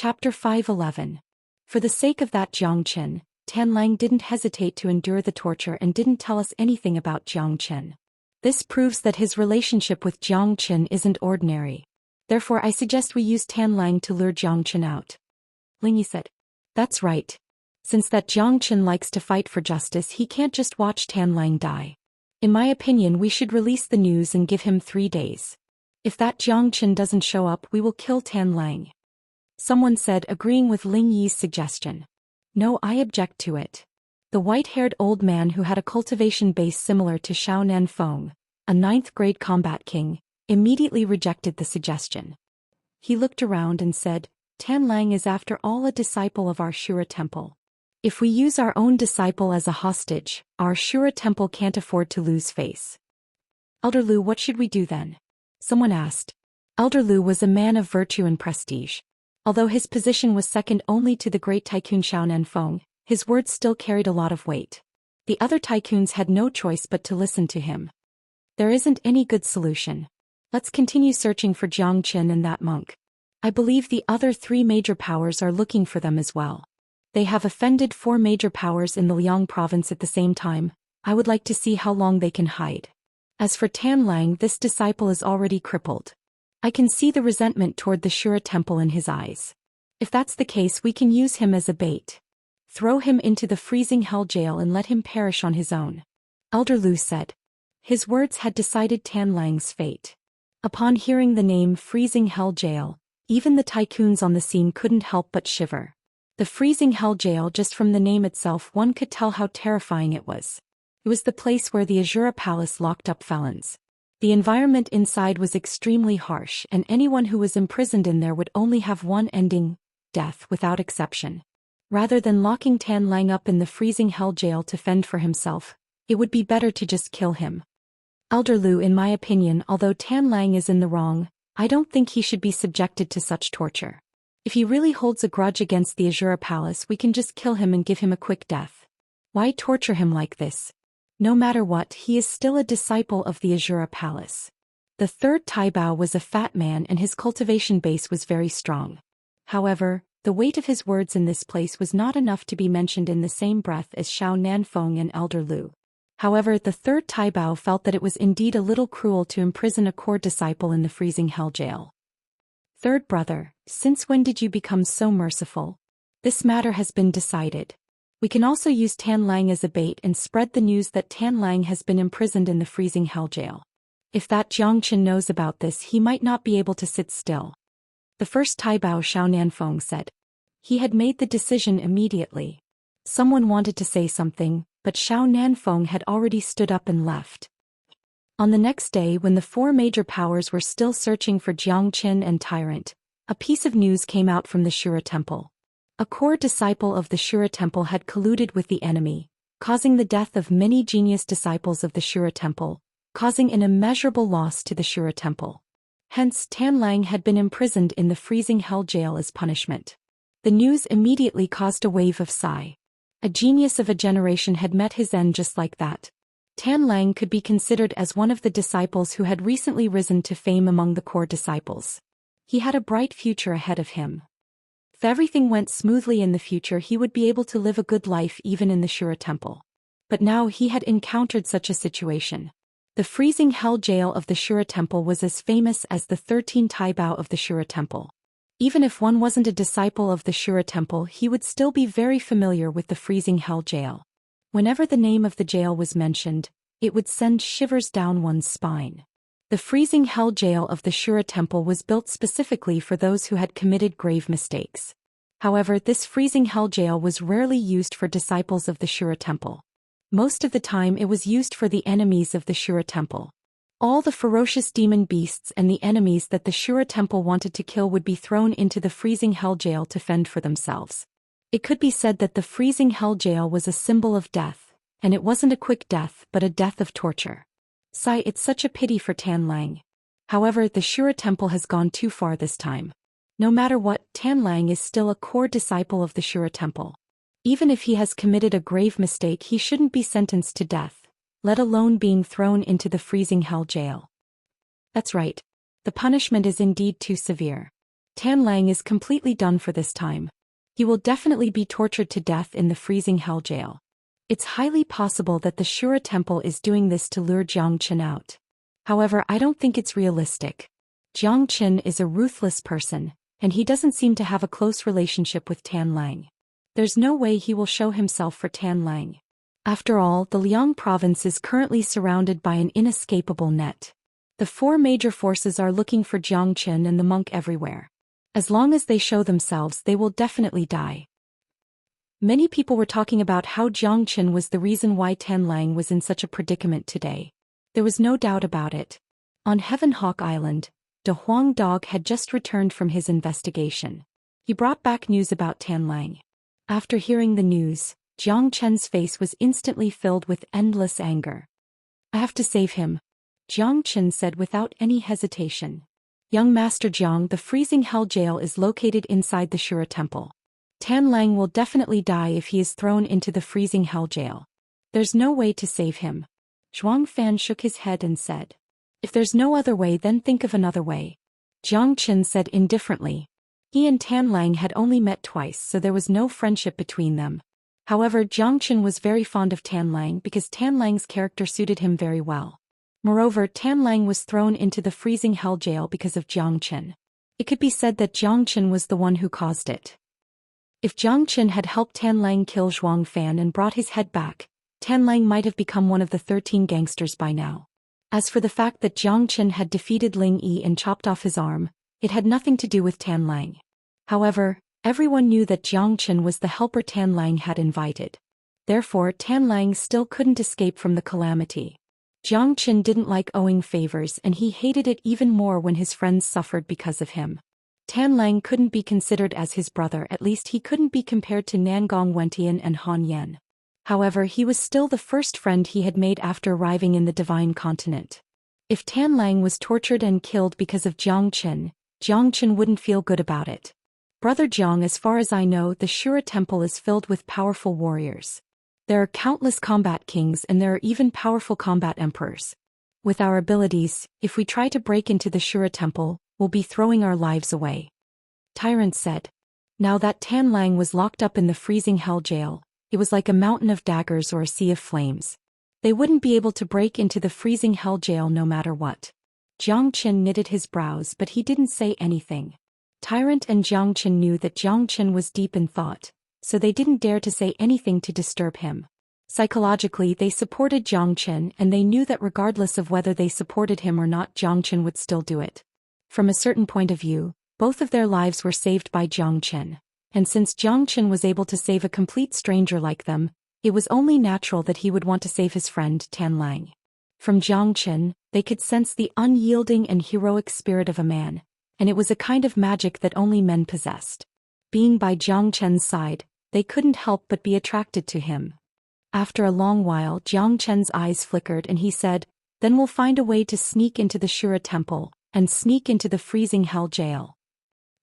Chapter 511. For the sake of that Xianxia, Tanlang didn't hesitate to endure the torture and didn't tell us anything about Xianxia. This proves that his relationship with Xianxia isn't ordinary. Therefore I suggest we use Tanlang to lure Xianxia out. Lingyi said. That's right. Since that Xianxia likes to fight for justice, he can't just watch Tanlang die. In my opinion, we should release the news and give him 3 days. If that Xianxia doesn't show up, we will kill Tanlang. Someone said, agreeing with Ling Yi's suggestion. No, I object to it. The white-haired old man who had a cultivation base similar to Xiao Nanfeng, a 9th-grade combat king, immediately rejected the suggestion. He looked around and said, Tanlang is after all a disciple of our Shura temple. If we use our own disciple as a hostage, our Shura temple can't afford to lose face. Elder Lu, what should we do then? Someone asked. Elder Lu was a man of virtue and prestige. Although his position was second only to the great tycoon Xiao Nanfeng, his words still carried a lot of weight. The other tycoons had no choice but to listen to him. There isn't any good solution. Let's continue searching for Xianxia and that monk. I believe the other 3 major powers are looking for them as well. They have offended 4 major powers in the Liang province at the same time. I would like to see how long they can hide. As for Tanlang, this disciple is already crippled. I can see the resentment toward the Shura temple in his eyes. If that's the case, we can use him as a bait. Throw him into the freezing hell jail and let him perish on his own. Elder Lu said. His words had decided Tanlang's fate. Upon hearing the name freezing hell jail, even the tycoons on the scene couldn't help but shiver. The freezing hell jail, just from the name itself, one could tell how terrifying it was. It was the place where the Azura Palace locked up felons. The environment inside was extremely harsh, and anyone who was imprisoned in there would only have one ending: death without exception. Rather than locking Tanlang up in the freezing hell jail to fend for himself, it would be better to just kill him. Elder Lu, in my opinion, although Tanlang is in the wrong, I don't think he should be subjected to such torture. If he really holds a grudge against the Azura Palace, we can just kill him and give him a quick death. Why torture him like this? No matter what, he is still a disciple of the Azura Palace. The 3rd Taibao was a fat man and his cultivation base was very strong. However, the weight of his words in this place was not enough to be mentioned in the same breath as Xiao Nanfeng and Elder Lu. However, the 3rd Taibao felt that it was indeed a little cruel to imprison a core disciple in the freezing hell jail. 3rd brother, since when did you become so merciful? This matter has been decided. We can also use Tanlang as a bait and spread the news that Tanlang has been imprisoned in the freezing hell jail. If that Xianxia knows about this, he might not be able to sit still. The first Taibao, Xiao Nanfeng, said. He had made the decision immediately. Someone wanted to say something, but Xiao Nanfeng had already stood up and left. On the next day, when the 4 major powers were still searching for Xianxia and Tyrant, a piece of news came out from the Shura temple. A core disciple of the Shura temple had colluded with the enemy, causing the death of many genius disciples of the Shura temple, causing an immeasurable loss to the Shura temple. Hence, Tanlang had been imprisoned in the freezing hell jail as punishment. The news immediately caused a wave of sigh. A genius of a generation had met his end just like that. Tanlang could be considered as one of the disciples who had recently risen to fame among the core disciples. He had a bright future ahead of him. If everything went smoothly in the future, he would be able to live a good life even in the Shura temple. But now he had encountered such a situation. The freezing hell jail of the Shura temple was as famous as the 13 Taibao of the Shura temple. Even if one wasn't a disciple of the Shura temple, he would still be very familiar with the freezing hell jail. Whenever the name of the jail was mentioned, it would send shivers down one's spine. The freezing hell jail of the Shura temple was built specifically for those who had committed grave mistakes. However, this freezing hell jail was rarely used for disciples of the Shura temple. Most of the time it was used for the enemies of the Shura temple. All the ferocious demon beasts and the enemies that the Shura temple wanted to kill would be thrown into the freezing hell jail to fend for themselves. It could be said that the freezing hell jail was a symbol of death, and it wasn't a quick death but a death of torture. Sigh, it's such a pity for Tanlang. However, the Shura temple has gone too far this time. No matter what, Tanlang is still a core disciple of the Shura temple. Even if he has committed a grave mistake, he shouldn't be sentenced to death, let alone being thrown into the freezing hell jail. That's right. The punishment is indeed too severe. Tan Lang is completely done for this time. He will definitely be tortured to death in the freezing hell jail. It's highly possible that the Shura temple is doing this to lure Jiang Qin out. However, I don't think it's realistic. Jiang Qin is a ruthless person, and he doesn't seem to have a close relationship with Tan Lang. There's no way he will show himself for Tan Lang. After all, the Liang province is currently surrounded by an inescapable net. The four major forces are looking for Jiang Qin and the monk everywhere. As long as they show themselves, they will definitely die. Many people were talking about how Jiang Qin was the reason why Tan Lang was in such a predicament today. There was no doubt about it. On Heaven Hawk Island, De Huang Dog had just returned from his investigation. He brought back news about Tan Lang. After hearing the news, Jiang Qin's face was instantly filled with endless anger. I have to save him, Jiang Qin said without any hesitation. Young Master Jiang, the freezing hell jail is located inside the Shura temple. Tan Lang will definitely die if he is thrown into the freezing hell jail. There's no way to save him. Zhuang Fan shook his head and said. If there's no other way, then think of another way. Jiang Qin said indifferently. He and Tan Lang had only met twice, so there was no friendship between them. However, Jiang Qin was very fond of Tan Lang because Tan Lang's character suited him very well. Moreover, Tan Lang was thrown into the freezing hell jail because of Jiang Qin. It could be said that Jiang Qin was the one who caused it. If Jiang Qin had helped Tan Lang kill Zhuang Fan and brought his head back, Tan Lang might have become one of the 13 gangsters by now. As for the fact that Jiang Qin had defeated Ling Yi and chopped off his arm, it had nothing to do with Tan Lang. However, everyone knew that Jiang Qin was the helper Tan Lang had invited. Therefore, Tan Lang still couldn't escape from the calamity. Jiang Qin didn't like owing favors, and he hated it even more when his friends suffered because of him. Tan Lang couldn't be considered as his brother, at least he couldn't be compared to Nangong Wentian and Han Yan. However, he was still the first friend he had made after arriving in the Divine Continent. If Tan Lang was tortured and killed because of Jiang Qin wouldn't feel good about it. Brother Jiang, as far as I know, the Shura temple is filled with powerful warriors. There are countless combat kings and there are even powerful combat emperors. With our abilities, if we try to break into the Shura temple, we'll be throwing our lives away. Tyrant said. Now that Tan Lang was locked up in the freezing hell jail, it was like a mountain of daggers or a sea of flames. They wouldn't be able to break into the freezing hell jail no matter what. Jiang Qin knitted his brows, but he didn't say anything. Tyrant and Jiang Qin knew that Jiang Qin was deep in thought, so they didn't dare to say anything to disturb him. Psychologically, they supported Jiang Qin, and they knew that regardless of whether they supported him or not, Jiang Qin would still do it. From a certain point of view, both of their lives were saved by Jiang Qin. And since Jiang Qin was able to save a complete stranger like them, it was only natural that he would want to save his friend Tan Lang. From Jiang Qin, they could sense the unyielding and heroic spirit of a man, and it was a kind of magic that only men possessed. Being by Jiang Qin's side, they couldn't help but be attracted to him. After a long while, Jiang Qin's eyes flickered and he said, "Then we'll find a way to sneak into the Shura temple, and sneak into the freezing hell jail."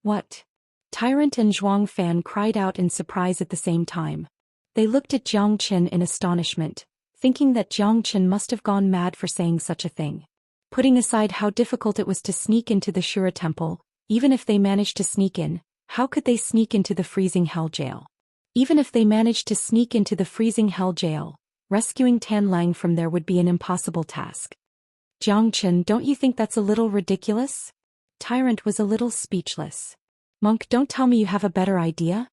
What? Tyrant and Zhuang Fan cried out in surprise at the same time. They looked at Jiang Qin in astonishment, thinking that Jiang Qin must have gone mad for saying such a thing. Putting aside how difficult it was to sneak into the Shura temple, even if they managed to sneak in, how could they sneak into the freezing hell jail? Even if they managed to sneak into the freezing hell jail, rescuing Tan Lang from there would be an impossible task. Jiang Qin, don't you think that's a little ridiculous? Tyrant was a little speechless. Monk, don't tell me you have a better idea?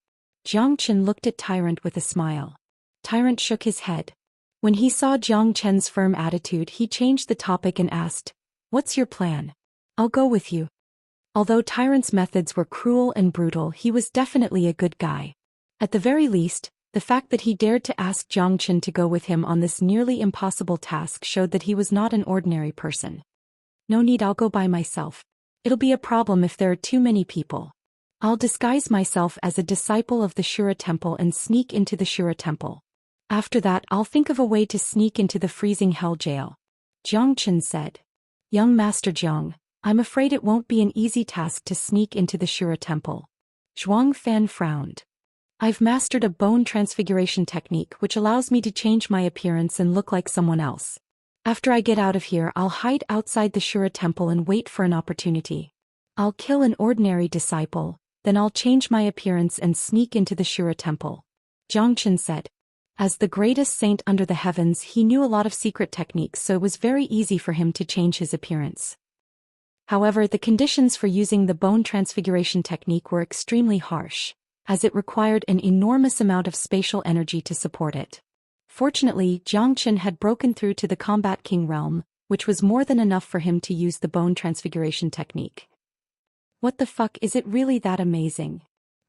Jiang Qin looked at Tyrant with a smile. Tyrant shook his head. When he saw Jiang Qin's firm attitude, he changed the topic and asked, "What's your plan?" "I'll go with you." Although Tyrant's methods were cruel and brutal, he was definitely a good guy. At the very least, the fact that he dared to ask Jiang Qin to go with him on this nearly impossible task showed that he was not an ordinary person. "No need, I'll go by myself. It'll be a problem if there are too many people. I'll disguise myself as a disciple of the Shura temple and sneak into the Shura temple. After that, I'll think of a way to sneak into the freezing hell jail," Jiang Qin said. "Young Master Jiang, I'm afraid it won't be an easy task to sneak into the Shura temple." Zhuang Fan frowned. "I've mastered a bone transfiguration technique which allows me to change my appearance and look like someone else. After I get out of here, I'll hide outside the Shura temple and wait for an opportunity. I'll kill an ordinary disciple, then I'll change my appearance and sneak into the Shura temple. Zhou Xian said. As the greatest saint under the heavens, he knew a lot of secret techniques, so it was very easy for him to change his appearance. However, the conditions for using the bone transfiguration technique were extremely harsh, as it required an enormous amount of spatial energy to support it. Fortunately, Zhou Xian had broken through to the Combat King realm, which was more than enough for him to use the bone transfiguration technique. What the fuck, is it really that amazing?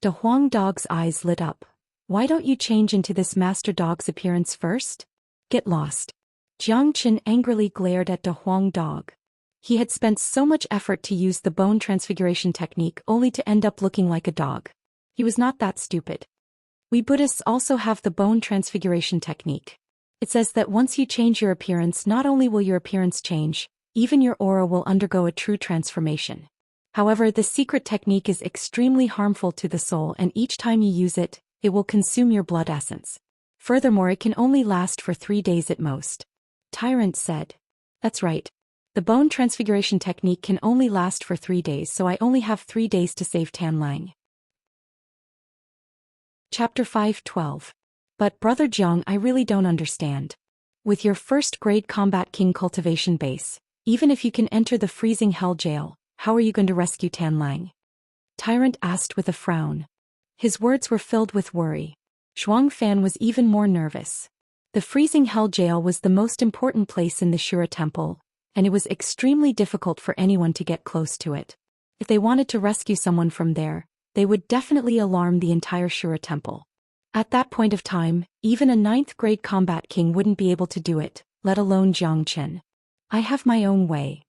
De Huang Dog's eyes lit up. Why don't you change into this master dog's appearance first? Get lost. Zhou Xian angrily glared at De Huang Dog. He had spent so much effort to use the bone transfiguration technique only to end up looking like a dog. He was not that stupid. We Buddhists also have the bone transfiguration technique. It says that once you change your appearance, not only will your appearance change, even your aura will undergo a true transformation. However, the secret technique is extremely harmful to the soul, and each time you use it, it will consume your blood essence. Furthermore, it can only last for 3 days at most. Tyrant said. That's right. The bone transfiguration technique can only last for 3 days, so I only have 3 days to save Tan Lang. Chapter 5:12. But Brother Jiang, I really don't understand. With your first grade Combat King cultivation base, even if you can enter the freezing hell jail, how are you going to rescue Tan Lang? Tyrant asked with a frown. His words were filled with worry. Zhuang Fan was even more nervous. The freezing hell jail was the most important place in the Shura temple, and it was extremely difficult for anyone to get close to it. If they wanted to rescue someone from there, they would definitely alarm the entire Shura temple. At that point of time, even a 9th grade combat king wouldn't be able to do it, let alone Zhou Xian. I have my own way.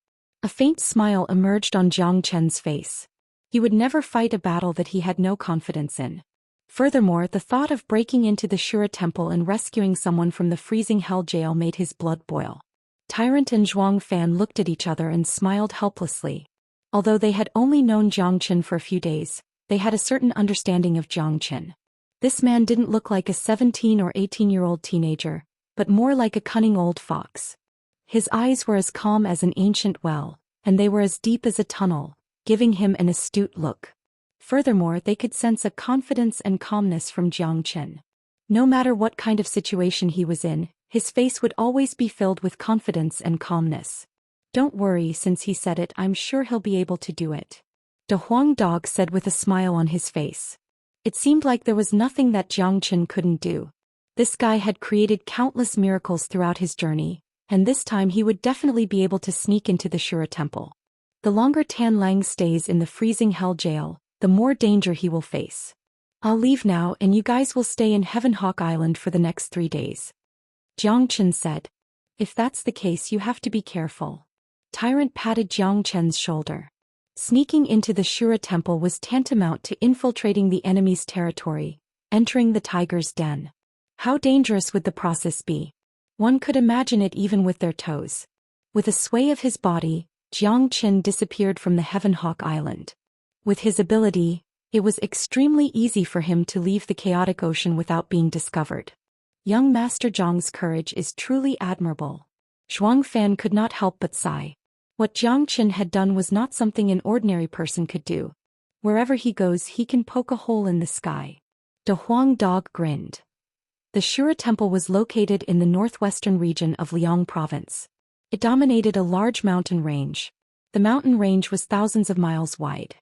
A faint smile emerged on Zhou Qian's face. He would never fight a battle that he had no confidence in. Furthermore, the thought of breaking into the Shura temple and rescuing someone from the freezing hell jail made his blood boil. Tyrant and Zhuang Fan looked at each other and smiled helplessly. Although they had only known Zhou Xian for a few days, they had a certain understanding of Zhou Xian. This man didn't look like a 17 or 18-year-old teenager, but more like a cunning old fox. His eyes were as calm as an ancient well, and they were as deep as a tunnel, giving him an astute look. Furthermore, they could sense a confidence and calmness from Zhou Xian. No matter what kind of situation he was in, his face would always be filled with confidence and calmness. Don't worry, since he said it, I'm sure he'll be able to do it. De Huang Dog said with a smile on his face. It seemed like there was nothing that Zhou Xian couldn't do. This guy had created countless miracles throughout his journey, and this time he would definitely be able to sneak into the Shura temple. The longer Tan Lang stays in the freezing hell jail, the more danger he will face. I'll leave now, and you guys will stay in Heaven Hawk Island for the next 3 days. Zhou Xian said. If that's the case, you have to be careful. Tyrant patted Zhou Qian's shoulder. Sneaking into the Shura temple was tantamount to infiltrating the enemy's territory, entering the tiger's den. How dangerous would the process be? One could imagine it even with their toes. With a sway of his body, Zhou Xian disappeared from the Heaven Hawk Island. With his ability, it was extremely easy for him to leave the chaotic ocean without being discovered. Young Master Zhang's courage is truly admirable. Zhuang Fan could not help but sigh. What Zhou Xian had done was not something an ordinary person could do. Wherever he goes, he can poke a hole in the sky. De Huang Dog grinned. The Shura temple was located in the northwestern region of Liang province. It dominated a large mountain range. The mountain range was thousands of miles wide.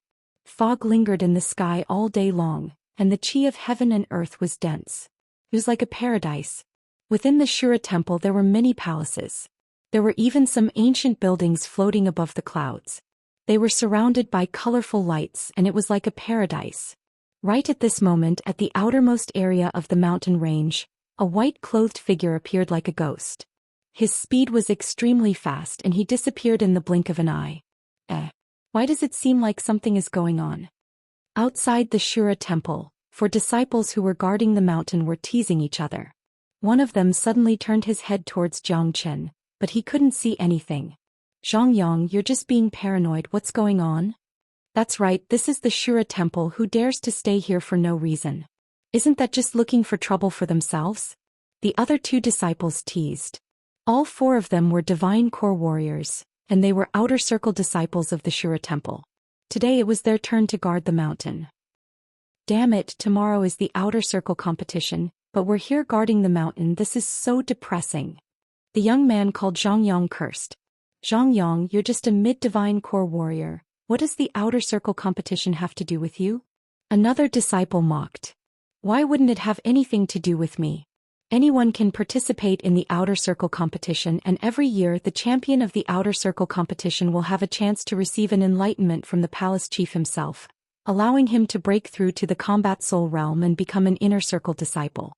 Fog lingered in the sky all day long, and the qi of heaven and earth was dense. It was like a paradise. Within the Shura temple there were many palaces. There were even some ancient buildings floating above the clouds. They were surrounded by colorful lights, and it was like a paradise. Right at this moment, at the outermost area of the mountain range, a white-clothed figure appeared like a ghost. His speed was extremely fast, and he disappeared in the blink of an eye. Why does it seem like something is going on? Outside the Shura temple, 4 disciples who were guarding the mountain were teasing each other. One of them suddenly turned his head towards Zhou Xian, but he couldn't see anything. Zhongyang, you're just being paranoid, what's going on? That's right, this is the Shura temple. Who dares to stay here for no reason? Isn't that just looking for trouble for themselves? The other 2 disciples teased. All 4 of them were divine core warriors, and they were outer circle disciples of the Shura temple. Today it was their turn to guard the mountain. Damn it, tomorrow is the outer circle competition, but we're here guarding the mountain. This is so depressing. The young man called Zhang cursed. Zhang, you're just a mid-divine core warrior. What does the outer circle competition have to do with you? Another disciple mocked. Why wouldn't it have anything to do with me? Anyone can participate in the outer circle competition, and every year the champion of the outer circle competition will have a chance to receive an enlightenment from the palace chief himself, allowing him to break through to the combat soul realm and become an inner circle disciple.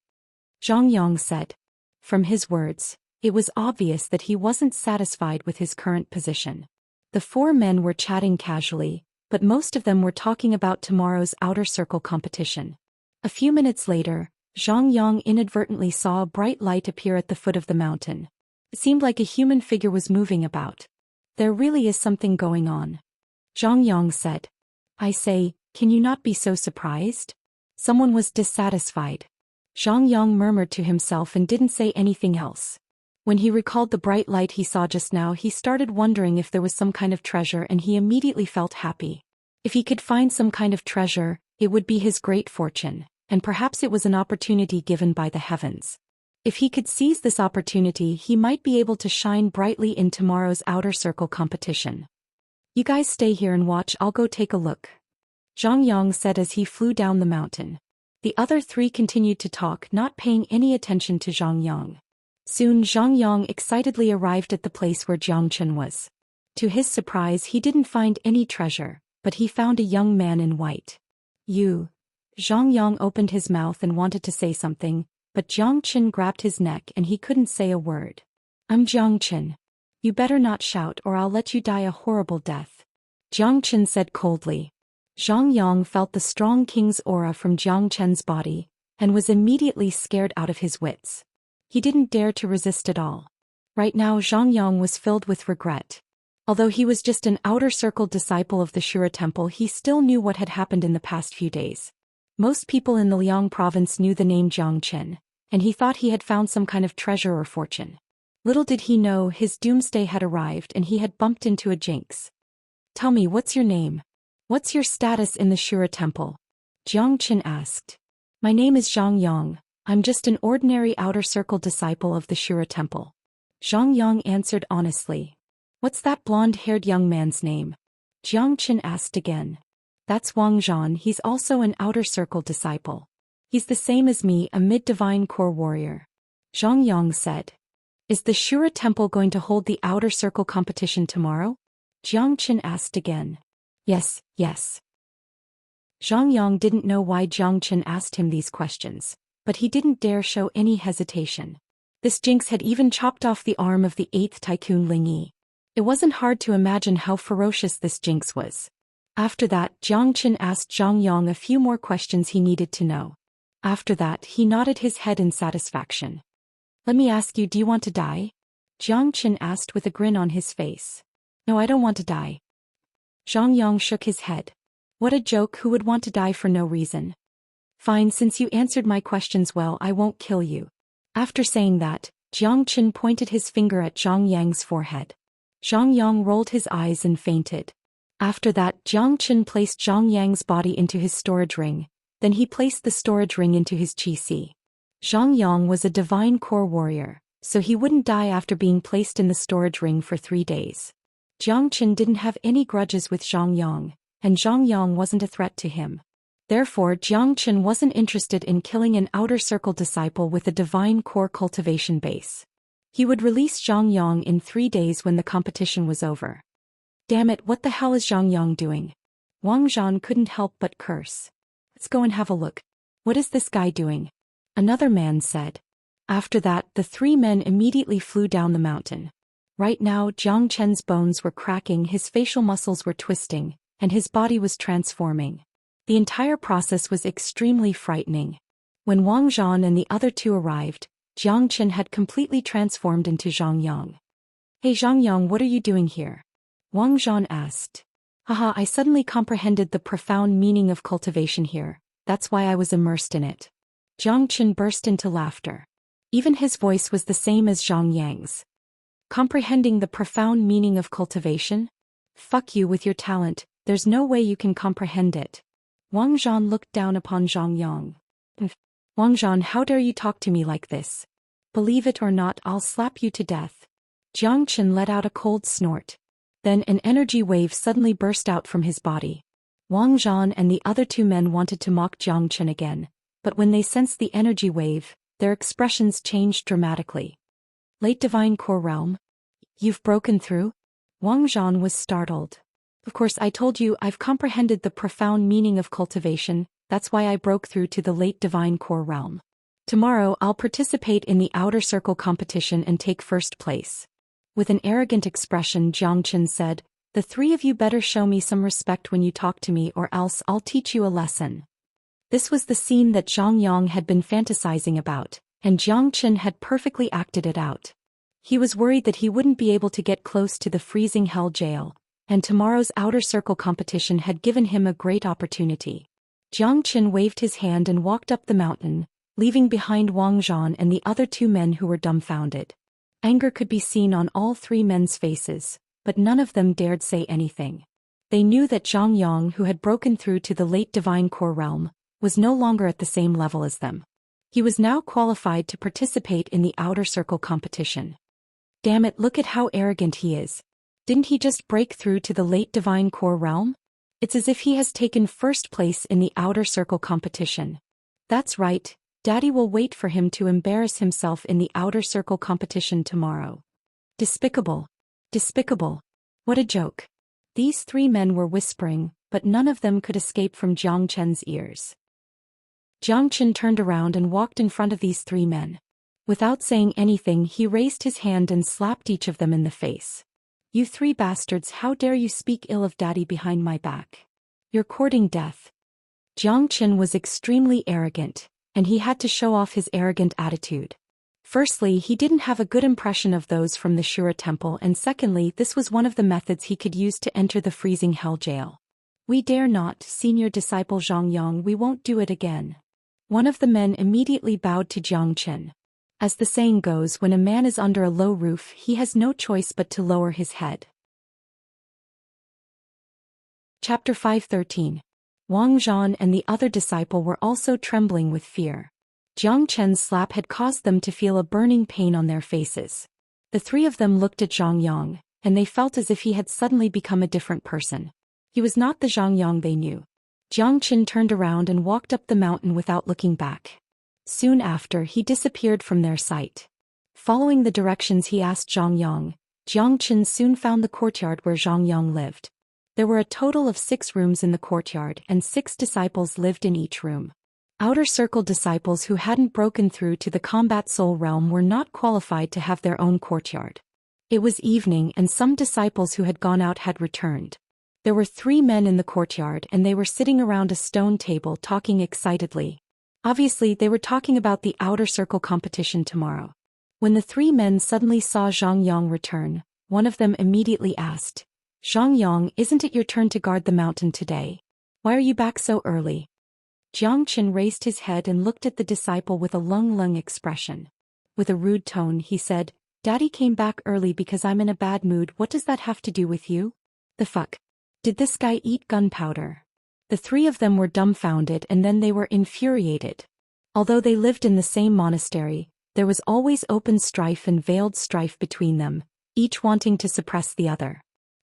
Zhang said. From his words, it was obvious that he wasn't satisfied with his current position. The four men were chatting casually, but most of them were talking about tomorrow's outer circle competition. A few minutes later, Zhang inadvertently saw a bright light appear at the foot of the mountain. It seemed like a human figure was moving about. There really is something going on. Zhang said. I say, can you not be so surprised? Someone was dissatisfied. Zhang murmured to himself and didn't say anything else. When he recalled the bright light he saw just now, he started wondering if there was some kind of treasure, and he immediately felt happy. If he could find some kind of treasure, it would be his great fortune, and perhaps it was an opportunity given by the heavens. If he could seize this opportunity, he might be able to shine brightly in tomorrow's outer circle competition. You guys stay here and watch, I'll go take a look. Zhang said as he flew down the mountain. The other three continued to talk, not paying any attention to Zhang. Soon Zhang excitedly arrived at the place where Jiangchen was. To his surprise, he didn't find any treasure, but he found a young man in white. You. Zhang opened his mouth and wanted to say something, but Jiangchen grabbed his neck and he couldn't say a word. I'm Jiangchen. You better not shout or I'll let you die a horrible death. Jiangchen said coldly. Zhang felt the strong king's aura from Jiangchen's body, and was immediately scared out of his wits. He didn't dare to resist at all. Right now Zhang was filled with regret. Although he was just an outer circle disciple of the Shura temple, he still knew what had happened in the past few days. Most people in the Liang province knew the name Jiangchen, and he thought he had found some kind of treasure or fortune. Little did he know his doomsday had arrived and he had bumped into a jinx. Tell me, what's your name? What's your status in the Shura temple? Jiangchen asked. My name is Zhang. I'm just an ordinary outer circle disciple of the Shura temple. Zhang answered honestly. What's that blonde-haired young man's name? Jiangchen asked again. That's Wang Zhan, he's also an outer circle disciple. He's the same as me, a mid-divine core warrior. Zhang said. Is the Shura temple going to hold the outer circle competition tomorrow? Jiangchen asked again. Yes. Zhang didn't know why Jiangchen asked him these questions, but he didn't dare show any hesitation. This jinx had even chopped off the arm of the 8th tycoon Ling Yi. It wasn't hard to imagine how ferocious this jinx was. After that, Jiangchen asked Zhang a few more questions he needed to know. After that, he nodded his head in satisfaction. Let me ask you, do you want to die? Jiangchen asked with a grin on his face. No, I don't want to die. Zhang shook his head. What a joke, who would want to die for no reason? Fine, since you answered my questions well, I won't kill you. After saying that, Jiangchen pointed his finger at Zhang Yang's forehead. Zhang rolled his eyes and fainted. After that, Jiangchen placed Zhang Yang's body into his storage ring, then he placed the storage ring into his qi. Zhang was a divine core warrior, so he wouldn't die after being placed in the storage ring for 3 days. Jiangchen didn't have any grudges with Zhang, and Zhang wasn't a threat to him. Therefore, Jiangchen wasn't interested in killing an outer circle disciple with a divine core cultivation base. He would release Zhang in 3 days when the competition was over. Damn it, what the hell is Zhang doing? Wang Zhan couldn't help but curse. Let's go and have a look. What is this guy doing? Another man said. After that, the 3 men immediately flew down the mountain. Right now, Jiangchen's bones were cracking, his facial muscles were twisting, and his body was transforming. The entire process was extremely frightening. When Wang Zhan and the other 2 arrived, Jiangchen had completely transformed into Zhang. Hey Zhang, what are you doing here? Wang Zhan asked. Haha, I suddenly comprehended the profound meaning of cultivation here, that's why I was immersed in it. Jiangchen burst into laughter. Even his voice was the same as Zhang Yang's. Comprehending the profound meaning of cultivation? Fuck you with your talent, There's no way you can comprehend it. Wang Zhan looked down upon Zhang Yang. Wang Zhan, how dare you talk to me like this? Believe it or not, I'll slap you to death. Jiang Chen let out a cold snort. Then an energy wave suddenly burst out from his body. Wang Zhan and the other two men wanted to mock Jiang Chen again, but when they sensed the energy wave, their expressions changed dramatically. Late Divine Core Realm? You've broken through? Wang Zhan was startled. Of course, I told you I've comprehended the profound meaning of cultivation, that's why I broke through to the Late Divine Core Realm. Tomorrow I'll participate in the Outer Circle competition and take first place. With an arrogant expression, Jiang Chen said, the three of you better show me some respect when you talk to me, or else I'll teach you a lesson. This was the scene that Zhang Yang had been fantasizing about, and Jiang Chen had perfectly acted it out. He was worried that he wouldn't be able to get close to the freezing hell jail, and tomorrow's Outer Circle competition had given him a great opportunity. Jiang Chen waved his hand and walked up the mountain, leaving behind Wang Zhan and the other two men who were dumbfounded. Anger could be seen on all three men's faces, but none of them dared say anything. They knew that Zhang Yang, who had broken through to the Late Divine Core Realm, was no longer at the same level as them. He was now qualified to participate in the Outer Circle competition. Damn it, look at how arrogant he is. Didn't he just break through to the Late Divine Core Realm? It's as if he has taken first place in the Outer Circle competition. That's right, Daddy will wait for him to embarrass himself in the Outer Circle competition tomorrow. Despicable. Despicable. What a joke. These three men were whispering, but none of them could escape from Jiang Chen's ears. Jiang Chen turned around and walked in front of these three men. Without saying anything, he raised his hand and slapped each of them in the face. You three bastards, how dare you speak ill of Daddy behind my back? You're courting death. Jiang Chen was extremely arrogant, and he had to show off his arrogant attitude. Firstly, he didn't have a good impression of those from the Shura temple, and secondly, this was one of the methods he could use to enter the freezing hell jail. We dare not, senior disciple Zhang Yang, we won't do it again. One of the men immediately bowed to Jiang Chen. As the saying goes, when a man is under a low roof, he has no choice but to lower his head. Chapter 5:13. Wang Zhan and the other disciple were also trembling with fear. Jiang Chen's slap had caused them to feel a burning pain on their faces. The three of them looked at Zhang Yang, and they felt as if he had suddenly become a different person. He was not the Zhang Yang they knew. Jiang Chen turned around and walked up the mountain without looking back. Soon after, he disappeared from their sight. Following the directions he asked Zhang Yang, Jiang Chen soon found the courtyard where Zhang Yang lived. There were a total of 6 rooms in the courtyard, and 6 disciples lived in each room. Outer Circle disciples who hadn't broken through to the Combat Soul realm were not qualified to have their own courtyard. It was evening, and some disciples who had gone out had returned. There were 3 men in the courtyard, and they were sitting around a stone table talking excitedly. Obviously, they were talking about the Outer Circle competition tomorrow. When the 3 men suddenly saw Zhang Yang return, one of them immediately asked, Zhang Yang, isn't it your turn to guard the mountain today? Why are you back so early? Jiang Chen raised his head and looked at the disciple with a lung expression. With a rude tone, he said, Daddy came back early because I'm in a bad mood. What does that have to do with you? The fuck? Did this guy eat gunpowder? The 3 of them were dumbfounded, and then they were infuriated. Although they lived in the same monastery, there was always open strife and veiled strife between them, each wanting to suppress the other.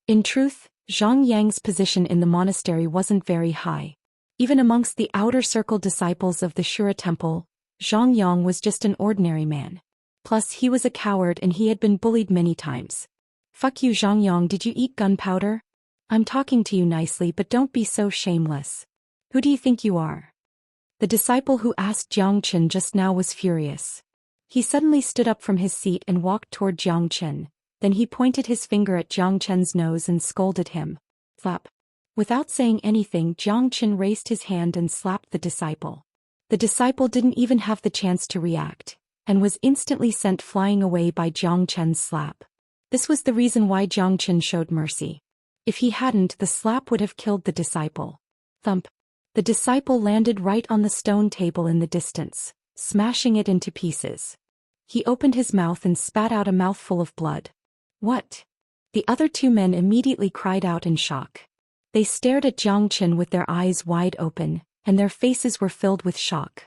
In truth, Zhang Yang's position in the monastery wasn't very high. Even amongst the Outer Circle disciples of the Shura temple, Zhang Yang was just an ordinary man. Plus, he was a coward and he had been bullied many times. Fuck you, Zhang Yang, did you eat gunpowder? I'm talking to you nicely, but don't be so shameless. Who do you think you are? The disciple who asked Jiang Chen just now was furious. He suddenly stood up from his seat and walked toward Jiang Chen. Then he pointed his finger at Jiang Chen's nose and scolded him. Slap. Without saying anything, Jiang Chen raised his hand and slapped the disciple. The disciple didn't even have the chance to react, and was instantly sent flying away by Jiang Chen's slap. This was the reason why Jiang Chen showed mercy. If he hadn't, the slap would have killed the disciple. Thump. The disciple landed right on the stone table in the distance, smashing it into pieces. He opened his mouth and spat out a mouthful of blood. What? The other 2 men immediately cried out in shock. They stared at Zhang Chen with their eyes wide open, and their faces were filled with shock.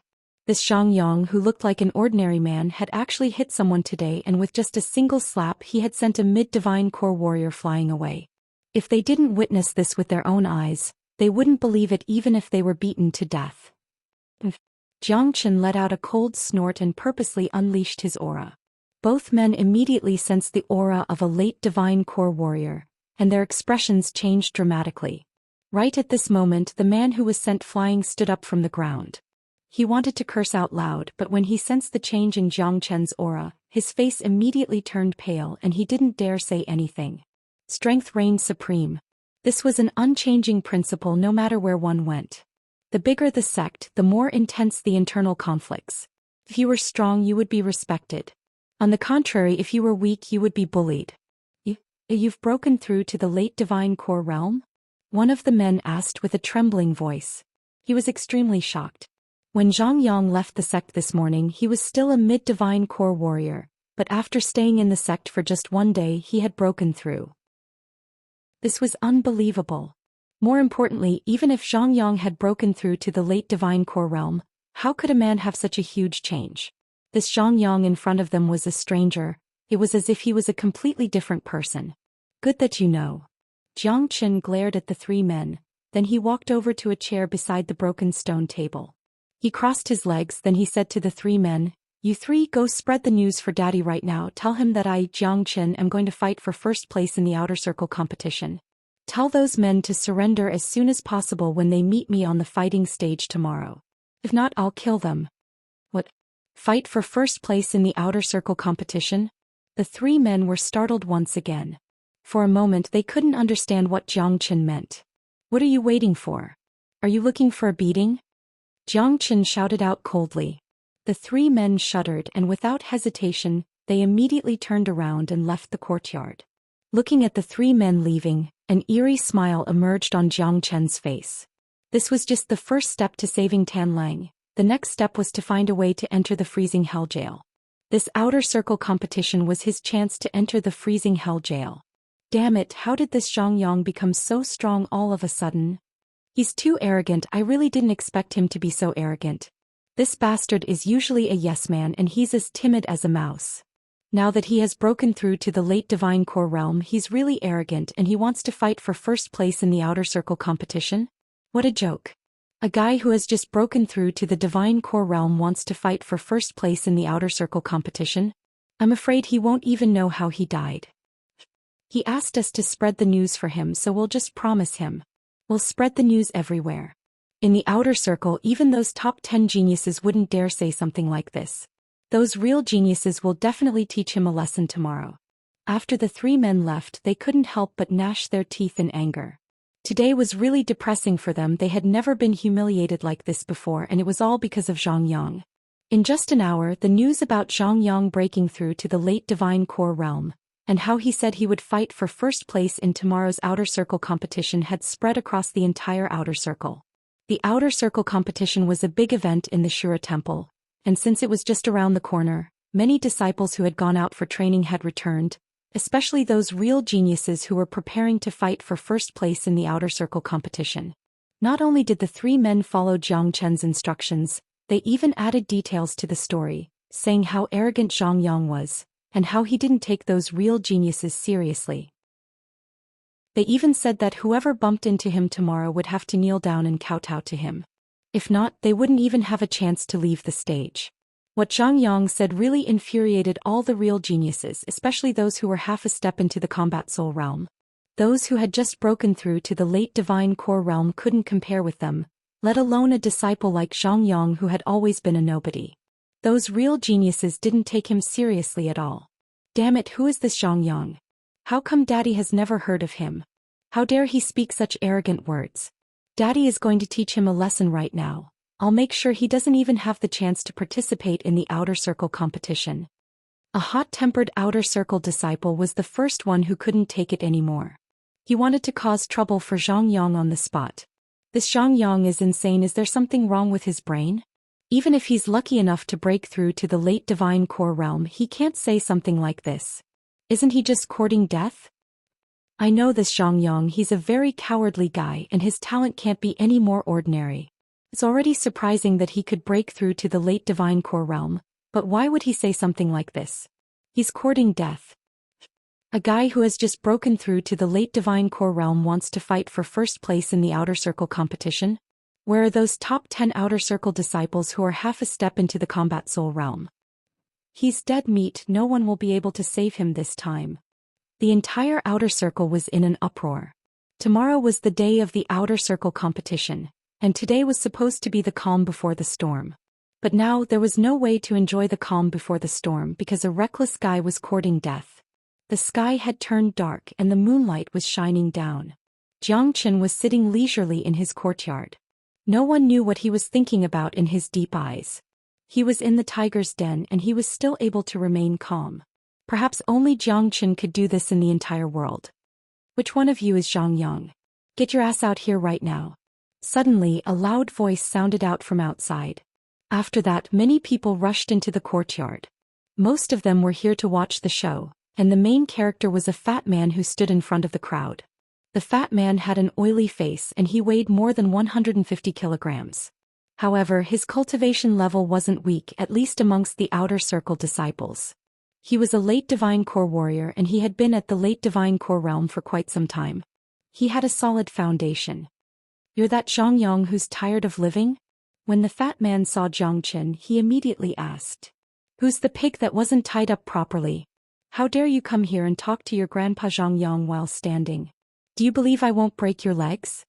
This Xianxia, who looked like an ordinary man, had actually hit someone today, and with just a single slap he had sent a mid-divine core warrior flying away. If they didn't witness this with their own eyes, they wouldn't believe it even if they were beaten to death. Zhang Chen let out a cold snort and purposely unleashed his aura. Both men immediately sensed the aura of a late divine core warrior, and their expressions changed dramatically. Right at this moment, the man who was sent flying stood up from the ground. He wanted to curse out loud, but when he sensed the change in Zhang Chen's aura, his face immediately turned pale and he didn't dare say anything. Strength reigned supreme. This was an unchanging principle no matter where one went. The bigger the sect, the more intense the internal conflicts. If you were strong, you would be respected. On the contrary, if you were weak, you would be bullied. You've broken through to the late divine core realm? One of the men asked with a trembling voice. He was extremely shocked. When Zhang Yang left the sect this morning, he was still a mid-divine core warrior, but after staying in the sect for just one day, he had broken through. This was unbelievable. More importantly, even if Zhang Yang had broken through to the late divine core realm, how could a man have such a huge change? This Zhang Yang in front of them was a stranger. It was as if he was a completely different person. Good that you know. Zhang Chen glared at the three men, then he walked over to a chair beside the broken stone table. He crossed his legs, then he said to the three men, "You three go spread the news for Daddy right now. Tell him that I, Zhang Chen, am going to fight for first place in the outer circle competition. Tell those men to surrender as soon as possible when they meet me on the fighting stage tomorrow. If not, I'll kill them." What? Fight for first place in the outer circle competition? The three men were startled once again. For a moment they couldn't understand what Zhang Chen meant. "What are you waiting for? Are you looking for a beating?" Zhang Chen shouted out coldly. The three men shuddered, and without hesitation, they immediately turned around and left the courtyard. Looking at the three men leaving, an eerie smile emerged on Zhang Chen's face. This was just the first step to saving Tan Lang. The next step was to find a way to enter the freezing hell jail. This outer circle competition was his chance to enter the freezing hell jail. Damn it, how did this Zhang Yang become so strong all of a sudden? He's too arrogant. I really didn't expect him to be so arrogant. This bastard is usually a yes man and he's as timid as a mouse. Now that he has broken through to the late divine core realm, he's really arrogant and he wants to fight for first place in the outer circle competition? What a joke. A guy who has just broken through to the divine core realm wants to fight for first place in the outer circle competition? I'm afraid he won't even know how he died. He asked us to spread the news for him, so we'll just promise him. We'll spread the news everywhere. In the outer circle, even those top 10 geniuses wouldn't dare say something like this. Those real geniuses will definitely teach him a lesson tomorrow. After the three men left, they couldn't help but gnash their teeth in anger. Today was really depressing for them. They had never been humiliated like this before, and it was all because of Zhang Yang. In just an hour, the news about Zhang Yang breaking through to the late divine core realm, and how he said he would fight for first place in tomorrow's outer circle competition had spread across the entire outer circle. The outer circle competition was a big event in the Shura temple, and since it was just around the corner, many disciples who had gone out for training had returned, especially those real geniuses who were preparing to fight for first place in the outer circle competition. Not only did the three men follow Zhang Chen's instructions, they even added details to the story, saying how arrogant Zhang Yang was, and how he didn't take those real geniuses seriously. They even said that whoever bumped into him tomorrow would have to kneel down and kowtow to him. If not, they wouldn't even have a chance to leave the stage. What Zhang Yang said really infuriated all the real geniuses, especially those who were half a step into the combat soul realm. Those who had just broken through to the late divine core realm couldn't compare with them, let alone a disciple like Zhang Yang who had always been a nobody. Those real geniuses didn't take him seriously at all. Damn it, who is this Zhang Yang? How come Daddy has never heard of him? How dare he speak such arrogant words? Daddy is going to teach him a lesson right now. I'll make sure he doesn't even have the chance to participate in the outer circle competition. A hot-tempered outer circle disciple was the first one who couldn't take it anymore. He wanted to cause trouble for Zhang Yang on the spot. This Zhang Yang is insane. Is there something wrong with his brain? Even if he's lucky enough to break through to the late divine core realm, he can't say something like this. Isn't he just courting death? I know this Zhang Yang, he's a very cowardly guy and his talent can't be any more ordinary. It's already surprising that he could break through to the late divine core realm, but why would he say something like this? He's courting death. A guy who has just broken through to the late divine core realm wants to fight for first place in the outer circle competition? Where are those top 10 outer circle disciples who are half a step into the combat soul realm? He's dead meat, no one will be able to save him this time. The entire outer circle was in an uproar. Tomorrow was the day of the outer circle competition, and today was supposed to be the calm before the storm. But now there was no way to enjoy the calm before the storm because a reckless guy was courting death. The sky had turned dark and the moonlight was shining down. Xianxia was sitting leisurely in his courtyard. No one knew what he was thinking about in his deep eyes. He was in the tiger's den and he was still able to remain calm. Perhaps only Xianxia could do this in the entire world. Which one of you is Zhang Yang? Get your ass out here right now. Suddenly, a loud voice sounded out from outside. After that, many people rushed into the courtyard. Most of them were here to watch the show, and the main character was a fat man who stood in front of the crowd. The fat man had an oily face and he weighed more than 150 kilograms. However, his cultivation level wasn't weak, at least amongst the outer circle disciples. He was a late divine core warrior and he had been at the late divine core realm for quite some time. He had a solid foundation. You're that Zhang Yang who's tired of living? When the fat man saw Xianxia, he immediately asked. Who's the pig that wasn't tied up properly? How dare you come here and talk to your grandpa Zhang Yang while standing? Do you believe I won't break your legs?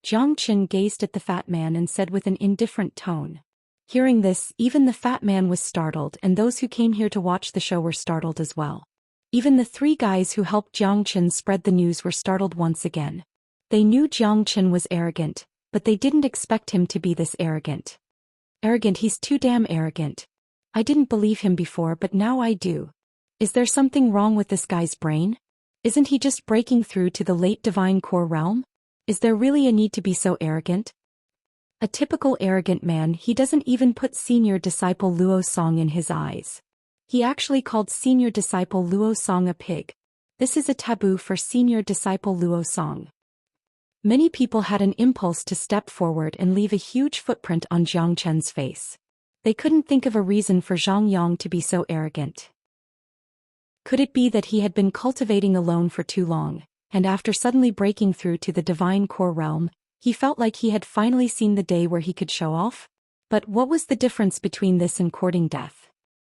Xianxia gazed at the fat man and said with an indifferent tone. Hearing this, even the fat man was startled and those who came here to watch the show were startled as well. Even the three guys who helped Xianxia spread the news were startled once again. They knew Xianxia was arrogant, but they didn't expect him to be this arrogant. Arrogant, he's too damn arrogant. I didn't believe him before but now I do. Is there something wrong with this guy's brain? Isn't he just breaking through to the late divine core realm? Is there really a need to be so arrogant? A typical arrogant man, he doesn't even put senior disciple Luo Song in his eyes. He actually called senior disciple Luo Song a pig. This is a taboo for senior disciple Luo Song. Many people had an impulse to step forward and leave a huge footprint on Xianxia's face. They couldn't think of a reason for Zhang Yang to be so arrogant. Could it be that he had been cultivating alone for too long, and after suddenly breaking through to the divine core realm, he felt like he had finally seen the day where he could show off? But what was the difference between this and courting death?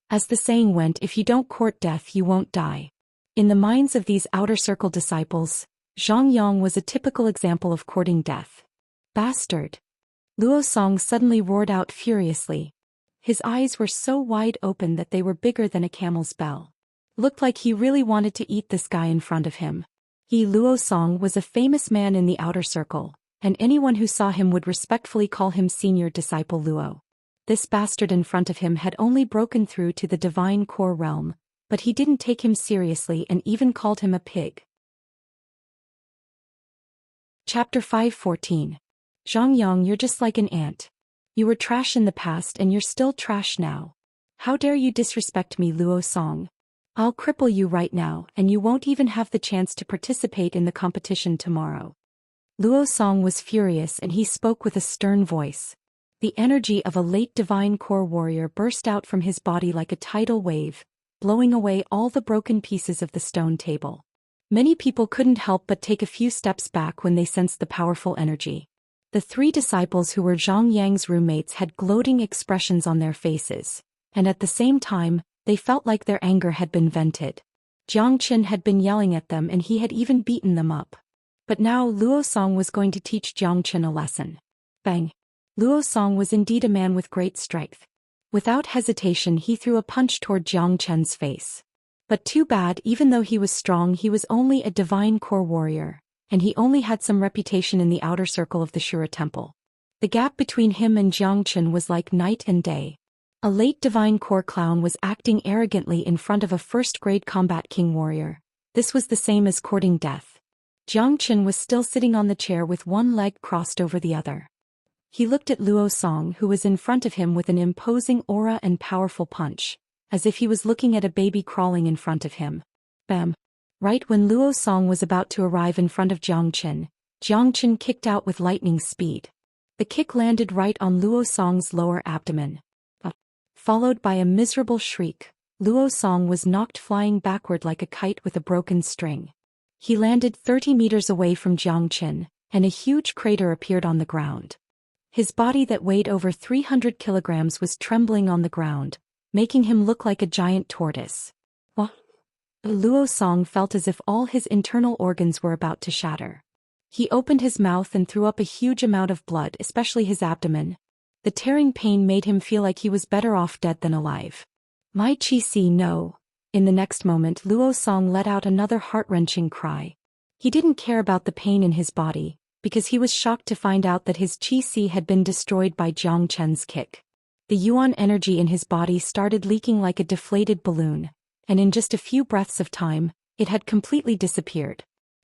As the saying went, if you don't court death you won't die. In the minds of these outer circle disciples, Zhang Yang was a typical example of courting death. Bastard! Luo Song suddenly roared out furiously. His eyes were so wide open that they were bigger than a camel's bell. Looked like he really wanted to eat this guy in front of him. He, Luo Song, was a famous man in the outer circle, and anyone who saw him would respectfully call him senior disciple Luo. This bastard in front of him had only broken through to the divine core realm, but he didn't take him seriously and even called him a pig. Chapter 5:14. Zhang Yang, you're just like an ant. You were trash in the past and you're still trash now. How dare you disrespect me, Luo Song? I'll cripple you right now and you won't even have the chance to participate in the competition tomorrow. Luo Song was furious and he spoke with a stern voice. The energy of a late divine core warrior burst out from his body like a tidal wave, blowing away all the broken pieces of the stone table. Many people couldn't help but take a few steps back when they sensed the powerful energy. The three disciples who were Zhang Yang's roommates had gloating expressions on their faces, and at the same time, they felt like their anger had been vented. Xianxia had been yelling at them and he had even beaten them up. But now Luo Song was going to teach Xianxia a lesson. Bang! Luo Song was indeed a man with great strength. Without hesitation he threw a punch toward Xianxia's face. But too bad, even though he was strong he was only a divine core warrior, and he only had some reputation in the outer circle of the Shura temple. The gap between him and Xianxia was like night and day. A late divine core clown was acting arrogantly in front of a first-grade combat king warrior. This was the same as courting death. Xianxia was still sitting on the chair with one leg crossed over the other. He looked at Luo Song, who was in front of him with an imposing aura and powerful punch, as if he was looking at a baby crawling in front of him. Bam! Right when Luo Song was about to arrive in front of Jiang Chen kicked out with lightning speed. The kick landed right on Luo Song's lower abdomen. Followed by a miserable shriek, Luo Song was knocked flying backward like a kite with a broken string. He landed 30 meters away from Jiang Chen, and a huge crater appeared on the ground. His body that weighed over 300 kilograms was trembling on the ground, making him look like a giant tortoise. Luo Song felt as if all his internal organs were about to shatter. He opened his mouth and threw up a huge amount of blood, especially his abdomen. The tearing pain made him feel like he was better off dead than alive. My Qi no. In the next moment Luo Song let out another heart-wrenching cry. He didn't care about the pain in his body, because he was shocked to find out that his Qi had been destroyed by Jiang Chen's kick. The yuan energy in his body started leaking like a deflated balloon, and in just a few breaths of time, it had completely disappeared.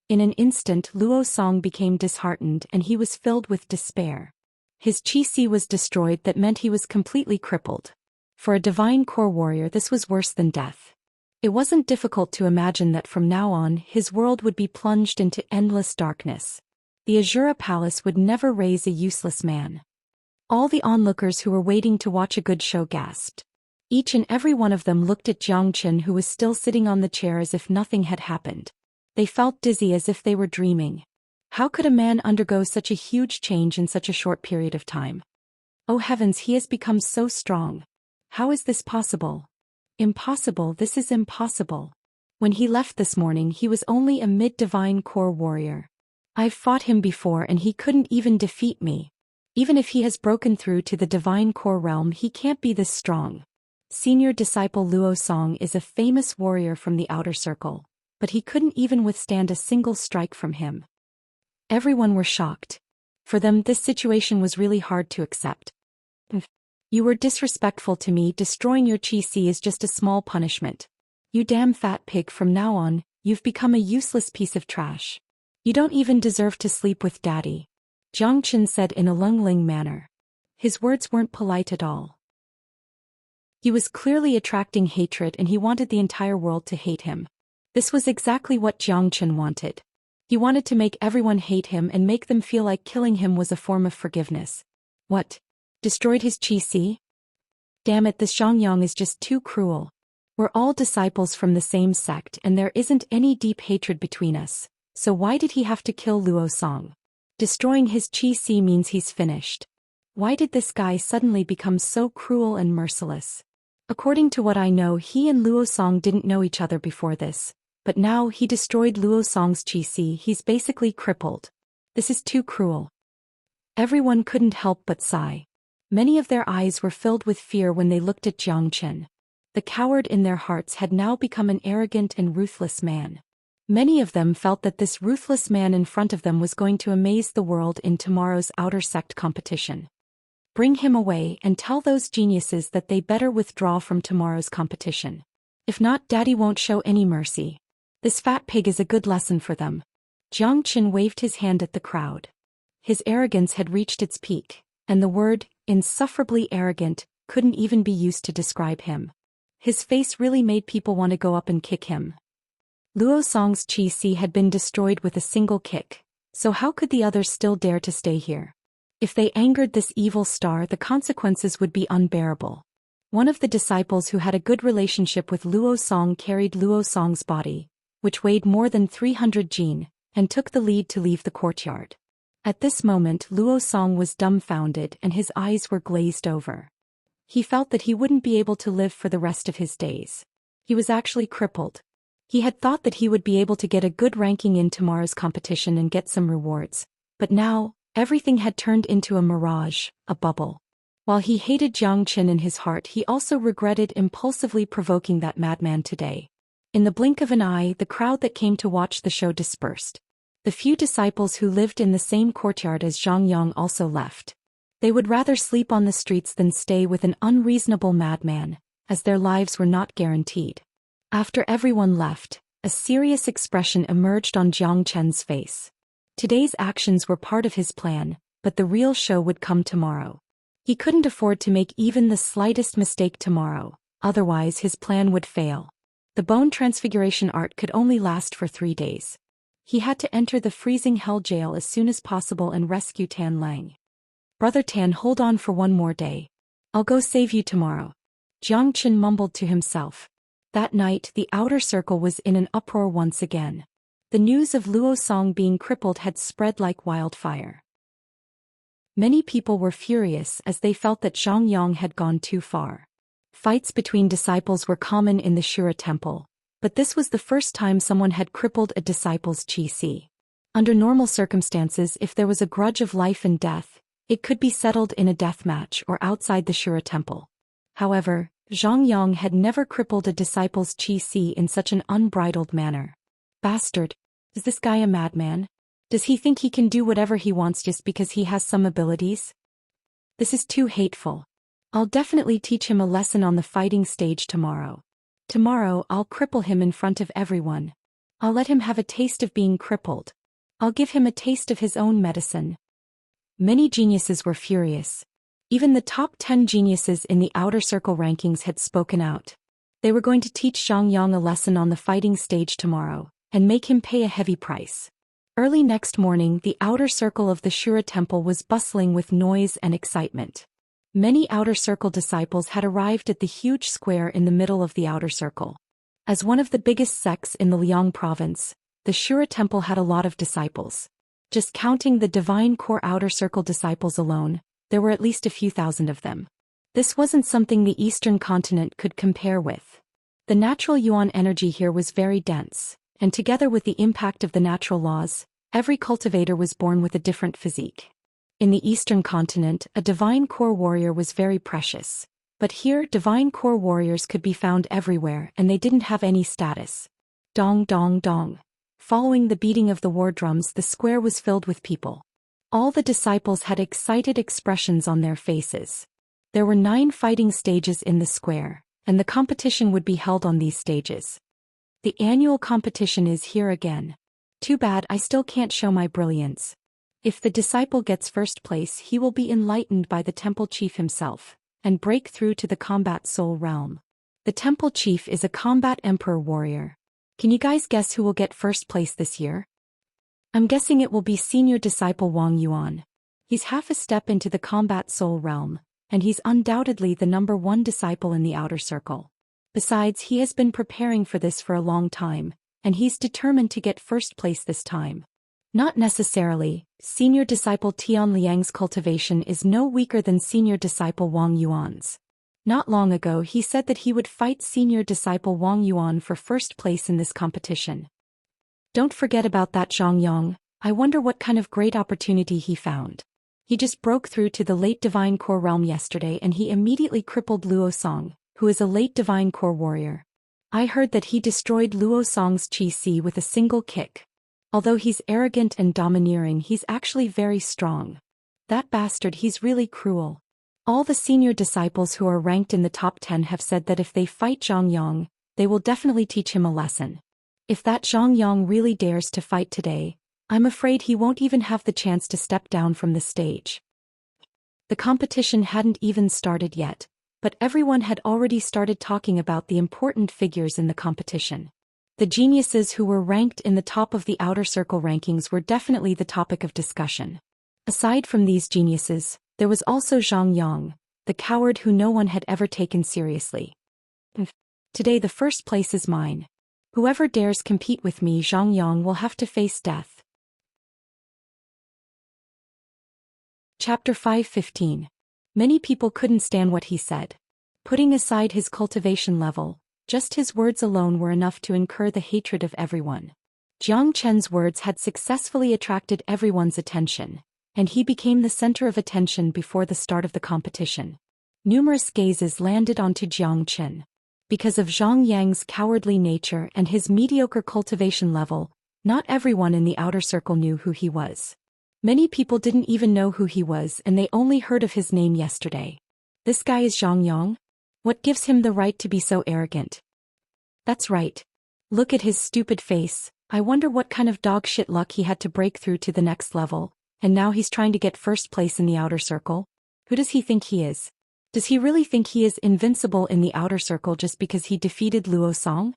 In an instant Luo Song became disheartened and he was filled with despair. His Qi was destroyed. That meant he was completely crippled. For a divine core warrior this was worse than death. It wasn't difficult to imagine that from now on his world would be plunged into endless darkness. The Azura Palace would never raise a useless man. All the onlookers who were waiting to watch a good show gasped. Each and every one of them looked at Jiang Chen, who was still sitting on the chair as if nothing had happened. They felt dizzy as if they were dreaming. How could a man undergo such a huge change in such a short period of time? Oh heavens, he has become so strong. How is this possible? Impossible, this is impossible. When he left this morning he was only a mid-divine core warrior. I've fought him before and he couldn't even defeat me. Even if he has broken through to the divine core realm he can't be this strong. Senior disciple Luo Song is a famous warrior from the outer circle, but he couldn't even withstand a single strike from him. Everyone were shocked. For them this situation was really hard to accept. You were disrespectful to me. Destroying your Qi is just a small punishment. You damn fat pig, from now on, you've become a useless piece of trash. You don't even deserve to sleep with daddy. Jiang Chen said in a lungling manner. His words weren't polite at all. He was clearly attracting hatred and he wanted the entire world to hate him. This was exactly what Jiang Chen wanted. He wanted to make everyone hate him and make them feel like killing him was a form of forgiveness. What? Destroyed his Qi? Damn it, this Xiangyang is just too cruel. We're all disciples from the same sect and there isn't any deep hatred between us, so why did he have to kill Luo Song? Destroying his Qi means he's finished. Why did this guy suddenly become so cruel and merciless? According to what I know, he and Luo Song didn't know each other before this, but now he destroyed Luo Song's Qi. He's basically crippled. This is too cruel. Everyone couldn't help but sigh. Many of their eyes were filled with fear when they looked at Jiang Chen. The coward in their hearts had now become an arrogant and ruthless man. Many of them felt that this ruthless man in front of them was going to amaze the world in tomorrow's outer sect competition. Bring him away and tell those geniuses that they better withdraw from tomorrow's competition. If not, Daddy won't show any mercy. This fat pig is a good lesson for them. Jiang Chen waved his hand at the crowd. His arrogance had reached its peak, and the word, insufferably arrogant, couldn't even be used to describe him. His face really made people want to go up and kick him. Luo Song's Qi had been destroyed with a single kick, so how could the others still dare to stay here? If they angered this evil star, the consequences would be unbearable. One of the disciples who had a good relationship with Luo Song carried Luo Song's body, which weighed more than 300 jin, and took the lead to leave the courtyard. At this moment Luo Song was dumbfounded and his eyes were glazed over. He felt that he wouldn't be able to live for the rest of his days. He was actually crippled. He had thought that he would be able to get a good ranking in tomorrow's competition and get some rewards, but now, everything had turned into a mirage, a bubble. While he hated Jiang Chen in his heart, he also regretted impulsively provoking that madman today. In the blink of an eye, the crowd that came to watch the show dispersed. The few disciples who lived in the same courtyard as Zhang Yang also left. They would rather sleep on the streets than stay with an unreasonable madman, as their lives were not guaranteed. After everyone left, a serious expression emerged on Jiang Chen's face. Today's actions were part of his plan, but the real show would come tomorrow. He couldn't afford to make even the slightest mistake tomorrow, otherwise his plan would fail. The bone transfiguration art could only last for 3 days. He had to enter the freezing hell jail as soon as possible and rescue Tan Lang. Brother Tan, hold on for one more day. I'll go save you tomorrow. Jiang Qin mumbled to himself. That night, the outer circle was in an uproar once again. The news of Luo Song being crippled had spread like wildfire. Many people were furious as they felt that Zhang Yang had gone too far. Fights between disciples were common in the Shura temple, but this was the first time someone had crippled a disciple's qi. Under normal circumstances, if there was a grudge of life and death, it could be settled in a death match or outside the Shura temple. However, Zhang Yang had never crippled a disciple's qi in such an unbridled manner. Bastard! Is this guy a madman? Does he think he can do whatever he wants just because he has some abilities? This is too hateful. I'll definitely teach him a lesson on the fighting stage tomorrow. Tomorrow I'll cripple him in front of everyone. I'll let him have a taste of being crippled. I'll give him a taste of his own medicine. Many geniuses were furious. Even the top 10 geniuses in the outer circle rankings had spoken out. They were going to teach Zhang Yang a lesson on the fighting stage tomorrow, and make him pay a heavy price. Early next morning, the outer circle of the Shura temple was bustling with noise and excitement. Many outer circle disciples had arrived at the huge square in the middle of the outer circle. As one of the biggest sects in the Liang province, the Shura temple had a lot of disciples. Just counting the divine core outer circle disciples alone, there were at least a few thousand of them. This wasn't something the eastern continent could compare with. The natural yuan energy here was very dense, and together with the impact of the natural laws, every cultivator was born with a different physique. In the eastern continent, a divine core warrior was very precious. But here, divine core warriors could be found everywhere and they didn't have any status. Dong dong dong. Following the beating of the war drums, the square was filled with people. All the disciples had excited expressions on their faces. There were 9 fighting stages in the square, and the competition would be held on these stages. The annual competition is here again. Too bad I still can't show my brilliance. If the disciple gets first place, he will be enlightened by the temple chief himself, and break through to the combat soul realm. The temple chief is a combat emperor warrior. Can you guys guess who will get first place this year? I'm guessing it will be senior disciple Wang Yuan. He's half a step into the combat soul realm, and he's undoubtedly the #1 disciple in the outer circle. Besides, he has been preparing for this for a long time, and he's determined to get first place this time. Not necessarily, senior disciple Tian Liang's cultivation is no weaker than senior disciple Wang Yuan's. Not long ago he said that he would fight senior disciple Wang Yuan for first place in this competition. Don't forget about that Zhang Yang. I wonder what kind of great opportunity he found. He just broke through to the late divine core realm yesterday and he immediately crippled Luo Song, who is a late divine core warrior. I heard that he destroyed Luo Song's qi with a single kick. Although he's arrogant and domineering, he's actually very strong. That bastard, he's really cruel. All the senior disciples who are ranked in the top 10 have said that if they fight Zhang Yang, they will definitely teach him a lesson. If that Zhang Yang really dares to fight today, I'm afraid he won't even have the chance to step down from the stage. The competition hadn't even started yet, but everyone had already started talking about the important figures in the competition. The geniuses who were ranked in the top of the outer circle rankings were definitely the topic of discussion. Aside from these geniuses, there was also Zhang Yang, the coward who no one had ever taken seriously. Today the first place is mine. Whoever dares compete with me, Zhang Yang, will have to face death. Chapter 5:15. Many people couldn't stand what he said. Putting aside his cultivation level, just his words alone were enough to incur the hatred of everyone. Jiang Chen's words had successfully attracted everyone's attention, and he became the center of attention before the start of the competition. Numerous gazes landed onto Jiang Chen. Because of Zhang Yang's cowardly nature and his mediocre cultivation level, not everyone in the outer circle knew who he was. Many people didn't even know who he was and they only heard of his name yesterday. This guy is Zhang Yang? What gives him the right to be so arrogant? That's right. Look at his stupid face. I wonder what kind of dog shit luck he had to break through to the next level, and now he's trying to get first place in the outer circle. Who does he think he is? Does he really think he is invincible in the outer circle just because he defeated Luo Song?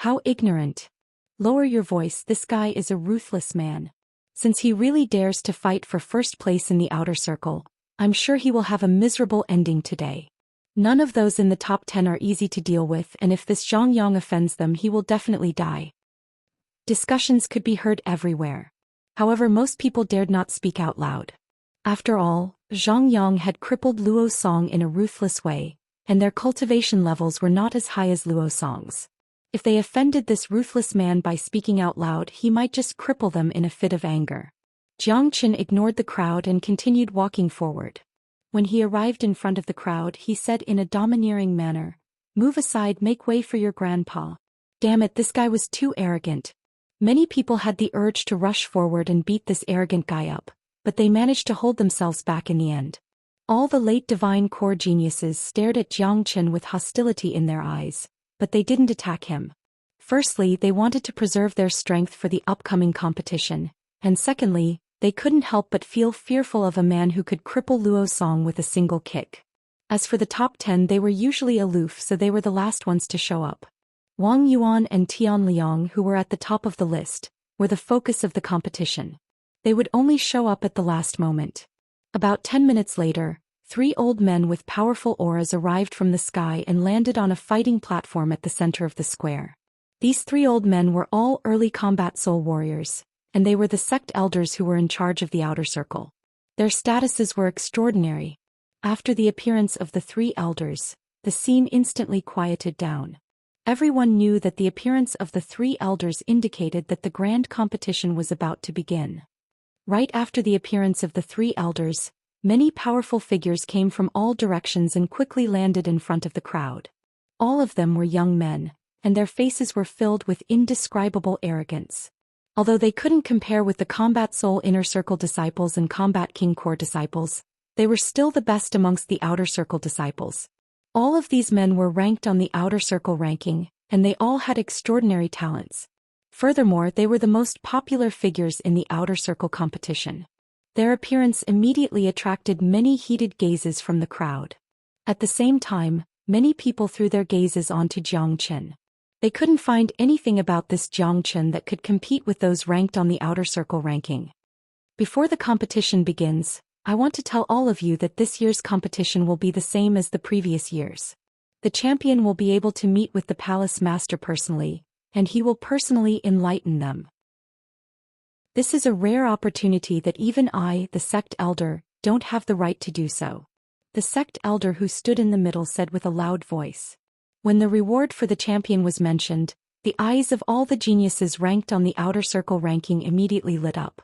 How ignorant. Lower your voice, this guy is a ruthless man. Since he really dares to fight for first place in the outer circle, I'm sure he will have a miserable ending today. None of those in the top 10 are easy to deal with, and if this Zhang Yang offends them, he will definitely die. Discussions could be heard everywhere. However, most people dared not speak out loud. After all, Zhang Yang had crippled Luo Song in a ruthless way, and their cultivation levels were not as high as Luo Song's. If they offended this ruthless man by speaking out loud, he might just cripple them in a fit of anger. Jiang Qin ignored the crowd and continued walking forward. When he arrived in front of the crowd, he said in a domineering manner, "Move aside, make way for your grandpa." Damn it, this guy was too arrogant. Many people had the urge to rush forward and beat this arrogant guy up, but they managed to hold themselves back in the end. All the late divine core geniuses stared at Jiang Qin with hostility in their eyes, but they didn't attack him. Firstly, they wanted to preserve their strength for the upcoming competition, and secondly, they couldn't help but feel fearful of a man who could cripple Luo Song with a single kick. As for the top 10, they were usually aloof, so they were the last ones to show up. Wang Yuan and Tian Liang, who were at the top of the list, were the focus of the competition. They would only show up at the last moment. About 10 minutes later, 3 old men with powerful auras arrived from the sky and landed on a fighting platform at the center of the square. These 3 old men were all early combat soul warriors, and they were the sect elders who were in charge of the outer circle. Their statuses were extraordinary. After the appearance of the 3 elders, the scene instantly quieted down. Everyone knew that the appearance of the 3 elders indicated that the grand competition was about to begin. Right after the appearance of the 3 elders, many powerful figures came from all directions and quickly landed in front of the crowd. All of them were young men, and their faces were filled with indescribable arrogance. Although they couldn't compare with the Combat Soul Inner Circle disciples and Combat King Core disciples, they were still the best amongst the Outer Circle disciples. All of these men were ranked on the Outer Circle ranking, and they all had extraordinary talents. Furthermore, they were the most popular figures in the Outer Circle competition. Their appearance immediately attracted many heated gazes from the crowd. At the same time, many people threw their gazes onto Jiang Qin. They couldn't find anything about this Jiang Qin that could compete with those ranked on the Outer Circle ranking. Before the competition begins, I want to tell all of you that this year's competition will be the same as the previous years. The champion will be able to meet with the palace master personally, and he will personally enlighten them. This is a rare opportunity that even I, the sect elder, don't have the right to do so. The sect elder who stood in the middle said with a loud voice. When the reward for the champion was mentioned, the eyes of all the geniuses ranked on the Outer Circle ranking immediately lit up.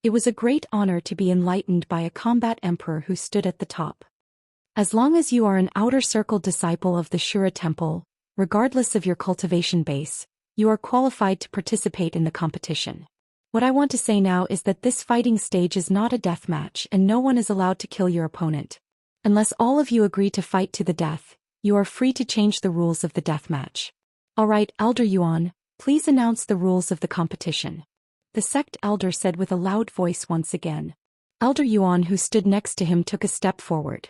It was a great honor to be enlightened by a combat emperor who stood at the top. As long as you are an Outer Circle disciple of the Shura Temple, regardless of your cultivation base, you are qualified to participate in the competition. What I want to say now is that this fighting stage is not a death match and no one is allowed to kill your opponent. Unless all of you agree to fight to the death, you are free to change the rules of the death match. Alright, Elder Yuan, please announce the rules of the competition. The sect elder said with a loud voice once again. Elder Yuan, who stood next to him, took a step forward.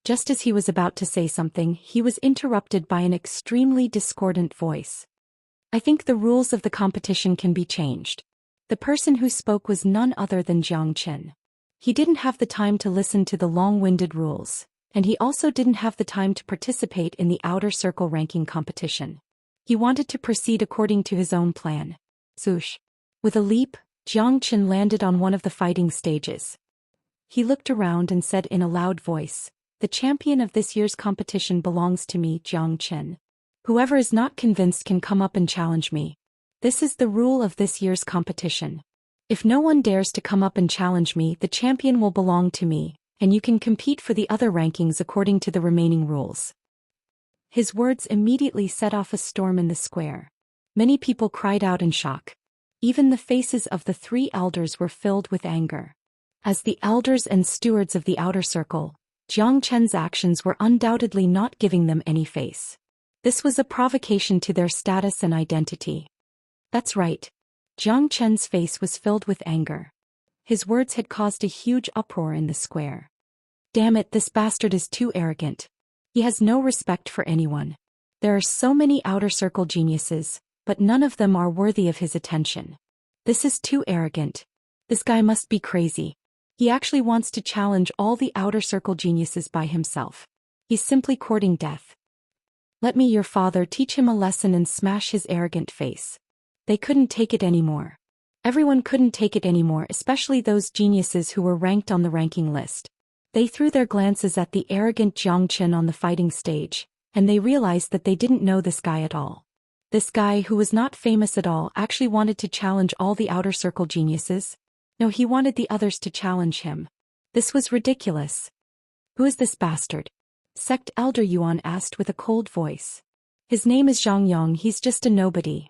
Just as he was about to say something, he was interrupted by an extremely discordant voice. I think the rules of the competition can be changed. The person who spoke was none other than Jiang Qin. He didn't have the time to listen to the long-winded rules, and he also didn't have the time to participate in the Outer Circle ranking competition. He wanted to proceed according to his own plan. Swoosh. With a leap, Jiang Qin landed on one of the fighting stages. He looked around and said in a loud voice, "The champion of this year's competition belongs to me, Jiang Qin. Whoever is not convinced can come up and challenge me. This is the rule of this year's competition. If no one dares to come up and challenge me, the champion will belong to me, and you can compete for the other rankings according to the remaining rules." His words immediately set off a storm in the square. Many people cried out in shock. Even the faces of the 3 elders were filled with anger. As the elders and stewards of the Outer Circle, Jiang Qin's actions were undoubtedly not giving them any face. This was a provocation to their status and identity. That's right. Jiang Qin's face was filled with anger. His words had caused a huge uproar in the square. Damn it, this bastard is too arrogant. He has no respect for anyone. There are so many Outer Circle geniuses, but none of them are worthy of his attention. This is too arrogant. This guy must be crazy. He actually wants to challenge all the outer circle geniuses by himself. He's simply courting death. Let me, your father, teach him a lesson and smash his arrogant face. They couldn't take it anymore. Everyone couldn't take it anymore, especially those geniuses who were ranked on the ranking list. They threw their glances at the arrogant Zhou Xian on the fighting stage, and they realized that they didn't know this guy at all. This guy, who was not famous at all, actually wanted to challenge all the outer circle geniuses. No, he wanted the others to challenge him. This was ridiculous. Who is this bastard? Sect Elder Yuan asked with a cold voice. His name is Zhang Yang, he's just a nobody.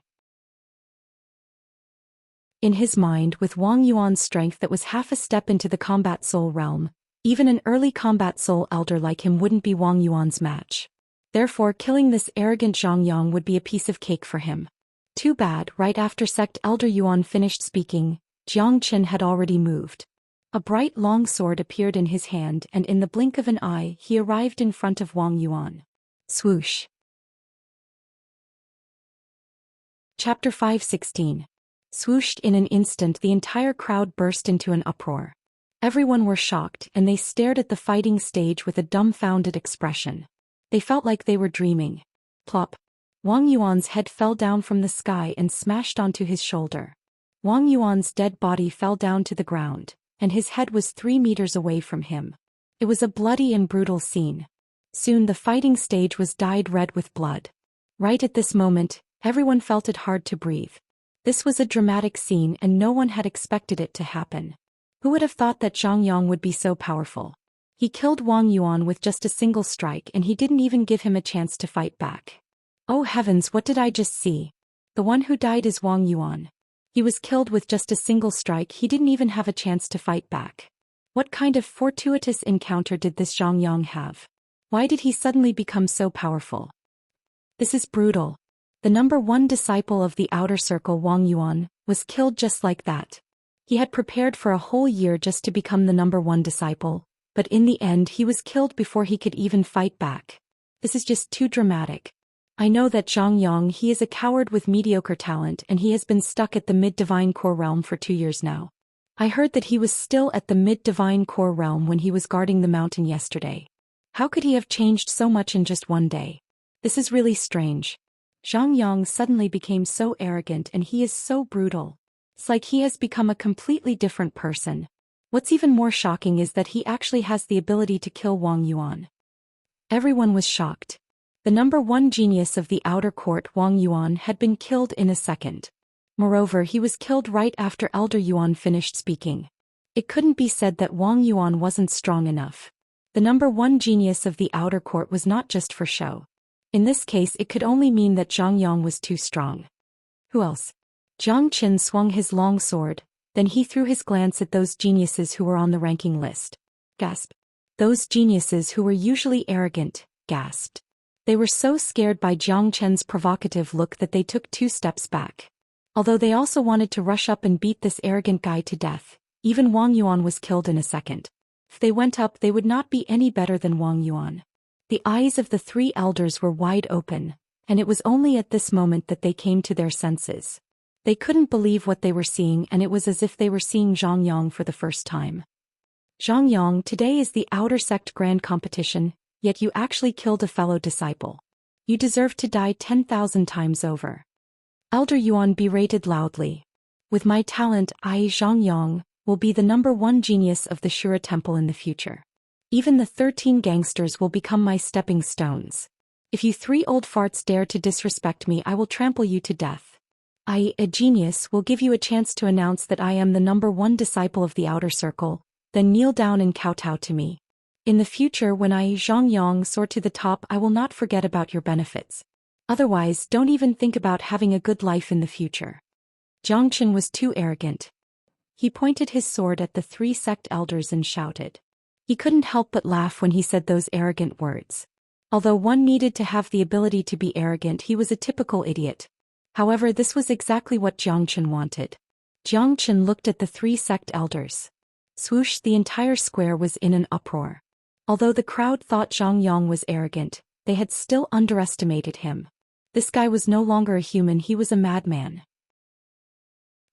In his mind, with Wang Yuan's strength that was half a step into the combat soul realm, even an early combat soul elder like him wouldn't be Wang Yuan's match. Therefore, killing this arrogant Zhang Yang would be a piece of cake for him. Too bad, right after Sect Elder Yuan finished speaking, Zhang Qian had already moved. A bright long sword appeared in his hand, and in the blink of an eye he arrived in front of Wang Yuan. Swoosh. Chapter 5:16. Swooshed. In an instant the entire crowd burst into an uproar. Everyone were shocked, and they stared at the fighting stage with a dumbfounded expression. They felt like they were dreaming. Plop. Wang Yuan's head fell down from the sky and smashed onto his shoulder. Wang Yuan's dead body fell down to the ground, and his head was 3 meters away from him. It was a bloody and brutal scene. Soon the fighting stage was dyed red with blood. Right at this moment, everyone felt it hard to breathe. This was a dramatic scene and no one had expected it to happen. Who would have thought that Zhang Yang would be so powerful? He killed Wang Yuan with just a single strike, and he didn't even give him a chance to fight back. Oh heavens, what did I just see? The one who died is Wang Yuan. He was killed with just a single strike, he didn't even have a chance to fight back. What kind of fortuitous encounter did this Zhang Yang have? Why did he suddenly become so powerful? This is brutal. The number 1 disciple of the outer circle, Wang Yuan, was killed just like that. He had prepared for a whole year just to become the number 1 disciple, but in the end he was killed before he could even fight back. This is just too dramatic. I know that Zhang Yang, he is a coward with mediocre talent, and he has been stuck at the mid-divine core realm for 2 years now. I heard that he was still at the mid-divine core realm when he was guarding the mountain yesterday. How could he have changed so much in just 1 day? This is really strange. Zhang Yang suddenly became so arrogant and he is so brutal. It's like he has become a completely different person. What's even more shocking is that he actually has the ability to kill Wang Yuan. Everyone was shocked. The number 1 genius of the outer court, Wang Yuan, had been killed in a second. Moreover, he was killed right after Elder Yuan finished speaking. It couldn't be said that Wang Yuan wasn't strong enough. The number 1 genius of the outer court was not just for show. In this case, it could only mean that Zhang Yang was too strong. Who else? Zhang Qian swung his long sword, then he threw his glance at those geniuses who were on the ranking list. Gasp. Those geniuses who were usually arrogant, gasped. They were so scared by Zhang Qian's provocative look that they took 2 steps back. Although they also wanted to rush up and beat this arrogant guy to death, even Wang Yuan was killed in a second. If they went up, they would not be any better than Wang Yuan. The eyes of the 3 elders were wide open, and it was only at this moment that they came to their senses. They couldn't believe what they were seeing, and it was as if they were seeing Zhang Yang for the first time. Zhang Yang, today is the outer sect grand competition, yet you actually killed a fellow disciple. You deserve to die 10,000 times over. Elder Yuan berated loudly. With my talent, I, Zhang Yang, will be the number 1 genius of the Shura Temple in the future. Even the 13 gangsters will become my stepping stones. If you 3 old farts dare to disrespect me, I will trample you to death. I, a genius, will give you a chance to announce that I am the number 1 disciple of the outer circle, then kneel down and kowtow to me. In the future, when I, Zhang Yang, soar to the top, I will not forget about your benefits. Otherwise, don't even think about having a good life in the future. Zhang Qian was too arrogant. He pointed his sword at the 3 sect elders and shouted. He couldn't help but laugh when he said those arrogant words. Although one needed to have the ability to be arrogant, he was a typical idiot. However, this was exactly what Zhang Qian wanted. Zhang Qian looked at the 3 sect elders. Swoosh, the entire square was in an uproar. Although the crowd thought Zhang Yang was arrogant, they had still underestimated him. This guy was no longer a human, he was a madman.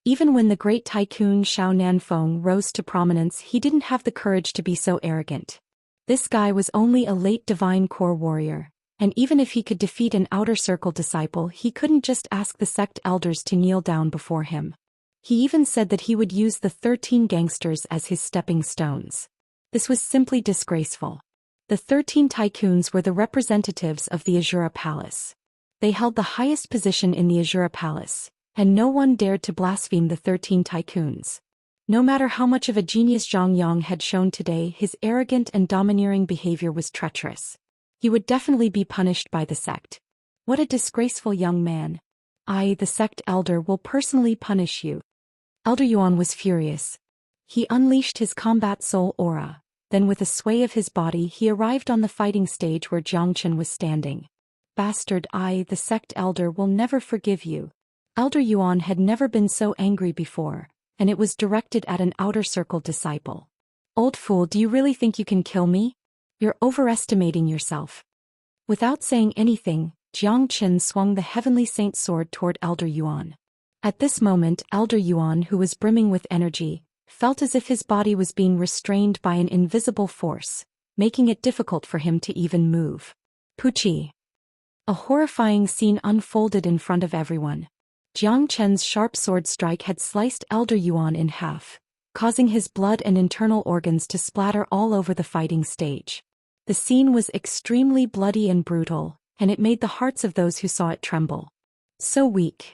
Even when the great tycoon Xiao Nanfeng rose to prominence, he didn't have the courage to be so arrogant. This guy was only a late divine core warrior, and even if he could defeat an outer circle disciple, he couldn't just ask the sect elders to kneel down before him. He even said that he would use the 13 gangsters as his stepping stones. This was simply disgraceful. The 13 tycoons were the representatives of the Azura Palace. They held the highest position in the Azura Palace, and no one dared to blaspheme the 13 tycoons. No matter how much of a genius Zhang Yang had shown today, his arrogant and domineering behavior was treacherous. He would definitely be punished by the sect. What a disgraceful young man. I, the sect elder, will personally punish you. Elder Yuan was furious. He unleashed his combat soul aura, then with a sway of his body he arrived on the fighting stage where Jiangchen was standing. Bastard, I, the sect elder, will never forgive you. Elder Yuan had never been so angry before, and it was directed at an outer circle disciple. Old fool, do you really think you can kill me? You're overestimating yourself. Without saying anything, Jiangchen swung the heavenly saint sword toward Elder Yuan. At this moment, Elder Yuan, who was brimming with energy, felt as if his body was being restrained by an invisible force, making it difficult for him to even move. Puchi. A horrifying scene unfolded in front of everyone. Jiang Chen's sharp sword strike had sliced Elder Yuan in half, causing his blood and internal organs to splatter all over the fighting stage. The scene was extremely bloody and brutal, and it made the hearts of those who saw it tremble. So weak.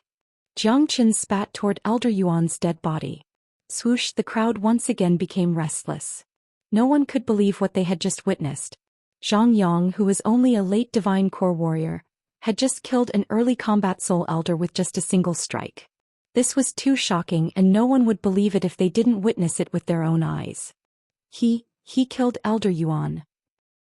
Jiang Chen spat toward Elder Yuan's dead body. Swoosh, the crowd once again became restless. No one could believe what they had just witnessed. Zhang Yang, who was only a late divine core warrior, had just killed an early combat soul elder with just a single strike. This was too shocking, and no one would believe it if they didn't witness it with their own eyes. He killed Elder Yuan.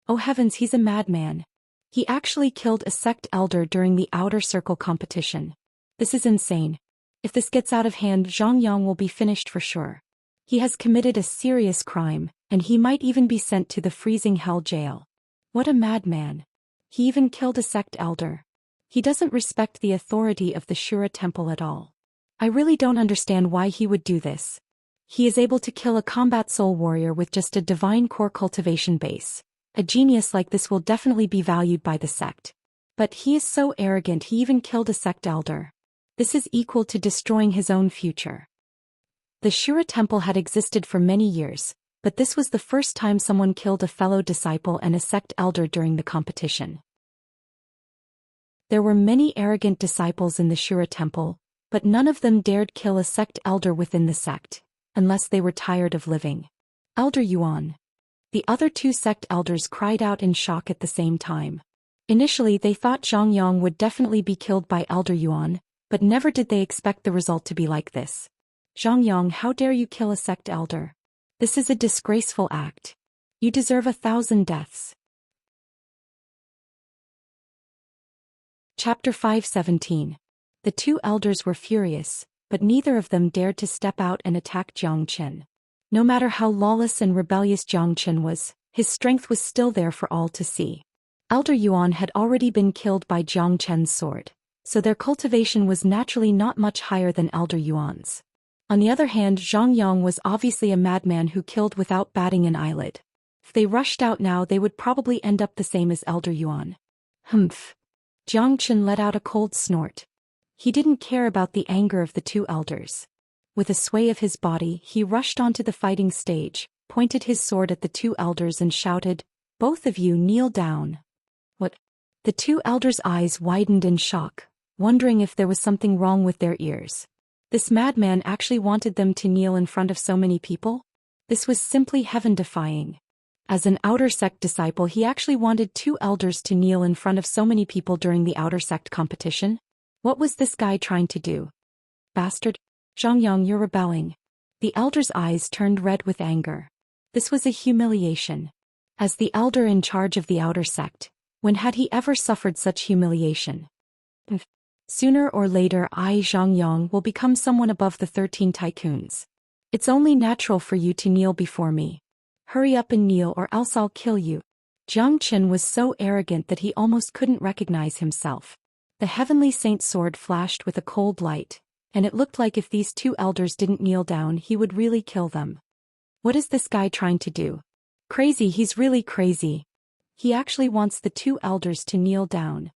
Oh heavens, he's a madman. He actually killed a sect elder during the outer circle competition. This is insane. If this gets out of hand, Zhang Yang will be finished for sure. He has committed a serious crime, and he might even be sent to the freezing hell jail. What a madman. He even killed a sect elder. He doesn't respect the authority of the Shura temple at all. I really don't understand why he would do this. He is able to kill a combat soul warrior with just a divine core cultivation base. A genius like this will definitely be valued by the sect. But he is so arrogant, he even killed a sect elder. This is equal to destroying his own future. The Shura temple had existed for many years, but this was the first time someone killed a fellow disciple and a sect elder during the competition. There were many arrogant disciples in the Shura temple, but none of them dared kill a sect elder within the sect, unless they were tired of living. Elder Yuan. The other two sect elders cried out in shock at the same time. Initially they thought Zhang Yang would definitely be killed by Elder Yuan, but never did they expect the result to be like this. Zhang Yang, how dare you kill a sect elder? This is a disgraceful act. You deserve 1,000 deaths. Chapter 5:17. The two elders were furious, but neither of them dared to step out and attack Jiang Chen. No matter how lawless and rebellious Jiang Chen was, his strength was still there for all to see. Elder Yuan had already been killed by Jiang Chen's sword, so their cultivation was naturally not much higher than Elder Yuan's. On the other hand, Zhang Yang was obviously a madman who killed without batting an eyelid. If they rushed out now, they would probably end up the same as Elder Yuan. Humph. Jiang Chen let out a cold snort. He didn't care about the anger of the two elders. With a sway of his body, he rushed onto the fighting stage, pointed his sword at the two elders and shouted, "Both of you kneel down." What? The two elders' eyes widened in shock, wondering if there was something wrong with their ears. This madman actually wanted them to kneel in front of so many people? This was simply heaven-defying. As an outer sect disciple, he actually wanted two elders to kneel in front of so many people during the outer sect competition? What was this guy trying to do? Bastard! Zhang Yang, you're rebelling. The elder's eyes turned red with anger. This was a humiliation. As the elder in charge of the outer sect, when had he ever suffered such humiliation? Sooner or later I, Zhang Yang, will become someone above the 13 tycoons. It's only natural for you to kneel before me. Hurry up and kneel or else I'll kill you. Jiang Chen was so arrogant that he almost couldn't recognize himself. The heavenly saint's sword flashed with a cold light, and it looked like if these two elders didn't kneel down he would really kill them. What is this guy trying to do? Crazy, he's really crazy. He actually wants the two elders to kneel down.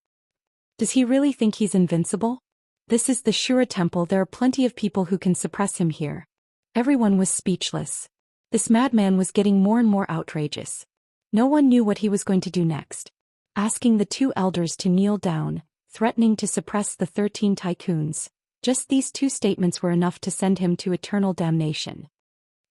Does he really think he's invincible? This is the Shura temple, there are plenty of people who can suppress him here. Everyone was speechless. This madman was getting more and more outrageous. No one knew what he was going to do next. Asking the two elders to kneel down, threatening to suppress the 13 tycoons. Just these two statements were enough to send him to eternal damnation.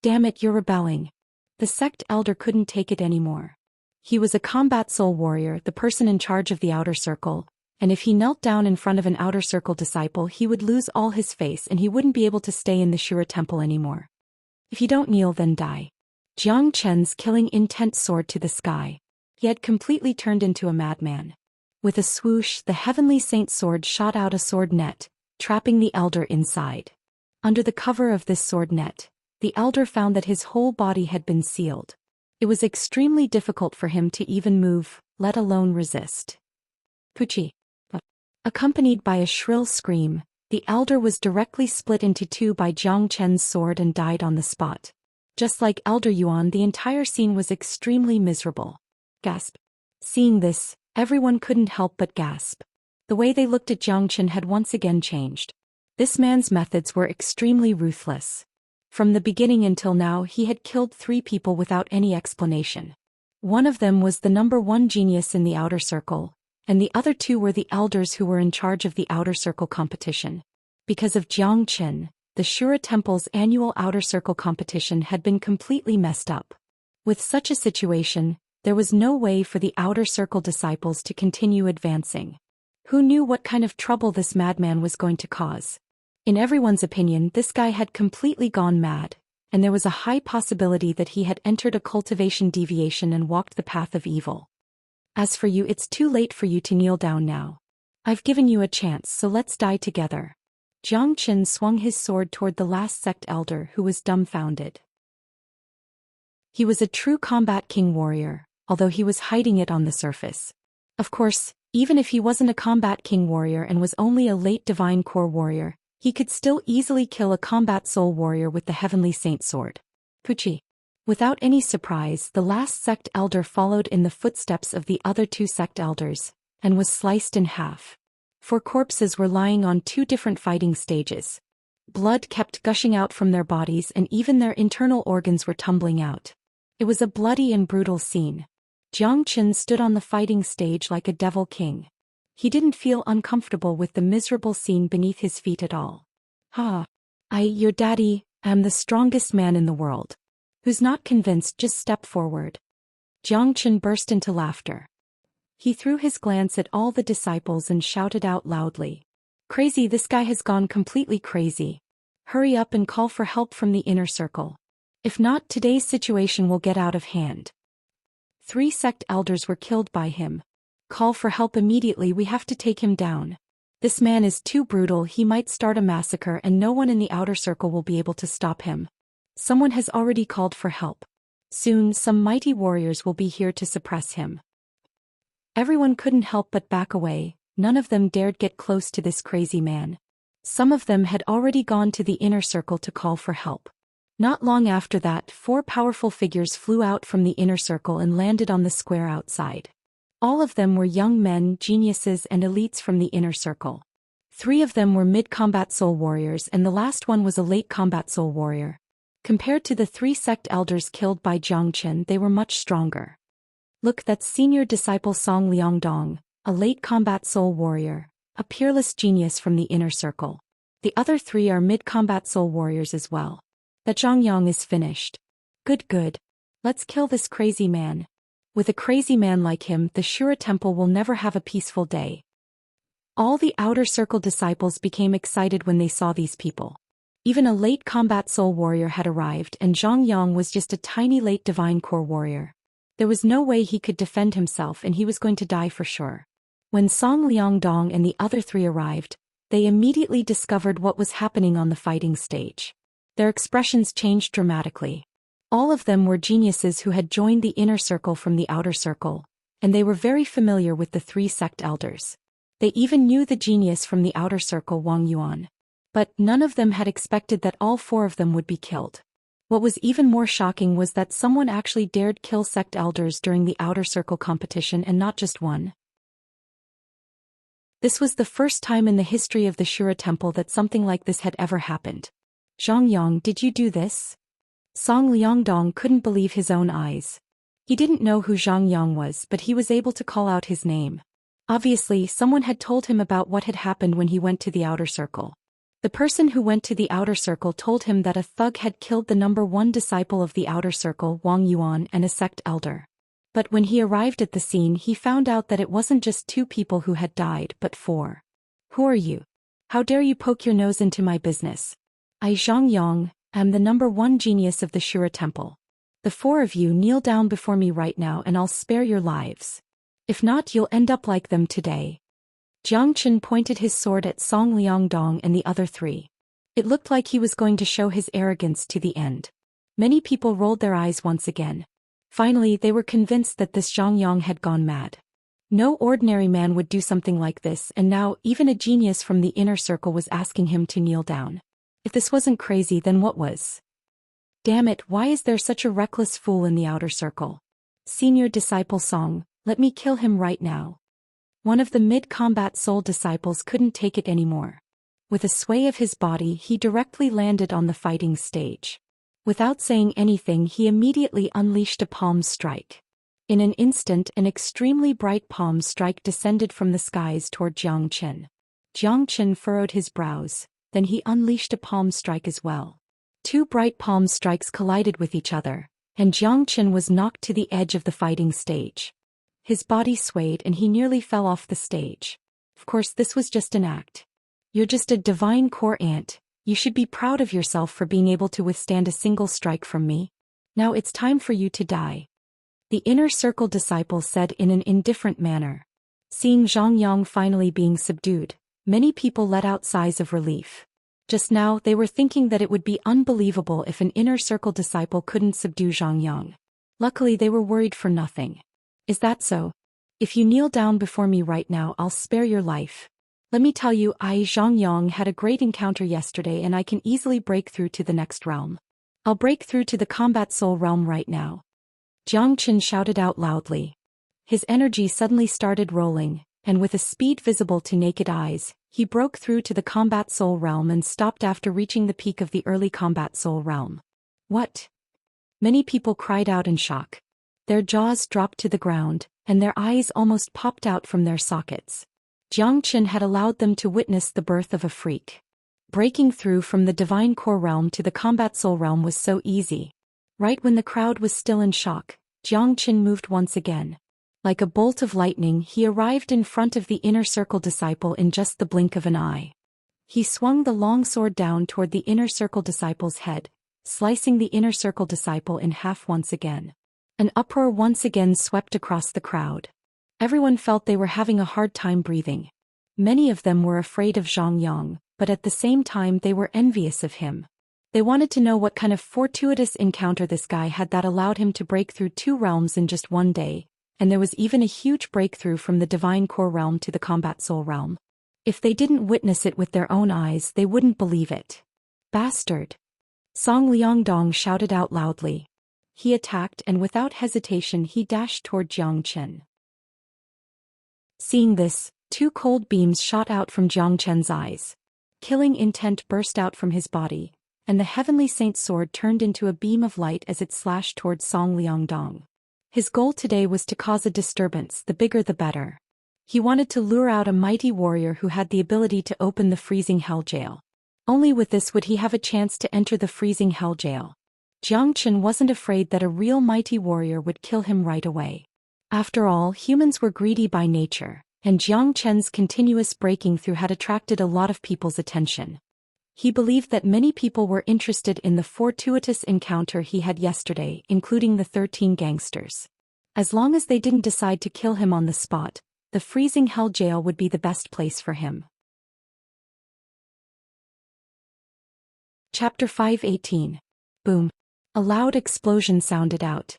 Damn it, you're rebelling. The sect elder couldn't take it anymore. He was a combat soul warrior, the person in charge of the outer circle, and if he knelt down in front of an outer circle disciple he would lose all his face and he wouldn't be able to stay in the Shura temple anymore. If you don't kneel then die. Jiang Chen's killing intent soared to the sky. He had completely turned into a madman. With a swoosh, the heavenly saint's sword shot out a sword net, trapping the elder inside. Under the cover of this sword net, the elder found that his whole body had been sealed. It was extremely difficult for him to even move, let alone resist. Puchi. Accompanied by a shrill scream, the elder was directly split into two by Jiang Chen's sword and died on the spot. Just like Elder Yuan, the entire scene was extremely miserable. Gasp. Seeing this, everyone couldn't help but gasp. The way they looked at Jiang Chen had once again changed. This man's methods were extremely ruthless. From the beginning until now he had killed 3 people without any explanation. One of them was the #1 genius in the outer circle, and the other 2 were the elders who were in charge of the outer circle competition. Because of Jiang Chen, the Shura Temple's annual outer circle competition had been completely messed up. With such a situation, there was no way for the outer circle disciples to continue advancing. Who knew what kind of trouble this madman was going to cause? In everyone's opinion, this guy had completely gone mad, and there was a high possibility that he had entered a cultivation deviation and walked the path of evil. As for you, it's too late for you to kneel down now. I've given you a chance, so let's die together. Jiang Chen swung his sword toward the last sect elder, who was dumbfounded. He was a true combat king warrior, although he was hiding it on the surface. Of course, even if he wasn't a combat king warrior and was only a late divine core warrior, he could still easily kill a combat soul warrior with the heavenly saint sword. Puchi. Without any surprise, the last sect elder followed in the footsteps of the other 2 sect elders, and was sliced in half. 4 corpses were lying on 2 different fighting stages. Blood kept gushing out from their bodies and even their internal organs were tumbling out. It was a bloody and brutal scene. Jiang Chen stood on the fighting stage like a devil king. He didn't feel uncomfortable with the miserable scene beneath his feet at all. Your daddy, I'm the strongest man in the world. Who's not convinced, just step forward. Jiang Chen burst into laughter. He threw his glance at all the disciples and shouted out loudly. Crazy, this guy has gone completely crazy. Hurry up and call for help from the inner circle. If not, today's situation will get out of hand. 3 sect elders were killed by him. Call for help immediately, we have to take him down. This man is too brutal, he might start a massacre and no one in the outer circle will be able to stop him. Someone has already called for help. Soon some mighty warriors will be here to suppress him. Everyone couldn't help but back away, none of them dared get close to this crazy man. Some of them had already gone to the inner circle to call for help. Not long after that, 4 powerful figures flew out from the inner circle and landed on the square outside. All of them were young men, geniuses and elites from the inner circle. 3 of them were mid-combat soul warriors and the last one was a late combat soul warrior. Compared to the 3 sect elders killed by Jiang Chen, they were much stronger. Look, that's senior disciple Song Liangdong, a late combat soul warrior, a peerless genius from the inner circle. The other 3 are mid-combat soul warriors as well. That Zhongyang is finished. Good. Let's kill this crazy man. With a crazy man like him, the Shura Temple will never have a peaceful day. All the outer circle disciples became excited when they saw these people. Even a late combat soul warrior had arrived and Zhongyang was just a tiny late divine core warrior. There was no way he could defend himself and he was going to die for sure. When Song Liangdong and the other 3 arrived, they immediately discovered what was happening on the fighting stage. Their expressions changed dramatically. All of them were geniuses who had joined the inner circle from the outer circle, and they were very familiar with the 3 sect elders. They even knew the genius from the outer circle, Wang Yuan. But none of them had expected that all four of them would be killed. What was even more shocking was that someone actually dared kill sect elders during the outer circle competition, and not just one. This was the first time in the history of the Shura Temple that something like this had ever happened. Zhongyang, did you do this? Song Liangdong couldn't believe his own eyes. He didn't know who Zhongyang was, but he was able to call out his name. Obviously, someone had told him about what had happened when he went to the outer circle. The person who went to the outer circle told him that a thug had killed the number one disciple of the outer circle, Wang Yuan, and a sect elder. But when he arrived at the scene, he found out that it wasn't just 2 people who had died, but 4. Who are you? How dare you poke your nose into my business? I, Zhongyang, am the number 1 genius of the Shura Temple. The 4 of you kneel down before me right now and I'll spare your lives. If not, you'll end up like them today. Jiang Chen pointed his sword at Song Liangdong and the other 3. It looked like he was going to show his arrogance to the end. Many people rolled their eyes once again. Finally, they were convinced that this Zhongyang had gone mad. No ordinary man would do something like this, and now even a genius from the inner circle was asking him to kneel down. If this wasn't crazy, then what was? Damn it, why is there such a reckless fool in the outer circle? Senior disciple Song, let me kill him right now. One of the mid-combat soul disciples couldn't take it anymore. With a sway of his body, he directly landed on the fighting stage. Without saying anything, he immediately unleashed a palm strike. In an instant, an extremely bright palm strike descended from the skies toward Jiang Chen. Jiang Chen furrowed his brows, then he unleashed a palm strike as well. 2 bright palm strikes collided with each other, and Jiang Chen was knocked to the edge of the fighting stage. His body swayed and he nearly fell off the stage. Of course, this was just an act. You're just a divine core ant. You should be proud of yourself for being able to withstand a single strike from me. Now it's time for you to die. The inner circle disciple said in an indifferent manner. Seeing Zhongyang finally being subdued, many people let out sighs of relief. Just now, they were thinking that it would be unbelievable if an inner circle disciple couldn't subdue Zhongyang. Luckily, they were worried for nothing. Is that so? If you kneel down before me right now, I'll spare your life. Let me tell you, I, Zhongyang, had a great encounter yesterday and I can easily break through to the next realm. I'll break through to the combat soul realm right now. Jiang Chen shouted out loudly. His energy suddenly started rolling, and with a speed visible to naked eyes, he broke through to the combat soul realm and stopped after reaching the peak of the early combat soul realm. What? Many people cried out in shock. Their jaws dropped to the ground, and their eyes almost popped out from their sockets. Jiang Chen had allowed them to witness the birth of a freak. Breaking through from the divine core realm to the combat soul realm was so easy. Right when the crowd was still in shock, Jiang Chen moved once again. Like a bolt of lightning, he arrived in front of the inner circle disciple in just the blink of an eye. He swung the long sword down toward the inner circle disciple's head, slicing the inner circle disciple in half once again. An uproar once again swept across the crowd. Everyone felt they were having a hard time breathing. Many of them were afraid of Zhongyang, but at the same time they were envious of him. They wanted to know what kind of fortuitous encounter this guy had that allowed him to break through 2 realms in just one day, and there was even a huge breakthrough from the divine core realm to the combat soul realm. If they didn't witness it with their own eyes, they wouldn't believe it. Bastard! Song Liangdong shouted out loudly. He attacked and without hesitation he dashed toward Jiang Chen. Seeing this, 2 cold beams shot out from Jiang Chen's eyes. Killing intent burst out from his body, and the heavenly saint's sword turned into a beam of light as it slashed toward Song Liangdong. His goal today was to cause a disturbance, the bigger the better. He wanted to lure out a mighty warrior who had the ability to open the freezing hell jail. Only with this would he have a chance to enter the freezing hell jail. Jiang Chen wasn't afraid that a real mighty warrior would kill him right away. After all, humans were greedy by nature, and Jiang Chen's continuous breaking through had attracted a lot of people's attention. He believed that many people were interested in the fortuitous encounter he had yesterday, including the 13 gangsters. As long as they didn't decide to kill him on the spot, the freezing hell jail would be the best place for him. Chapter 518. Boom. A loud explosion sounded out.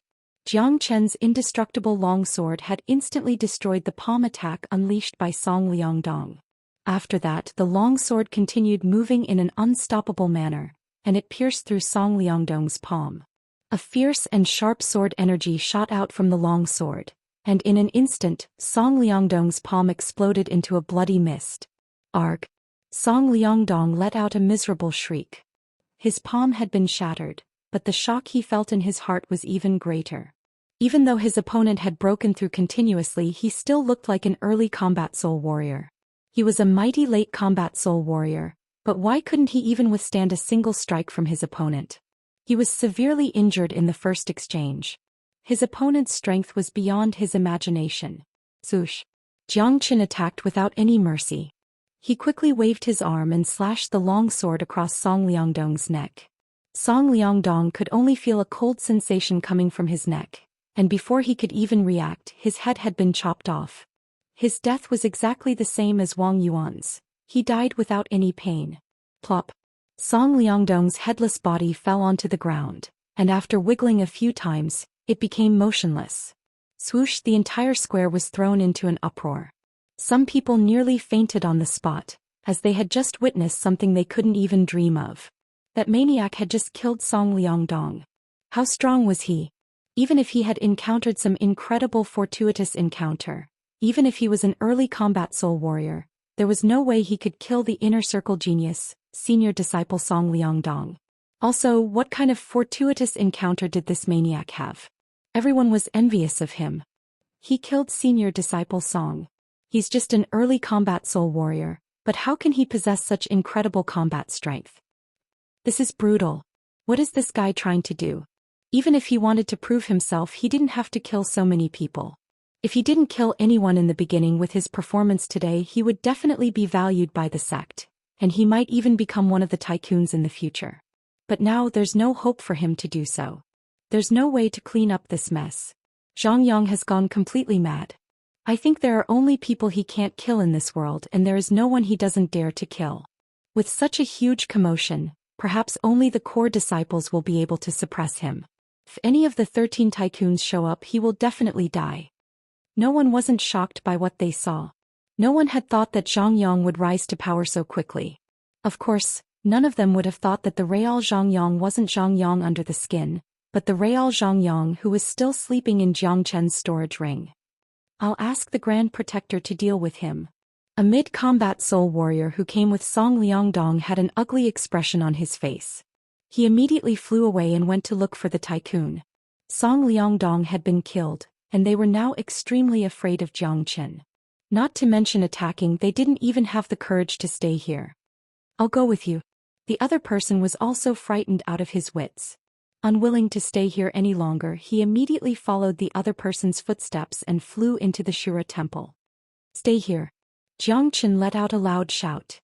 Jiang Chen's indestructible longsword had instantly destroyed the palm attack unleashed by Song Liangdong. After that, the longsword continued moving in an unstoppable manner, and it pierced through Song Liangdong's palm. A fierce and sharp sword energy shot out from the longsword, and in an instant, Song Liangdong's palm exploded into a bloody mist. Arg! Song Liangdong let out a miserable shriek. His palm had been shattered, but the shock he felt in his heart was even greater. Even though his opponent had broken through continuously, he still looked like an early combat soul warrior. He was a mighty late combat soul warrior, but why couldn't he even withstand a single strike from his opponent? He was severely injured in the first exchange. His opponent's strength was beyond his imagination. Swoosh! Jiang Chen attacked without any mercy. He quickly waved his arm and slashed the long sword across Song Liangdong's neck. Song Liangdong could only feel a cold sensation coming from his neck, and before he could even react, his head had been chopped off. His death was exactly the same as Wang Yuan's. He died without any pain. Plop! Song Liangdong's headless body fell onto the ground, and after wiggling a few times, it became motionless. Swoosh! The entire square was thrown into an uproar. Some people nearly fainted on the spot, as they had just witnessed something they couldn't even dream of. That maniac had just killed Song Liangdong. How strong was he? Even if he had encountered some incredible fortuitous encounter, even if he was an early combat soul warrior, there was no way he could kill the inner circle genius, senior disciple Song Liangdong. Also, what kind of fortuitous encounter did this maniac have? Everyone was envious of him. He killed senior disciple Song. He's just an early combat soul warrior, but how can he possess such incredible combat strength? This is brutal. What is this guy trying to do? Even if he wanted to prove himself, he didn't have to kill so many people. If he didn't kill anyone in the beginning with his performance today, he would definitely be valued by the sect, and he might even become one of the tycoons in the future. But now there's no hope for him to do so. There's no way to clean up this mess. Zhang Yang has gone completely mad. I think there are only people he can't kill in this world, and there is no one he doesn't dare to kill. With such a huge commotion, perhaps only the core disciples will be able to suppress him. If any of the 13 tycoons show up, he will definitely die. No one wasn't shocked by what they saw. No one had thought that Zhang Yang would rise to power so quickly. Of course, none of them would have thought that the real Zhang Yang wasn't Zhang Yang under the skin, but the real Zhang Yang who was still sleeping in Jiang Chen's storage ring. I'll ask the Grand Protector to deal with him. A mid-combat soul warrior who came with Song Liangdong had an ugly expression on his face. He immediately flew away and went to look for the tycoon. Song Liangdong had been killed, and they were now extremely afraid of Jiang Chen. Not to mention attacking, they didn't even have the courage to stay here. I'll go with you. The other person was also frightened out of his wits. Unwilling to stay here any longer, he immediately followed the other person's footsteps and flew into the Shura temple. Stay here. Jiang Chen let out a loud shout.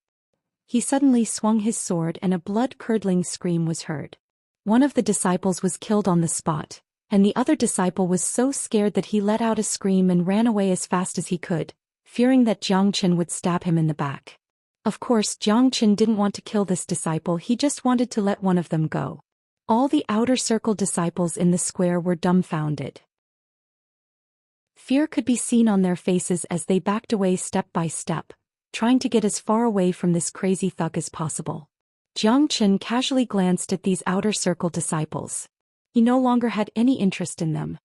He suddenly swung his sword and a blood-curdling scream was heard. One of the disciples was killed on the spot, and the other disciple was so scared that he let out a scream and ran away as fast as he could, fearing that Jiang Chen would stab him in the back. Of course, Jiang Chen didn't want to kill this disciple, he just wanted to let one of them go. All the outer circle disciples in the square were dumbfounded. Fear could be seen on their faces as they backed away step by step, trying to get as far away from this crazy thug as possible. Jiang Chen casually glanced at these outer circle disciples. He no longer had any interest in them.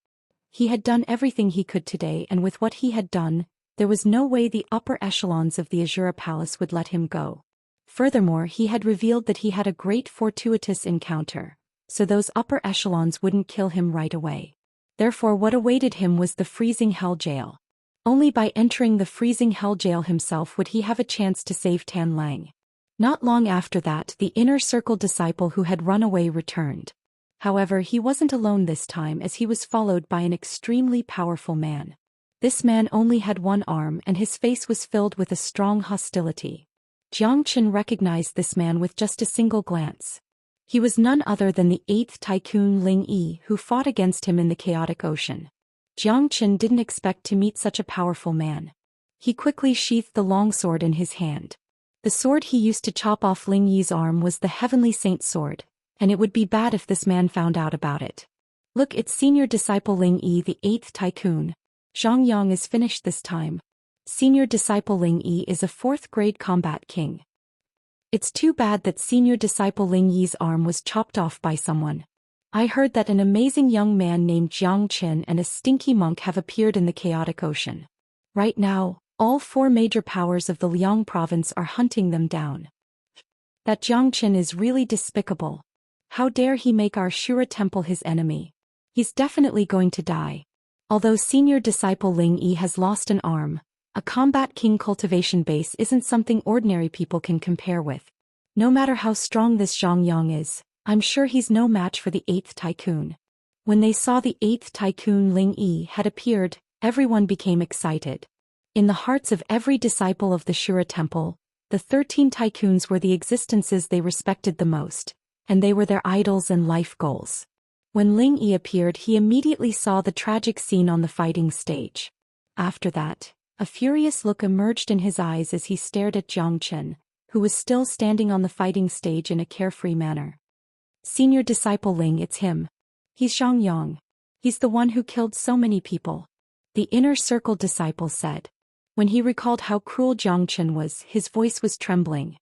He had done everything he could today, and with what he had done, there was no way the upper echelons of the Azura Palace would let him go. Furthermore, he had revealed that he had a great fortuitous encounter, so those upper echelons wouldn't kill him right away. Therefore, what awaited him was the freezing hell jail. Only by entering the freezing hell jail himself would he have a chance to save Tan Lang. Not long after that, the inner circle disciple who had run away returned. However, he wasn't alone this time, as he was followed by an extremely powerful man. This man only had one arm and his face was filled with a strong hostility. Jiang Chen recognized this man with just a single glance. He was none other than the 8th Tycoon Ling Yi who fought against him in the chaotic ocean. Jiang Chen didn't expect to meet such a powerful man. He quickly sheathed the longsword in his hand. The sword he used to chop off Ling Yi's arm was the Heavenly Saint sword, and it would be bad if this man found out about it. Look, it's senior disciple Ling Yi, the 8th tycoon. Zhang Yang is finished this time. Senior disciple Ling Yi is a 4th grade combat king. It's too bad that senior disciple Ling Yi's arm was chopped off by someone. I heard that an amazing young man named Jiang Qin and a stinky monk have appeared in the chaotic ocean. Right now, all 4 major powers of the Liang province are hunting them down. That Jiang Qin is really despicable. How dare he make our Shura temple his enemy? He's definitely going to die. Although senior disciple Ling Yi has lost an arm, a combat king cultivation base isn't something ordinary people can compare with. No matter how strong this Zhang Yang is, I'm sure he's no match for the 8th tycoon. When they saw the 8th tycoon Ling Yi had appeared, everyone became excited. In the hearts of every disciple of the Shura temple, the 13 tycoons were the existences they respected the most, and they were their idols and life goals. When Ling Yi appeared, he immediately saw the tragic scene on the fighting stage. After that, a furious look emerged in his eyes as he stared at Jiang Qin, who was still standing on the fighting stage in a carefree manner. Senior disciple Ling, it's him. He's Zhang Yang. He's the one who killed so many people. The inner circle disciple said. When he recalled how cruel Jiang Qin was, his voice was trembling.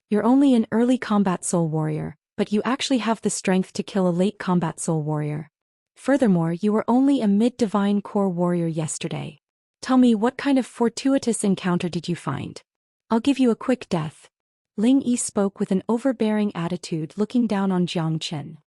You're only an early combat soul warrior, but you actually have the strength to kill a late combat soul warrior. Furthermore, you were only a mid-divine core warrior yesterday. Tell me, what kind of fortuitous encounter did you find? I'll give you a quick death. Ling Yi spoke with an overbearing attitude, looking down on Jiang Qin.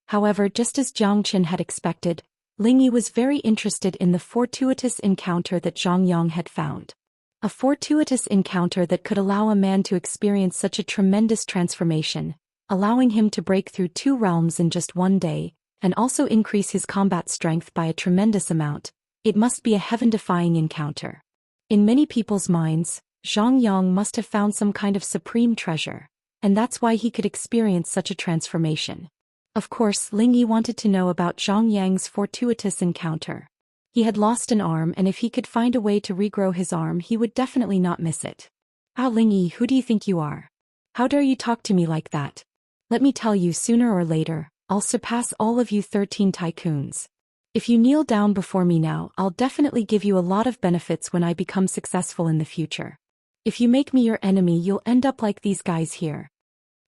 However, just as Jiang Qin had expected, Ling Yi was very interested in the fortuitous encounter that Zhang Yang had found. A fortuitous encounter that could allow a man to experience such a tremendous transformation, allowing him to break through 2 realms in just one day, and also increase his combat strength by a tremendous amount. It must be a heaven-defying encounter. In many people's minds, Zhang Yang must have found some kind of supreme treasure, and that's why he could experience such a transformation. Of course, Ling Yi wanted to know about Zhang Yang's fortuitous encounter. He had lost an arm, and if he could find a way to regrow his arm, he would definitely not miss it. Ah, Ling Yi, who do you think you are? How dare you talk to me like that? Let me tell you, sooner or later, I'll surpass all of you 13 tycoons. If you kneel down before me now, I'll definitely give you a lot of benefits when I become successful in the future. If you make me your enemy, you'll end up like these guys here.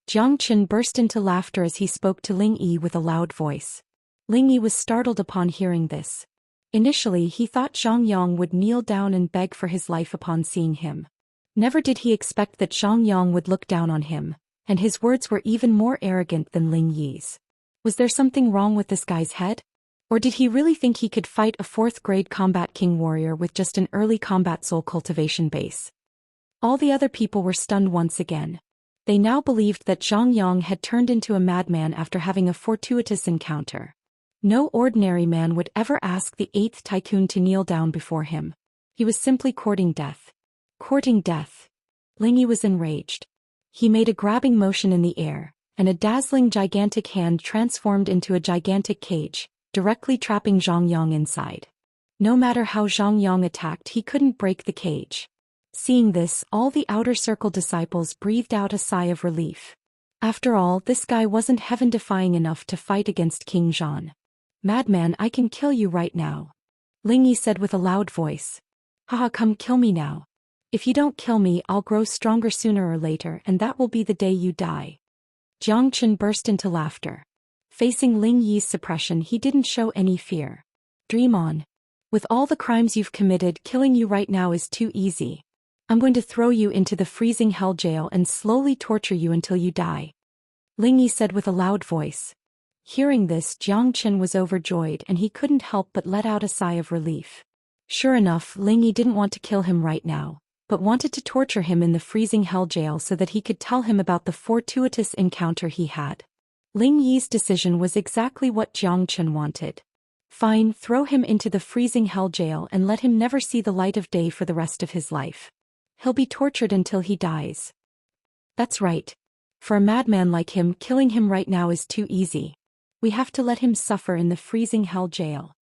Jiang Qin burst into laughter as he spoke to Ling Yi with a loud voice. Ling Yi was startled upon hearing this. Initially, he thought Zhang Yang would kneel down and beg for his life upon seeing him. Never did he expect that Zhang Yang would look down on him, and his words were even more arrogant than Ling Yi's. Was there something wrong with this guy's head? Or did he really think he could fight a 4th grade combat king warrior with just an early combat soul cultivation base? All the other people were stunned once again. They now believed that Zhang Yang had turned into a madman after having a fortuitous encounter. No ordinary man would ever ask the 8th tycoon to kneel down before him. He was simply courting death. Courting death. Ling Yi was enraged. He made a grabbing motion in the air, and a dazzling gigantic hand transformed into a gigantic cage, directly trapping Zhang Yang inside. No matter how Zhang Yang attacked, he couldn't break the cage. Seeing this, all the outer circle disciples breathed out a sigh of relief. After all, this guy wasn't heaven-defying enough to fight against King Zhan. Madman, I can kill you right now. Ling Yi said with a loud voice. Haha, come kill me now. If you don't kill me, I'll grow stronger sooner or later, and that will be the day you die. Jiang Qin burst into laughter. Facing Ling Yi's suppression, he didn't show any fear. Dream on. With all the crimes you've committed, killing you right now is too easy. I'm going to throw you into the freezing hell jail and slowly torture you until you die. Ling Yi said with a loud voice. Hearing this, Jiang Qin was overjoyed and he couldn't help but let out a sigh of relief. Sure enough, Ling Yi didn't want to kill him right now, but wanted to torture him in the freezing hell jail so that he could tell him about the fortuitous encounter he had. Ling Yi's decision was exactly what Jiang Qin wanted. Fine, throw him into the freezing hell jail and let him never see the light of day for the rest of his life. He'll be tortured until he dies. That's right. For a madman like him, killing him right now is too easy. We have to let him suffer in the freezing hell jail.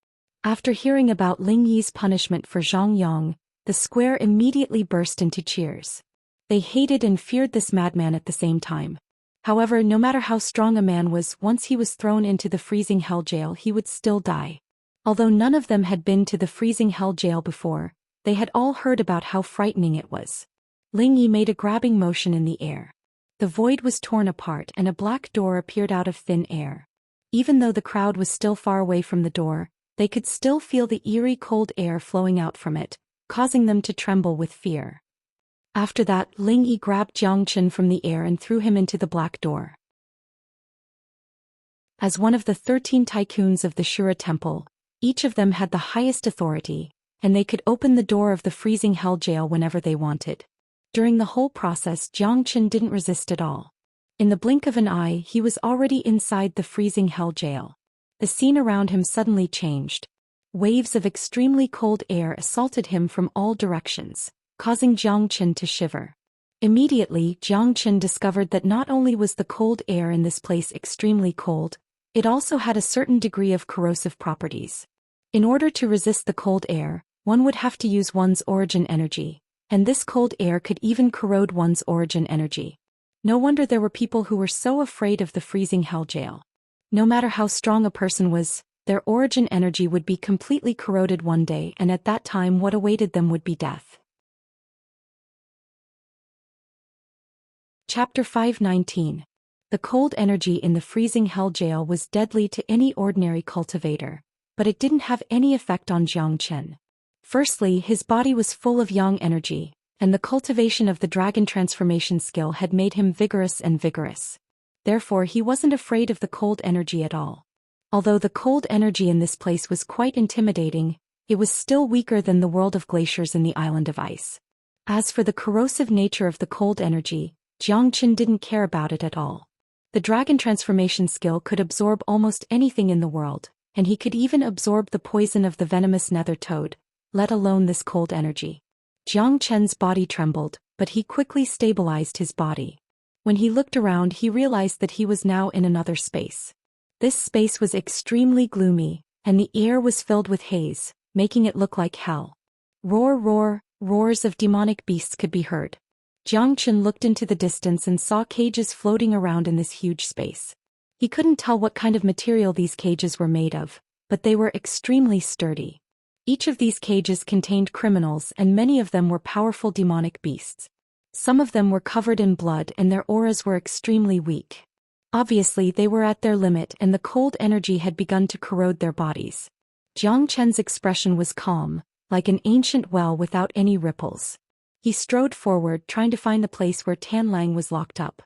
After hearing about Ling Yi's punishment for Zhang Yang, the square immediately burst into cheers. They hated and feared this madman at the same time. However, no matter how strong a man was, once he was thrown into the freezing hell jail, he would still die. Although none of them had been to the freezing hell jail before, they had all heard about how frightening it was. Ling Yi made a grabbing motion in the air. The void was torn apart and a black door appeared out of thin air. Even though the crowd was still far away from the door, they could still feel the eerie cold air flowing out from it, causing them to tremble with fear. After that, Ling Yi grabbed Jiang Chen from the air and threw him into the black door. As one of the 13 tycoons of the Shura Temple, each of them had the highest authority, and they could open the door of the freezing hell jail whenever they wanted. During the whole process, Jiang Chen didn't resist at all. In the blink of an eye, he was already inside the freezing hell jail. The scene around him suddenly changed. Waves of extremely cold air assaulted him from all directions, causing Jiang Chen to shiver. Immediately, Jiang Chen discovered that not only was the cold air in this place extremely cold, it also had a certain degree of corrosive properties. In order to resist the cold air, one would have to use one's origin energy, and this cold air could even corrode one's origin energy. No wonder there were people who were so afraid of the freezing hell jail. No matter how strong a person was, their origin energy would be completely corroded one day, and at that time what awaited them would be death. Chapter 519. The cold energy in the freezing hell jail was deadly to any ordinary cultivator, but it didn't have any effect on Jiang Chen. Firstly, his body was full of yang energy, and the cultivation of the dragon transformation skill had made him vigorous and vigorous. Therefore, he wasn't afraid of the cold energy at all. Although the cold energy in this place was quite intimidating, it was still weaker than the world of glaciers in the island of ice. As for the corrosive nature of the cold energy, Jiang Chen didn't care about it at all. The dragon transformation skill could absorb almost anything in the world, and he could even absorb the poison of the venomous nether toad, let alone this cold energy. Jiang Chen's body trembled, but he quickly stabilized his body. When he looked around, he realized that he was now in another space. This space was extremely gloomy, and the air was filled with haze, making it look like hell. Roar, roar, roars of demonic beasts could be heard. Jiang Chen looked into the distance and saw cages floating around in this huge space. He couldn't tell what kind of material these cages were made of, but they were extremely sturdy. Each of these cages contained criminals, and many of them were powerful demonic beasts. Some of them were covered in blood and their auras were extremely weak. Obviously, they were at their limit and the cold energy had begun to corrode their bodies. Jiang Chen's expression was calm, like an ancient well without any ripples. He strode forward, trying to find the place where Tan Lang was locked up.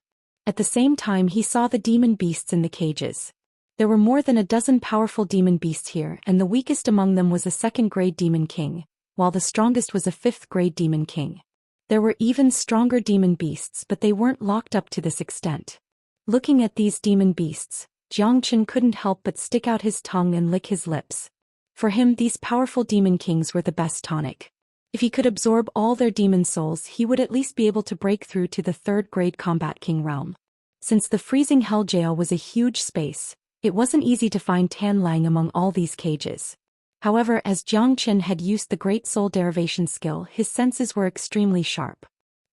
At the same time, he saw the demon beasts in the cages. There were more than a dozen powerful demon beasts here, and the weakest among them was a second-grade demon king, while the strongest was a fifth-grade demon king. There were even stronger demon beasts, but they weren't locked up to this extent. Looking at these demon beasts, Jiang Chen couldn't help but stick out his tongue and lick his lips. For him, these powerful demon kings were the best tonic. If he could absorb all their demon souls, he would at least be able to break through to the third-grade combat king realm. Since the freezing hell jail was a huge space, it wasn't easy to find Tan Lang among all these cages. However, as Jiang Chen had used the Great Soul Derivation skill, his senses were extremely sharp.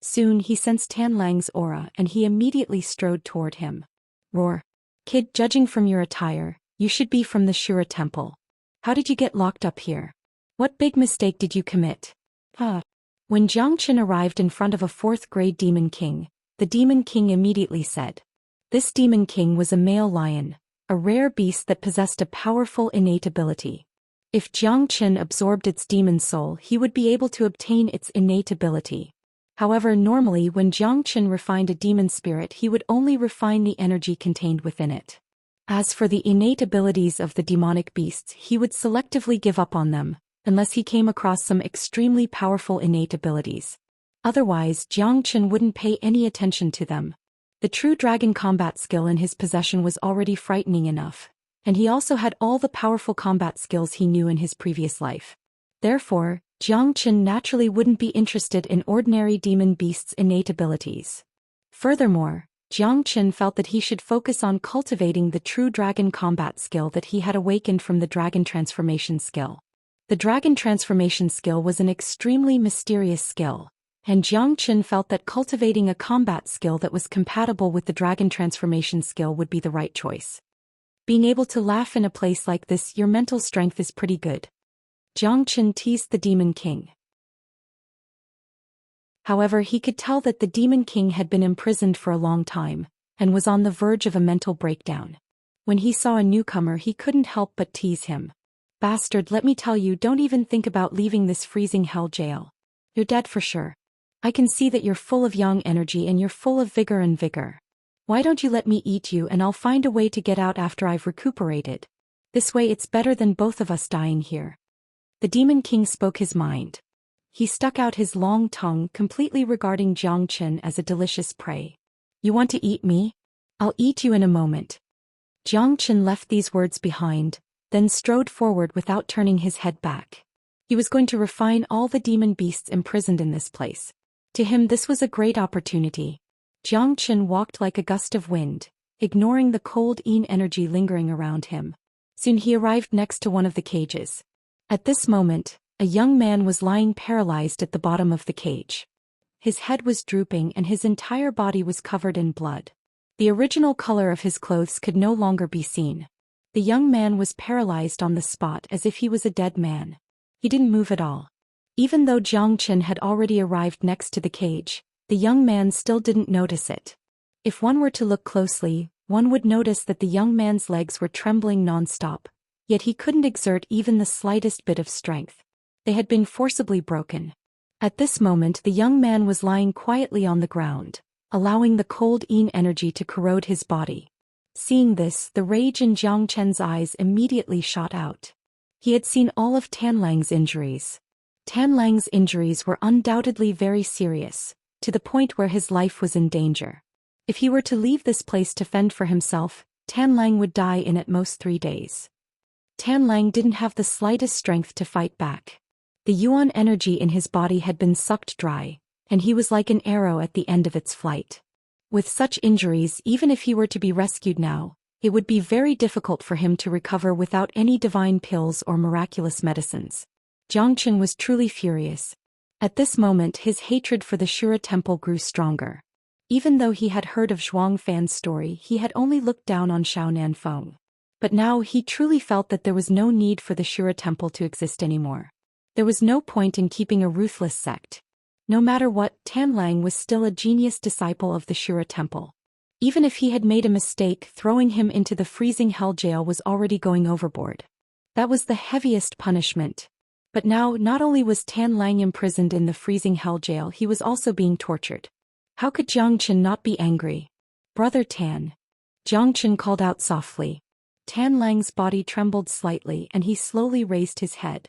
Soon he sensed Tan Lang's aura and he immediately strode toward him. Roar. Kid, judging from your attire, you should be from the Shura Temple. How did you get locked up here? What big mistake did you commit? When Jiang Chen arrived in front of a fourth-grade demon king, the demon king immediately said. This demon king was a male lion, a rare beast that possessed a powerful innate ability. If Jiang Chen absorbed its demon soul, he would be able to obtain its innate ability. However, normally when Jiang Chen refined a demon spirit, he would only refine the energy contained within it. As for the innate abilities of the demonic beasts, he would selectively give up on them, unless he came across some extremely powerful innate abilities. Otherwise, Jiang Chen wouldn't pay any attention to them. The true dragon combat skill in his possession was already frightening enough, and he also had all the powerful combat skills he knew in his previous life. Therefore, Jiang Chen naturally wouldn't be interested in ordinary demon beasts' innate abilities. Furthermore, Jiang Chen felt that he should focus on cultivating the true dragon combat skill that he had awakened from the dragon transformation skill. The dragon transformation skill was an extremely mysterious skill, And Jiang Qin felt that cultivating a combat skill that was compatible with the dragon transformation skill would be the right choice. Being able to laugh in a place like this, your mental strength is pretty good. Jiang Qin teased the Demon King. However, he could tell that the Demon King had been imprisoned for a long time, and was on the verge of a mental breakdown. When he saw a newcomer, he couldn't help but tease him. Bastard, let me tell you, don't even think about leaving this freezing hell jail. You're dead for sure. I can see that you're full of young energy and you're full of vigor. Why don't you let me eat you and I'll find a way to get out after I've recuperated. This way it's better than both of us dying here. The Demon King spoke his mind. He stuck out his long tongue, completely regarding Jiang Qin as a delicious prey. You want to eat me? I'll eat you in a moment. Jiang Qin left these words behind, then strode forward without turning his head back. He was going to refine all the demon beasts imprisoned in this place. To him this was a great opportunity. Jiang Qin walked like a gust of wind, ignoring the cold energy lingering around him. Soon he arrived next to one of the cages. At this moment, a young man was lying paralyzed at the bottom of the cage. His head was drooping and his entire body was covered in blood. The original color of his clothes could no longer be seen. The young man was paralyzed on the spot as if he was a dead man. He didn't move at all. Even though Jiang Qin had already arrived next to the cage, the young man still didn't notice it. If one were to look closely, one would notice that the young man's legs were trembling non-stop, yet he couldn't exert even the slightest bit of strength. They had been forcibly broken. At this moment the young man was lying quietly on the ground, allowing the cold energy to corrode his body. Seeing this, the rage in Jiang Qin's eyes immediately shot out. He had seen all of Tanlang's injuries. Tanlang's injuries were undoubtedly very serious, to the point where his life was in danger. If he were to leave this place to fend for himself, Tanlang would die in at most 3 days. Tanlang didn't have the slightest strength to fight back. The yuan energy in his body had been sucked dry, and he was like an arrow at the end of its flight. With such injuries, even if he were to be rescued now, it would be very difficult for him to recover without any divine pills or miraculous medicines. Jiang Qin was truly furious. At this moment his hatred for the Shura temple grew stronger. Even though he had heard of Zhuang Fan's story, he had only looked down on Xiaonan Feng. But now he truly felt that there was no need for the Shura temple to exist anymore. There was no point in keeping a ruthless sect. No matter what, Tanlang was still a genius disciple of the Shura temple. Even if he had made a mistake, throwing him into the freezing hell jail was already going overboard. That was the heaviest punishment. But now, not only was Tanlang imprisoned in the freezing hell jail, he was also being tortured. How could Jiang Qin not be angry? Brother Tan. Jiang Qin called out softly. Tanlang's body trembled slightly and he slowly raised his head.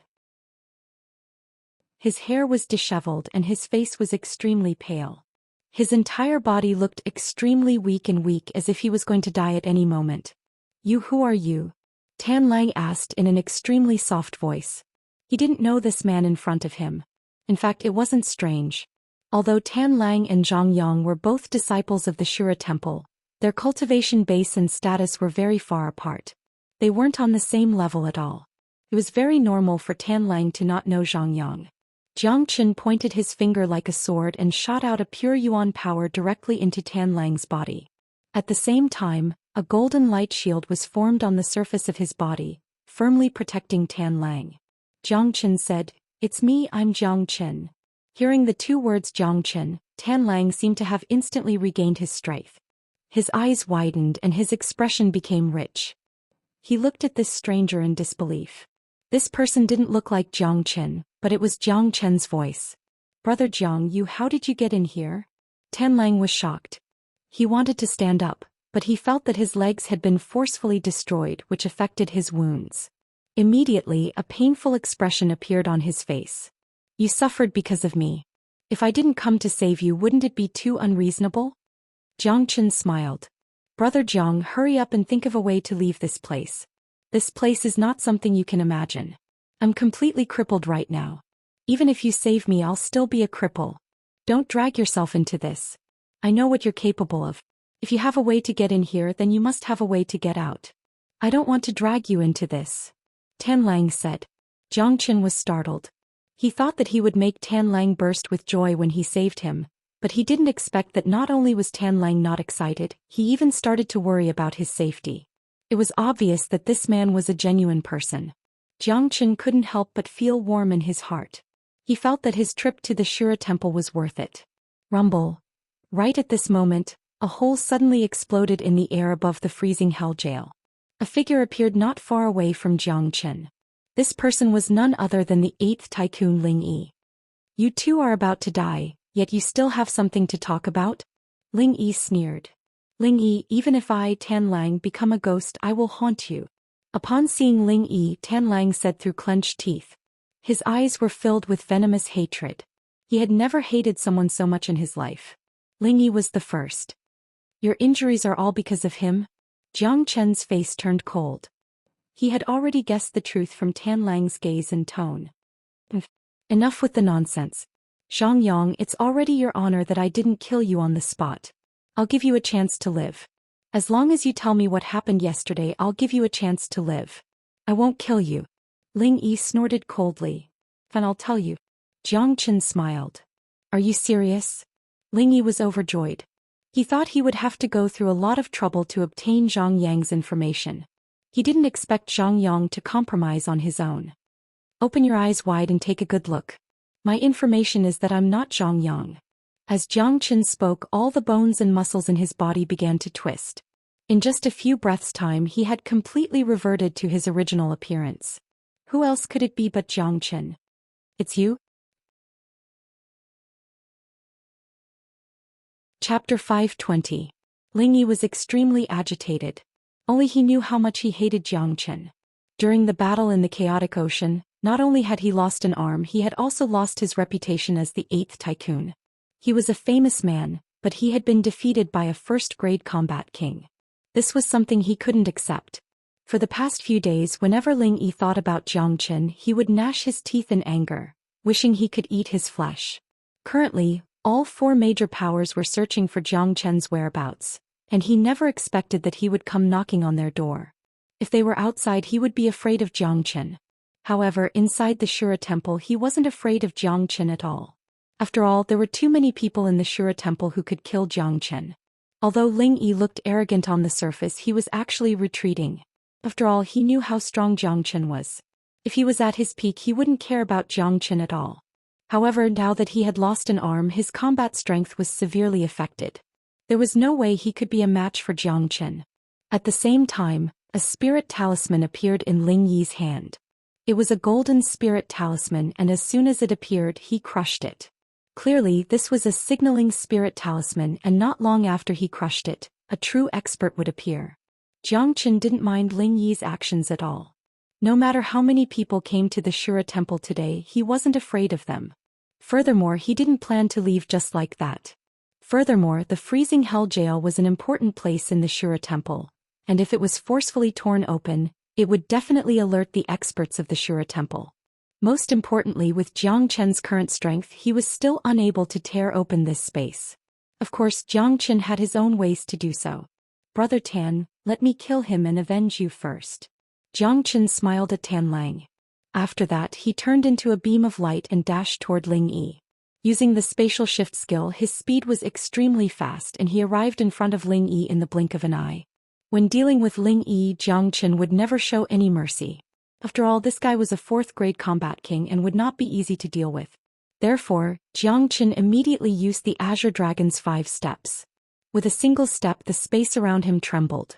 His hair was disheveled and his face was extremely pale. His entire body looked extremely weak as if he was going to die at any moment. Who are you? Tanlang asked in an extremely soft voice. He didn't know this man in front of him. In fact, it wasn't strange. Although Tanlang and Zhang Yang were both disciples of the Shura temple, their cultivation base and status were very far apart. They weren't on the same level at all. It was very normal for Tanlang to not know Zhang Yang. Jiang Qin pointed his finger like a sword and shot out a pure yuan power directly into Tanlang's body. At the same time, a golden light shield was formed on the surface of his body, firmly protecting Tanlang. Jiang Qin said, "It's me, I'm Jiang Qin." Hearing the 2 words Jiang Qin, Tanlang seemed to have instantly regained his strength. His eyes widened and his expression became rich. He looked at this stranger in disbelief. This person didn't look like Jiang Qin, but it was Jiang Qin's voice. "Brother Jiang, how did you get in here?" Tanlang was shocked. He wanted to stand up, but he felt that his legs had been forcefully destroyed, which affected his wounds. Immediately, a painful expression appeared on his face. "You suffered because of me. If I didn't come to save you, wouldn't it be too unreasonable?" Jiang Qin smiled. "Brother Jiang, hurry up and think of a way to leave this place. This place is not something you can imagine. I'm completely crippled right now. Even if you save me, I'll still be a cripple. Don't drag yourself into this. I know what you're capable of. If you have a way to get in here, then you must have a way to get out. I don't want to drag you into this," Tanlang said. Jiang Qin was startled. He thought that he would make Tan Lang burst with joy when he saved him, but he didn't expect that not only was Tan Lang not excited, he even started to worry about his safety. It was obvious that this man was a genuine person. Xianxia couldn't help but feel warm in his heart. He felt that his trip to the Shura temple was worth it. Rumble. Right at this moment, a hole suddenly exploded in the air above the freezing hell jail. A figure appeared not far away from Xianxia. This person was none other than the 8th tycoon Ling Yi. You two are about to die, yet you still have something to talk about? Ling Yi sneered. Ling Yi, even if I, Tan Lang, become a ghost, I will haunt you. Upon seeing Ling Yi, Tan Lang said through clenched teeth. His eyes were filled with venomous hatred. He had never hated someone so much in his life. Ling Yi was the first. Your injuries are all because of him? Xianxia's face turned cold. He had already guessed the truth from Tan Lang's gaze and tone. Enough with the nonsense. Xiangyang, it's already your honor that I didn't kill you on the spot. I'll give you a chance to live. As long as you tell me what happened yesterday, I'll give you a chance to live. I won't kill you. Ling Yi snorted coldly. Then I'll tell you. Xianxia smiled. Are you serious? Ling Yi was overjoyed. He thought he would have to go through a lot of trouble to obtain Zhang Yang's information. He didn't expect Zhang Yang to compromise on his own. Open your eyes wide and take a good look. My information is that I'm not Zhang Yang. As Xianxia spoke, all the bones and muscles in his body began to twist. In just a few breaths' time, he had completely reverted to his original appearance. Who else could it be but Xianxia? It's you? Chapter 520. Ling Yi was extremely agitated. Only he knew how much he hated Xianxia. During the battle in the chaotic ocean, not only had he lost an arm, he had also lost his reputation as the 8th tycoon. He was a famous man, but he had been defeated by a first-grade combat king. This was something he couldn't accept. For the past few days, whenever Ling Yi thought about Xianxia, he would gnash his teeth in anger, wishing he could eat his flesh. Currently, all 4 major powers were searching for Xianxia's whereabouts, and he never expected that he would come knocking on their door. If they were outside, he would be afraid of Xianxia. However, inside the Shura temple, he wasn't afraid of Xianxia at all. After all, there were too many people in the Shura temple who could kill Xianxia. Although Ling Yi looked arrogant on the surface, he was actually retreating. After all, he knew how strong Xianxia was. If he was at his peak, he wouldn't care about Xianxia at all. However, now that he had lost an arm, his combat strength was severely affected. There was no way he could be a match for Xianxia. At the same time, a spirit talisman appeared in Ling Yi's hand. It was a golden spirit talisman, and as soon as it appeared, he crushed it. Clearly, this was a signaling spirit talisman, and not long after he crushed it, a true expert would appear. Xianxia didn't mind Ling Yi's actions at all. No matter how many people came to the Shura temple today, he wasn't afraid of them. Furthermore, he didn't plan to leave just like that. Furthermore, the freezing hell jail was an important place in the Shura temple, and if it was forcefully torn open, it would definitely alert the experts of the Shura temple. Most importantly, with Xianxia's current strength, he was still unable to tear open this space. Of course, Xianxia had his own ways to do so. Brother Tan, let me kill him and avenge you first. Xianxia smiled at Tan Lang. After that, he turned into a beam of light and dashed toward Ling Yi. Using the spatial shift skill, his speed was extremely fast and he arrived in front of Ling Yi in the blink of an eye. When dealing with Ling Yi, Xianxia would never show any mercy. After all, this guy was a 4th-grade combat king and would not be easy to deal with. Therefore, Xianxia immediately used the Azure Dragon's 5 steps. With a single step, the space around him trembled.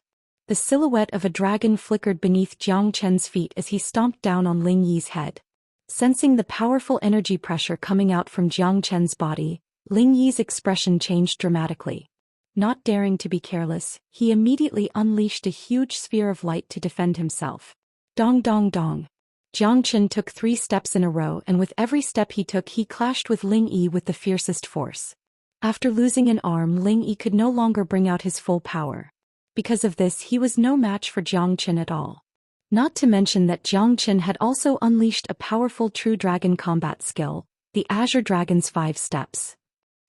The silhouette of a dragon flickered beneath Xianxia's feet as he stomped down on Ling Yi's head. Sensing the powerful energy pressure coming out from Xianxia's body, Ling Yi's expression changed dramatically. Not daring to be careless, he immediately unleashed a huge sphere of light to defend himself. Dong dong dong. Xianxia took 3 steps in a row, and with every step he took, he clashed with Ling Yi with the fiercest force. After losing an arm, Ling Yi could no longer bring out his full power. Because of this, he was no match for Xianxia at all. Not to mention that Xianxia had also unleashed a powerful true dragon combat skill, the Azure Dragon's 5 steps.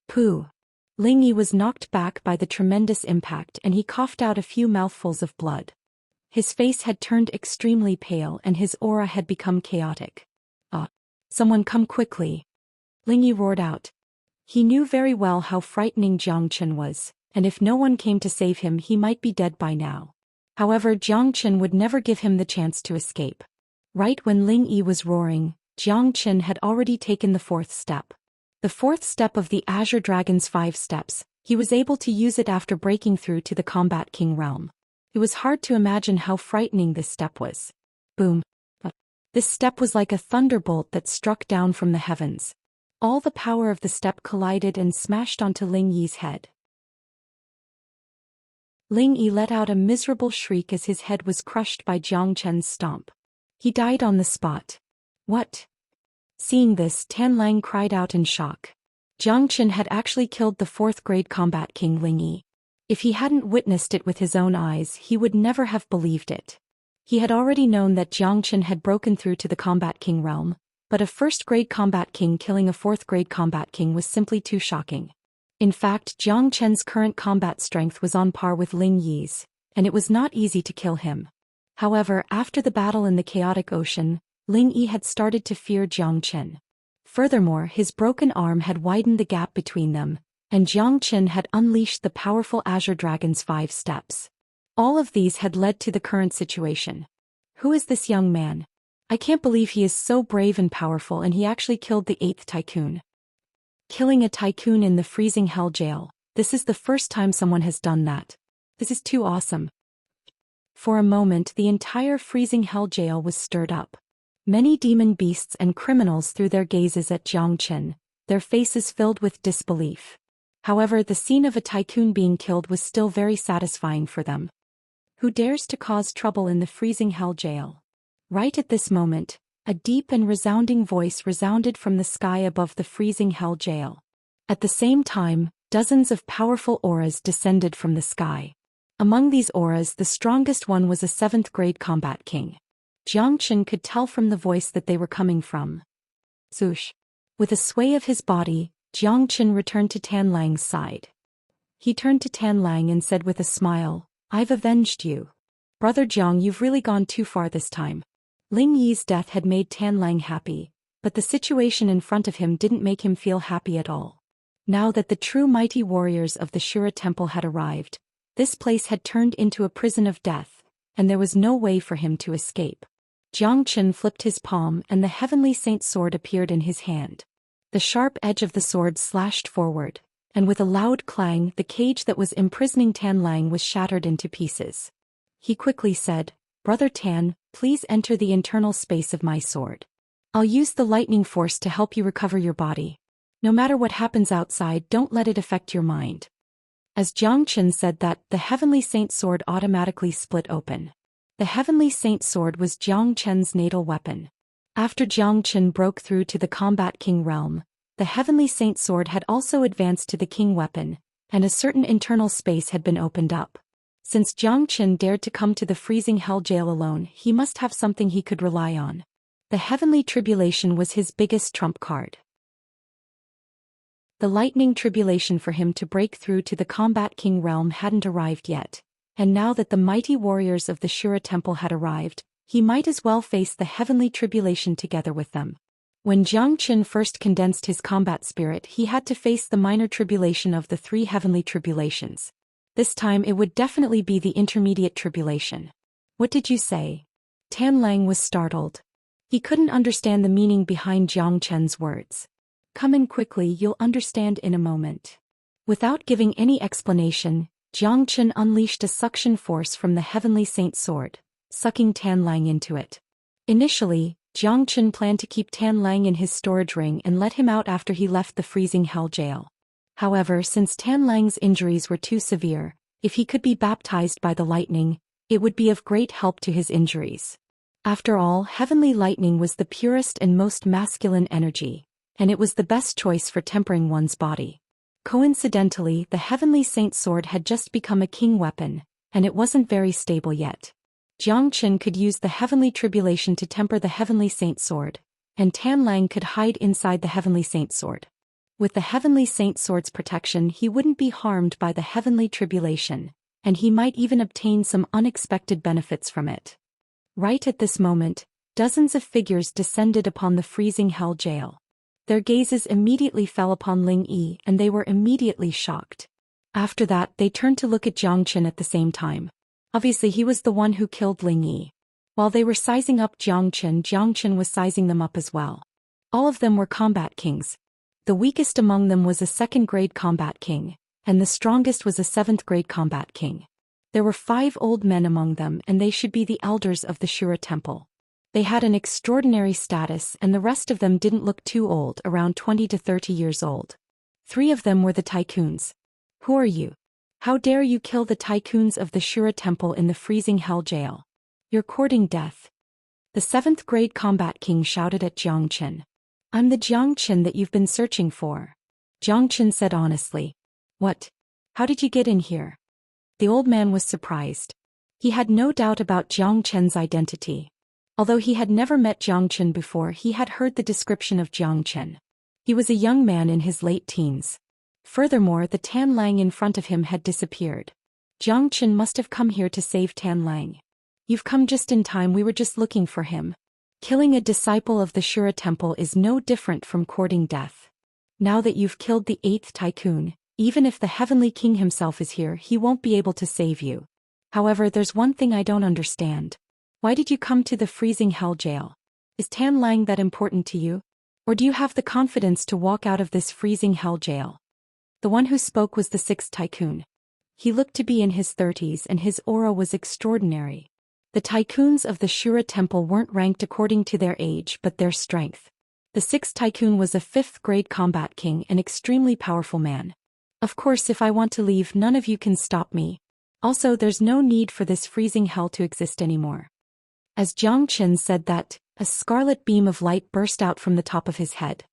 Pooh. Ling Yi was knocked back by the tremendous impact and he coughed out a few mouthfuls of blood. His face had turned extremely pale and his aura had become chaotic. Someone come quickly. Ling Yi roared out. He knew very well how frightening Jiang Chen was, and if no one came to save him he might be dead by now. However, Jiang Chen would never give him the chance to escape. Right when Ling Yi was roaring, Jiang Chen had already taken the fourth step. The fourth step of the Azure Dragon's 5 steps, he was able to use it after breaking through to the Combat King realm. It was hard to imagine how frightening this step was. Boom. This step was like a thunderbolt that struck down from the heavens. All the power of the step collided and smashed onto Ling Yi's head. Ling Yi let out a miserable shriek as his head was crushed by Jiang Chen's stomp. He died on the spot. What? Seeing this, Tan Lang cried out in shock. Jiang Chen had actually killed the 4th grade combat king Ling Yi. If he hadn't witnessed it with his own eyes, he would never have believed it. He had already known that Jiang Chen had broken through to the combat king realm, but a 1st grade combat king killing a 4th grade combat king was simply too shocking. In fact, Jiang Chen's current combat strength was on par with Ling Yi's, and it was not easy to kill him. However, after the battle in the chaotic ocean, Ling Yi had started to fear Jiang Chen. Furthermore, his broken arm had widened the gap between them, and Jiang Chen had unleashed the powerful Azure Dragon's 5 steps. All of these had led to the current situation. Who is this young man? I can't believe he is so brave and powerful, and he actually killed the 8th tycoon. Killing a tycoon in the freezing hell jail, this is the first time someone has done that. This is too awesome. For a moment, the entire freezing hell jail was stirred up. Many demon beasts and criminals threw their gazes at Jiang Chen, their faces filled with disbelief. However, the scene of a tycoon being killed was still very satisfying for them. Who dares to cause trouble in the freezing hell jail? Right at this moment, a deep and resounding voice resounded from the sky above the freezing hell jail. At the same time, dozens of powerful auras descended from the sky. Among these auras, the strongest one was a 7th grade combat king. Jiang Chen could tell from the voice that they were coming from. Zhoush. With a sway of his body, Jiang Chen returned to Tan Lang's side. He turned to Tan Lang and said with a smile, "I've avenged you. Brother Jiang, you've really gone too far this time." Ling Yi's death had made Tan Lang happy, but the situation in front of him didn't make him feel happy at all. Now that the true mighty warriors of the Shura Temple had arrived, this place had turned into a prison of death, and there was no way for him to escape. Jiang Chen flipped his palm and the Heavenly Saint sword appeared in his hand. The sharp edge of the sword slashed forward, and with a loud clang, the cage that was imprisoning Tan Lang was shattered into pieces. He quickly said, "Brother Tan, please enter the internal space of my sword. I'll use the lightning force to help you recover your body. No matter what happens outside, don't let it affect your mind." As Jiang Chen said that, the Heavenly Saint sword automatically split open. The Heavenly Saint sword was Jiang Chen's natal weapon. After Jiang Chen broke through to the Combat King realm, the Heavenly Saint sword had also advanced to the King weapon, and a certain internal space had been opened up. Since Jiang Chen dared to come to the freezing hell jail alone, he must have something he could rely on. The Heavenly Tribulation was his biggest trump card. The lightning tribulation for him to break through to the Combat King realm hadn't arrived yet, and now that the mighty warriors of the Shura Temple had arrived, he might as well face the Heavenly Tribulation together with them. When Jiang Chen first condensed his combat spirit, he had to face the minor tribulation of the 3 heavenly tribulations. This time it would definitely be the intermediate tribulation. "What did you say?" Tan Lang was startled. He couldn't understand the meaning behind Jiang Chen's words. "Come in quickly, you'll understand in a moment." Without giving any explanation, Jiang Chen unleashed a suction force from the Heavenly Saint sword, sucking Tan Lang into it. Initially, Jiang Chen planned to keep Tan Lang in his storage ring and let him out after he left the freezing hell jail. However, since Tan Lang's injuries were too severe, if he could be baptized by the lightning, it would be of great help to his injuries. After all, heavenly lightning was the purest and most masculine energy, and it was the best choice for tempering one's body. Coincidentally, the Heavenly Saint sword had just become a king weapon, and it wasn't very stable yet. Jiang Chen could use the Heavenly Tribulation to temper the Heavenly Saint sword, and Tan Lang could hide inside the Heavenly Saint sword. With the Heavenly Saint sword's protection, he wouldn't be harmed by the Heavenly Tribulation, and he might even obtain some unexpected benefits from it. Right at this moment, Dozens of figures descended upon the freezing hell jail. Their gazes immediately fell upon Ling Yi and they were immediately shocked. After that they turned to look at Zhou Xian at the same time. Obviously he was the one who killed Ling Yi. While they were sizing up Zhou Xian was sizing them up as well. All of them were combat kings. The weakest among them was a 2nd-grade combat king, and the strongest was a 7th-grade combat king. There were 5 old men among them and they should be the elders of the Shura temple. They had an extraordinary status and the rest of them didn't look too old, around 20 to 30 years old. 3 of them were the tycoons. Who are you? How dare you kill the tycoons of the Shura temple in the freezing hell jail? You're courting death. The 7th-grade combat king shouted at Zhou Xian. I'm the Zhou Xian that you've been searching for. Zhou Xian said honestly. What? How did you get in here? The old man was surprised. He had no doubt about Zhou Xian's identity. Although he had never met Zhou Xian before, he had heard the description of Zhou Xian. He was a young man in his late teens. Furthermore, the Tan Lang in front of him had disappeared. Zhou Xian must have come here to save Tan Lang. You've come just in time, we were just looking for him. Killing a disciple of the Shura temple is no different from courting death. Now that you've killed the 8th tycoon, even if the Heavenly King himself is here, he won't be able to save you. However, there's one thing I don't understand. Why did you come to the freezing hell jail? Is Tan Lang that important to you? Or do you have the confidence to walk out of this freezing hell jail? The one who spoke was the 6th tycoon. He looked to be in his 30s and his aura was extraordinary. The tycoons of the Shura temple weren't ranked according to their age but their strength. The 6th tycoon was a 5th-grade combat king, an extremely powerful man. Of course, if I want to leave, none of you can stop me. Also, there's no need for this freezing hell to exist anymore. As Zhou Xian said that, a scarlet beam of light burst out from the top of his head.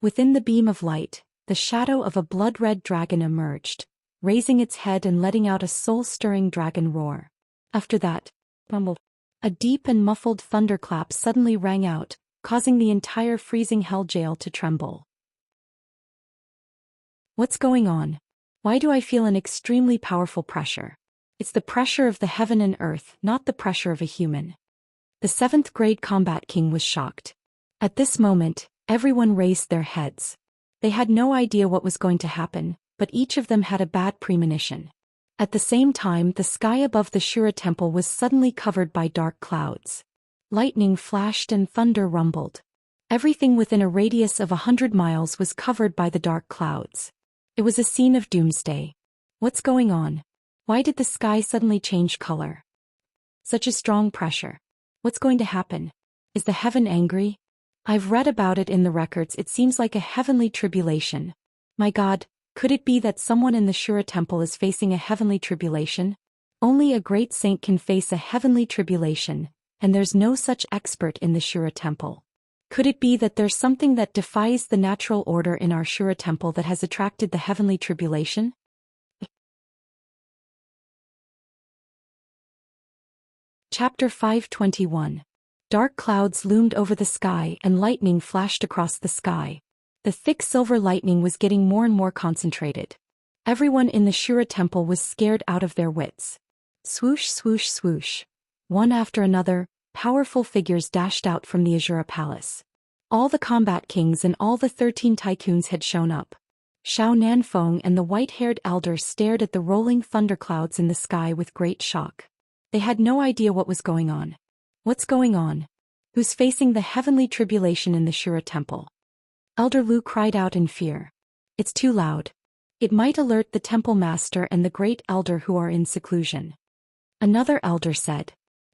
Within the beam of light, the shadow of a blood-red dragon emerged, raising its head and letting out a soul-stirring dragon roar. After that, a deep and muffled thunderclap suddenly rang out, causing the entire freezing hell jail to tremble. What's going on? Why do I feel an extremely powerful pressure? It's the pressure of the heaven and earth, not the pressure of a human. The 7th-grade combat king was shocked. At this moment, everyone raised their heads. They had no idea what was going to happen, but each of them had a bad premonition. At the same time, the sky above the Shura temple was suddenly covered by dark clouds. Lightning flashed and thunder rumbled. Everything within a radius of 100 miles was covered by the dark clouds. It was a scene of doomsday. What's going on? Why did the sky suddenly change color? Such a strong pressure. What's going to happen? Is the heaven angry? I've read about it in the records. It seems like a heavenly tribulation. My God, could it be that someone in the Shura temple is facing a heavenly tribulation? Only a great saint can face a heavenly tribulation, and there's no such expert in the Shura temple. Could it be that there's something that defies the natural order in our Shura temple that has attracted the heavenly tribulation? Chapter 521. Dark clouds loomed over the sky and lightning flashed across the sky. The thick silver lightning was getting more and more concentrated. Everyone in the Shura temple was scared out of their wits. Swoosh, swoosh, swoosh. One after another, powerful figures dashed out from the Azura Palace. All the combat kings and all the 13 tycoons had shown up. Xiao Nanfeng and the white-haired elder stared at the rolling thunderclouds in the sky with great shock. They had no idea what was going on. What's going on? Who's facing the heavenly tribulation in the Shura temple? Elder Lu cried out in fear. It's too loud. It might alert the temple master and the great elder who are in seclusion. Another elder said.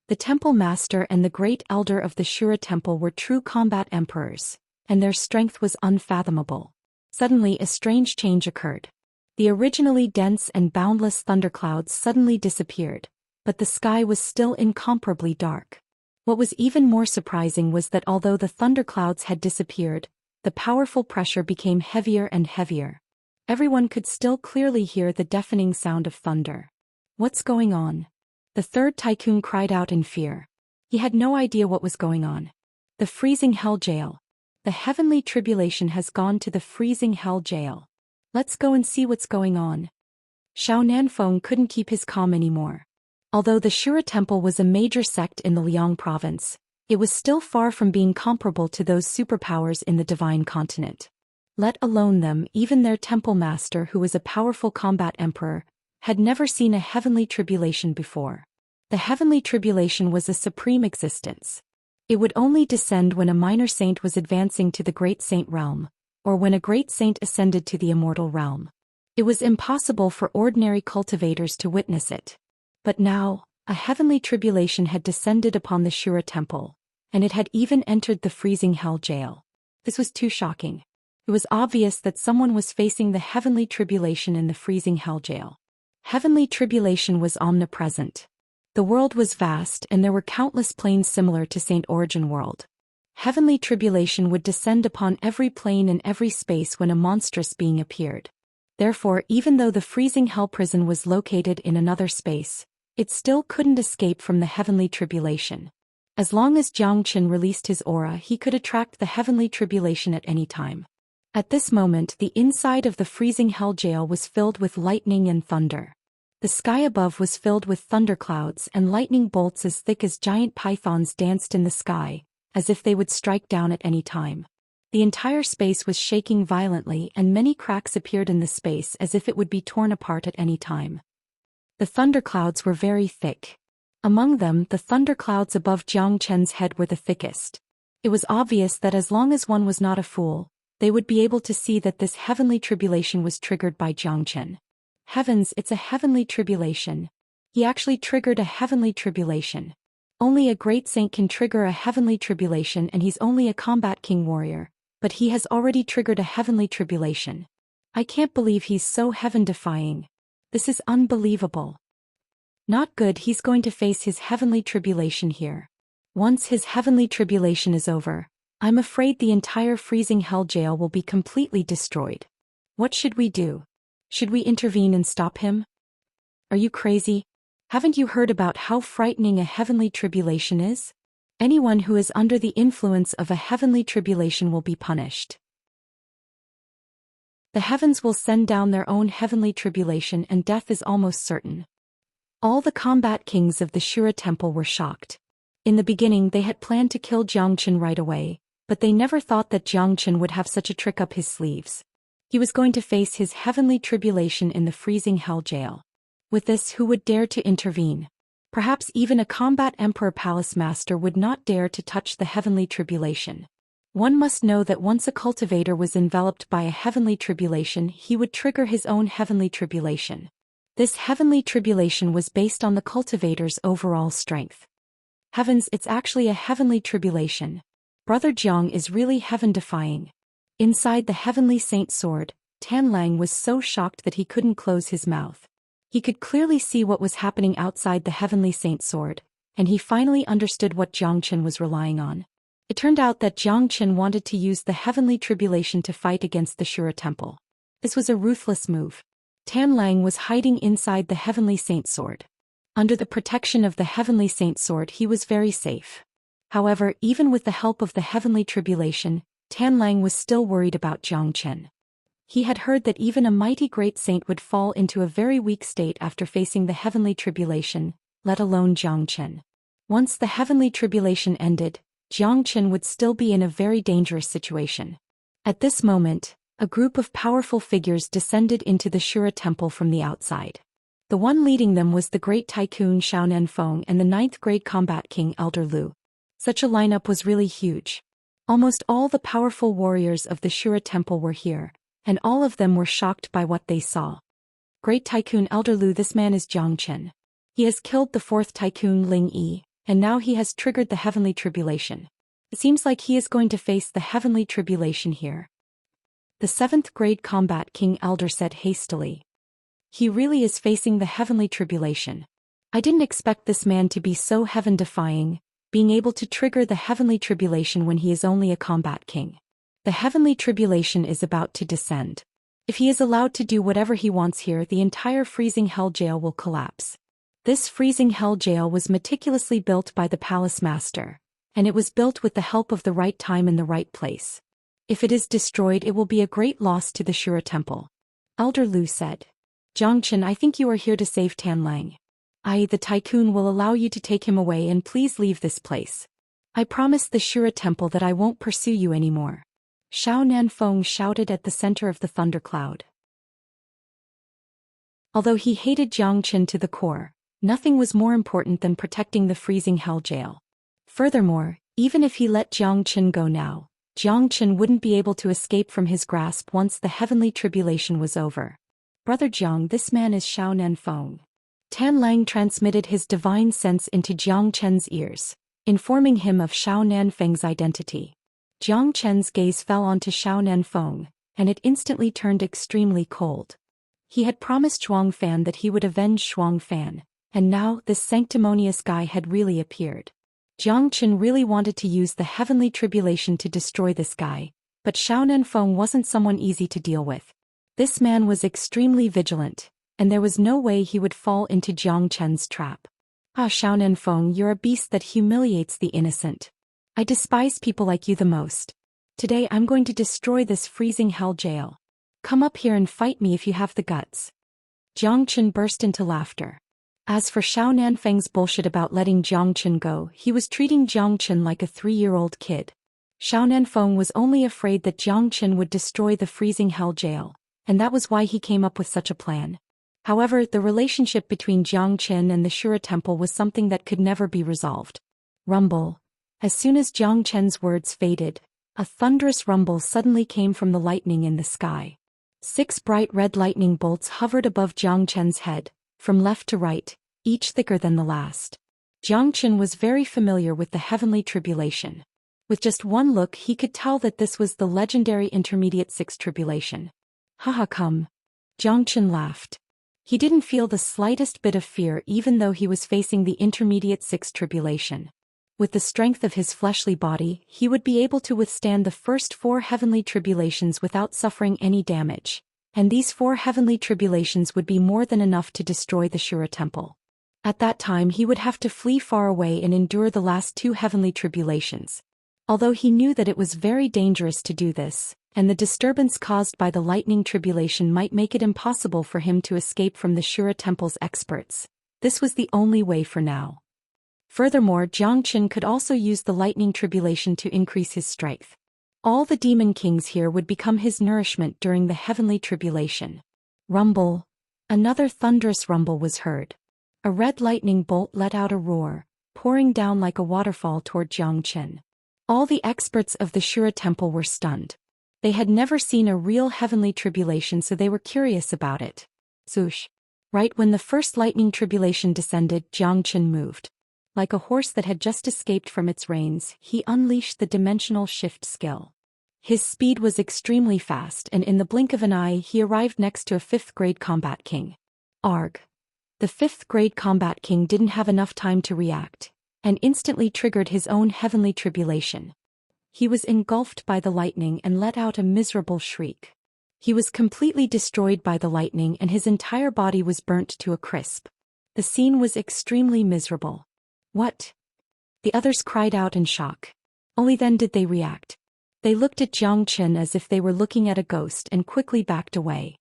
The temple master and the great elder of the Shura temple were true combat emperors, and their strength was unfathomable. Suddenly a strange change occurred. The originally dense and boundless thunderclouds suddenly disappeared, but the sky was still incomparably dark. What was even more surprising was that although the thunderclouds had disappeared, the powerful pressure became heavier and heavier. Everyone could still clearly hear the deafening sound of thunder. What's going on? The 3rd tycoon cried out in fear. He had no idea what was going on. The freezing hell jail. The heavenly tribulation has gone to the freezing hell jail. Let's go and see what's going on. Xiao Nanfeng couldn't keep his calm anymore. Although the Shura temple was a major sect in the Liang province, it was still far from being comparable to those superpowers in the Divine Continent. Let alone them, even their temple master, who was a powerful combat emperor, had never seen a heavenly tribulation before. The heavenly tribulation was a supreme existence. It would only descend when a minor saint was advancing to the great saint realm, or when a great saint ascended to the immortal realm. It was impossible for ordinary cultivators to witness it. But now, a heavenly tribulation had descended upon the Shura temple, and it had even entered the freezing hell jail. This was too shocking. It was obvious that someone was facing the heavenly tribulation in the freezing hell jail. Heavenly tribulation was omnipresent. The world was vast, and there were countless planes similar to Saint Origin World. Heavenly tribulation would descend upon every plane and every space when a monstrous being appeared. Therefore, even though the freezing hell prison was located in another space, it still couldn't escape from the heavenly tribulation. As long as Xianxia released his aura, he could attract the heavenly tribulation at any time. At this moment, the inside of the freezing hell jail was filled with lightning and thunder. The sky above was filled with thunderclouds, and lightning bolts as thick as giant pythons danced in the sky, as if they would strike down at any time. The entire space was shaking violently, and many cracks appeared in the space as if it would be torn apart at any time. The thunderclouds were very thick. Among them, the thunderclouds above Xianxia's head were the thickest. It was obvious that as long as one was not a fool, they would be able to see that this heavenly tribulation was triggered by Xianxia. Heavens, it's a heavenly tribulation. He actually triggered a heavenly tribulation. Only a great saint can trigger a heavenly tribulation, and he's only a combat king warrior, but he has already triggered a heavenly tribulation. I can't believe he's so heaven-defying. This is unbelievable. Not good, he's going to face his heavenly tribulation here. Once his heavenly tribulation is over, I'm afraid the entire freezing hell jail will be completely destroyed. What should we do? Should we intervene and stop him? Are you crazy? Haven't you heard about how frightening a heavenly tribulation is? Anyone who is under the influence of a heavenly tribulation will be punished. The heavens will send down their own heavenly tribulation, and death is almost certain. All the combat kings of the Shura temple were shocked. In the beginning they had planned to kill Xianxia right away, but they never thought that Xianxia would have such a trick up his sleeves. He was going to face his heavenly tribulation in the freezing hell jail. With this, who would dare to intervene? Perhaps even a combat emperor palace master would not dare to touch the heavenly tribulation. One must know that once a cultivator was enveloped by a heavenly tribulation, he would trigger his own heavenly tribulation. This heavenly tribulation was based on the cultivator's overall strength. Heavens, it's actually a heavenly tribulation. Brother Jiang is really heaven-defying. Inside the heavenly saint sword, Tan Lang was so shocked that he couldn't close his mouth. He could clearly see what was happening outside the heavenly saint sword, and he finally understood what Xianxia was relying on. It turned out that Xianxia wanted to use the heavenly tribulation to fight against the Shura temple. This was a ruthless move. Tan Lang was hiding inside the heavenly saint sword. Under the protection of the heavenly saint sword, he was very safe. However, even with the help of the heavenly tribulation, Tan Lang was still worried about Xianxia. He had heard that even a mighty great saint would fall into a very weak state after facing the heavenly tribulation, let alone Xianxia. Once the heavenly tribulation ended, Xianxia would still be in a very dangerous situation. At this moment, a group of powerful figures descended into the Shura temple from the outside. The one leading them was the great tycoon Xiao Nanfeng and the 9th grade combat king Elder Lu. Such a lineup was really huge. Almost all the powerful warriors of the Shura temple were here, and all of them were shocked by what they saw. Great Tycoon Elder Lu, this man is Xianxia. He has killed the 4th Tycoon Ling Yi, and now he has triggered the heavenly tribulation. It seems like he is going to face the heavenly tribulation here. The 7th grade combat king Elder said hastily. He really is facing the heavenly tribulation. I didn't expect this man to be so heaven-defying, being able to trigger the heavenly tribulation when he is only a combat king. The heavenly tribulation is about to descend. If he is allowed to do whatever he wants here, the entire freezing hell jail will collapse. This freezing hell jail was meticulously built by the palace master, and it was built with the help of the right time and the right place. If it is destroyed, it will be a great loss to the Shura temple. Elder Lu said. Xianxia, I think you are here to save Tan Lang. The tycoon will allow you to take him away, and please leave this place. I promise the Shura temple that I won't pursue you anymore. Xiao Nanfeng shouted at the center of the thundercloud. Although he hated Jiangchen to the core, nothing was more important than protecting the freezing hell jail. Furthermore, even if he let Jiangchen go now, Jiangchen wouldn't be able to escape from his grasp once the heavenly tribulation was over. Brother Jiang, this man is Xiao Nanfeng. Tan Lang transmitted his divine sense into Jiangchen's ears, informing him of Xiao Nanfeng's identity. Jiangchen's gaze fell onto Xiao Nanfeng, and it instantly turned extremely cold. He had promised Shuang Fan that he would avenge Shuang Fan, and now this sanctimonious guy had really appeared. Jiangchen really wanted to use the heavenly tribulation to destroy this guy, but Xiao Nanfeng wasn't someone easy to deal with. This man was extremely vigilant, and there was no way he would fall into Jiangchen's trap. Ah, Xiao Nanfeng, you're a beast that humiliates the innocent. I despise people like you the most. Today I'm going to destroy this freezing hell jail. Come up here and fight me if you have the guts. Jiangchen burst into laughter. As for Xiao Nanfeng's bullshit about letting Jiangchen go, he was treating Jiangchen like a 3-year-old kid. Xiao Nanfeng was only afraid that Jiangchen would destroy the freezing hell jail, and that was why he came up with such a plan. However, the relationship between Jiangchen and the Shura temple was something that could never be resolved. Rumble. As soon as Jiangchen's words faded, a thunderous rumble suddenly came from the lightning in the sky. 6 bright red lightning bolts hovered above Jiangchen's head, from left to right, each thicker than the last. Jiangchen was very familiar with the heavenly tribulation. With just one look he could tell that this was the legendary Intermediate 6 tribulation. Haha, come. Jiangchen laughed. He didn't feel the slightest bit of fear even though he was facing the Intermediate 6 tribulation. With the strength of his fleshly body, he would be able to withstand the first 4 heavenly tribulations without suffering any damage, and these 4 heavenly tribulations would be more than enough to destroy the Shura temple. At that time he would have to flee far away and endure the last 2 heavenly tribulations. Although he knew that it was very dangerous to do this, and the disturbance caused by the lightning tribulation might make it impossible for him to escape from the Shura temple's experts, this was the only way for now. Furthermore, Jiangchen could also use the lightning tribulation to increase his strength. All the demon kings here would become his nourishment during the heavenly tribulation. Rumble. Another thunderous rumble was heard. A red lightning bolt let out a roar, pouring down like a waterfall toward Jiangchen. All the experts of the Shura temple were stunned. They had never seen a real heavenly tribulation, so they were curious about it. Swoosh. Right when the first lightning tribulation descended, Jiangchen moved. Like a horse that had just escaped from its reins, he unleashed the dimensional shift skill. His speed was extremely fast, and in the blink of an eye he arrived next to a 5th-grade combat king. Arg. The 5th-grade combat king didn't have enough time to react, and instantly triggered his own heavenly tribulation. He was engulfed by the lightning and let out a miserable shriek. He was completely destroyed by the lightning and his entire body was burnt to a crisp. The scene was extremely miserable. What? The others cried out in shock. Only then did they react. They looked at Jiangchen as if they were looking at a ghost and quickly backed away.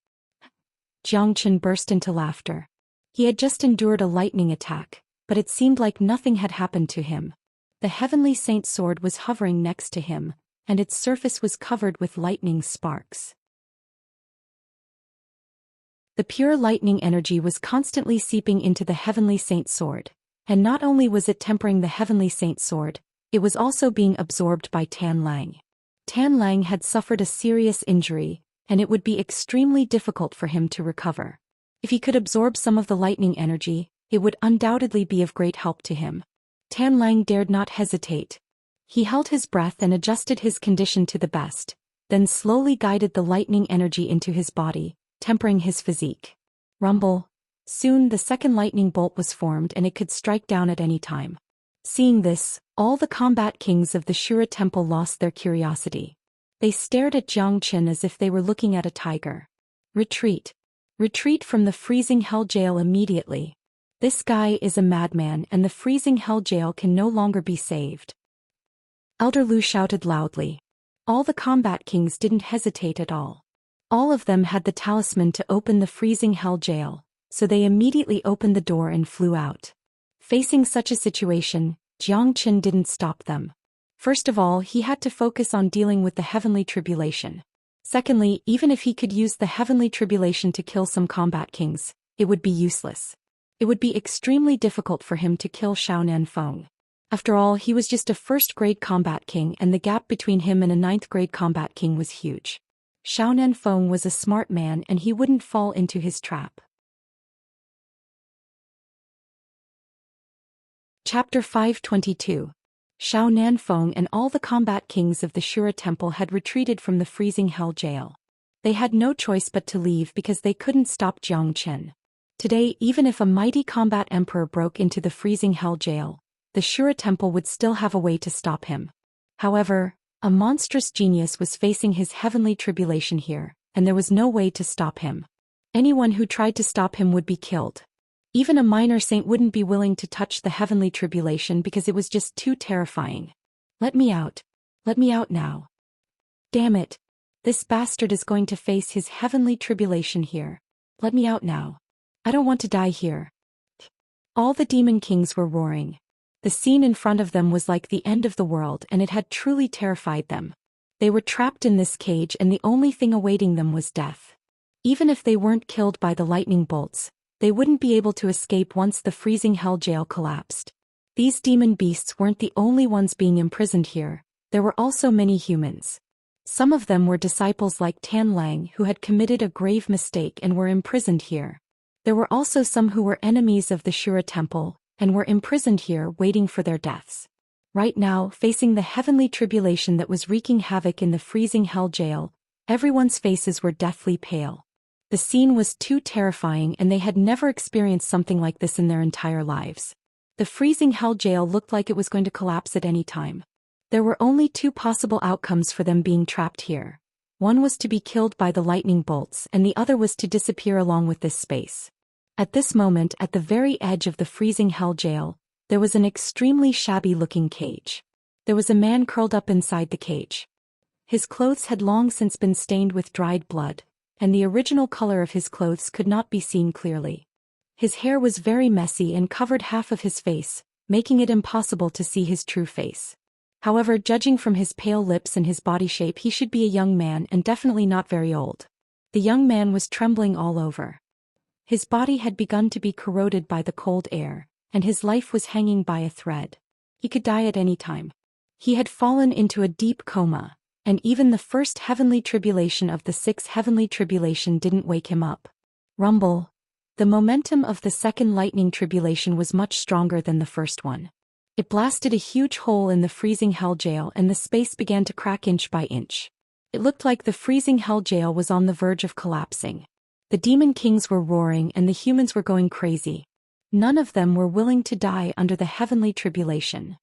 Jiangchen burst into laughter. He had just endured a lightning attack, but it seemed like nothing had happened to him. The heavenly saint's sword was hovering next to him, and its surface was covered with lightning sparks. The pure lightning energy was constantly seeping into the heavenly saint's sword. And not only was it tempering the heavenly saint's sword, it was also being absorbed by Tan Lang. Tan Lang had suffered a serious injury, and it would be extremely difficult for him to recover. If he could absorb some of the lightning energy, it would undoubtedly be of great help to him. Tan Lang dared not hesitate. He held his breath and adjusted his condition to the best, then slowly guided the lightning energy into his body, tempering his physique. Rumble. Soon the second lightning bolt was formed and it could strike down at any time. Seeing this, all the combat kings of the Shura temple lost their curiosity. They stared at Jiangchen as if they were looking at a tiger. Retreat. Retreat from the freezing hell jail immediately. This guy is a madman and the freezing hell jail can no longer be saved. Elder Lu shouted loudly. All the combat kings didn't hesitate at all. All of them had the talisman to open the freezing hell jail, so they immediately opened the door and flew out. Facing such a situation, Jiangchen didn't stop them. First of all, he had to focus on dealing with the heavenly tribulation. Secondly, even if he could use the heavenly tribulation to kill some combat kings, it would be useless. It would be extremely difficult for him to kill Xiao Feng. After all, he was just a first-grade combat king, and the gap between him and a ninth-grade combat king was huge. Xiao Feng was a smart man and he wouldn't fall into his trap. Chapter 522. Xiao Feng and all the combat kings of the Shura Temple had retreated from the freezing hell jail. They had no choice but to leave because they couldn't stop Jiang Qin. Today, even if a mighty combat emperor broke into the freezing hell jail, the Shura Temple would still have a way to stop him. However, a monstrous genius was facing his heavenly tribulation here, and there was no way to stop him. Anyone who tried to stop him would be killed. Even a minor saint wouldn't be willing to touch the heavenly tribulation because it was just too terrifying. Let me out. Let me out now. Damn it. This bastard is going to face his heavenly tribulation here. Let me out now. I don't want to die here. All the demon kings were roaring. The scene in front of them was like the end of the world, and it had truly terrified them. They were trapped in this cage and the only thing awaiting them was death. Even if they weren't killed by the lightning bolts, they wouldn't be able to escape once the freezing hell jail collapsed. These demon beasts weren't the only ones being imprisoned here, there were also many humans. Some of them were disciples like Tan Lang who had committed a grave mistake and were imprisoned here. There were also some who were enemies of the Shura Temple, and were imprisoned here waiting for their deaths. Right now, facing the heavenly tribulation that was wreaking havoc in the freezing hell jail, everyone's faces were deathly pale. The scene was too terrifying and they had never experienced something like this in their entire lives. The freezing hell jail looked like it was going to collapse at any time. There were only two possible outcomes for them being trapped here. One was to be killed by the lightning bolts and the other was to disappear along with this space. At this moment, at the very edge of the freezing hell jail, there was an extremely shabby-looking cage. There was a man curled up inside the cage. His clothes had long since been stained with dried blood, and the original color of his clothes could not be seen clearly. His hair was very messy and covered half of his face, making it impossible to see his true face. However, judging from his pale lips and his body shape, he should be a young man and definitely not very old. The young man was trembling all over. His body had begun to be corroded by the cold air, and his life was hanging by a thread. He could die at any time. He had fallen into a deep coma, and even the first heavenly tribulation of the sixth heavenly tribulation didn't wake him up. Rumble. The momentum of the second lightning tribulation was much stronger than the first one. It blasted a huge hole in the freezing hell jail and the space began to crack inch by inch. It looked like the freezing hell jail was on the verge of collapsing. The demon kings were roaring and the humans were going crazy. None of them were willing to die under the heavenly tribulation.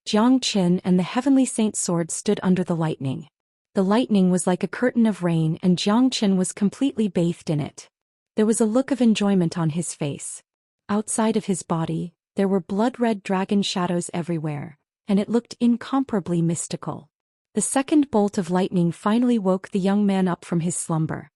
Jiang Qin and the heavenly saint's sword stood under the lightning. The lightning was like a curtain of rain and Jiang Qin was completely bathed in it. There was a look of enjoyment on his face. Outside of his body, there were blood-red dragon shadows everywhere, and it looked incomparably mystical. The second bolt of lightning finally woke the young man up from his slumber.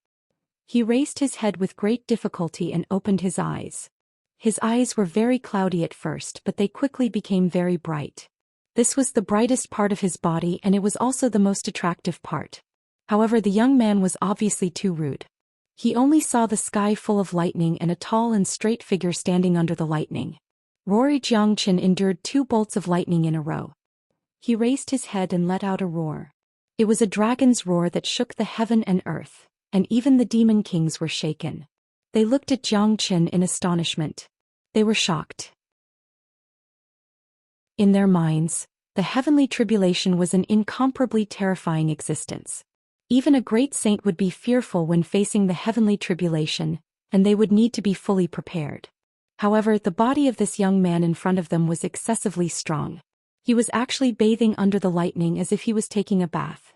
He raised his head with great difficulty and opened his eyes. His eyes were very cloudy at first, but they quickly became very bright. This was the brightest part of his body and it was also the most attractive part. However, the young man was obviously too rude. He only saw the sky full of lightning and a tall and straight figure standing under the lightning. Rory Jiang Qin endured 2 bolts of lightning in a row. He raised his head and let out a roar. It was a dragon's roar that shook the heaven and earth, and even the demon kings were shaken. They looked at Jiang Qin in astonishment. They were shocked. In their minds, the heavenly tribulation was an incomparably terrifying existence. Even a great saint would be fearful when facing the heavenly tribulation, and they would need to be fully prepared. However, the body of this young man in front of them was excessively strong. He was actually bathing under the lightning as if he was taking a bath.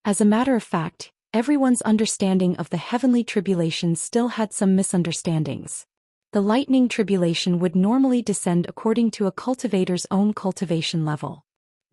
As a matter of fact, everyone's understanding of the heavenly tribulation still had some misunderstandings. The lightning tribulation would normally descend according to a cultivator's own cultivation level.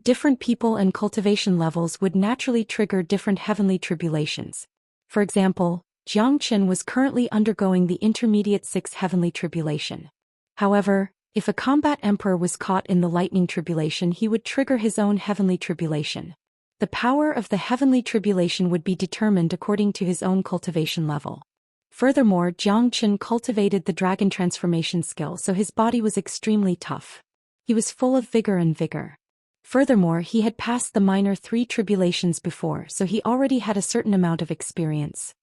Different people and cultivation levels would naturally trigger different heavenly tribulations. For example, Jiang Qin was currently undergoing the intermediate 6th heavenly tribulation. However, If a combat emperor was caught in the lightning tribulation, he would trigger his own heavenly tribulation. The power of the heavenly tribulation would be determined according to his own cultivation level. Furthermore, Xianxia cultivated the dragon transformation skill, so his body was extremely tough. He was full of vigor. Furthermore, he had passed the minor 3 tribulations before, so he already had a certain amount of experience.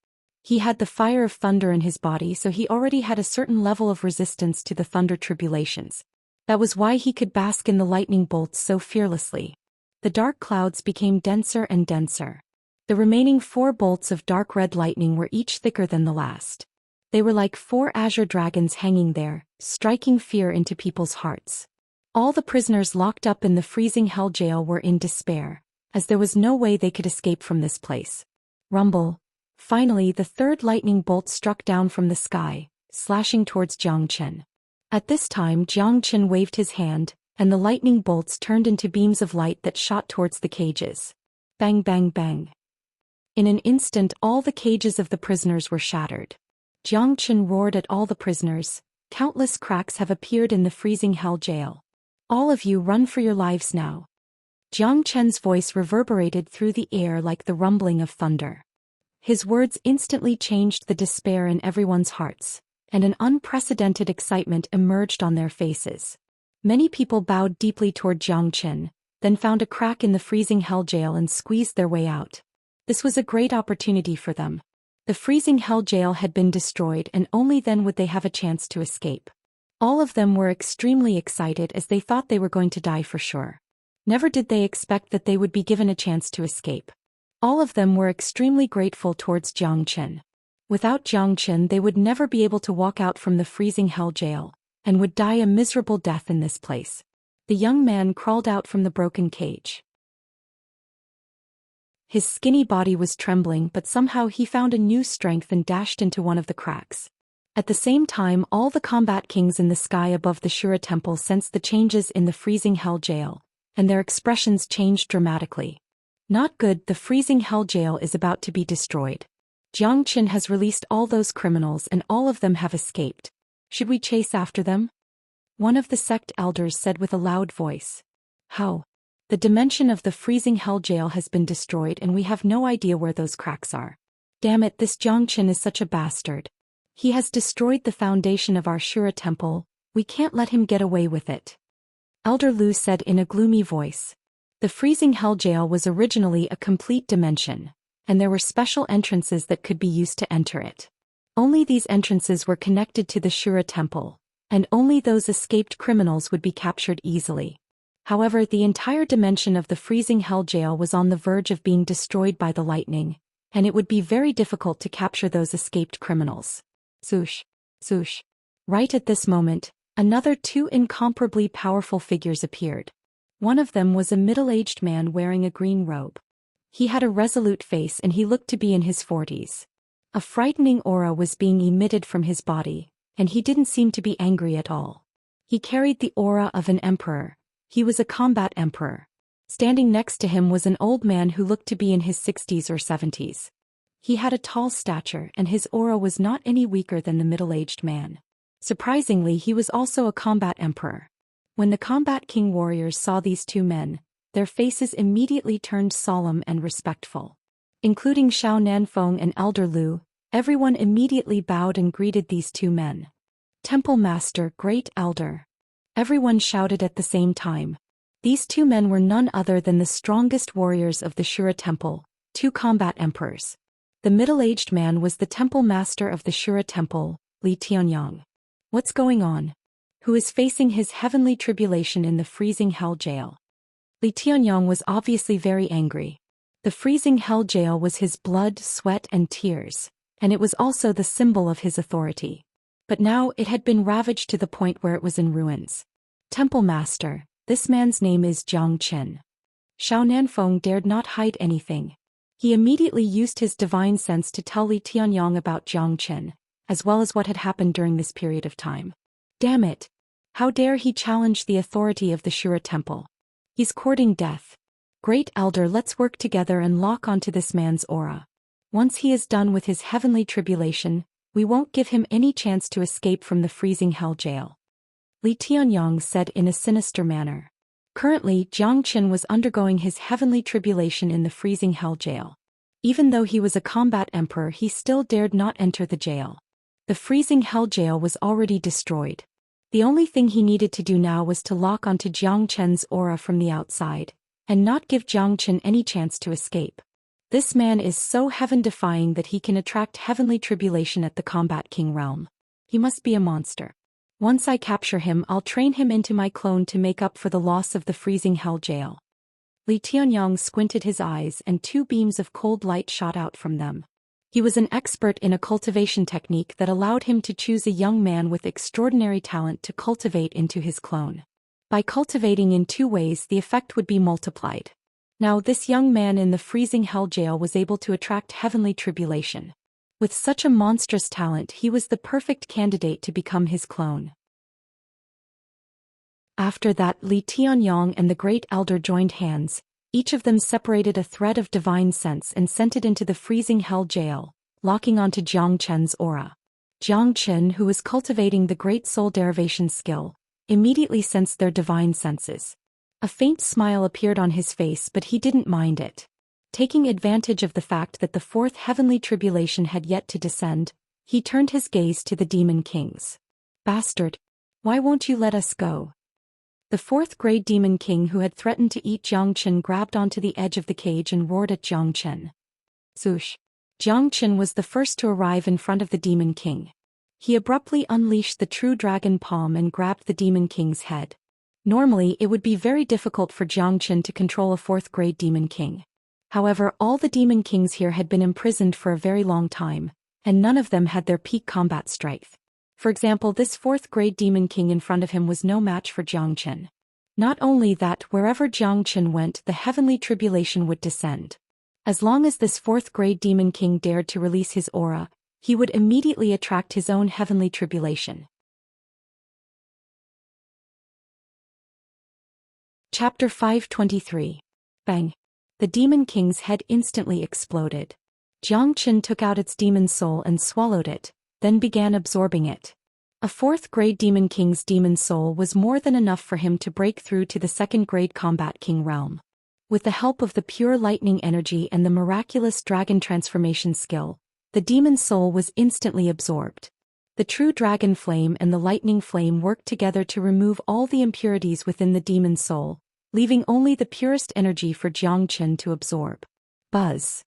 He had the fire of thunder in his body, so he already had a certain level of resistance to the thunder tribulations. That was why he could bask in the lightning bolts so fearlessly. The dark clouds became denser and denser. The remaining 4 bolts of dark red lightning were each thicker than the last. They were like 4 azure dragons hanging there, striking fear into people's hearts. All the prisoners locked up in the freezing hell jail were in despair, as there was no way they could escape from this place. Rumble. Finally, the 3rd lightning bolt struck down from the sky, slashing towards Xianxia. At this time, Xianxia waved his hand, and the lightning bolts turned into beams of light that shot towards the cages. Bang, bang, bang. In an instant, all the cages of the prisoners were shattered. Xianxia roared at all the prisoners. Countless cracks have appeared in the freezing hell jail. All of you run for your lives now. Xianxia's voice reverberated through the air like the rumbling of thunder. His words instantly changed the despair in everyone's hearts, and an unprecedented excitement emerged on their faces. Many people bowed deeply toward Xianxia, then found a crack in the freezing hell jail and squeezed their way out. This was a great opportunity for them. The freezing hell jail had been destroyed, and only then would they have a chance to escape. All of them were extremely excited as they thought they were going to die for sure. Never did they expect that they would be given a chance to escape. All of them were extremely grateful towards Xianxia. Without Xianxia, they would never be able to walk out from the freezing hell jail, and would die a miserable death in this place. The young man crawled out from the broken cage. His skinny body was trembling, but somehow he found a new strength and dashed into one of the cracks. At the same time, all the combat kings in the sky above the Shura temple sensed the changes in the freezing hell jail, and their expressions changed dramatically. Not good, the freezing hell jail is about to be destroyed. Xianxia has released all those criminals and all of them have escaped. Should we chase after them? One of the sect elders said with a loud voice. How? The dimension of the freezing hell jail has been destroyed and we have no idea where those cracks are. Damn it, this Xianxia is such a bastard. He has destroyed the foundation of our Shura temple, we can't let him get away with it. Elder Lu said in a gloomy voice. The freezing hell jail was originally a complete dimension, and there were special entrances that could be used to enter it. Only these entrances were connected to the Shura temple, and only those escaped criminals would be captured easily. However, the entire dimension of the freezing hell jail was on the verge of being destroyed by the lightning, and it would be very difficult to capture those escaped criminals. Swoosh, swoosh. Right at this moment, another 2 incomparably powerful figures appeared. One of them was a middle-aged man wearing a green robe. He had a resolute face and he looked to be in his 40s. A frightening aura was being emitted from his body, and he didn't seem to be angry at all. He carried the aura of an emperor. He was a combat emperor. Standing next to him was an old man who looked to be in his 60s or 70s. He had a tall stature and his aura was not any weaker than the middle-aged man. Surprisingly, he was also a combat emperor. When the combat king warriors saw these 2 men, their faces immediately turned solemn and respectful. Including Xiao Nanfeng and Elder Lu, everyone immediately bowed and greeted these 2 men. Temple Master, Great Elder. Everyone shouted at the same time. These 2 men were none other than the strongest warriors of the Shura temple, 2 combat emperors. The middle-aged man was the temple master of the Shura temple, Li Tianyang. What's going on? Who is facing his heavenly tribulation in the freezing hell jail? Li Tianyang was obviously very angry. The freezing hell jail was his blood, sweat and tears, and it was also the symbol of his authority. But now it had been ravaged to the point where it was in ruins. Temple Master, this man's name is Xianxia. Xiao Nanfeng dared not hide anything. He immediately used his divine sense to tell Li Tianyang about Xianxia, as well as what had happened during this period of time. Damn it! How dare he challenge the authority of the Shura temple? He's courting death. Great Elder, let's work together and lock onto this man's aura. Once he is done with his heavenly tribulation, we won't give him any chance to escape from the freezing hell jail. Li Tianyong said in a sinister manner. Currently, Jiang Qin was undergoing his heavenly tribulation in the freezing hell jail. Even though he was a combat emperor, he still dared not enter the jail. The freezing hell jail was already destroyed. The only thing he needed to do now was to lock onto Jiang Qin's aura from the outside, and not give Jiang Qin any chance to escape. This man is so heaven-defying that he can attract heavenly tribulation at the Combat King realm. He must be a monster. Once I capture him, I'll train him into my clone to make up for the loss of the freezing hell jail. Li Tianyong squinted his eyes and 2 beams of cold light shot out from them. He was an expert in a cultivation technique that allowed him to choose a young man with extraordinary talent to cultivate into his clone. By cultivating in 2 ways, the effect would be multiplied. Now this young man in the freezing hell jail was able to attract heavenly tribulation. With such a monstrous talent, he was the perfect candidate to become his clone. After that, Li Tianyong and the Great Elder joined hands. Each of them separated a thread of divine sense and sent it into the freezing hell jail, locking onto Jiang Qin's aura. Jiang Qin, who was cultivating the great soul derivation skill, immediately sensed their divine senses. A faint smile appeared on his face, but he didn't mind it. Taking advantage of the fact that the 4th heavenly tribulation had yet to descend, he turned his gaze to the demon kings. Bastard! Why won't you let us go? The 4th grade demon king who had threatened to eat Jiang Qin grabbed onto the edge of the cage and roared at Jiang Qin. Zhoush! Jiang Qin was the first to arrive in front of the demon king. He abruptly unleashed the true dragon palm and grabbed the demon king's head. Normally, it would be very difficult for Jiang Qin to control a 4th grade demon king. However, all the demon kings here had been imprisoned for a very long time, and none of them had their peak combat strength. For example, this 4th grade demon king in front of him was no match for Jiang Qin. Not only that, wherever Jiang Qin went, the heavenly tribulation would descend. As long as this 4th grade demon king dared to release his aura, he would immediately attract his own heavenly tribulation. Chapter 523. Bang! The demon king's head instantly exploded. Jiang Qin took out its demon soul and swallowed it, then began absorbing it. A 4th grade demon king's demon soul was more than enough for him to break through to the 2nd grade combat king realm. With the help of the pure lightning energy and the miraculous dragon transformation skill, the demon soul was instantly absorbed. The true dragon flame and the lightning flame worked together to remove all the impurities within the demon soul, leaving only the purest energy for Jiang Qin to absorb. Buzz!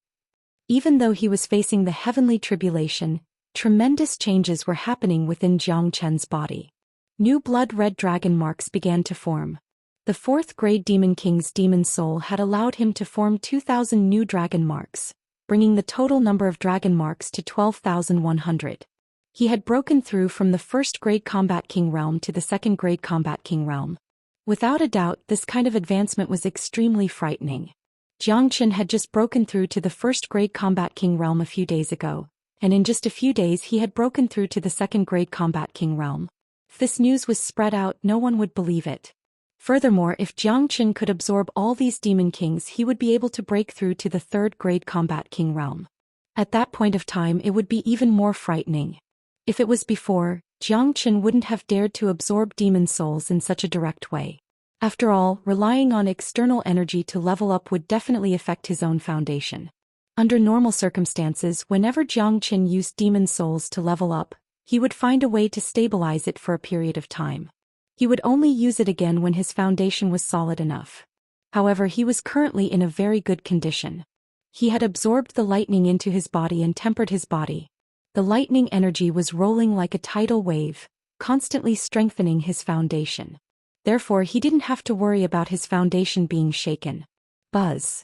Even though he was facing the heavenly tribulation, tremendous changes were happening within Jiang Qin's body. New blood-red dragon marks began to form. The 4th grade demon king's demon soul had allowed him to form 2,000 new dragon marks, bringing the total number of dragon marks to 12,100. He had broken through from the 1st grade combat king realm to the 2nd grade combat king realm. Without a doubt, this kind of advancement was extremely frightening. Jiang Qin had just broken through to the 1st grade combat king realm a few days ago, and in just a few days he had broken through to the 2nd grade combat king realm. If this news was spread out, no one would believe it. Furthermore, if Jiang Qin could absorb all these demon kings, he would be able to break through to the 3rd grade combat king realm. At that point of time, it would be even more frightening. If it was before, Jiang Qin wouldn't have dared to absorb demon souls in such a direct way. After all, relying on external energy to level up would definitely affect his own foundation. Under normal circumstances, whenever Jiang Qin used demon souls to level up, he would find a way to stabilize it for a period of time. He would only use it again when his foundation was solid enough. However, he was currently in a very good condition. He had absorbed the lightning into his body and tempered his body. The lightning energy was rolling like a tidal wave, constantly strengthening his foundation. Therefore, he didn't have to worry about his foundation being shaken. Buzz!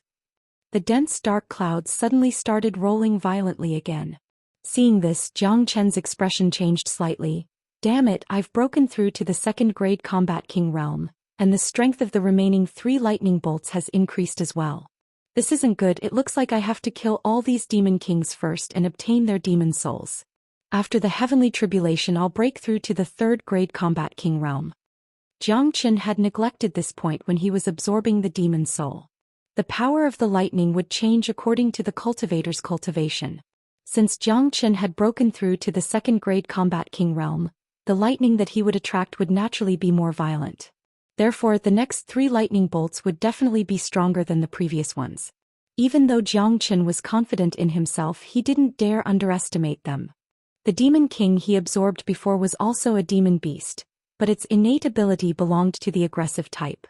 The dense dark clouds suddenly started rolling violently again. Seeing this, Jiang Qin's expression changed slightly. Damn it, I've broken through to the 2nd grade combat king realm, and the strength of the remaining 3 lightning bolts has increased as well. This isn't good. It looks like I have to kill all these demon kings first and obtain their demon souls. After the heavenly tribulation, I'll break through to the 3rd grade combat king realm. Jiang Qin had neglected this point when he was absorbing the demon soul. The power of the lightning would change according to the cultivator's cultivation. Since Jiang Qin had broken through to the 2nd grade combat king realm, the lightning that he would attract would naturally be more violent. Therefore, the next 3 lightning bolts would definitely be stronger than the previous ones. Even though Xianxia was confident in himself, he didn't dare underestimate them. The Demon King he absorbed before was also a demon beast, but its innate ability belonged to the aggressive type.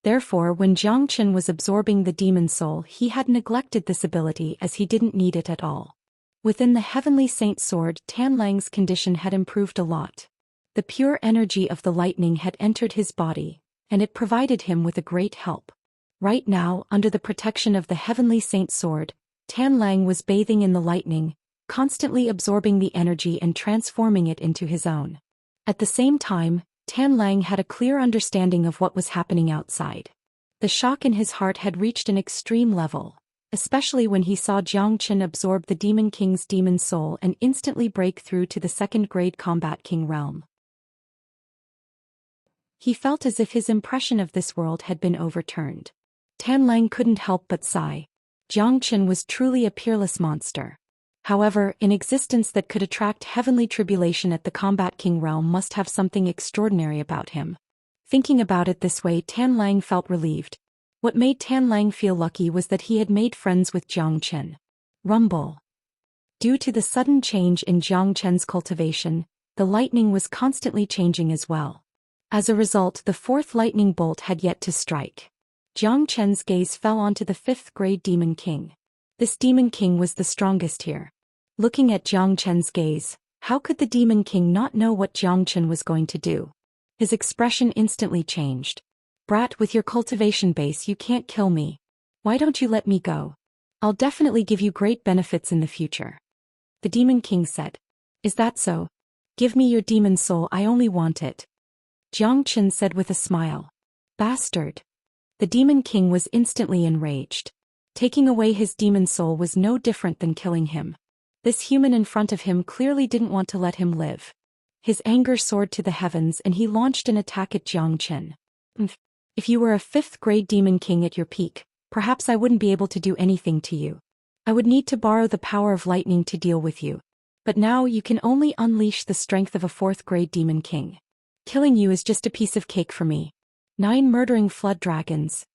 Therefore, when Xianxia was absorbing the demon soul, he had neglected this ability as he didn't need it at all. Within the Heavenly Saint Sword, Tanlang's condition had improved a lot. The pure energy of the lightning had entered his body, and it provided him with a great help. Right now, under the protection of the Heavenly Saint Sword, Tanlang was bathing in the lightning, constantly absorbing the energy and transforming it into his own. At the same time, Tanlang had a clear understanding of what was happening outside. The shock in his heart had reached an extreme level, especially when he saw Xianxia absorb the Demon King's demon soul and instantly break through to the second-grade Combat King realm. He felt as if his impression of this world had been overturned. Tanlang couldn't help but sigh. Xianxia was truly a peerless monster. However, an existence that could attract heavenly tribulation at the Combat King realm must have something extraordinary about him. Thinking about it this way, Tanlang felt relieved. What made Tanlang feel lucky was that he had made friends with Xianxia. Rumble. Due to the sudden change in Xianxia's cultivation, the lightning was constantly changing as well. As a result, the 4th lightning bolt had yet to strike. Xianxia's gaze fell onto the 5th-grade Demon King. This Demon King was the strongest here. Looking at Xianxia's gaze, how could the Demon King not know what Xianxia was going to do? His expression instantly changed. "Brat, with your cultivation base you can't kill me. Why don't you let me go? I'll definitely give you great benefits in the future." The Demon King said. "Is that so? Give me your demon soul, I only want it." Xianxia said with a smile. "Bastard." The Demon King was instantly enraged. Taking away his demon soul was no different than killing him. This human in front of him clearly didn't want to let him live. His anger soared to the heavens and he launched an attack at Xianxia. "If you were a 5th-grade Demon King at your peak, perhaps I wouldn't be able to do anything to you. I would need to borrow the power of lightning to deal with you. But now you can only unleash the strength of a 4th-grade Demon King. Killing you is just a piece of cake for me." 9 murdering flood dragons.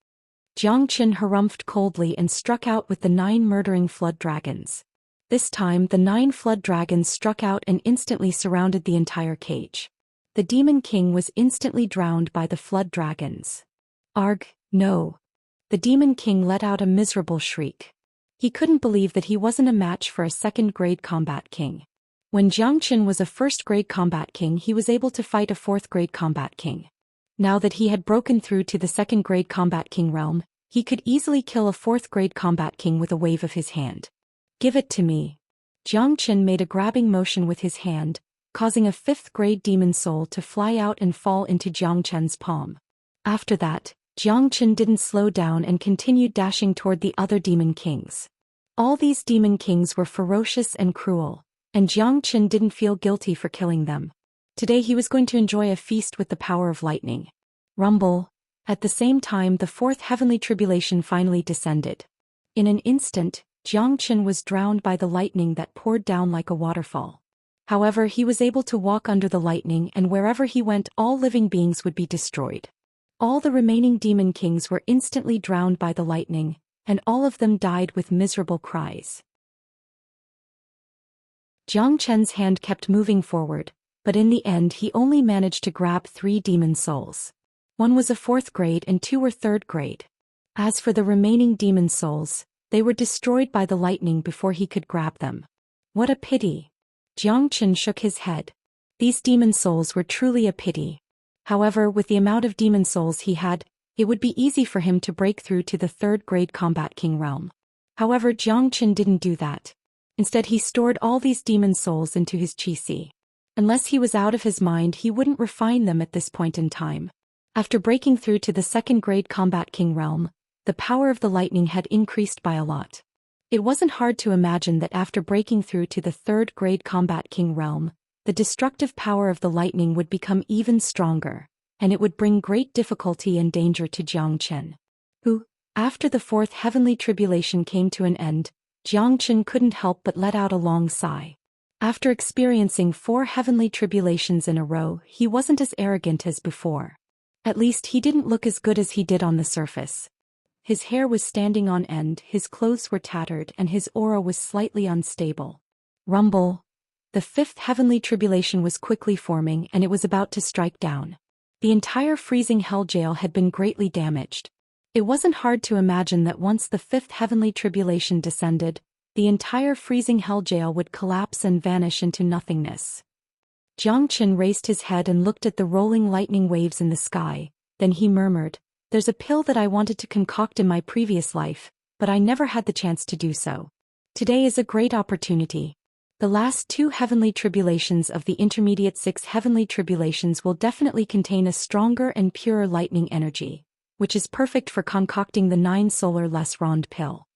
Xianxia harumphed coldly and struck out with the 9 murdering flood dragons. This time the 9 flood dragons struck out and instantly surrounded the entire cage. The Demon King was instantly drowned by the flood dragons. Arg, no. The Demon King let out a miserable shriek. He couldn't believe that he wasn't a match for a 2nd-grade Combat King. When Xianxia was a 1st-grade Combat King, he was able to fight a 4th-grade Combat King. Now that he had broken through to the 2nd-grade Combat King realm, he could easily kill a 4th-grade Combat King with a wave of his hand. "Give it to me." Xianxia made a grabbing motion with his hand, causing a 5th-grade demon soul to fly out and fall into Xianxia's palm. After that, Xianxia didn't slow down and continued dashing toward the other Demon Kings. All these Demon Kings were ferocious and cruel, and Xianxia didn't feel guilty for killing them. Today he was going to enjoy a feast with the power of lightning. Rumble. At the same time, the 4th heavenly tribulation finally descended. In an instant, Xianxia was drowned by the lightning that poured down like a waterfall. However, he was able to walk under the lightning, and wherever he went, all living beings would be destroyed. All the remaining Demon Kings were instantly drowned by the lightning, and all of them died with miserable cries. Xianxia's hand kept moving forward, but in the end he only managed to grab 3 demon souls. 1 was a 4th grade and 2 were 3rd grade. As for the remaining demon souls, they were destroyed by the lightning before he could grab them. What a pity. Xianxia shook his head. These demon souls were truly a pity. However, with the amount of demon souls he had, it would be easy for him to break through to the 3rd-grade Combat King realm. However, Xianxia didn't do that. Instead, he stored all these demon souls into his chi. Unless he was out of his mind, he wouldn't refine them at this point in time. After breaking through to the 2nd-grade Combat King realm, the power of the lightning had increased by a lot. It wasn't hard to imagine that after breaking through to the 3rd-grade Combat King realm, the destructive power of the lightning would become even stronger, and it would bring great difficulty and danger to Xianxia. Who, after the 4th heavenly tribulation came to an end, Xianxia couldn't help but let out a long sigh. After experiencing 4 heavenly tribulations in a row, he wasn't as arrogant as before. At least he didn't look as good as he did on the surface. His hair was standing on end, his clothes were tattered, and his aura was slightly unstable. Rumble. The 5th heavenly tribulation was quickly forming, and it was about to strike down. The entire freezing hell jail had been greatly damaged. It wasn't hard to imagine that once the 5th heavenly tribulation descended, the entire freezing hell jail would collapse and vanish into nothingness. Xianxia raised his head and looked at the rolling lightning waves in the sky, then he murmured, "There's a pill that I wanted to concoct in my previous life, but I never had the chance to do so. Today is a great opportunity. The last 2 heavenly tribulations of the intermediate 6 heavenly tribulations will definitely contain a stronger and purer lightning energy, which is perfect for concocting the 9 solar less rond pill."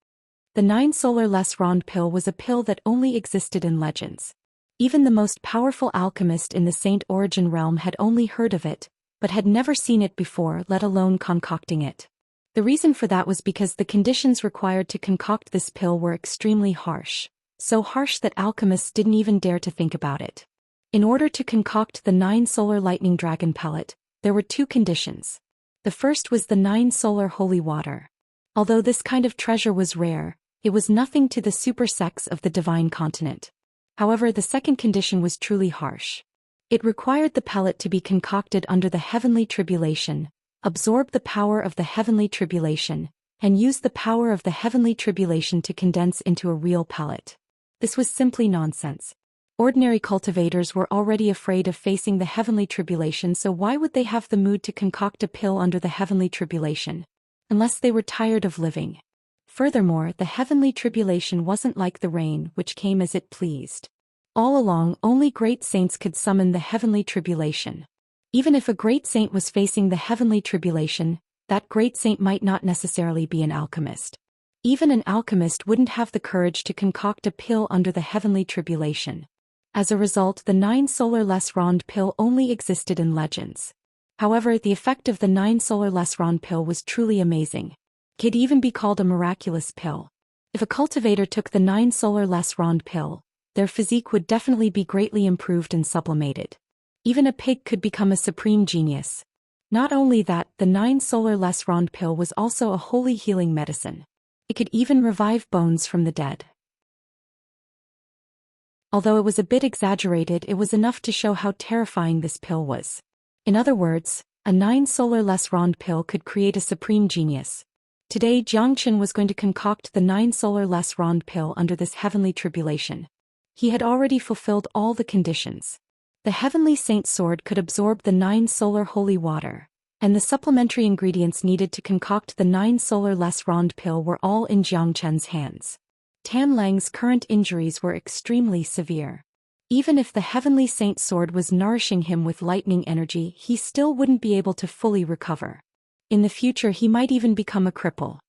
The 9 solar less rond pill was a pill that only existed in legends. Even the most powerful alchemist in the Saint Origin realm had only heard of it, but had never seen it before, let alone concocting it. The reason for that was because the conditions required to concoct this pill were extremely harsh, so harsh that alchemists didn't even dare to think about it. In order to concoct the 9 solar lightning dragon pellet, there were 2 conditions. The first was the 9 solar holy water. Although this kind of treasure was rare, it was nothing to the super sex of the divine continent. However, the second condition was truly harsh. It required the pellet to be concocted under the heavenly tribulation, absorb the power of the heavenly tribulation, and use the power of the heavenly tribulation to condense into a real pellet. This was simply nonsense. Ordinary cultivators were already afraid of facing the heavenly tribulation, so why would they have the mood to concoct a pill under the heavenly tribulation? Unless they were tired of living. Furthermore, the heavenly tribulation wasn't like the rain, which came as it pleased. All along, only great saints could summon the heavenly tribulation. Even if a great saint was facing the heavenly tribulation, that great saint might not necessarily be an alchemist. Even an alchemist wouldn't have the courage to concoct a pill under the heavenly tribulation. As a result, the 9 solar less rond pill only existed in legends. However, the effect of the 9 solar less rond pill was truly amazing. It could even be called a miraculous pill. If a cultivator took the 9 solar less rond pill, their physique would definitely be greatly improved and sublimated. Even a pig could become a supreme genius. Not only that, the 9 solar less rond pill was also a holy healing medicine. It could even revive bones from the dead. Although it was a bit exaggerated, it was enough to show how terrifying this pill was. In other words, a 9 solar less rond pill could create a supreme genius. Today Xianxia was going to concoct the 9 solar less rond pill under this heavenly tribulation. He had already fulfilled all the conditions. The heavenly saint sword could absorb the 9 solar holy water, and the supplementary ingredients needed to concoct the 9 solar less rond pill were all in Xianxia's hands. Tan Lang's current injuries were extremely severe. Even if the heavenly saint sword was nourishing him with lightning energy, he still wouldn't be able to fully recover. In the future he might even become a cripple.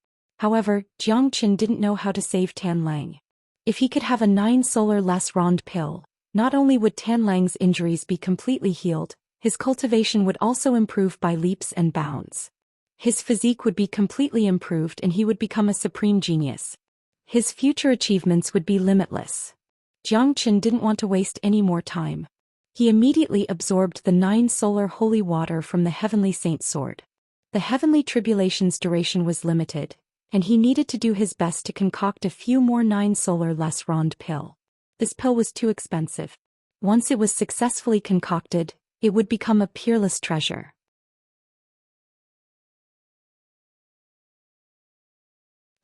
However, Xianxia didn't know how to save Tan Lang. If he could have a 9 solar less rond pill, not only would Tan Lang's injuries be completely healed, his cultivation would also improve by leaps and bounds. His physique would be completely improved and he would become a supreme genius. His future achievements would be limitless. Xianxia didn't want to waste any more time. He immediately absorbed the 9 solar holy water from the heavenly saint sword. The heavenly tribulation's duration was limited, and he needed to do his best to concoct a few more 9 solar less rond pill. This pill was too expensive. Once it was successfully concocted, it would become a peerless treasure.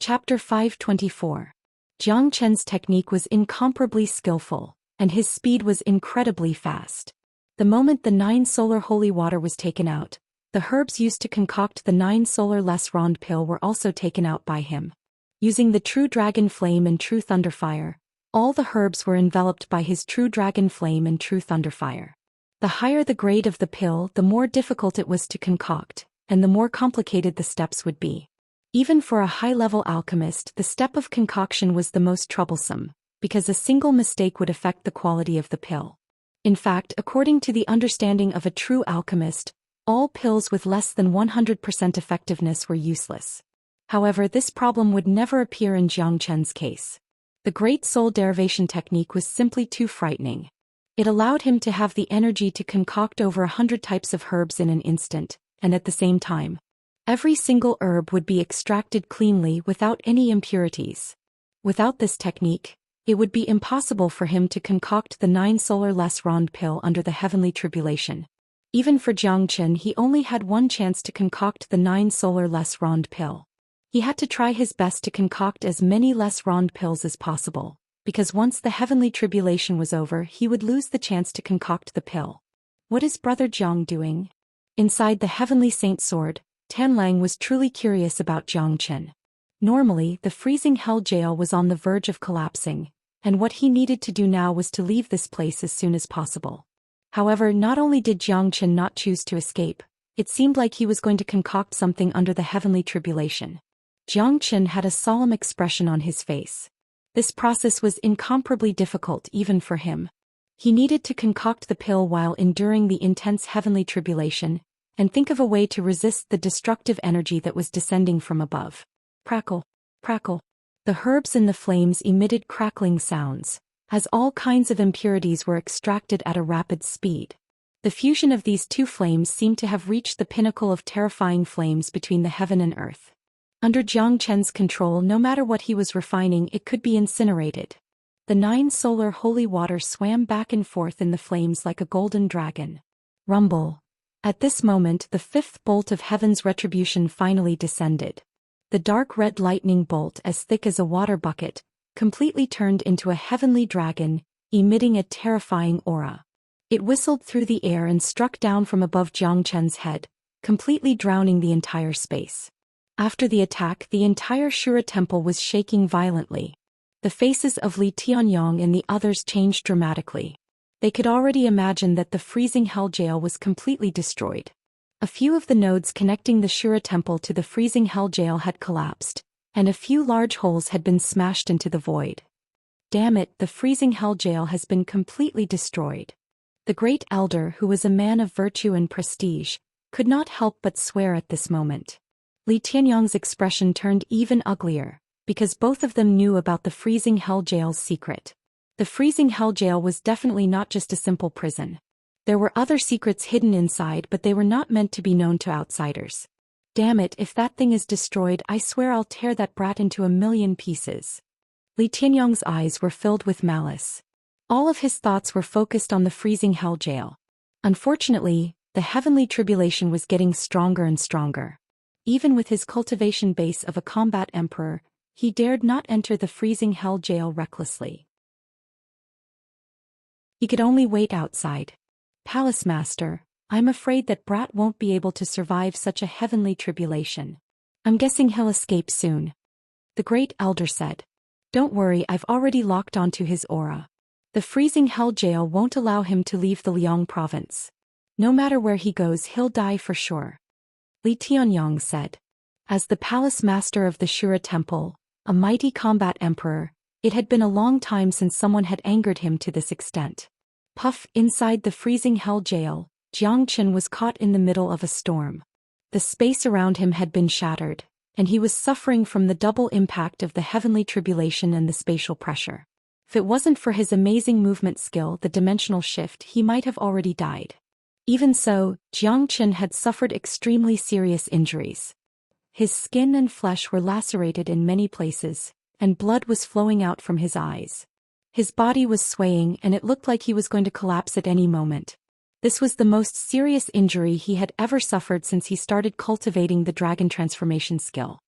Chapter 524. Xianxia's technique was incomparably skillful, and his speed was incredibly fast. The moment the 9 solar holy water was taken out, the herbs used to concoct the 9 solar less rond pill were also taken out by him. Using the true dragon flame and true thunderfire, all the herbs were enveloped by his true dragon flame and true thunderfire. The higher the grade of the pill, the more difficult it was to concoct, and the more complicated the steps would be. Even for a high-level alchemist, the step of concoction was the most troublesome, because a single mistake would affect the quality of the pill. In fact, according to the understanding of a true alchemist, all pills with less than 100% effectiveness were useless. However, this problem would never appear in Xianxia's case. The Great Soul Derivation technique was simply too frightening. It allowed him to have the energy to concoct over 100 types of herbs in an instant, and at the same time, every single herb would be extracted cleanly without any impurities. Without this technique, it would be impossible for him to concoct the 9 solar less rond pill under the heavenly tribulation. Even for Xianxia, he only had one chance to concoct the 9 solar less rond pill. He had to try his best to concoct as many less rond pills as possible, because once the heavenly tribulation was over he would lose the chance to concoct the pill. What is Brother Jiang doing? Inside the heavenly saint sword, Tianlang was truly curious about Xianxia. Normally, the freezing hell jail was on the verge of collapsing, and what he needed to do now was to leave this place as soon as possible. However, not only did Xianxia not choose to escape, it seemed like he was going to concoct something under the heavenly tribulation. Xianxia had a solemn expression on his face. This process was incomparably difficult even for him. He needed to concoct the pill while enduring the intense heavenly tribulation, and think of a way to resist the destructive energy that was descending from above. Crackle, crackle. The herbs in the flames emitted crackling sounds, as all kinds of impurities were extracted at a rapid speed. The fusion of these two flames seemed to have reached the pinnacle of terrifying flames between the heaven and earth. Under Xianxia control, no matter what he was refining, it could be incinerated. The 9 solar holy water swam back and forth in the flames like a golden dragon. Rumble. At this moment, the 5th bolt of heaven's retribution finally descended. The dark red lightning bolt, as thick as a water bucket, completely turned into a heavenly dragon, emitting a terrifying aura. It whistled through the air and struck down from above Xianxia's head, completely drowning the entire space. After the attack, the entire Shura temple was shaking violently. The faces of Li Tianyong and the others changed dramatically. They could already imagine that the freezing hell jail was completely destroyed. A few of the nodes connecting the Shura temple to the freezing hell jail had collapsed, and a few large holes had been smashed into the void. Damn it, the freezing hell jail has been completely destroyed. The great elder, who was a man of virtue and prestige, could not help but swear at this moment. Li Tianyong's expression turned even uglier, because both of them knew about the freezing hell jail's secret. The freezing hell jail was definitely not just a simple prison. There were other secrets hidden inside, but they were not meant to be known to outsiders. Damn it, if that thing is destroyed, I swear I'll tear that brat into 1,000,000 pieces. Li Tianyong's eyes were filled with malice. All of his thoughts were focused on the freezing hell jail. Unfortunately, the heavenly tribulation was getting stronger and stronger. Even with his cultivation base of a combat emperor, he dared not enter the freezing hell jail recklessly. He could only wait outside. Palace Master, I'm afraid that brat won't be able to survive such a heavenly tribulation. I'm guessing he'll escape soon. The great elder said. Don't worry, I've already locked onto his aura. The freezing hell jail won't allow him to leave the Liang province. No matter where he goes, he'll die for sure. Li Tianyong said. As the palace master of the Shura temple, a mighty combat emperor, it had been a long time since someone had angered him to this extent. Puff, inside the freezing hell jail, Xianxia was caught in the middle of a storm. The space around him had been shattered, and he was suffering from the double impact of the heavenly tribulation and the spatial pressure. If it wasn't for his amazing movement skill, the dimensional shift, he might have already died. Even so, Xianxia had suffered extremely serious injuries. His skin and flesh were lacerated in many places, and blood was flowing out from his eyes. His body was swaying, and it looked like he was going to collapse at any moment. This was the most serious injury he had ever suffered since he started cultivating the dragon transformation skill.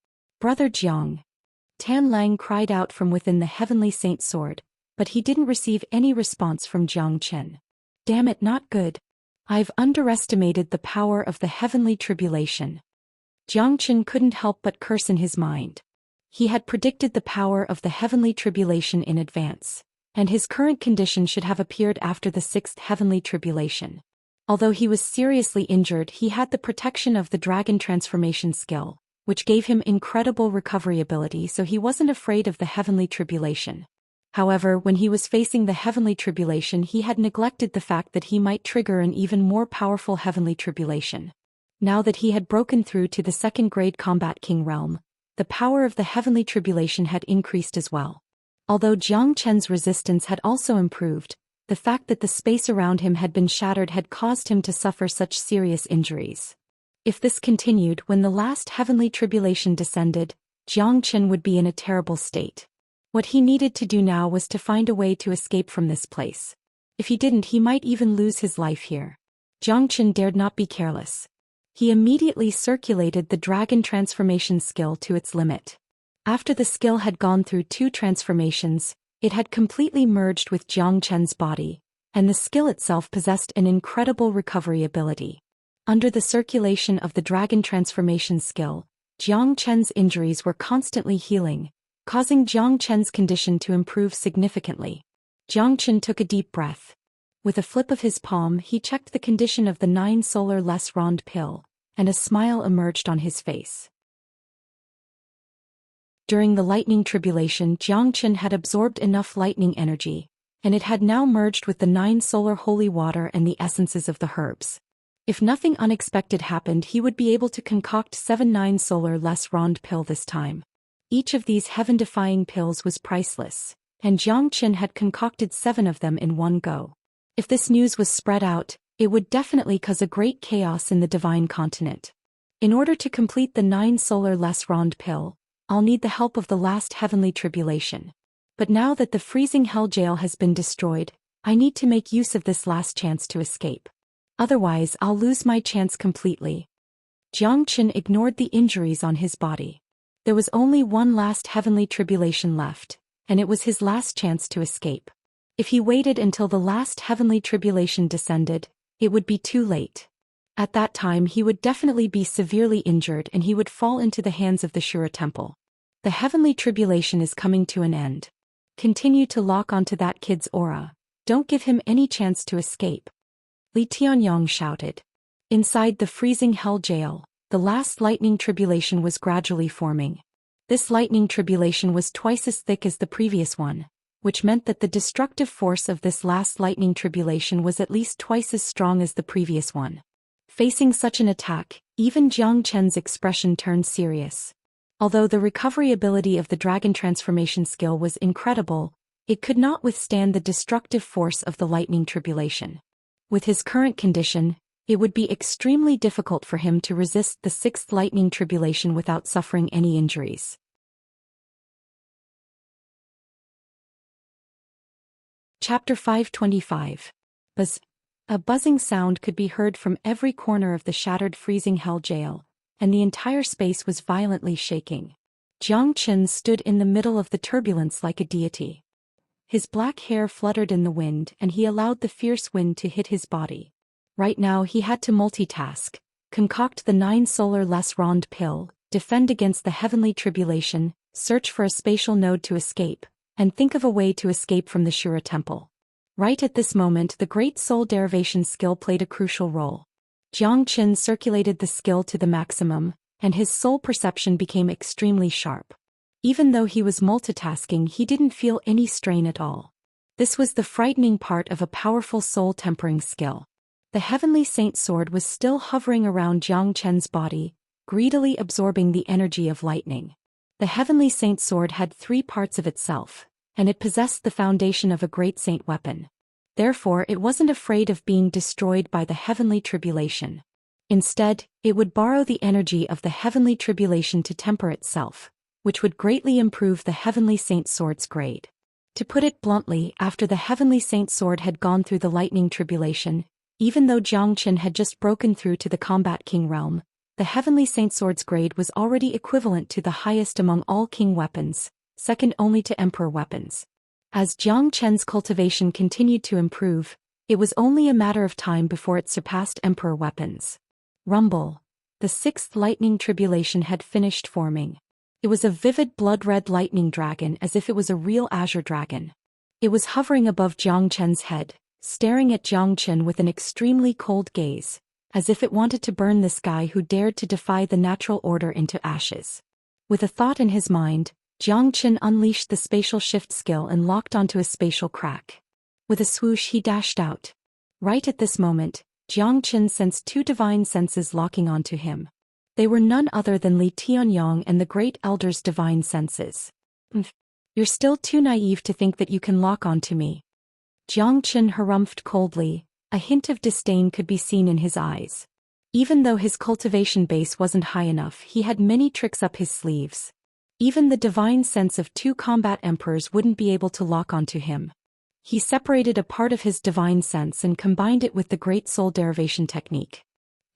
Brother Jiang. Tianlang cried out from within the heavenly saint sword, but he didn't receive any response from Xianxia. Damn it, not good. I've underestimated the power of the heavenly tribulation. Xianxia couldn't help but curse in his mind. He had predicted the power of the heavenly tribulation in advance, and his current condition should have appeared after the 6th heavenly tribulation. Although he was seriously injured, he had the protection of the dragon transformation skill, which gave him incredible recovery ability, so he wasn't afraid of the heavenly tribulation. However, when he was facing the heavenly tribulation, he had neglected the fact that he might trigger an even more powerful heavenly tribulation. Now that he had broken through to the 2nd grade combat king realm, the power of the heavenly tribulation had increased as well. Although Jiang Chen's resistance had also improved, the fact that the space around him had been shattered had caused him to suffer such serious injuries. If this continued, when the last heavenly tribulation descended, Jiang Chen would be in a terrible state. What he needed to do now was to find a way to escape from this place. If he didn't, he might even lose his life here. Jiang Chen dared not be careless. He immediately circulated the dragon transformation skill to its limit. After the skill had gone through 2 transformations, it had completely merged with Jiang Chen's body, and the skill itself possessed an incredible recovery ability. Under the circulation of the dragon transformation skill, Jiang Chen's injuries were constantly healing, causing Jiang Chen's condition to improve significantly. Jiang Chen took a deep breath. With a flip of his palm, he checked the condition of the 9 solar less rond pill, and a smile emerged on his face. During the lightning tribulation, Jiang Chen had absorbed enough lightning energy, and it had now merged with the 9 solar holy water and the essences of the herbs. If nothing unexpected happened, he would be able to concoct 7 9 solar less rond pill this time. Each of these heaven-defying pills was priceless, and Jiang Chen had concocted 7 of them in one go. If this news was spread out, it would definitely cause a great chaos in the divine continent. In order to complete the 9 solar less rond pill, I'll need the help of the last heavenly tribulation. But now that the freezing hell jail has been destroyed, I need to make use of this last chance to escape. Otherwise, I'll lose my chance completely. Jiang Chen ignored the injuries on his body. There was only one last heavenly tribulation left, and it was his last chance to escape. If he waited until the last heavenly tribulation descended, it would be too late. At that time he would definitely be severely injured and he would fall into the hands of the Shura temple. The heavenly tribulation is coming to an end. Continue to lock onto that kid's aura. Don't give him any chance to escape. Li Tianyong shouted. Inside the freezing hell jail, the last lightning tribulation was gradually forming. This lightning tribulation was twice as thick as the previous one, which meant that the destructive force of this last lightning tribulation was at least twice as strong as the previous one. Facing such an attack, even Jiang Chen's expression turned serious. Although the recovery ability of the dragon transformation skill was incredible, it could not withstand the destructive force of the lightning tribulation. With his current condition, it would be extremely difficult for him to resist the 6th lightning tribulation without suffering any injuries. Chapter 525. Buzz. A buzzing sound could be heard from every corner of the shattered freezing hell jail, and the entire space was violently shaking. Jiang Chen stood in the middle of the turbulence like a deity. His black hair fluttered in the wind and he allowed the fierce wind to hit his body. Right now he had to multitask, concoct the 9 solar less rond pill, defend against the heavenly tribulation, search for a spatial node to escape, and think of a way to escape from the Shura temple. Right at this moment the great soul derivation skill played a crucial role. Jiang Chen circulated the skill to the maximum, and his soul perception became extremely sharp. Even though he was multitasking, he didn't feel any strain at all. This was the frightening part of a powerful soul tempering skill. The heavenly saint sword was still hovering around Jiang Chen's body, greedily absorbing the energy of lightning. The heavenly saint sword had 3 parts of itself, and it possessed the foundation of a great saint weapon. Therefore it wasn't afraid of being destroyed by the heavenly tribulation. Instead, it would borrow the energy of the heavenly tribulation to temper itself, which would greatly improve the heavenly saint sword's grade. To put it bluntly, after the heavenly saint sword had gone through the lightning tribulation, even though Jiang Chen had just broken through to the combat king realm, the heavenly saint sword's grade was already equivalent to the highest among all king weapons, second only to emperor weapons. As Jiang Chen's cultivation continued to improve, it was only a matter of time before it surpassed emperor weapons. Rumble. The 6th lightning tribulation had finished forming. It was a vivid blood-red lightning dragon, as if it was a real azure dragon. It was hovering above Jiang Chen's head, staring at Jiang Chen with an extremely cold gaze, as if it wanted to burn this guy who dared to defy the natural order into ashes. With a thought in his mind, Jiang Chen unleashed the spatial shift skill and locked onto a spatial crack. With a swoosh he dashed out. Right at this moment, Jiang Chen sensed 2 divine senses locking onto him. They were none other than Li Tianyong and the Great Elder's divine senses. You're still too naive to think that you can lock onto me. Jiang Chen harumphed coldly, a hint of disdain could be seen in his eyes. Even though his cultivation base wasn't high enough, he had many tricks up his sleeves. Even the divine sense of 2 combat emperors wouldn't be able to lock onto him. He separated a part of his divine sense and combined it with the great soul derivation technique.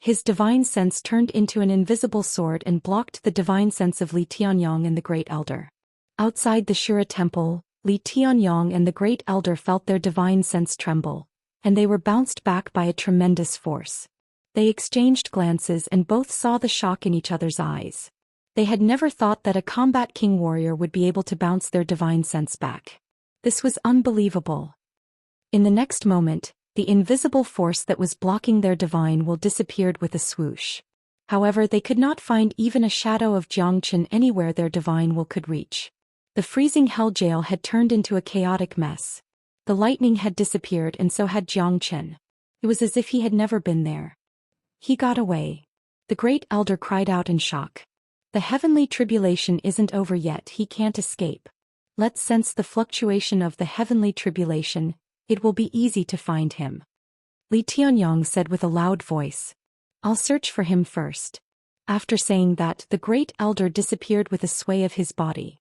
His divine sense turned into an invisible sword and blocked the divine sense of Li Tianyong and the Great Elder. Outside the Shura temple, Li Tianyong and the Great Elder felt their divine sense tremble, and they were bounced back by a tremendous force. They exchanged glances and both saw the shock in each other's eyes. They had never thought that a combat king warrior would be able to bounce their divine sense back. This was unbelievable. In the next moment, the invisible force that was blocking their divine will disappeared with a swoosh. However, they could not find even a shadow of Jiang Chen anywhere their divine will could reach. The freezing hell jail had turned into a chaotic mess. The lightning had disappeared and so had Jiang Chen. It was as if he had never been there. He got away. The Great Elder cried out in shock. The heavenly tribulation isn't over yet, he can't escape. Let's sense the fluctuation of the heavenly tribulation, it will be easy to find him. Li Tianyong said with a loud voice. I'll search for him first. After saying that, the Great Elder disappeared with a sway of his body.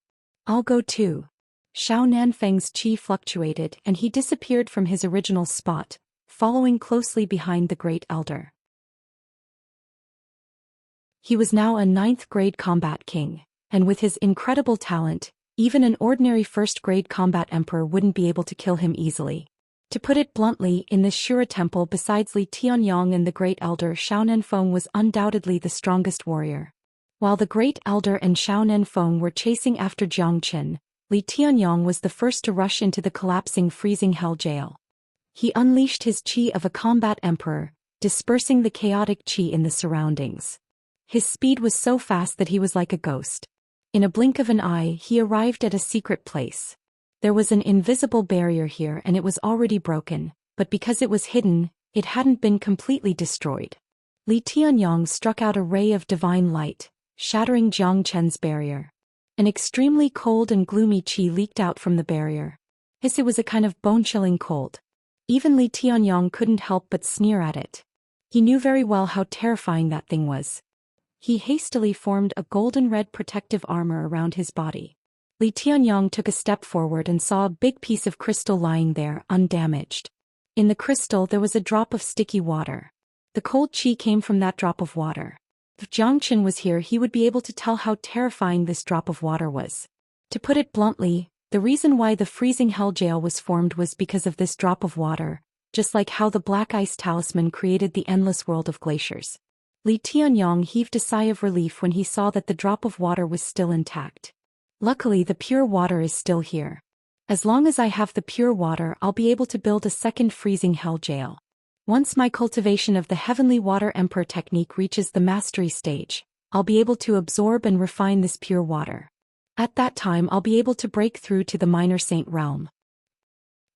I'll go too. Xiao Nanfeng's qi fluctuated and he disappeared from his original spot, following closely behind the Great Elder. He was now a 9th-grade combat king, and with his incredible talent, even an ordinary 1st-grade combat emperor wouldn't be able to kill him easily. To put it bluntly, in this Shura temple besides Li Tianyong and the Great Elder, Xiao Nanfeng was undoubtedly the strongest warrior. While the Great Elder and Xiao Nanfeng were chasing after Jiang Chen, Li Tianyong was the first to rush into the collapsing freezing hell jail. He unleashed his qi of a combat emperor, dispersing the chaotic qi in the surroundings. His speed was so fast that he was like a ghost. In a blink of an eye, he arrived at a secret place. There was an invisible barrier here and it was already broken, but because it was hidden, it hadn't been completely destroyed. Li Tianyong struck out a ray of divine light, shattering Jiang Chen's barrier. An extremely cold and gloomy qi leaked out from the barrier. It was a kind of bone-chilling cold. Even Li Tianyong couldn't help but sneer at it. He knew very well how terrifying that thing was. He hastily formed a golden-red protective armor around his body. Li Tianyong took a step forward and saw a big piece of crystal lying there, undamaged. In the crystal there was a drop of sticky water. The cold qi came from that drop of water. If Jiang Chen was here, he would be able to tell how terrifying this drop of water was. To put it bluntly, the reason why the freezing hell jail was formed was because of this drop of water, just like how the Black Ice Talisman created the endless world of glaciers. Li Tianyong heaved a sigh of relief when he saw that the drop of water was still intact. Luckily, the pure water is still here. As long as I have the pure water, I'll be able to build a second freezing hell jail. Once my cultivation of the Heavenly Water Emperor technique reaches the mastery stage, I'll be able to absorb and refine this pure water. At that time, I'll be able to break through to the minor saint realm.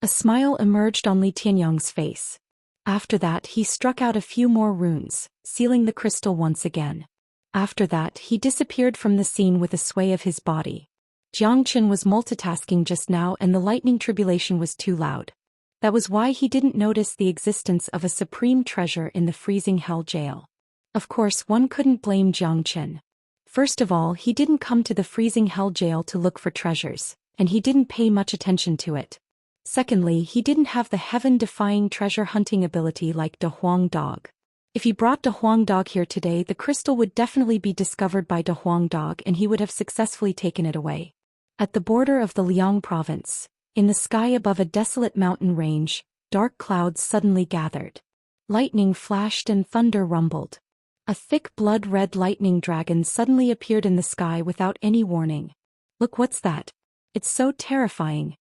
A smile emerged on Li Tianyong's face. After that, he struck out a few more runes, sealing the crystal once again. After that, he disappeared from the scene with a sway of his body. Jiang Chen was multitasking just now and the lightning tribulation was too loud. That was why he didn't notice the existence of a supreme treasure in the freezing hell jail. Of course, one couldn't blame Jiang Chen. First of all, he didn't come to the freezing hell jail to look for treasures, and he didn't pay much attention to it. Secondly, he didn't have the heaven-defying treasure hunting ability like De Huang Dog. If he brought De Huang Dog here today, the crystal would definitely be discovered by De Huang Dog and he would have successfully taken it away. At the border of the Liang province, in the sky above a desolate mountain range, dark clouds suddenly gathered. Lightning flashed and thunder rumbled. A thick blood-red lightning dragon suddenly appeared in the sky without any warning. Look, what's that? It's so terrifying.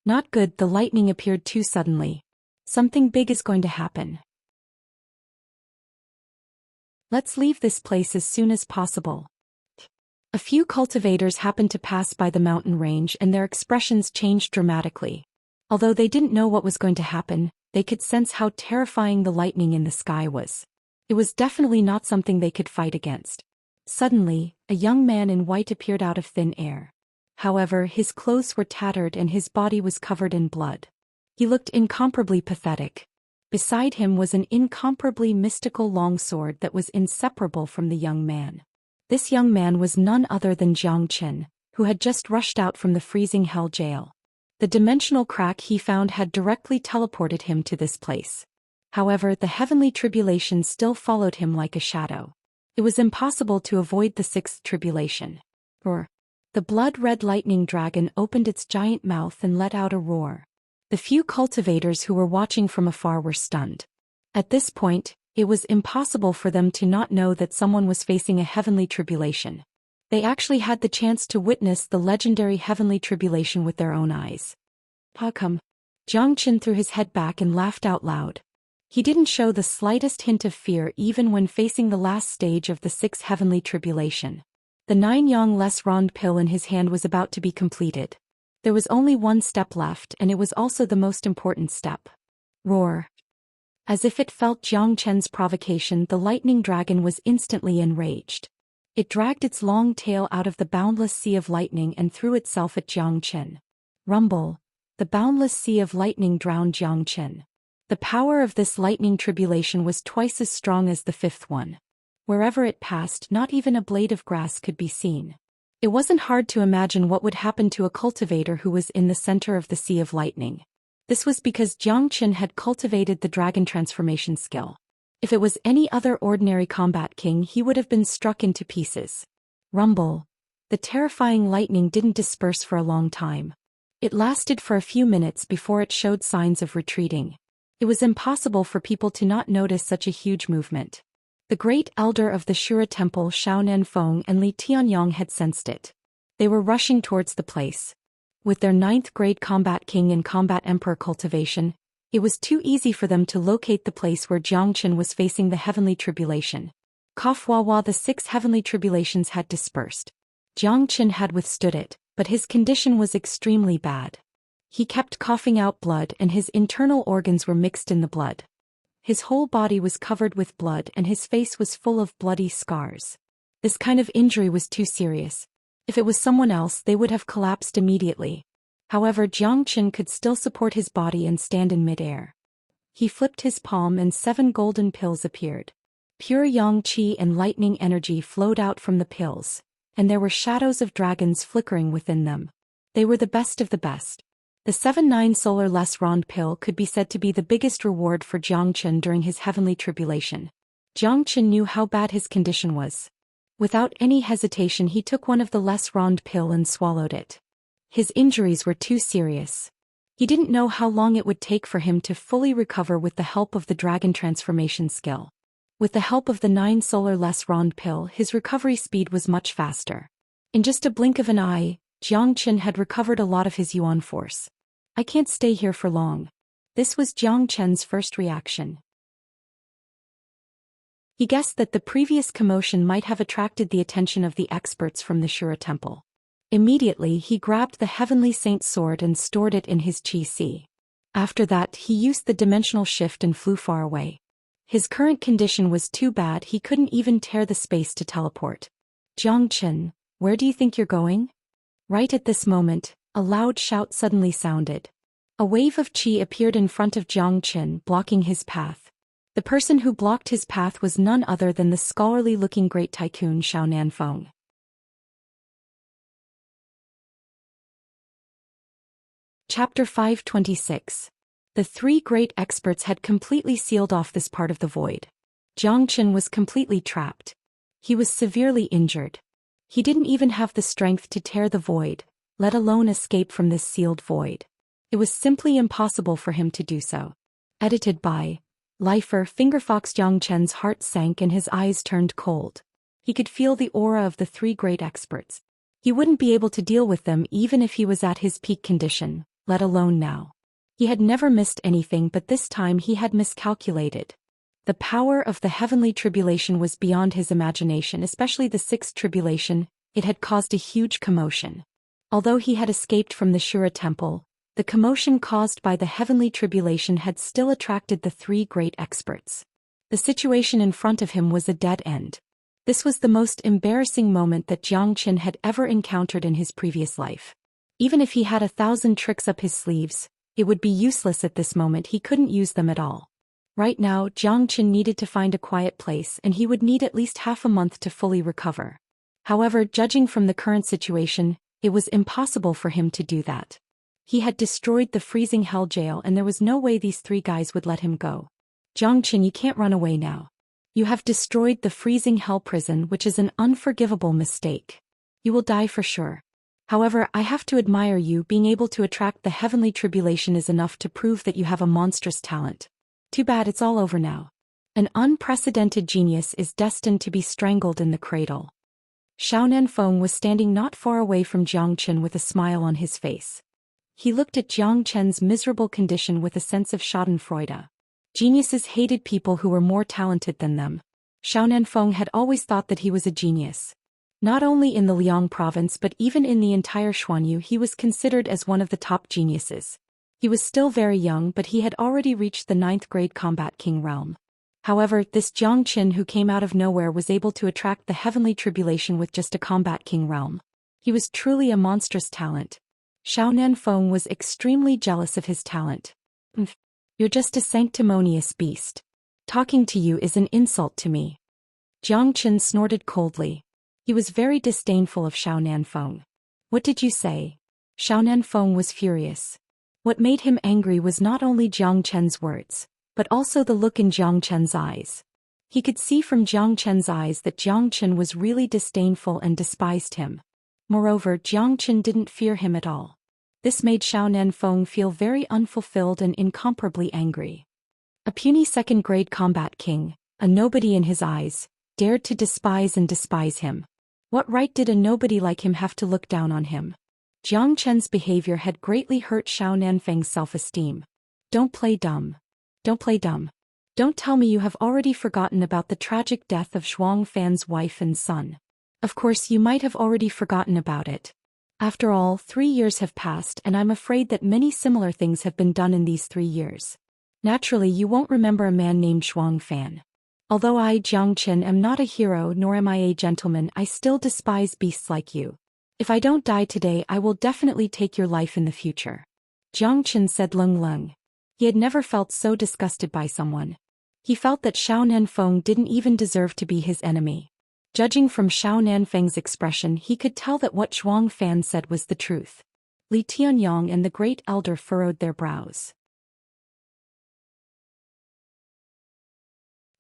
Not good, the lightning appeared too suddenly. Something big is going to happen. Let's leave this place as soon as possible. A few cultivators happened to pass by the mountain range and their expressions changed dramatically. Although they didn't know what was going to happen, they could sense how terrifying the lightning in the sky was. It was definitely not something they could fight against. Suddenly, a young man in white appeared out of thin air. However, his clothes were tattered and his body was covered in blood. He looked incomparably pathetic. Beside him was an incomparably mystical longsword that was inseparable from the young man. This young man was none other than Xianxia, who had just rushed out from the freezing hell jail. The dimensional crack he found had directly teleported him to this place. However, the heavenly tribulation still followed him like a shadow. It was impossible to avoid the sixth tribulation. Roar. The blood-red lightning dragon opened its giant mouth and let out a roar. The few cultivators who were watching from afar were stunned. At this point, it was impossible for them to not know that someone was facing a heavenly tribulation. They actually had the chance to witness the legendary heavenly tribulation with their own eyes. Come. Xianxia threw his head back and laughed out loud. He didn't show the slightest hint of fear even when facing the last stage of the sixth heavenly tribulation. The 9 less round pill in his hand was about to be completed. There was only one step left, and it was also the most important step. Roar. As if it felt Xianxia's provocation, the lightning dragon was instantly enraged. It dragged its long tail out of the boundless sea of lightning and threw itself at Xianxia. Rumble. The boundless sea of lightning drowned Xianxia. The power of this lightning tribulation was twice as strong as the fifth one. Wherever it passed, not even a blade of grass could be seen. It wasn't hard to imagine what would happen to a cultivator who was in the center of the sea of lightning. This was because Xianxia had cultivated the dragon transformation skill. If it was any other ordinary combat king, he would have been struck into pieces. Rumble. The terrifying lightning didn't disperse for a long time. It lasted for a few minutes before it showed signs of retreating. It was impossible for people to not notice such a huge movement. The great elder of the Shura temple, Shao Nanfeng, and Li Tianyang had sensed it. They were rushing towards the place. With their 9th grade combat king and combat emperor cultivation, it was too easy for them to locate the place where Xianxia was facing the heavenly tribulation. While the 6 heavenly tribulations had dispersed, Xianxia had withstood it, but his condition was extremely bad. He kept coughing out blood and his internal organs were mixed in the blood. His whole body was covered with blood and his face was full of bloody scars. This kind of injury was too serious. If it was someone else, they would have collapsed immediately. However, Xianxia could still support his body and stand in midair. He flipped his palm and 7 golden pills appeared. Pure yang qi and lightning energy flowed out from the pills, and there were shadows of dragons flickering within them. They were the best of the best. The 7-9 solar less rond pill could be said to be the biggest reward for Xianxia during his heavenly tribulation. Xianxia knew how bad his condition was. Without any hesitation, he took one of the less rond pill and swallowed it. His injuries were too serious. He didn't know how long it would take for him to fully recover with the help of the dragon transformation skill. With the help of the 9 solar less rond pill, his recovery speed was much faster. In just a blink of an eye, Xianxia had recovered a lot of his yuan force. I can't stay here for long. This was Xianxia's first reaction. He guessed that the previous commotion might have attracted the attention of the experts from the Shura temple. Immediately, he grabbed the heavenly saint's sword and stored it in his chi si. After that, he used the dimensional shift and flew far away. His current condition was too bad he couldn't even tear the space to teleport. Xianxia, where do you think you're going? Right at this moment, a loud shout suddenly sounded. A wave of chi appeared in front of Xianxia, blocking his path. The person who blocked his path was none other than the scholarly-looking great tycoon Shao Nanfeng. Chapter 526. The 3 great experts had completely sealed off this part of the void. Xianxia was completely trapped. He was severely injured. He didn't even have the strength to tear the void, let alone escape from this sealed void. It was simply impossible for him to do so. Edited by Lifer. Fingerfox. Xianxia's heart sank and his eyes turned cold. He could feel the aura of the 3 great experts. He wouldn't be able to deal with them even if he was at his peak condition, let alone now. He had never missed anything, but this time he had miscalculated. The power of the heavenly tribulation was beyond his imagination, especially the 6th tribulation. It had caused a huge commotion. Although he had escaped from the Shura temple, the commotion caused by the heavenly tribulation had still attracted the 3 great experts. The situation in front of him was a dead end. This was the most embarrassing moment that Jiang Qin had ever encountered in his previous life. Even if he had 1,000 tricks up his sleeves, it would be useless at this moment. He couldn't use them at all. Right now, Jiang Qin needed to find a quiet place, and he would need at least half a month to fully recover. However, judging from the current situation, it was impossible for him to do that. He had destroyed the freezing hell jail, and there was no way these 3 guys would let him go. Jiang Qin, you can't run away now. You have destroyed the freezing hell prison, which is an unforgivable mistake. You will die for sure. However, I have to admire you. Being able to attract the heavenly tribulation is enough to prove that you have a monstrous talent. Too bad it's all over now. An unprecedented genius is destined to be strangled in the cradle. Xiaonan Feng was standing not far away from Jiang Qin with a smile on his face. He looked at Jiang Qin's miserable condition with a sense of schadenfreude. Geniuses hated people who were more talented than them. Xiaonan Feng had always thought that he was a genius. Not only in the Liang province but even in the entire Xuanyu he was considered as one of the top geniuses. He was still very young, but he had already reached the 9th grade combat king realm. However, this Jiang Qin who came out of nowhere was able to attract the heavenly tribulation with just a combat king realm. He was truly a monstrous talent. Xiaonan Feng was extremely jealous of his talent. You're just a sanctimonious beast. Talking to you is an insult to me. Jiang Qin snorted coldly. He was very disdainful of Xiaonan Feng. What did you say? Xiaonan Feng was furious. What made him angry was not only Jiang Qin's words, but also the look in Jiang Qin's eyes. He could see from Jiang Qin's eyes that Jiang Qin was really disdainful and despised him. Moreover, Jiang Qin didn't fear him at all. This made Xiaonan Feng feel very unfulfilled and incomparably angry. A puny 2nd grade combat king, a nobody in his eyes, dared to despise him. What right did a nobody like him have to look down on him? Jiang Qin's behavior had greatly hurt Xiaonan Feng's self-esteem. Don't play dumb. Don't play dumb. Don't tell me you have already forgotten about the tragic death of Zhuang Fan's wife and son. Of course you might have already forgotten about it. After all, 3 years have passed, and I'm afraid that many similar things have been done in these 3 years. Naturally, you won't remember a man named Zhuang Fan. Although I, Jiang Qin, am not a hero nor am I a gentleman, I still despise beasts like you. If I don't die today, I will definitely take your life in the future. Jiang Qin said lung. He had never felt so disgusted by someone. He felt that Xiaonan Feng didn't even deserve to be his enemy. Judging from Xiaonan Feng's expression, he could tell that what Zhuang Fan said was the truth. Li Tianyang and the great elder furrowed their brows.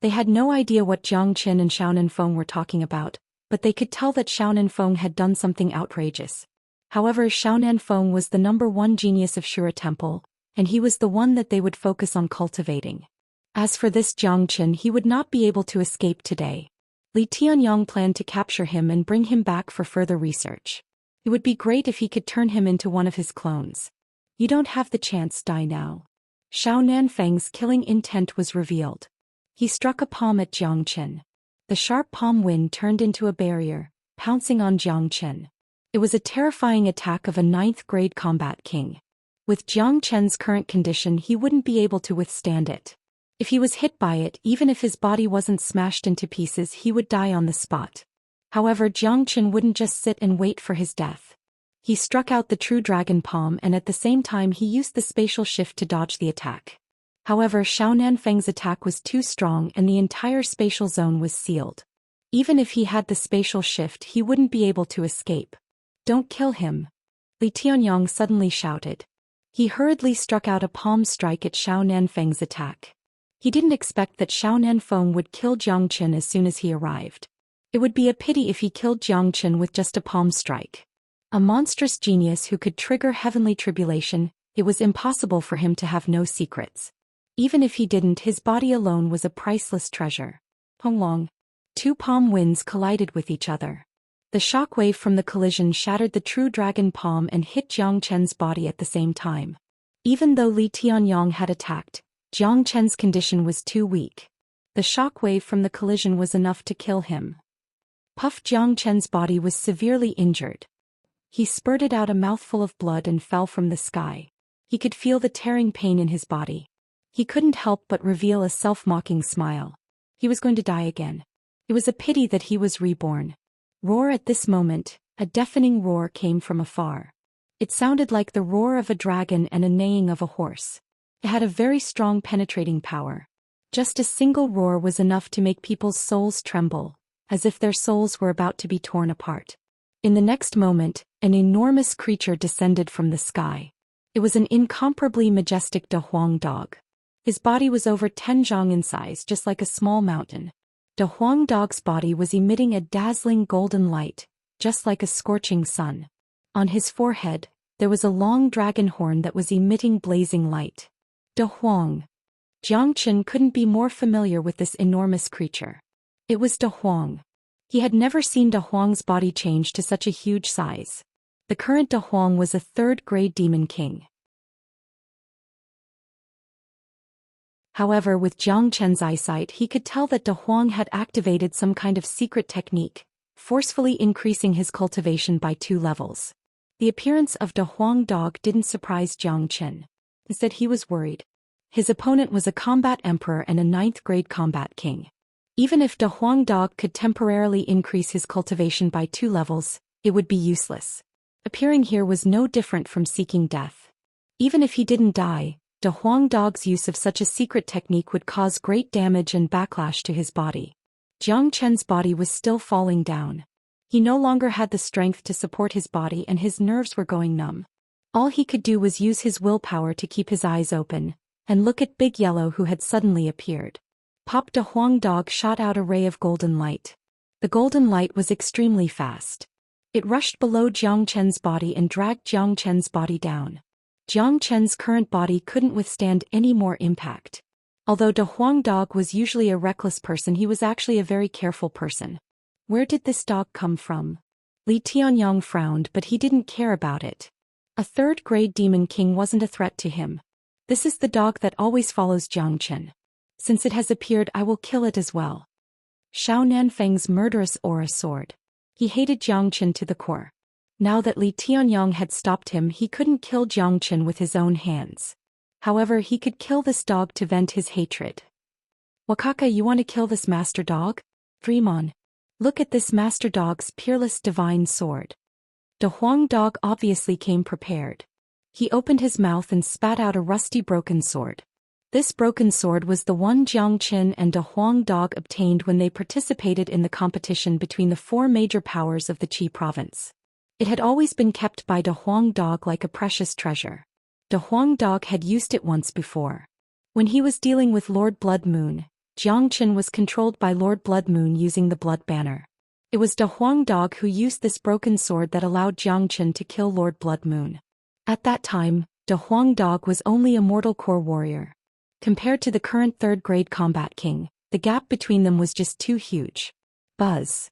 They had no idea what Jiang Qin and Xiaonan Feng were talking about, but they could tell that Xiaonan Feng had done something outrageous. However, Xiaonan Feng was the #1 genius of Shura Temple, and he was the one that they would focus on cultivating. As for this Jiang Qin, he would not be able to escape today. Li Tianyang planned to capture him and bring him back for further research. It would be great if he could turn him into one of his clones. You don't have the chance, die now. Xiaonan Feng's killing intent was revealed. He struck a palm at Jiang Qin. The sharp palm wind turned into a barrier, pouncing on Jiang Qin. It was a terrifying attack of a 9th grade combat king. With Jiang Qin's current condition, he wouldn't be able to withstand it. If he was hit by it, even if his body wasn't smashed into pieces, he would die on the spot. However, Jiang Qin wouldn't just sit and wait for his death. He struck out the true dragon palm, and at the same time he used the spatial shift to dodge the attack. However, Xiaonan Feng's attack was too strong and the entire spatial zone was sealed. Even if he had the spatial shift, he wouldn't be able to escape. Don't kill him. Li Tianyang suddenly shouted. He hurriedly struck out a palm strike at Xiaonan Feng's attack. He didn't expect that Xiaonan Feng would kill Jiang Qin as soon as he arrived. It would be a pity if he killed Jiang Qin with just a palm strike. A monstrous genius who could trigger heavenly tribulation, it was impossible for him to have no secrets. Even if he didn't, his body alone was a priceless treasure. Honglong. 2 palm winds collided with each other. The shockwave from the collision shattered the true dragon palm and hit Jiang Qin's body at the same time. Even though Li Tianyang had attacked, Jiang Qin's condition was too weak. The shockwave from the collision was enough to kill him. Puff Jiang Qin's body was severely injured. He spurted out a mouthful of blood and fell from the sky. He could feel the tearing pain in his body. He couldn't help but reveal a self-mocking smile. He was going to die again. It was a pity that he was reborn. Roar at this moment, a deafening roar came from afar. It sounded like the roar of a dragon and a neighing of a horse. It had a very strong penetrating power. Just a single roar was enough to make people's souls tremble, as if their souls were about to be torn apart. In the next moment, an enormous creature descended from the sky. It was an incomparably majestic De Huang dog. His body was over 10 zhang in size, just like a small mountain. De Huang dog's body was emitting a dazzling golden light, just like a scorching sun. On his forehead, there was a long dragon horn that was emitting blazing light. De Huang. Xianxia couldn't be more familiar with this enormous creature. It was De Huang. He had never seen De Huang's body change to such a huge size. The current De Huang was a third-grade demon king. However, with Xianxia's eyesight, he could tell that De Huang had activated some kind of secret technique, forcefully increasing his cultivation by 2 levels. The appearance of De Huang dog didn't surprise Xianxia. Instead, he was worried. His opponent was a combat emperor and a 9th-grade combat king. Even if De Huang dog could temporarily increase his cultivation by 2 levels, it would be useless. Appearing here was no different from seeking death. Even if he didn't die, De Huang dog's use of such a secret technique would cause great damage and backlash to his body. Xianxia's body was still falling down. He no longer had the strength to support his body and his nerves were going numb. All he could do was use his willpower to keep his eyes open and look at Big Yellow, who had suddenly appeared. Pop De Huang dog shot out a ray of golden light. The golden light was extremely fast. It rushed below Xianxia's body and dragged Xianxia's body down. Xianxia's current body couldn't withstand any more impact. Although De Huang dog was usually a reckless person, he was actually a very careful person. Where did this dog come from? Li Tianyang frowned, but he didn't care about it. A 3rd-grade demon king wasn't a threat to him. This is the dog that always follows Xianxia. Since it has appeared, I will kill it as well. Shao Nanfeng's murderous aura soared. He hated Xianxia to the core. Now that Li Tianyang had stopped him, he couldn't kill Xianxia with his own hands. However, he could kill this dog to vent his hatred. Wakaka, you want to kill this master dog? Dream on. Look at this master dog's peerless divine sword. De Huang dog obviously came prepared. He opened his mouth and spat out a rusty broken sword. This broken sword was the one Xianxia and De Huang dog obtained when they participated in the competition between the 4 major powers of the Qi province. It had always been kept by De Huang dog like a precious treasure. De Huang dog had used it once before. When he was dealing with Lord Blood Moon, Xianxia was controlled by Lord Blood Moon using the Blood Banner. It was De Huang dog who used this broken sword that allowed Xianxia to kill Lord Blood Moon. At that time, De Huang dog was only a mortal core warrior. Compared to the current 3rd-grade combat king, the gap between them was just too huge. Buzz.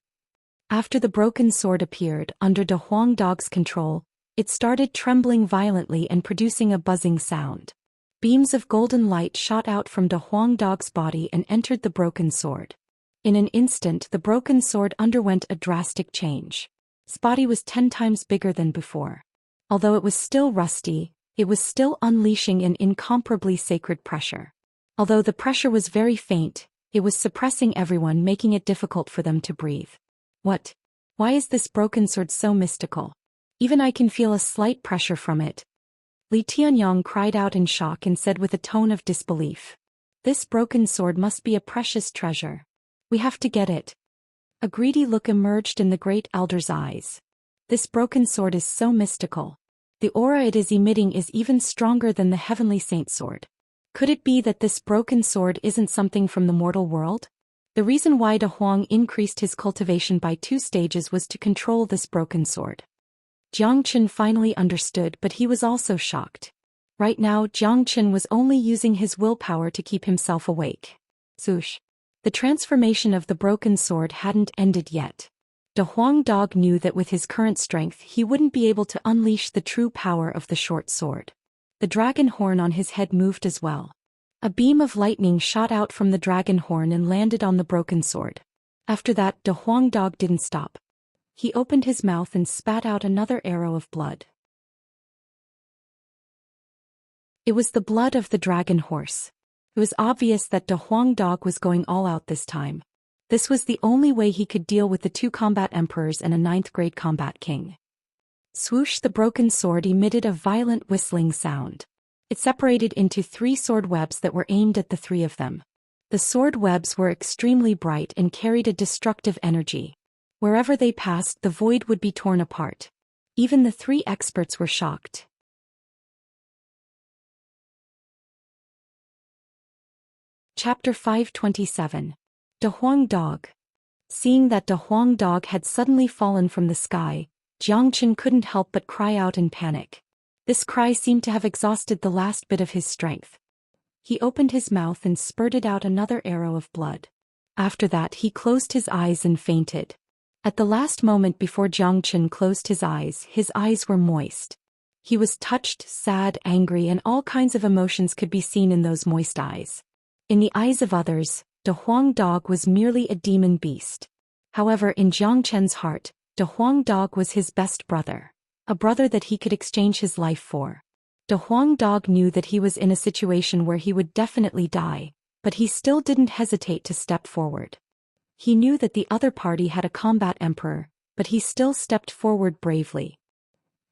After the broken sword appeared under De Huang dog's control, it started trembling violently and producing a buzzing sound. Beams of golden light shot out from De Huang dog's body and entered the broken sword. In an instant, the broken sword underwent a drastic change. Its body was 10 times bigger than before. Although it was still rusty, it was still unleashing an incomparably sacred pressure. Although the pressure was very faint, it was suppressing everyone, making it difficult for them to breathe. What? Why is this broken sword so mystical? Even I can feel a slight pressure from it. Li Tianyang cried out in shock and said with a tone of disbelief. This broken sword must be a precious treasure. We have to get it. A greedy look emerged in the great elder's eyes. This broken sword is so mystical. The aura it is emitting is even stronger than the heavenly saint sword. Could it be that this broken sword isn't something from the mortal world? The reason why De Huang increased his cultivation by 2 stages was to control this broken sword. Xianxia finally understood, but he was also shocked. Right now, Xianxia was only using his willpower to keep himself awake. Swoosh. The transformation of the broken sword hadn't ended yet. De Huang dog knew that with his current strength he wouldn't be able to unleash the true power of the short sword. The dragon horn on his head moved as well. A beam of lightning shot out from the dragon horn and landed on the broken sword. After that, De Huang dog didn't stop. He opened his mouth and spat out another arrow of blood. It was the blood of the dragon horse. It was obvious that De Huang dog was going all out this time. This was the only way he could deal with the 2 combat emperors and a 9th-grade combat king. Swoosh! The broken sword emitted a violent whistling sound. It separated into 3 sword webs that were aimed at the 3 of them. The sword webs were extremely bright and carried a destructive energy. Wherever they passed, the void would be torn apart. Even the 3 experts were shocked. Chapter 527. De Huang Dog. Seeing that De Huang Dog had suddenly fallen from the sky, Xianxia couldn't help but cry out in panic. This cry seemed to have exhausted the last bit of his strength. He opened his mouth and spurted out another arrow of blood. After that he closed his eyes and fainted. At the last moment before Xianxia closed his eyes were moist. He was touched, sad, angry, and all kinds of emotions could be seen in those moist eyes. In the eyes of others, De Huang Dog was merely a demon beast. However, in Xianxia's heart, De Huang Dog was his best brother. A brother that he could exchange his life for. De Huang Dog knew that he was in a situation where he would definitely die, but he still didn't hesitate to step forward. He knew that the other party had a combat emperor, but he still stepped forward bravely.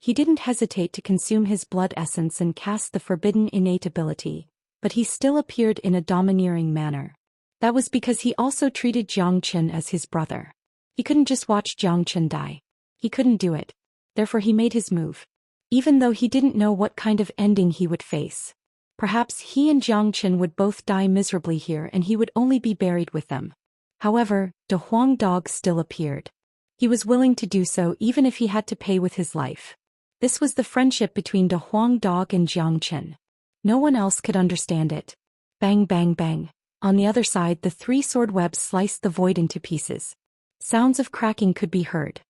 He didn't hesitate to consume his blood essence and cast the forbidden innate ability, but he still appeared in a domineering manner. That was because he also treated Xianxia as his brother. He couldn't just watch Xianxia die. He couldn't do it. Therefore he made his move. Even though he didn't know what kind of ending he would face. Perhaps he and Xianxia would both die miserably here and he would only be buried with them. However, De Huang Dog still appeared. He was willing to do so even if he had to pay with his life. This was the friendship between De Huang Dog and Xianxia. No one else could understand it. Bang bang bang. On the other side, the 3 sword webs sliced the void into pieces. Sounds of cracking could be heard.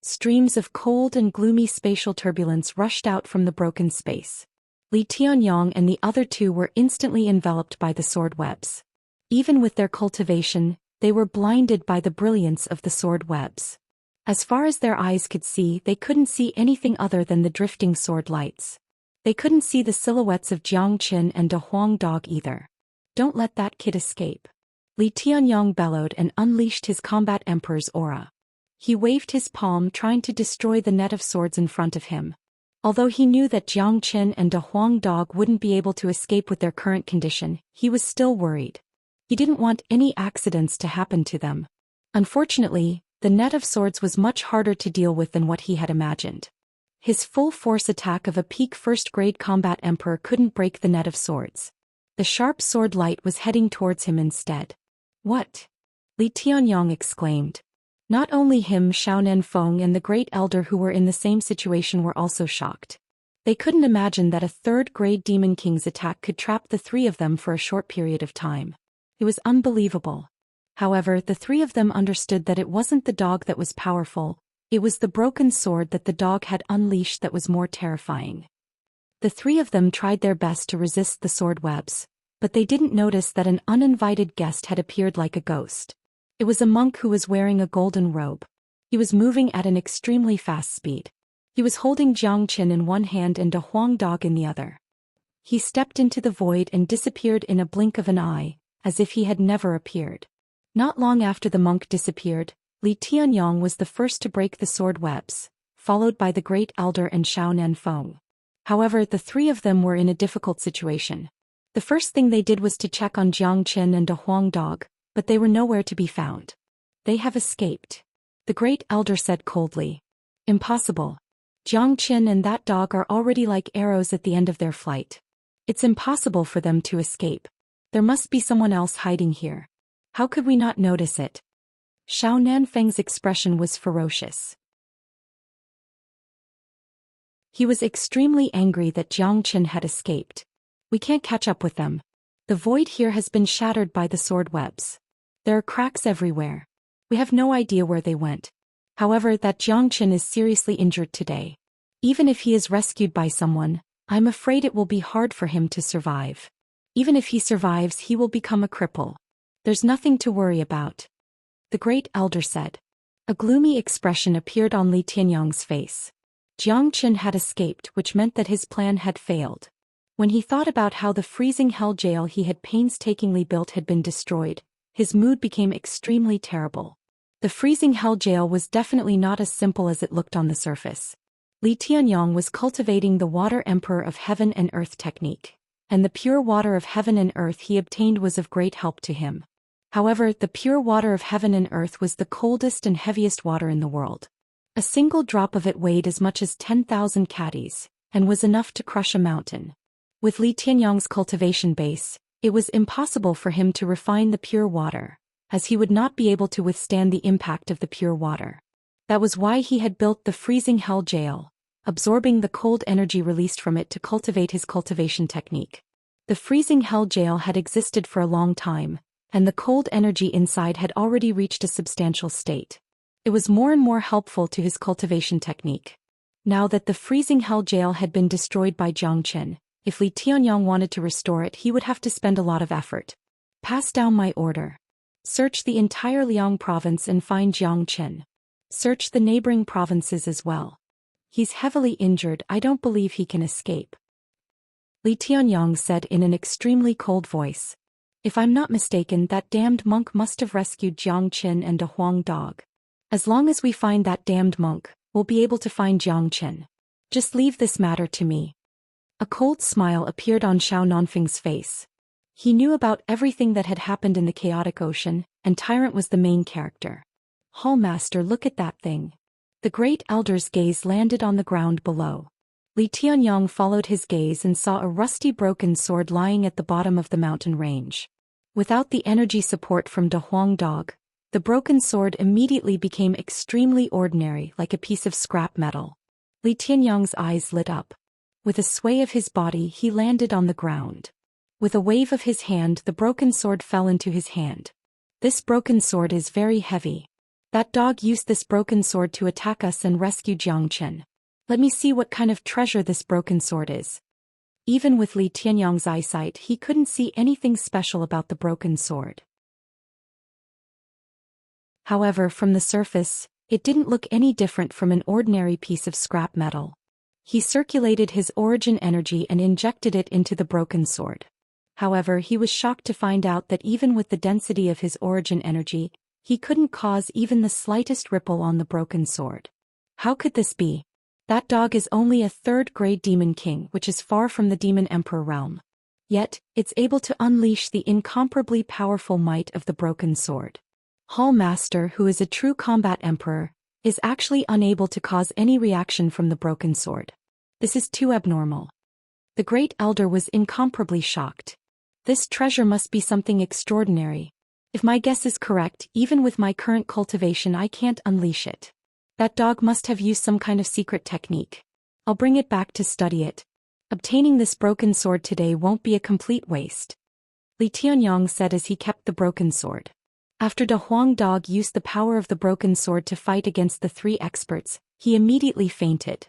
Streams of cold and gloomy spatial turbulence rushed out from the broken space. Li Tianyong and the other 2 were instantly enveloped by the sword webs. Even with their cultivation, they were blinded by the brilliance of the sword webs. As far as their eyes could see, they couldn't see anything other than the drifting sword lights. They couldn't see the silhouettes of Xianxia and De Huang Dog either. Don't let that kid escape. Li Tianyong bellowed and unleashed his combat emperor's aura. He waved his palm trying to destroy the net of swords in front of him. Although he knew that Xianxia and De Huang Dog wouldn't be able to escape with their current condition, he was still worried. He didn't want any accidents to happen to them. Unfortunately, the net of swords was much harder to deal with than what he had imagined. His full-force attack of a peak first-grade combat emperor couldn't break the net of swords. The sharp sword light was heading towards him instead. What? Li Tianyong exclaimed. Not only him, Xiaonan Feng and the Great Elder who were in the same situation were also shocked. They couldn't imagine that a 3rd-grade Demon King's attack could trap the 3 of them for a short period of time. It was unbelievable. However, the 3 of them understood that it wasn't the dog that was powerful, it was the broken sword that the dog had unleashed that was more terrifying. The 3 of them tried their best to resist the sword webs, but they didn't notice that an uninvited guest had appeared like a ghost. It was a monk who was wearing a golden robe. He was moving at an extremely fast speed. He was holding Xianxia in one hand and De Huang Dog in the other. He stepped into the void and disappeared in a blink of an eye, as if he had never appeared. Not long after the monk disappeared, Li Tianyong was the first to break the sword webs, followed by the Great Elder and Xiaonan Feng. However, the 3 of them were in a difficult situation. The first thing they did was to check on Xianxia and De Huang Dog, but they were nowhere to be found. They have escaped. The Great Elder said coldly. Impossible. Xianxia and that dog are already like arrows at the end of their flight. It's impossible for them to escape. There must be someone else hiding here. How could we not notice it? Xiaonan Feng's expression was ferocious. He was extremely angry that Xianxia had escaped. We can't catch up with them. The void here has been shattered by the sword webs. There are cracks everywhere. We have no idea where they went. However, that Xianxia is seriously injured today. Even if he is rescued by someone, I'm afraid it will be hard for him to survive. Even if he survives, he will become a cripple. There's nothing to worry about. The Great Elder said. A gloomy expression appeared on Li Tianyong's face. Xianxia had escaped, which meant that his plan had failed. When he thought about how the freezing hell jail he had painstakingly built had been destroyed, his mood became extremely terrible. The freezing hell jail was definitely not as simple as it looked on the surface. Li Tianyong was cultivating the Water Emperor of Heaven and Earth technique, and the pure water of heaven and earth he obtained was of great help to him. However, the pure water of heaven and earth was the coldest and heaviest water in the world. A single drop of it weighed as much as 10,000 caddies, and was enough to crush a mountain. With Li Tianyong's cultivation base, it was impossible for him to refine the pure water, as he would not be able to withstand the impact of the pure water. That was why he had built the freezing hell jail, absorbing the cold energy released from it to cultivate his cultivation technique. The freezing hell jail had existed for a long time, and the cold energy inside had already reached a substantial state. It was more and more helpful to his cultivation technique. Now that the freezing hell jail had been destroyed by Xianxia, if Li Tianyong wanted to restore it, he would have to spend a lot of effort. Pass down my order. Search the entire Liang province and find Xianxia. Search the neighboring provinces as well. He's heavily injured, I don't believe he can escape. Li Tianyong said in an extremely cold voice. If I'm not mistaken, that damned monk must have rescued Xianxia and a Huang dog. As long as we find that damned monk, we'll be able to find Xianxia. Just leave this matter to me. A cold smile appeared on Xiao Nanfeng's face. He knew about everything that had happened in the chaotic ocean, and Tyrant was the main character. Hallmaster, look at that thing. The great elder's gaze landed on the ground below. Li Tianyong followed his gaze and saw a rusty broken sword lying at the bottom of the mountain range. Without the energy support from De Huang Dog, the broken sword immediately became extremely ordinary, like a piece of scrap metal. Li Tianyong's eyes lit up. With a sway of his body, he landed on the ground. With a wave of his hand, the broken sword fell into his hand. This broken sword is very heavy. That dog used this broken sword to attack us and rescue Xianxia. Let me see what kind of treasure this broken sword is. Even with Li Tianyong's eyesight, he couldn't see anything special about the broken sword. However, from the surface, it didn't look any different from an ordinary piece of scrap metal. He circulated his origin energy and injected it into the broken sword. However, he was shocked to find out that even with the density of his origin energy, he couldn't cause even the slightest ripple on the broken sword. How could this be? That dog is only a third-grade demon king, which is far from the demon emperor realm. Yet, it's able to unleash the incomparably powerful might of the broken sword. Hallmaster, who is a true combat emperor, is actually unable to cause any reaction from the broken sword. This is too abnormal. The great elder was incomparably shocked. This treasure must be something extraordinary. If my guess is correct, even with my current cultivation I can't unleash it. That dog must have used some kind of secret technique. I'll bring it back to study it. Obtaining this broken sword today won't be a complete waste. Li Tianyong said as he kept the broken sword. After De Huang Dog used the power of the broken sword to fight against the three experts, he immediately fainted.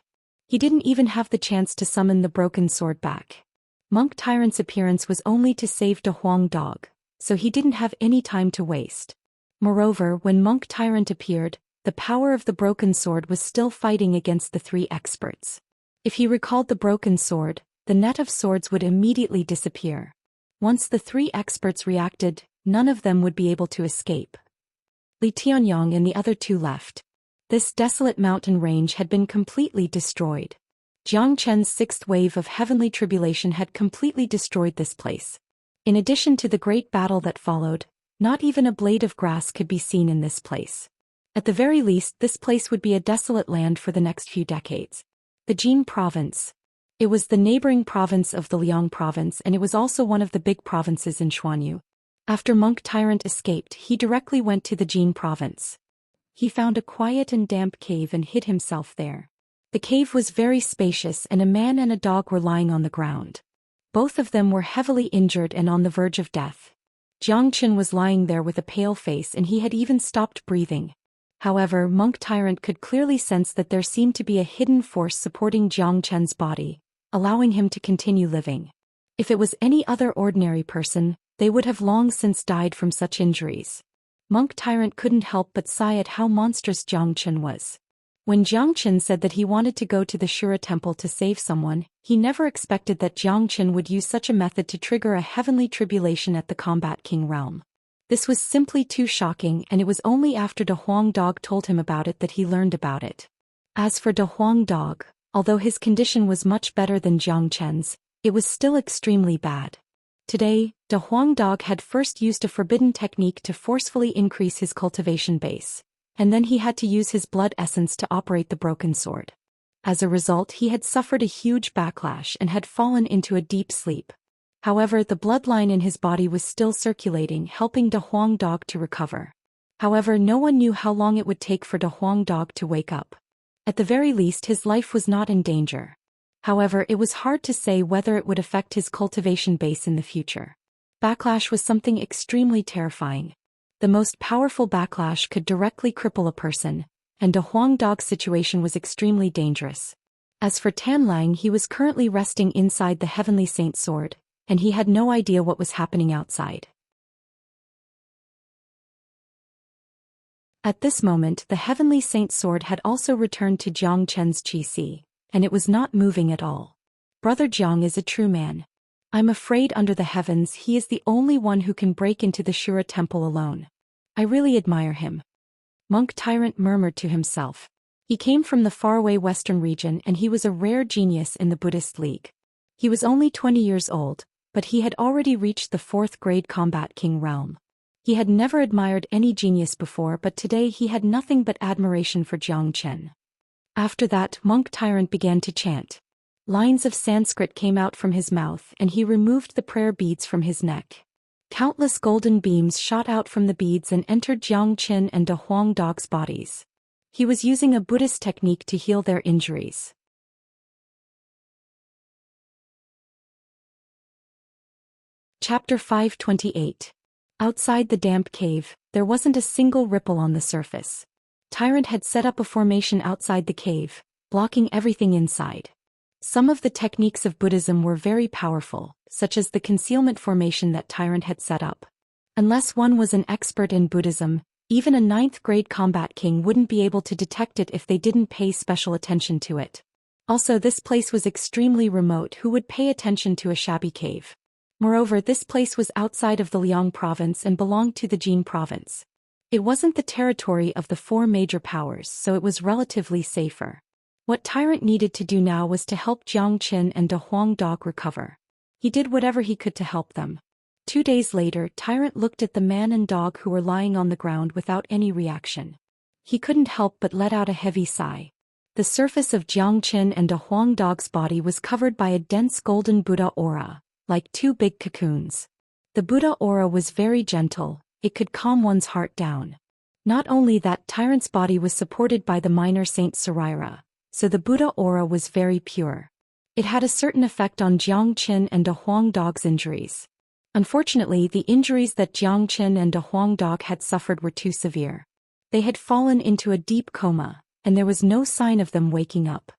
He didn't even have the chance to summon the broken sword back. Monk Tyrant's appearance was only to save De Huang Dog, so he didn't have any time to waste. Moreover, when Monk Tyrant appeared, the power of the broken sword was still fighting against the three experts. If he recalled the broken sword, the net of swords would immediately disappear. Once the three experts reacted, none of them would be able to escape. Li Tianyong and the other two left. This desolate mountain range had been completely destroyed. Xianxin's sixth wave of heavenly tribulation had completely destroyed this place. In addition to the great battle that followed, not even a blade of grass could be seen in this place. At the very least, this place would be a desolate land for the next few decades. The Jin province. It was the neighboring province of the Liang province, and it was also one of the big provinces in Xuanyu. After Monk Tyrant escaped, he directly went to the Jin province. He found a quiet and damp cave and hid himself there. The cave was very spacious, and a man and a dog were lying on the ground. Both of them were heavily injured and on the verge of death. Xianxia was lying there with a pale face, and he had even stopped breathing. However, Monk Tyrant could clearly sense that there seemed to be a hidden force supporting Xianxin's body, allowing him to continue living. If it was any other ordinary person, they would have long since died from such injuries. Monk Tyrant couldn't help but sigh at how monstrous Xianxia was. When Xianxia said that he wanted to go to the Shura temple to save someone, he never expected that Xianxia would use such a method to trigger a heavenly tribulation at the Combat King realm. This was simply too shocking, and it was only after De Huang Dog told him about it that he learned about it. As for De Huang Dog, although his condition was much better than Jiang Chen's, it was still extremely bad. Today, De Huang Dog had first used a forbidden technique to forcefully increase his cultivation base, and then he had to use his blood essence to operate the broken sword. As a result, he had suffered a huge backlash and had fallen into a deep sleep. However, the bloodline in his body was still circulating, helping De Huang Dog to recover. However, no one knew how long it would take for De Huang Dog to wake up. At the very least, his life was not in danger. However, it was hard to say whether it would affect his cultivation base in the future. Backlash was something extremely terrifying. The most powerful backlash could directly cripple a person, and De Huang Dog's situation was extremely dangerous. As for Tan Lang, he was currently resting inside the Heavenly Saint Sword, and he had no idea what was happening outside. At this moment, the Heavenly Saint Sword had also returned to Jiang Chen's qi, and it was not moving at all. Brother Jiang is a true man. I'm afraid under the heavens he is the only one who can break into the Shura temple alone. I really admire him. Monk Tyrant murmured to himself. He came from the faraway western region, and he was a rare genius in the Buddhist League. He was only 20 years old, but he had already reached the 4th grade Combat King realm. He had never admired any genius before, but today he had nothing but admiration for Jiang Chen. After that, Monk Tyrant began to chant. Lines of Sanskrit came out from his mouth, and he removed the prayer beads from his neck. Countless golden beams shot out from the beads and entered Jiang Chen and De Huang Dog's bodies. He was using a Buddhist technique to heal their injuries. Chapter 528. Outside the damp cave, there wasn't a single ripple on the surface. Tyrant had set up a formation outside the cave, blocking everything inside. Some of the techniques of Buddhism were very powerful, such as the concealment formation that Tyrant had set up. Unless one was an expert in Buddhism, even a 9th grade combat king wouldn't be able to detect it if they didn't pay special attention to it. Also, this place was extremely remote. Who would pay attention to a shabby cave? Moreover, this place was outside of the Liang province and belonged to the Jin province. It wasn't the territory of the 4 major powers, so it was relatively safer. What Tyrant needed to do now was to help Jiang Chen and De Huang Dog recover. He did whatever he could to help them. 2 days later, Tyrant looked at the man and dog who were lying on the ground without any reaction. He couldn't help but let out a heavy sigh. The surface of Jiang Chen and De Huang Dog's body was covered by a dense golden Buddha aura, like 2 big cocoons. The Buddha aura was very gentle, it could calm one's heart down. Not only that, Tyrant's body was supported by the minor Saint Sarira, so the Buddha aura was very pure. It had a certain effect on Jiang Chen and De Huang Dog's injuries. Unfortunately, the injuries that Jiang Chen and De Huang Dog had suffered were too severe. They had fallen into a deep coma, and there was no sign of them waking up.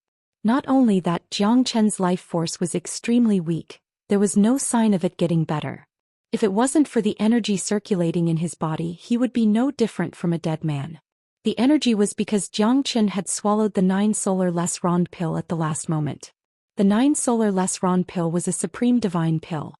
Not only that, Jiang Chen's life force was extremely weak. There was no sign of it getting better. If it wasn't for the energy circulating in his body, he would be no different from a dead man. The energy was because Jiang Chen had swallowed the 9 solar less rond pill at the last moment. The 9 solar less rond pill was a supreme divine pill.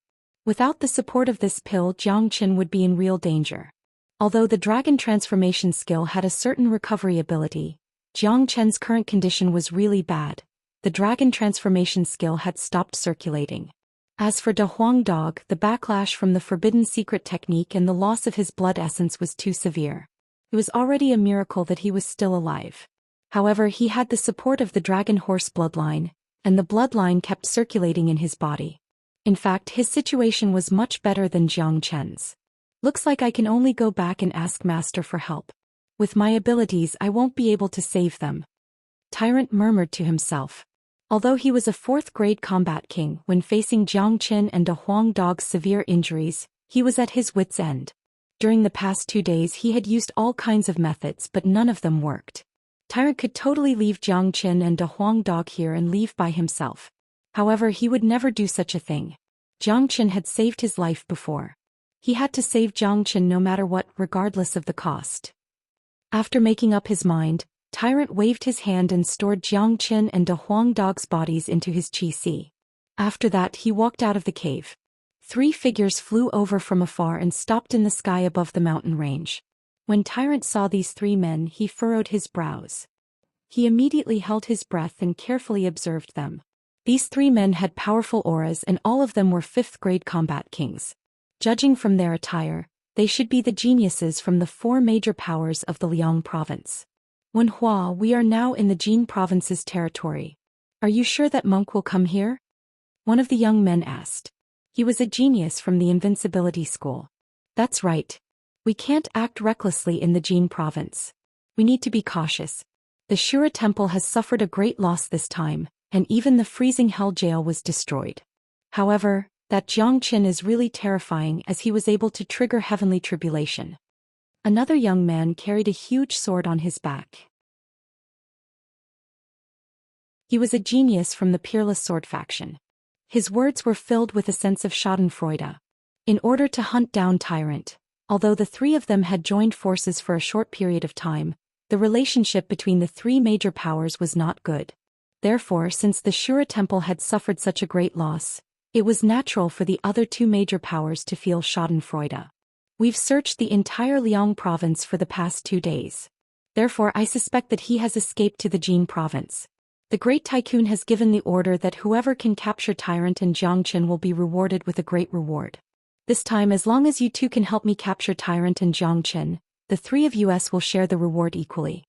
Without the support of this pill, Jiang Chen would be in real danger. Although the dragon transformation skill had a certain recovery ability, Jiang Chen's current condition was really bad. The dragon transformation skill had stopped circulating. As for De Huang Dog, the backlash from the forbidden secret technique and the loss of his blood essence was too severe. It was already a miracle that he was still alive. However, he had the support of the dragon horse bloodline, and the bloodline kept circulating in his body. In fact, his situation was much better than Jiang Chen's. Looks like I can only go back and ask Master for help. With my abilities, I won't be able to save them. Tyrant murmured to himself. Although he was a 4th grade combat king, when facing Jiang Chen and De Huang Dog's severe injuries, he was at his wits' end. During the past 2 days he had used all kinds of methods, but none of them worked. Tyrant could totally leave Jiang Chen and De Huang Dog here and leave by himself. However, he would never do such a thing. Jiang Chen had saved his life before. He had to save Jiang Chen no matter what, regardless of the cost. After making up his mind, Tyrant waved his hand and stored Jiang Chen and De Huang Dog's bodies into his qi. After that, he walked out of the cave. 3 figures flew over from afar and stopped in the sky above the mountain range. When Tyrant saw these 3 men, he furrowed his brows. He immediately held his breath and carefully observed them. These 3 men had powerful auras, and all of them were 5th-grade combat kings. Judging from their attire, they should be the geniuses from the 4 major powers of the Liang province. Wenhua, we are now in the Jin province's territory. Are you sure that monk will come here? One of the young men asked. He was a genius from the invincibility school. That's right. We can't act recklessly in the Jin province. We need to be cautious. The Shura temple has suffered a great loss this time, and even the freezing hell jail was destroyed. However, that Xianxia is really terrifying, as he was able to trigger heavenly tribulation. Another young man carried a huge sword on his back. He was a genius from the Peerless Sword faction. His words were filled with a sense of schadenfreude. In order to hunt down Tyrant, although the 3 of them had joined forces for a short period of time, the relationship between the 3 major powers was not good. Therefore, since the Shura temple had suffered such a great loss, it was natural for the other 2 major powers to feel schadenfreude. We've searched the entire Liang province for the past 2 days. Therefore, I suspect that he has escaped to the Jin province. The Great Tycoon has given the order that whoever can capture Tyrant and Xianxia will be rewarded with a great reward. This time, as long as you 2 can help me capture Tyrant and Xianxia, the 3 of us will share the reward equally.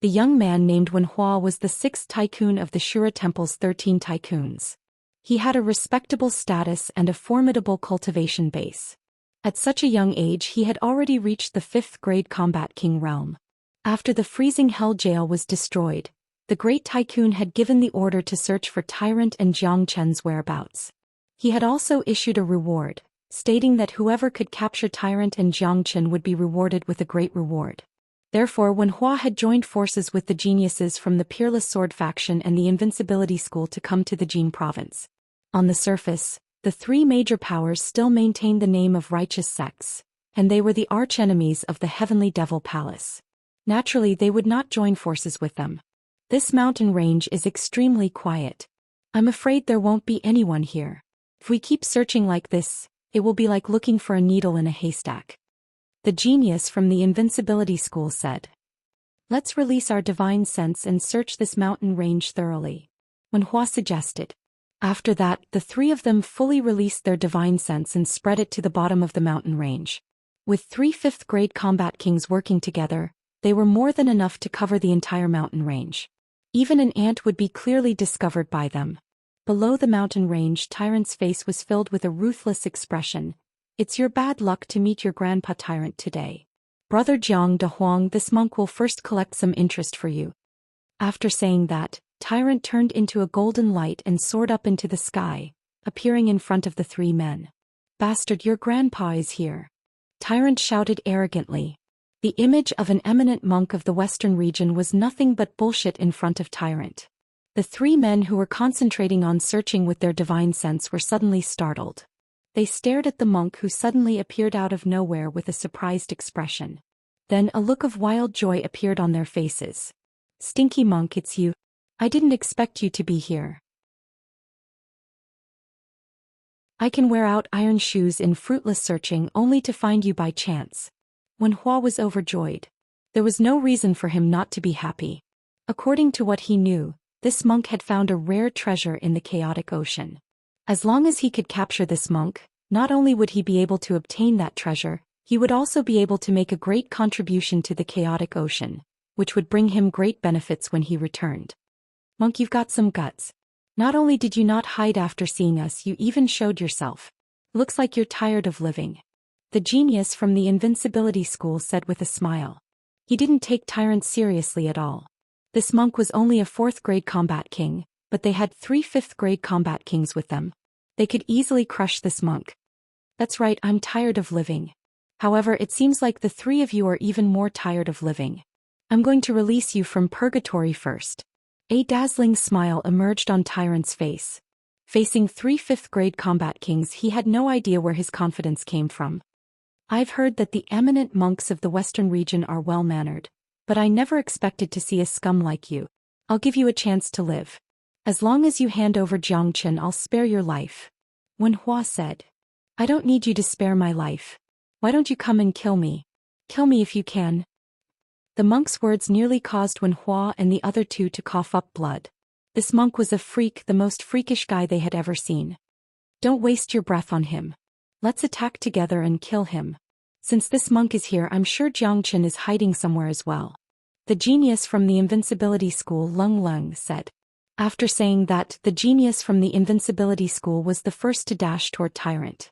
The young man named Wenhua was the 6th tycoon of the Shura temple's 13 tycoons. He had a respectable status and a formidable cultivation base. At such a young age, he had already reached the 5th-grade combat king realm. After the freezing hell jail was destroyed, the Great Tycoon had given the order to search for Tyrant and Xianxia's whereabouts. He had also issued a reward, stating that whoever could capture Tyrant and Xianxia would be rewarded with a great reward. Therefore, Wenhua had joined forces with the geniuses from the Peerless Sword faction and the Invincibility School to come to the Jin province. On the surface, the 3 major powers still maintained the name of righteous sects, and they were the archenemies of the Heavenly Devil Palace. Naturally, they would not join forces with them. This mountain range is extremely quiet. I'm afraid there won't be anyone here. If we keep searching like this, it will be like looking for a needle in a haystack. The genius from the Invincibility School said. Let's release our divine sense and search this mountain range thoroughly. Wenhua suggested. After that, the 3 of them fully released their divine sense and spread it to the bottom of the mountain range. With 3 5th-grade combat kings working together, they were more than enough to cover the entire mountain range. Even an ant would be clearly discovered by them. Below the mountain range, Tyrant's face was filled with a ruthless expression. It's your bad luck to meet your grandpa Tyrant today. Brother Jiang de Huang, this monk will first collect some interest for you. After saying that, Tyrant turned into a golden light and soared up into the sky, appearing in front of the 3 men. Bastard, your grandpa is here. Tyrant shouted arrogantly. The image of an eminent monk of the western region was nothing but bullshit in front of Tyrant. The 3 men who were concentrating on searching with their divine sense were suddenly startled. They stared at the monk who suddenly appeared out of nowhere with a surprised expression. Then a look of wild joy appeared on their faces. Stinky monk, it's you. I didn't expect you to be here. I can wear out iron shoes in fruitless searching only to find you by chance. Wenhua was overjoyed. There was no reason for him not to be happy. According to what he knew, this monk had found a rare treasure in the chaotic ocean. As long as he could capture this monk, not only would he be able to obtain that treasure, he would also be able to make a great contribution to the chaotic ocean, which would bring him great benefits when he returned. Monk, you've got some guts. Not only did you not hide after seeing us, you even showed yourself. Looks like you're tired of living. The genius from the Invincibility School said with a smile. He didn't take Tyrant seriously at all. This monk was only a 4th-grade combat king, but they had 3 5th-grade combat kings with them. They could easily crush this monk. That's right, I'm tired of living. However, it seems like the 3 of you are even more tired of living. I'm going to release you from purgatory first. A dazzling smile emerged on Tyrant's face. Facing 3 5th-grade combat kings, he had no idea where his confidence came from. I've heard that the eminent monks of the western region are well-mannered, but I never expected to see a scum like you. I'll give you a chance to live. As long as you hand over Xianxia, I'll spare your life. Wenhua said. I don't need you to spare my life. Why don't you come and kill me? Kill me if you can. The monk's words nearly caused Wenhua and the other two to cough up blood. This monk was a freak, the most freakish guy they had ever seen. Don't waste your breath on him. Let's attack together and kill him. Since this monk is here, I'm sure Xianxia is hiding somewhere as well. The genius from the invincibility school, Lung Lung, said. After saying that, the genius from the invincibility school was the first to dash toward Tyrant.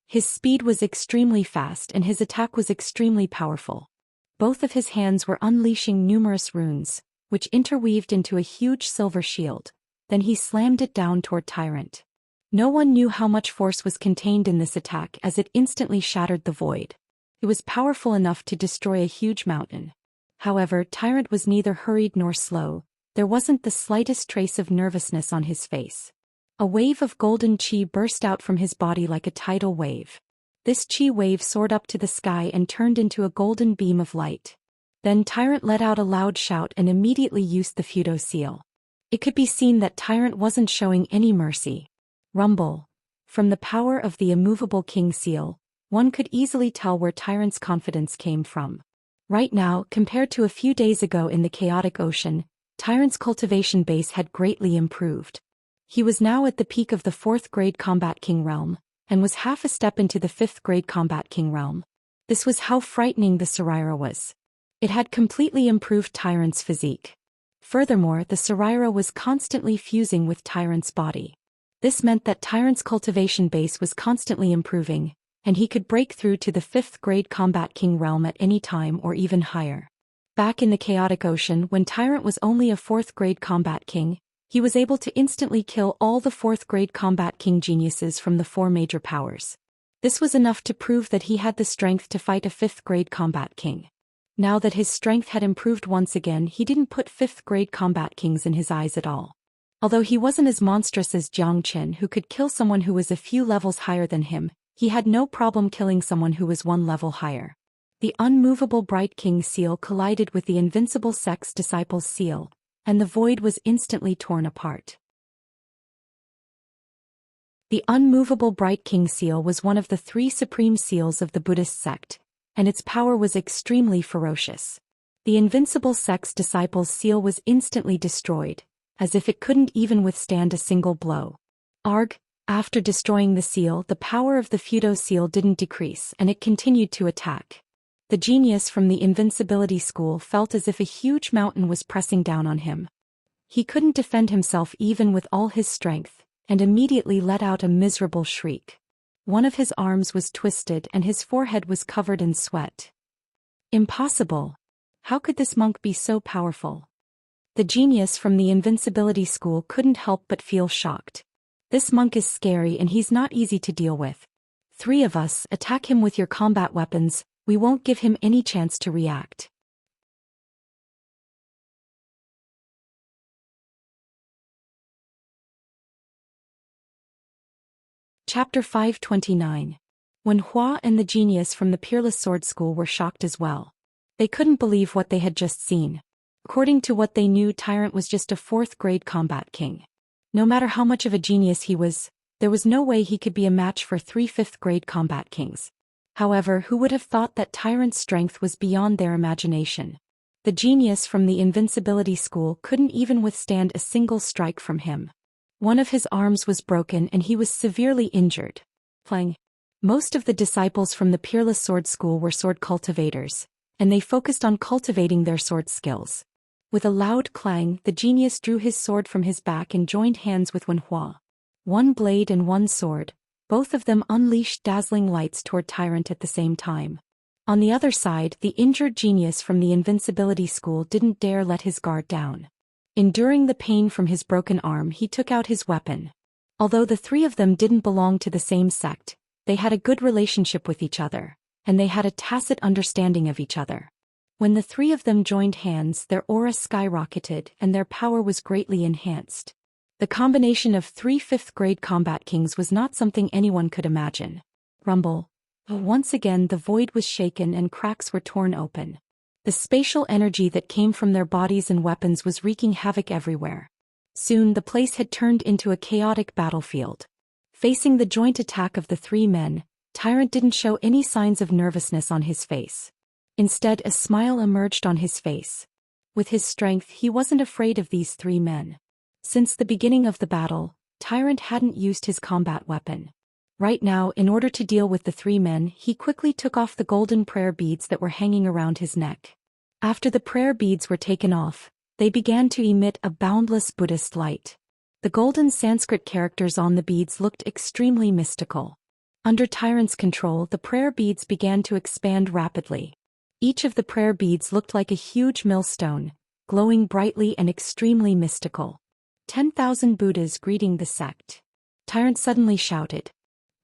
His speed was extremely fast and his attack was extremely powerful. Both of his hands were unleashing numerous runes, which interweaved into a huge silver shield. Then he slammed it down toward Tyrant. No one knew how much force was contained in this attack as it instantly shattered the void. It was powerful enough to destroy a huge mountain. However, Tyrant was neither hurried nor slow. There wasn't the slightest trace of nervousness on his face. A wave of golden chi burst out from his body like a tidal wave. This chi wave soared up to the sky and turned into a golden beam of light. Then Tyrant let out a loud shout and immediately used the Fudo seal. It could be seen that Tyrant wasn't showing any mercy. Rumble. From the power of the immovable king seal, one could easily tell where Tyrant's confidence came from. Right now, compared to a few days ago in the chaotic ocean, Tyrant's cultivation base had greatly improved. He was now at the peak of the 4th grade Combat King realm, and was half a step into the 5th grade Combat King realm. This was how frightening the Saraira was. It had completely improved Tyrant's physique. Furthermore, the Saraira was constantly fusing with Tyrant's body. This meant that Tyrant's cultivation base was constantly improving, and he could break through to the 5th grade Combat King realm at any time or even higher. Back in the chaotic ocean, when Tyrant was only a 4th grade Combat King, he was able to instantly kill all the 4th grade Combat King geniuses from the 4 major powers. This was enough to prove that he had the strength to fight a 5th grade Combat King. Now that his strength had improved once again, he didn't put 5th grade Combat Kings in his eyes at all. Although he wasn't as monstrous as Xianxia, who could kill someone who was a few levels higher than him, he had no problem killing someone who was 1 level higher. The unmovable Bright King seal collided with the invincible Sex Disciples seal, and the void was instantly torn apart. The unmovable Bright King seal was one of the 3 supreme seals of the Buddhist sect, and its power was extremely ferocious. The invincible Sex Disciples seal was instantly destroyed, as if it couldn't even withstand a single blow. Arg! After destroying the seal, the power of the Fudo seal didn't decrease and it continued to attack. The genius from the invincibility school felt as if a huge mountain was pressing down on him. He couldn't defend himself even with all his strength, and immediately let out a miserable shriek. One of his arms was twisted and his forehead was covered in sweat. Impossible! How could this monk be so powerful? The genius from the invincibility school couldn't help but feel shocked. This monk is scary and he's not easy to deal with. 3 of us, attack him with your combat weapons. We won't give him any chance to react. Chapter 529. Wenhua and the genius from the Peerless Sword School were shocked as well. They couldn't believe what they had just seen. According to what they knew, Tyrant was just a 4th grade Combat King. No matter how much of a genius he was, there was no way he could be a match for 3 5th grade Combat Kings. However, who would have thought that Tyrant's strength was beyond their imagination? The genius from the invincibility school couldn't even withstand a single strike from him. One of his arms was broken and he was severely injured. Playing. Most of the disciples from the Peerless Sword School were sword cultivators, and they focused on cultivating their sword skills. With a loud clang, the genius drew his sword from his back and joined hands with Wenhua. 1 blade and 1 sword. Both of them unleashed dazzling lights toward Tyrant at the same time. On the other side, the injured genius from the invincibility school didn't dare let his guard down. Enduring the pain from his broken arm, he took out his weapon. Although the 3 of them didn't belong to the same sect, they had a good relationship with each other, and they had a tacit understanding of each other. When the 3 of them joined hands, their aura skyrocketed and their power was greatly enhanced. The combination of 3 5th grade Combat Kings was not something anyone could imagine. Rumble. Once again the void was shaken and cracks were torn open. The spatial energy that came from their bodies and weapons was wreaking havoc everywhere. Soon the place had turned into a chaotic battlefield. Facing the joint attack of the 3 men, Tyrant didn't show any signs of nervousness on his face. Instead, a smile emerged on his face. With his strength, he wasn't afraid of these three men. Since the beginning of the battle, Tyrant hadn't used his combat weapon. Right now, in order to deal with the three men, he quickly took off the golden prayer beads that were hanging around his neck. After the prayer beads were taken off, they began to emit a boundless Buddhist light. The golden Sanskrit characters on the beads looked extremely mystical. Under Tyrant's control, the prayer beads began to expand rapidly. Each of the prayer beads looked like a huge millstone, glowing brightly and extremely mystical. 10,000 Buddhas greeting the sect. Tyrant suddenly shouted.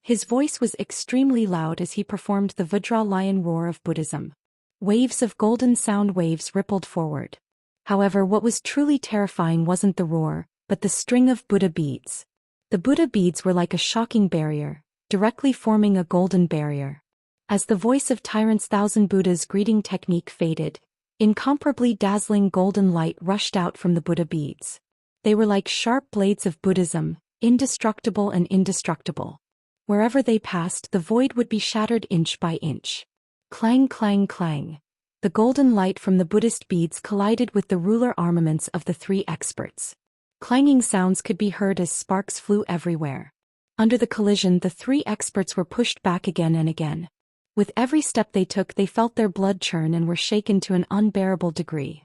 His voice was extremely loud as he performed the Vajra lion roar of Buddhism. Waves of golden sound waves rippled forward. However, what was truly terrifying wasn't the roar, but the string of Buddha beads. The Buddha beads were like a shocking barrier, directly forming a golden barrier. As the voice of Tyrant's 1,000 Buddhas greeting technique faded, incomparably dazzling golden light rushed out from the Buddha beads. They were like sharp blades of Buddhism, indestructible and indestructible. Wherever they passed, the void would be shattered inch by inch. Clang, clang, clang. The golden light from the Buddhist beads collided with the ruler armaments of the three experts. Clanging sounds could be heard as sparks flew everywhere. Under the collision, the three experts were pushed back again and again. With every step they took, they felt their blood churn and were shaken to an unbearable degree.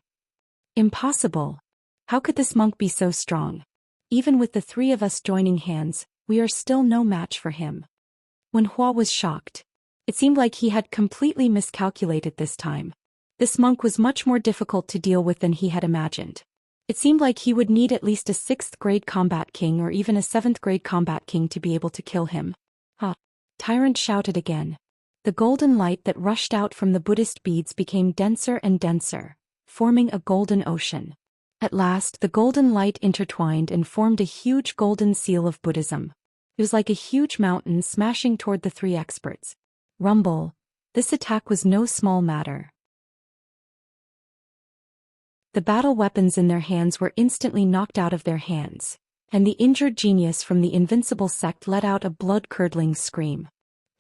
Impossible. How could this monk be so strong? Even with the three of us joining hands, we are still no match for him. When Hua was shocked. It seemed like he had completely miscalculated this time. This monk was much more difficult to deal with than he had imagined. It seemed like he would need at least a 6th grade combat king or even a 7th grade combat king to be able to kill him. Ha! Tyrant shouted again. The golden light that rushed out from the Buddhist beads became denser and denser, forming a golden ocean. At last, the golden light intertwined and formed a huge golden seal of Buddhism. It was like a huge mountain smashing toward the three experts. Rumble. This attack was no small matter. The battle weapons in their hands were instantly knocked out of their hands, and the injured genius from the invincible sect let out a blood-curdling scream.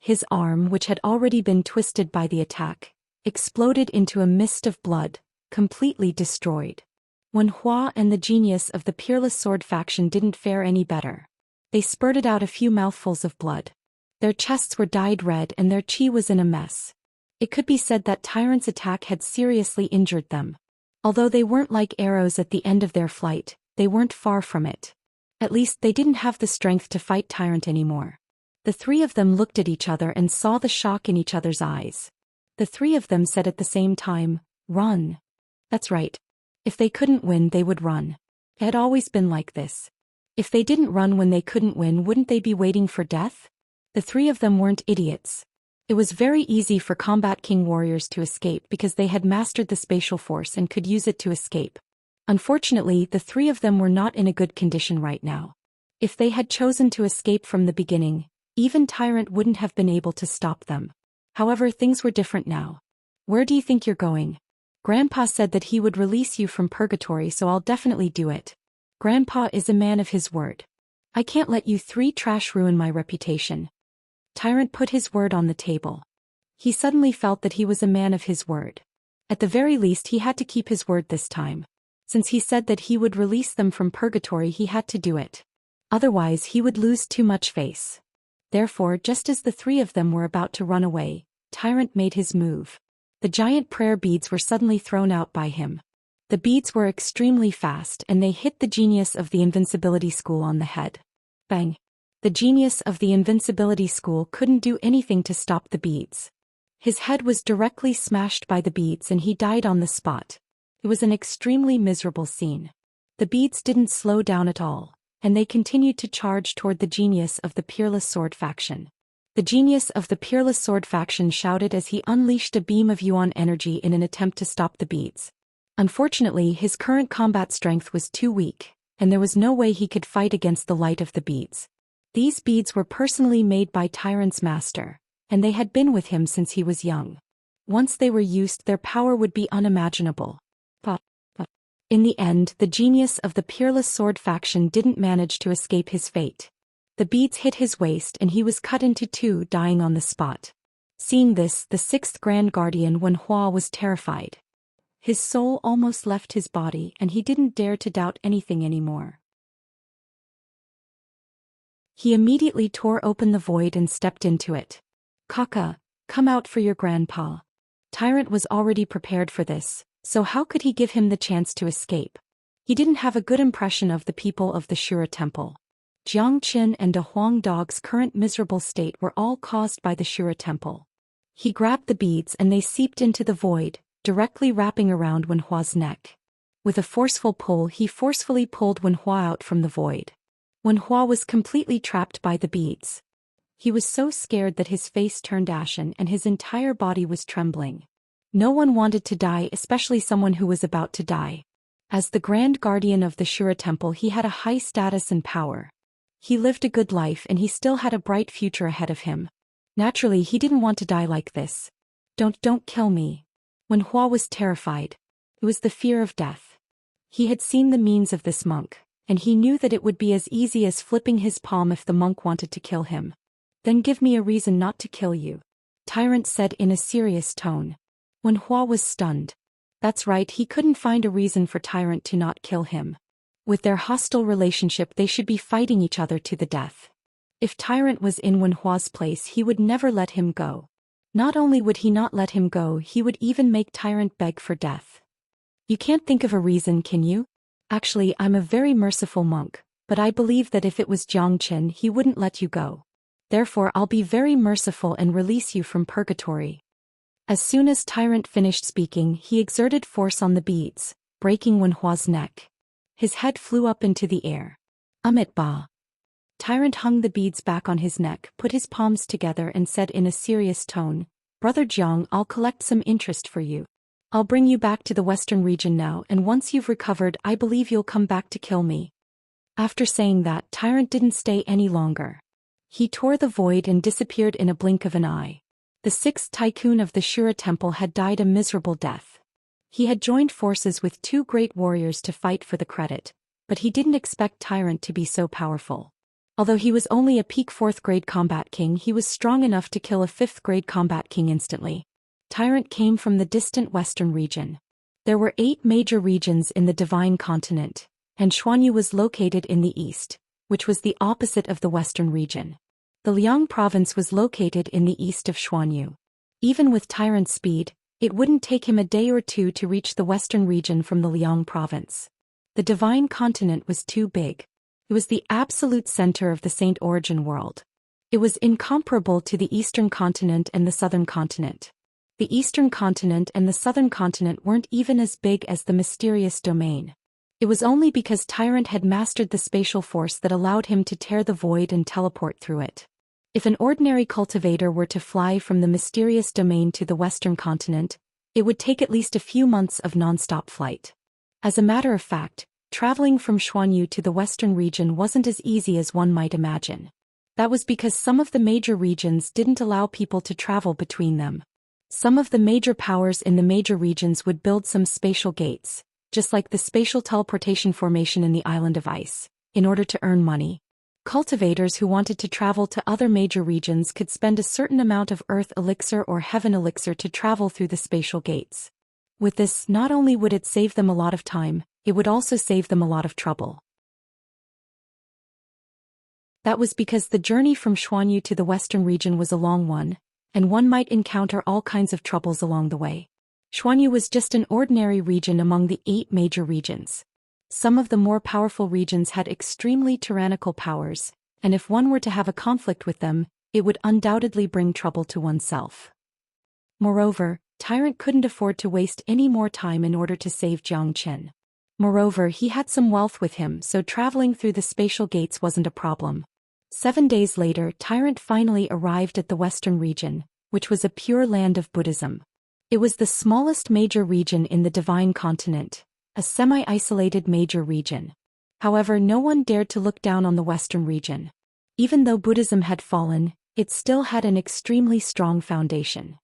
His arm, which had already been twisted by the attack, exploded into a mist of blood, completely destroyed. When Hua and the genius of the Peerless Sword faction didn't fare any better. They spurted out a few mouthfuls of blood. Their chests were dyed red and their chi was in a mess. It could be said that Tyrant's attack had seriously injured them. Although they weren't like arrows at the end of their flight, they weren't far from it. At least they didn't have the strength to fight Tyrant anymore. The three of them looked at each other and saw the shock in each other's eyes. The three of them said at the same time, "Run." That's right. If they couldn't win, they would run. It had always been like this. If they didn't run when they couldn't win, wouldn't they be waiting for death? The three of them weren't idiots. It was very easy for Combat King warriors to escape because they had mastered the spatial force and could use it to escape. Unfortunately, the three of them were not in a good condition right now. If they had chosen to escape from the beginning, even Tyrant wouldn't have been able to stop them. However, things were different now. "Where do you think you're going?" "Grandpa said that he would release you from purgatory, so I'll definitely do it." "Grandpa is a man of his word. I can't let you three trash ruin my reputation." Tyrant put his word on the table. He suddenly felt that he was a man of his word. At the very least, he had to keep his word this time. Since he said that he would release them from purgatory, he had to do it. Otherwise, he would lose too much face. Therefore, just as the three of them were about to run away, Tyrant made his move. The giant prayer beads were suddenly thrown out by him. The beads were extremely fast and they hit the genius of the invincibility school on the head. Bang! The genius of the invincibility school couldn't do anything to stop the beads. His head was directly smashed by the beads and he died on the spot. It was an extremely miserable scene. The beads didn't slow down at all, and they continued to charge toward the genius of the Peerless Sword faction. The genius of the Peerless Sword faction shouted as he unleashed a beam of Yuan energy in an attempt to stop the beads. Unfortunately, his current combat strength was too weak, and there was no way he could fight against the light of the beads. These beads were personally made by Tyrant's master, and they had been with him since he was young. Once they were used, their power would be unimaginable. But in the end, the genius of the Peerless Sword faction didn't manage to escape his fate. The beads hit his waist and he was cut into two, dying on the spot. Seeing this, the sixth Grand Guardian Wenhua was terrified. His soul almost left his body and he didn't dare to doubt anything anymore. He immediately tore open the void and stepped into it. "Kaka, come out for your grandpa." Tyrant was already prepared for this, so how could he give him the chance to escape? He didn't have a good impression of the people of the Shura Temple. Xianxia and De Huang Dog's current miserable state were all caused by the Shura Temple. He grabbed the beads and they seeped into the void, directly wrapping around Wenhua's neck. With a forceful pull, he forcefully pulled Wenhua out from the void. Wenhua was completely trapped by the beads. He was so scared that his face turned ashen and his entire body was trembling. No one wanted to die, especially someone who was about to die. As the Grand Guardian of the Shura Temple, he had a high status and power. He lived a good life and he still had a bright future ahead of him. Naturally, he didn't want to die like this. Don't kill me." Wenhua was terrified. It was the fear of death. He had seen the means of this monk, and he knew that it would be as easy as flipping his palm if the monk wanted to kill him. "Then give me a reason not to kill you," Tyrant said in a serious tone. Wenhua was stunned. That's right, he couldn't find a reason for Tyrant to not kill him. With their hostile relationship, they should be fighting each other to the death. If Tyrant was in Wenhua's place, he would never let him go. Not only would he not let him go, he would even make Tyrant beg for death. "You can't think of a reason, can you? Actually, I'm a very merciful monk, but I believe that if it was Xianxia, he wouldn't let you go. Therefore I'll be very merciful and release you from purgatory." As soon as Tyrant finished speaking, he exerted force on the beads, breaking Wenhua's neck. His head flew up into the air. "Amit Ba." Tyrant hung the beads back on his neck, put his palms together and said in a serious tone, "Brother Jiang, I'll collect some interest for you. I'll bring you back to the western region now, and once you've recovered, I believe you'll come back to kill me." After saying that, Tyrant didn't stay any longer. He tore the void and disappeared in a blink of an eye. The sixth tycoon of the Shura Temple had died a miserable death. He had joined forces with two great warriors to fight for the credit, but he didn't expect Tyrant to be so powerful. Although he was only a peak 4th grade combat king, he was strong enough to kill a 5th grade combat king instantly. Tyrant came from the distant western region. There were 8 major regions in the Divine Continent, and Xuanyu was located in the east, which was the opposite of the western region. The Liang province was located in the east of Xuanyu. Even with Tyrant's speed, it wouldn't take him a day or two to reach the western region from the Liang province. The Divine Continent was too big. It was the absolute center of the Saint Origin world. It was incomparable to the Eastern Continent and the Southern Continent. The Eastern Continent and the Southern Continent weren't even as big as the mysterious domain. It was only because Tyrant had mastered the spatial force that allowed him to tear the void and teleport through it. If an ordinary cultivator were to fly from the mysterious domain to the Western Continent, it would take at least a few months of non-stop flight. As a matter of fact, traveling from Xuanyu to the western region wasn't as easy as one might imagine. That was because some of the major regions didn't allow people to travel between them. Some of the major powers in the major regions would build some spatial gates, just like the spatial teleportation formation in the Island of Ice, in order to earn money. Cultivators who wanted to travel to other major regions could spend a certain amount of Earth Elixir or Heaven Elixir to travel through the spatial gates. With this, not only would it save them a lot of time, it would also save them a lot of trouble. That was because the journey from Xuanyu to the western region was a long one, and one might encounter all kinds of troubles along the way. Xuanyu was just an ordinary region among the 8 major regions. Some of the more powerful regions had extremely tyrannical powers, and if one were to have a conflict with them, it would undoubtedly bring trouble to oneself. Moreover, Tyrant couldn't afford to waste any more time in order to save Xianxia. Moreover, he had some wealth with him, so traveling through the spatial gates wasn't a problem. 7 days later, Tyrant finally arrived at the western region, which was a pure land of Buddhism. It was the smallest major region in the Divine Continent, a semi-isolated major region. However, no one dared to look down on the western region. Even though Buddhism had fallen, it still had an extremely strong foundation.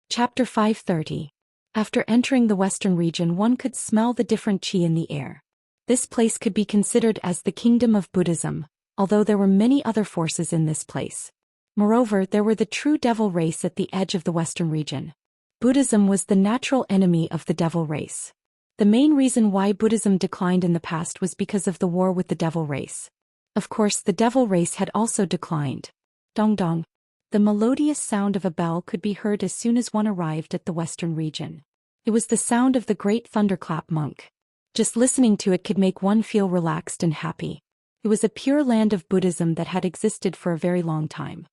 Chapter 530. After entering the western region, one could smell the different qi in the air. This place could be considered as the kingdom of Buddhism, although there were many other forces in this place. Moreover, there were the true devil race at the edge of the western region. Buddhism was the natural enemy of the devil race. The main reason why Buddhism declined in the past was because of the war with the devil race. Of course, the devil race had also declined. Dong dong. The melodious sound of a bell could be heard as soon as one arrived at the western region. It was the sound of the great thunderclap monk. Just listening to it could make one feel relaxed and happy. It was a pure land of Buddhism that had existed for a very long time.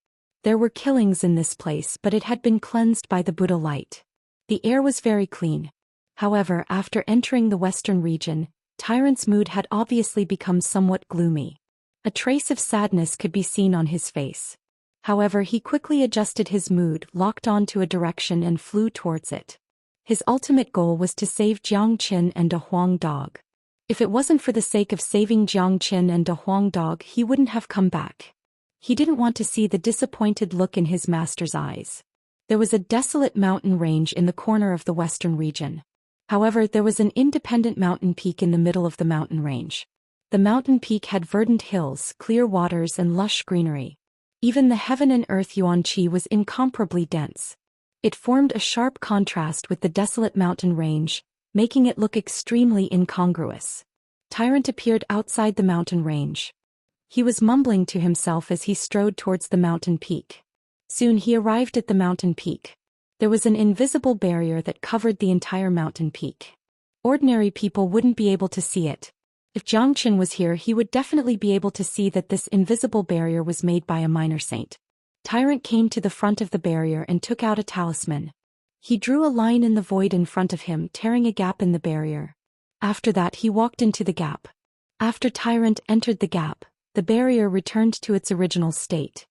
There were killings in this place, but it had been cleansed by the Buddha light. The air was very clean. However, after entering the western region, Tyrant's mood had obviously become somewhat gloomy. A trace of sadness could be seen on his face. However, he quickly adjusted his mood, locked on to a direction and flew towards it. His ultimate goal was to save Jiang Qin and a Huang dog. If it wasn't for the sake of saving Jiang Qin and a Huang dog, he wouldn't have come back. He didn't want to see the disappointed look in his master's eyes. There was a desolate mountain range in the corner of the western region. However, there was an independent mountain peak in the middle of the mountain range. The mountain peak had verdant hills, clear waters and lush greenery. Even the heaven and earth yuan qi was incomparably dense. It formed a sharp contrast with the desolate mountain range, making it look extremely incongruous. Tyrant appeared outside the mountain range. He was mumbling to himself as he strode towards the mountain peak. Soon he arrived at the mountain peak. There was an invisible barrier that covered the entire mountain peak. Ordinary people wouldn't be able to see it. If Jiang Qin was here, he would definitely be able to see that this invisible barrier was made by a minor saint. Tyrant came to the front of the barrier and took out a talisman. He drew a line in the void in front of him, tearing a gap in the barrier. After that, he walked into the gap. After Tyrant entered the gap, the barrier returned to its original state.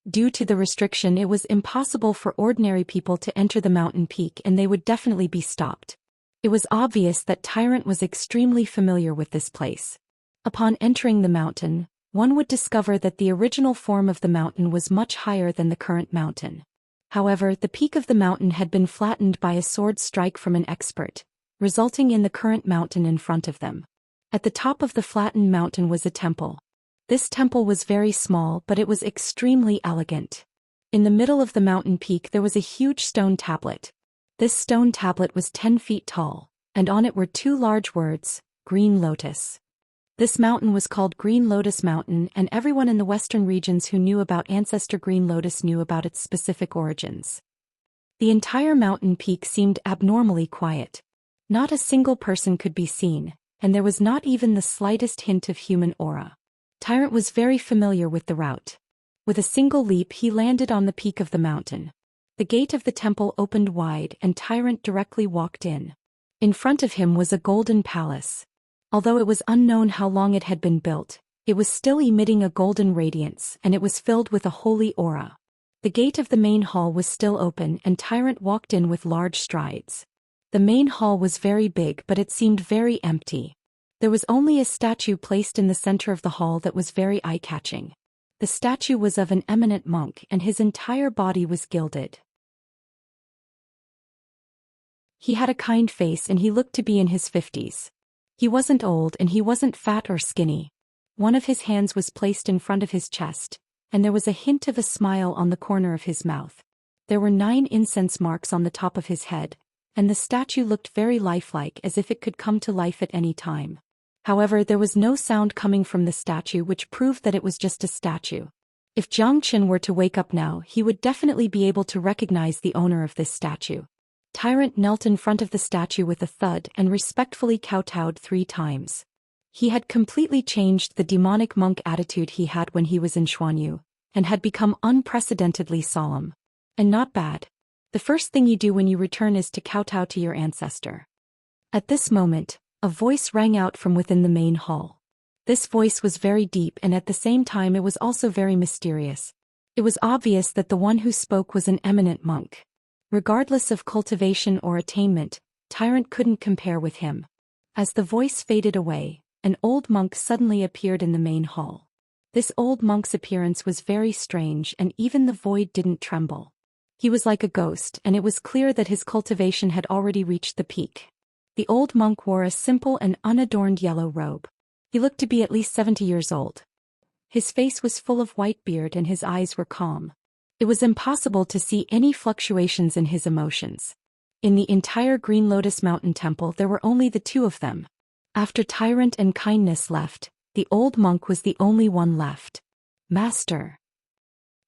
Due to the restriction, it was impossible for ordinary people to enter the mountain peak, and they would definitely be stopped. It was obvious that Tyrant was extremely familiar with this place. Upon entering the mountain, one would discover that the original form of the mountain was much higher than the current mountain. However, the peak of the mountain had been flattened by a sword strike from an expert, resulting in the current mountain in front of them. At the top of the flattened mountain was a temple. This temple was very small, but it was extremely elegant. In the middle of the mountain peak there was a huge stone tablet. This stone tablet was 10 feet tall, and on it were 2 large words, Green Lotus. This mountain was called Green Lotus Mountain, and everyone in the western regions who knew about Ancestor Green Lotus knew about its specific origins. The entire mountain peak seemed abnormally quiet. Not a single person could be seen, and there was not even the slightest hint of human aura. Tyrant was very familiar with the route. With a single leap he landed on the peak of the mountain. The gate of the temple opened wide and Tyrant directly walked in. In front of him was a golden palace. Although it was unknown how long it had been built, it was still emitting a golden radiance, and it was filled with a holy aura. The gate of the main hall was still open and Tyrant walked in with large strides. The main hall was very big, but it seemed very empty. There was only a statue placed in the center of the hall that was very eye-catching. The statue was of an eminent monk and his entire body was gilded. He had a kind face and he looked to be in his 50s. He wasn't old and he wasn't fat or skinny. One of his hands was placed in front of his chest, and there was a hint of a smile on the corner of his mouth. There were 9 incense marks on the top of his head, and the statue looked very lifelike, as if it could come to life at any time. However, there was no sound coming from the statue, which proved that it was just a statue. If Jiang Qin were to wake up now, he would definitely be able to recognize the owner of this statue. Tyrant knelt in front of the statue with a thud and respectfully kowtowed 3 times. He had completely changed the demonic monk attitude he had when he was in Xuanyu, and had become unprecedentedly solemn. And not bad. The first thing you do when you return is to kowtow to your ancestor. At this moment, a voice rang out from within the main hall. This voice was very deep and at the same time it was also very mysterious. It was obvious that the one who spoke was an eminent monk. Regardless of cultivation or attainment, Tyrant couldn't compare with him. As the voice faded away, an old monk suddenly appeared in the main hall. This old monk's appearance was very strange and even the void didn't tremble. He was like a ghost, and it was clear that his cultivation had already reached the peak. The old monk wore a simple and unadorned yellow robe. He looked to be at least 70 years old. His face was full of white beard and his eyes were calm. It was impossible to see any fluctuations in his emotions. In the entire Green Lotus Mountain Temple there were only the two of them. After Tyrant and Kindness left, the old monk was the only one left. Master.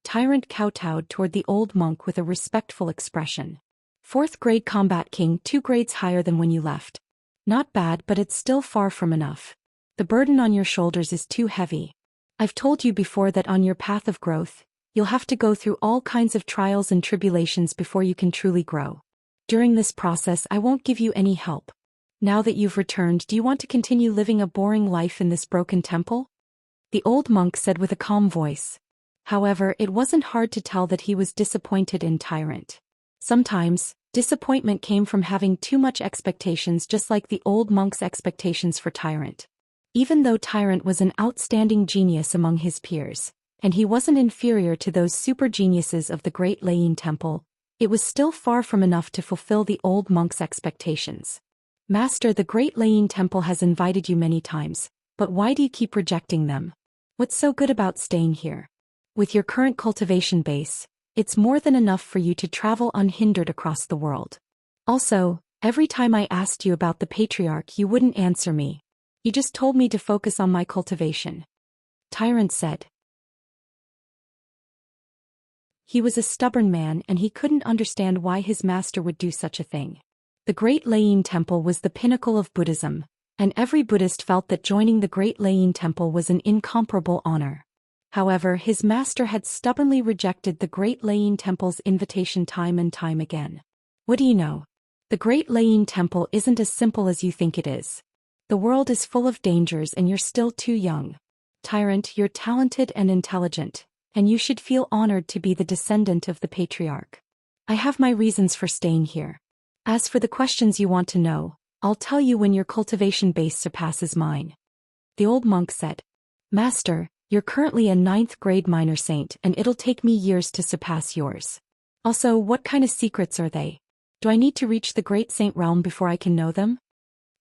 Tyrant kowtowed toward the old monk with a respectful expression. 4th grade combat king, 2 grades higher than when you left. Not bad, but it's still far from enough. The burden on your shoulders is too heavy. I've told you before that on your path of growth, you'll have to go through all kinds of trials and tribulations before you can truly grow. During this process I won't give you any help. Now that you've returned, do you want to continue living a boring life in this broken temple? The old monk said with a calm voice. However, it wasn't hard to tell that he was disappointed in Tyrant. Sometimes, disappointment came from having too much expectations, just like the old monk's expectations for Tyrant. Even though Tyrant was an outstanding genius among his peers, and he wasn't inferior to those super geniuses of the Great Layin Temple, it was still far from enough to fulfill the old monk's expectations. Master, the Great Layin Temple has invited you many times, but why do you keep rejecting them? What's so good about staying here? With your current cultivation base, it's more than enough for you to travel unhindered across the world. Also, every time I asked you about the Patriarch you wouldn't answer me. You just told me to focus on my cultivation. Tyrant said. He was a stubborn man and he couldn't understand why his master would do such a thing. The Great Layin Temple was the pinnacle of Buddhism, and every Buddhist felt that joining the Great Layin Temple was an incomparable honor. However, his master had stubbornly rejected the Great Layin Temple's invitation time and time again. What do you know? The Great Layin Temple isn't as simple as you think it is. The world is full of dangers and you're still too young. Tyrant, you're talented and intelligent, and you should feel honored to be the descendant of the Patriarch. I have my reasons for staying here. As for the questions you want to know, I'll tell you when your cultivation base surpasses mine. The old monk said. Master, you're currently a 9th grade minor saint and it'll take me years to surpass yours. Also, what kind of secrets are they? Do I need to reach the Great Saint realm before I can know them?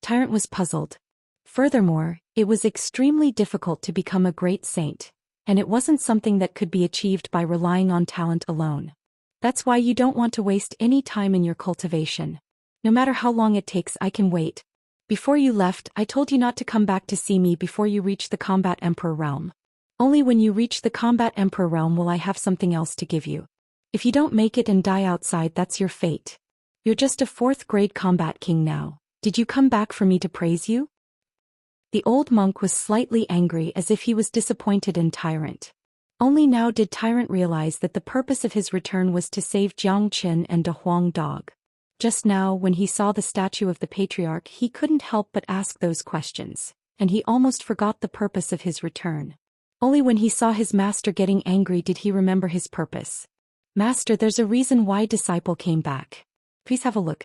Tyrant was puzzled. Furthermore, it was extremely difficult to become a great saint, and it wasn't something that could be achieved by relying on talent alone. That's why you don't want to waste any time in your cultivation. No matter how long it takes, I can wait. Before you left, I told you not to come back to see me before you reach the Combat Emperor realm. Only when you reach the Combat Emperor realm will I have something else to give you. If you don't make it and die outside, that's your fate. You're just a 4th grade combat king now. Did you come back for me to praise you? The old monk was slightly angry, as if he was disappointed in Tyrant. Only now did Tyrant realize that the purpose of his return was to save Xianxia and the Huang dog. Just now, when he saw the statue of the Patriarch, he couldn't help but ask those questions, and he almost forgot the purpose of his return. Only when he saw his master getting angry did he remember his purpose. Master, there's a reason why disciple came back. Please have a look.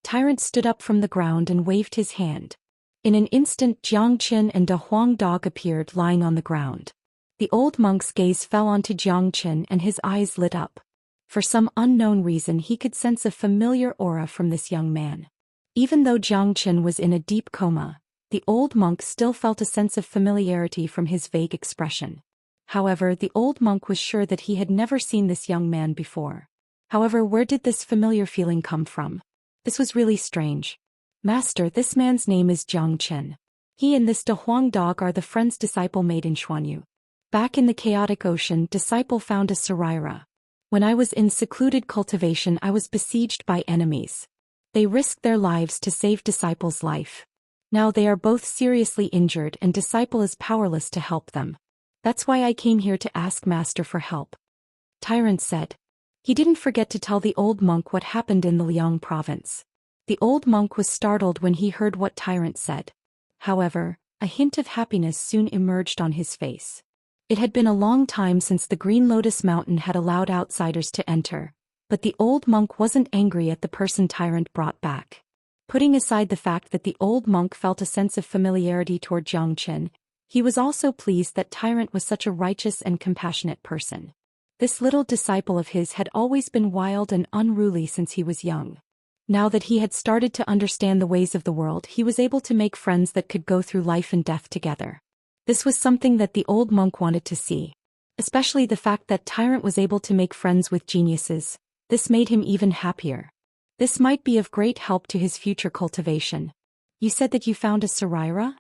Tyrant stood up from the ground and waved his hand. In an instant, Xianxia and the Huang dog appeared lying on the ground. The old monk's gaze fell onto Xianxia and his eyes lit up. For some unknown reason he could sense a familiar aura from this young man. Even though Xianxia was in a deep coma, the old monk still felt a sense of familiarity from his vague expression. However, the old monk was sure that he had never seen this young man before. However, where did this familiar feeling come from? This was really strange. Master, this man's name is Xianxia. He and this De Huang dog are the friend's disciple made in Xuanyu. Back in the chaotic ocean, disciple found a Saraira. When I was in secluded cultivation, I was besieged by enemies. They risked their lives to save disciple's life. Now they are both seriously injured and disciple is powerless to help them. That's why I came here to ask master for help. Tyrant said. He didn't forget to tell the old monk what happened in the Liang province. The old monk was startled when he heard what Tyrant said. However, a hint of happiness soon emerged on his face. It had been a long time since the Green Lotus Mountain had allowed outsiders to enter, but the old monk wasn't angry at the person Tyrant brought back. Putting aside the fact that the old monk felt a sense of familiarity toward Xianxia, he was also pleased that Tyrant was such a righteous and compassionate person. This little disciple of his had always been wild and unruly since he was young. Now that he had started to understand the ways of the world, he was able to make friends that could go through life and death together. This was something that the old monk wanted to see. Especially the fact that Tyrant was able to make friends with geniuses. This made him even happier. This might be of great help to his future cultivation. You said that you found a Sarira?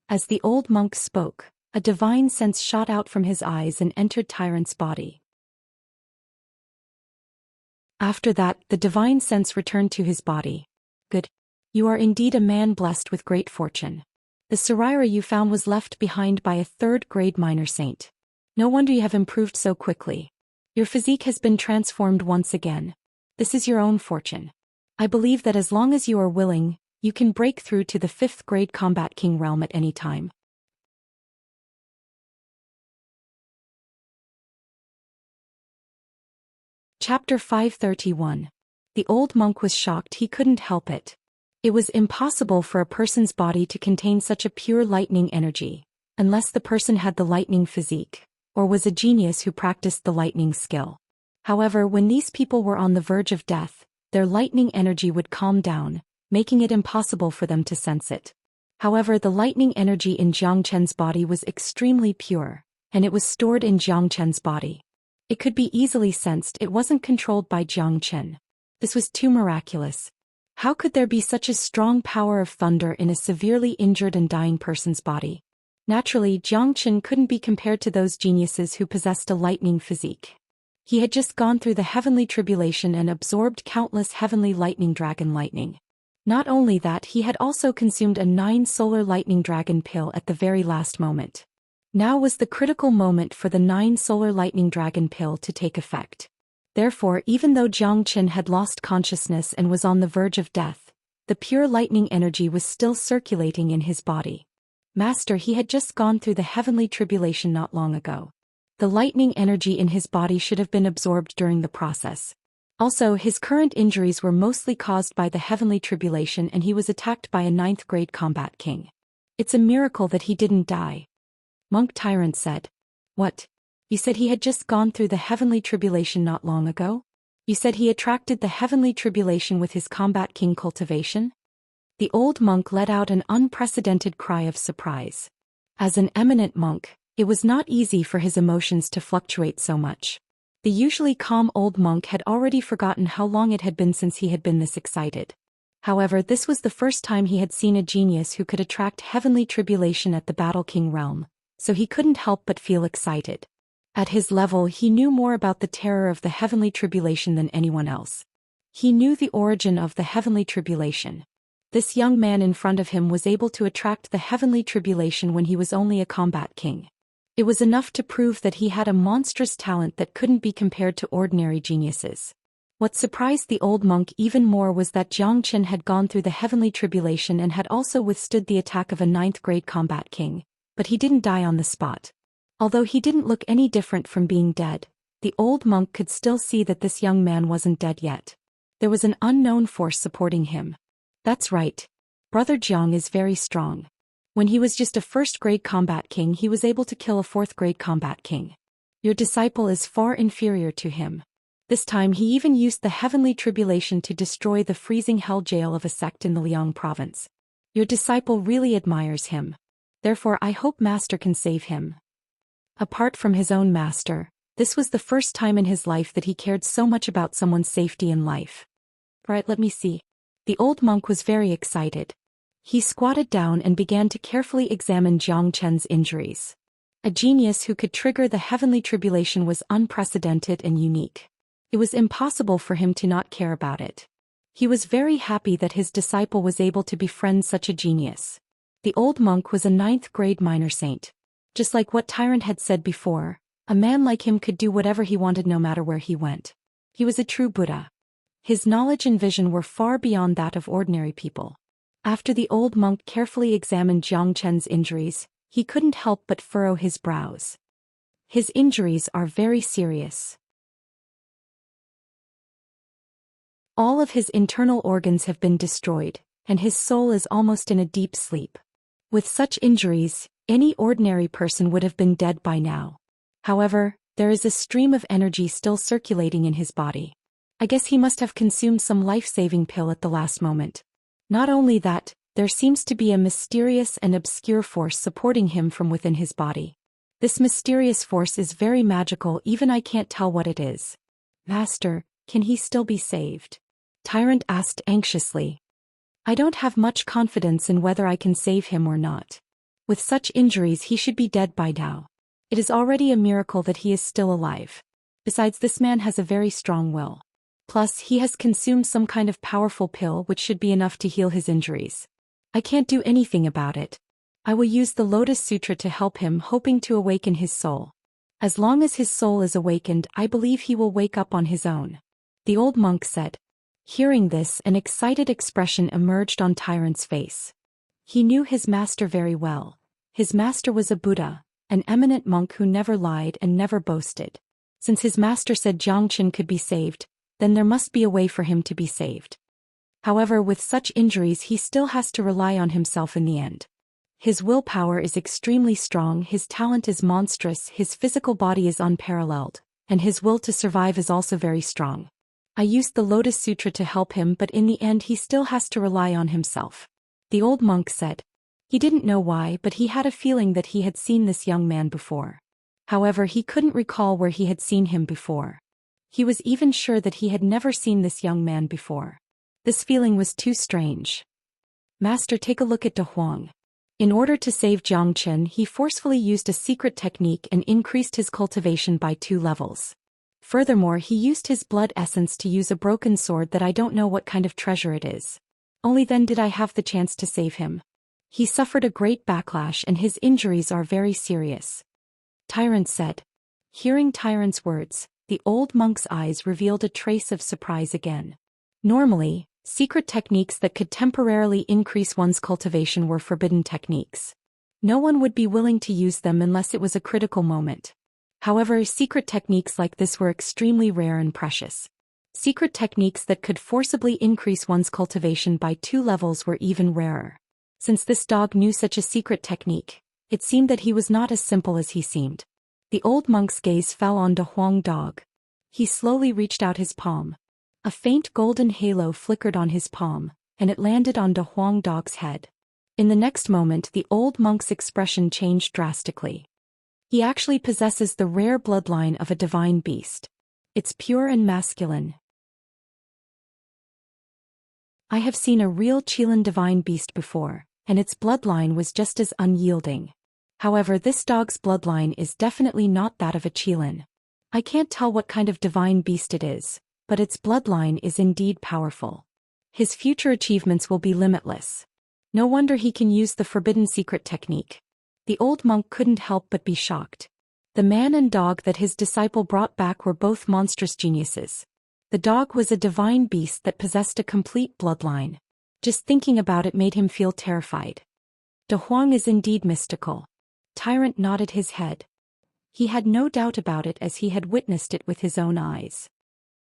As the old monk spoke, a divine sense shot out from his eyes and entered Tyrant's body. After that, the divine sense returned to his body. Good. You are indeed a man blessed with great fortune. The Sarira you found was left behind by a third-grade minor saint. No wonder you have improved so quickly. Your physique has been transformed once again. This is your own fortune. I believe that as long as you are willing, you can break through to the 5th-grade Combat King realm at any time. Chapter 531. The old monk was shocked. He couldn't help it. It was impossible for a person's body to contain such a pure lightning energy, unless the person had the lightning physique, or was a genius who practiced the lightning skill. However, when these people were on the verge of death, their lightning energy would calm down, making it impossible for them to sense it. However, the lightning energy in Zhou Xian's body was extremely pure, and it was stored in Zhou Xian's body. It could be easily sensed. It wasn't controlled by Zhou Xian. This was too miraculous. How could there be such a strong power of thunder in a severely injured and dying person's body? Naturally, Zhou Xian couldn't be compared to those geniuses who possessed a lightning physique. He had just gone through the heavenly tribulation and absorbed countless heavenly lightning dragon lightning. Not only that, he had also consumed a 9-solar lightning dragon pill at the very last moment. Now was the critical moment for the 9-solar lightning dragon pill to take effect. Therefore, even though Zhou Xian had lost consciousness and was on the verge of death, the pure lightning energy was still circulating in his body. Master, he had just gone through the heavenly tribulation not long ago. The lightning energy in his body should have been absorbed during the process. Also, his current injuries were mostly caused by the heavenly tribulation, and he was attacked by a 9th-grade combat king. It's a miracle that he didn't die. Monk Tyrant said. What? You said he had just gone through the heavenly tribulation not long ago? You said he attracted the heavenly tribulation with his combat king cultivation? The old monk let out an unprecedented cry of surprise. As an eminent monk, it was not easy for his emotions to fluctuate so much. The usually calm old monk had already forgotten how long it had been since he had been this excited. However, this was the first time he had seen a genius who could attract heavenly tribulation at the Battle King realm, so he couldn't help but feel excited. At his level, he knew more about the terror of the heavenly tribulation than anyone else. He knew the origin of the heavenly tribulation. This young man in front of him was able to attract the heavenly tribulation when he was only a combat king. It was enough to prove that he had a monstrous talent that couldn't be compared to ordinary geniuses. What surprised the old monk even more was that Zhou Xian had gone through the heavenly tribulation and had also withstood the attack of a 9th-grade combat king, but he didn't die on the spot. Although he didn't look any different from being dead, the old monk could still see that this young man wasn't dead yet. There was an unknown force supporting him. That's right. Brother Zhang is very strong. When he was just a 1st-grade combat king, he was able to kill a 4th-grade combat king. Your disciple is far inferior to him. This time he even used the heavenly tribulation to destroy the freezing hell jail of a sect in the Liang province. Your disciple really admires him. Therefore, I hope Master can save him. Apart from his own master, this was the first time in his life that he cared so much about someone's safety and life. Right, let me see. The old monk was very excited. He squatted down and began to carefully examine Zhou Xian's injuries. A genius who could trigger the heavenly tribulation was unprecedented and unique. It was impossible for him to not care about it. He was very happy that his disciple was able to befriend such a genius. The old monk was a 9th-grade minor saint. Just like what Tyrant had said before, a man like him could do whatever he wanted no matter where he went. He was a true Buddha. His knowledge and vision were far beyond that of ordinary people. After the old monk carefully examined Zhou Xian's injuries, he couldn't help but furrow his brows. His injuries are very serious. All of his internal organs have been destroyed, and his soul is almost in a deep sleep. With such injuries, any ordinary person would have been dead by now. However, There is a stream of energy still circulating in his body. I guess he must have consumed some life-saving pill at the last moment. Not only that, there seems to be a mysterious and obscure force supporting him from within his body. This mysterious force is very magical, even I can't tell what it is. Master, can he still be saved? Tyrant asked anxiously. I don't have much confidence in whether I can save him or not. With such injuries he should be dead by now. It is already a miracle that he is still alive. Besides, this man has a very strong will. Plus, he has consumed some kind of powerful pill which should be enough to heal his injuries. I can't do anything about it. I will use the Lotus Sutra to help him, hoping to awaken his soul. As long as his soul is awakened, I believe he will wake up on his own. The old monk said. Hearing this, an excited expression emerged on Tyrant's face. He knew his master very well. His master was a Buddha, an eminent monk who never lied and never boasted. Since his master said Xianxia could be saved, then there must be a way for him to be saved. However, with such injuries he still has to rely on himself in the end. His willpower is extremely strong, his talent is monstrous, his physical body is unparalleled, and his will to survive is also very strong. I used the Lotus Sutra to help him, but in the end he still has to rely on himself. The old monk said. He didn't know why, but he had a feeling that he had seen this young man before. However, he couldn't recall where he had seen him before. He was even sure that he had never seen this young man before. This feeling was too strange. Master, take a look at De Huang. In order to save Xianxia, he forcefully used a secret technique and increased his cultivation by 2 levels. Furthermore, he used his blood essence to use a broken sword that I don't know what kind of treasure it is. Only then did I have the chance to save him. He suffered a great backlash and his injuries are very serious. Tyrant said. Hearing Tyrant's words, the old monk's eyes revealed a trace of surprise again. Normally, secret techniques that could temporarily increase one's cultivation were forbidden techniques. No one would be willing to use them unless it was a critical moment. However, secret techniques like this were extremely rare and precious. Secret techniques that could forcibly increase one's cultivation by 2 levels were even rarer. Since this dog knew such a secret technique, it seemed that he was not as simple as he seemed. The old monk's gaze fell on De Huang dog. He slowly reached out his palm. A faint golden halo flickered on his palm, and it landed on De Huang dog's head. In the next moment, the old monk's expression changed drastically. He actually possesses the rare bloodline of a divine beast. It's pure and masculine. I have seen a real Qilin divine beast before, and its bloodline was just as unyielding. However, this dog's bloodline is definitely not that of a Qilin. I can't tell what kind of divine beast it is, but its bloodline is indeed powerful. His future achievements will be limitless. No wonder he can use the forbidden secret technique. The old monk couldn't help but be shocked. The man and dog that his disciple brought back were both monstrous geniuses. The dog was a divine beast that possessed a complete bloodline. Just thinking about it made him feel terrified. De Huang is indeed mystical. Tyrant nodded his head. He had no doubt about it as he had witnessed it with his own eyes.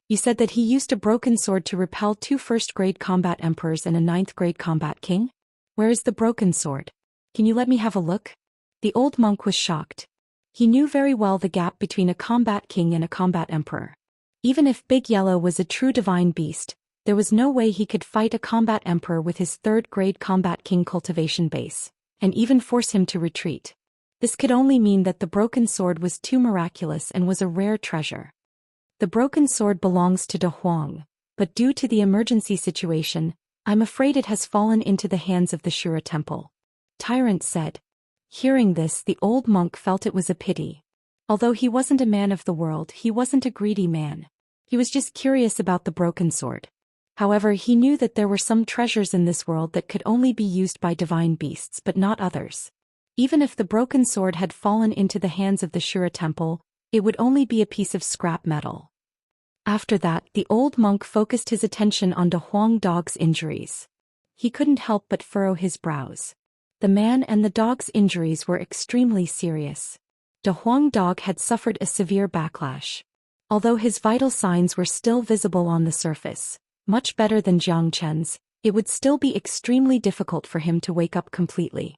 You said that he used a broken sword to repel 2 first-grade combat emperors and a 9th-grade combat king? Where is the broken sword? Can you let me have a look? The old monk was shocked. He knew very well the gap between a combat king and a combat emperor. Even if Big Yellow was a true divine beast, there was no way he could fight a combat emperor with his 3rd-grade combat king cultivation base, and even force him to retreat. This could only mean that the broken sword was too miraculous and was a rare treasure. The broken sword belongs to De Huang, but due to the emergency situation, I'm afraid it has fallen into the hands of the Shura temple. Tyrant said. Hearing this, the old monk felt it was a pity. Although he wasn't a man of the world, he wasn't a greedy man. He was just curious about the broken sword. However, he knew that there were some treasures in this world that could only be used by divine beasts but not others. Even if the broken sword had fallen into the hands of the Shura temple, it would only be a piece of scrap metal. After that, the old monk focused his attention on De Huang dog's injuries. He couldn't help but furrow his brows. The man and the dog's injuries were extremely serious. De Huang dog had suffered a severe backlash. Although his vital signs were still visible on the surface, much better than Xianxia's, it would still be extremely difficult for him to wake up completely.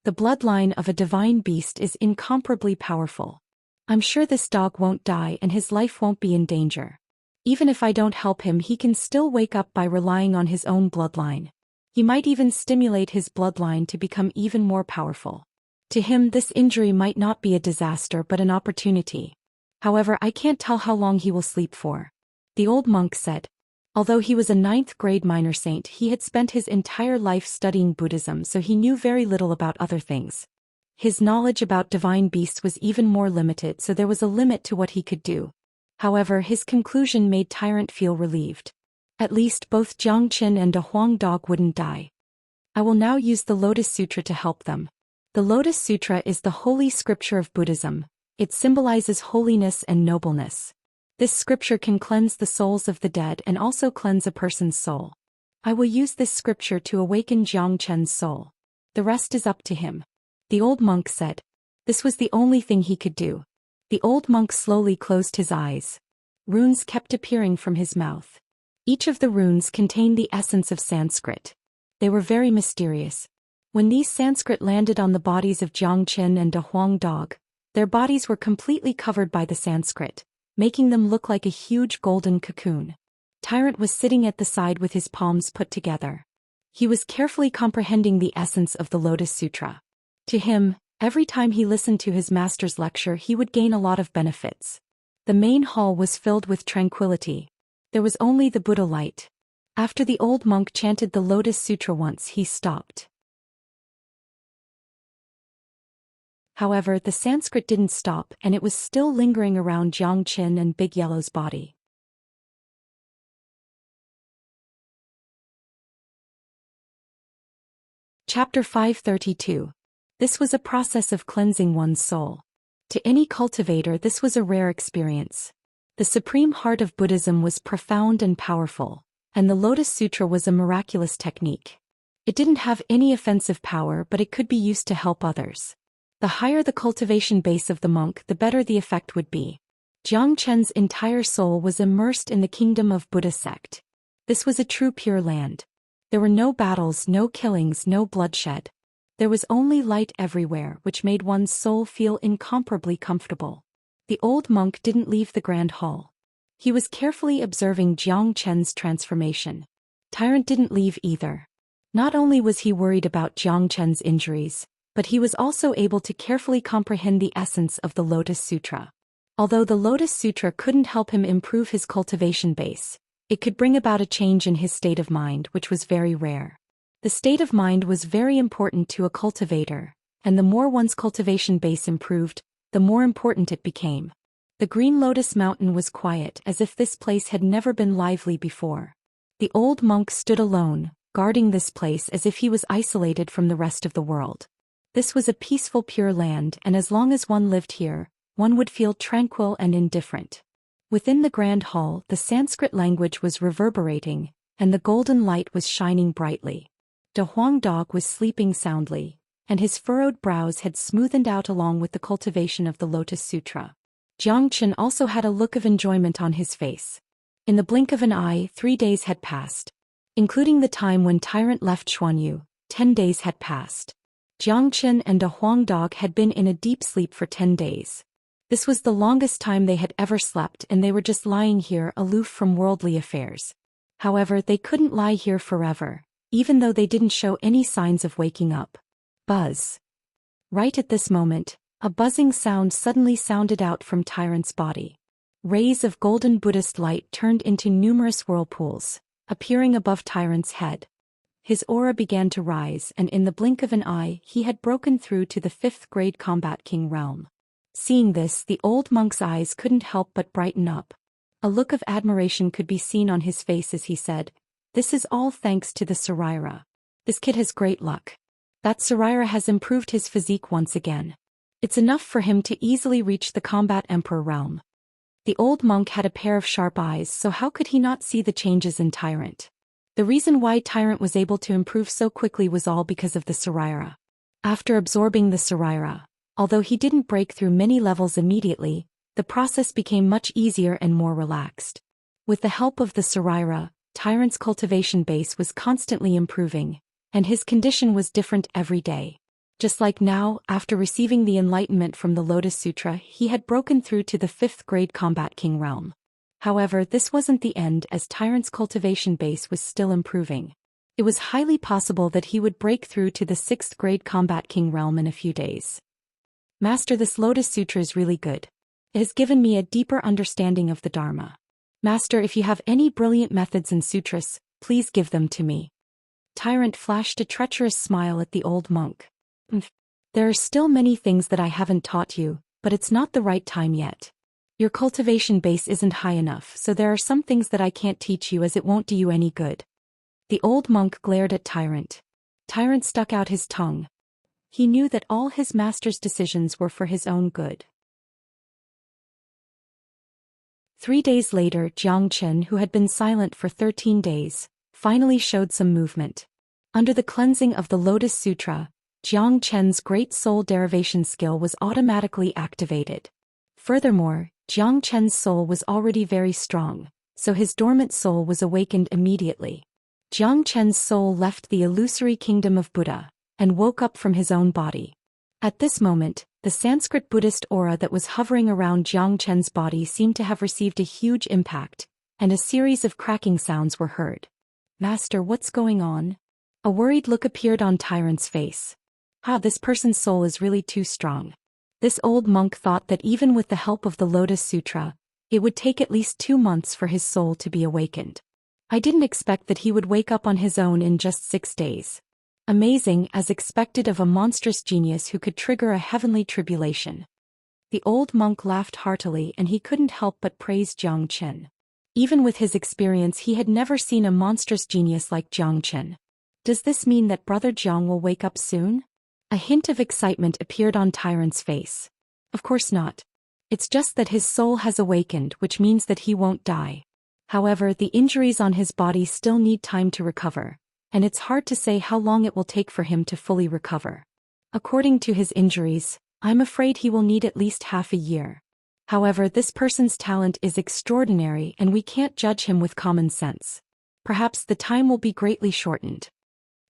The bloodline of a divine beast is incomparably powerful. I'm sure this dog won't die and his life won't be in danger. Even if I don't help him, he can still wake up by relying on his own bloodline. He might even stimulate his bloodline to become even more powerful. To him, this injury might not be a disaster but an opportunity. However, I can't tell how long he will sleep for. The old monk said. Although he was a 9th-grade minor saint, he had spent his entire life studying Buddhism, so he knew very little about other things. His knowledge about divine beasts was even more limited, so there was a limit to what he could do. However, his conclusion made Tyrant feel relieved. At least both Xianxia and a Huang dog wouldn't die. I will now use the Lotus Sutra to help them. The Lotus Sutra is the holy scripture of Buddhism. It symbolizes holiness and nobleness. This scripture can cleanse the souls of the dead and also cleanse a person's soul. I will use this scripture to awaken Xianxia's soul. The rest is up to him. The old monk said. This was the only thing he could do. The old monk slowly closed his eyes. Runes kept appearing from his mouth. Each of the runes contained the essence of Sanskrit. They were very mysterious. When these Sanskrit landed on the bodies of Xianxia and a Huang dog, their bodies were completely covered by the Sanskrit, making them look like a huge golden cocoon. Tyrant was sitting at the side with his palms put together. He was carefully comprehending the essence of the Lotus Sutra. To him, every time he listened to his master's lecture, he would gain a lot of benefits. The main hall was filled with tranquility. There was only the Buddha light. After the old monk chanted the Lotus Sutra once, he stopped. However, the Sanskrit didn't stop, and it was still lingering around Xianxia and Big Yellow's body. Chapter 532. This was a process of cleansing one's soul. To any cultivator, this was a rare experience. The supreme heart of Buddhism was profound and powerful, and the Lotus Sutra was a miraculous technique. It didn't have any offensive power, but it could be used to help others. The higher the cultivation base of the monk, the better the effect would be. Xianxia's entire soul was immersed in the kingdom of Buddha sect. This was a true pure land. There were no battles, no killings, no bloodshed. There was only light everywhere, which made one's soul feel incomparably comfortable. The old monk didn't leave the grand hall. He was carefully observing Xianxia's transformation. Tyrant didn't leave either. Not only was he worried about Xianxia's injuries, but he was also able to carefully comprehend the essence of the Lotus Sutra. Although the Lotus Sutra couldn't help him improve his cultivation base, it could bring about a change in his state of mind, which was very rare. The state of mind was very important to a cultivator, and the more one's cultivation base improved, the more important it became. The Green Lotus Mountain was quiet, as if this place had never been lively before. The old monk stood alone, guarding this place as if he was isolated from the rest of the world. This was a peaceful, pure land, and as long as one lived here, one would feel tranquil and indifferent. Within the grand hall, the Sanskrit language was reverberating, and the golden light was shining brightly. The Huang dog was sleeping soundly, and his furrowed brows had smoothened out along with the cultivation of the Lotus Sutra. Xianxia also had a look of enjoyment on his face. In the blink of an eye, 3 days had passed. Including the time when Tyrant left Xuanyu, 10 days had passed. Xianxia and a Huang dog had been in a deep sleep for 10 days. This was the longest time they had ever slept, and they were just lying here aloof from worldly affairs. However, they couldn't lie here forever, even though they didn't show any signs of waking up. Buzz. Right at this moment, a buzzing sound suddenly sounded out from Tyrant's body. Rays of golden Buddhist light turned into numerous whirlpools, appearing above Tyrant's head. His aura began to rise, and in the blink of an eye, he had broken through to the 5th-grade Combat King realm. Seeing this, the old monk's eyes couldn't help but brighten up. A look of admiration could be seen on his face as he said, "This is all thanks to the Saraira. This kid has great luck. That Saraira has improved his physique once again. It's enough for him to easily reach the Combat Emperor realm." The old monk had a pair of sharp eyes, so how could he not see the changes in Tyrant? The reason why Tyrant was able to improve so quickly was all because of the Saraira. After absorbing the Saraira, although he didn't break through many levels immediately, the process became much easier and more relaxed. With the help of the Saraira, Tyrant's cultivation base was constantly improving, and his condition was different every day. Just like now, after receiving the enlightenment from the Lotus Sutra, he had broken through to the 5th grade Combat King realm. However, this wasn't the end, as Tyrant's cultivation base was still improving. It was highly possible that he would break through to the 6th grade Combat King realm in a few days. Master, this Lotus Sutra is really good. It has given me a deeper understanding of the Dharma. Master, if you have any brilliant methods and sutras, please give them to me. Tyrant flashed a treacherous smile at the old monk. There are still many things that I haven't taught you, but it's not the right time yet. Your cultivation base isn't high enough, so there are some things that I can't teach you as it won't do you any good. The old monk glared at Tyrant. Tyrant stuck out his tongue. He knew that all his master's decisions were for his own good. 3 days later, Xianxia, who had been silent for 13 days, finally showed some movement. Under the cleansing of the Lotus Sutra, Xianxia's great soul derivation skill was automatically activated. Furthermore, Xianxia's soul was already very strong, so his dormant soul was awakened immediately. Xianxia's soul left the illusory kingdom of Buddha, and woke up from his own body. At this moment, the Sanskrit Buddhist aura that was hovering around Xianxia's body seemed to have received a huge impact, and a series of cracking sounds were heard. Master, what's going on? A worried look appeared on Tyrant's face. This person's soul is really too strong. This old monk thought that even with the help of the Lotus Sutra, it would take at least 2 months for his soul to be awakened. I didn't expect that he would wake up on his own in just 6 days. Amazing, as expected of a monstrous genius who could trigger a heavenly tribulation. The old monk laughed heartily, and he couldn't help but praise Xianxia. Even with his experience, he had never seen a monstrous genius like Xianxia. Does this mean that Brother Jiang will wake up soon? A hint of excitement appeared on Tyrant's face. Of course not. It's just that his soul has awakened, which means that he won't die. However, the injuries on his body still need time to recover, and it's hard to say how long it will take for him to fully recover. According to his injuries, I'm afraid he will need at least half a year. However, this person's talent is extraordinary, and we can't judge him with common sense. Perhaps the time will be greatly shortened.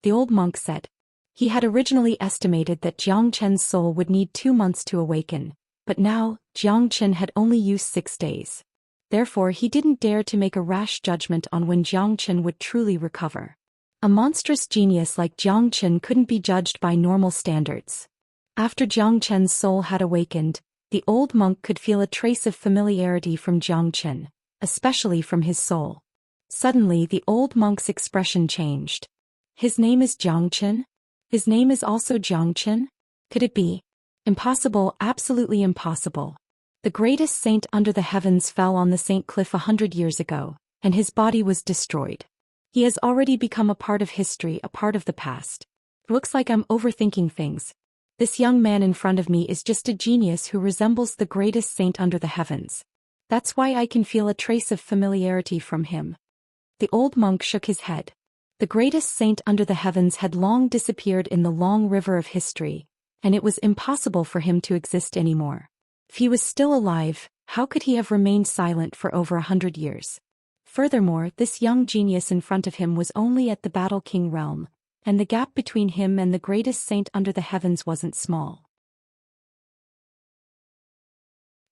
The old monk said. He had originally estimated that Xianxia's soul would need 2 months to awaken, but now, Xianxia had only used 6 days. Therefore, he didn't dare to make a rash judgment on when Xianxia would truly recover. A monstrous genius like Xianxia couldn't be judged by normal standards. After Xianxia's soul had awakened, the old monk could feel a trace of familiarity from Xianxia, especially from his soul. Suddenly, the old monk's expression changed. His name is Xianxia? His name is also Xianxia? Could it be? Impossible, absolutely impossible. The greatest saint under the heavens fell on the Saint Cliff 100 years ago, and his body was destroyed. He has already become a part of history, a part of the past. Looks like I'm overthinking things. This young man in front of me is just a genius who resembles the greatest saint under the heavens. That's why I can feel a trace of familiarity from him. The old monk shook his head. The greatest saint under the heavens had long disappeared in the long river of history, and it was impossible for him to exist anymore. If he was still alive, how could he have remained silent for over 100 years? Furthermore, this young genius in front of him was only at the Battle King realm, and the gap between him and the greatest saint under the heavens wasn't small.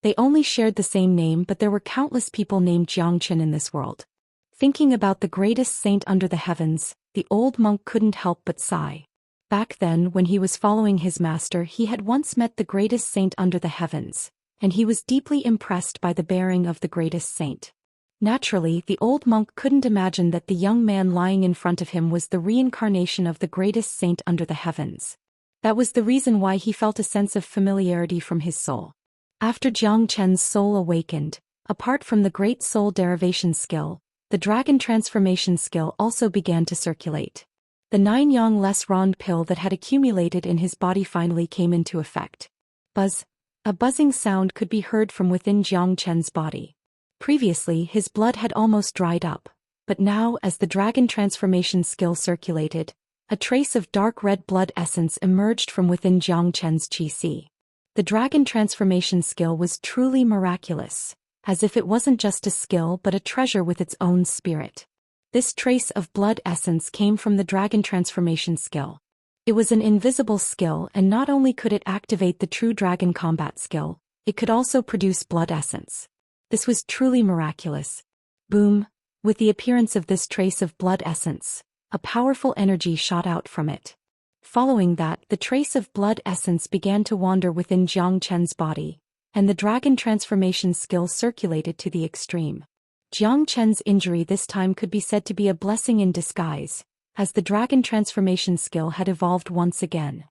They only shared the same name, but there were countless people named Xianxia in this world. Thinking about the greatest saint under the heavens, the old monk couldn't help but sigh. Back then, when he was following his master, he had once met the greatest saint under the heavens, and he was deeply impressed by the bearing of the greatest saint. Naturally, the old monk couldn't imagine that the young man lying in front of him was the reincarnation of the greatest saint under the heavens. That was the reason why he felt a sense of familiarity from his soul. After Xianxia's soul awakened, apart from the great soul derivation skill, the dragon transformation skill also began to circulate. The 9 yang less rond pill that had accumulated in his body finally came into effect. Buzz. A buzzing sound could be heard from within Xianxia's body. Previously, his blood had almost dried up, but now, as the dragon transformation skill circulated, a trace of dark red blood essence emerged from within Xianxia's qi. The dragon transformation skill was truly miraculous, as if it wasn't just a skill but a treasure with its own spirit. This trace of blood essence came from the dragon transformation skill. It was an invisible skill, and not only could it activate the true dragon combat skill, it could also produce blood essence. This was truly miraculous. Boom! With the appearance of this trace of blood essence, a powerful energy shot out from it. Following that, the trace of blood essence began to wander within Jiang Chen's body, and the dragon transformation skill circulated to the extreme. Jiang Chen's injury this time could be said to be a blessing in disguise, as the dragon transformation skill had evolved once again.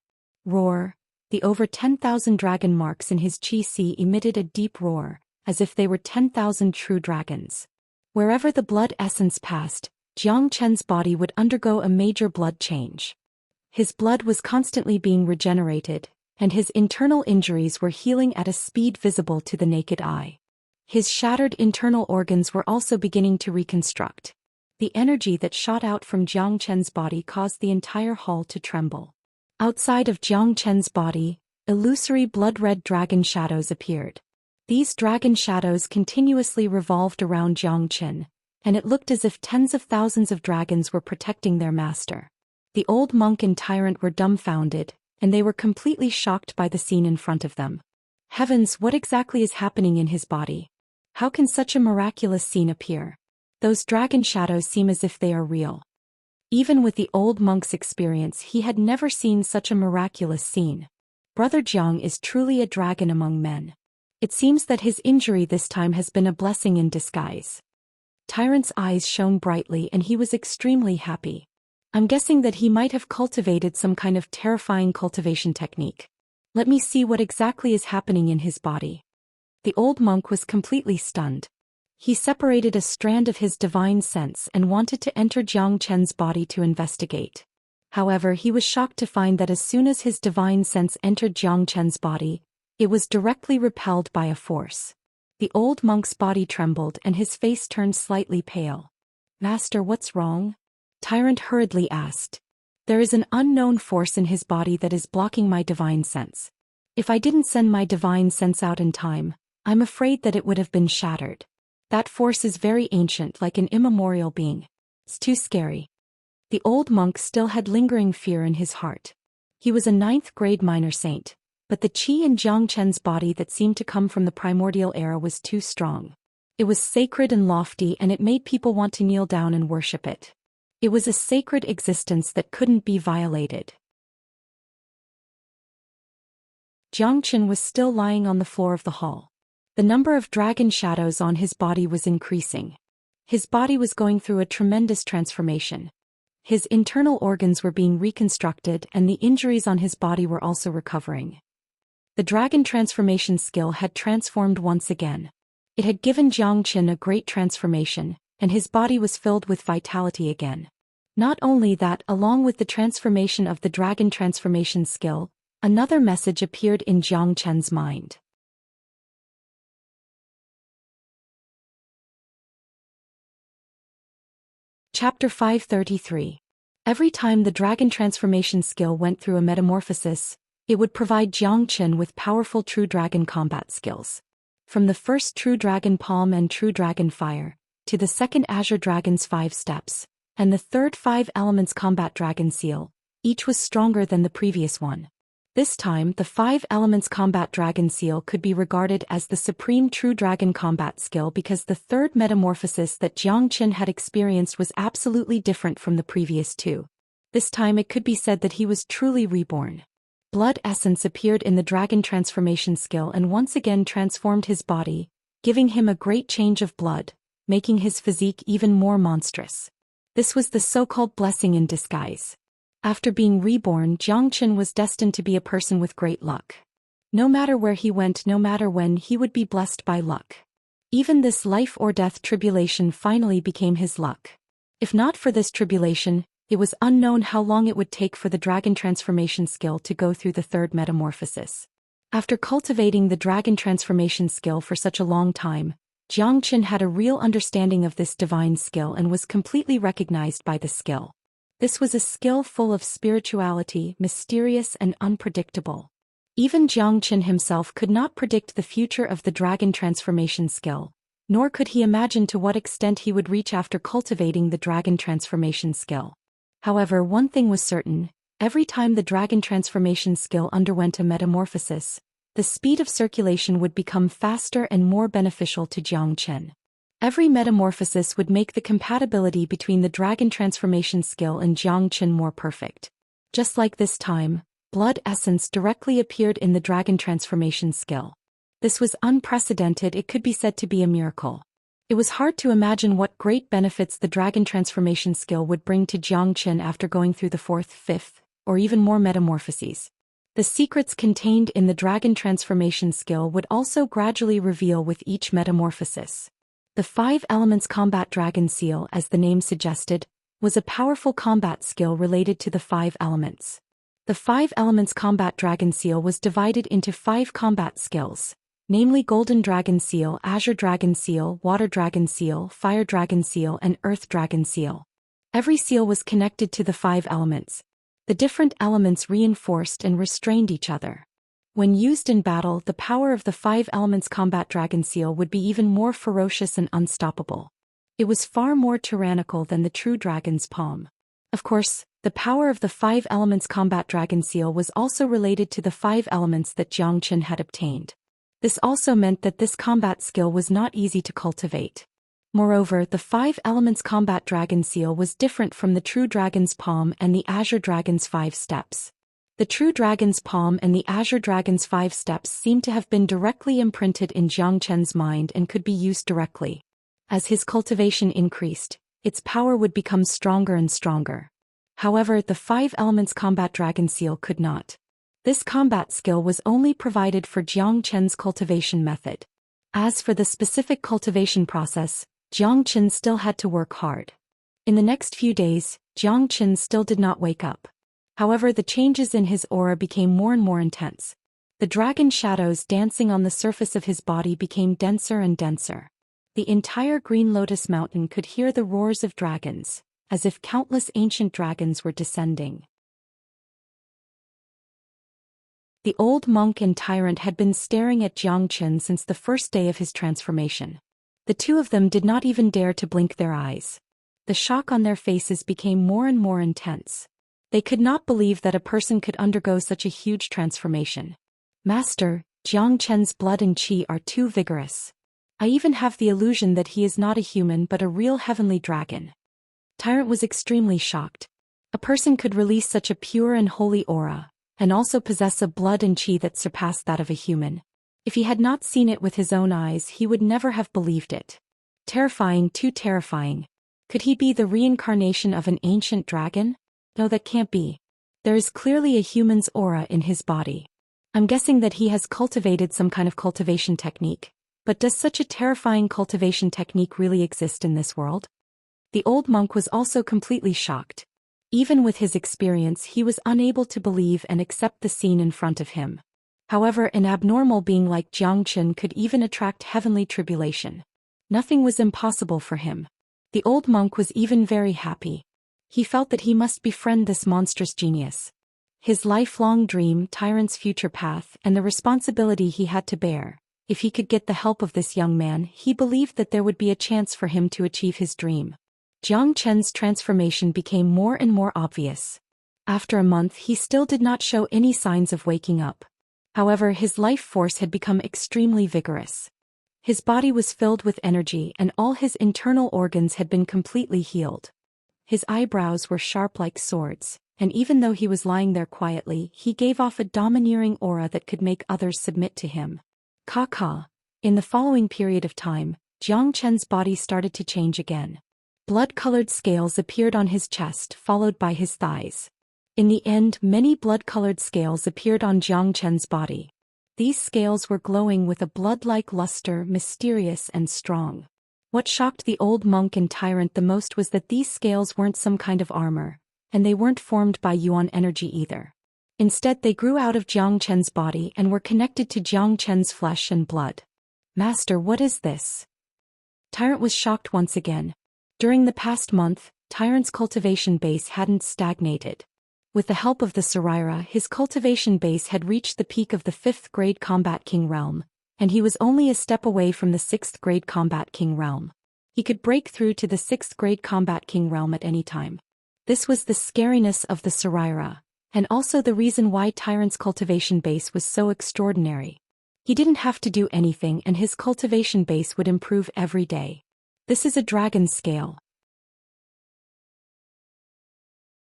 Roar! The over 10,000 dragon marks in his Qi emitted a deep roar, as if they were 10,000 true dragons. Wherever the blood essence passed, Jiang Chen's body would undergo a major blood change. His blood was constantly being regenerated, and his internal injuries were healing at a speed visible to the naked eye. His shattered internal organs were also beginning to reconstruct. The energy that shot out from Jiang Chen's body caused the entire hall to tremble. Outside of Jiang Chen's body, illusory blood-red dragon shadows appeared. These dragon shadows continuously revolved around Jiang Chen, and it looked as if tens of thousands of dragons were protecting their master. The old monk and tyrant were dumbfounded, and they were completely shocked by the scene in front of them. Heavens, what exactly is happening in his body? How can such a miraculous scene appear? Those dragon shadows seem as if they are real. Even with the old monk's experience, he had never seen such a miraculous scene. Brother Jiang is truly a dragon among men. It seems that his injury this time has been a blessing in disguise. Tyrant's eyes shone brightly and he was extremely happy. I'm guessing that he might have cultivated some kind of terrifying cultivation technique. Let me see what exactly is happening in his body. The old monk was completely stunned. He separated a strand of his divine sense and wanted to enter Jiang Chen's body to investigate. However, he was shocked to find that as soon as his divine sense entered Jiang Chen's body, it was directly repelled by a force. The old monk's body trembled and his face turned slightly pale. "Master, what's wrong?" Tyrant hurriedly asked. "There is an unknown force in his body that is blocking my divine sense. If I didn't send my divine sense out in time, I'm afraid that it would have been shattered. That force is very ancient, like an immemorial being. It's too scary." The old monk still had lingering fear in his heart. He was a 9th-grade minor saint, but the qi in Jiang Chen's body that seemed to come from the primordial era was too strong. It was sacred and lofty, and it made people want to kneel down and worship it. It was a sacred existence that couldn't be violated. Jiang Chen was still lying on the floor of the hall. The number of dragon shadows on his body was increasing. His body was going through a tremendous transformation. His internal organs were being reconstructed and the injuries on his body were also recovering. The dragon transformation skill had transformed once again. It had given Jiang Chen a great transformation, and his body was filled with vitality again. Not only that, along with the transformation of the dragon transformation skill, another message appeared in Jiang Chen's mind. Chapter 533. Every time the dragon transformation skill went through a metamorphosis, it would provide Jiang Chen with powerful true dragon combat skills. From the first true dragon palm and true dragon fire, to the second azure dragon's 5 steps, and the third 5 elements combat dragon seal, each was stronger than the previous one. This time, the 5 elements combat dragon seal could be regarded as the supreme true dragon combat skill because the third metamorphosis that Jiang Chen had experienced was absolutely different from the previous 2. This time it could be said that he was truly reborn. Blood essence appeared in the dragon transformation skill and once again transformed his body, giving him a great change of blood, making his physique even more monstrous. This was the so-called blessing in disguise. After being reborn, Jiang Chen was destined to be a person with great luck. No matter where he went, no matter when, he would be blessed by luck. Even this life or death tribulation finally became his luck. If not for this tribulation, it was unknown how long it would take for the dragon transformation skill to go through the third metamorphosis. After cultivating the dragon transformation skill for such a long time, Jiang Chen had a real understanding of this divine skill and was completely recognized by the skill. This was a skill full of spirituality, mysterious and unpredictable. Even Jiang Chen himself could not predict the future of the dragon transformation skill, nor could he imagine to what extent he would reach after cultivating the dragon transformation skill. However, one thing was certain, Every time the dragon transformation skill underwent a metamorphosis, the speed of circulation would become faster and more beneficial to Xianxia. Every metamorphosis would make the compatibility between the dragon transformation skill and Xianxia more perfect. Just like this time, blood essence directly appeared in the dragon transformation skill. This was unprecedented. It could be said to be a miracle. It was hard to imagine what great benefits the dragon transformation skill would bring to Xianxia after going through the fourth, fifth, or even more metamorphoses. The secrets contained in the dragon transformation skill would also gradually reveal with each metamorphosis. The 5 Elements Combat Dragon Seal, as the name suggested, was a powerful combat skill related to the 5 elements. The 5 Elements Combat Dragon Seal was divided into 5 combat skills, namely Golden Dragon Seal, Azure Dragon Seal, Water Dragon Seal, Fire Dragon Seal, and Earth Dragon Seal. Every seal was connected to the 5 elements. The different elements reinforced and restrained each other. When used in battle, the power of the 5 Elements Combat Dragon Seal would be even more ferocious and unstoppable. It was far more tyrannical than the true dragon's palm. Of course, the power of the 5 Elements Combat Dragon Seal was also related to the 5 elements that Xianxia had obtained. This also meant that this combat skill was not easy to cultivate. Moreover, the 5 Elements Combat Dragon Seal was different from the True Dragon's Palm and the Azure Dragon's 5 Steps. The True Dragon's Palm and the Azure Dragon's 5 Steps seemed to have been directly imprinted in Xianxia's mind and could be used directly. As his cultivation increased, its power would become stronger and stronger. However, the 5 Elements Combat Dragon Seal could not. This combat skill was only provided for Xianxia's cultivation method. As for the specific cultivation process, Xianxia still had to work hard. In the next few days, Xianxia still did not wake up. However, the changes in his aura became more and more intense. The dragon shadows dancing on the surface of his body became denser and denser. The entire Green Lotus Mountain could hear the roars of dragons, as if countless ancient dragons were descending. The old monk and tyrant had been staring at Xianxia since the first day of his transformation. The two of them did not even dare to blink their eyes. The shock on their faces became more and more intense. They could not believe that a person could undergo such a huge transformation. Master, Xianxia's blood and qi are too vigorous. I even have the illusion that he is not a human but a real heavenly dragon. Tyrant was extremely shocked. A person could release such a pure and holy aura, and also possess a blood and qi that surpassed that of a human. If he had not seen it with his own eyes, he would never have believed it. Terrifying, too terrifying. Could he be the reincarnation of an ancient dragon? No, that can't be. There is clearly a human's aura in his body. I'm guessing that he has cultivated some kind of cultivation technique. But does such a terrifying cultivation technique really exist in this world? The old monk was also completely shocked. Even with his experience, he was unable to believe and accept the scene in front of him. However, an abnormal being like Xianxia could even attract heavenly tribulation. Nothing was impossible for him. The old monk was even very happy. He felt that he must befriend this monstrous genius. His lifelong dream, Tyrant's future path, and the responsibility he had to bear. If he could get the help of this young man, he believed that there would be a chance for him to achieve his dream. Xianxia's transformation became more and more obvious. After a month, he still did not show any signs of waking up. However, his life force had become extremely vigorous. His body was filled with energy and all his internal organs had been completely healed. His eyebrows were sharp like swords, and even though he was lying there quietly, he gave off a domineering aura that could make others submit to him. In the following period of time, Xianxia's body started to change again. Blood-colored scales appeared on his chest, followed by his thighs. In the end, many blood-colored scales appeared on Xianxia's body. These scales were glowing with a blood-like luster, mysterious and strong. What shocked the old monk and tyrant the most was that these scales weren't some kind of armor, and they weren't formed by yuan energy either. Instead, they grew out of Xianxia's body and were connected to Xianxia's flesh and blood. Master, what is this? Tyrant was shocked once again. During the past month, Tyrant's cultivation base hadn't stagnated. With the help of the Saraira, his cultivation base had reached the peak of the 5th grade Combat King realm, and he was only a step away from the 6th grade Combat King realm. He could break through to the 6th grade Combat King realm at any time. This was the scariness of the Saraira, and also the reason why Tyrant's cultivation base was so extraordinary. He didn't have to do anything and his cultivation base would improve every day. This is a dragon's scale.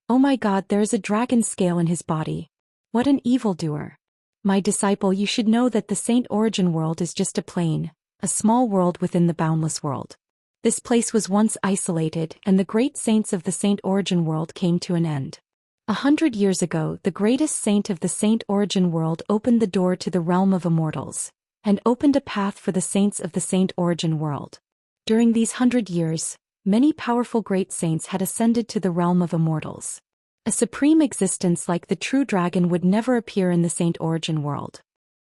Oh my god, there is a dragon scale in his body. What an evildoer. My disciple, you should know that the Saint Origin world is just a small world within the boundless world. This place was once isolated and the great saints of the Saint Origin world came to an end. 100 years ago, the greatest saint of the Saint Origin world opened the door to the realm of immortals, and opened a path for the saints of the Saint Origin world. During these 100 years, many powerful great saints had ascended to the realm of immortals. A supreme existence like the true dragon would never appear in the Saint Origin world.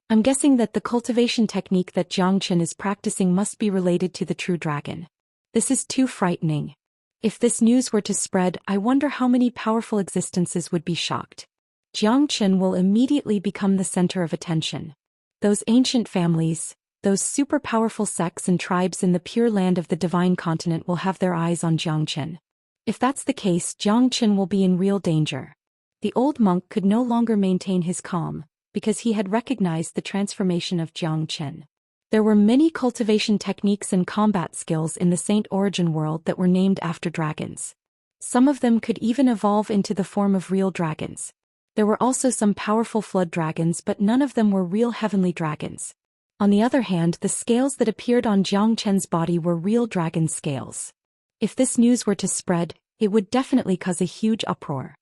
I'm guessing that the cultivation technique that Xianxia is practicing must be related to the true dragon. This is too frightening. If this news were to spread, I wonder how many powerful existences would be shocked. Xianxia will immediately become the center of attention. Those ancient families, those super powerful sects and tribes in the pure land of the divine continent will have their eyes on Xianxia. If that's the case, Xianxia will be in real danger. The old monk could no longer maintain his calm, because he had recognized the transformation of Xianxia. There were many cultivation techniques and combat skills in the Saint Origin world that were named after dragons. Some of them could even evolve into the form of real dragons. There were also some powerful flood dragons, but none of them were real heavenly dragons. On the other hand, the scales that appeared on Xianxia's body were real dragon scales. If this news were to spread, it would definitely cause a huge uproar.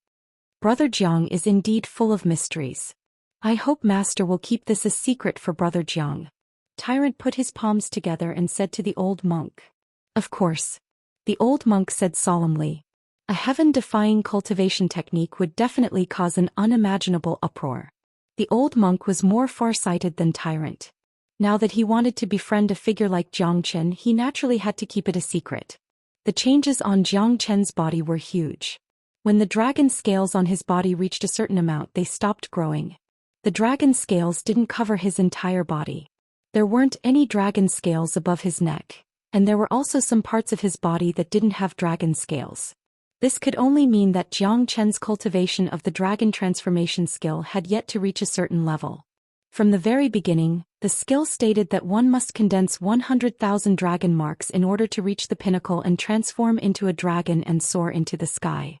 Brother Jiang is indeed full of mysteries. I hope Master will keep this a secret for Brother Jiang. Tyrant put his palms together and said to the old monk. Of course. The old monk said solemnly. A heaven-defying cultivation technique would definitely cause an unimaginable uproar. The old monk was more far-sighted than Tyrant. Now that he wanted to befriend a figure like Xianxia, he naturally had to keep it a secret. The changes on Xianxia's body were huge. When the dragon scales on his body reached a certain amount, they stopped growing. The dragon scales didn't cover his entire body. There weren't any dragon scales above his neck, and there were also some parts of his body that didn't have dragon scales. This could only mean that Xianxia's cultivation of the dragon transformation skill had yet to reach a certain level. From the very beginning, the skill stated that one must condense 100,000 dragon marks in order to reach the pinnacle and transform into a dragon and soar into the sky.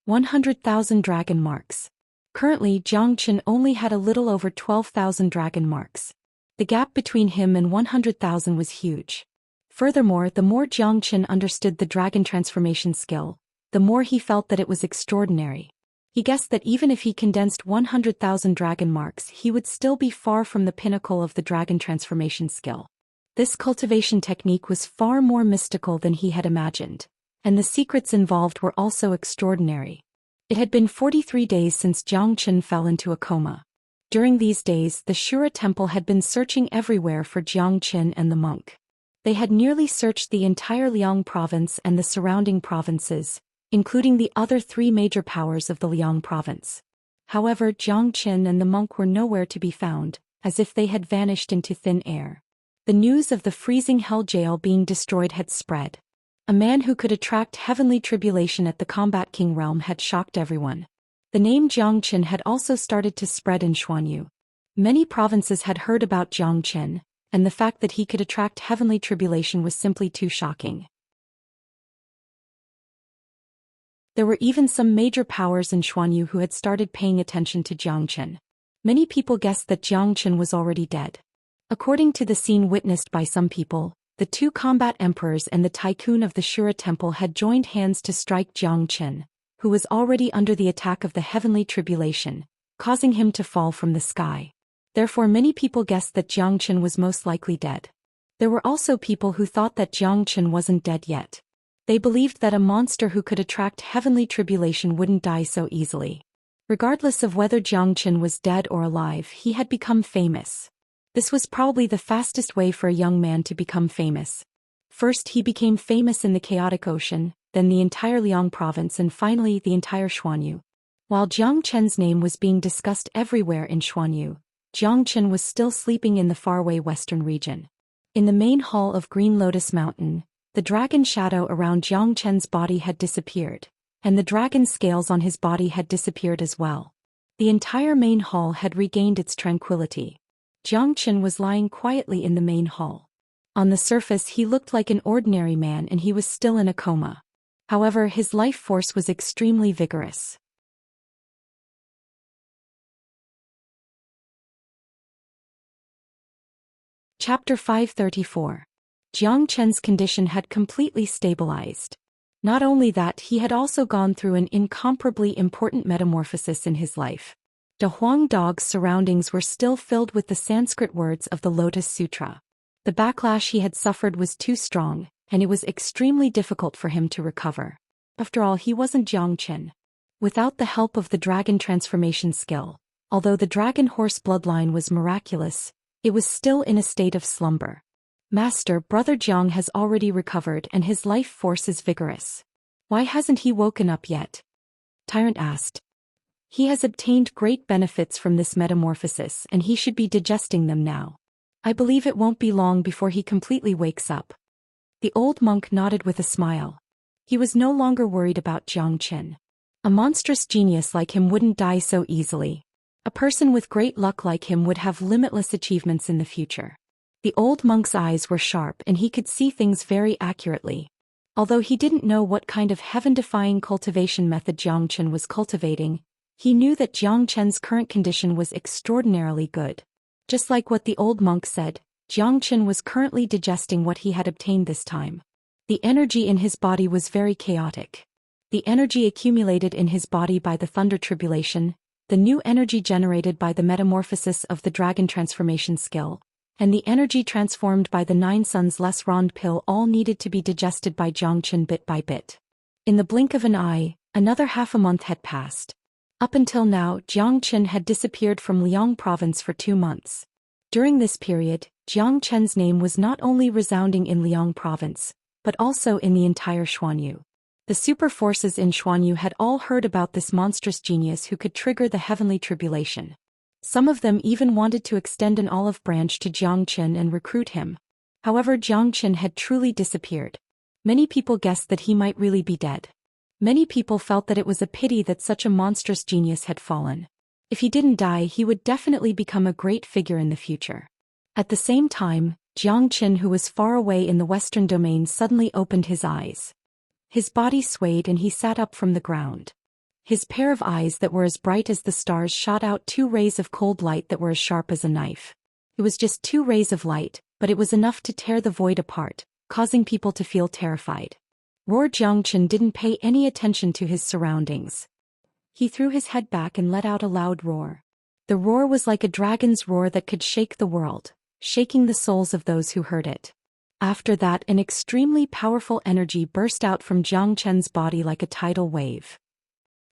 100,000 dragon marks. Currently, Xianxia only had a little over 12,000 dragon marks. The gap between him and 100,000 was huge. Furthermore, the more Xianxia understood the dragon transformation skill, the more he felt that it was extraordinary. He guessed that even if he condensed 100,000 dragon marks, he would still be far from the pinnacle of the dragon transformation skill. This cultivation technique was far more mystical than he had imagined, and the secrets involved were also extraordinary. It had been 43 days since Xianxia fell into a coma. During these days, the Shura temple had been searching everywhere for Xianxia and the monk. They had nearly searched the entire Liang province and the surrounding provinces, including the other three major powers of the Liang province. However, Xianxia and the monk were nowhere to be found, as if they had vanished into thin air. The news of the freezing hell jail being destroyed had spread. A man who could attract heavenly tribulation at the Combat King realm had shocked everyone. The name Xianxia had also started to spread in Xuanyu. Many provinces had heard about Xianxia, and the fact that he could attract heavenly tribulation was simply too shocking. There were even some major powers in Xuanyu who had started paying attention to Xianxia. Many people guessed that Xianxia was already dead. According to the scene witnessed by some people, the two combat emperors and the tycoon of the Shura temple had joined hands to strike Xianxia, who was already under the attack of the heavenly tribulation, causing him to fall from the sky. Therefore many people guessed that Xianxia was most likely dead. There were also people who thought that Xianxia wasn't dead yet. They believed that a monster who could attract heavenly tribulation wouldn't die so easily. Regardless of whether Xianxia was dead or alive, he had become famous. This was probably the fastest way for a young man to become famous. First he became famous in the chaotic ocean, then the entire Liang province and finally the entire Xuanyu. While Xianxia's name was being discussed everywhere in Xuanyu, Xianxia was still sleeping in the faraway western region. In the main hall of Green Lotus Mountain, the dragon shadow around Xianxia's body had disappeared, and the dragon scales on his body had disappeared as well. The entire main hall had regained its tranquility. Jiang Qin was lying quietly in the main hall. On the surface he looked like an ordinary man and he was still in a coma. However, his life force was extremely vigorous. Chapter 534. Jiang Chen's condition had completely stabilized. Not only that, he had also gone through an incomparably important metamorphosis in his life. De Huang Dog's surroundings were still filled with the Sanskrit words of the Lotus Sutra. The backlash he had suffered was too strong, and it was extremely difficult for him to recover. After all, he wasn't Jiang Qin. Without the help of the dragon transformation skill, although the dragon horse bloodline was miraculous, it was still in a state of slumber. Master, Brother Jiang has already recovered and his life force is vigorous. Why hasn't he woken up yet? Tyrant asked. He has obtained great benefits from this metamorphosis and he should be digesting them now. I believe it won't be long before he completely wakes up. The old monk nodded with a smile. He was no longer worried about Jiang Qin. A monstrous genius like him wouldn't die so easily. A person with great luck like him would have limitless achievements in the future. The old monk's eyes were sharp and he could see things very accurately. Although he didn't know what kind of heaven-defying cultivation method Jiang Qin was cultivating, he knew that Jiang Qin's current condition was extraordinarily good. Just like what the old monk said, Jiang Qin was currently digesting what he had obtained this time. The energy in his body was very chaotic. The energy accumulated in his body by the thunder tribulation, the new energy generated by the metamorphosis of the dragon transformation skill, and the energy transformed by the 9 suns less rond pill all needed to be digested by Jiang Qin bit by bit. In the blink of an eye, another half a month had passed. Up until now, Jiang Qin had disappeared from Liang province for 2 months. During this period, Jiang Qin's name was not only resounding in Liang province, but also in the entire Xuanyu. The super forces in Xuanyu had all heard about this monstrous genius who could trigger the heavenly tribulation. Some of them even wanted to extend an olive branch to Jiang Qin and recruit him. However, Jiang Qin had truly disappeared. Many people guessed that he might really be dead. Many people felt that it was a pity that such a monstrous genius had fallen. If he didn't die, he would definitely become a great figure in the future. At the same time, Jiang Qin, who was far away in the western domain, suddenly opened his eyes. His body swayed and he sat up from the ground. His pair of eyes that were as bright as the stars shot out 2 rays of cold light that were as sharp as a knife. It was just 2 rays of light, but it was enough to tear the void apart, causing people to feel terrified. Jiang Qin didn't pay any attention to his surroundings. He threw his head back and let out a loud roar. The roar was like a dragon's roar that could shake the world, shaking the souls of those who heard it. After that, an extremely powerful energy burst out from Jiang Qin's body like a tidal wave.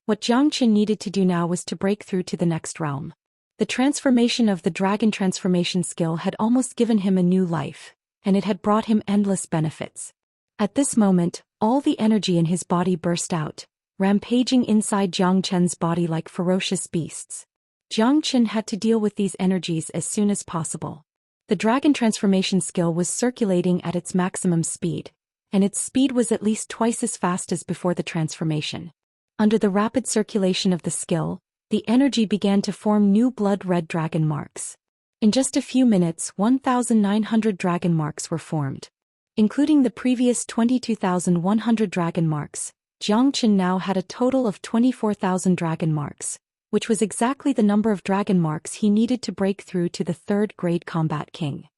What Jiang Qin needed to do now was to break through to the next realm. The transformation of the dragon transformation skill had almost given him a new life, and it had brought him endless benefits. At this moment, all the energy in his body burst out, rampaging inside Jiang Qin's body like ferocious beasts. Jiang Qin had to deal with these energies as soon as possible. The dragon transformation skill was circulating at its maximum speed, and its speed was at least twice as fast as before the transformation. Under the rapid circulation of the skill, the energy began to form new blood-red dragon marks. In just a few minutes, 1,900 dragon marks were formed. Including the previous 22,100 dragon marks, Jiang Qin now had a total of 24,000 dragon marks, which was exactly the number of dragon marks he needed to break through to the 3rd grade combat king.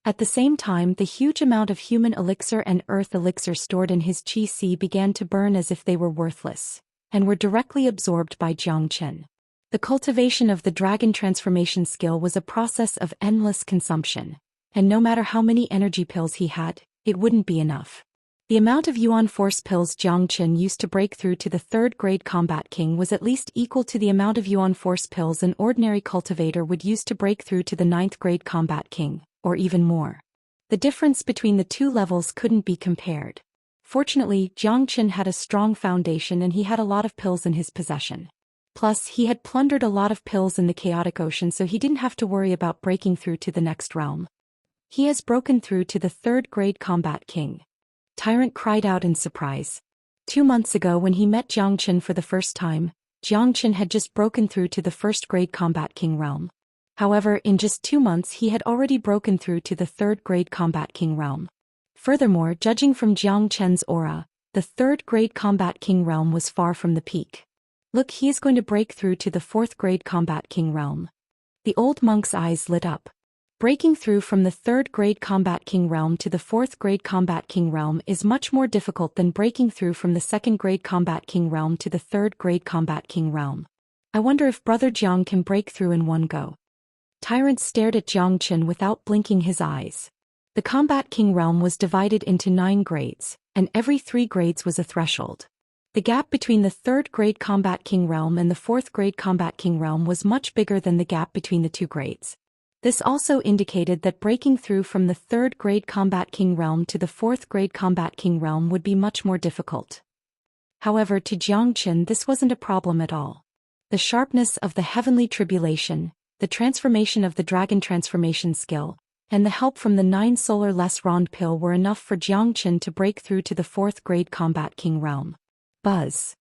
At the same time, the huge amount of human elixir and earth elixir stored in his qi began to burn as if they were worthless, and were directly absorbed by Jiang Qin. The cultivation of the dragon transformation skill was a process of endless consumption, and no matter how many energy pills he had, it wouldn't be enough. The amount of Yuan Force pills Jiang Qin used to break through to the 3rd grade combat king was at least equal to the amount of Yuan Force pills an ordinary cultivator would use to break through to the 9th grade combat king, or even more. The difference between the 2 levels couldn't be compared. Fortunately, Jiang Qin had a strong foundation and he had a lot of pills in his possession. Plus, he had plundered a lot of pills in the chaotic ocean, so he didn't have to worry about breaking through to the next realm. He has broken through to the 3rd grade combat king. Tyrant cried out in surprise. 2 months ago when he met Xianxia for the first time, Xianxia had just broken through to the first-grade Combat King realm. However, in just 2 months he had already broken through to the third-grade Combat King realm. Furthermore, judging from Xianxia's aura, the third-grade Combat King realm was far from the peak. Look, he is going to break through to the fourth-grade Combat King realm. The old monk's eyes lit up. Breaking through from the third-grade Combat King realm to the fourth-grade Combat King realm is much more difficult than breaking through from the second-grade Combat King realm to the third-grade Combat King realm. I wonder if Brother Jiang can break through in one go. Tyrant stared at Xianxia without blinking his eyes. The Combat King realm was divided into 9 grades, and every 3 grades was a threshold. The gap between the third-grade Combat King realm and the fourth-grade Combat King realm was much bigger than the gap between the 2 grades. This also indicated that breaking through from the third-grade Combat King realm to the fourth-grade Combat King realm would be much more difficult. However, to Xianxia this wasn't a problem at all. The sharpness of the heavenly tribulation, the transformation of the dragon transformation skill, and the help from the 9 solar less rond pill were enough for Xianxia to break through to the fourth-grade Combat King realm. Buzz.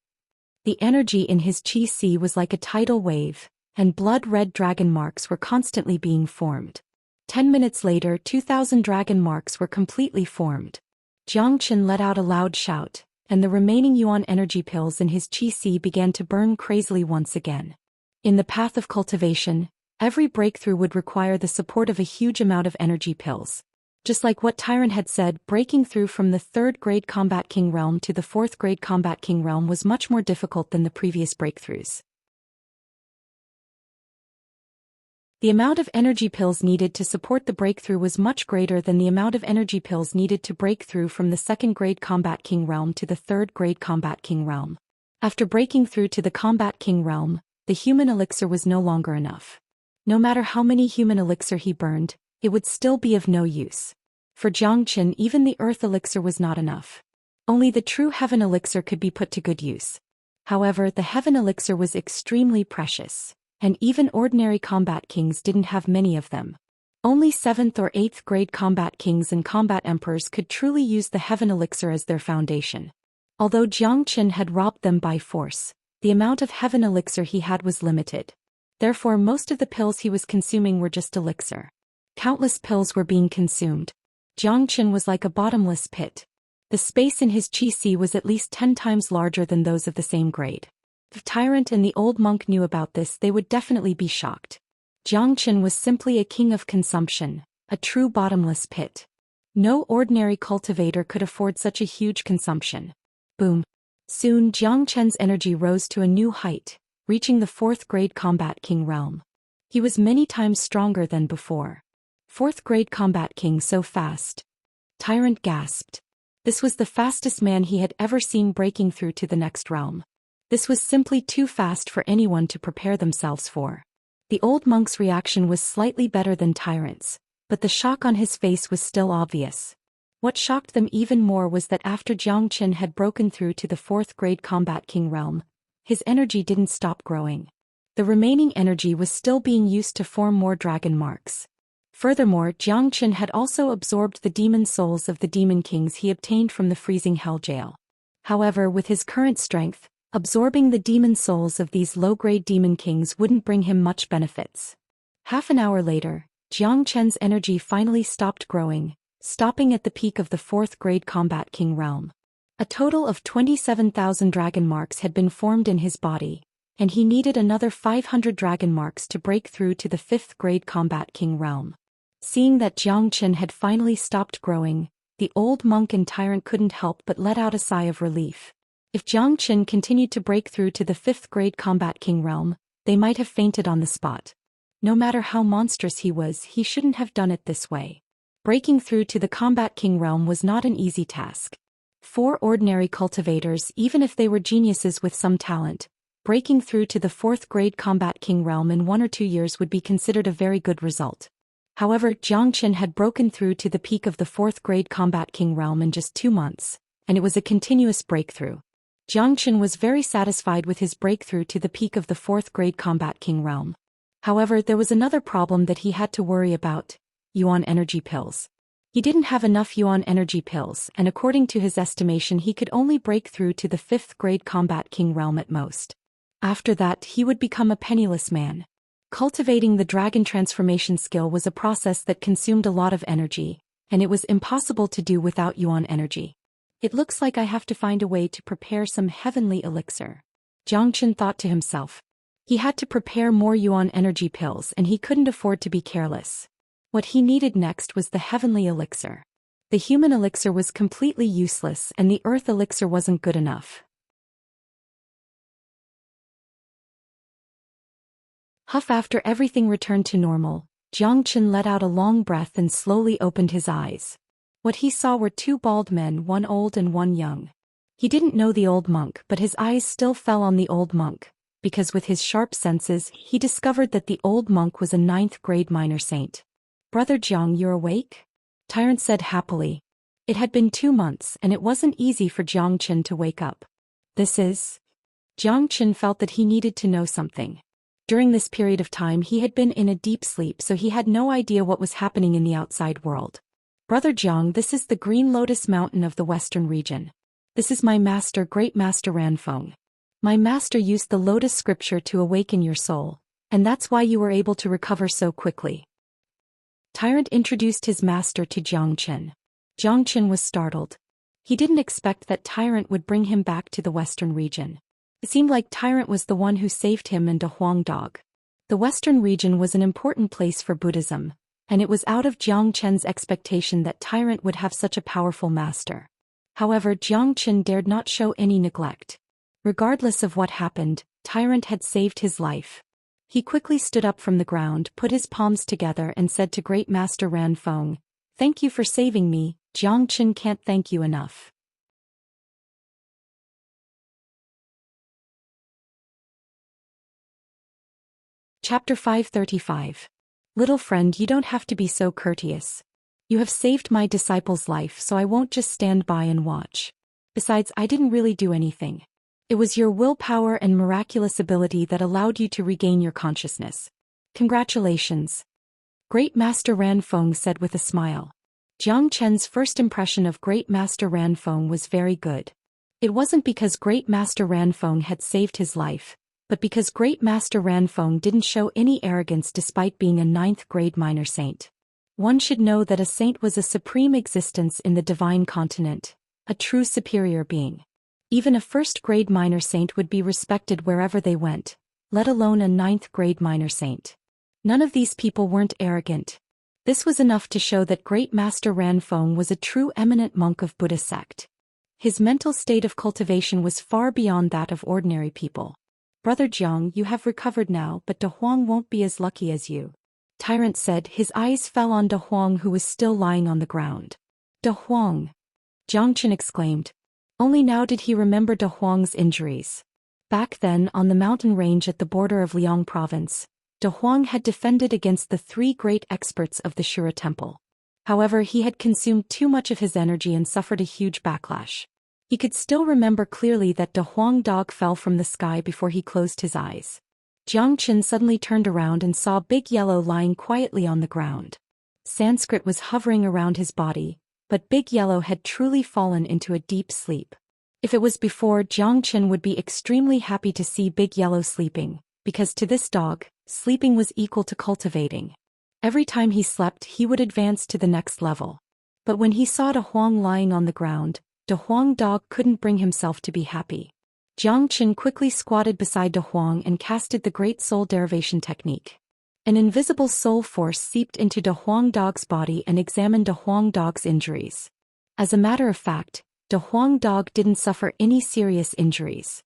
The energy in his chi si was like a tidal wave, and blood-red dragon marks were constantly being formed. 10 minutes later 2,000 dragon marks were completely formed. Xianxia let out a loud shout, and the remaining yuan energy pills in his chi si began to burn crazily once again. In the path of cultivation, every breakthrough would require the support of a huge amount of energy pills. Just like what Tyrant had said, breaking through from the third-grade Combat King realm to the fourth-grade Combat King realm was much more difficult than the previous breakthroughs. The amount of energy pills needed to support the breakthrough was much greater than the amount of energy pills needed to break through from the second-grade Combat King realm to the third-grade Combat King realm. After breaking through to the Combat King realm, the human elixir was no longer enough. No matter how many human elixir he burned, it would still be of no use. For Xianxia, even the earth elixir was not enough. Only the true heaven elixir could be put to good use. However, the heaven elixir was extremely precious, and even ordinary combat kings didn't have many of them. Only 7th or 8th grade combat kings and combat emperors could truly use the heaven elixir as their foundation. Although Xianxia had robbed them by force, the amount of heaven elixir he had was limited. Therefore, most of the pills he was consuming were just elixir. Countless pills were being consumed. Xianxia was like a bottomless pit. The space in his chi si was at least 10 times larger than those of the same grade. If Tyrant and the old monk knew about this, they would definitely be shocked. Xianxia was simply a king of consumption, a true bottomless pit. No ordinary cultivator could afford such a huge consumption. Boom. Soon Xianxia's energy rose to a new height, reaching the 4th grade Combat King realm. He was many times stronger than before. 4th grade Combat King so fast. Tyrant gasped. This was the fastest man he had ever seen breaking through to the next realm. This was simply too fast for anyone to prepare themselves for. The old monk's reaction was slightly better than Tyrant's, but the shock on his face was still obvious. What shocked them even more was that after Xianxia had broken through to the 4th grade Combat King realm, his energy didn't stop growing. The remaining energy was still being used to form more dragon marks. Furthermore, Xianxia had also absorbed the demon souls of the demon kings he obtained from the freezing hell jail. However, with his current strength, absorbing the demon souls of these low-grade demon kings wouldn't bring him much benefits. Half an hour later, Xianxia's energy finally stopped growing, stopping at the peak of the 4th grade Combat King realm. A total of 27,000 dragon marks had been formed in his body, and he needed another 500 dragon marks to break through to the 5th grade Combat King realm. Seeing that Xianxia had finally stopped growing, the old monk and Tyrant couldn't help but let out a sigh of relief. If Xianxia continued to break through to the 5th grade Combat King realm, they might have fainted on the spot. No matter how monstrous he was, he shouldn't have done it this way. Breaking through to the Combat King realm was not an easy task. 4 ordinary cultivators, even if they were geniuses with some talent, breaking through to the 4th grade Combat King realm in 1 or 2 years would be considered a very good result. However, Xianxia had broken through to the peak of the 4th grade Combat King realm in just 2 months, and it was a continuous breakthrough. Xianxia was very satisfied with his breakthrough to the peak of the 4th grade Combat King realm. However, there was another problem that he had to worry about: yuan energy pills. He didn't have enough yuan energy pills, and according to his estimation he could only break through to the 5th grade combat king realm at most. After that he would become a penniless man. Cultivating the dragon transformation skill was a process that consumed a lot of energy, and it was impossible to do without yuan energy. It looks like I have to find a way to prepare some heavenly elixir. Zhou Xian thought to himself. He had to prepare more yuan energy pills and he couldn't afford to be careless. What he needed next was the heavenly elixir. The human elixir was completely useless and the earth elixir wasn't good enough. Huff. After everything returned to normal, Zhou Xian let out a long breath and slowly opened his eyes. What he saw were 2 bald men, one old and one young. He didn't know the old monk, but his eyes still fell on the old monk, because with his sharp senses he discovered that the old monk was a 9th grade minor saint. "Brother Jiang, you're awake?" Tyrant said happily. It had been 2 months and it wasn't easy for Zhou Xian to wake up. This is... Zhou Xian felt that he needed to know something. During this period of time he had been in a deep sleep, so he had no idea what was happening in the outside world. "Brother Jiang, this is the Green Lotus Mountain of the Western region. This is my master, Great Master Ranfeng. My master used the Lotus scripture to awaken your soul, and that's why you were able to recover so quickly." Tyrant introduced his master to Zhou Xian. Zhou Xian was startled. He didn't expect that Tyrant would bring him back to the Western region. It seemed like Tyrant was the one who saved him and De Huang Dog. The Western region was an important place for Buddhism, and it was out of Zhou Xian's expectation that Tyrant would have such a powerful master. However, Zhou Xian dared not show any neglect. Regardless of what happened, Tyrant had saved his life. He quickly stood up from the ground, put his palms together and said to Great Master Ranfeng, "Thank you for saving me, Zhou Xian can't thank you enough." Chapter 535. Little friend, you don't have to be so courteous. You have saved my disciple's life, so I won't just stand by and watch. Besides, I didn't really do anything. It was your willpower and miraculous ability that allowed you to regain your consciousness. Congratulations. Great Master Ranfeng said with a smile. Zhou Qian's first impression of Great Master Ranfeng was very good. It wasn't because Great Master Ranfeng had saved his life, but because Great Master Ranfeng didn't show any arrogance despite being a 9th grade minor saint. One should know that a saint was a supreme existence in the divine continent, a true superior being. Even a 1st grade minor saint would be respected wherever they went, let alone a 9th grade minor saint. None of these people weren't arrogant. This was enough to show that Great Master Ranfeng was a true eminent monk of Buddha sect. His mental state of cultivation was far beyond that of ordinary people. "Brother Jiang, you have recovered now, but De Huang won't be as lucky as you." Tyrant said. His eyes fell on De Huang, who was still lying on the ground. "De Huang!" Zhou Xian exclaimed. Only now did he remember De Huang's injuries. Back then, on the mountain range at the border of Liang province, De Huang had defended against the 3 great experts of the Shura temple. However, he had consumed too much of his energy and suffered a huge backlash. He could still remember clearly that De Huang Dog fell from the sky before he closed his eyes. Zhou Xian suddenly turned around and saw Big Yellow lying quietly on the ground. Sanskrit was hovering around his body, but Big Yellow had truly fallen into a deep sleep. If it was before, Zhou Xian would be extremely happy to see Big Yellow sleeping, because to this dog, sleeping was equal to cultivating. Every time he slept, he would advance to the next level. But when he saw De Huang lying on the ground, De Huang Dog couldn't bring himself to be happy. Zhou Xian quickly squatted beside De Huang and casted the Great Soul Derivation technique. An invisible soul force seeped into De Huang Dog's body and examined De Huang Dog's injuries. As a matter of fact, De Huang Dog didn't suffer any serious injuries.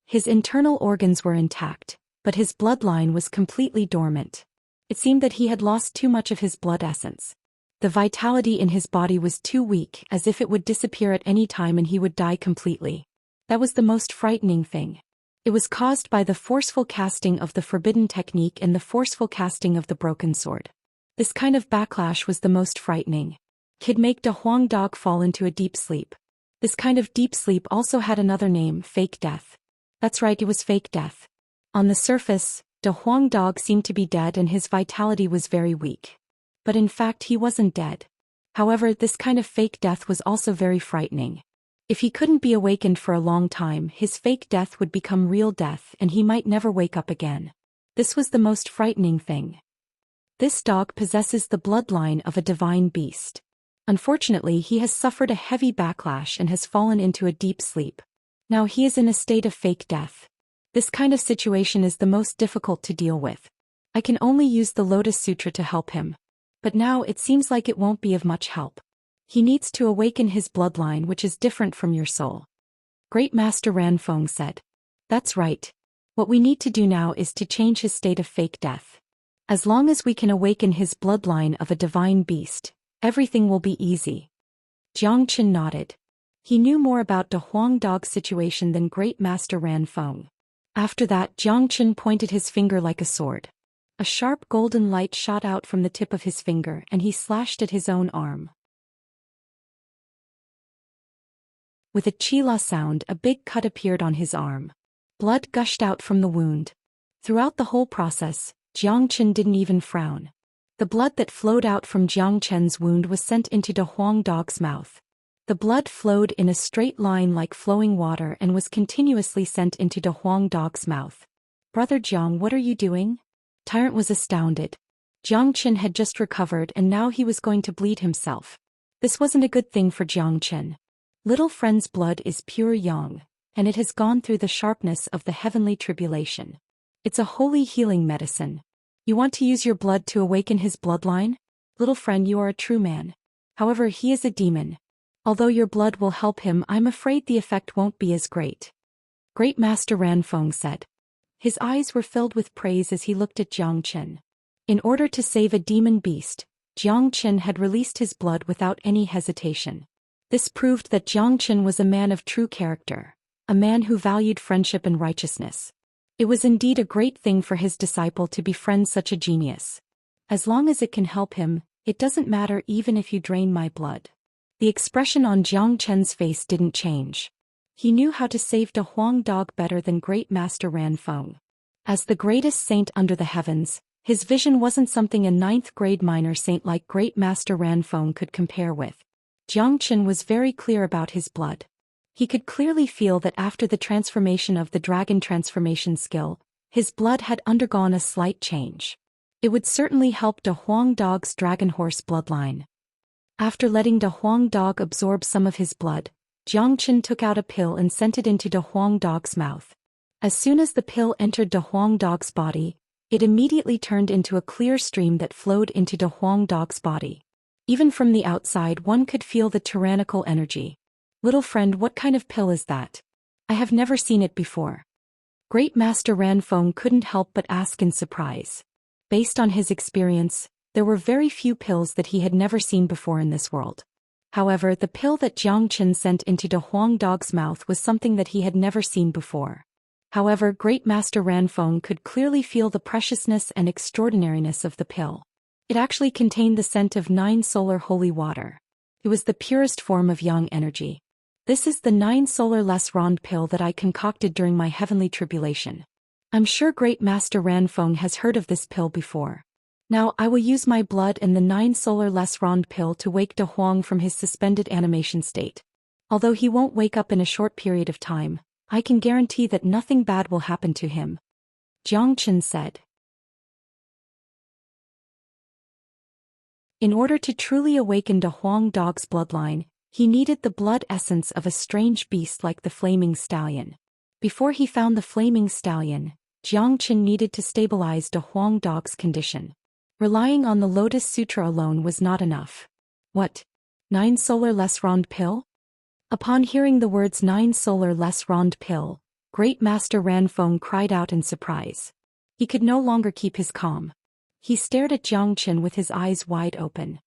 His internal organs were intact, but his bloodline was completely dormant. It seemed that he had lost too much of his blood essence. The vitality in his body was too weak, as if it would disappear at any time and he would die completely. That was the most frightening thing. It was caused by the forceful casting of the forbidden technique and the forceful casting of the broken sword. This kind of backlash was the most frightening. Could make De Huang Dog fall into a deep sleep. This kind of deep sleep also had another name, fake death. That's right, it was fake death. On the surface, De Huang Dog seemed to be dead and his vitality was very weak. But in fact he wasn't dead. However, this kind of fake death was also very frightening. If he couldn't be awakened for a long time, his fake death would become real death and he might never wake up again. This was the most frightening thing. This dog possesses the bloodline of a divine beast. Unfortunately, he has suffered a heavy backlash and has fallen into a deep sleep. Now he is in a state of fake death. This kind of situation is the most difficult to deal with. I can only use the Lotus Sutra to help him. But now it seems like it won't be of much help. He needs to awaken his bloodline, which is different from your soul. Great Master Ranfeng said. That's right. What we need to do now is to change his state of fake death. As long as we can awaken his bloodline of a divine beast, everything will be easy. Jiang Qin nodded. He knew more about De Huang Dog's situation than Great Master Ranfeng. After that, Jiang Qin pointed his finger like a sword. A sharp golden light shot out from the tip of his finger and he slashed at his own arm. With a chila sound, a big cut appeared on his arm. Blood gushed out from the wound. Throughout the whole process, Jiang Qin didn't even frown. The blood that flowed out from Jiang Qin's wound was sent into De Huang Dog's mouth. The blood flowed in a straight line like flowing water and was continuously sent into De Huang Dog's mouth. Brother Jiang, what are you doing? Tyrant was astounded. Jiang Qin had just recovered and now he was going to bleed himself. This wasn't a good thing for Jiang Qin. Little friend's blood is pure yang, and it has gone through the sharpness of the heavenly tribulation. It's a holy healing medicine. You want to use your blood to awaken his bloodline? Little friend, you are a true man. However, he is a demon. Although your blood will help him, I'm afraid the effect won't be as great. Great Master Ranfeng said. His eyes were filled with praise as he looked at Jiang Qin. In order to save a demon beast, Jiang Qin had released his blood without any hesitation. This proved that Jiang Qin was a man of true character, a man who valued friendship and righteousness. It was indeed a great thing for his disciple to befriend such a genius. As long as it can help him, it doesn't matter even if you drain my blood. The expression on Jiang Qin's face didn't change. He knew how to save De Huang Dog better than Great Master Ranfeng. As the greatest saint under the heavens, his vision wasn't something a 9th-grade minor saint like Great Master Ranfeng could compare with. Jiang Qin was very clear about his blood. He could clearly feel that after the transformation of the dragon transformation skill, his blood had undergone a slight change. It would certainly help De Huang Dog's dragon horse bloodline. After letting De Huang Dog absorb some of his blood, Jiang Qin took out a pill and sent it into De Huang Dog's mouth. As soon as the pill entered De Huang Dog's body, it immediately turned into a clear stream that flowed into De Huang Dog's body. Even from the outside one could feel the tyrannical energy. Little friend, what kind of pill is that? I have never seen it before. Great Master Ranfeng couldn't help but ask in surprise. Based on his experience, there were very few pills that he had never seen before in this world. However, the pill that Jiang Qin sent into De Huang Dog's mouth was something that he had never seen before. However, Great Master Ranfeng could clearly feel the preciousness and extraordinariness of the pill. It actually contained the scent of 9 solar holy water. It was the purest form of yang energy. This is the 9 solar less rond pill that I concocted during my heavenly tribulation. I'm sure Great Master Ranfeng has heard of this pill before. Now I will use my blood and the 9 solar less rond pill to wake De Huang from his suspended animation state. Although he won't wake up in a short period of time, I can guarantee that nothing bad will happen to him. Jiang Qin said. In order to truly awaken De Huang Dog's bloodline, he needed the blood essence of a strange beast like the flaming stallion. Before he found the flaming stallion, Jiang Qin needed to stabilize De Huang Dog's condition. Relying on the Lotus Sutra alone was not enough. What? 9 solar less rond pill? Upon hearing the words 9 solar less rond pill, Great Master Ranfeng cried out in surprise. He could no longer keep his calm. He stared at Jiang Qin with his eyes wide open.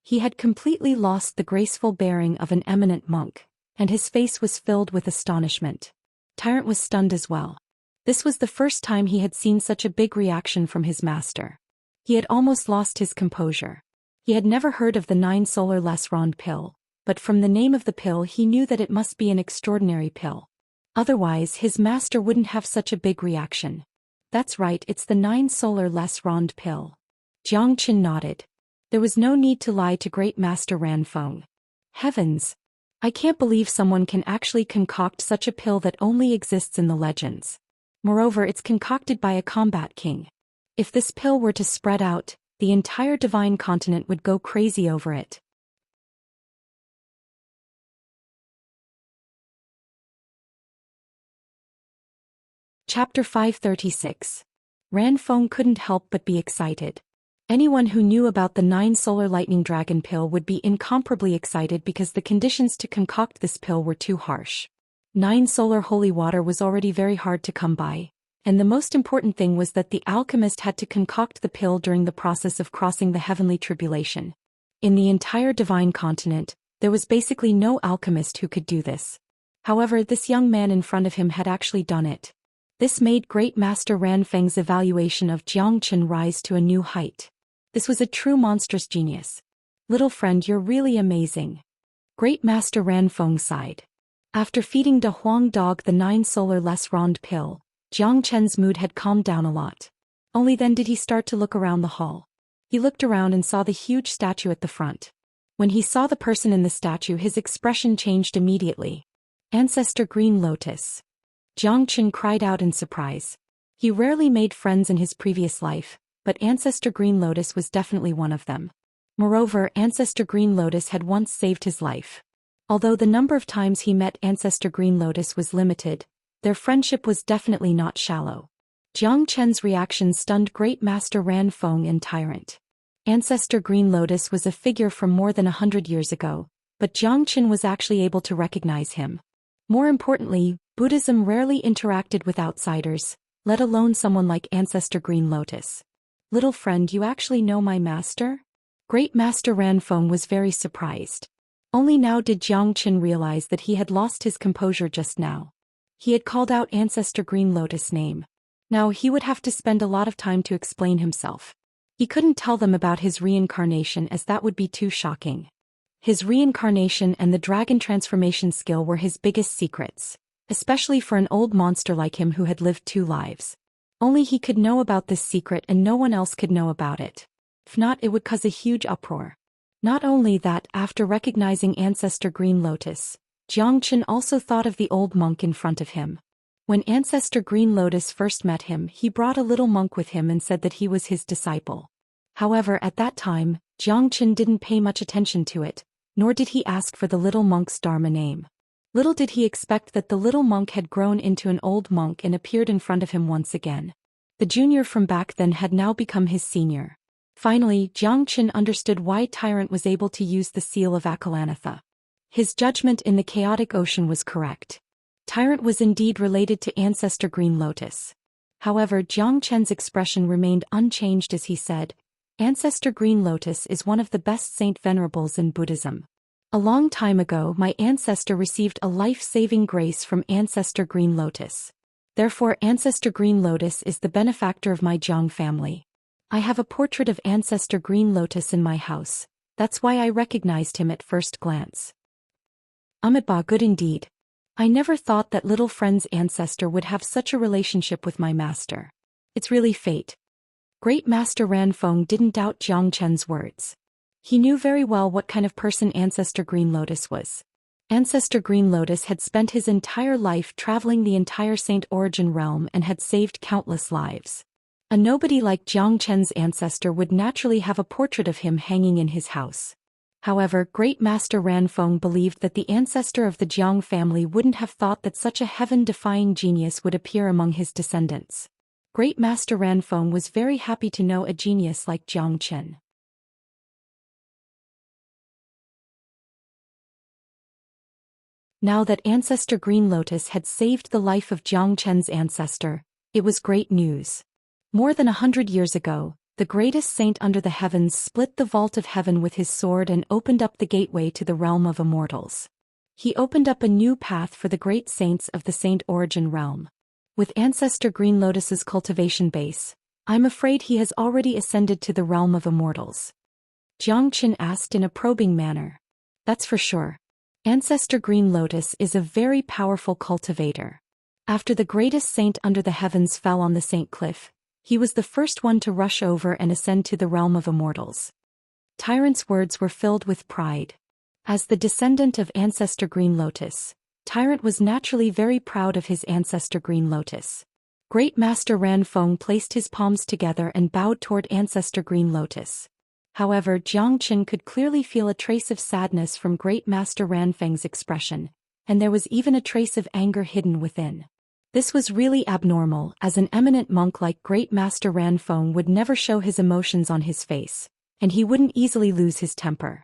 He had completely lost the graceful bearing of an eminent monk, and his face was filled with astonishment. Tyrant was stunned as well. This was the first time he had seen such a big reaction from his master. He had almost lost his composure. He had never heard of the 9 solar less rond pill, but from the name of the pill he knew that it must be an extraordinary pill. Otherwise his master wouldn't have such a big reaction. That's right, it's the 9 solar less rond pill. Jiang Qin nodded. There was no need to lie to Great Master Ranfeng. Heavens! I can't believe someone can actually concoct such a pill that only exists in the legends. Moreover, it's concocted by a combat king. If this pill were to spread out, the entire divine continent would go crazy over it. Chapter 536. Ranfeng couldn't help but be excited. Anyone who knew about the 9 solar lightning dragon pill would be incomparably excited because the conditions to concoct this pill were too harsh. 9 solar holy water was already very hard to come by, and the most important thing was that the alchemist had to concoct the pill during the process of crossing the heavenly tribulation. In the entire divine continent, there was basically no alchemist who could do this. However, this young man in front of him had actually done it. This made Great Master Ranfeng's evaluation of Xianxia rise to a new height. This was a true monstrous genius. Little friend, you're really amazing. Great Master Ranfeng sighed. After feeding De Huang Dog the 9 solar less rond pill, Xianxia's mood had calmed down a lot. Only then did he start to look around the hall. He looked around and saw the huge statue at the front. When he saw the person in the statue, his expression changed immediately. Ancestor Green Lotus. Xianxia cried out in surprise. He rarely made friends in his previous life, but Ancestor Green Lotus was definitely one of them. Moreover, Ancestor Green Lotus had once saved his life. Although the number of times he met Ancestor Green Lotus was limited, their friendship was definitely not shallow. Xianxia's reaction stunned Great Master Ranfeng and Tyrant. Ancestor Green Lotus was a figure from more than 100 years ago, but Xianxia was actually able to recognize him. More importantly, Buddhism rarely interacted with outsiders, let alone someone like Ancestor Green Lotus. Little friend, you actually know my master? Great Master Ranfeng was very surprised. Only now did Xianxia realize that he had lost his composure just now. He had called out Ancestor Green Lotus' name. Now he would have to spend a lot of time to explain himself. He couldn't tell them about his reincarnation as that would be too shocking. His reincarnation and the dragon transformation skill were his biggest secrets, especially for an old monster like him who had lived 2 lives. Only he could know about this secret and no one else could know about it. If not, it would cause a huge uproar. Not only that, after recognizing Ancestor Green Lotus, Xianxia also thought of the old monk in front of him. When Ancestor Green Lotus first met him, he brought a little monk with him and said that he was his disciple. However, at that time, Xianxia didn't pay much attention to it, nor did he ask for the little monk's Dharma name. Little did he expect that the little monk had grown into an old monk and appeared in front of him once again. The junior from back then had now become his senior. Finally, Xianxia understood why Tyrant was able to use the seal of Akalanatha. His judgment in the chaotic ocean was correct. Tyrant was indeed related to Ancestor Green Lotus. However, Xianxia's expression remained unchanged as he said, Ancestor Green Lotus is one of the best saint venerables in Buddhism. A long time ago, my ancestor received a life-saving grace from Ancestor Green Lotus. Therefore, Ancestor Green Lotus is the benefactor of my Jiang family. I have a portrait of Ancestor Green Lotus in my house. That's why I recognized him at first glance. Amitabha, good indeed. I never thought that little friend's ancestor would have such a relationship with my master. It's really fate. Great Master Ranfeng didn't doubt Xianxia's words. He knew very well what kind of person Ancestor Green Lotus was. Ancestor Green Lotus had spent his entire life traveling the entire Saint Origin realm and had saved countless lives. A nobody like Xianxia's ancestor would naturally have a portrait of him hanging in his house. However, Great Master Ranfeng believed that the ancestor of the Jiang family wouldn't have thought that such a heaven-defying genius would appear among his descendants. Great Master Ranfeng was very happy to know a genius like Xianxia. Now that Ancestor Green Lotus had saved the life of Xianxia's ancestor, it was great news. More than 100 years ago, the greatest saint under the heavens split the vault of heaven with his sword and opened up the gateway to the realm of immortals. He opened up a new path for the great saints of the Saint Origin realm. With Ancestor Green Lotus's cultivation base, I'm afraid he has already ascended to the realm of immortals. Xianxia asked in a probing manner. That's for sure. Ancestor Green Lotus is a very powerful cultivator. After the greatest saint under the heavens fell on the Saint Cliff, he was the first one to rush over and ascend to the realm of immortals. Tyrant's words were filled with pride. As the descendant of Ancestor Green Lotus, Tyrant was naturally very proud of his ancestor Green Lotus. Great Master Ranfeng placed his palms together and bowed toward Ancestor Green Lotus. However, Xianxia could clearly feel a trace of sadness from Great Master Ranfeng's expression, and there was even a trace of anger hidden within. This was really abnormal, as an eminent monk like Great Master Ranfeng would never show his emotions on his face, and he wouldn't easily lose his temper.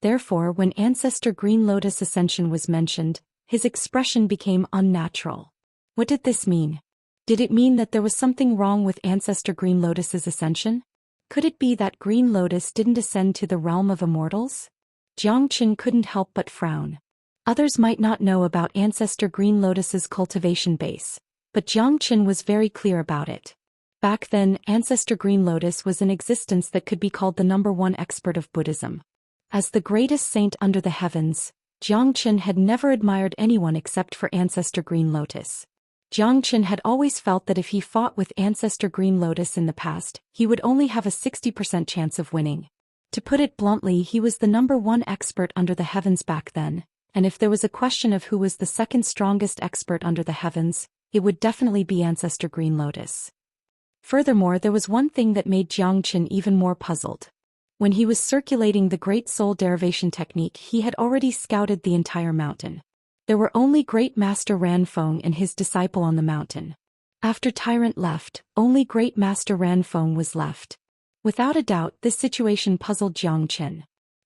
Therefore, when Ancestor Green Lotus Ascension was mentioned, his expression became unnatural. What did this mean? Did it mean that there was something wrong with Ancestor Green Lotus's ascension? Could it be that Green Lotus didn't ascend to the realm of immortals? Xianxia couldn't help but frown. Others might not know about Ancestor Green Lotus's cultivation base, but Xianxia was very clear about it. Back then, Ancestor Green Lotus was in existence that could be called the #1 expert of Buddhism. As the greatest saint under the heavens, Xianxia had never admired anyone except for Ancestor Green Lotus. Xianxia had always felt that if he fought with Ancestor Green Lotus in the past, he would only have a 60% chance of winning. To put it bluntly, he was the #1 expert under the heavens back then, and if there was a question of who was the second strongest expert under the heavens, it would definitely be Ancestor Green Lotus. Furthermore, there was one thing that made Xianxia even more puzzled. When he was circulating the Great Soul Derivation technique, he had already scouted the entire mountain. There were only Great Master Ranfeng and his disciple on the mountain. After Tyrant left, only Great Master Ranfeng was left. Without a doubt, this situation puzzled Xianxia.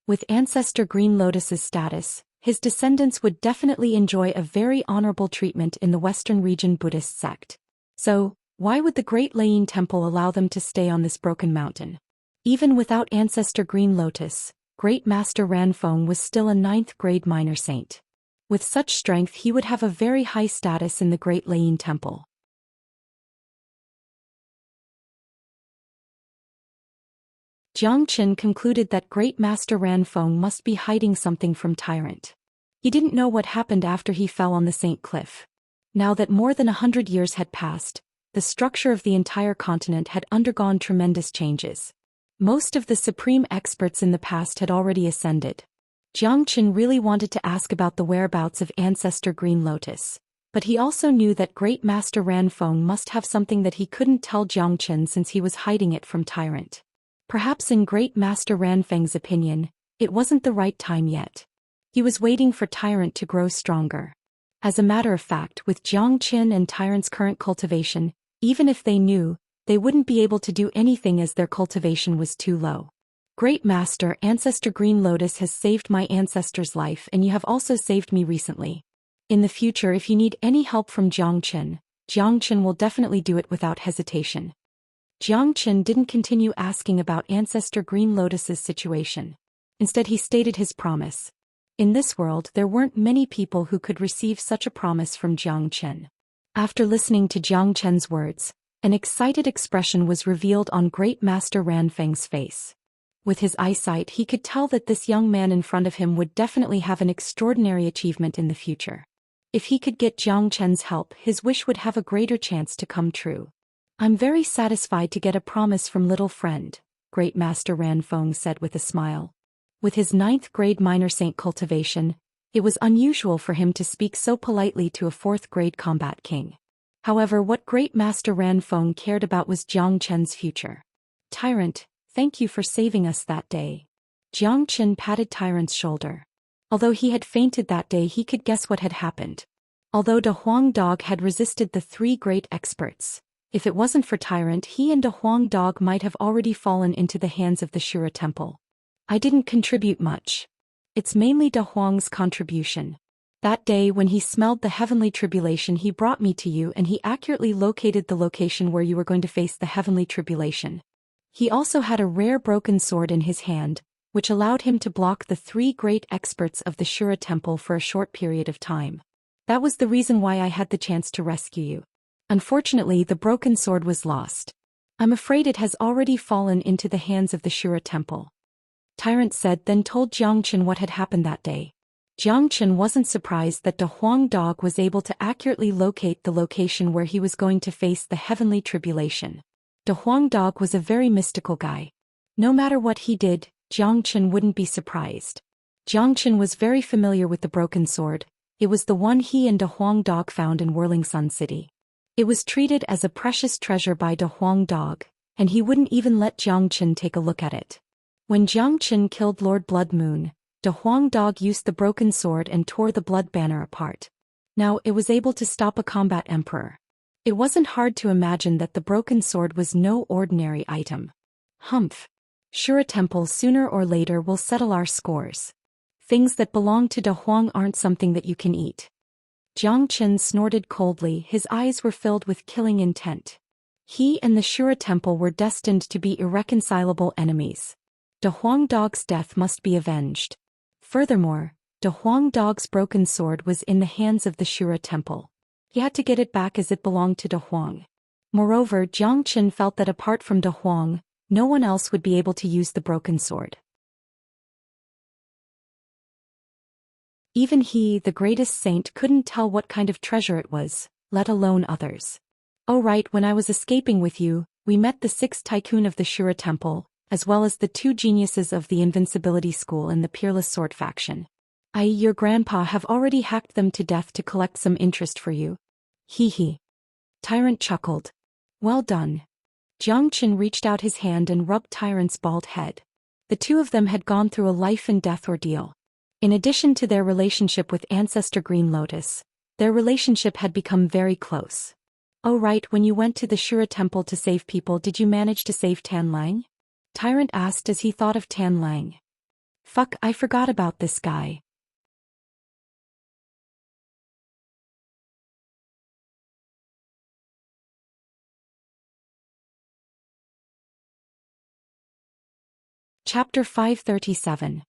With Ancestor Green Lotus's status, his descendants would definitely enjoy a very honorable treatment in the Western region Buddhist sect. So, why would the Great Laying Temple allow them to stay on this broken mountain? Even without Ancestor Green Lotus, Great Master Ranfeng was still a 9th grade minor saint. With such strength, he would have a very high status in the Great Laying Temple. Xianxia concluded that Great Master Ranfeng must be hiding something from Tyrant. He didn't know what happened after he fell on the Saint Cliff. Now that more than 100 years had passed, the structure of the entire continent had undergone tremendous changes. Most of the supreme experts in the past had already ascended. Xianxia really wanted to ask about the whereabouts of Ancestor Green Lotus, but he also knew that Great Master Ranfeng must have something that he couldn't tell Xianxia since he was hiding it from Tyrant. Perhaps in Great Master Ranfeng's opinion, it wasn't the right time yet. He was waiting for Tyrant to grow stronger. As a matter of fact, with Xianxia and Tyrant's current cultivation, even if they knew, they wouldn't be able to do anything as their cultivation was too low. Great Master, Ancestor Green Lotus has saved my ancestor's life, and you have also saved me recently. In the future, if you need any help from Xianxia will definitely do it without hesitation. Xianxia didn't continue asking about Ancestor Green Lotus's situation. Instead, he stated his promise. In this world, there weren't many people who could receive such a promise from Xianxia. After listening to Xianxia's words, an excited expression was revealed on Great Master Ranfeng's face. With his eyesight, he could tell that this young man in front of him would definitely have an extraordinary achievement in the future. If he could get Xianxia's help, his wish would have a greater chance to come true. I'm very satisfied to get a promise from little friend, Great Master Ranfeng said with a smile. With his 9th grade minor saint cultivation, it was unusual for him to speak so politely to a 4th grade combat king. However, what Great Master Ranfeng cared about was Xianxia's future. Tyrant, thank you for saving us that day. Xianxia patted Tyrant's shoulder. Although he had fainted that day, he could guess what had happened. Although De Huang Dog had resisted the 3 great experts, if it wasn't for Tyrant, he and De Huang Dog might have already fallen into the hands of the Shura Temple. I didn't contribute much. It's mainly De Huang's contribution. That day when he smelled the heavenly tribulation, he brought me to you, and he accurately located the location where you were going to face the heavenly tribulation. He also had a rare broken sword in his hand, which allowed him to block the 3 great experts of the Shura Temple for a short period of time. That was the reason why I had the chance to rescue you. Unfortunately, the broken sword was lost. I'm afraid it has already fallen into the hands of the Shura Temple. Tyrant said, then told Xianxia what had happened that day. Xianxia wasn't surprised that De Huang Dog was able to accurately locate the location where he was going to face the heavenly tribulation. De Huang Dog was a very mystical guy. No matter what he did, Jiang Chen wouldn't be surprised. Jiang Chen was very familiar with the broken sword. It was the one he and De Huang Dog found in Whirling Sun City. It was treated as a precious treasure by De Huang Dog, and he wouldn't even let Jiang Chen take a look at it. When Jiang Chen killed Lord Blood Moon, De Huang Dog used the broken sword and tore the blood banner apart. Now it was able to stop a combat emperor. It wasn't hard to imagine that the broken sword was no ordinary item. Humph. Shura Temple sooner or later will settle our scores. Things that belong to De Huang aren't something that you can eat. Jiang Chen snorted coldly, his eyes were filled with killing intent. He and the Shura Temple were destined to be irreconcilable enemies. De Huang Dog's death must be avenged. Furthermore, De Huang Dog's broken sword was in the hands of the Shura Temple. He had to get it back as it belonged to De Huang. Moreover, Jiang Chen felt that apart from De Huang, no one else would be able to use the broken sword. Even he, the greatest saint, couldn't tell what kind of treasure it was, let alone others. Oh right, when I was escaping with you, we met the 6th tycoon of the Shura Temple, as well as the 2 geniuses of the Invincibility School and the Peerless Sword faction. Your grandpa have already hacked them to death to collect some interest for you. Hee hee. Tyrant chuckled. Well done. Jiang Chen reached out his hand and rubbed Tyrant's bald head. The two of them had gone through a life-and-death ordeal. In addition to their relationship with Ancestor Green Lotus, their relationship had become very close. Oh right, when you went to the Shura Temple to save people, did you manage to save Tan Lang? Tyrant asked as he thought of Tan Lang. Fuck, I forgot about this guy. Chapter 537.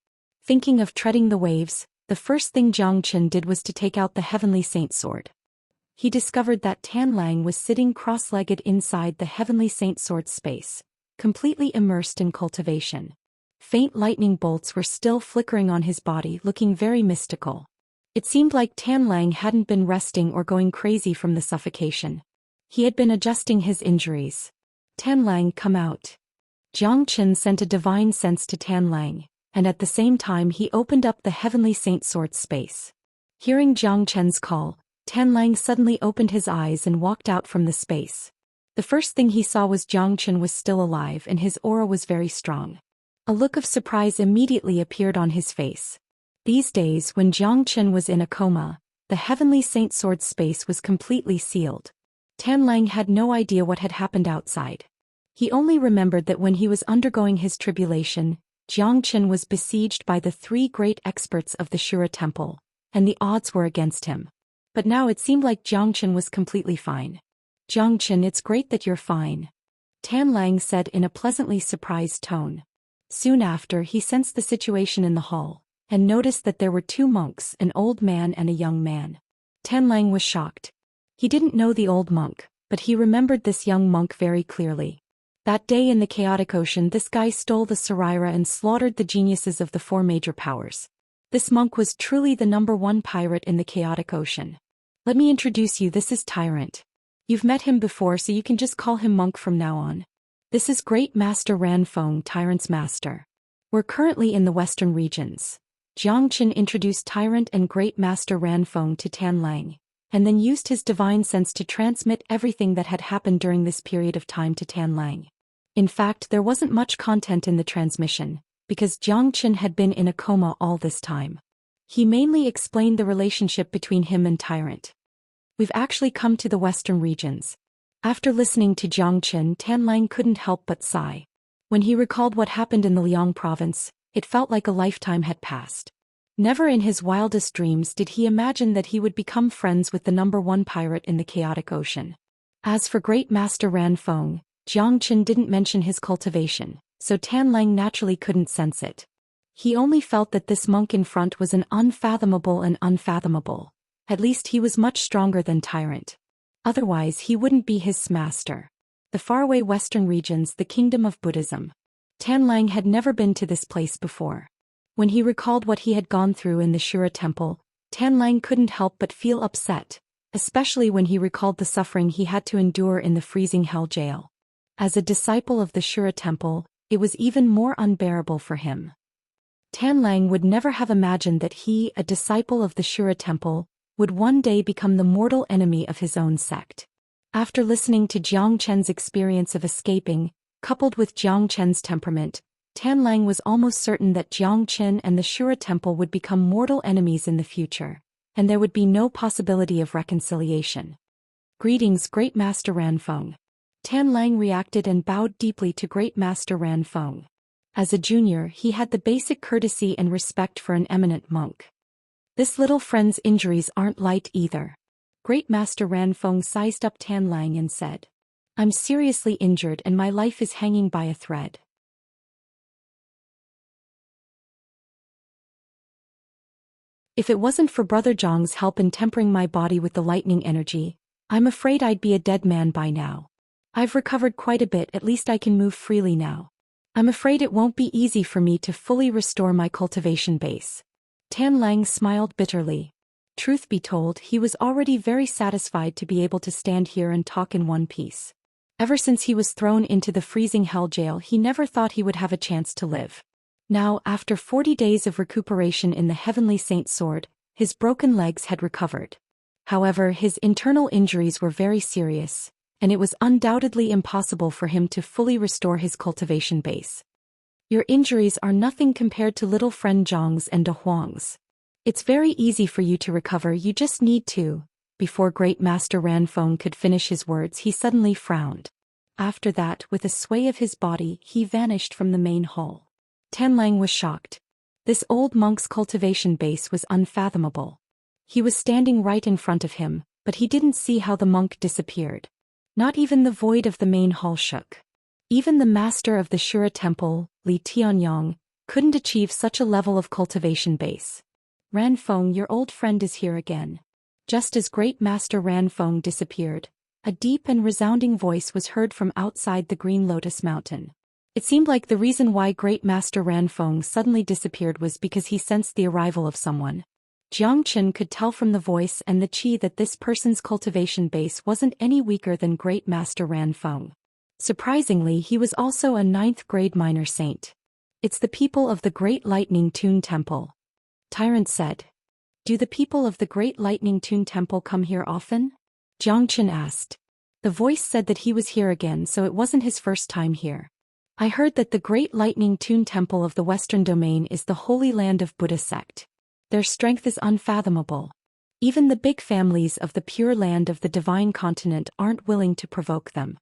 Thinking of treading the waves, the first thing Jiang Chen did was to take out the Heavenly Saint sword. He discovered that Tan Lang was sitting cross-legged inside the Heavenly Saint sword's space, completely immersed in cultivation. Faint lightning bolts were still flickering on his body, looking very mystical. It seemed like Tan Lang hadn't been resting or going crazy from the suffocation. He had been adjusting his injuries. Tan Lang, come out. Jiang Chen sent a divine sense to Tan Lang, and at the same time he opened up the Heavenly Saint sword's space. Hearing Jiang Chen's call, Tan Lang suddenly opened his eyes and walked out from the space. The first thing he saw was Jiang Chen was still alive and his aura was very strong. A look of surprise immediately appeared on his face. These days, when Jiang Chen was in a coma, the Heavenly Saint sword's space was completely sealed. Tan Lang had no idea what had happened outside. He only remembered that when he was undergoing his tribulation, Jiang Chen was besieged by the 3 great experts of the Shura Temple, and the odds were against him. But now it seemed like Jiang Chen was completely fine. Jiang Chen, it's great that you're fine. Tan Lang said in a pleasantly surprised tone. Soon after, he sensed the situation in the hall, and noticed that there were 2 monks, an old man and a young man. Tan Lang was shocked. He didn't know the old monk, but he remembered this young monk very clearly. That day in the chaotic ocean, this guy stole the Saraira and slaughtered the geniuses of the 4 major powers. This monk was truly the #1 pirate in the chaotic ocean. Let me introduce you, this is Tyrant. You've met him before, so you can just call him Monk from now on. This is Great Master Ranfeng, Tyrant's master. We're currently in the western regions. Jiang Chen introduced Tyrant and Great Master Ranfeng to Tan Lang, and then used his divine sense to transmit everything that had happened during this period of time to Tan Lang. In fact, there wasn't much content in the transmission, because Jiang Chen had been in a coma all this time. He mainly explained the relationship between him and Tyrant. We've actually come to the western regions. After listening to Jiang Chen, Tan Lang couldn't help but sigh. When he recalled what happened in the Liang province, it felt like a lifetime had passed. Never in his wildest dreams did he imagine that he would become friends with the #1 pirate in the chaotic ocean. As for Great Master Ranfeng, Jiang Chen didn't mention his cultivation, so Tan Lang naturally couldn't sense it. He only felt that this monk in front was an unfathomable. At least he was much stronger than Tyrant. Otherwise he wouldn't be his master. The faraway western regions, the kingdom of Buddhism. Tan Lang had never been to this place before. When he recalled what he had gone through in the Shura Temple, Tan Lang couldn't help but feel upset, especially when he recalled the suffering he had to endure in the freezing hell jail. As a disciple of the Shura Temple, it was even more unbearable for him. Tanlang would never have imagined that he, a disciple of the Shura temple, would one day become the mortal enemy of his own sect. After listening to Jiang Chen's experience of escaping, coupled with Jiang Chen's temperament, Tanlang was almost certain that Jiang Chen and the Shura temple would become mortal enemies in the future, and there would be no possibility of reconciliation. "Greetings, Great Master Ranfeng." Tanlang reacted and bowed deeply to Great Master Ranfeng. As a junior, he had the basic courtesy and respect for an eminent monk. This little friend's injuries aren't light either. Great Master Ranfeng sized up Tanlang and said, "I'm seriously injured and my life is hanging by a thread. If it wasn't for Brother Zhang's help in tempering my body with the lightning energy, I'm afraid I'd be a dead man by now. I've recovered quite a bit, at least I can move freely now. I'm afraid it won't be easy for me to fully restore my cultivation base." Tanlang smiled bitterly. Truth be told, he was already very satisfied to be able to stand here and talk in one piece. Ever since he was thrown into the freezing hell jail, he never thought he would have a chance to live. Now, after 40 days of recuperation in the Heavenly Saint's sword, his broken legs had recovered. However, his internal injuries were very serious, and it was undoubtedly impossible for him to fully restore his cultivation base. "Your injuries are nothing compared to little friend Zhang's and De Huang's. It's very easy for you to recover, you just need to." Before Great Master Ranfeng could finish his words, he suddenly frowned. After that, with a sway of his body, he vanished from the main hall. Tanlang was shocked. This old monk's cultivation base was unfathomable. He was standing right in front of him, but he didn't see how the monk disappeared. Not even the void of the main hall shook. Even the master of the Shura temple, Li Tianyang, couldn't achieve such a level of cultivation base. "Ranfeng, your old friend is here again." Just as Great Master Ranfeng disappeared, a deep and resounding voice was heard from outside the Green Lotus Mountain. It seemed like the reason why Great Master Ranfeng suddenly disappeared was because he sensed the arrival of someone. Jiang Chen could tell from the voice and the qi that this person's cultivation base wasn't any weaker than Great Master Ranfeng. Surprisingly, he was also a 9th-grade minor saint. "It's the people of the Great Lightning Tune Temple," Tyrant said. "Do the people of the Great Lightning Tune Temple come here often?" Jiang Chen asked. The voice said that he was here again, so it wasn't his first time here. "I heard that the Great Lightning Tune Temple of the Western Domain is the holy land of Buddha sect. Their strength is unfathomable. Even the big families of the Pure Land of the Divine Continent aren't willing to provoke them."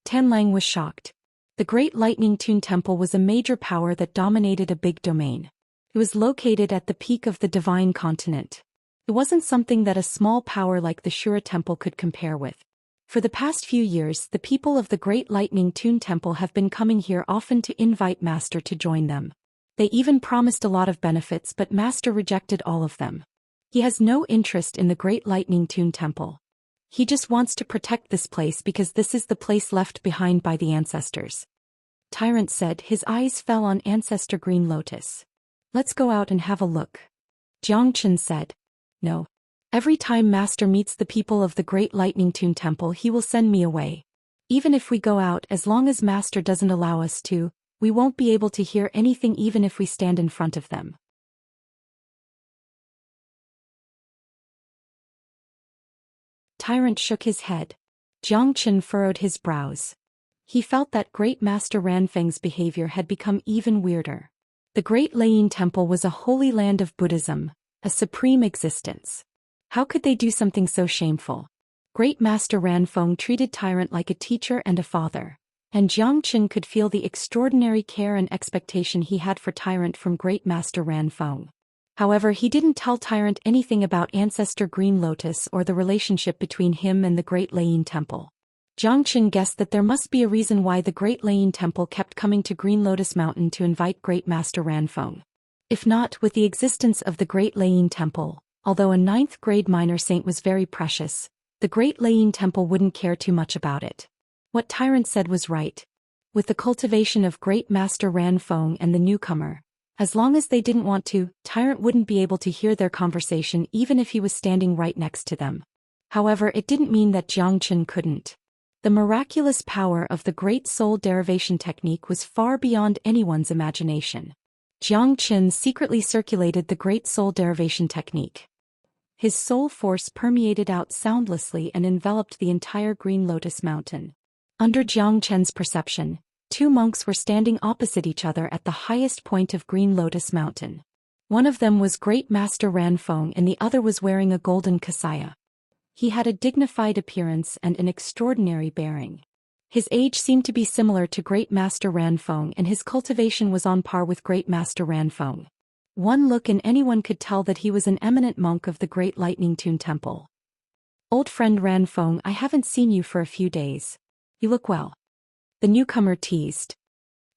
Tanlang was shocked. The Great Lightning Tune Temple was a major power that dominated a big domain. It was located at the peak of the Divine Continent. It wasn't something that a small power like the Shura Temple could compare with. For the past few years, the people of the Great Lightning Tune Temple have been coming here often to invite Master to join them. They even promised a lot of benefits, but Master rejected all of them. He has no interest in the Great Lightning Tune Temple. He just wants to protect this place because this is the place left behind by the ancestors. Tyrant said. His eyes fell on Ancestor Green Lotus. "Let's go out and have a look." Jiang Chen said. "No. Every time Master meets the people of the Great Lightning Tune Temple, he will send me away. Even if we go out, as long as Master doesn't allow us to, we won't be able to hear anything even if we stand in front of them." Tyrant shook his head. Jiang Chen furrowed his brows. He felt that Great Master Ranfeng's behavior had become even weirder. The Great Layin Temple was a holy land of Buddhism, a supreme existence. How could they do something so shameful? Great Master Ranfeng treated Tyrant like a teacher and a father, and Jiang Chen could feel the extraordinary care and expectation he had for Tyrant from Great Master Ranfeng. However, he didn't tell Tyrant anything about Ancestor Green Lotus or the relationship between him and the Great Layin Temple. Jiang Chen guessed that there must be a reason why the Great Layin Temple kept coming to Green Lotus Mountain to invite Great Master Ranfeng. If not, with the existence of the Great Layin Temple, although a 9th-grade minor saint was very precious, the Great Layin Temple wouldn't care too much about it. What Tyrant said was right. With the cultivation of Great Master Ranfeng and the newcomer, as long as they didn't want to, Tyrant wouldn't be able to hear their conversation even if he was standing right next to them. However, it didn't mean that Jiang Chen couldn't. The miraculous power of the Great Soul Derivation technique was far beyond anyone's imagination. Xianxia secretly circulated the Great Soul Derivation technique. His soul force permeated out soundlessly and enveloped the entire Green Lotus Mountain. Under Xianxia's perception, two monks were standing opposite each other at the highest point of Green Lotus Mountain. One of them was Great Master Ranfeng and the other was wearing a golden kasaya. He had a dignified appearance and an extraordinary bearing. His age seemed to be similar to Great Master Ranfeng and his cultivation was on par with Great Master Ranfeng. One look and anyone could tell that he was an eminent monk of the Great Lightning Tune Temple. "Old friend Ranfeng, I haven't seen you for a few days. You look well," the newcomer teased.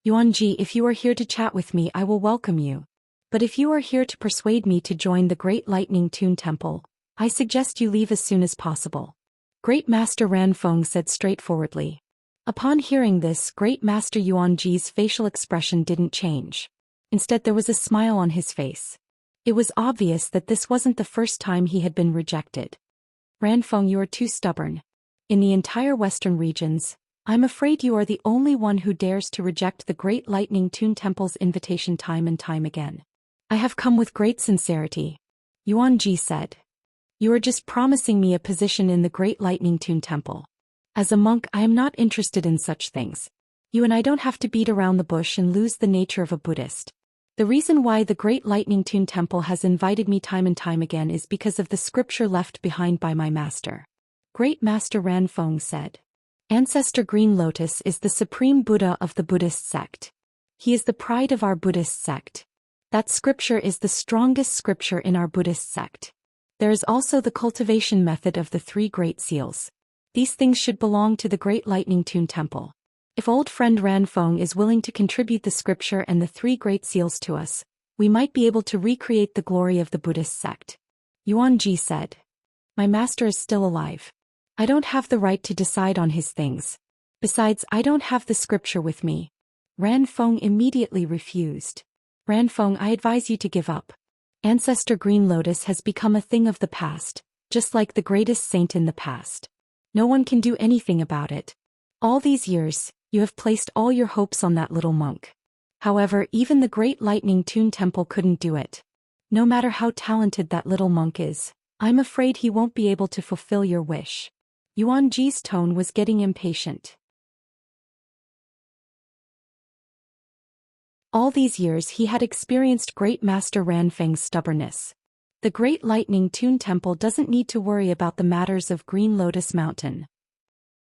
"Yuanji, if you are here to chat with me, I will welcome you. But if you are here to persuade me to join the Great Lightning Tune Temple, I suggest you leave as soon as possible," Great Master Ranfeng said straightforwardly. Upon hearing this, Great Master Yuanji's facial expression didn't change. Instead, there was a smile on his face. It was obvious that this wasn't the first time he had been rejected. "Ranfeng, you are too stubborn. In the entire western regions, I'm afraid you are the only one who dares to reject the Great Lightning Tune Temple's invitation time and time again." "I have come with great sincerity," Yuanji said. "You are just promising me a position in the Great Lightning Tune Temple. As a monk, I am not interested in such things. You and I don't have to beat around the bush and lose the nature of a Buddhist. The reason why the Great Lightning Tune Temple has invited me time and time again is because of the scripture left behind by my master," Great Master Ranfeng said. "Ancestor Green Lotus is the supreme Buddha of the Buddhist sect. He is the pride of our Buddhist sect. That scripture is the strongest scripture in our Buddhist sect. There is also the cultivation method of the three great seals. These things should belong to the Great Lightning Tune Temple. If old friend Ranfeng is willing to contribute the scripture and the three great seals to us, we might be able to recreate the glory of the Buddhist sect," Yuanji said. "My master is still alive. I don't have the right to decide on his things. Besides, I don't have the scripture with me." Ranfeng immediately refused. "Ranfeng, I advise you to give up. Ancestor Green Lotus has become a thing of the past, just like the greatest saint in the past. No one can do anything about it. All these years, you have placed all your hopes on that little monk. However, even the Great Lightning Tune Temple couldn't do it. No matter how talented that little monk is, I'm afraid he won't be able to fulfill your wish." Yuanji's tone was getting impatient. All these years he had experienced Great Master Ranfeng's stubbornness. The Great Lightning Tune Temple doesn't need to worry about the matters of Green Lotus Mountain.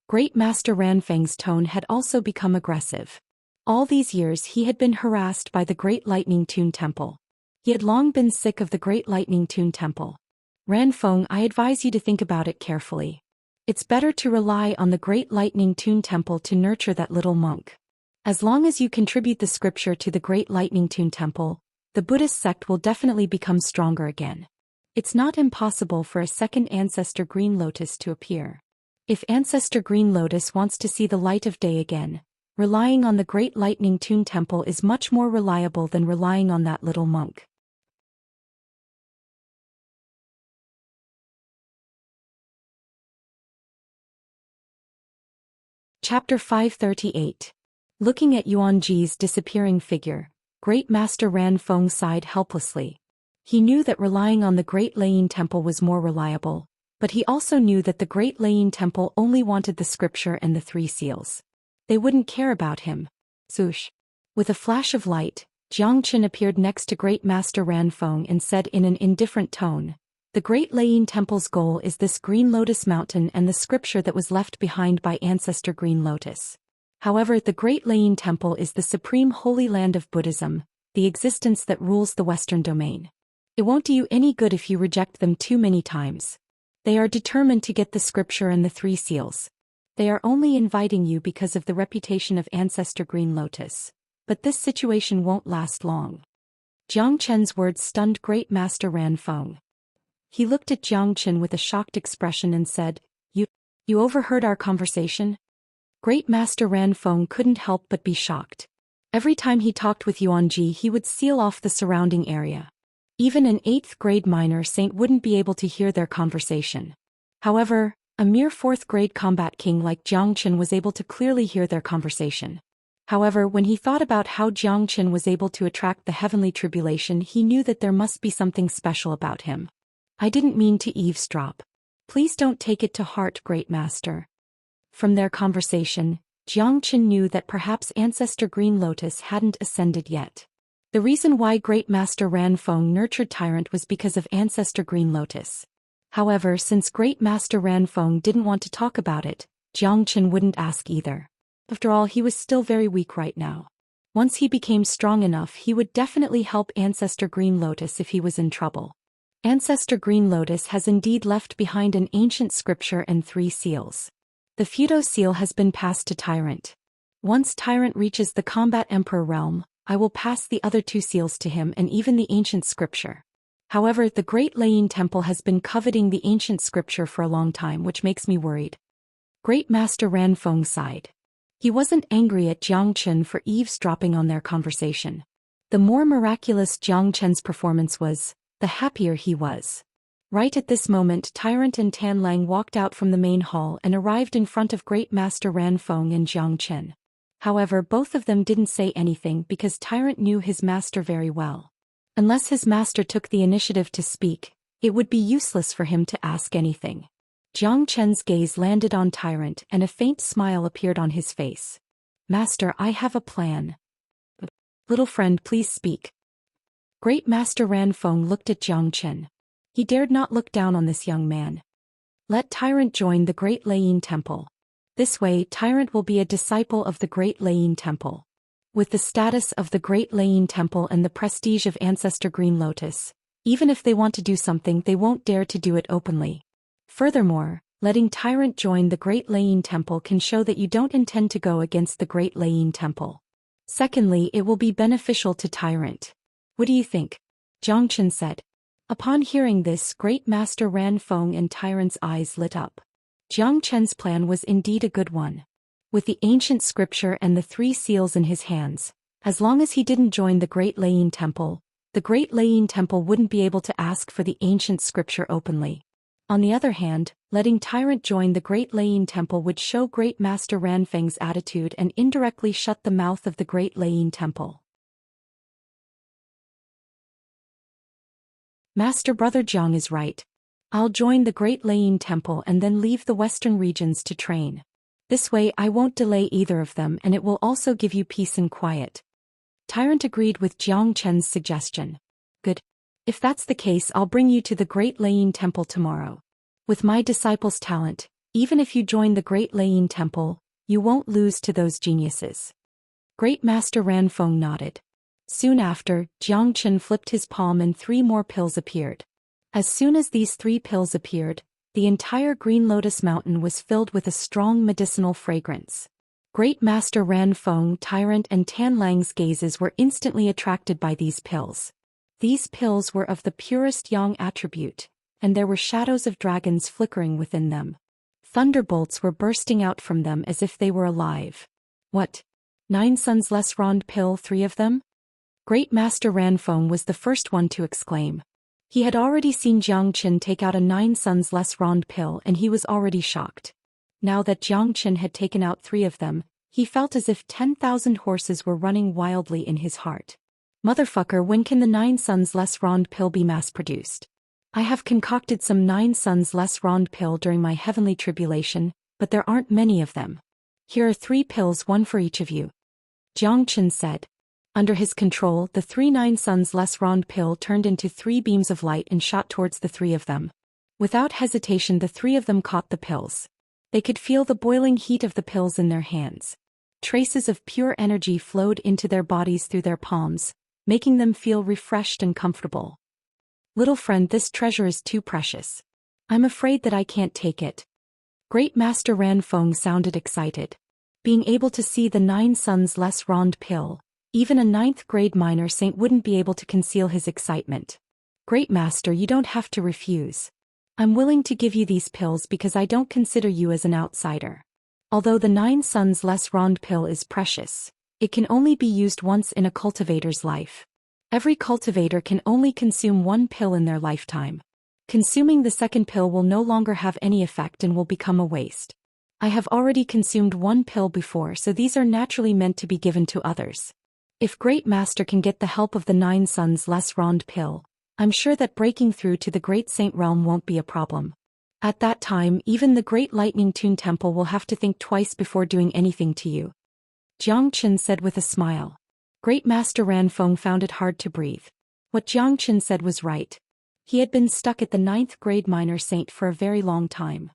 Great Master Ranfeng's tone had also become aggressive. All these years he had been harassed by the Great Lightning Tune Temple. He had long been sick of the Great Lightning Tune Temple. "Ranfeng, I advise you to think about it carefully. It's better to rely on the Great Lightning Tune Temple to nurture that little monk. As long as you contribute the scripture to the Great Lightning Tune Temple, the Buddhist sect will definitely become stronger again. It's not impossible for a second Ancestor Green Lotus to appear. If Ancestor Green Lotus wants to see the light of day again, relying on the Great Lightning Tune Temple is much more reliable than relying on that little monk." Chapter 538. Looking at Yuanji's disappearing figure, Great Master Ranfeng sighed helplessly. He knew that relying on the Great Laying Temple was more reliable, but he also knew that the Great Laying Temple only wanted the scripture and the three seals. They wouldn't care about him. Swoosh. With a flash of light, Xianxia appeared next to Great Master Ranfeng and said in an indifferent tone, "The Great Laying Temple's goal is this Green Lotus Mountain and the scripture that was left behind by Ancestor Green Lotus. However, the Great Laying Temple is the supreme holy land of Buddhism, the existence that rules the Western domain. It won't do you any good if you reject them too many times. They are determined to get the scripture and the three seals. They are only inviting you because of the reputation of Ancestor Green Lotus. But this situation won't last long." Xianxia's words stunned Great Master Ranfeng. He looked at Xianxia with a shocked expression and said, You overheard our conversation?" Great Master Ranfeng couldn't help but be shocked. Every time he talked with Yuanji, he would seal off the surrounding area. Even an 8th grade minor saint wouldn't be able to hear their conversation. However, A mere 4th-grade combat king like Xianxia was able to clearly hear their conversation. However, when he thought about how Xianxia was able to attract the heavenly tribulation, he knew that there must be something special about him. I didn't mean to eavesdrop. Please don't take it to heart, Great Master. From their conversation, Xianxia knew that perhaps Ancestor Green Lotus hadn't ascended yet. The reason why Great Master Ranfeng nurtured Tyrant was because of Ancestor Green Lotus. However, since Great Master Ranfeng didn't want to talk about it, Xianxia wouldn't ask either. After all, he was still very weak right now. Once he became strong enough, he would definitely help Ancestor Green Lotus if he was in trouble. Ancestor Green Lotus has indeed left behind an ancient scripture and 3 seals. The Fudo seal has been passed to Tyrant. Once Tyrant reaches the Combat Emperor realm, I will pass the other 2 seals to him and even the ancient scripture. However, the Great Lane Temple has been coveting the ancient scripture for a long time, which makes me worried. Great Master Ranfeng sighed. He wasn't angry at Xianxia for eavesdropping on their conversation. The more miraculous Xianxia's performance was, the happier he was. Right at this moment, Tyrant and Tanlang walked out from the main hall and arrived in front of Great Master Ranfeng and Xianxia. However, both of them didn't say anything because Tyrant knew his master very well. Unless his master took the initiative to speak, it would be useless for him to ask anything. Xianxia's gaze landed on Tyrant and a faint smile appeared on his face. Master, I have a plan. Little friend, please speak. Great Master Ranfeng looked at Xianxia. He dared not look down on this young man. Let Tyrant join the Great Lane Temple. This way, Tyrant will be a disciple of the Great Lane Temple. With the status of the Great Lane Temple and the prestige of Ancestor Green Lotus, even if they want to do something, they won't dare to do it openly. Furthermore, letting Tyrant join the Great Lane Temple can show that you don't intend to go against the Great Lane Temple. Secondly, it will be beneficial to Tyrant. What do you think? Xianxia said. Upon hearing this, Great Master Ranfeng and Tyrant's eyes lit up. Xianxia's plan was indeed a good one. With the ancient scripture and the 3 seals in his hands, as long as he didn't join the Great Lane Temple, the Great Lane Temple wouldn't be able to ask for the ancient scripture openly. On the other hand, letting Tyrant join the Great Lane Temple would show Great Master Ranfeng's attitude and indirectly shut the mouth of the Great Lane Temple. Master Brother Jiang is right. I'll join the Great Lane Temple and then leave the western regions to train. This way I won't delay either of them and it will also give you peace and quiet. Tyrant agreed with Xianxia's suggestion. Good. If that's the case, I'll bring you to the Great Lane Temple tomorrow. With my disciple's talent, even if you join the Great Lane Temple, you won't lose to those geniuses. Great Master Ranfeng nodded. Soon after, Xianxia flipped his palm and 3 more pills appeared. As soon as these 3 pills appeared, the entire Green Lotus Mountain was filled with a strong medicinal fragrance. Great Master Ranfeng, Tyrant and Tanlang's gazes were instantly attracted by these pills. These pills were of the purest yang attribute, and there were shadows of dragons flickering within them. Thunderbolts were bursting out from them as if they were alive. What? 9 suns less rond pill, 3 of them? Great Master Ranfeng was the first one to exclaim. He had already seen Xianxia take out a 9 suns less rond pill and he was already shocked. Now that Xianxia had taken out 3 of them, he felt as if 10,000 horses were running wildly in his heart. Motherfucker, when can the 9 suns less rond pill be mass-produced? I have concocted some 9 suns less rond pill during my heavenly tribulation, but there aren't many of them. Here are 3 pills, 1 for each of you. Xianxia said. Under his control, the 3 9 suns less rond pill turned into 3 beams of light and shot towards the 3 of them. Without hesitation, the 3 of them caught the pills. They could feel the boiling heat of the pills in their hands. Traces of pure energy flowed into their bodies through their palms, making them feel refreshed and comfortable. Little friend, this treasure is too precious. I'm afraid that I can't take it. Great Master Ranfeng sounded excited. Being able to see the 9 suns less rond pill, even a 9th grade minor saint wouldn't be able to conceal his excitement. Great Master, you don't have to refuse. I'm willing to give you these pills because I don't consider you as an outsider. Although the 9 suns less rond pill is precious, it can only be used once in a cultivator's life. Every cultivator can only consume 1 pill in their lifetime. Consuming the second pill will no longer have any effect and will become a waste. I have already consumed one pill before, so these are naturally meant to be given to others. If Great Master can get the help of the 9 Suns less Rond pill, I'm sure that breaking through to the Great Saint Realm won't be a problem. At that time, even the Great Lightning Tune Temple will have to think twice before doing anything to you. Xianxia said with a smile. Great Master Ranfeng found it hard to breathe. What Xianxia said was right. He had been stuck at the 9th grade minor saint for a very long time.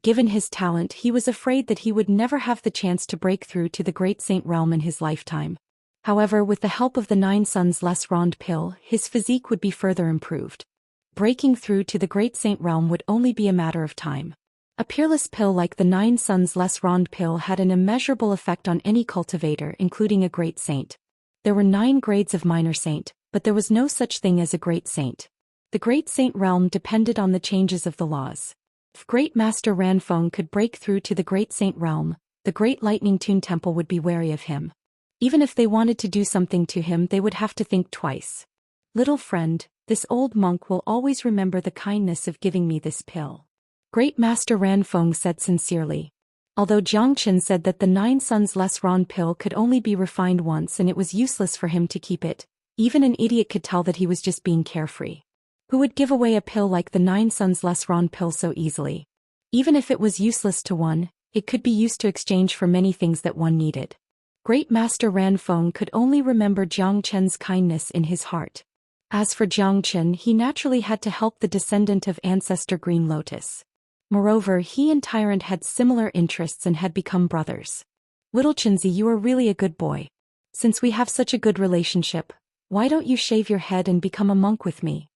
Given his talent, he was afraid that he would never have the chance to break through to the Great Saint Realm in his lifetime. However, with the help of the 9 Suns less Rond pill, his physique would be further improved. Breaking through to the Great Saint Realm would only be a matter of time. A peerless pill like the 9 Suns less Rond pill had an immeasurable effect on any cultivator, including a great saint. There were 9 grades of minor saint, but there was no such thing as a great saint. The Great Saint Realm depended on the changes of the laws. If Great Master Ranfeng could break through to the Great Saint Realm, the Great Lightning Tune Temple would be wary of him. Even if they wanted to do something to him, they would have to think twice. Little friend, this old monk will always remember the kindness of giving me this pill. Great Master Ranfeng said sincerely. Although Xianxia said that the 9 Suns less Rond pill could only be refined once and it was useless for him to keep it, even an idiot could tell that he was just being carefree. Who would give away a pill like the 9 Suns less Rond pill so easily? Even if it was useless to one, it could be used to exchange for many things that one needed. Great Master Ranfeng could only remember Xianxia's kindness in his heart. As for Xianxia, he naturally had to help the descendant of Ancestor Green Lotus. Moreover, he and Tyrant had similar interests and had become brothers. Little Xianxia, you are really a good boy. Since we have such a good relationship, why don't you shave your head and become a monk with me?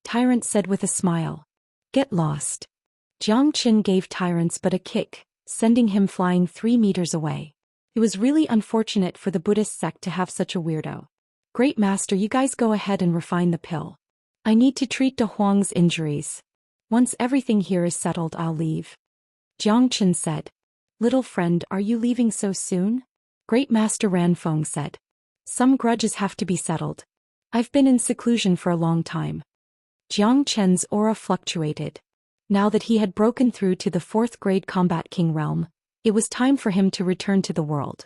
Tyrant said with a smile. Get lost. Xianxia gave Tyrant but a kick, sending him flying 3 meters away. It was really unfortunate for the Buddhist sect to have such a weirdo. Great Master, you guys go ahead and refine the pill. I need to treat De Huang's injuries. Once everything here is settled, I'll leave. Xianxia said. Little friend, are you leaving so soon? Great Master Ranfeng said. Some grudges have to be settled. I've been in seclusion for a long time. Xianxia's aura fluctuated. Now that he had broken through to the 4th grade Combat King realm, it was time for him to return to the world.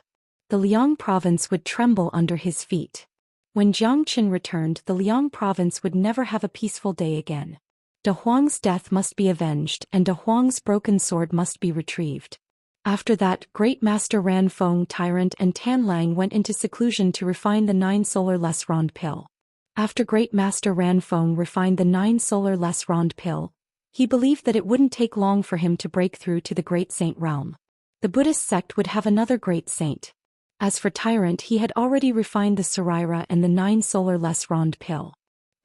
The Liang province would tremble under his feet. When Xianxia returned, the Liang province would never have a peaceful day again. De Huang's death must be avenged and De Huang's broken sword must be retrieved. After that, Great Master Ranfeng, Tyrant and Tanlang went into seclusion to refine the 9 solar less Rond pill. After Great Master Ranfeng refined the 9 solar less Rond pill, he believed that it wouldn't take long for him to break through to the Great Saint Realm. The Buddhist sect would have another great saint. As for Tyrant, he had already refined the Saraira and the 9 solar less Rond pill.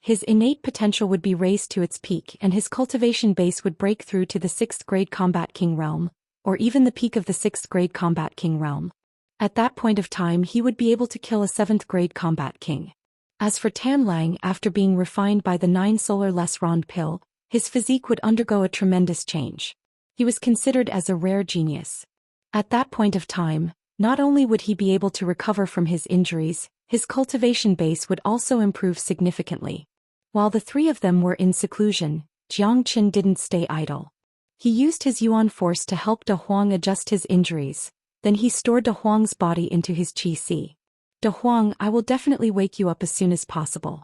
His innate potential would be raised to its peak and his cultivation base would break through to the 6th grade Combat King realm, or even the peak of the 6th grade Combat King realm. At that point of time he would be able to kill a 7th grade Combat King. As for Tanlang, after being refined by the 9 solar less Rond pill, his physique would undergo a tremendous change. He was considered as a rare genius. At that point of time, not only would he be able to recover from his injuries, his cultivation base would also improve significantly. While the 3 of them were in seclusion, Xianxia didn't stay idle. He used his Yuan force to help De Huang adjust his injuries, then he stored De Huang's body into his Qi. De Huang, I will definitely wake you up as soon as possible.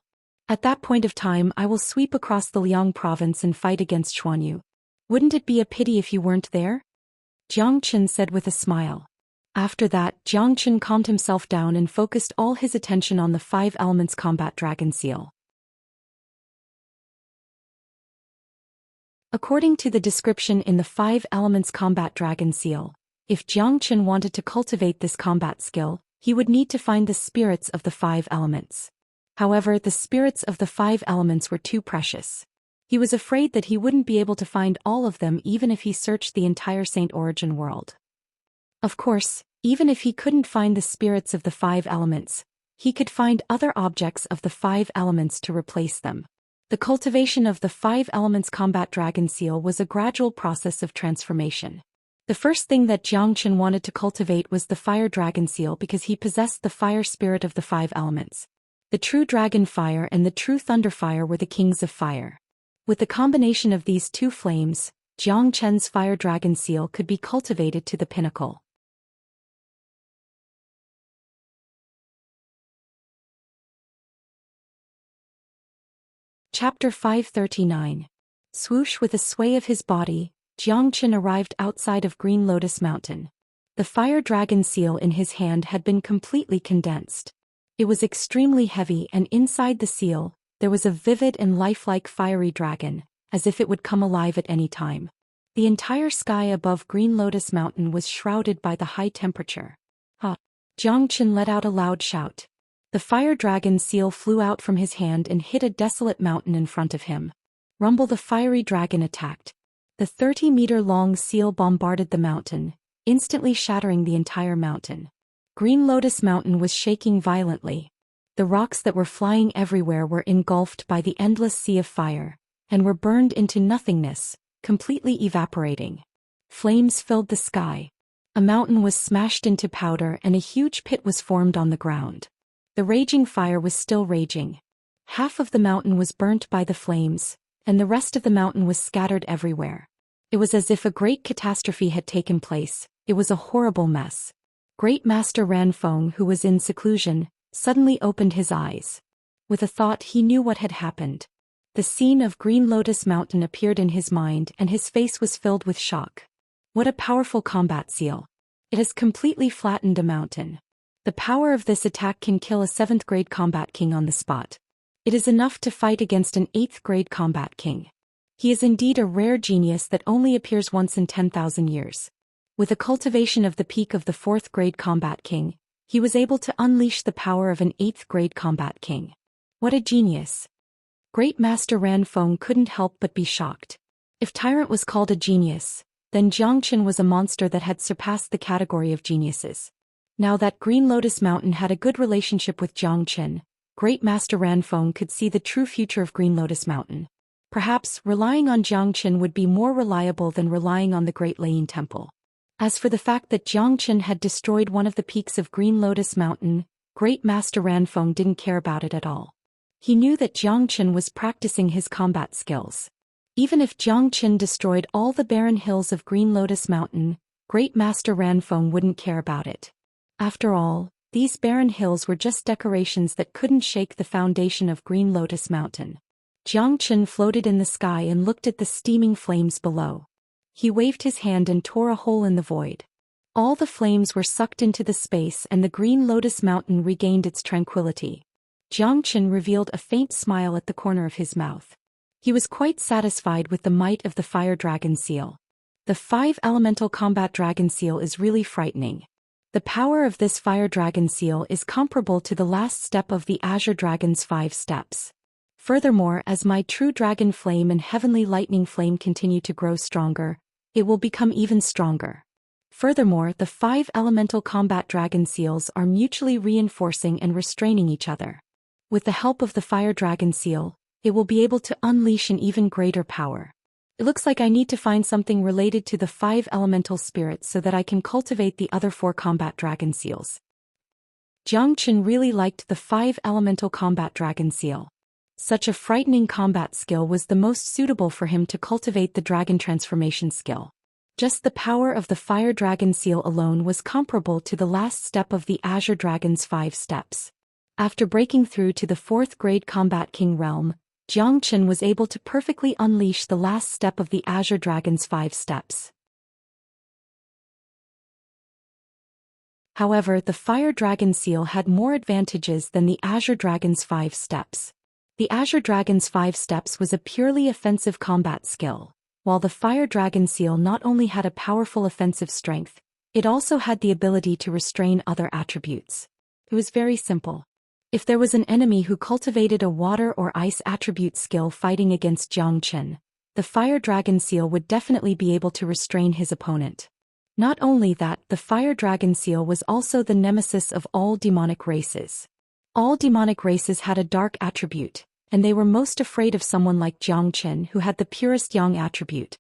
At that point of time I will sweep across the Liang province and fight against Xuanyu. Wouldn't it be a pity if you weren't there? Xianxia said with a smile. After that, Xianxia calmed himself down and focused all his attention on the 5 elements combat dragon seal. According to the description in the 5 elements combat dragon seal, if Xianxia wanted to cultivate this combat skill, he would need to find the spirits of the 5 elements. However, the spirits of the 5 elements were too precious. He was afraid that he wouldn't be able to find all of them even if he searched the entire Saint Origin world. Of course, even if he couldn't find the spirits of the 5 elements, he could find other objects of the 5 elements to replace them. The cultivation of the 5 elements combat dragon seal was a gradual process of transformation. The first thing that Xianxia wanted to cultivate was the fire dragon seal because he possessed the fire spirit of the 5 elements. The true dragon fire and the true thunder fire were the kings of fire. With the combination of these 2 flames, Xianxia's fire dragon seal could be cultivated to the pinnacle. Chapter 539. Swoosh. With a sway of his body, Xianxia arrived outside of Green Lotus Mountain. The fire dragon seal in his hand had been completely condensed. It was extremely heavy, and inside the seal, there was a vivid and lifelike fiery dragon, as if it would come alive at any time. The entire sky above Green Lotus Mountain was shrouded by the high temperature. Xianxia let out a loud shout. The fire dragon seal flew out from his hand and hit a desolate mountain in front of him. Rumble. The fiery dragon attacked. The 30-meter-long seal bombarded the mountain, instantly shattering the entire mountain. Green Lotus Mountain was shaking violently. The rocks that were flying everywhere were engulfed by the endless sea of fire, and were burned into nothingness, completely evaporating. Flames filled the sky. A mountain was smashed into powder and a huge pit was formed on the ground. The raging fire was still raging. Half of the mountain was burnt by the flames, and the rest of the mountain was scattered everywhere. It was as if a great catastrophe had taken place. It was a horrible mess. Great Master Ranfeng, who was in seclusion, suddenly opened his eyes. With a thought, he knew what had happened. The scene of Green Lotus Mountain appeared in his mind and his face was filled with shock. What a powerful combat seal. It has completely flattened a mountain. The power of this attack can kill a 7th grade combat king on the spot. It is enough to fight against an 8th grade combat king. He is indeed a rare genius that only appears once in 10,000 years. With a cultivation of the peak of the 4th grade combat king, he was able to unleash the power of an 8th grade combat king. What a genius! Great Master Ranfeng couldn't help but be shocked. If Tyrant was called a genius, then Xianxia was a monster that had surpassed the category of geniuses. Now that Green Lotus Mountain had a good relationship with Xianxia, Great Master Ranfeng could see the true future of Green Lotus Mountain. Perhaps relying on Xianxia would be more reliable than relying on the Great Lane Temple. As for the fact that Xianxia had destroyed one of the peaks of Green Lotus Mountain, Great Master Ranfeng didn't care about it at all. He knew that Xianxia was practicing his combat skills. Even if Xianxia destroyed all the barren hills of Green Lotus Mountain, Great Master Ranfeng wouldn't care about it. After all, these barren hills were just decorations that couldn't shake the foundation of Green Lotus Mountain. Xianxia floated in the sky and looked at the steaming flames below. He waved his hand and tore a hole in the void. All the flames were sucked into the space and the Green Lotus Mountain regained its tranquility. Xianxia revealed a faint smile at the corner of his mouth. He was quite satisfied with the might of the Fire Dragon Seal. The 5 elemental combat dragon seal is really frightening. The power of this Fire Dragon Seal is comparable to the last step of the Azure Dragon's 5 steps. Furthermore, as my true dragon flame and heavenly lightning flame continue to grow stronger, it will become even stronger. Furthermore, the 5 elemental combat dragon seals are mutually reinforcing and restraining each other. With the help of the Fire Dragon Seal, it will be able to unleash an even greater power. It looks like I need to find something related to the 5 elemental spirits so that I can cultivate the other 4 combat dragon seals. Xianxia really liked the 5 elemental combat dragon seal. Such a frightening combat skill was the most suitable for him to cultivate the dragon transformation skill. Just the power of the Fire Dragon Seal alone was comparable to the last step of the Azure Dragon's 5 steps. After breaking through to the 4th grade Combat King realm, Xianxia was able to perfectly unleash the last step of the Azure Dragon's 5 steps. However, the Fire Dragon Seal had more advantages than the Azure Dragon's 5 steps. The Azure Dragon's 5 steps was a purely offensive combat skill, while the Fire Dragon Seal not only had a powerful offensive strength, it also had the ability to restrain other attributes. It was very simple. If there was an enemy who cultivated a water or ice attribute skill fighting against Xianxia, the Fire Dragon Seal would definitely be able to restrain his opponent. Not only that, the Fire Dragon Seal was also the nemesis of all demonic races. All demonic races had a dark attribute, and they were most afraid of someone like Xianxia who had the purest yang attribute.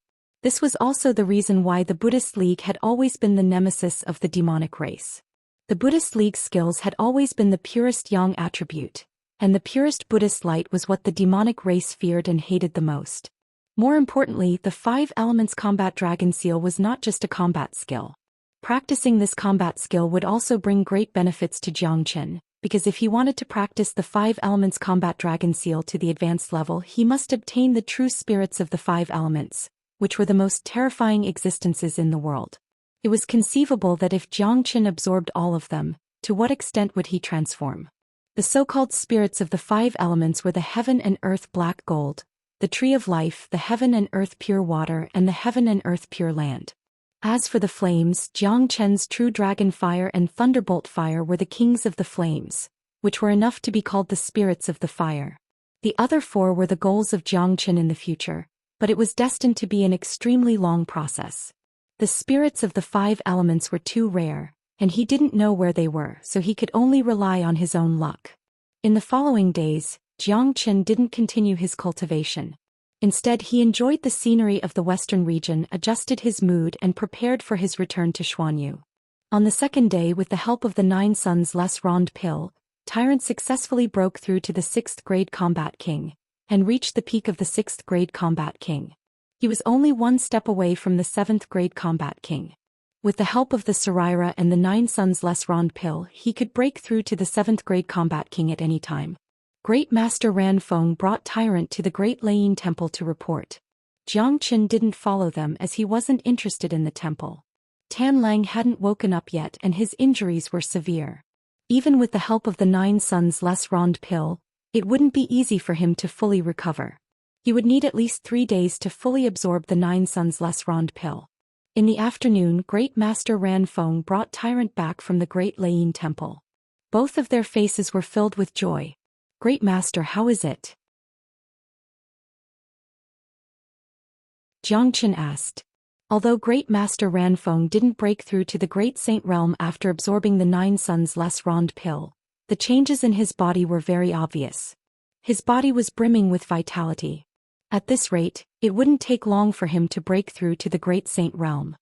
This was also the reason why the Buddhist League had always been the nemesis of the demonic race. The Buddhist League's skills had always been the purest yang attribute, and the purest Buddhist light was what the demonic race feared and hated the most. More importantly, the 5 elements combat dragon seal was not just a combat skill. Practicing this combat skill would also bring great benefits to Zhou Xian, because if he wanted to practice the 5 elements combat dragon seal to the advanced level, he must obtain the true spirits of the 5 elements, which were the most terrifying existences in the world. It was conceivable that if Zhou Xian absorbed all of them, to what extent would he transform? The so-called spirits of the 5 elements were the heaven and earth black gold, the tree of life, the heaven and earth pure water, and the heaven and earth pure land. As for the flames, Zhou Qian's true dragon fire and thunderbolt fire were the kings of the flames, which were enough to be called the spirits of the fire. The other 4 were the goals of Zhou Qian in the future, but it was destined to be an extremely long process. The spirits of the 5 elements were too rare, and he didn't know where they were, so he could only rely on his own luck. In the following days, Zhou Qian didn't continue his cultivation. Instead, he enjoyed the scenery of the western region, adjusted his mood, and prepared for his return to Xuanyu. On the second day, with the help of the 9 Suns Les Ronde Pill, Tyrant successfully broke through to the 6th grade Combat King, and reached the peak of the 6th grade Combat King. He was only 1 step away from the 7th grade Combat King. With the help of the Saraira and the 9 Suns Les Ronde Pill, he could break through to the 7th grade Combat King at any time. Great Master Ran Feng brought Tyrant to the Great Layin Temple to report. Zhou Qian didn't follow them as he wasn't interested in the temple. Tan Lang hadn't woken up yet and his injuries were severe. Even with the help of the 9 Suns Les Ronde Pill, it wouldn't be easy for him to fully recover. He would need at least 3 days to fully absorb the 9 Suns Les Ronde Pill. In the afternoon, Great Master Ran Feng brought Tyrant back from the Great Layin Temple. Both of their faces were filled with joy. Great Master, how is it? Zhou Qian asked. Although Great Master Ran Feng didn't break through to the Great Saint Realm after absorbing the 9 Suns Les Ronde Pill, the changes in his body were very obvious. His body was brimming with vitality. At this rate, it wouldn't take long for him to break through to the Great Saint Realm.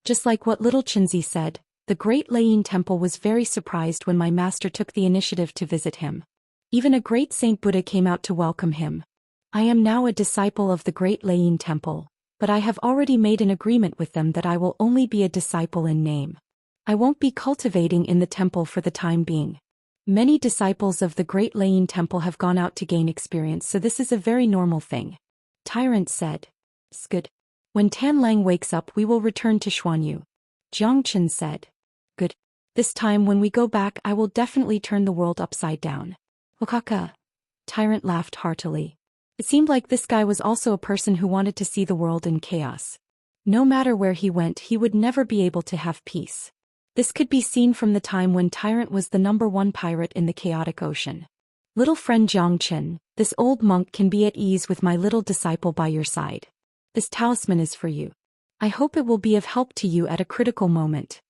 Just like what little Chinzi said, the Great Layin Temple was very surprised when my master took the initiative to visit him. Even a great Saint Buddha came out to welcome him. I am now a disciple of the Great Layin Temple, but I have already made an agreement with them that I will only be a disciple in name. I won't be cultivating in the temple for the time being. Many disciples of the Great Layin Temple have gone out to gain experience, so this is a very normal thing. Tyrant said. It's good. When Tan Lang wakes up, we will return to Xuanyu. Zhou Qian said. Good. This time when we go back, I will definitely turn the world upside down. Wakaka. Tyrant laughed heartily. It seemed like this guy was also a person who wanted to see the world in chaos. No matter where he went, he would never be able to have peace. This could be seen from the time when Tyrant was the #1 pirate in the chaotic ocean. Little friend Zhou Qian, this old monk can be at ease with my little disciple by your side. This talisman is for you. I hope it will be of help to you at a critical moment.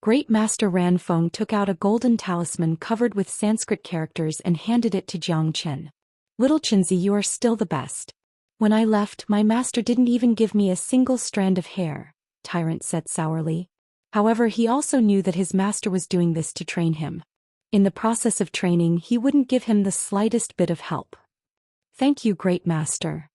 Great Master Ran Feng took out a golden talisman covered with Sanskrit characters and handed it to Zhou Qian. Little Chinzi, you are still the best. When I left, my master didn't even give me a single strand of hair, Tyrant said sourly. However, he also knew that his master was doing this to train him. In the process of training, he wouldn't give him the slightest bit of help. Thank you, Great Master.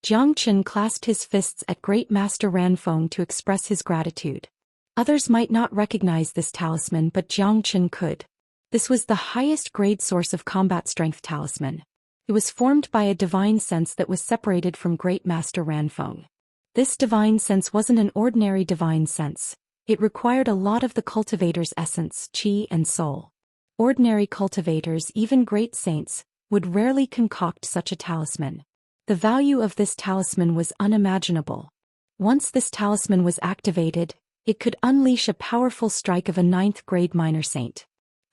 Zhou Qian clasped his fists at Great Master Ran Feng to express his gratitude. Others might not recognize this talisman, but Zhou Qian could. This was the highest grade source of combat strength talisman. It was formed by a divine sense that was separated from Great Master Ran Feng. This divine sense wasn't an ordinary divine sense. It required a lot of the cultivator's essence, qi, and soul. Ordinary cultivators, even great saints, would rarely concoct such a talisman. The value of this talisman was unimaginable. Once this talisman was activated, it could unleash a powerful strike of a 9th grade minor saint.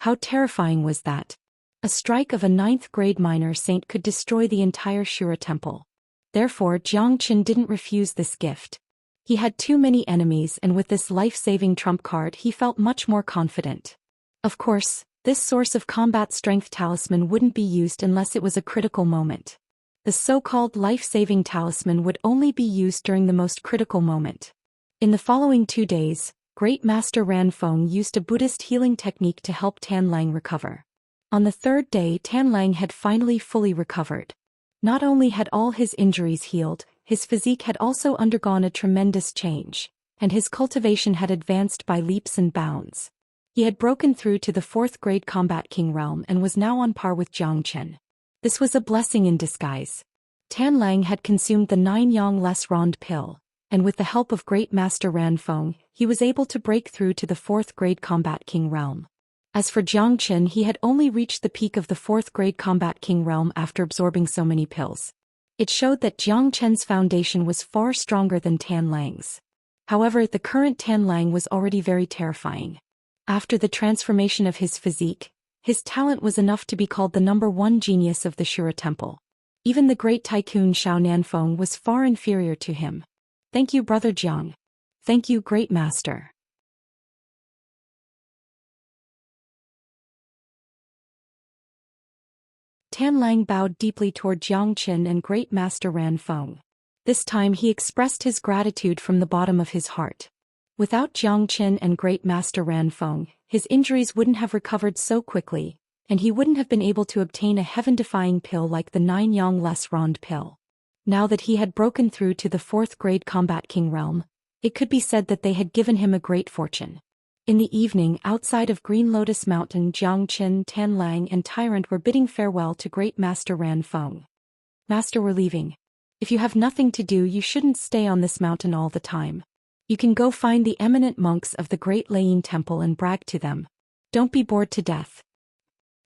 How terrifying was that? A strike of a 9th grade minor saint could destroy the entire Shura temple. Therefore, Zhou Qian didn't refuse this gift. He had too many enemies, and with this life-saving trump card he felt much more confident. Of course, this source of combat strength talisman wouldn't be used unless it was a critical moment. The so-called life-saving talisman would only be used during the most critical moment. In the following 2 days, Great Master Ranfeng used a Buddhist healing technique to help Tan Lang recover. On the 3rd day, Tan Lang had finally fully recovered. Not only had all his injuries healed, his physique had also undergone a tremendous change, and his cultivation had advanced by leaps and bounds. He had broken through to the 4th grade Combat King realm and was now on par with Xianxia. This was a blessing in disguise. Tan Lang had consumed the 9 yang less rond pill, and with the help of Great Master Ranfeng, he was able to break through to the 4th grade Combat King realm. As for Xianxia, he had only reached the peak of the 4th grade Combat King realm after absorbing so many pills. It showed that Xianxia's foundation was far stronger than Tan Lang's. However, the current Tan Lang was already very terrifying. After the transformation of his physique, his talent was enough to be called the #1 genius of the Shura Temple. Even the great tycoon Xiao Nanfeng was far inferior to him. Thank you, Brother Jiang. Thank you, Great Master. Tan Lang bowed deeply toward Xianxia and Great Master Ranfeng. This time he expressed his gratitude from the bottom of his heart. Without Xianxia and Great Master Ranfeng, his injuries wouldn't have recovered so quickly, and he wouldn't have been able to obtain a heaven-defying pill like the 9 yang less rond pill. Now that he had broken through to the 4th grade Combat King realm, it could be said that they had given him a great fortune. In the evening, outside of Green Lotus Mountain, Xianxia, Tan Lang, and Tyrant were bidding farewell to Great Master Ranfeng. Master, we're leaving. If you have nothing to do, you shouldn't stay on this mountain all the time. You can go find the eminent monks of the Great Layin Temple and brag to them. Don't be bored to death.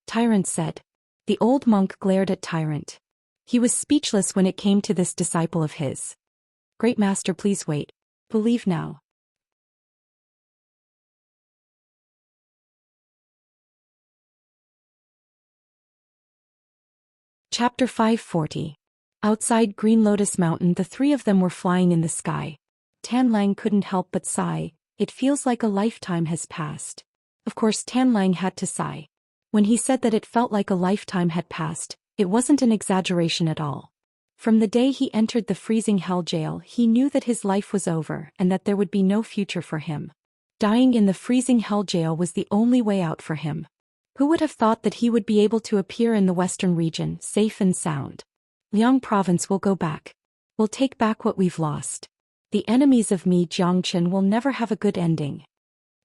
Tyrant said. The old monk glared at Tyrant. He was speechless when it came to this disciple of his. Great Master, please wait. We'll leave now. Chapter 540. Outside Green Lotus Mountain, the 3 of them were flying in the sky. Tan Lang couldn't help but sigh. It feels like a lifetime has passed. Of course, Tan Lang had to sigh. When he said that it felt like a lifetime had passed, it wasn't an exaggeration at all. From the day he entered the freezing hell jail, he knew that his life was over and that there would be no future for him. Dying in the freezing hell jail was the only way out for him. Who would have thought that he would be able to appear in the western region, safe and sound? Liang province will go back. We'll take back what we've lost. The enemies of me, Xianxia, will never have a good ending.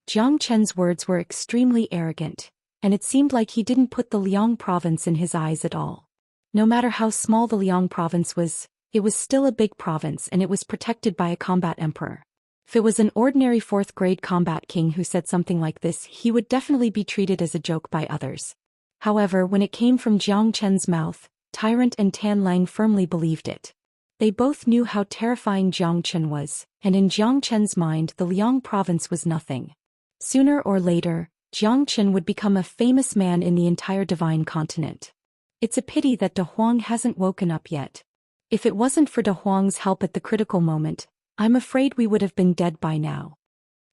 Xianxia's words were extremely arrogant, and it seemed like he didn't put the Liang province in his eyes at all. No matter how small the Liang province was, it was still a big province and it was protected by a combat emperor. If it was an ordinary 4th grade combat king who said something like this, he would definitely be treated as a joke by others. However, when it came from Xianxia's mouth, Tyrant and Tan Lang firmly believed it. They both knew how terrifying Xianxia was, and in Xianxia's mind the Liang province was nothing. Sooner or later, Xianxia would become a famous man in the entire divine continent. It's a pity that De Huang hasn't woken up yet. If it wasn't for De Huang's help at the critical moment, I'm afraid we would have been dead by now.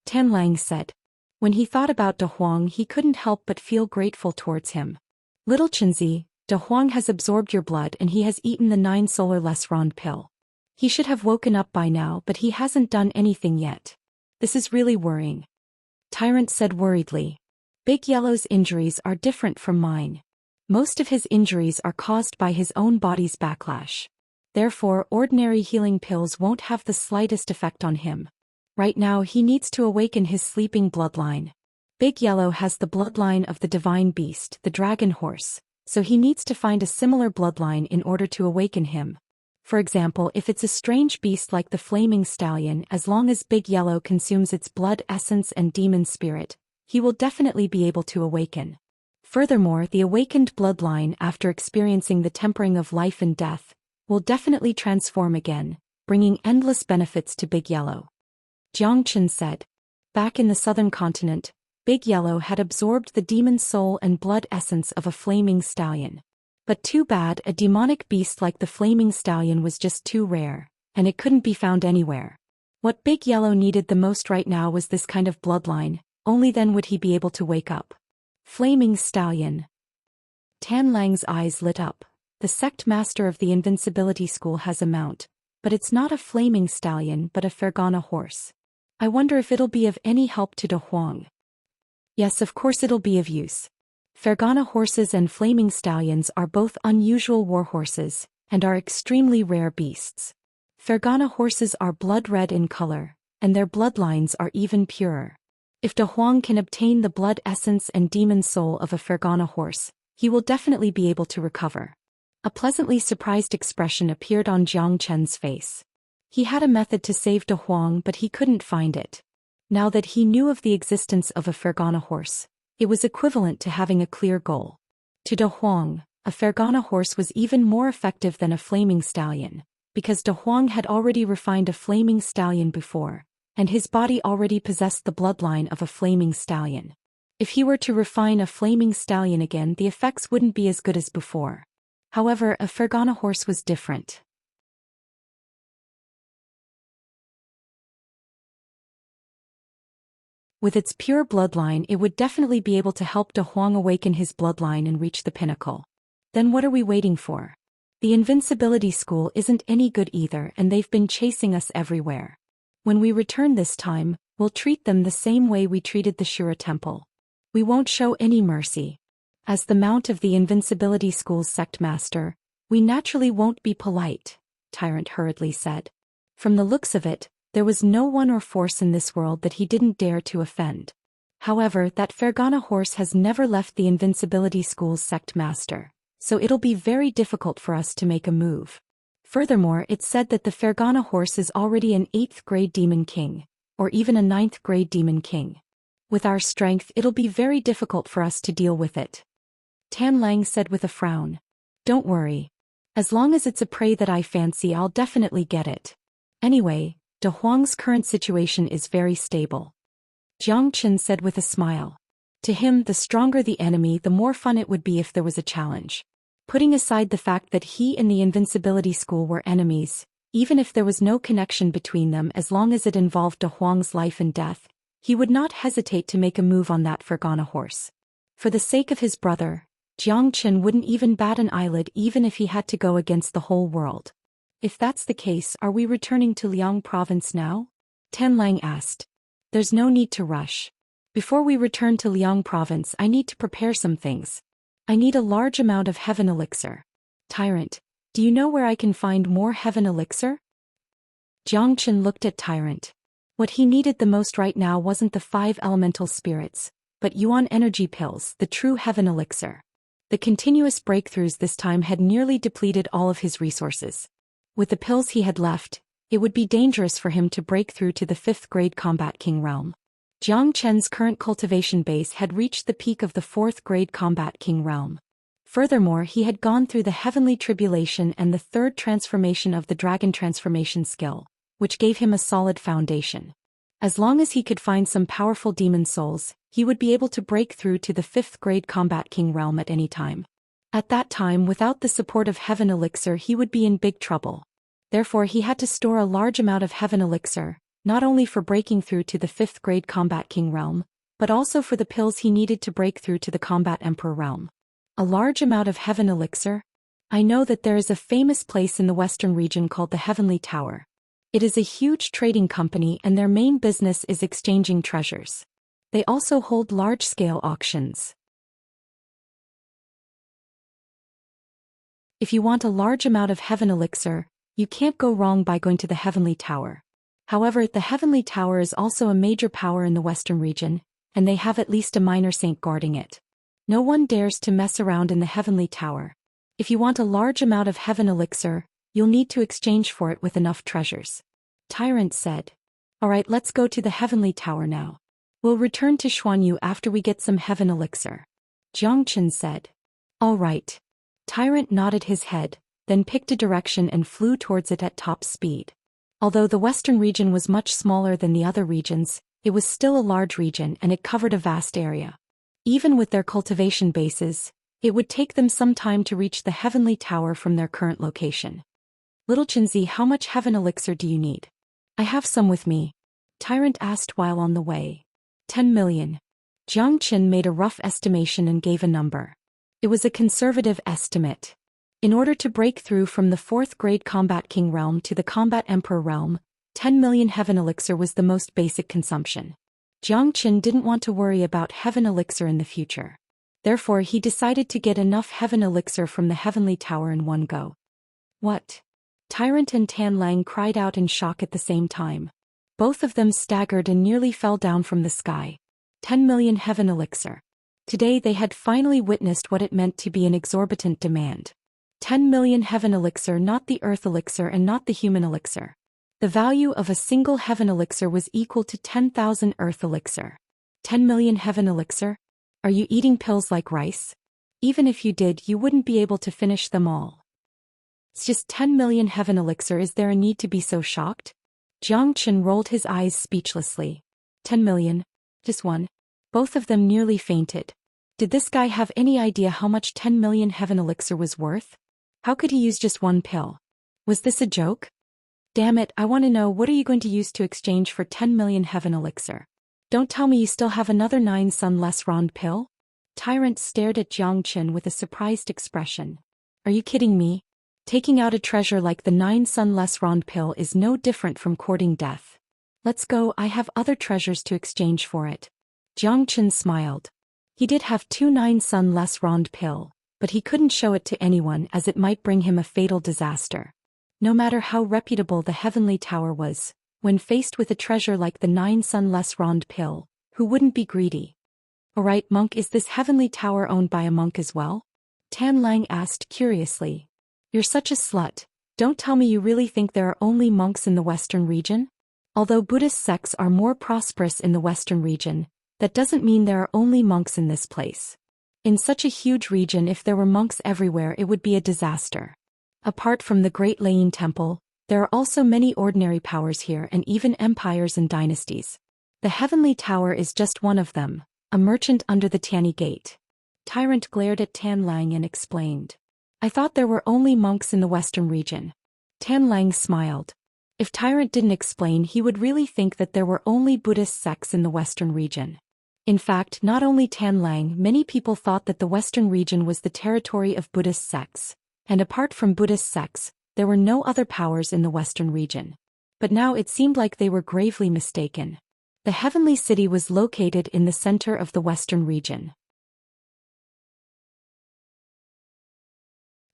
Tan Lang said. When he thought about De Huang, he couldn't help but feel grateful towards him. Little Chenzi, De Huang has absorbed your blood and he has eaten the 9 solar less rond pill. He should have woken up by now, but he hasn't done anything yet. This is really worrying. Tyrant said worriedly. Big Yellow's injuries are different from mine. Most of his injuries are caused by his own body's backlash. Therefore, ordinary healing pills won't have the slightest effect on him. Right now he needs to awaken his sleeping bloodline. Big Yellow has the bloodline of the divine beast, the dragon horse, so he needs to find a similar bloodline in order to awaken him. For example, if it's a strange beast like the flaming stallion, as long as Big Yellow consumes its blood essence and demon spirit, he will definitely be able to awaken. Furthermore, the awakened bloodline, after experiencing the tempering of life and death, will definitely transform again, bringing endless benefits to Big Yellow. Xianxia said. Back in the southern continent, Big Yellow had absorbed the demon soul and blood essence of a flaming stallion. But too bad, a demonic beast like the flaming stallion was just too rare, and it couldn't be found anywhere. What Big Yellow needed the most right now was this kind of bloodline, only then would he be able to wake up. Flaming stallion. Tan Lang's eyes lit up. The sect master of the invincibility school has a mount, but it's not a flaming stallion but a Fergana horse. I wonder if it'll be of any help to De Huang. Yes, of course it'll be of use. Fergana horses and flaming stallions are both unusual war horses, and are extremely rare beasts. Fergana horses are blood red in color, and their bloodlines are even purer. If De Huang can obtain the blood essence and demon soul of a Fergana horse, he will definitely be able to recover. A pleasantly surprised expression appeared on Jiang Chen's face. He had a method to save De Huang, but he couldn't find it. Now that he knew of the existence of a Fergana horse, it was equivalent to having a clear goal. To De Huang, a Fergana horse was even more effective than a flaming stallion, because De Huang had already refined a flaming stallion before, and his body already possessed the bloodline of a flaming stallion. If he were to refine a flaming stallion again, the effects wouldn't be as good as before. However, a Fergana horse was different. With its pure bloodline, it would definitely be able to help De Huang awaken his bloodline and reach the pinnacle. Then what are we waiting for? The invincibility school isn't any good either, and they've been chasing us everywhere. When we return this time, we'll treat them the same way we treated the Shura temple. We won't show any mercy. As the mount of the invincibility school's sect master, we naturally won't be polite, Tyrant hurriedly said. From the looks of it, there was no one or force in this world that he didn't dare to offend. However, that Fergana horse has never left the invincibility school's sect master, so it'll be very difficult for us to make a move. Furthermore, it's said that the Fergana horse is already an 8th grade demon king, or even a 9th grade demon king. With our strength, it'll be very difficult for us to deal with it. Tan Lang said with a frown. Don't worry. As long as it's a prey that I fancy, I'll definitely get it. Anyway, De Huang's current situation is very stable. Jiang Chen said with a smile. To him, the stronger the enemy, the more fun it would be if there was a challenge. Putting aside the fact that he and the invincibility school were enemies, even if there was no connection between them, as long as it involved De Huang's life and death, he would not hesitate to make a move on that Fergana horse. For the sake of his brother, Jiang Chen wouldn't even bat an eyelid even if he had to go against the whole world. If that's the case, are we returning to Liang province now? Tan Lang asked. There's no need to rush. Before we return to Liang province, I need to prepare some things. I need a large amount of heaven elixir. Tyrant, do you know where I can find more heaven elixir? Jiang Chen looked at Tyrant. What he needed the most right now wasn't the 5 elemental spirits, but Yuan energy pills, the true heaven elixir. The continuous breakthroughs this time had nearly depleted all of his resources. With the pills he had left, it would be dangerous for him to break through to the 5th grade Combat King realm. Jiang Chen's current cultivation base had reached the peak of the 4th grade Combat King realm. Furthermore, he had gone through the Heavenly Tribulation and the 3rd transformation of the Dragon Transformation skill, which gave him a solid foundation. As long as he could find some powerful demon souls, he would be able to break through to the 5th grade Combat King realm at any time. At that time, without the support of Heaven Elixir, he would be in big trouble. Therefore, he had to store a large amount of Heaven Elixir, not only for breaking through to the 5th grade Combat King realm, but also for the pills he needed to break through to the Combat Emperor realm. A large amount of Heaven Elixir? I know that there is a famous place in the western region called the Heavenly Tower. It is a huge trading company and their main business is exchanging treasures. They also hold large-scale auctions. If you want a large amount of Heaven Elixir, you can't go wrong by going to the Heavenly Tower. However, the Heavenly Tower is also a major power in the western region, and they have at least a minor saint guarding it. No one dares to mess around in the Heavenly Tower. If you want a large amount of Heaven Elixir, you'll need to exchange for it with enough treasures. Tyrant said. Alright, let's go to the Heavenly Tower now. We'll return to Xuanyu after we get some Heaven Elixir. Jiang Chen said. Alright. Tyrant nodded his head, then picked a direction and flew towards it at top speed. Although the western region was much smaller than the other regions, it was still a large region and it covered a vast area. Even with their cultivation bases, it would take them some time to reach the Heavenly Tower from their current location. Little Chinzi, how much Heaven Elixir do you need? I have some with me. Tyrant asked while on the way. 10 million. Jiang Chen made a rough estimation and gave a number. It was a conservative estimate. In order to break through from the 4th grade Combat King realm to the Combat Emperor realm, 10 million heaven elixir was the most basic consumption. Jiang Qin didn't want to worry about heaven elixir in the future. Therefore he decided to get enough heaven elixir from the heavenly tower in one go. What? Tyrant and Tan Lang cried out in shock at the same time. Both of them staggered and nearly fell down from the sky. 10 million heaven elixir. Today they had finally witnessed what it meant to be an exorbitant demand. 10 million heaven elixir, not the earth elixir and not the human elixir. The value of a single heaven elixir was equal to 10,000 earth elixir. 10 million heaven elixir? Are you eating pills like rice? Even if you did, you wouldn't be able to finish them all. It's just 10 million heaven elixir. Is there a need to be so shocked? Jiang Qin rolled his eyes speechlessly. 10 million? Just one? Both of them nearly fainted. Did this guy have any idea how much 10 million heaven elixir was worth? How could he use just one pill? Was this a joke? Damn it, I want to know, what are you going to use to exchange for 10 million heaven elixir? Don't tell me you still have another 9 sun less rond pill? Tyrant stared at Jiang Qin with a surprised expression. Are you kidding me? Taking out a treasure like the 9 sun less rond pill is no different from courting death. Let's go, I have other treasures to exchange for it. Jiang Qin smiled. He did have 2 9 sun less rond pill, but he couldn't show it to anyone as it might bring him a fatal disaster. No matter how reputable the heavenly tower was, when faced with a treasure like the 9 sun less rond pill, who wouldn't be greedy? Alright, monk, is this heavenly tower owned by a monk as well? Tan Lang asked curiously. You're such a slut. Don't tell me you really think there are only monks in the western region? Although Buddhist sects are more prosperous in the western region, that doesn't mean there are only monks in this place. In such a huge region, if there were monks everywhere, it would be a disaster. Apart from the Great Laying Temple, there are also many ordinary powers here and even empires and dynasties. The Heavenly Tower is just one of them, a merchant under the Tianyi Gate. Tyrant glared at Tan Lang and explained. I thought there were only monks in the western region. Tan Lang smiled. If Tyrant didn't explain, he would really think that there were only Buddhist sects in the western region. In fact, not only Tan Lang, many people thought that the western region was the territory of Buddhist sects, and apart from Buddhist sects, there were no other powers in the western region. But now it seemed like they were gravely mistaken. The heavenly city was located in the center of the western region.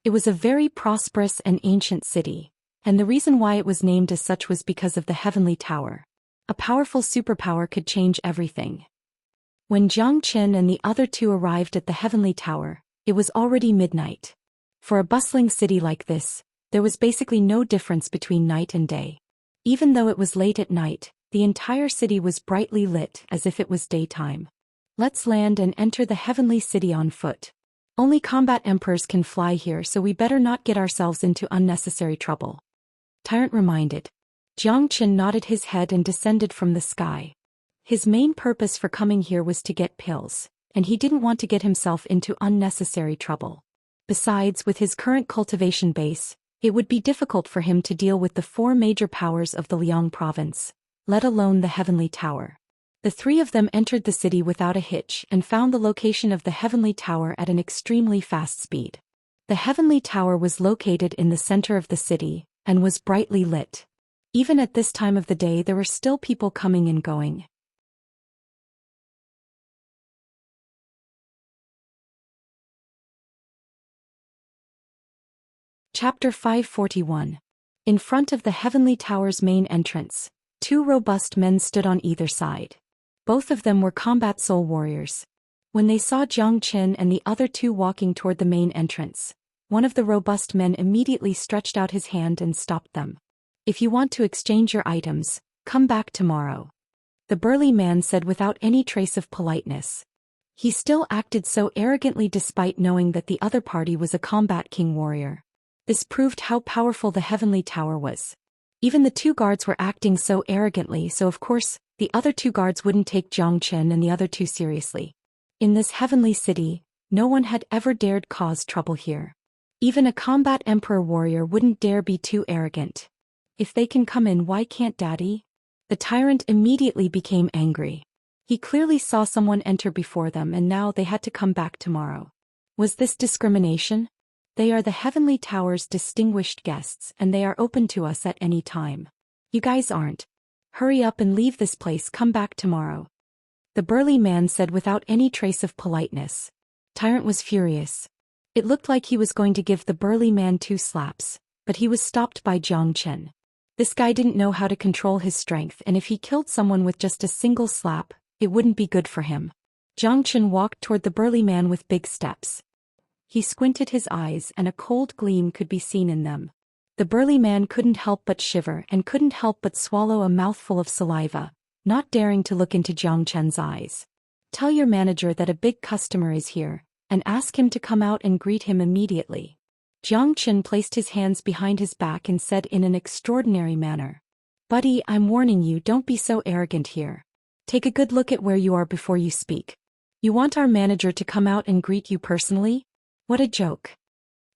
It was a very prosperous and ancient city, and the reason why it was named as such was because of the heavenly tower. A powerful superpower could change everything. When Jiang Qin and the other two arrived at the heavenly tower, it was already midnight. For a bustling city like this, there was basically no difference between night and day. Even though it was late at night, the entire city was brightly lit as if it was daytime. Let's land and enter the heavenly city on foot. Only combat emperors can fly here, so we better not get ourselves into unnecessary trouble. Tyrant reminded. Jiang Qin nodded his head and descended from the sky. His main purpose for coming here was to get pills, and he didn't want to get himself into unnecessary trouble. Besides, with his current cultivation base, it would be difficult for him to deal with the 4 major powers of the Liang province, let alone the heavenly tower. The 3 of them entered the city without a hitch and found the location of the heavenly tower at an extremely fast speed. The heavenly tower was located in the center of the city and was brightly lit. Even at this time of the day, there were still people coming and going. Chapter 541. In front of the heavenly tower's main entrance, 2 robust men stood on either side. Both of them were combat soul warriors. When they saw Jiang Qin and the other 2 walking toward the main entrance, one of the robust men immediately stretched out his hand and stopped them. If you want to exchange your items, come back tomorrow. The burly man said without any trace of politeness. He still acted so arrogantly despite knowing that the other party was a combat king warrior. This proved how powerful the heavenly tower was. Even the 2 guards were acting so arrogantly, so of course, the other 2 guards wouldn't take Jiang Qin and the other 2 seriously. In this heavenly city, no one had ever dared cause trouble here. Even a combat emperor warrior wouldn't dare be too arrogant. If they can come in, why can't Daddy? The tyrant immediately became angry. He clearly saw someone enter before them and now they had to come back tomorrow. Was this discrimination? They are the Heavenly Tower's distinguished guests and they are open to us at any time. You guys aren't. Hurry up and leave this place, come back tomorrow. The burly man said without any trace of politeness. Tyrant was furious. It looked like he was going to give the burly man 2 slaps, but he was stopped by Zhou Xian. This guy didn't know how to control his strength, and if he killed someone with just a single slap, it wouldn't be good for him. Zhou Xian walked toward the burly man with big steps. He squinted his eyes and a cold gleam could be seen in them. The burly man couldn't help but shiver and couldn't help but swallow a mouthful of saliva, not daring to look into Zhou Xian's eyes. Tell your manager that a big customer is here, and ask him to come out and greet him immediately. Zhou Xian placed his hands behind his back and said in an extraordinary manner. Buddy, I'm warning you, don't be so arrogant here. Take a good look at where you are before you speak. You want our manager to come out and greet you personally? What a joke.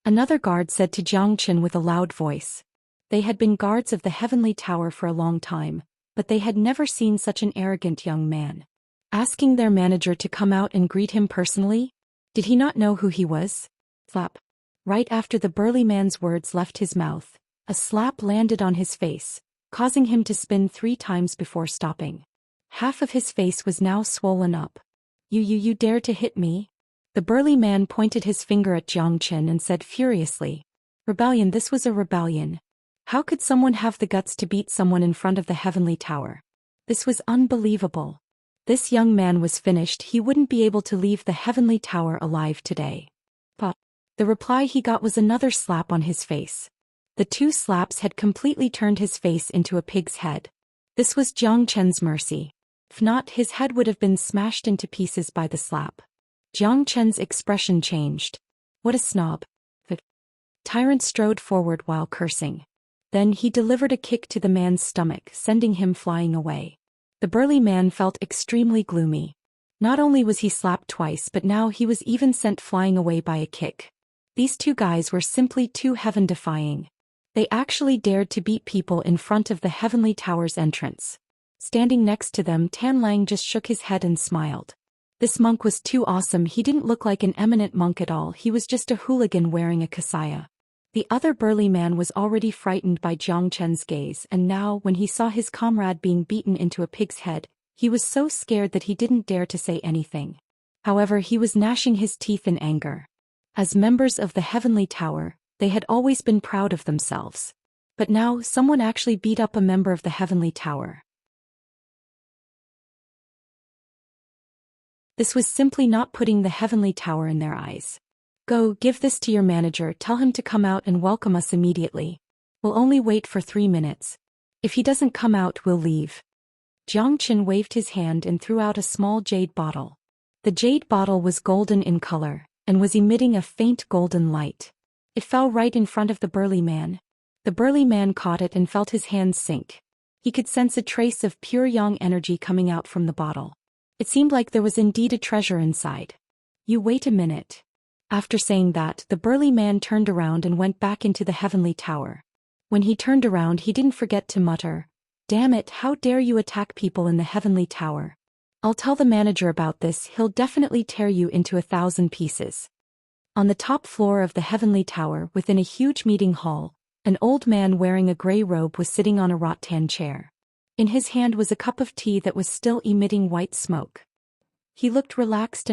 Another guard said to Zhou Xian with a loud voice. They had been guards of the Heavenly Tower for a long time, but they had never seen such an arrogant young man. Asking their manager to come out and greet him personally? Did he not know who he was? Slap. Right after the burly man's words left his mouth, a slap landed on his face, causing him to spin 3 times before stopping. Half of his face was now swollen up. You dare to hit me? The burly man pointed his finger at Zhou Xian and said furiously. Rebellion, this was a rebellion. How could someone have the guts to beat someone in front of the Heavenly Tower? This was unbelievable. This young man was finished, he wouldn't be able to leave the Heavenly Tower alive today. But the reply he got was another slap on his face. The 2 slaps had completely turned his face into a pig's head. This was Zhou Xian's mercy. If not, his head would have been smashed into pieces by the slap. Zhou Xian's expression changed. What a snob. The tyrant strode forward while cursing. Then he delivered a kick to the man's stomach, sending him flying away. The burly man felt extremely gloomy. Not only was he slapped twice, but now he was even sent flying away by a kick. These 2 guys were simply too heaven-defying. They actually dared to beat people in front of the Heavenly Tower's entrance. Standing next to them, Tan Lang just shook his head and smiled. This monk was too awesome, he didn't look like an eminent monk at all, he was just a hooligan wearing a kasaya. The other burly man was already frightened by Zhou Xian's gaze, and now, when he saw his comrade being beaten into a pig's head, he was so scared that he didn't dare to say anything. However, he was gnashing his teeth in anger. As members of the Heavenly Tower, they had always been proud of themselves. But now, someone actually beat up a member of the Heavenly Tower. This was simply not putting the Heavenly Tower in their eyes. Go, give this to your manager, tell him to come out and welcome us immediately. We'll only wait for 3 minutes. If he doesn't come out, we'll leave. Zhou Xian waved his hand and threw out a small jade bottle. The jade bottle was golden in color, and was emitting a faint golden light. It fell right in front of the burly man. The burly man caught it and felt his hands sink. He could sense a trace of pure yang energy coming out from the bottle. It seemed like there was indeed a treasure inside. You wait a minute. After saying that, the burly man turned around and went back into the Heavenly Tower. When he turned around, he didn't forget to mutter, "Damn it, how dare you attack people in the Heavenly Tower? I'll tell the manager about this, he'll definitely tear you into 1,000 pieces." On the top floor of the Heavenly Tower, within a huge meeting hall, an old man wearing a gray robe was sitting on a rattan chair. In his hand was a cup of tea that was still emitting white smoke. He looked relaxed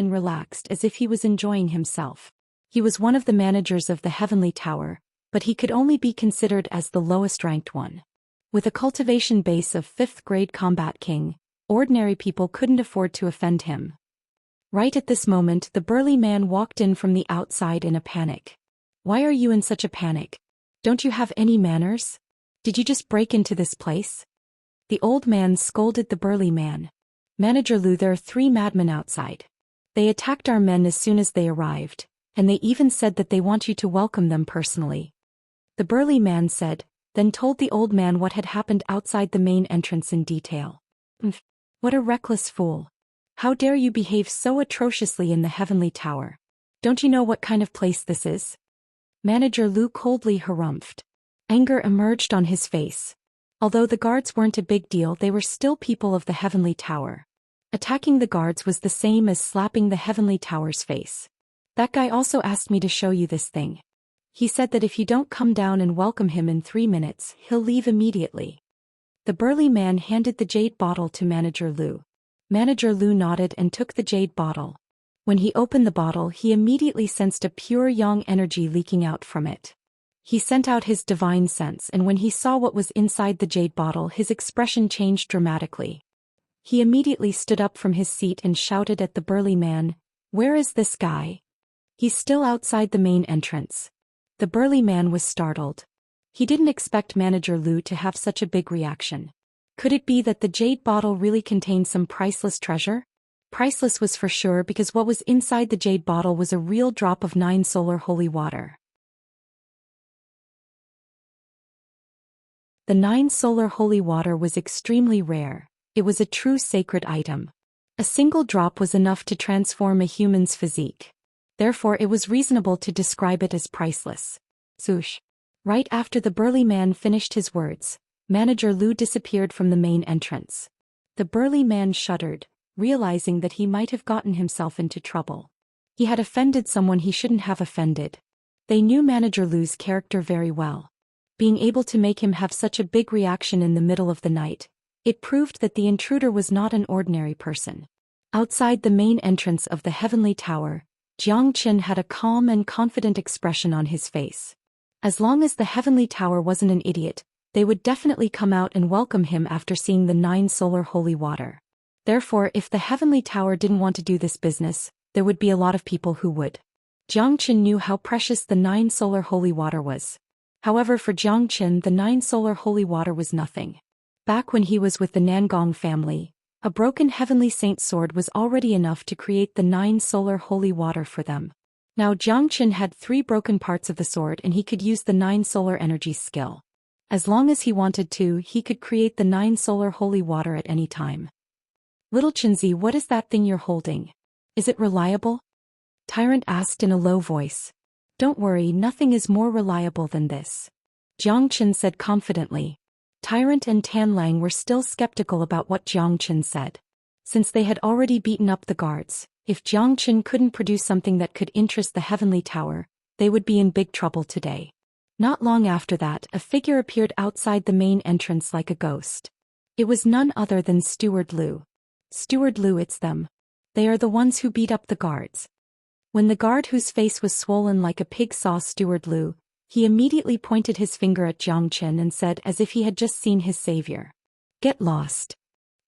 as if he was enjoying himself. He was one of the managers of the Heavenly Tower, but he could only be considered as the lowest ranked one. With a cultivation base of 5th grade combat king, ordinary people couldn't afford to offend him. Right at this moment, the burly man walked in from the outside in a panic. "Why are you in such a panic? Don't you have any manners? Did you just break into this place?" The old man scolded the burly man. "Manager Lu, there are 3 madmen outside. They attacked our men as soon as they arrived, and they even said that they want you to welcome them personally." The burly man said, then told the old man what had happened outside the main entrance in detail. What a reckless fool. How dare you behave so atrociously in the Heavenly Tower? Don't you know what kind of place this is?" Manager Lu coldly harumphed. Anger emerged on his face. Although the guards weren't a big deal, they were still people of the Heavenly Tower. Attacking the guards was the same as slapping the Heavenly Tower's face. "That guy also asked me to show you this thing. He said that if you don't come down and welcome him in 3 minutes, he'll leave immediately. The burly man handed the jade bottle to Manager Lu. Manager Lu nodded and took the jade bottle. When he opened the bottle, he immediately sensed a pure yang energy leaking out from it. He sent out his divine sense, and when he saw what was inside the jade bottle, his expression changed dramatically. He immediately stood up from his seat and shouted at the burly man, "Where is this guy? He's still outside the main entrance." The burly man was startled. He didn't expect Manager Lu to have such a big reaction. Could it be that the jade bottle really contained some priceless treasure? Priceless was for sure, because what was inside the jade bottle was a real drop of 9 solar holy water. The 9 solar holy water was extremely rare. It was a true sacred item. A single drop was enough to transform a human's physique. Therefore it was reasonable to describe it as priceless. Swoosh. Right after the burly man finished his words, Manager Lu disappeared from the main entrance. The burly man shuddered, realizing that he might have gotten himself into trouble. He had offended someone he shouldn't have offended. They knew Manager Lu's character very well. Being able to make him have such a big reaction in the middle of the night, it proved that the intruder was not an ordinary person. Outside the main entrance of the Heavenly Tower, Xianxia had a calm and confident expression on his face. As long as the Heavenly Tower wasn't an idiot, they would definitely come out and welcome him after seeing the 9 solar holy water. Therefore, if the Heavenly Tower didn't want to do this business, there would be a lot of people who would. Xianxia knew how precious the 9 solar holy water was. However, for Xianxia, the 9 solar holy water was nothing. Back when he was with the Nangong family, a broken Heavenly Saint sword was already enough to create the 9 solar holy water for them. Now Xianxia had 3 broken parts of the sword, and he could use the 9 solar energy skill. As long as he wanted to, he could create the 9 solar holy water at any time. "Little Chinzi, what is that thing you're holding? Is it reliable?" Tyrant asked in a low voice. "Don't worry, nothing is more reliable than this," Xianxia said confidently. Tyrant and Tanlang were still skeptical about what Xianxia said. Since they had already beaten up the guards, if Xianxia couldn't produce something that could interest the Heavenly Tower, they would be in big trouble today. Not long after that, a figure appeared outside the main entrance like a ghost. It was none other than Steward Lu. "Steward Lu, it's them. They are the ones who beat up the guards." When the guard whose face was swollen like a pig saw Steward Lu, he immediately pointed his finger at Xianxia and said as if he had just seen his savior, "Get lost."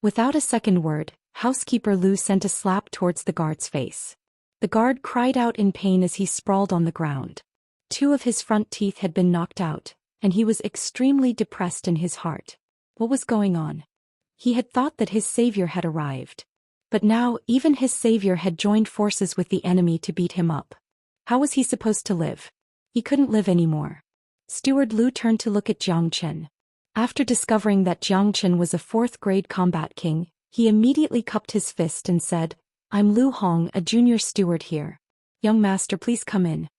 Without a second word, Housekeeper Lu sent a slap towards the guard's face. The guard cried out in pain as he sprawled on the ground. 2 of his front teeth had been knocked out, and he was extremely depressed in his heart. What was going on? He had thought that his savior had arrived. But now, even his savior had joined forces with the enemy to beat him up. How was he supposed to live? He couldn't live anymore. Steward Lu turned to look at Xianxia. After discovering that Xianxia was a 4th-grade combat king, he immediately cupped his fist and said, "I'm Lu Hong, a junior steward here. Young master, please come in."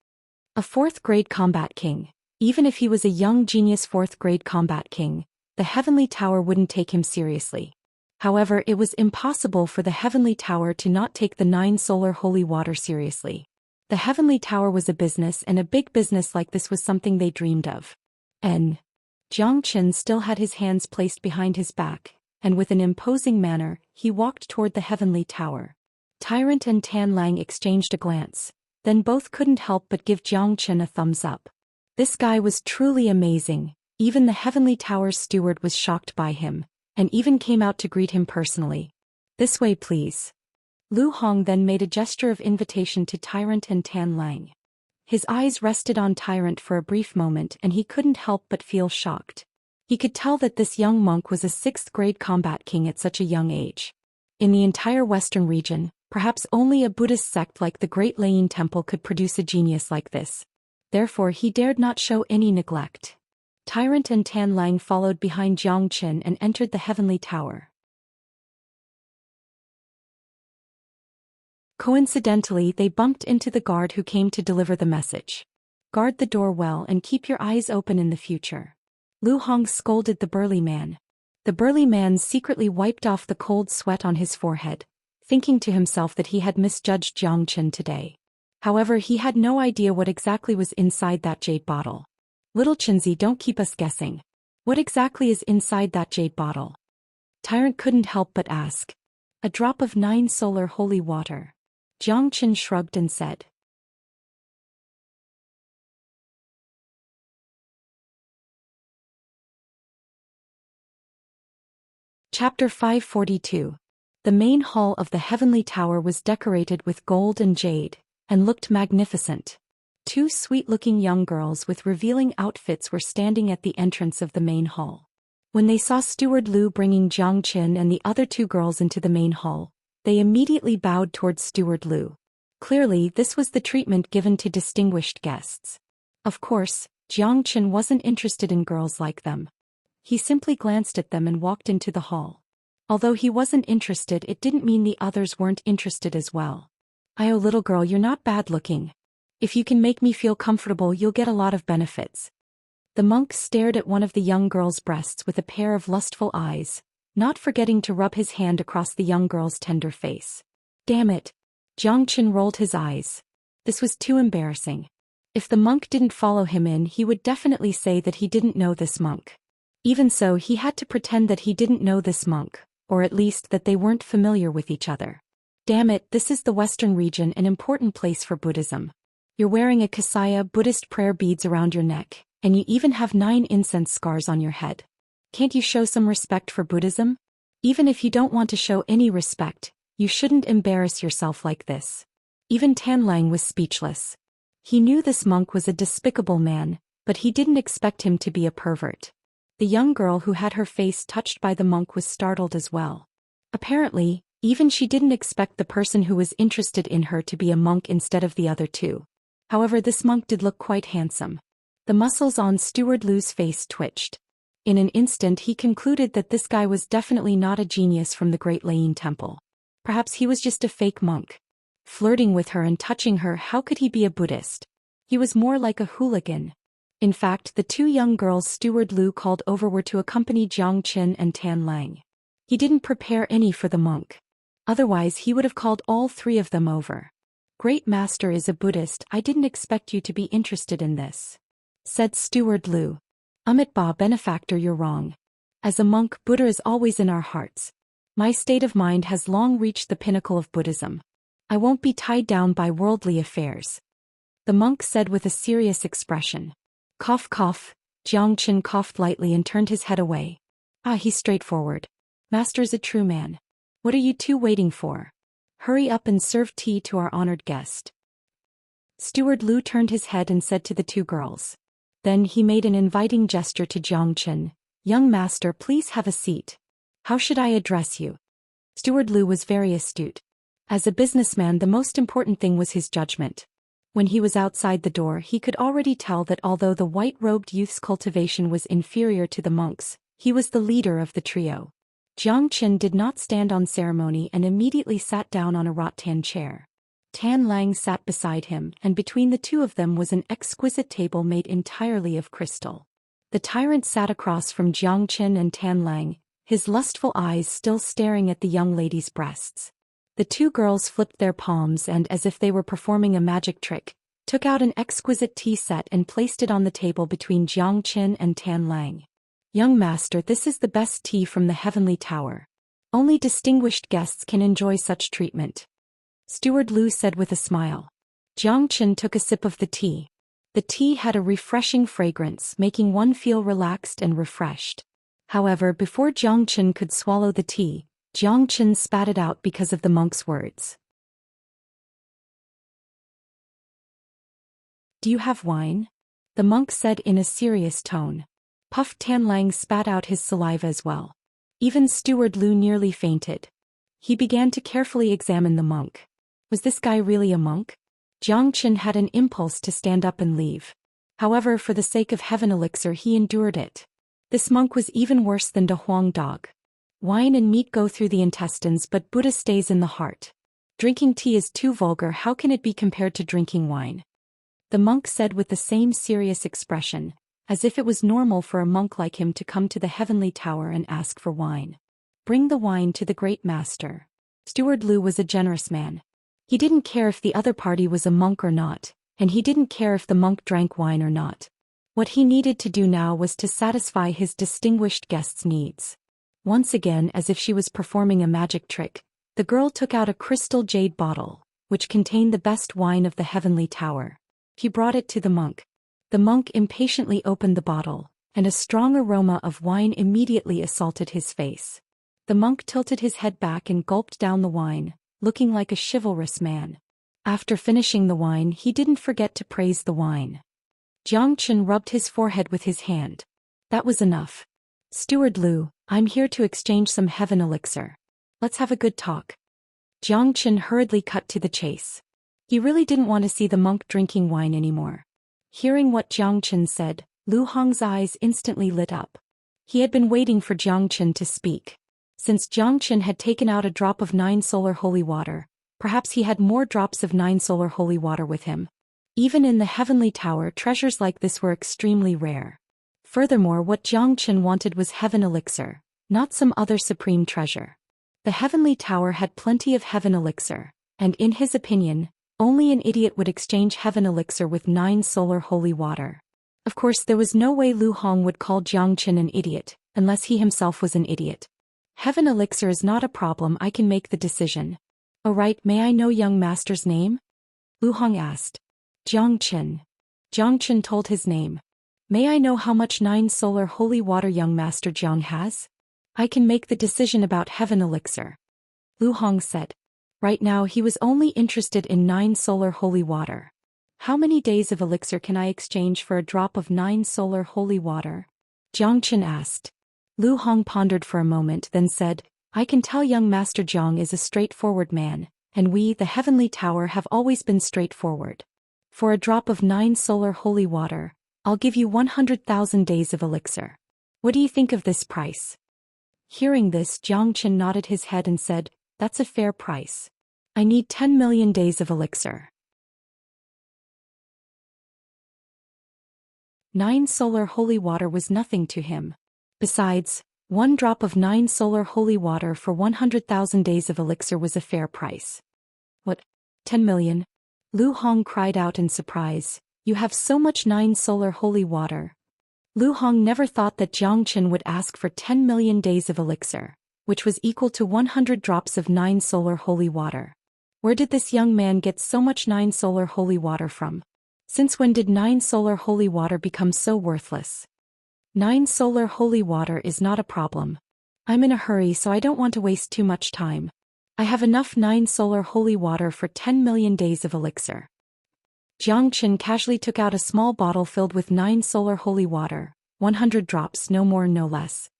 A 4th-grade combat king. Even if he was a young genius 4th-grade combat king, the Heavenly Tower wouldn't take him seriously. However, it was impossible for the Heavenly Tower to not take the 9 solar holy water seriously. The Heavenly Tower was a business, and a big business like this was something they dreamed of. Xianxia still had his hands placed behind his back, and with an imposing manner, he walked toward the Heavenly Tower. Tyrant and Tanlang exchanged a glance, then both couldn't help but give Xianxia a thumbs up. This guy was truly amazing. Even the Heavenly Tower's steward was shocked by him, and even came out to greet him personally. "This way, please." Lu Hong then made a gesture of invitation to Tyrant and Tanlang. His eyes rested on Tyrant for a brief moment, and he couldn't help but feel shocked. He could tell that this young monk was a 6th-grade combat king at such a young age. In the entire Western region, perhaps only a Buddhist sect like the Great Layin Temple could produce a genius like this. Therefore he dared not show any neglect. Tyrant and Tanlang followed behind Xianxia and entered the Heavenly Tower. Coincidentally, they bumped into the guard who came to deliver the message. "Guard the door well and keep your eyes open in the future." Lu Hong scolded the burly man. The burly man secretly wiped off the cold sweat on his forehead, thinking to himself that he had misjudged Xianxia today. However, he had no idea what exactly was inside that jade bottle. Little Chinzi, don't keep us guessing. What exactly is inside that jade bottle? Tyrant couldn't help but ask. A drop of 9 solar holy water. Xianxia shrugged and said. Chapter 542. The main hall of the heavenly tower was decorated with gold and jade, and looked magnificent. 2 sweet-looking young girls with revealing outfits were standing at the entrance of the main hall. When they saw Steward Lu bringing Xianxia and the other 2 girls into the main hall, they immediately bowed towards Steward Lu. Clearly, this was the treatment given to distinguished guests. Of course, Xianxia wasn't interested in girls like them. He simply glanced at them and walked into the hall. Although he wasn't interested, it didn't mean the others weren't interested as well. "Oh, little girl, you're not bad looking. If you can make me feel comfortable, you'll get a lot of benefits." The monk stared at one of the young girl's breasts with a pair of lustful eyes, not forgetting to rub his hand across the young girl's tender face. Damn it! Xianxia rolled his eyes. This was too embarrassing. If the monk didn't follow him in, he would definitely say that he didn't know this monk. Even so, he had to pretend that he didn't know this monk, or at least that they weren't familiar with each other. Damn it, this is the Western region, an important place for Buddhism. You're wearing a kasaya, Buddhist prayer beads around your neck, and you even have 9 incense scars on your head. Can't you show some respect for Buddhism? Even if you don't want to show any respect, you shouldn't embarrass yourself like this. Even Tanlang was speechless. He knew this monk was a despicable man, but he didn't expect him to be a pervert. The young girl who had her face touched by the monk was startled as well. Apparently, even she didn't expect the person who was interested in her to be a monk instead of the other 2. However, this monk did look quite handsome. The muscles on Steward Lu's face twitched. In an instant he concluded that this guy was definitely not a genius from the Great Lain Temple. Perhaps he was just a fake monk. Flirting with her and touching her, how could he be a Buddhist? He was more like a hooligan. In fact, the 2 young girls Steward Lu called over were to accompany Xianxia and Tanlang. He didn't prepare any for the monk. Otherwise he would have called all 3 of them over. "Great Master is a Buddhist, I didn't expect you to be interested in this," said Steward Lu. "Ba, benefactor, you're wrong. As a monk, Buddha is always in our hearts. My state of mind has long reached the pinnacle of Buddhism. I won't be tied down by worldly affairs," the monk said with a serious expression. Cough cough, Xianxia coughed lightly and turned his head away. He's straightforward. Master's a true man. What are you 2 waiting for? Hurry up and serve tea to our honored guest. Steward Lu turned his head and said to the 2 girls. Then he made an inviting gesture to Xianxia. "Young master, please have a seat. How should I address you?" Steward Lu was very astute. As a businessman, the most important thing was his judgment. When he was outside the door, he could already tell that although the white-robed youth's cultivation was inferior to the monk's, he was the leader of the trio. Xianxia did not stand on ceremony and immediately sat down on a rattan chair. Tanlang sat beside him, and between the 2 of them was an exquisite table made entirely of crystal. The tyrant sat across from Xianxia and Tanlang, his lustful eyes still staring at the young lady's breasts. The 2 girls flipped their palms and, as if they were performing a magic trick, took out an exquisite tea set and placed it on the table between Xianxia and Tanlang. "Young master, this is the best tea from the heavenly tower. Only distinguished guests can enjoy such treatment," Steward Lu said with a smile. Xianxia took a sip of the tea. The tea had a refreshing fragrance, making one feel relaxed and refreshed. However, before Xianxia could swallow the tea, Xianxia spat it out because of the monk's words. "Do you have wine?" the monk said in a serious tone. Puff Tanlang spat out his saliva as well. Even Steward Lu nearly fainted. He began to carefully examine the monk. Was this guy really a monk? Xianxia had an impulse to stand up and leave. However, for the sake of heaven elixir, he endured it. This monk was even worse than the Huang dog. Wine and meat go through the intestines, but Buddha stays in the heart. Drinking tea is too vulgar. How can it be compared to drinking wine? The monk said with the same serious expression, as if it was normal for a monk like him to come to the heavenly tower and ask for wine. "Bring the wine to the great master." Steward Lu was a generous man. He didn't care if the other party was a monk or not, and he didn't care if the monk drank wine or not. What he needed to do now was to satisfy his distinguished guest's needs. Once again, as if she was performing a magic trick, the girl took out a crystal jade bottle, which contained the best wine of the heavenly tower. He brought it to the monk. The monk impatiently opened the bottle, and a strong aroma of wine immediately assaulted his face. The monk tilted his head back and gulped down the wine, looking like a chivalrous man. After finishing the wine, he didn't forget to praise the wine. Xianxia rubbed his forehead with his hand. That was enough. Steward Lu, I'm here to exchange some heaven elixir. Let's have a good talk. Xianxia hurriedly cut to the chase. He really didn't want to see the monk drinking wine anymore. Hearing what Xianxia said, Lu Hong's eyes instantly lit up. He had been waiting for Xianxia to speak. Since Xianxia had taken out a drop of 9 solar holy water, perhaps he had more drops of 9 solar holy water with him. Even in the heavenly tower, treasures like this were extremely rare. Furthermore, what Xianxia wanted was heaven elixir, not some other supreme treasure. The heavenly tower had plenty of heaven elixir, and in his opinion, only an idiot would exchange heaven elixir with 9 solar holy water. Of course, there was no way Lu Hong would call Xianxia an idiot, unless he himself was an idiot. Heaven elixir is not a problem, I can make the decision. Alright, may I know young master's name? Lu Hong asked. Xianxia. Xianxia told his name. May I know how much 9 solar holy water young master Jiang has? I can make the decision about heaven elixir. Lu Hong said. Right now he was only interested in 9 solar holy water. How many days of elixir can I exchange for a drop of 9 solar holy water? Xianxia asked. Lu Hong pondered for a moment, then said, I can tell young Master Jiang is a straightforward man, and we, the heavenly tower, have always been straightforward. For a drop of 9 solar holy water, I'll give you 100,000 days of elixir. What do you think of this price? Hearing this, Xianxia nodded his head and said, That's a fair price. I need 10 million days of elixir. 9 solar holy water was nothing to him. Besides, 1 drop of 9 solar holy water for 100,000 days of elixir was a fair price. What? 10 million? Lu Hong cried out in surprise. You have so much 9 solar holy water. Lu Hong never thought that Xianxia would ask for 10 million days of elixir, which was equal to 100 drops of 9 solar holy water. Where did this young man get so much 9 solar holy water from? Since when did 9 solar holy water become so worthless? 9 solar holy water is not a problem. I'm in a hurry, so I don't want to waste too much time. I have enough 9 solar holy water for 10 million days of elixir. Xianxia casually took out a small bottle filled with 9 solar holy water, 100 drops, no more no less.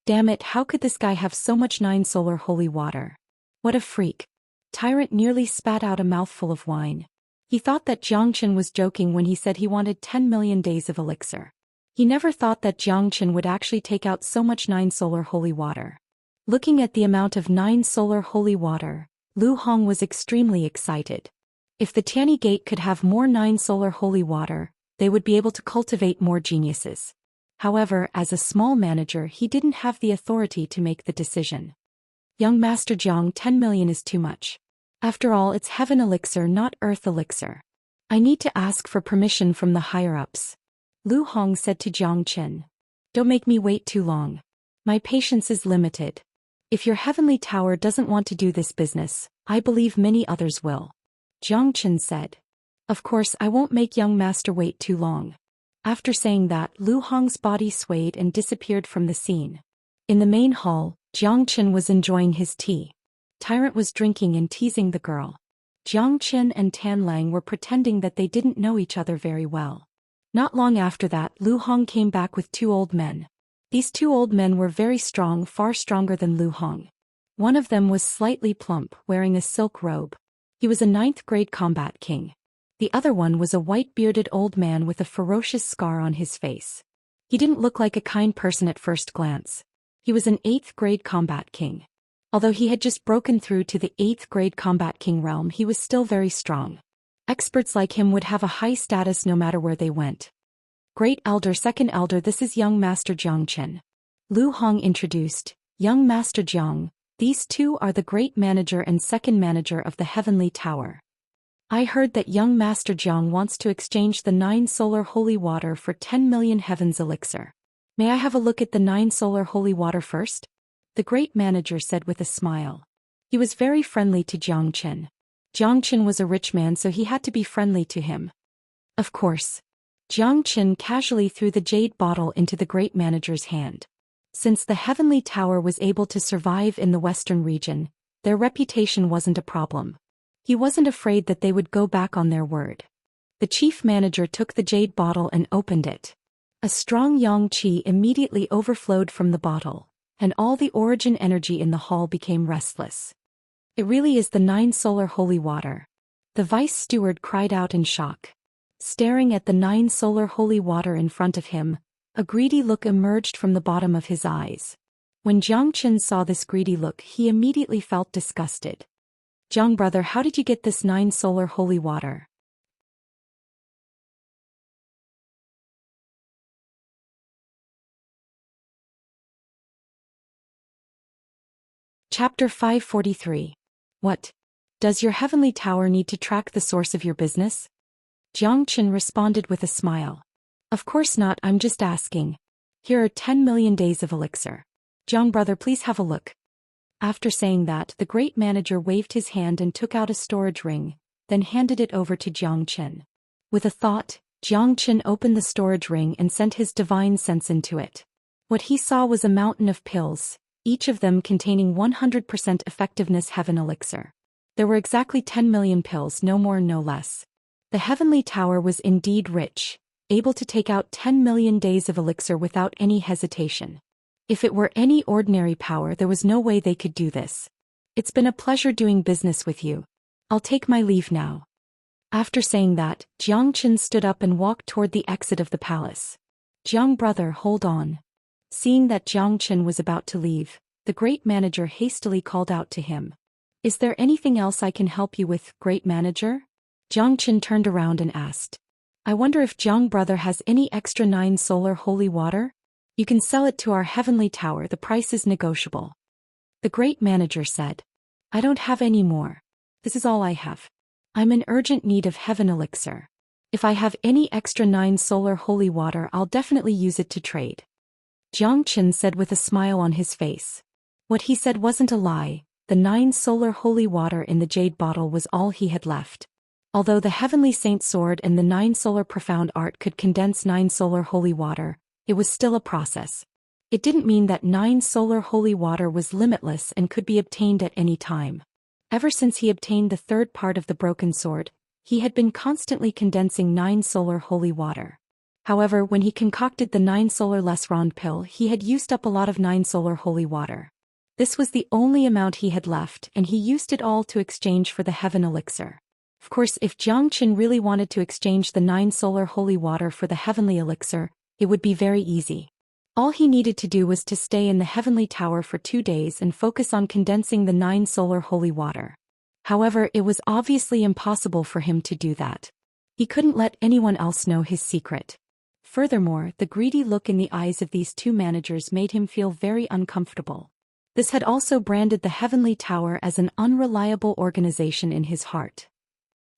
Damn it, how could this guy have so much 9 solar holy water? What a freak. Tyrant nearly spat out a mouthful of wine. He thought that Xianxia was joking when he said he wanted 10 million days of elixir. He never thought that Xianxia would actually take out so much 9 solar holy water. Looking at the amount of 9 solar holy water, Lu Hong was extremely excited. If the Tianyi Gate could have more 9 solar holy water, they would be able to cultivate more geniuses. However, as a small manager, he didn't have the authority to make the decision. Young Master Jiang, 10 million is too much. After all, it's heaven elixir, not earth elixir. I need to ask for permission from the higher-ups. Lu Hong said to Xianxia. Don't make me wait too long. My patience is limited. If your heavenly tower doesn't want to do this business, I believe many others will. Xianxia said. Of course, I won't make young master wait too long. After saying that, Lu Hong's body swayed and disappeared from the scene. In the main hall, Xianxia was enjoying his tea. Tyrant was drinking and teasing the girl. Xianxia and Tan Lang were pretending that they didn't know each other very well. Not long after that, Lu Hong came back with 2 old men. These 2 old men were very strong, far stronger than Lu Hong. One of them was slightly plump, wearing a silk robe. He was a 9th grade combat king. The other one was a white-bearded old man with a ferocious scar on his face. He didn't look like a kind person at first glance. He was an 8th grade combat king. Although he had just broken through to the 8th grade combat king realm, he was still very strong. Experts like him would have a high status no matter where they went. Great Elder, Second Elder, this is young Master Xianxia. Lu Hong introduced. Young Master Jiang, These two are the Great Manager and Second Manager of the Heavenly Tower. I heard that young Master Jiang wants to exchange the 9 solar holy water for 10 million heavens elixir. May I have a look at the 9 solar holy water first? The Great Manager said with a smile. He was very friendly to Jiang Chen. Jiang Chen was a rich man, so he had to be friendly to him. Of course. Jiang Chen casually threw the jade bottle into the Great Manager's hand. Since the Heavenly Tower was able to survive in the western region, their reputation wasn't a problem. He wasn't afraid that they would go back on their word. The chief manager took the jade bottle and opened it. A strong yang qi immediately overflowed from the bottle, and all the origin energy in the hall became restless. It really is the 9 solar holy water. The vice steward cried out in shock. Staring at the 9 solar holy water in front of him, a greedy look emerged from the bottom of his eyes. When Jiang Chen saw this greedy look, he immediately felt disgusted. Jiang brother, how did you get this 9 solar holy water? Chapter 543. What? Does your heavenly tower need to track the source of your business? Jiang Chen responded with a smile. Of course not, I'm just asking. Here are 10 million days of elixir. Jiang brother, please have a look. After saying that, the Great Manager waved his hand and took out a storage ring, then handed it over to Jiang Chen. With a thought, Jiang Chen opened the storage ring and sent his divine sense into it. What he saw was a mountain of pills, each of them containing 100% effectiveness heaven elixir. There were exactly 10 million pills, no more no less. The Heavenly Tower was indeed rich, able to take out 10 million days of elixir without any hesitation. If it were any ordinary power, there was no way they could do this. It's been a pleasure doing business with you. I'll take my leave now. After saying that, Jiang Chen stood up and walked toward the exit of the palace. Jiang brother, hold on. Seeing that Jiang Chen was about to leave, the Great Manager hastily called out to him. Is there anything else I can help you with, Great Manager? Jiang Chen turned around and asked. I wonder if Jiang brother has any extra 9 solar holy water? You can sell it to our Heavenly Tower, the price is negotiable. The Great Manager said. I don't have any more. This is all I have. I'm in urgent need of heaven elixir. If I have any extra 9 solar holy water, I'll definitely use it to trade. Jiang Chen said with a smile on his face. What he said wasn't a lie, the 9 solar holy water in the jade bottle was all he had left. Although the Heavenly Saint Sword and the 9 solar profound art could condense 9 solar holy water, it was still a process. It didn't mean that 9 solar holy water was limitless and could be obtained at any time. Ever since he obtained the third part of the broken sword, he had been constantly condensing 9 solar holy water. However, when he concocted the 9 solar less rond pill, he had used up a lot of 9 solar holy water. This was the only amount he had left, and he used it all to exchange for the heaven elixir. Of course, if Jiang Chen really wanted to exchange the 9 solar holy water for the heavenly elixir, it would be very easy. All he needed to do was to stay in the Heavenly Tower for 2 days and focus on condensing the 9 solar holy water. However, it was obviously impossible for him to do that. He couldn't let anyone else know his secret. Furthermore, the greedy look in the eyes of these two managers made him feel very uncomfortable. This had also branded the Heavenly Tower as an unreliable organization in his heart.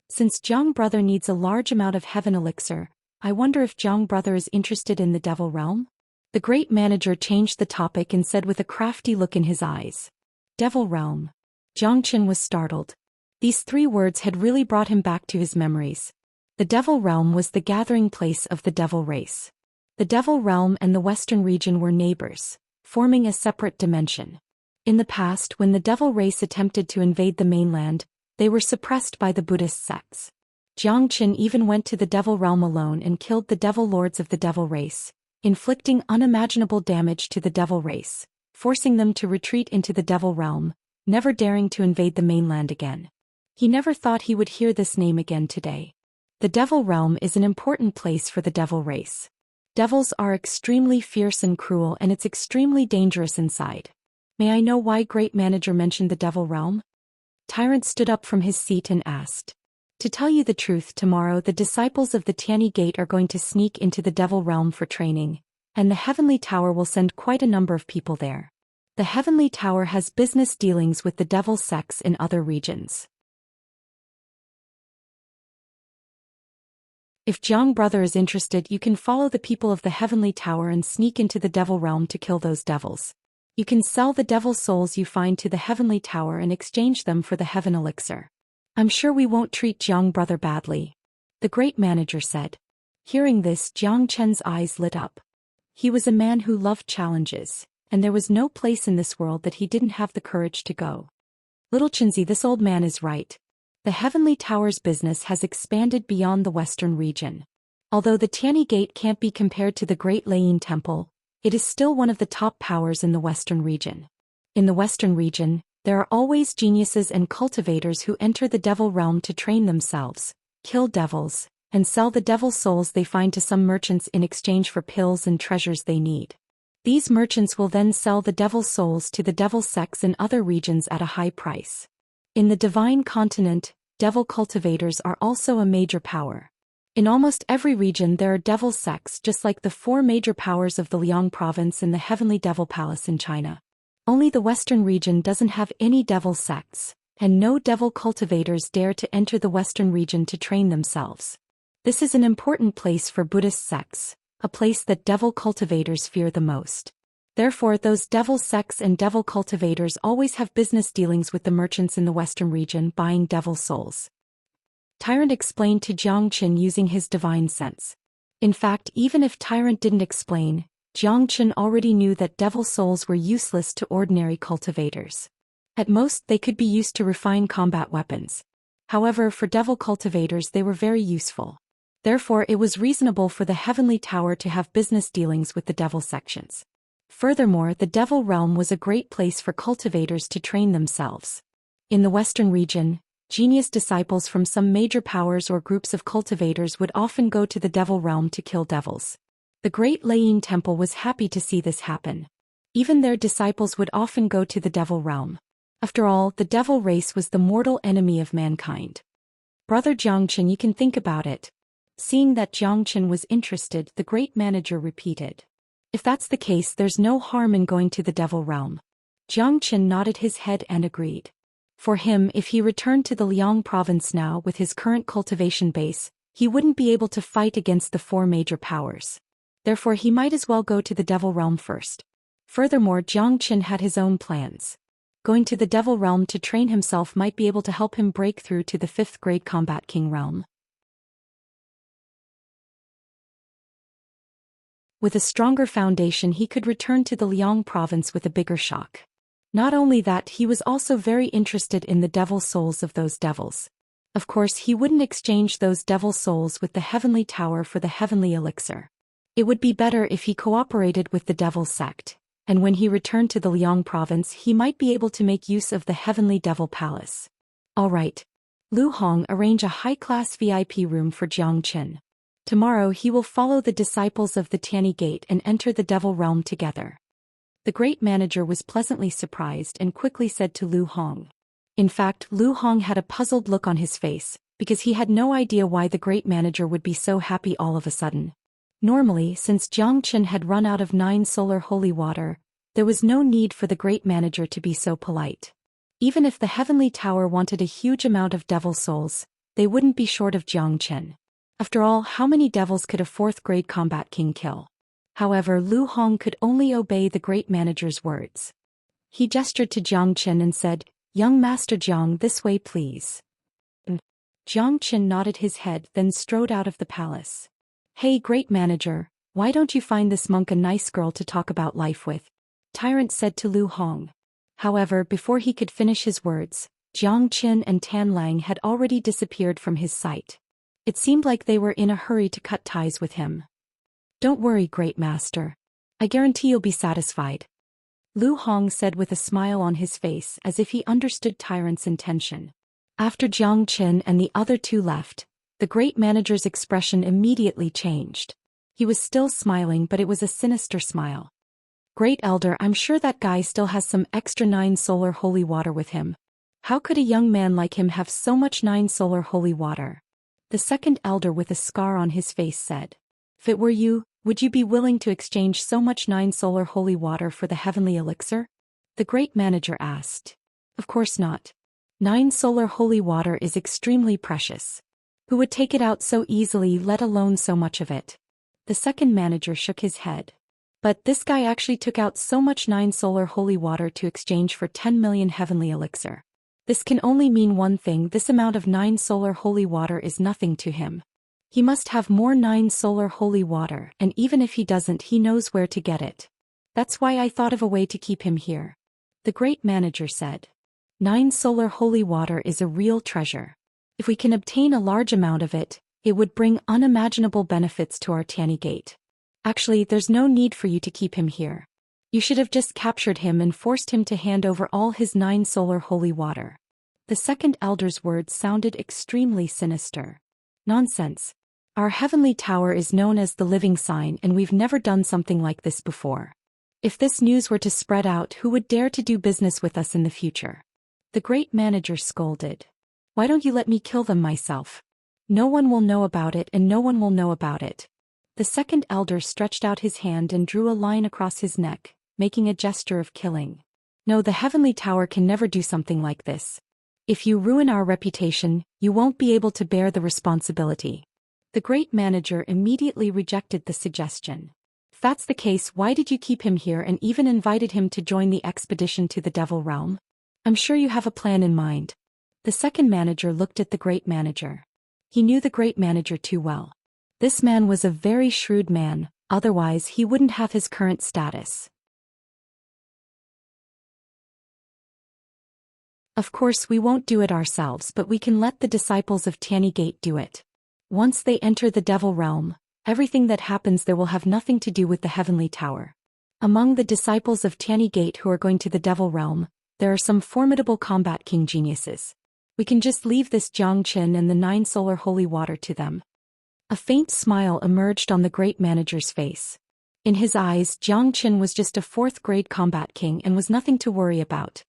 Since Jiang brother needs a large amount of heaven elixir, I wonder if Jiang brother is interested in the Devil Realm? The Great Manager changed the topic and said with a crafty look in his eyes. Devil Realm. Jiang Chen was startled. These 3 words had really brought him back to his memories. The Devil Realm was the gathering place of the Devil race. The Devil Realm and the Western region were neighbors, forming a separate dimension. In the past, when the Devil race attempted to invade the mainland, they were suppressed by the Buddhist sects. Jiang Chen even went to the Devil Realm alone and killed the Devil Lords of the Devil race, inflicting unimaginable damage to the Devil race, forcing them to retreat into the Devil Realm, never daring to invade the mainland again. He never thought he would hear this name again today. The Devil Realm is an important place for the Devil race. Devils are extremely fierce and cruel, and it's extremely dangerous inside. May I know why Great Manager mentioned the Devil Realm? Tyrant stood up from his seat and asked. To tell you the truth, tomorrow the disciples of the Tianyi Gate are going to sneak into the Devil Realm for training, and the Heavenly Tower will send quite a number of people there. The Heavenly Tower has business dealings with the devil sects in other regions. If Jiang brother is interested, you can follow the people of the Heavenly Tower and sneak into the devil realm to kill those devils. You can sell the devil souls you find to the Heavenly Tower and exchange them for the Heaven Elixir. I'm sure we won't treat Jiang brother badly, the great manager said. Hearing this, Jiang Chen's eyes lit up. He was a man who loved challenges, and there was no place in this world that he didn't have the courage to go. Little Chenzi, this old man is right. The Heavenly Tower's business has expanded beyond the western region. Although the Tianyi Gate can't be compared to the Great Leiyin Temple, it is still one of the top powers in the western region. In the western region, there are always geniuses and cultivators who enter the devil realm to train themselves, kill devils, and sell the devil souls they find to some merchants in exchange for pills and treasures they need. These merchants will then sell the devil souls to the devil sects in other regions at a high price. In the Divine Continent, devil cultivators are also a major power. In almost every region there are devil sects, just like the 4 major powers of the Liang province and the Heavenly Devil Palace in China. Only the western region doesn't have any devil sects, and no devil cultivators dare to enter the western region to train themselves. This is an important place for Buddhist sects, a place that devil cultivators fear the most. Therefore, those devil sects and devil cultivators always have business dealings with the merchants in the western region buying devil souls. Tyrant explained to Jiang Qin using his divine sense. In fact, even if Tyrant didn't explain, Jiang Qin already knew that devil souls were useless to ordinary cultivators. At most, they could be used to refine combat weapons. However, for devil cultivators they were very useful. Therefore, it was reasonable for the Heavenly Tower to have business dealings with the devil sections. Furthermore, the devil realm was a great place for cultivators to train themselves. In the western region, genius disciples from some major powers or groups of cultivators would often go to the devil realm to kill devils. The Great Leiyin Temple was happy to see this happen. Even their disciples would often go to the devil realm. After all, the devil race was the mortal enemy of mankind. Brother Jiangchen, you can think about it. Seeing that Jiangchen was interested, the great manager repeated. If that's the case, there's no harm in going to the devil realm. Jiangchen nodded his head and agreed. For him, if he returned to the Liang province now with his current cultivation base, he wouldn't be able to fight against the 4 major powers. Therefore, he might as well go to the devil realm first. Furthermore, Jiangchen had his own plans. Going to the devil realm to train himself might be able to help him break through to the 5th grade combat king realm. With a stronger foundation, he could return to the Liang province with a bigger shock. Not only that, he was also very interested in the devil souls of those devils. Of course, he wouldn't exchange those devil souls with the Heavenly Tower for the Heavenly Elixir. It would be better if he cooperated with the devil sect, and when he returned to the Liang province he might be able to make use of the Heavenly Devil Palace. Alright. Lu Hong, arrange a high-class VIP room for Jiang Qin. Tomorrow he will follow the disciples of the Tianyi Gate and enter the devil realm together. The great manager was pleasantly surprised and quickly said to Lu Hong. In fact, Lu Hong had a puzzled look on his face, because he had no idea why the great manager would be so happy all of a sudden. Normally, since Jiang Qin had run out of 9 solar holy water, there was no need for the great manager to be so polite. Even if the Heavenly Tower wanted a huge amount of devil souls, they wouldn't be short of Jiang Qin. After all, how many devils could a 4th grade combat king kill? However, Lu Hong could only obey the great manager's words. He gestured to Jiang Qin and said, "Young Master Jiang, this way please." Jiang Qin nodded his head, then strode out of the palace. "Hey great manager, why don't you find this monk a nice girl to talk about life with?" Tyrant said to Lu Hong. However, before he could finish his words, Jiang Qin and Tan Lang had already disappeared from his sight. It seemed like they were in a hurry to cut ties with him. "Don't worry, great master. I guarantee you'll be satisfied," Lu Hong said with a smile on his face as if he understood Tyrant's intention. After Jiang Qin and the other 2 left, the great manager's expression immediately changed. He was still smiling, but it was a sinister smile. "Great elder, I'm sure that guy still has some extra 9 solar holy water with him. How could a young man like him have so much 9 solar holy water?" The second elder with a scar on his face said. "If it were you, would you be willing to exchange so much 9 solar holy water for the Heavenly Elixir?" The great manager asked. Of course not. 9 solar holy water is extremely precious. Who would take it out so easily, let alone so much of it? The second manager shook his head. But this guy actually took out so much 9 solar holy water to exchange for 10 million heavenly elixir. This can only mean one thing: this amount of 9 solar holy water is nothing to him. He must have more 9 solar holy water, and even if he doesn't, he knows where to get it. That's why I thought of a way to keep him here. The great manager said. 9 solar holy water is a real treasure. If we can obtain a large amount of it, it would bring unimaginable benefits to our Tiany Gate. Actually, there's no need for you to keep him here. You should have just captured him and forced him to hand over all his 9 solar holy water. The second elder's words sounded extremely sinister. Nonsense. Our heavenly tower is known as the living sign, and we've never done something like this before. If this news were to spread out, who would dare to do business with us in the future? The great manager scolded. Why don't you let me kill them myself? No one will know about it, and no one will know about it. The second elder stretched out his hand and drew a line across his neck, making a gesture of killing. No, the heavenly tower can never do something like this. If you ruin our reputation, you won't be able to bear the responsibility. The great manager immediately rejected the suggestion. If that's the case, why did you keep him here and even invited him to join the expedition to the Devil Realm? I'm sure you have a plan in mind. The second manager looked at the great manager. He knew the great manager too well. This man was a very shrewd man, otherwise he wouldn't have his current status. Of course, we won't do it ourselves, but we can let the disciples of Tiany Gate do it. Once they enter the Devil Realm, everything that happens there will have nothing to do with the heavenly tower. Among the disciples of Tiany Gate who are going to the Devil Realm, there are some formidable combat king geniuses. We can just leave this Zhou Xian and the 9 solar holy water to them. A faint smile emerged on the great manager's face. In his eyes, Zhou Xian was just a 4th-grade combat king and was nothing to worry about.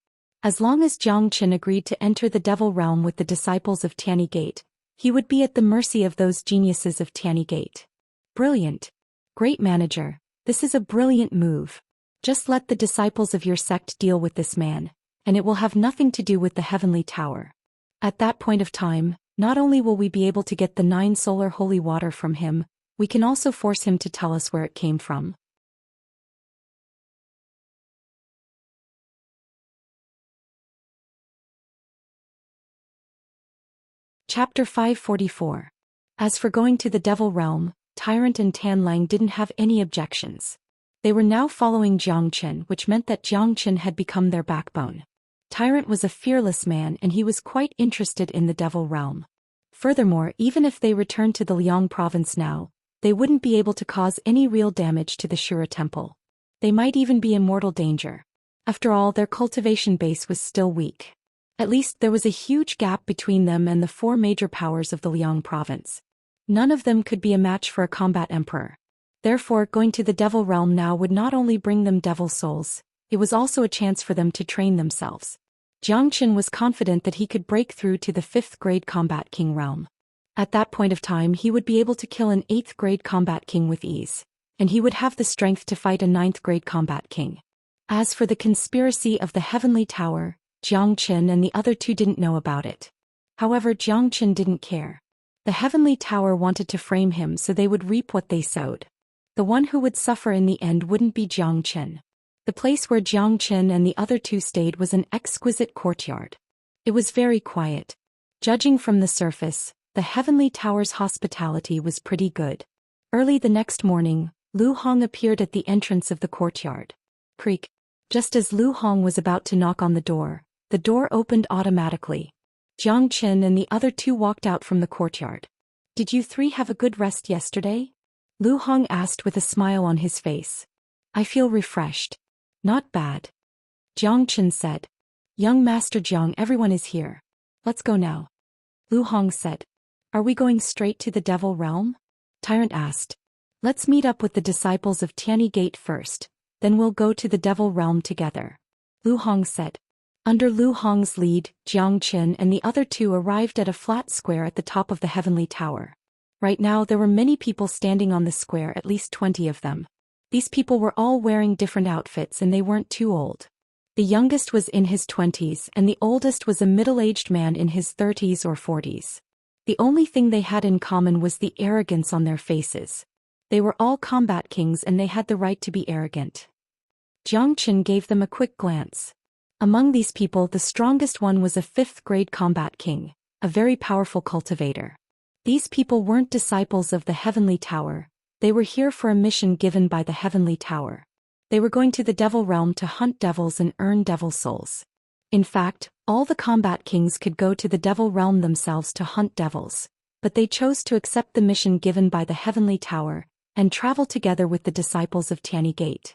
As long as Zhou Xian agreed to enter the Devil Realm with the disciples of Tiany Gate, he would be at the mercy of those geniuses of Tiany Gate. Brilliant. Great manager, this is a brilliant move. Just let the disciples of your sect deal with this man, and it will have nothing to do with the heavenly tower. At that point of time, not only will we be able to get the 9 solar holy water from him, we can also force him to tell us where it came from. Chapter 544. As for going to the Devil Realm, Tyrant and Tan Lang didn't have any objections. They were now following Zhou Xian, which meant that Zhou Xian had become their backbone. Tyrant was a fearless man and he was quite interested in the Devil Realm. Furthermore, even if they returned to the Liang province now, they wouldn't be able to cause any real damage to the Shura temple. They might even be in mortal danger. After all, their cultivation base was still weak. At least there was a huge gap between them and the 4 major powers of the Liang province. None of them could be a match for a combat emperor. Therefore, going to the Devil Realm now would not only bring them devil souls, it was also a chance for them to train themselves. Zhou Xian was confident that he could break through to the 5th-grade combat king realm. At that point of time he would be able to kill an 8th-grade combat king with ease, and he would have the strength to fight a 9th-grade combat king. As for the conspiracy of the heavenly tower, Zhou Xian and the other 2 didn't know about it. However, Zhou Xian didn't care. The heavenly tower wanted to frame him so they would reap what they sowed. The one who would suffer in the end wouldn't be Zhou Xian. The place where Zhou Xian and the other 2 stayed was an exquisite courtyard. It was very quiet. Judging from the surface, the heavenly tower's hospitality was pretty good. Early the next morning, Lu Hong appeared at the entrance of the courtyard. Creak. Just as Lu Hong was about to knock on the door opened automatically. Zhou Xian and the other 2 walked out from the courtyard. Did you 3 have a good rest yesterday? Lu Hong asked with a smile on his face. I feel refreshed. Not bad. Zhou Xian said. Young Master Zhang, everyone is here. Let's go now. Lu Hong said. Are we going straight to the Devil Realm? Tyrant asked. Let's meet up with the disciples of Tiany Gate first, then we'll go to the Devil Realm together. Lu Hong said. Under Lu Hong's lead, Zhou Xian and the other 2 arrived at a flat square at the top of the heavenly tower. Right now there were many people standing on the square, at least 20 of them. These people were all wearing different outfits and they weren't too old. The youngest was in his 20s and the oldest was a middle-aged man in his 30s or 40s. The only thing they had in common was the arrogance on their faces. They were all combat kings and they had the right to be arrogant. Xianxia gave them a quick glance. Among these people, the strongest one was a 5th-grade combat king, a very powerful cultivator. These people weren't disciples of the Heavenly Tower, they were here for a mission given by the Heavenly Tower. They were going to the Devil Realm to hunt devils and earn devil souls. In fact, all the combat kings could go to the Devil Realm themselves to hunt devils, but they chose to accept the mission given by the Heavenly Tower, and travel together with the disciples of Tianyi Gate.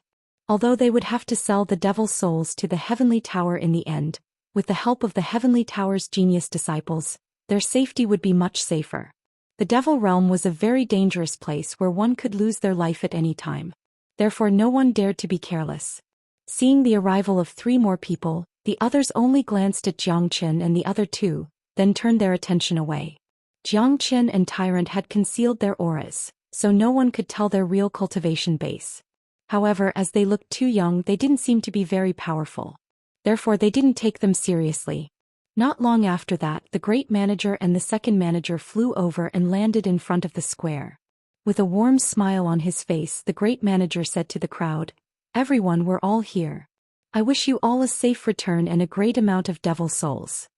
Although they would have to sell the devil souls to the Heavenly Tower in the end, with the help of the Heavenly Tower's genius disciples, their safety would be much safer. The Devil Realm was a very dangerous place where one could lose their life at any time. Therefore no one dared to be careless. Seeing the arrival of 3 more people, the others only glanced at Xianxia and the other 2, then turned their attention away. Xianxia and Tyrant had concealed their auras, so no one could tell their real cultivation base. However, as they looked too young, they didn't seem to be very powerful. Therefore they didn't take them seriously. Not long after that, the great manager and the second manager flew over and landed in front of the square. With a warm smile on his face, the great manager said to the crowd, "Everyone, we're all here. I wish you all a safe return and a great amount of devil souls."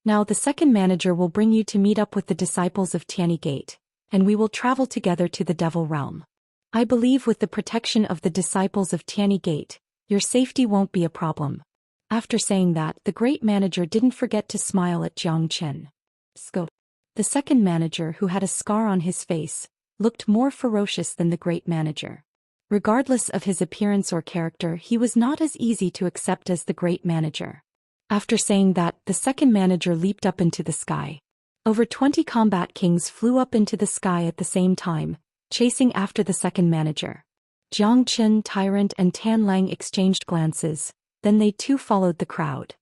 Now the second manager will bring you to meet up with the disciples of Tianyi Gate, and we will travel together to the Devil Realm. I believe with the protection of the disciples of Tianyi Gate, your safety won't be a problem. After saying that, the great manager didn't forget to smile at Xianxia. The second manager, who had a scar on his face, looked more ferocious than the great manager. Regardless of his appearance or character, he was not as easy to accept as the great manager. After saying that, the second manager leaped up into the sky. Over 20 combat kings flew up into the sky at the same time, chasing after the second manager. Xianxia, Tyrant and Tan Lang exchanged glances, then they too followed the crowd.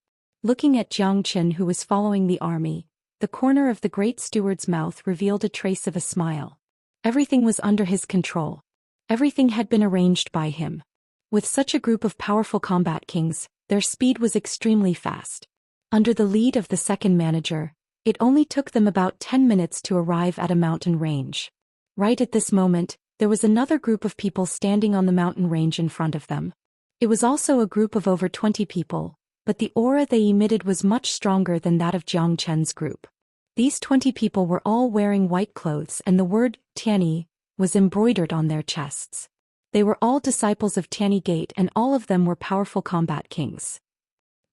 Looking at Xianxia, who was following the army, the corner of the great steward's mouth revealed a trace of a smile. Everything was under his control. Everything had been arranged by him. With such a group of powerful combat kings, their speed was extremely fast. Under the lead of the second manager, it only took them about 10 minutes to arrive at a mountain range. Right at this moment, there was another group of people standing on the mountain range in front of them. It was also a group of over 20 people, but the aura they emitted was much stronger than that of Xianxia's group. These 20 people were all wearing white clothes and the word Tianyi was embroidered on their chests. They were all disciples of Tianyi Gate and all of them were powerful combat kings.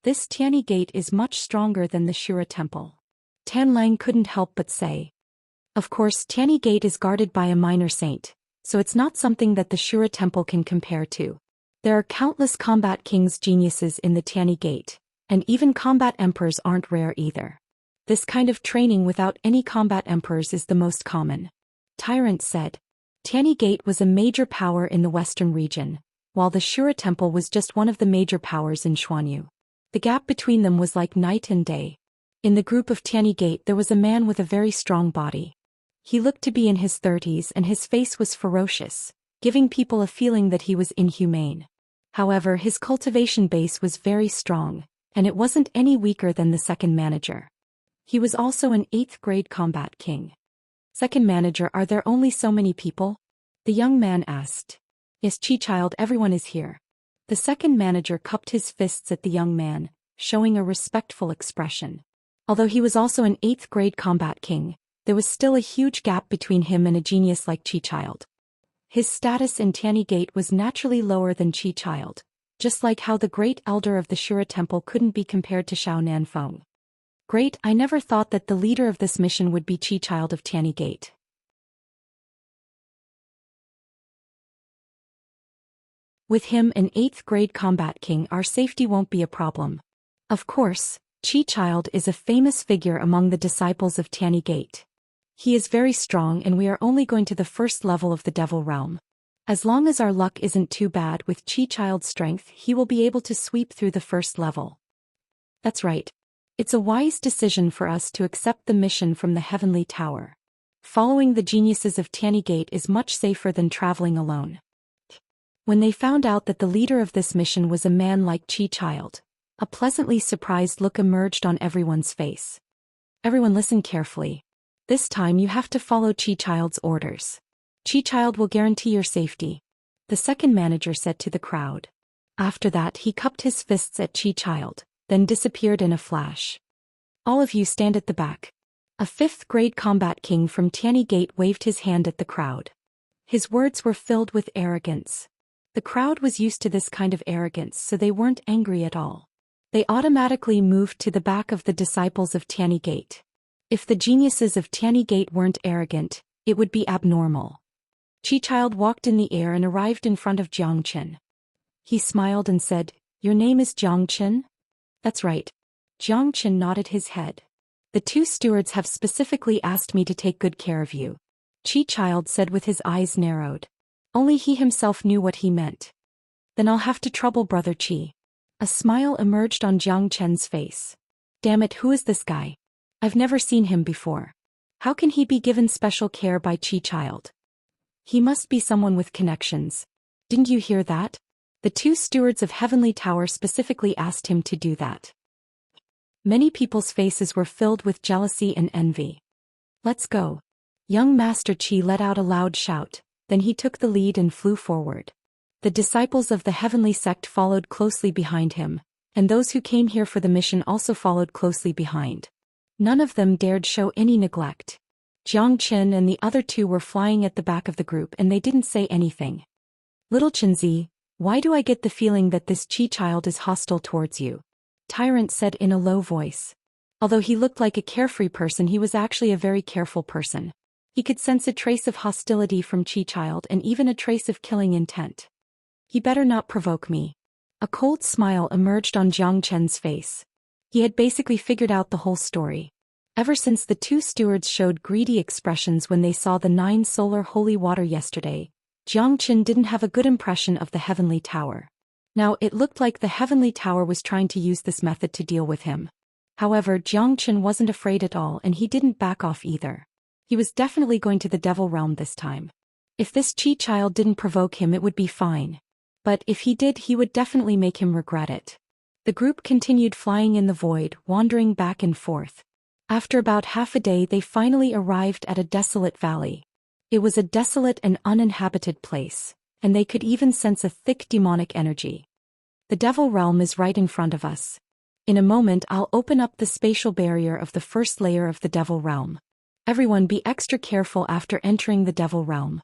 This Tianyi Gate is much stronger than the Shura Temple. Tan Lang couldn't help but say. Of course, Tianyi Gate is guarded by a minor saint, so it's not something that the Shura Temple can compare to. There are countless combat kings' geniuses in the Tianyi Gate, and even combat emperors aren't rare either. This kind of training without any combat emperors is the most common. Tyrant said. Tianyi Gate was a major power in the western region, while the Shura Temple was just one of the major powers in Xuanyu. The gap between them was like night and day. In the group of Tianyi Gate there was a man with a very strong body. He looked to be in his 30s and his face was ferocious, giving people a feeling that he was inhumane. However, his cultivation base was very strong, and it wasn't any weaker than the second manager. He was also an 8th-grade combat king. Second manager, are there only so many people? The young man asked. Yes, Chi-child, everyone is here. The second manager cupped his fists at the young man, showing a respectful expression. Although he was also an 8th-grade combat king, there was still a huge gap between him and a genius like Chi-child. His status in Tianyi Gate was naturally lower than Chi-child, just like how the great elder of the Shura Temple couldn't be compared to Shao Nanfeng. Great, I never thought that the leader of this mission would be Chi-child of Tianyi Gate. With him, an 8th-grade combat king, our safety won't be a problem. Of course, Chi-child is a famous figure among the disciples of Tianyi Gate. He is very strong and we are only going to the first level of the Devil Realm. As long as our luck isn't too bad with Chi-child's strength, he will be able to sweep through the first level. That's right. It's a wise decision for us to accept the mission from the Heavenly Tower. Following the geniuses of Tianyi Gate is much safer than traveling alone. When they found out that the leader of this mission was a man like Chi Child, a pleasantly surprised look emerged on everyone's face. Everyone listen carefully. This time you have to follow Chi Child's orders. Chi Child will guarantee your safety, the second manager said to the crowd. After that he cupped his fists at Chi Child, then disappeared in a flash. All of you stand at the back. A 5th grade combat king from Tianyi Gate waved his hand at the crowd. His words were filled with arrogance. The crowd was used to this kind of arrogance, so they weren't angry at all. They automatically moved to the back of the disciples of Tianyi Gate. If the geniuses of Tianyi Gate weren't arrogant, it would be abnormal. Chi Child walked in the air and arrived in front of Xianxia. He smiled and said, "Your name is Xianxia?" "That's right." Xianxia nodded his head. "The 2 stewards have specifically asked me to take good care of you," Chi Child said with his eyes narrowed. Only he himself knew what he meant. "Then I'll have to trouble Brother Chi." A smile emerged on Xianxia's face. "Damn it, who is this guy? I've never seen him before. How can he be given special care by Chi Child? He must be someone with connections. Didn't you hear that? The 2 stewards of Heavenly Tower specifically asked him to do that." Many people's faces were filled with jealousy and envy. "Let's go." Young Master Chi let out a loud shout, then he took the lead and flew forward. The disciples of the Heavenly Sect followed closely behind him, and those who came here for the mission also followed closely behind. None of them dared show any neglect. Xianxia and the other 2 were flying at the back of the group and they didn't say anything. "Little Chenzi, why do I get the feeling that this Chi Child is hostile towards you?" Tyrant said in a low voice. Although he looked like a carefree person, he was actually a very careful person. He could sense a trace of hostility from Chi Child and even a trace of killing intent. "He better not provoke me." A cold smile emerged on Xianxia's face. He had basically figured out the whole story. Ever since the 2 stewards showed greedy expressions when they saw the 9 solar holy water yesterday, Xianxia didn't have a good impression of the Heavenly Tower. Now it looked like the Heavenly Tower was trying to use this method to deal with him. However, Xianxia wasn't afraid at all and he didn't back off either. He was definitely going to the Devil Realm this time. If this Chi Child didn't provoke him, it would be fine. But if he did, he would definitely make him regret it. The group continued flying in the void, wandering back and forth. After about half a day they finally arrived at a desolate valley. It was a desolate and uninhabited place, and they could even sense a thick demonic energy. "The Devil Realm is right in front of us. In a moment I'll open up the spatial barrier of the first layer of the Devil Realm. Everyone be extra careful after entering the Devil Realm,"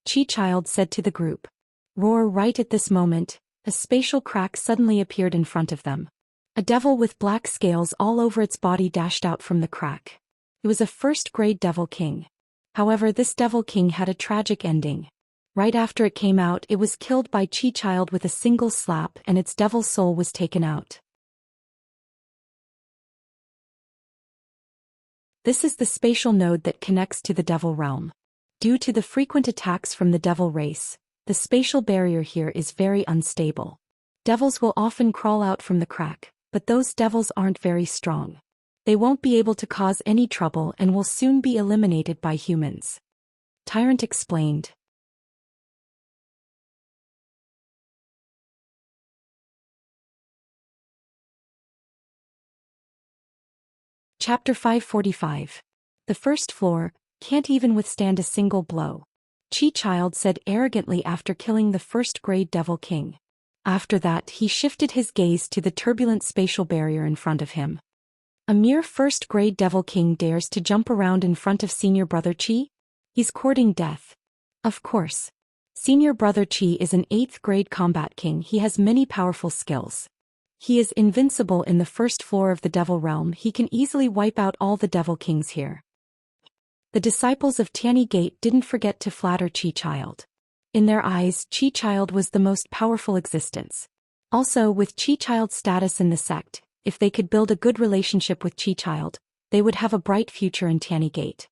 Chi Child said to the group. Roar! Right at this moment, a spatial crack suddenly appeared in front of them. A devil with black scales all over its body dashed out from the crack. It was a 1st-grade Devil King. However, this Devil King had a tragic ending. Right after it came out, it was killed by Chi Child with a single slap and its devil soul was taken out. This is the spatial node that connects to the Devil Realm. Due to the frequent attacks from the Devil race, the spatial barrier here is very unstable. Devils will often crawl out from the crack, but those devils aren't very strong. They won't be able to cause any trouble and will soon be eliminated by humans. Tyrant explained. Chapter 545. The first floor can't even withstand a single blow, Chi Child said arrogantly after killing the 1st-grade Devil King. After that he shifted his gaze to the turbulent spatial barrier in front of him. A mere 1st-grade Devil King dares to jump around in front of Senior Brother Chi? He's courting death. Of course. Senior Brother Chi is an 8th-grade combat king. He has many powerful skills. He is invincible in the 1st floor of the Devil Realm. He can easily wipe out all the Devil Kings here. The disciples of Tianyi Gate didn't forget to flatter Chi Child. In their eyes, Chi Child was the most powerful existence. Also, with Chi Child's status in the sect, if they could build a good relationship with Chi Child, they would have a bright future in Tianyi Gate.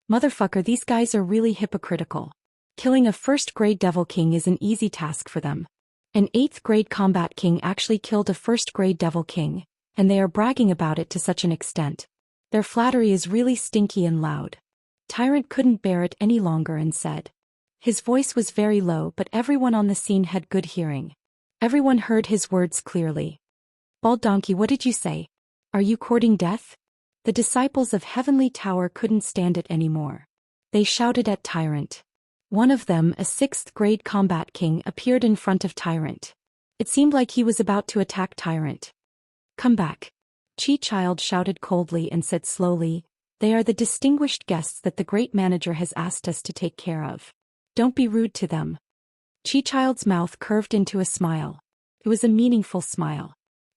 Motherfucker, these guys are really hypocritical. Killing a 1st-grade Devil King is an easy task for them. An 8th-grade combat king actually killed a 1st-grade Devil King, and they are bragging about it to such an extent. Their flattery is really stinky and loud. Tyrant couldn't bear it any longer and said, His voice was very low, but everyone on the scene had good hearing. Everyone heard his words clearly. Bald donkey, what did you say? Are you courting death? The disciples of Heavenly Tower couldn't stand it anymore. They shouted at Tyrant. One of them, a 6th-grade combat king, appeared in front of Tyrant. It seemed like he was about to attack Tyrant. Come back. Chi-Child shouted coldly and said slowly, they are the distinguished guests that the great manager has asked us to take care of. Don't be rude to them. Chi-Child's mouth curved into a smile. It was a meaningful smile.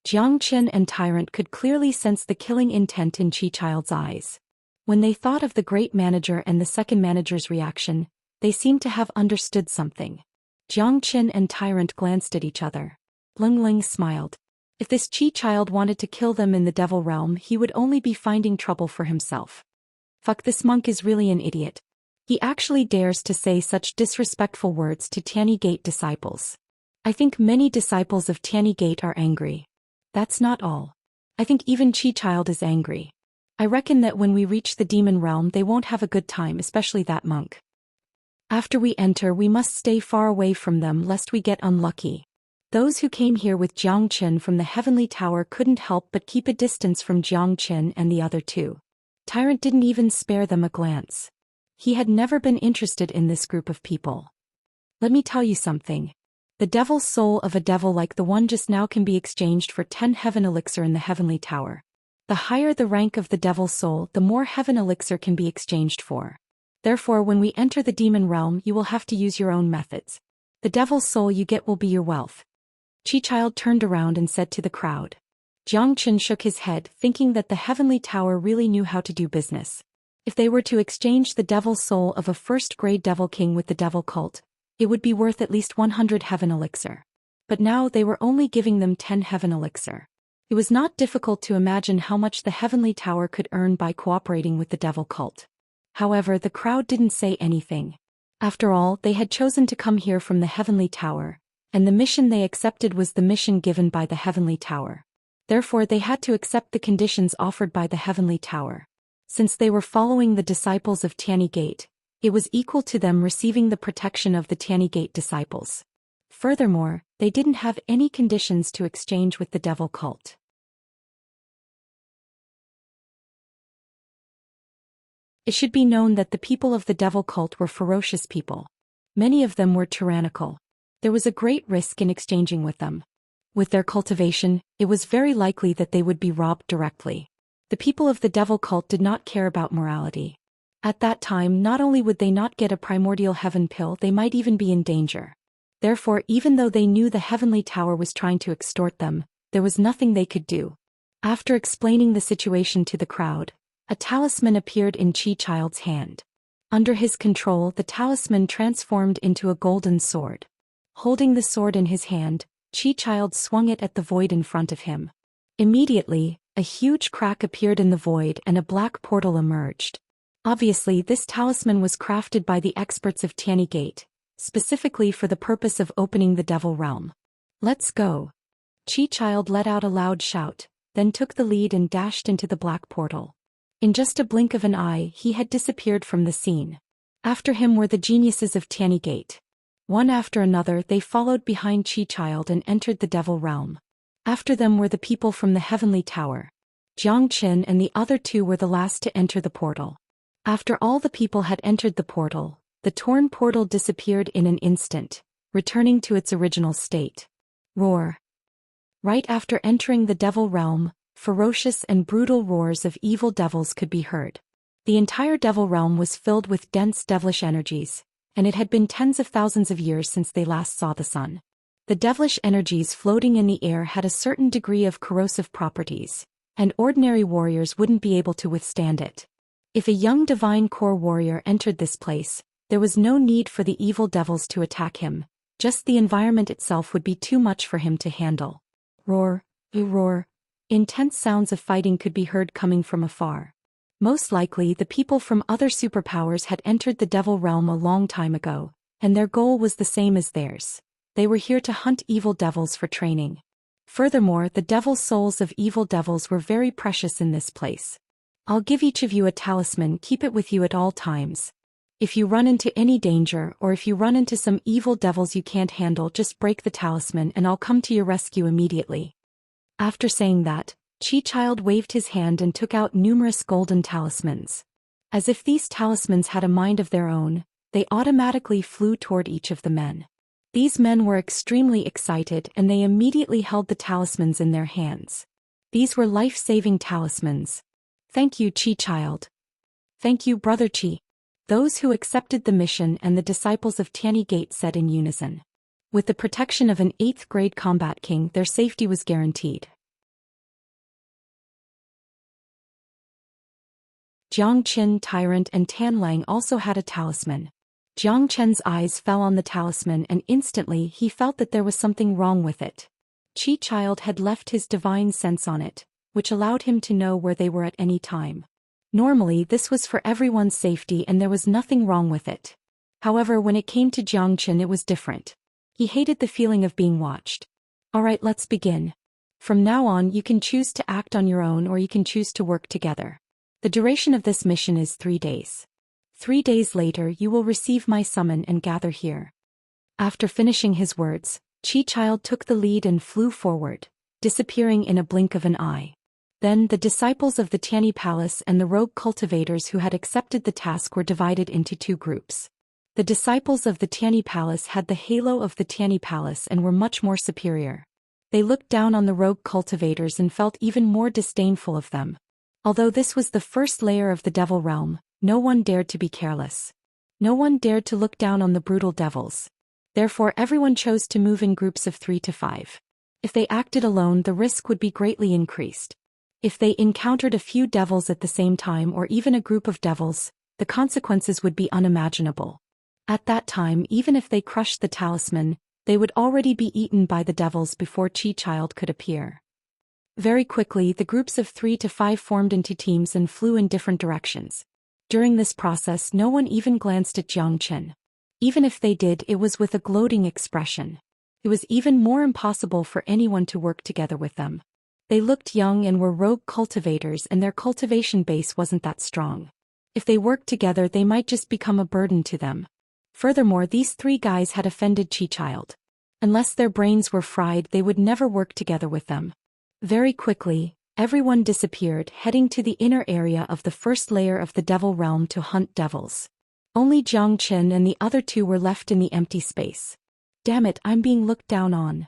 Xianxia and Tyrant could clearly sense the killing intent in Chi-Child's eyes. When they thought of the great manager and the second manager's reaction, they seemed to have understood something. Xianxia and Tyrant glanced at each other. Ling Ling smiled. If this Chi-Child wanted to kill them in the Devil Realm, he would only be finding trouble for himself. Fuck, this monk is really an idiot. He actually dares to say such disrespectful words to Tianyi Gate disciples. I think many disciples of Tianyi Gate are angry. That's not all. I think even Chi-Child is angry. I reckon that when we reach the demon realm they won't have a good time, especially that monk. After we enter we must stay far away from them lest we get unlucky. Those who came here with Xianxia from the Heavenly Tower couldn't help but keep a distance from Xianxia and the other two. Tyrant didn't even spare them a glance. He had never been interested in this group of people. Let me tell you something. The devil's soul of a devil like the one just now can be exchanged for 10 heaven elixir in the Heavenly Tower. The higher the rank of the devil's soul, the more heaven elixir can be exchanged for. Therefore, when we enter the demon realm, you will have to use your own methods. The devil's soul you get will be your wealth. Chi-Child turned around and said to the crowd. Xianxia shook his head, thinking that the Heavenly Tower really knew how to do business. If they were to exchange the devil's soul of a first-grade devil king with the devil cult, it would be worth at least 100 heaven elixir. But now they were only giving them 10 heaven elixir. It was not difficult to imagine how much the Heavenly Tower could earn by cooperating with the devil cult. However, the crowd didn't say anything. After all, they had chosen to come here from the Heavenly Tower, and the mission they accepted was the mission given by the Heavenly Tower. Therefore they had to accept the conditions offered by the Heavenly Tower. Since they were following the disciples of Tianyi Gate, it was equal to them receiving the protection of the Tianyi Gate disciples. Furthermore, they didn't have any conditions to exchange with the devil cult. It should be known that the people of the devil cult were ferocious people. Many of them were tyrannical. There was a great risk in exchanging with them. With their cultivation, it was very likely that they would be robbed directly. The people of the devil cult did not care about morality. At that time, not only would they not get a primordial heaven pill, they might even be in danger. Therefore, even though they knew the Heavenly Tower was trying to extort them, there was nothing they could do. After explaining the situation to the crowd, a talisman appeared in Chi-Child's hand. Under his control, the talisman transformed into a golden sword. Holding the sword in his hand, Chi-Child swung it at the void in front of him. Immediately, a huge crack appeared in the void and a black portal emerged. Obviously, this talisman was crafted by the experts of Tianyi Gate, specifically for the purpose of opening the devil realm. Let's go. Chi-Child let out a loud shout, then took the lead and dashed into the black portal. In just a blink of an eye, he had disappeared from the scene. After him were the geniuses of Tianyi Gate. One after another they followed behind Chi-Child and entered the devil realm. After them were the people from the Heavenly Tower. Xianxia and the other two were the last to enter the portal. After all the people had entered the portal, the torn portal disappeared in an instant, returning to its original state. Roar. Right after entering the devil realm, ferocious and brutal roars of evil devils could be heard. The entire devil realm was filled with dense devilish energies, and it had been tens of thousands of years since they last saw the sun. The devilish energies floating in the air had a certain degree of corrosive properties, and ordinary warriors wouldn't be able to withstand it. If a young divine core warrior entered this place, there was no need for the evil devils to attack him, just the environment itself would be too much for him to handle. Roar, roar. Intense sounds of fighting could be heard coming from afar. Most likely the people from other superpowers had entered the devil realm a long time ago, and their goal was the same as theirs. They were here to hunt evil devils for training. Furthermore, the devil souls of evil devils were very precious in this place. I'll give each of you a talisman, keep it with you at all times. If you run into any danger or if you run into some evil devils you can't handle, just break the talisman and I'll come to your rescue immediately." After saying that, Chi-Child waved his hand and took out numerous golden talismans. As if these talismans had a mind of their own, they automatically flew toward each of the men. These men were extremely excited and they immediately held the talismans in their hands. These were life-saving talismans. "Thank you, Chi-Child. Thank you, Brother Chi." Those who accepted the mission and the disciples of Tianyi Gate said in unison. With the protection of an 8th grade combat king, their safety was guaranteed. Jiang Qin, Tyrant and Tan Lang also had a talisman. Jiang Chen's eyes fell on the talisman and instantly he felt that there was something wrong with it. Chi-Child had left his divine sense on it, which allowed him to know where they were at any time. Normally this was for everyone's safety and there was nothing wrong with it. However, when it came to Jiang Qin it was different. He hated the feeling of being watched. "Alright, let's begin. From now on you can choose to act on your own or you can choose to work together. The duration of this mission is 3 days. 3 days later you will receive my summon and gather here." After finishing his words, Chi-Child took the lead and flew forward, disappearing in a blink of an eye. Then the disciples of the Tianyi Palace and the rogue cultivators who had accepted the task were divided into 2 groups. The disciples of the Tianyi Palace had the halo of the Tianyi Palace and were much more superior. They looked down on the rogue cultivators and felt even more disdainful of them. Although this was the first layer of the devil realm, no one dared to be careless. No one dared to look down on the brutal devils. Therefore everyone chose to move in groups of 3 to 5. If they acted alone, the risk would be greatly increased. If they encountered a few devils at the same time or even a group of devils, the consequences would be unimaginable. At that time, even if they crushed the talisman, they would already be eaten by the devils before Chi-Child could appear. Very quickly, the groups of 3 to 5 formed into teams and flew in different directions. During this process, no one even glanced at Jiang Qin. Even if they did, it was with a gloating expression. It was even more impossible for anyone to work together with them. They looked young and were rogue cultivators and their cultivation base wasn't that strong. If they worked together they might just become a burden to them. Furthermore, these 3 guys had offended Chi-Child. Unless their brains were fried they would never work together with them. Very quickly, everyone disappeared, heading to the inner area of the first layer of the devil realm to hunt devils. Only Jiang Qin and the other 2 were left in the empty space. "Damn it, I'm being looked down on."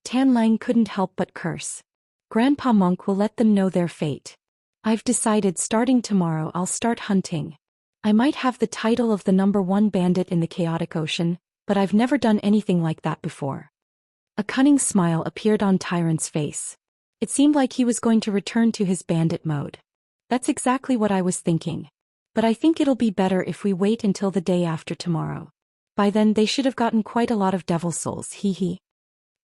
Tan Lang couldn't help but curse. "Grandpa Monk will let them know their fate. I've decided starting tomorrow I'll start hunting. I might have the title of the #1 bandit in the chaotic ocean, but I've never done anything like that before." A cunning smile appeared on Tyrant's face. It seemed like he was going to return to his bandit mode. "That's exactly what I was thinking. But I think it'll be better if we wait until the day after tomorrow. By then they should have gotten quite a lot of devil souls, hee hee."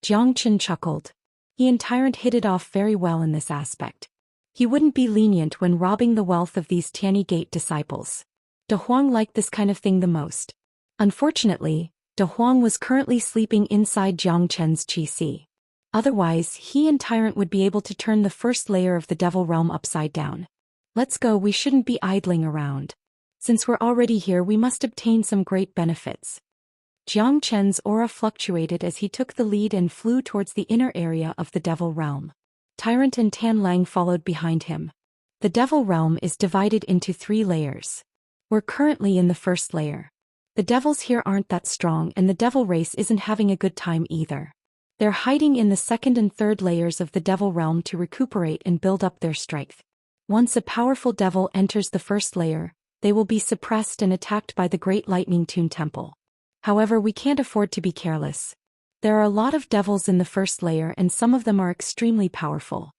Jiang Qin chuckled. He and Tyrant hit it off very well in this aspect. He wouldn't be lenient when robbing the wealth of these Tianyi Gate disciples. De Huang liked this kind of thing the most. Unfortunately, De Huang was currently sleeping inside Jiang Chen's Qi. Otherwise, he and Tyrant would be able to turn the first layer of the devil realm upside down. "Let's go, we shouldn't be idling around. Since we're already here we must obtain some great benefits." Jiang Chen's aura fluctuated as he took the lead and flew towards the inner area of the devil realm. Tyrant and Tan Lang followed behind him. The devil realm is divided into 3 layers. We're currently in the first layer. The devils here aren't that strong and the devil race isn't having a good time either. They're hiding in the 2nd and 3rd layers of the devil realm to recuperate and build up their strength. Once a powerful devil enters the first layer, they will be suppressed and attacked by the Great Lightning Tune Temple. However, we can't afford to be careless. There are a lot of devils in the first layer and some of them are extremely powerful.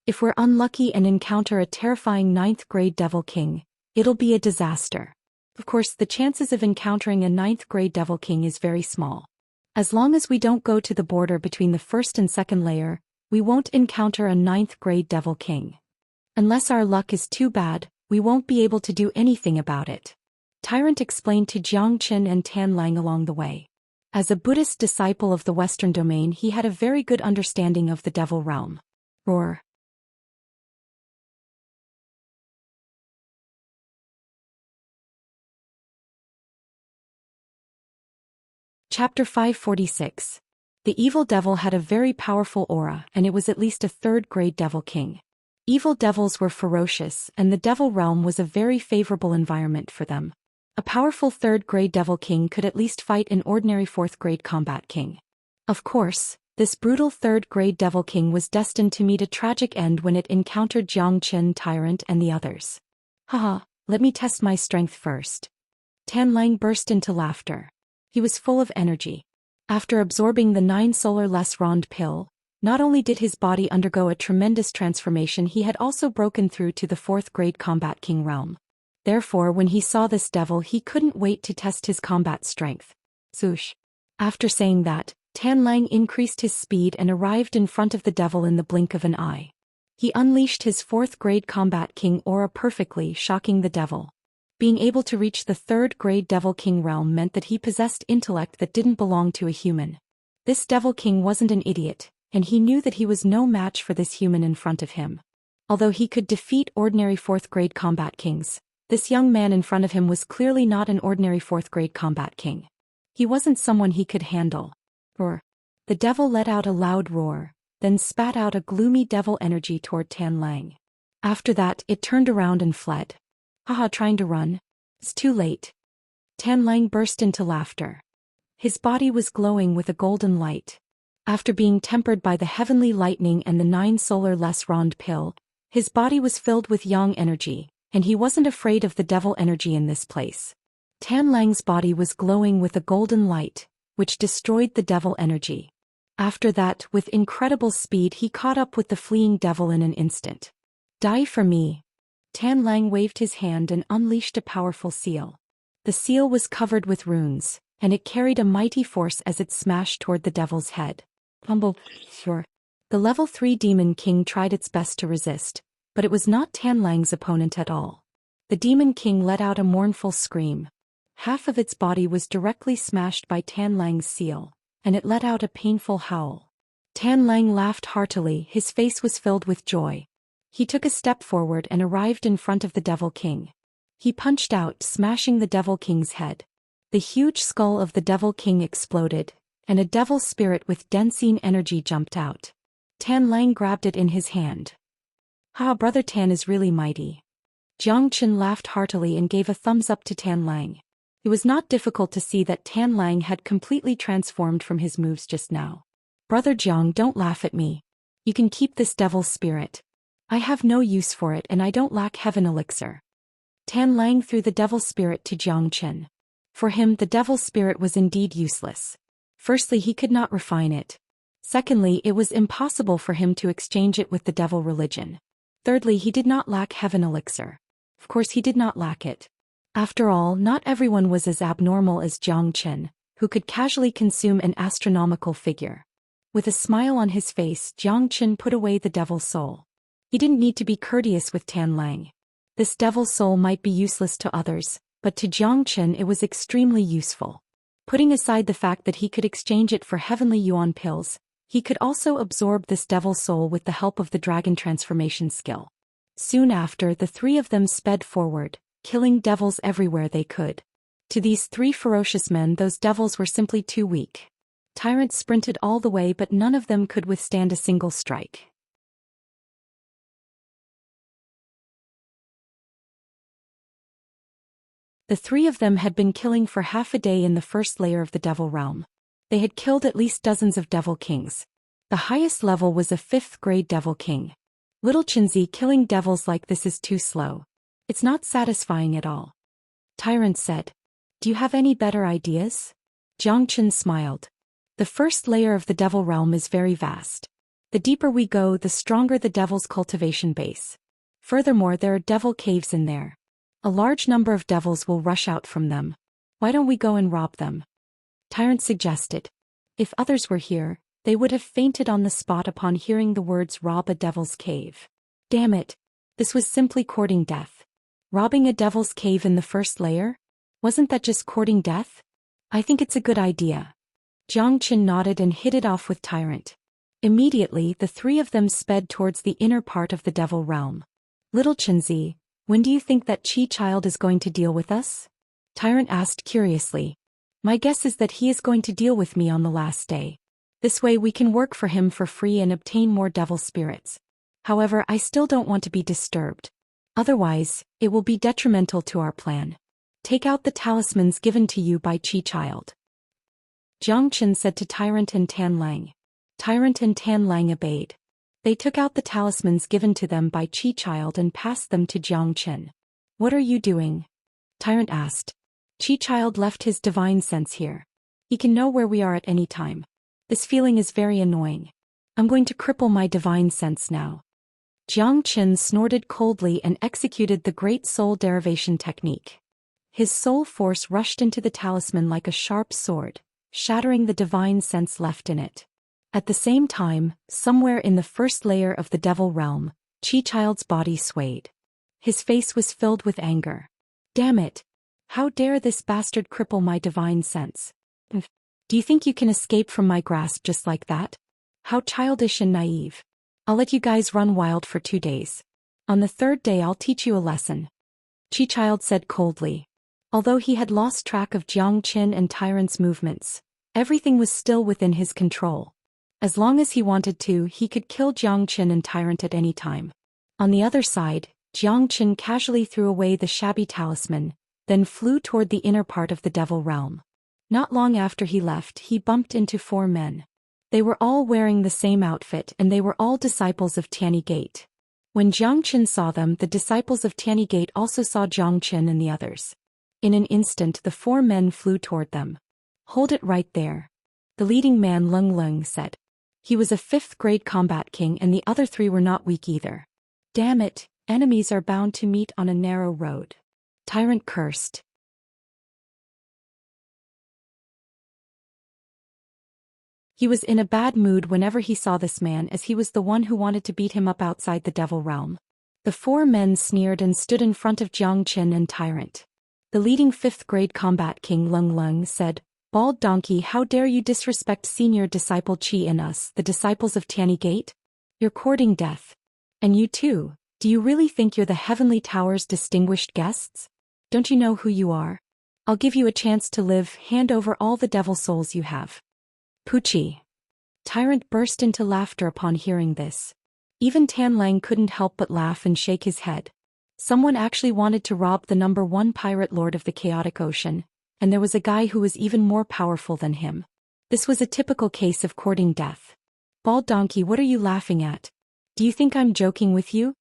If we're unlucky and encounter a terrifying 9th grade devil king, it'll be a disaster. Of course, the chances of encountering a 9th grade devil king is very small. As long as we don't go to the border between the 1st and 2nd layer, we won't encounter a 9th grade devil king. Unless our luck is too bad, we won't be able to do anything about it. Tyrant explained to Jiang Qin and Tan Lang along the way. As a Buddhist disciple of the Western domain, he had a very good understanding of the devil realm. Roar. Chapter 546. The evil devil had a very powerful aura, and it was at least a third-grade devil king. Evil devils were ferocious, and the devil realm was a very favorable environment for them. A powerful third-grade devil king could at least fight an ordinary fourth-grade combat king. Of course, this brutal third-grade devil king was destined to meet a tragic end when it encountered Xianxia, Tyrant, and the others. Haha, let me test my strength first. Tan Lang burst into laughter. He was full of energy. After absorbing the 9 solar less rond pill, not only did his body undergo a tremendous transformation, he had also broken through to the 4th-grade combat king realm. Therefore, when he saw this devil, he couldn't wait to test his combat strength. Zhoosh. After saying that, Tan Lang increased his speed and arrived in front of the devil in the blink of an eye. He unleashed his 4th-grade combat king aura perfectly, shocking the devil. Being able to reach the 3rd-grade devil king realm meant that he possessed intellect that didn't belong to a human. This devil king wasn't an idiot, and he knew that he was no match for this human in front of him. Although he could defeat ordinary 4th-grade combat kings, this young man in front of him was clearly not an ordinary 4th-grade combat king. He wasn't someone he could handle. Roar. The devil let out a loud roar, then spat out a gloomy devil energy toward Tan Lang. After that, it turned around and fled. Haha, trying to run? It's too late. Tan Lang burst into laughter. His body was glowing with a golden light. After being tempered by the heavenly lightning and the 9 solar less rond pill, his body was filled with yang energy, and he wasn't afraid of the devil energy in this place. Tan Lang's body was glowing with a golden light, which destroyed the devil energy. After that, with incredible speed, he caught up with the fleeing devil in an instant. Die for me. Tan Lang waved his hand and unleashed a powerful seal. The seal was covered with runes, and it carried a mighty force as it smashed toward the devil's head. Humble. Sure. The level 3 demon king tried its best to resist, but it was not Tan Lang's opponent at all. The demon king let out a mournful scream. Half of its body was directly smashed by Tan Lang's seal, and it let out a painful howl. Tan Lang laughed heartily, his face was filled with joy. He took a step forward and arrived in front of the devil king. He punched out, smashing the devil king's head. The huge skull of the devil king exploded, and a devil spirit with Densine energy jumped out. Tan Lang grabbed it in his hand. Ha, Brother Tan is really mighty. Xianxia laughed heartily and gave a thumbs up to Tan Lang. It was not difficult to see that Tan Lang had completely transformed from his moves just now. Brother Jiang, don't laugh at me. You can keep this devil's spirit. I have no use for it and I don't lack heaven elixir. Tan Lang threw the devil spirit to Xianxia. For him, the devil spirit was indeed useless. Firstly, he could not refine it. Secondly, it was impossible for him to exchange it with the devil religion. Thirdly, he did not lack heaven elixir. Of course, he did not lack it. After all, not everyone was as abnormal as Xianxia, who could casually consume an astronomical figure. With a smile on his face, Xianxia put away the devil's soul. He didn't need to be courteous with Tan Lang. This devil's soul might be useless to others, but to Xianxia it was extremely useful. Putting aside the fact that he could exchange it for heavenly yuan pills, he could also absorb this devil's soul with the help of the dragon transformation skill. Soon after, the three of them sped forward, killing devils everywhere they could. To these three ferocious men, those devils were simply too weak. Tyrants sprinted all the way, but none of them could withstand a single strike. The three of them had been killing for half a day in the first layer of the devil realm. They had killed at least dozens of devil kings. The highest level was a 5th-grade devil king. Little Chinzi, killing devils like this is too slow. It's not satisfying at all. Tyrant said. Do you have any better ideas? Xianxia smiled. The first layer of the devil realm is very vast. The deeper we go, the stronger the devil's cultivation base. Furthermore, there are devil caves in there. A large number of devils will rush out from them. Why don't we go and rob them? Tyrant suggested. If others were here, they would have fainted on the spot upon hearing the words rob a devil's cave. Damn it. This was simply courting death. Robbing a devil's cave in the first layer? Wasn't that just courting death? I think it's a good idea. Xianxia nodded and hit it off with Tyrant. Immediately, the three of them sped towards the inner part of the devil realm. Little Chinzi, when do you think that Chi child is going to deal with us? Tyrant asked curiously. My guess is that he is going to deal with me on the last day. This way we can work for him for free and obtain more devil spirits. However, I still don't want to be disturbed. Otherwise, it will be detrimental to our plan. Take out the talismans given to you by Qi Child. Jiang Chen said to Tyrant and Tan Lang. Tyrant and Tan Lang obeyed. They took out the talismans given to them by Qi Child and passed them to Jiang Chen. What are you doing? Tyrant asked. Qi Child left his divine sense here. He can know where we are at any time. This feeling is very annoying. I'm going to cripple my divine sense now. Jiang Chen snorted coldly and executed the Great Soul Derivation technique. His soul force rushed into the talisman like a sharp sword, shattering the divine sense left in it. At the same time, somewhere in the first layer of the devil realm, Qi Child's body swayed. His face was filled with anger. Damn it! How dare this bastard cripple my divine sense? Do you think you can escape from my grasp just like that? How childish and naive. I'll let you guys run wild for 2 days. On the 3rd day I'll teach you a lesson. Qi Child said coldly. Although he had lost track of Jiang Chen and Tyrant's movements, everything was still within his control. As long as he wanted to, he could kill Jiang Chen and Tyrant at any time. On the other side, Jiang Chen casually threw away the shabby talisman, then flew toward the inner part of the devil realm. Not long after he left, he bumped into 4 men. They were all wearing the same outfit and they were all disciples of Tianyi Gate. When Jiang Chen saw them, the disciples of Tianyi Gate also saw Jiang Chen and the others. In an instant the 4 men flew toward them. Hold it right there. The leading man Lung Lung said. He was a 5th grade combat king and the other 3 were not weak either. Damn it, enemies are bound to meet on a narrow road. Tyrant cursed. He was in a bad mood whenever he saw this man, as he was the one who wanted to beat him up outside the devil realm. The 4 men sneered and stood in front of Jiang Chen and Tyrant. The leading 5th grade combat king Lung Lung said, Bald donkey, how dare you disrespect senior disciple Qi and us, the disciples of Tianyi Gate? You're courting death. And you too, do you really think you're the Heavenly Tower's distinguished guests? Don't you know who you are? I'll give you a chance to live, hand over all the devil souls you have. Poochie. Tyrant burst into laughter upon hearing this. Even Tan Lang couldn't help but laugh and shake his head. Someone actually wanted to rob the #1 pirate lord of the Chaotic Ocean, and there was a guy who was even more powerful than him. This was a typical case of courting death. Bald donkey, what are you laughing at? Do you think I'm joking with you?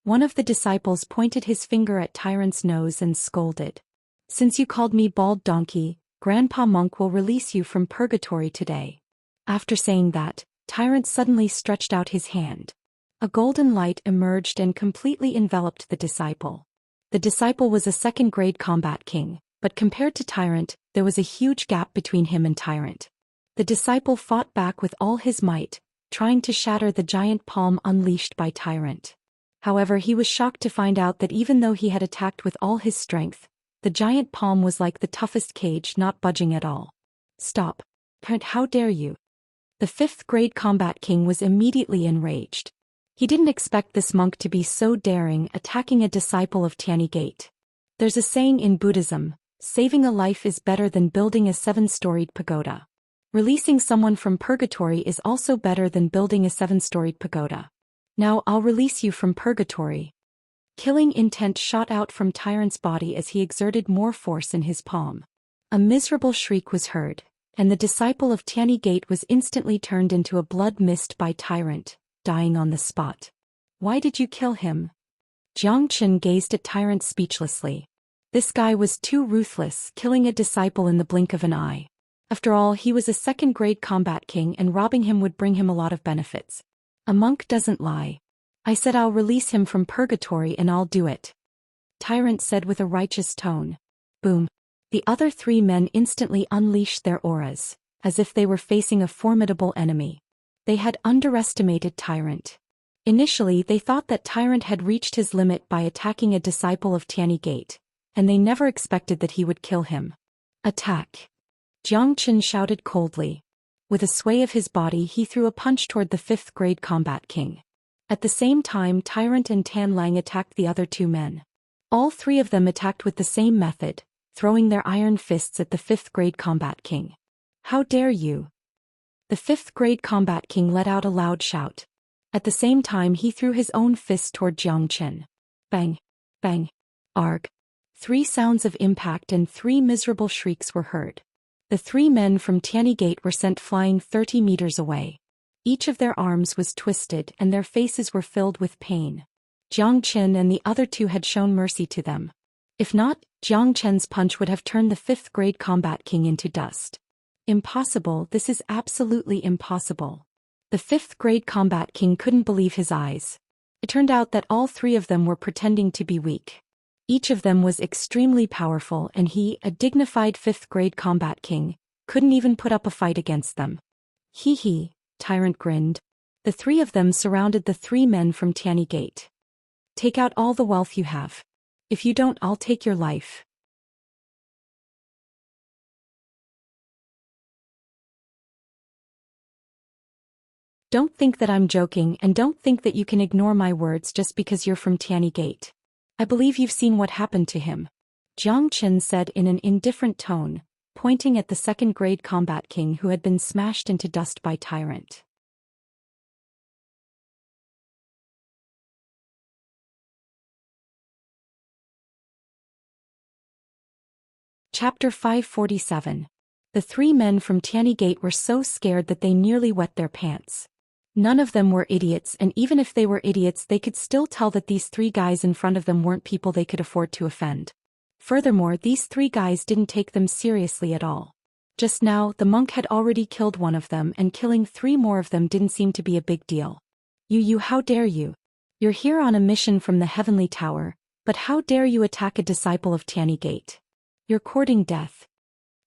One of the disciples pointed his finger at Tyrant's nose and scolded. Since you called me bald donkey, Grandpa Monk will release you from purgatory today. After saying that, Tyrant suddenly stretched out his hand. A golden light emerged and completely enveloped the disciple. The disciple was a 2nd grade combat king, but compared to Tyrant, there was a huge gap between him and Tyrant. The disciple fought back with all his might, trying to shatter the giant palm unleashed by Tyrant. However, he was shocked to find out that even though he had attacked with all his strength, the giant palm was like the toughest cage, not budging at all. Stop. Parent, how dare you? The 5th grade combat king was immediately enraged. He didn't expect this monk to be so daring, attacking a disciple of Tianyi Gate. There's a saying in Buddhism, saving a life is better than building a 7-storied pagoda. Releasing someone from purgatory is also better than building a 7-storied pagoda. Now I'll release you from purgatory. Killing intent shot out from Tyrant's body as he exerted more force in his palm. A miserable shriek was heard, and the disciple of Tianyi Gate was instantly turned into a blood mist by Tyrant, dying on the spot. Why did you kill him? Jiang Chen gazed at Tyrant speechlessly. This guy was too ruthless, killing a disciple in the blink of an eye. After all, he was a 2nd grade combat king and robbing him would bring him a lot of benefits. A monk doesn't lie. I said I'll release him from purgatory and I'll do it. Tyrant said with a righteous tone. Boom. The other 3 men instantly unleashed their auras, as if they were facing a formidable enemy. They had underestimated Tyrant. Initially they thought that Tyrant had reached his limit by attacking a disciple of Tianyi Gate, and they never expected that he would kill him. Attack. Jiang Chen shouted coldly. With a sway of his body he threw a punch toward the 5th grade combat king. At the same time Tyrant and Tan Lang attacked the other 2 men. All 3 of them attacked with the same method, throwing their iron fists at the 5th grade combat king. How dare you! The 5th grade combat king let out a loud shout. At the same time he threw his own fist toward Zhou Xian. Bang! Bang! Arg! 3 sounds of impact and 3 miserable shrieks were heard. The 3 men from Tianyi Gate were sent flying 30 meters away. Each of their arms was twisted and their faces were filled with pain. Zhou Xian and the other 2 had shown mercy to them. If not, Zhou Qian's punch would have turned the 5th grade combat king into dust. Impossible, this is absolutely impossible. The 5th grade combat king couldn't believe his eyes. It turned out that all 3 of them were pretending to be weak. Each of them was extremely powerful and he, a dignified 5th grade combat king, couldn't even put up a fight against them. Hee hee, Tyrant grinned. The 3 of them surrounded the 3 men from Tianyi Gate. Take out all the wealth you have. If you don't, I'll take your life. Don't think that I'm joking and don't think that you can ignore my words just because you're from Tianyi Gate. I believe you've seen what happened to him. Zhou Qian said in an indifferent tone, pointing at the 2nd grade combat king who had been smashed into dust by Tyrant. Chapter 547. The 3 men from Tianyi Gate were so scared that they nearly wet their pants. None of them were idiots, and even if they were idiots they could still tell that these 3 guys in front of them weren't people they could afford to offend. Furthermore, these 3 guys didn't take them seriously at all. Just now, the monk had already killed one of them and killing 3 more of them didn't seem to be a big deal. You, how dare you? You're here on a mission from the Heavenly Tower, but how dare you attack a disciple of Tianyi Gate? You're courting death.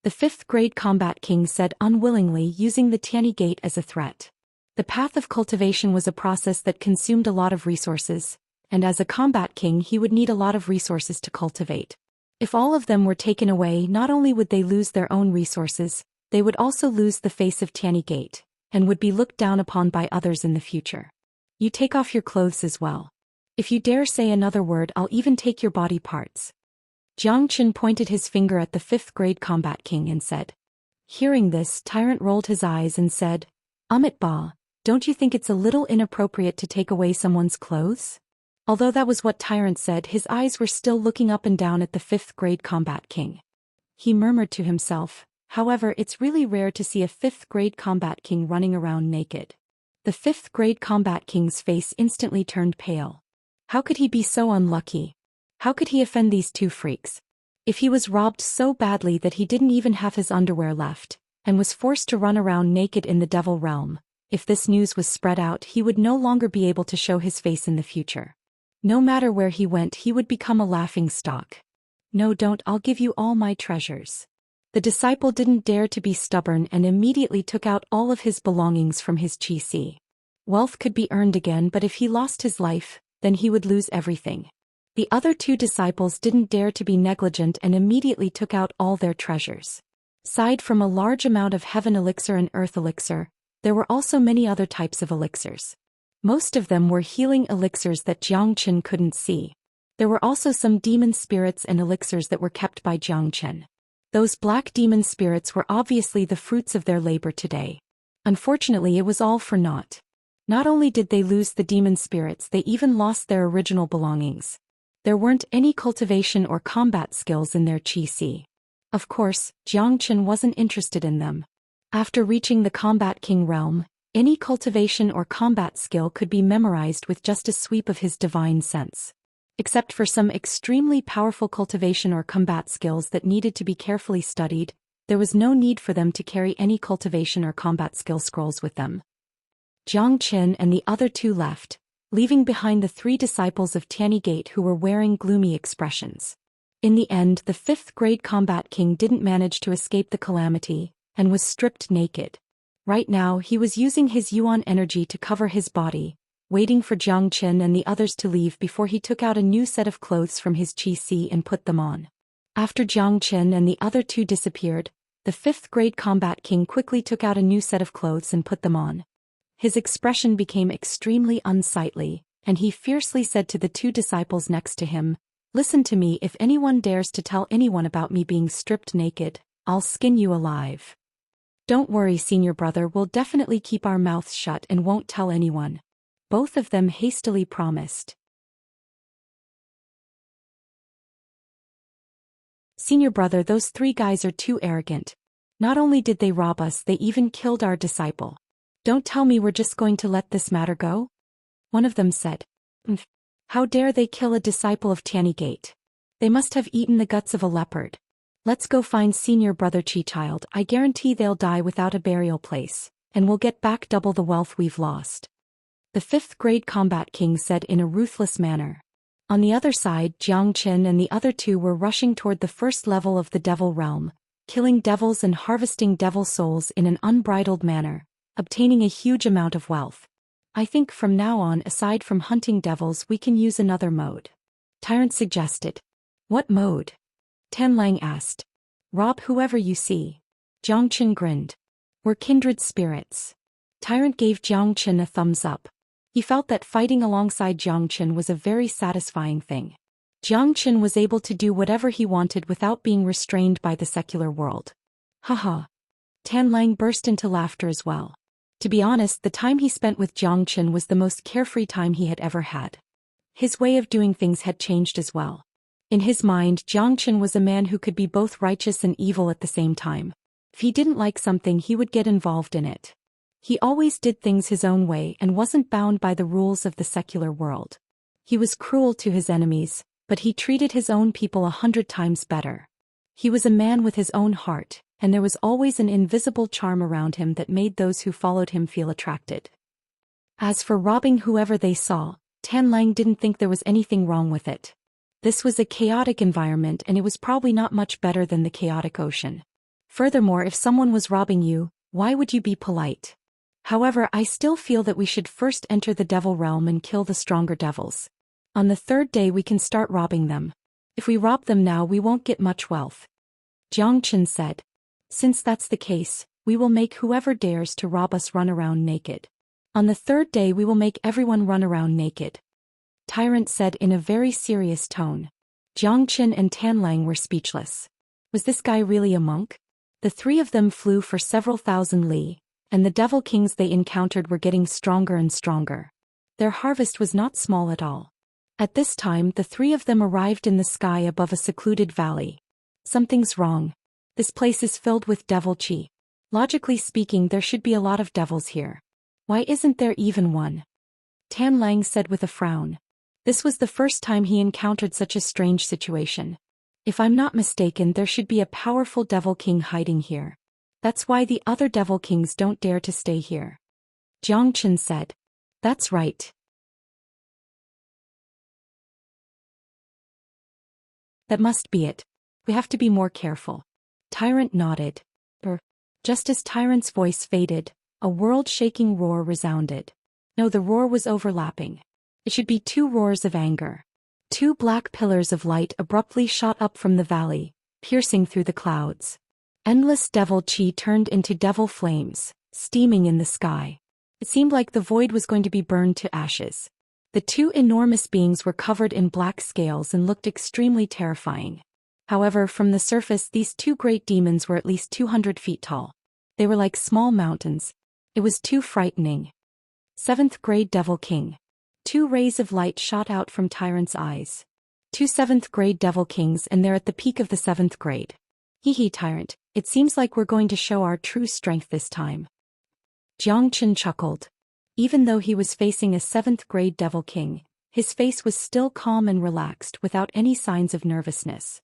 The 5th grade combat king said unwillingly, using the Tianyi Gate as a threat. The path of cultivation was a process that consumed a lot of resources, and as a combat king he would need a lot of resources to cultivate. If all of them were taken away, not only would they lose their own resources, they would also lose the face of Tianyi Gate, and would be looked down upon by others in the future. You take off your clothes as well. If you dare say another word, I'll even take your body parts. Zhou Qian pointed his finger at the 5th grade combat king and said. Hearing this, Tyrant rolled his eyes and said, Amit Ba, don't you think it's a little inappropriate to take away someone's clothes? Although that was what Tyrant said, his eyes were still looking up and down at the 5th grade combat king. He murmured to himself, however, it's really rare to see a 5th grade combat king running around naked. The 5th grade combat king's face instantly turned pale. How could he be so unlucky? How could he offend these 2 freaks? If he was robbed so badly that he didn't even have his underwear left, and was forced to run around naked in the Devil Realm, if this news was spread out he would no longer be able to show his face in the future. No matter where he went he would become a laughingstock. No, don't, I'll give you all my treasures. The disciple didn't dare to be stubborn and immediately took out all of his belongings from his chi. Wealth could be earned again, but if he lost his life, then he would lose everything. The other 2 disciples didn't dare to be negligent and immediately took out all their treasures. Aside from a large amount of heaven elixir and earth elixir, there were also many other types of elixirs. Most of them were healing elixirs that Zhou Qian couldn't see. There were also some demon spirits and elixirs that were kept by Zhou Qian. Those black demon spirits were obviously the fruits of their labor today. Unfortunately, it was all for naught. Not only did they lose the demon spirits, they even lost their original belongings. There weren't any cultivation or combat skills in their chi. Of course, Zhou Qian wasn't interested in them. After reaching the Combat King realm, any cultivation or combat skill could be memorized with just a sweep of his divine sense. Except for some extremely powerful cultivation or combat skills that needed to be carefully studied, there was no need for them to carry any cultivation or combat skill scrolls with them. Zhou Qian and the other 2 left, leaving behind the 3 disciples of Tianyi Gate who were wearing gloomy expressions. In the end, the 5th grade combat king didn't manage to escape the calamity, and was stripped naked. Right now he was using his yuan energy to cover his body, waiting for Zhou Qian and the others to leave before he took out a new set of clothes from his chi and put them on. After Zhou Qian and the other 2 disappeared, the 5th grade combat king quickly took out a new set of clothes and put them on. His expression became extremely unsightly, and he fiercely said to the 2 disciples next to him, Listen to me, if anyone dares to tell anyone about me being stripped naked, I'll skin you alive. Don't worry, senior brother, we'll definitely keep our mouths shut and won't tell anyone. Both of them hastily promised. Senior brother, those 3 guys are too arrogant. Not only did they rob us, they even killed our disciple. Don't tell me we're just going to let this matter go? One of them said. How dare they kill a disciple of Tianygate? They must have eaten the guts of a leopard. Let's go find senior brother Chi-child. I guarantee they'll die without a burial place, and we'll get back double the wealth we've lost. The 5th grade combat king said in a ruthless manner. On the other side, Xianxia and the other 2 were rushing toward the first level of the devil realm, killing devils and harvesting devil souls in an unbridled manner, obtaining a huge amount of wealth. I think from now on, aside from hunting devils, we can use another mode. Tyrant suggested. What mode? Tianlang asked. Rob whoever you see. Xianxia grinned. We're kindred spirits. Tyrant gave Xianxia a thumbs up. He felt that fighting alongside Xianxia was a very satisfying thing. Xianxia was able to do whatever he wanted without being restrained by the secular world. Haha. Tianlang burst into laughter as well. To be honest, the time he spent with Xianxia was the most carefree time he had ever had. His way of doing things had changed as well. In his mind, Xianxia was a man who could be both righteous and evil at the same time. If he didn't like something, he would get involved in it. He always did things his own way and wasn't bound by the rules of the secular world. He was cruel to his enemies, but he treated his own people 100 times better. He was a man with his own heart, and there was always an invisible charm around him that made those who followed him feel attracted. As for robbing whoever they saw, Tianlang didn't think there was anything wrong with it. This was a chaotic environment, and it was probably not much better than the chaotic ocean. Furthermore, if someone was robbing you, why would you be polite? However, I still feel that we should first enter the devil realm and kill the stronger devils. On the 3rd day we can start robbing them. If we rob them now, we won't get much wealth. Xianxia said. Since that's the case, we will make whoever dares to rob us run around naked. On the 3rd day we will make everyone run around naked. Tyrant said in a very serious tone. Xianxia and Tianlang were speechless. Was this guy really a monk? The 3 of them flew for several thousand li, and the devil kings they encountered were getting stronger and stronger. Their harvest was not small at all. At this time, the 3 of them arrived in the sky above a secluded valley. Something's wrong. This place is filled with devil chi. Logically speaking, there should be a lot of devils here. Why isn't there even one? Tianlang said with a frown. This was the first time he encountered such a strange situation. If I'm not mistaken, there should be a powerful devil king hiding here. That's why the other devil kings don't dare to stay here. Xianxia said. That's right. That must be it. We have to be more careful. Tyrant nodded. Just as Tyrant's voice faded, a world-shaking roar resounded. No, the roar was overlapping. It should be 2 roars of anger. 2 black pillars of light abruptly shot up from the valley, piercing through the clouds. Endless devil chi turned into devil flames, steaming in the sky. It seemed like the void was going to be burned to ashes. The 2 enormous beings were covered in black scales and looked extremely terrifying. However, from the surface, these 2 great demons were at least 200 feet tall. They were like small mountains. It was too frightening. 7th grade devil king. 2 rays of light shot out from Tyrant's eyes. 2 7th grade devil kings, and they're at the peak of the 7th grade. Hee Tyrant, it seems like we're going to show our true strength this time. Xianxia chuckled. Even though he was facing a 7th grade devil king, his face was still calm and relaxed without any signs of nervousness.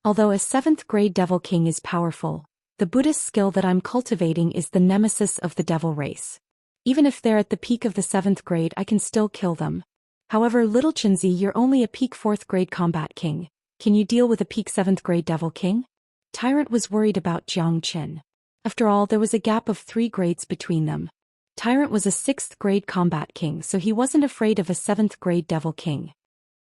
Although a 7th grade devil king is powerful, the Buddhist skill that I'm cultivating is the nemesis of the devil race. Even if they're at the peak of the 7th grade, I can still kill them. However, little Chinzi, you're only a peak 4th grade combat king. Can you deal with a peak 7th grade devil king? Tyrant was worried about Xianxia. After all, there was a gap of 3 grades between them. Tyrant was a 6th grade combat king, so he wasn't afraid of a 7th grade devil king.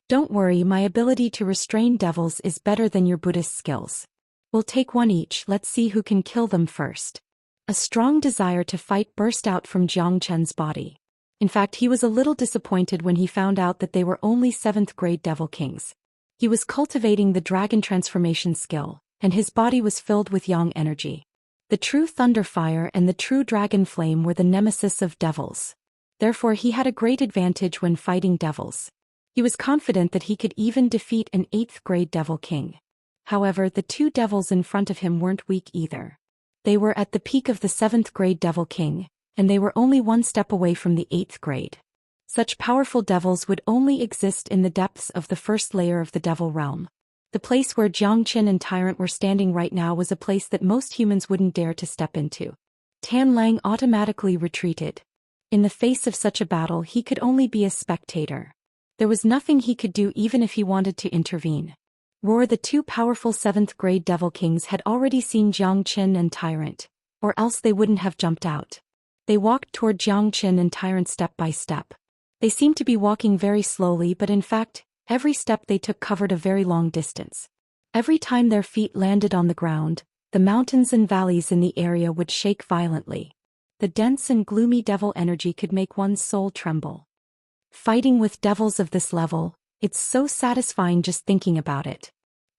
Don't worry, my ability to restrain devils is better than your Buddhist skills. We'll take one each, let's see who can kill them first. A strong desire to fight burst out from Xianxia's body. In fact, he was a little disappointed when he found out that they were only 7th grade devil kings. He was cultivating the dragon transformation skill, and his body was filled with yang energy. The true thunder fire and the true dragon flame were the nemesis of devils. Therefore he had a great advantage when fighting devils. He was confident that he could even defeat an 8th grade devil king. However, the two devils in front of him weren't weak either. They were at the peak of the 7th grade devil king, and they were only one step away from the 8th grade. Such powerful devils would only exist in the depths of the first layer of the devil realm. The place where Xianxia and Tyrant were standing right now was a place that most humans wouldn't dare to step into. Tan Lang automatically retreated. In the face of such a battle, he could only be a spectator. There was nothing he could do even if he wanted to intervene. The two powerful 7th grade devil kings had already seen Xianxia and Tyrant, or else they wouldn't have jumped out. They walked toward Xianxia and Tyrant step by step. They seemed to be walking very slowly, but in fact, every step they took covered a very long distance. Every time their feet landed on the ground, the mountains and valleys in the area would shake violently. The dense and gloomy devil energy could make one's soul tremble. Fighting with devils of this level, it's so satisfying just thinking about it.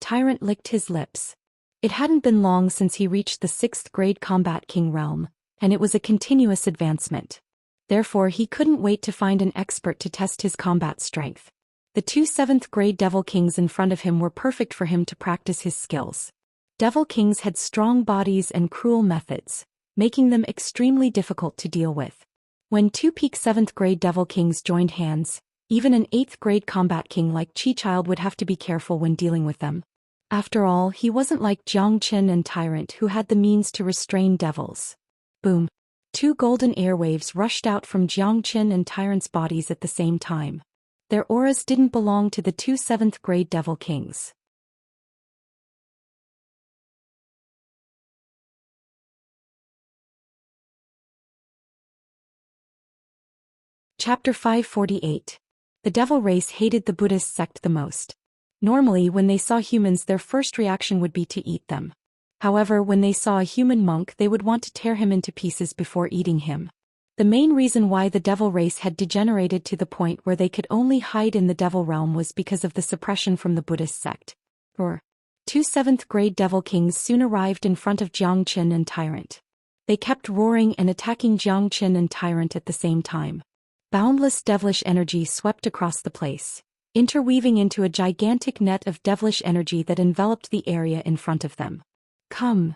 Tyrant licked his lips. It hadn't been long since he reached the 6th grade combat king realm, and it was a continuous advancement. Therefore he couldn't wait to find an expert to test his combat strength. The two 7th grade devil kings in front of him were perfect for him to practice his skills. Devil kings had strong bodies and cruel methods, making them extremely difficult to deal with. When two peak 7th grade devil kings joined hands, even an 8th grade combat king like Child would have to be careful when dealing with them. After all, he wasn't like Xianxia and Tyrant who had the means to restrain devils. Boom. Two golden airwaves rushed out from Xianxia and Tyrant's bodies at the same time. Their auras didn't belong to the two 7th grade devil kings. Chapter 548. The devil race hated the Buddhist sect the most. Normally, when they saw humans, their first reaction would be to eat them. However, when they saw a human monk, they would want to tear him into pieces before eating him. The main reason why the devil race had degenerated to the point where they could only hide in the devil realm was because of the suppression from the Buddhist sect. Two 7th grade devil kings soon arrived in front of Xianxia and Tyrant. They kept roaring and attacking Xianxia and Tyrant at the same time. Boundless devilish energy swept across the place, interweaving into a gigantic net of devilish energy that enveloped the area in front of them. Come!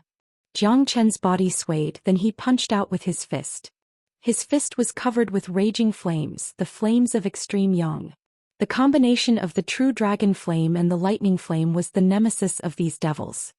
Xianxia's body swayed, then he punched out with his fist. His fist was covered with raging flames, the flames of extreme yang. The combination of the true dragon flame and the lightning flame was the nemesis of these devils.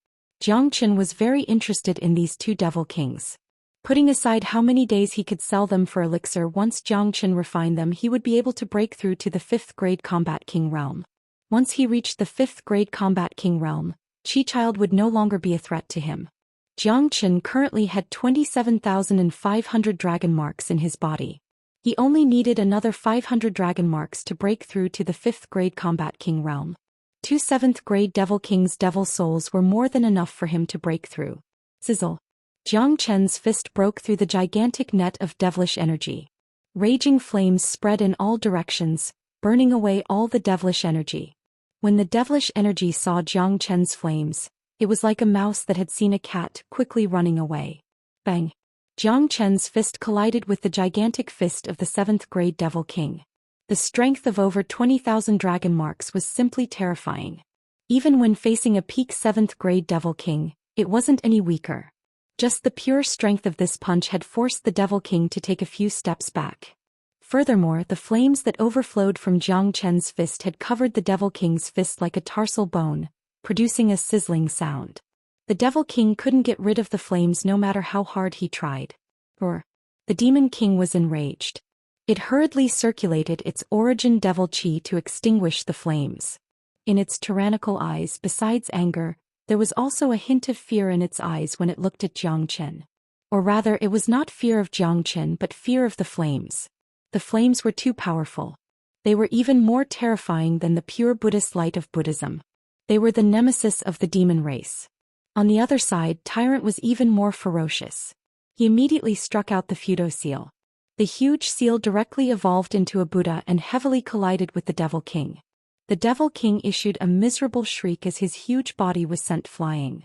Xianxia was very interested in these two devil kings. Putting aside how many days he could sell them for elixir, once Xianxia refined them, he would be able to break through to the 5th grade combat king realm. Once he reached the 5th grade combat king realm, Child would no longer be a threat to him. Xianxia currently had 27,500 dragon marks in his body. He only needed another 500 dragon marks to break through to the 5th grade combat king realm. Two 7th grade devil kings' devil souls were more than enough for him to break through. Sizzle. Xianxia's fist broke through the gigantic net of devilish energy. Raging flames spread in all directions, burning away all the devilish energy. When the devilish energy saw Xianxia's flames, it was like a mouse that had seen a cat quickly running away. Bang! Xianxia's fist collided with the gigantic fist of the 7th grade devil king. The strength of over 20,000 dragon marks was simply terrifying. Even when facing a peak 7th grade devil king, it wasn't any weaker. Just the pure strength of this punch had forced the devil king to take a few steps back. Furthermore, the flames that overflowed from Xianxia's fist had covered the devil king's fist like a tarsal bone, producing a sizzling sound. The devil king couldn't get rid of the flames no matter how hard he tried. The demon king was enraged. It hurriedly circulated its origin devil chi to extinguish the flames. In its tyrannical eyes, besides anger, there was also a hint of fear in its eyes when it looked at Xianxia. Or rather, it was not fear of Xianxia but fear of the flames. The flames were too powerful. They were even more terrifying than the pure Buddhist light of Buddhism. They were the nemesis of the demon race. On the other side, Tyrant was even more ferocious. He immediately struck out the Fudo seal. The huge seal directly evolved into a Buddha and heavily collided with the devil king. The Devil King issued a miserable shriek as his huge body was sent flying.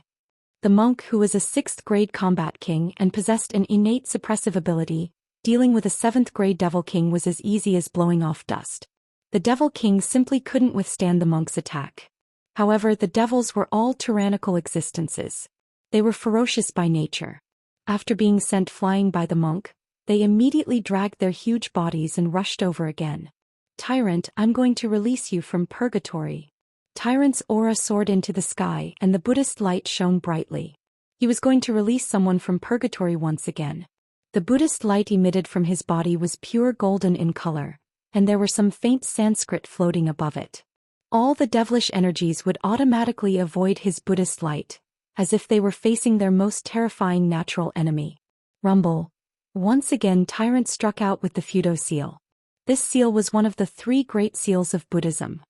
The monk, who was a 6th grade combat king and possessed an innate suppressive ability, dealing with a 7th grade Devil King was as easy as blowing off dust. The Devil King simply couldn't withstand the monk's attack. However, the devils were all tyrannical existences. They were ferocious by nature. After being sent flying by the monk, they immediately dragged their huge bodies and rushed over again. "Tyrant, I'm going to release you from purgatory." Tyrant's aura soared into the sky and the Buddhist light shone brightly. He was going to release someone from purgatory once again. The Buddhist light emitted from his body was pure golden in color, and there were some faint Sanskrit floating above it. All the devilish energies would automatically avoid his Buddhist light, as if they were facing their most terrifying natural enemy. Rumble. Once again Tyrant struck out with the Fudo seal. This seal was one of the 3 great seals of Buddhism.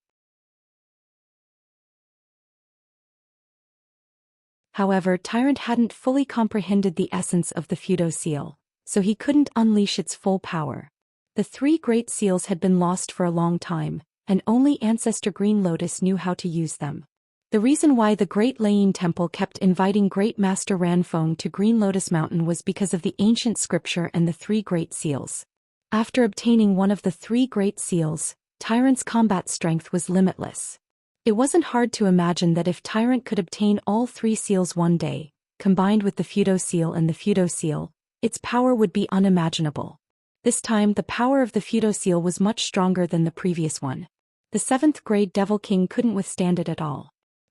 However, Tyrant hadn't fully comprehended the essence of the Fudo seal, so he couldn't unleash its full power. The 3 great seals had been lost for a long time, and only Ancestor Green Lotus knew how to use them. The reason why the Great Lane Temple kept inviting Great Master Ranfeng to Green Lotus Mountain was because of the ancient scripture and the 3 great seals. After obtaining one of the 3 great seals, Tyrant's combat strength was limitless. It wasn't hard to imagine that if Tyrant could obtain all 3 seals one day, combined with the Fudo seal and the Fudo seal, its power would be unimaginable. This time the power of the Fudo seal was much stronger than the previous one. The 7th grade Devil King couldn't withstand it at all.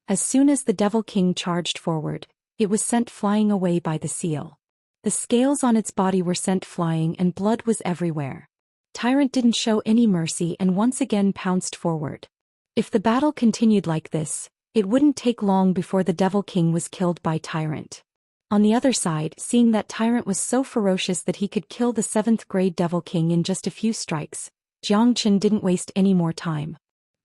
As soon as the Devil King charged forward, it was sent flying away by the seal. The scales on its body were sent flying and blood was everywhere. Tyrant didn't show any mercy and once again pounced forward. If the battle continued like this, it wouldn't take long before the Devil King was killed by Tyrant. On the other side, seeing that Tyrant was so ferocious that he could kill the 7th grade Devil King in just a few strikes, Xianxia didn't waste any more time.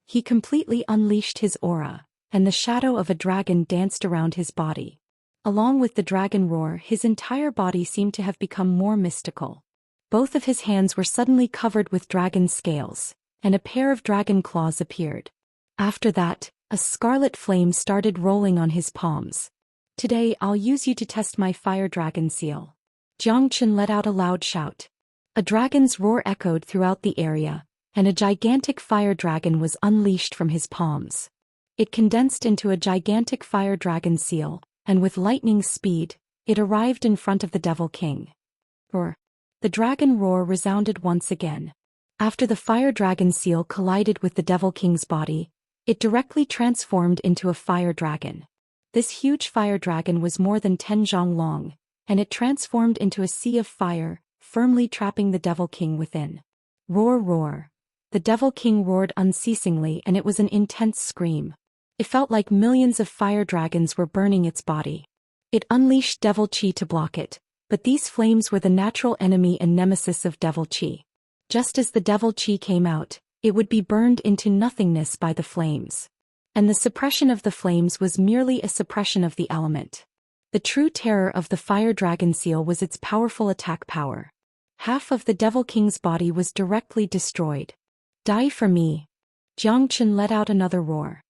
He completely unleashed his aura, and the shadow of a dragon danced around his body. Along with the dragon roar, his entire body seemed to have become more mystical. Both of his hands were suddenly covered with dragon scales, and a pair of dragon claws appeared. After that, a scarlet flame started rolling on his palms. "Today I'll use you to test my fire dragon seal." Xianxia let out a loud shout. A dragon's roar echoed throughout the area, and a gigantic fire dragon was unleashed from his palms. It condensed into a gigantic fire dragon seal, and with lightning speed, it arrived in front of the Devil King. Roar. The dragon roar resounded once again. After the fire dragon seal collided with the Devil King's body, it directly transformed into a fire dragon. This huge fire dragon was more than 10 zhang long, and it transformed into a sea of fire, firmly trapping the Devil King within. Roar, roar. The Devil King roared unceasingly, and it was an intense scream. It felt like millions of fire dragons were burning its body. It unleashed Devil Chi to block it, but these flames were the natural enemy and nemesis of Devil Chi. Just as the Devil Chi came out, it would be burned into nothingness by the flames. And the suppression of the flames was merely a suppression of the element. The true terror of the fire dragon seal was its powerful attack power. Half of the Devil King's body was directly destroyed. "Die for me." Xianxia let out another roar.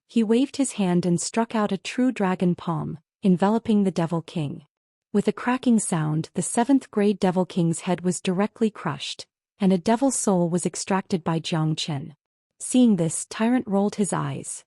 He waved his hand and struck out a true dragon palm, enveloping the Devil King. With a cracking sound, the 7th grade Devil King's head was directly crushed, and a devil's soul was extracted by Xianxia. Seeing this, Tyrant rolled his eyes.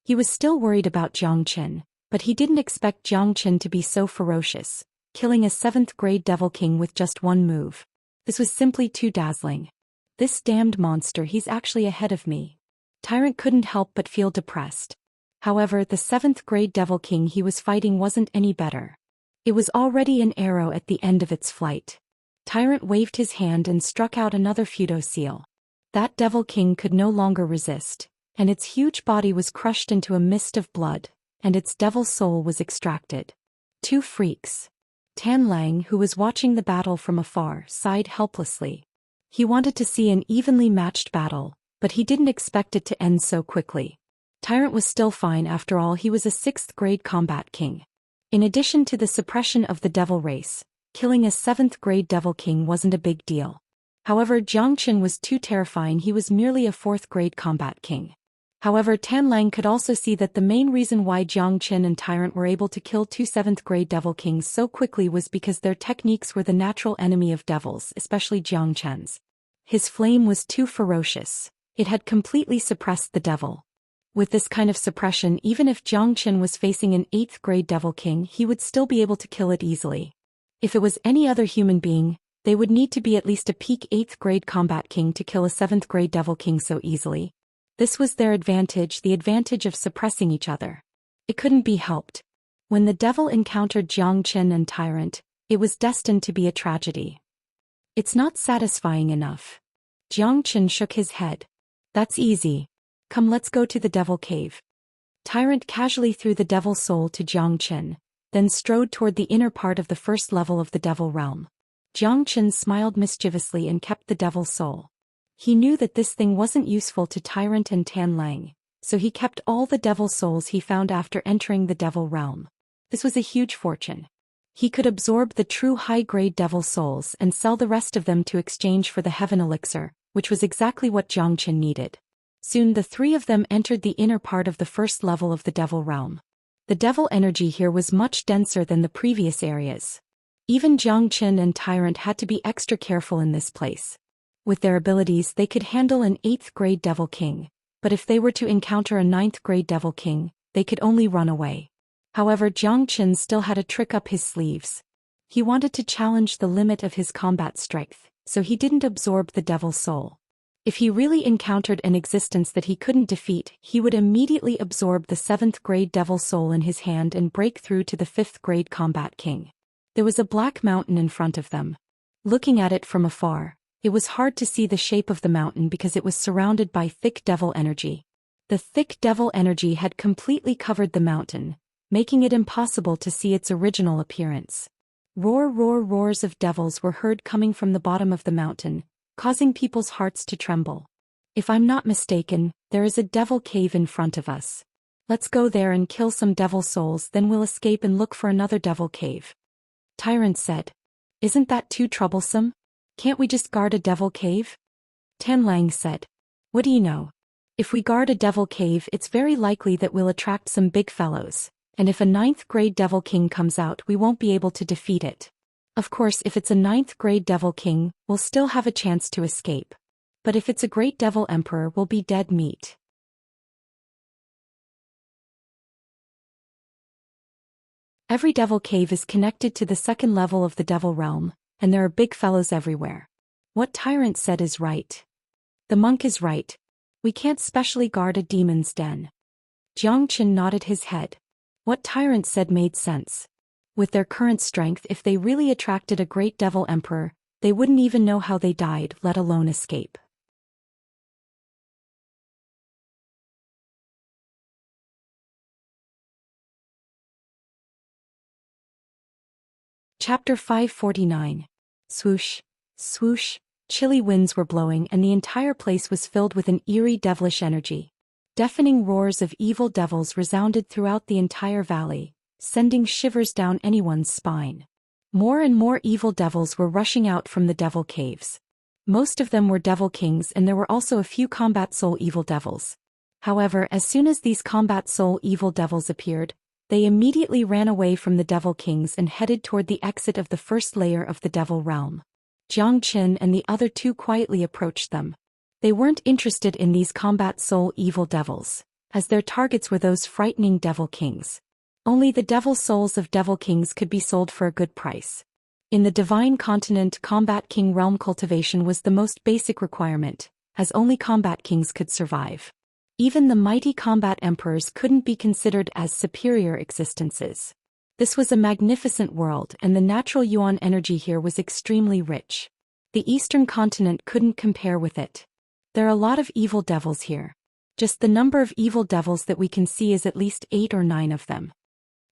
He was still worried about Xianxia, but he didn't expect Xianxia to be so ferocious, killing a 7th grade Devil King with just one move. This was simply too dazzling. "This damned monster, he's actually ahead of me." Tyrant couldn't help but feel depressed. However, the 7th grade Devil King he was fighting wasn't any better. It was already an arrow at the end of its flight. Tyrant waved his hand and struck out another Fudo seal. That Devil King could no longer resist, and its huge body was crushed into a mist of blood, and its devil soul was extracted. 2 freaks. Tan Lang, who was watching the battle from afar, sighed helplessly. He wanted to see an evenly matched battle, but he didn't expect it to end so quickly. Tyrant was still fine after all, he was a 6th grade combat king. In addition to the suppression of the devil race, killing a 7th grade Devil King wasn't a big deal. However, Xianxia was too terrifying. He was merely a 4th-grade combat king. However, Tanlang could also see that the main reason why Xianxia and Tyrant were able to kill 2 7th-grade devil kings so quickly was because their techniques were the natural enemy of devils, especially Xianxia's. His flame was too ferocious. It had completely suppressed the devil. With this kind of suppression, even if Xianxia was facing an 8th-grade devil king, he would still be able to kill it easily. If it was any other human being, they would need to be at least a peak 8th-grade combat king to kill a 7th-grade devil king so easily. This was their advantage, the advantage of suppressing each other. It couldn't be helped. When the devil encountered Xianxia and Tyrant, it was destined to be a tragedy. It's not satisfying enough. Xianxia shook his head. That's easy. Come, let's go to the devil cave. Tyrant casually threw the devil soul to Xianxia, then strode toward the inner part of the first level of the devil realm. Xianxia smiled mischievously and kept the devil soul. He knew that this thing wasn't useful to Tyrant and Tanlang, so he kept all the devil souls he found after entering the devil realm. This was a huge fortune. He could absorb the true high-grade devil souls and sell the rest of them to exchange for the heaven elixir, which was exactly what Xianxia needed. Soon the 3 of them entered the inner part of the first level of the devil realm. The devil energy here was much denser than the previous areas. Even Xianxia and Tyrant had to be extra careful in this place. With their abilities, they could handle an 8th-grade devil king, but if they were to encounter a 9th-grade devil king, they could only run away. However, Xianxia still had a trick up his sleeves. He wanted to challenge the limit of his combat strength, so he didn't absorb the devil soul. If he really encountered an existence that he couldn't defeat, he would immediately absorb the 7th-grade devil soul in his hand and break through to the 5th-grade combat king. There was a black mountain in front of them. Looking at it from afar, it was hard to see the shape of the mountain because it was surrounded by thick devil energy. The thick devil energy had completely covered the mountain, making it impossible to see its original appearance. Roars of devils were heard coming from the bottom of the mountain, causing people's hearts to tremble. If I'm not mistaken, there is a devil cave in front of us. Let's go there and kill some devil souls, then we'll escape and look for another devil cave. Tyrant said. Isn't that too troublesome? Can't we just guard a devil cave? Tanlang said. What do you know? If we guard a devil cave, it's very likely that we'll attract some big fellows, and if a 9th-grade devil king comes out, we won't be able to defeat it. Of course, if it's a 9th-grade devil king, we'll still have a chance to escape. But if it's a great devil emperor, we'll be dead meat. Every devil cave is connected to the 2nd level of the devil realm, and there are big fellows everywhere. What Tyrant said is right. The monk is right. We can't specially guard a demon's den. Xianxia nodded his head. What Tyrant said made sense. With their current strength, if they really attracted a great devil emperor, they wouldn't even know how they died, let alone escape. Chapter 549. Swoosh, swoosh, chilly winds were blowing and the entire place was filled with an eerie devilish energy. Deafening roars of evil devils resounded throughout the entire valley, sending shivers down anyone's spine. More and more evil devils were rushing out from the devil caves. Most of them were devil kings and there were also a few combat soul evil devils. However, as soon as these combat soul evil devils appeared, they immediately ran away from the devil kings and headed toward the exit of the first layer of the devil realm. Xianxia and the other 2 quietly approached them. They weren't interested in these combat soul evil devils, as their targets were those frightening devil kings. Only the devil souls of devil kings could be sold for a good price. In the divine continent, combat king realm cultivation was the most basic requirement, as only combat kings could survive. Even the mighty combat emperors couldn't be considered as superior existences. This was a magnificent world and the natural yuan energy here was extremely rich. The eastern continent couldn't compare with it. There are a lot of evil devils here. Just the number of evil devils that we can see is at least 8 or 9 of them.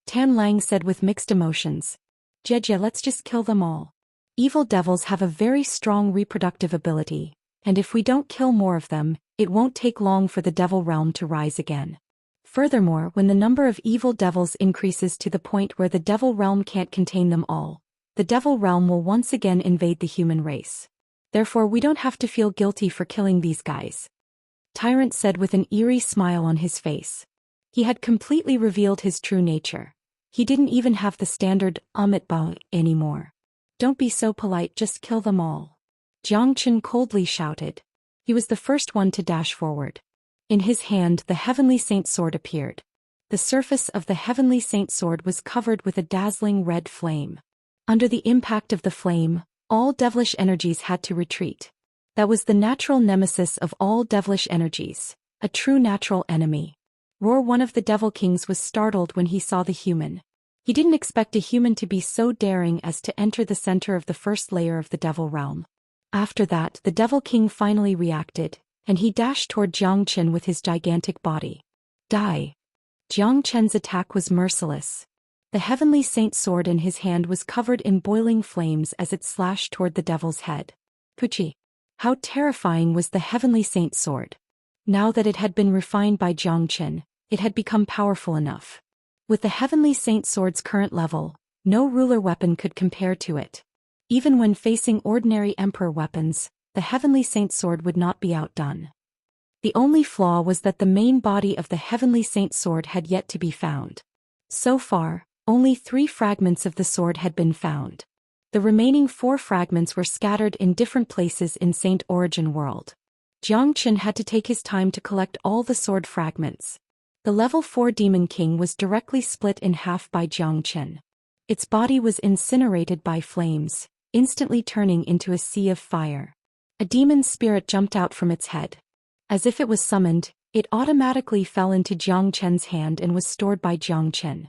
Tanlang said with mixed emotions. Jeje, let's just kill them all. Evil devils have a very strong reproductive ability, and if we don't kill more of them, it won't take long for the devil realm to rise again. Furthermore, when the number of evil devils increases to the point where the devil realm can't contain them all, the devil realm will once again invade the human race. Therefore we don't have to feel guilty for killing these guys. Tyrant said with an eerie smile on his face. He had completely revealed his true nature. He didn't even have the standard Amit Bao anymore. Don't be so polite, just kill them all. Xianxia coldly shouted. He was the first one to dash forward. In his hand the Heavenly Saint Sword appeared. The surface of the Heavenly Saint Sword was covered with a dazzling red flame. Under the impact of the flame, all devilish energies had to retreat. That was the natural nemesis of all devilish energies, a true natural enemy. Roar, one of the Devil Kings, was startled when he saw the human. He didn't expect a human to be so daring as to enter the center of the first layer of the Devil Realm. After that, the Devil King finally reacted, and he dashed toward Xianxia with his gigantic body. Die! Xianxia's attack was merciless. The Heavenly Saint Sword in his hand was covered in boiling flames as it slashed toward the devil's head. Puchi! How terrifying was the Heavenly Saint Sword! Now that it had been refined by Xianxia, it had become powerful enough. With the Heavenly Saint Sword's current level, no ruler weapon could compare to it. Even when facing ordinary Emperor weapons, the Heavenly Saint Sword would not be outdone. The only flaw was that the main body of the Heavenly Saint Sword had yet to be found. So far, only 3 fragments of the sword had been found. The remaining 4 fragments were scattered in different places in Saint Origin World. Xianxia had to take his time to collect all the sword fragments. The level 4 Demon King was directly split in half by Xianxia. Its body was incinerated by flames, instantly turning into a sea of fire. A demon spirit jumped out from its head. As if it was summoned, it automatically fell into Xianxia's hand and was stored by Xianxia.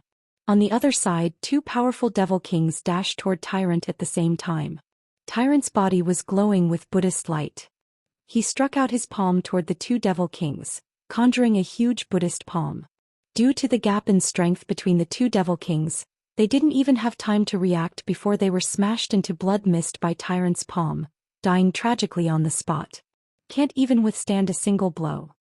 On the other side, 2 powerful Devil Kings dashed toward Tyrant at the same time. Tyrant's body was glowing with Buddhist light. He struck out his palm toward the 2 Devil Kings, conjuring a huge Buddhist palm. Due to the gap in strength between the 2 Devil Kings, they didn't even have time to react before they were smashed into blood mist by Tyrant's palm, dying tragically on the spot. Can't even withstand a single blow.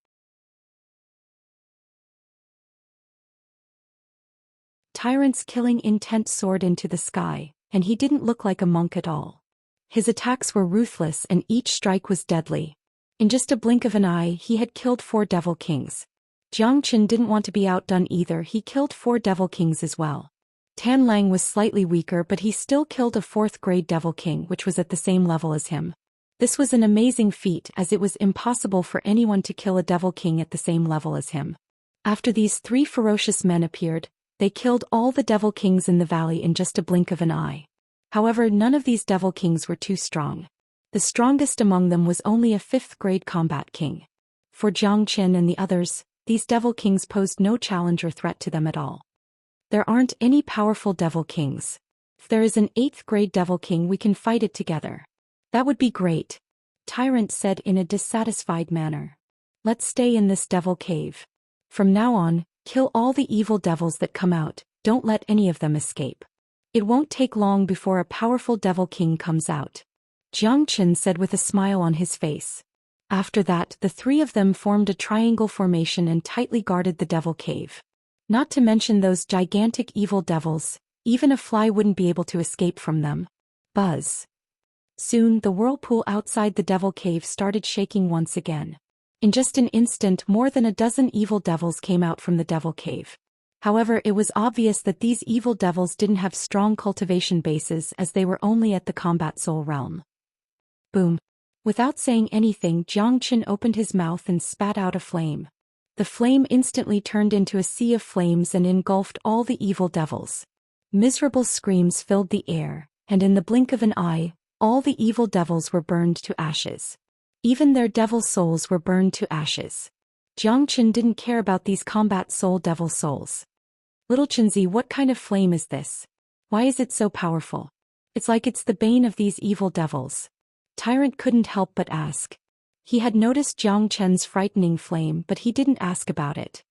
Tyrant's killing intent soared into the sky, and he didn't look like a monk at all. His attacks were ruthless and each strike was deadly. In just a blink of an eye he had killed 4 Devil Kings. Xianxia didn't want to be outdone either, he killed 4 Devil Kings as well. Tan Lang was slightly weaker but he still killed a 4th grade Devil King which was at the same level as him. This was an amazing feat as it was impossible for anyone to kill a Devil King at the same level as him. After these 3 ferocious men appeared, they killed all the Devil Kings in the valley in just a blink of an eye. However, none of these Devil Kings were too strong. The strongest among them was only a 5th grade combat king. For Xianxia and the others, these Devil Kings posed no challenge or threat to them at all. There aren't any powerful Devil Kings. If there is an 8th grade Devil King we can fight it together. That would be great, Tyrant said in a dissatisfied manner. Let's stay in this devil cave. From now on, kill all the evil devils that come out, don't let any of them escape. It won't take long before a powerful Devil King comes out, Xianxia said with a smile on his face. After that, the 3 of them formed a triangle formation and tightly guarded the devil cave. Not to mention those gigantic evil devils, even a fly wouldn't be able to escape from them. Buzz. Soon the whirlpool outside the devil cave started shaking once again. In just an instant more than a dozen evil devils came out from the devil cave. However, it was obvious that these evil devils didn't have strong cultivation bases as they were only at the combat soul realm. Boom. Without saying anything, Xianxia opened his mouth and spat out a flame. The flame instantly turned into a sea of flames and engulfed all the evil devils. Miserable screams filled the air, and in the blink of an eye, all the evil devils were burned to ashes. Even their devil souls were burned to ashes. Xianxia didn't care about these combat soul devil souls. Little Chinzi, what kind of flame is this? Why is it so powerful? It's like it's the bane of these evil devils. Tyrant couldn't help but ask. He had noticed Xianxia's frightening flame but he didn't ask about it.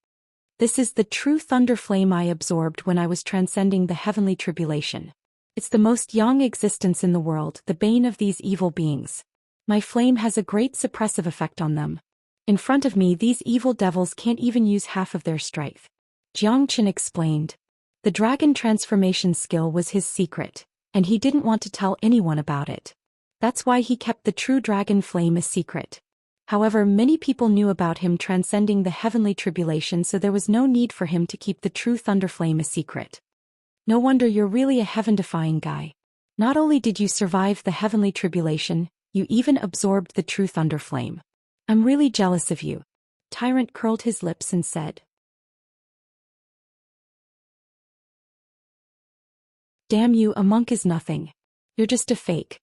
This is the true thunder flame I absorbed when I was transcending the heavenly tribulation. It's the most young existence in the world, the bane of these evil beings. My flame has a great suppressive effect on them. In front of me these evil devils can't even use half of their strength. Xianxia explained. The dragon transformation skill was his secret, and he didn't want to tell anyone about it. That's why he kept the true dragon flame a secret. However, many people knew about him transcending the heavenly tribulation, so there was no need for him to keep the true thunder flame a secret. No wonder you're really a heaven-defying guy. Not only did you survive the heavenly tribulation, you even absorbed the true thunder flame. I'm really jealous of you. Tyrant curled his lips and said. Damn you, a monk is nothing. You're just a fake.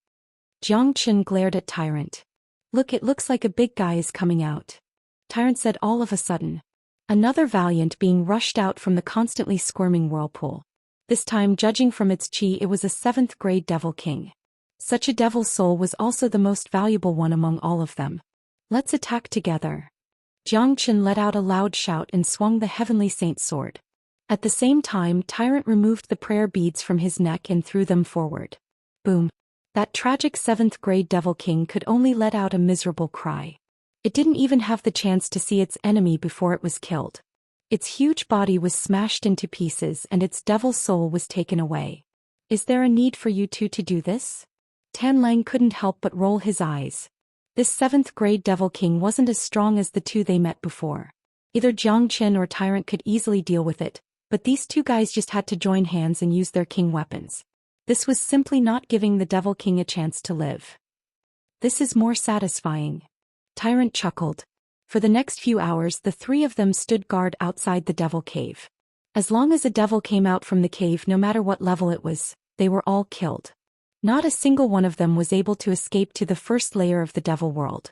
Xianxia glared at Tyrant. Look, it looks like a big guy is coming out. Tyrant said all of a sudden. Another valiant being rushed out from the constantly squirming whirlpool. This time, judging from its chi, it was a 7th grade devil king. Such a devil soul was also the most valuable one among all of them. Let's attack together. Xianxia let out a loud shout and swung the heavenly saint's sword. At the same time, Tyrant removed the prayer beads from his neck and threw them forward. Boom. That tragic 7th grade devil king could only let out a miserable cry. It didn't even have the chance to see its enemy before it was killed. Its huge body was smashed into pieces and its devil soul was taken away. Is there a need for you two to do this? Tanlang couldn't help but roll his eyes. This 7th grade devil king wasn't as strong as the two they met before. Either Xianxia or Tyrant could easily deal with it, but these two guys just had to join hands and use their king weapons. This was simply not giving the Devil King a chance to live. This is more satisfying. Tyrant chuckled. For the next few hours, the three of them stood guard outside the Devil Cave. As long as a devil came out from the cave, no matter what level it was, they were all killed. Not a single one of them was able to escape to the first layer of the Devil World.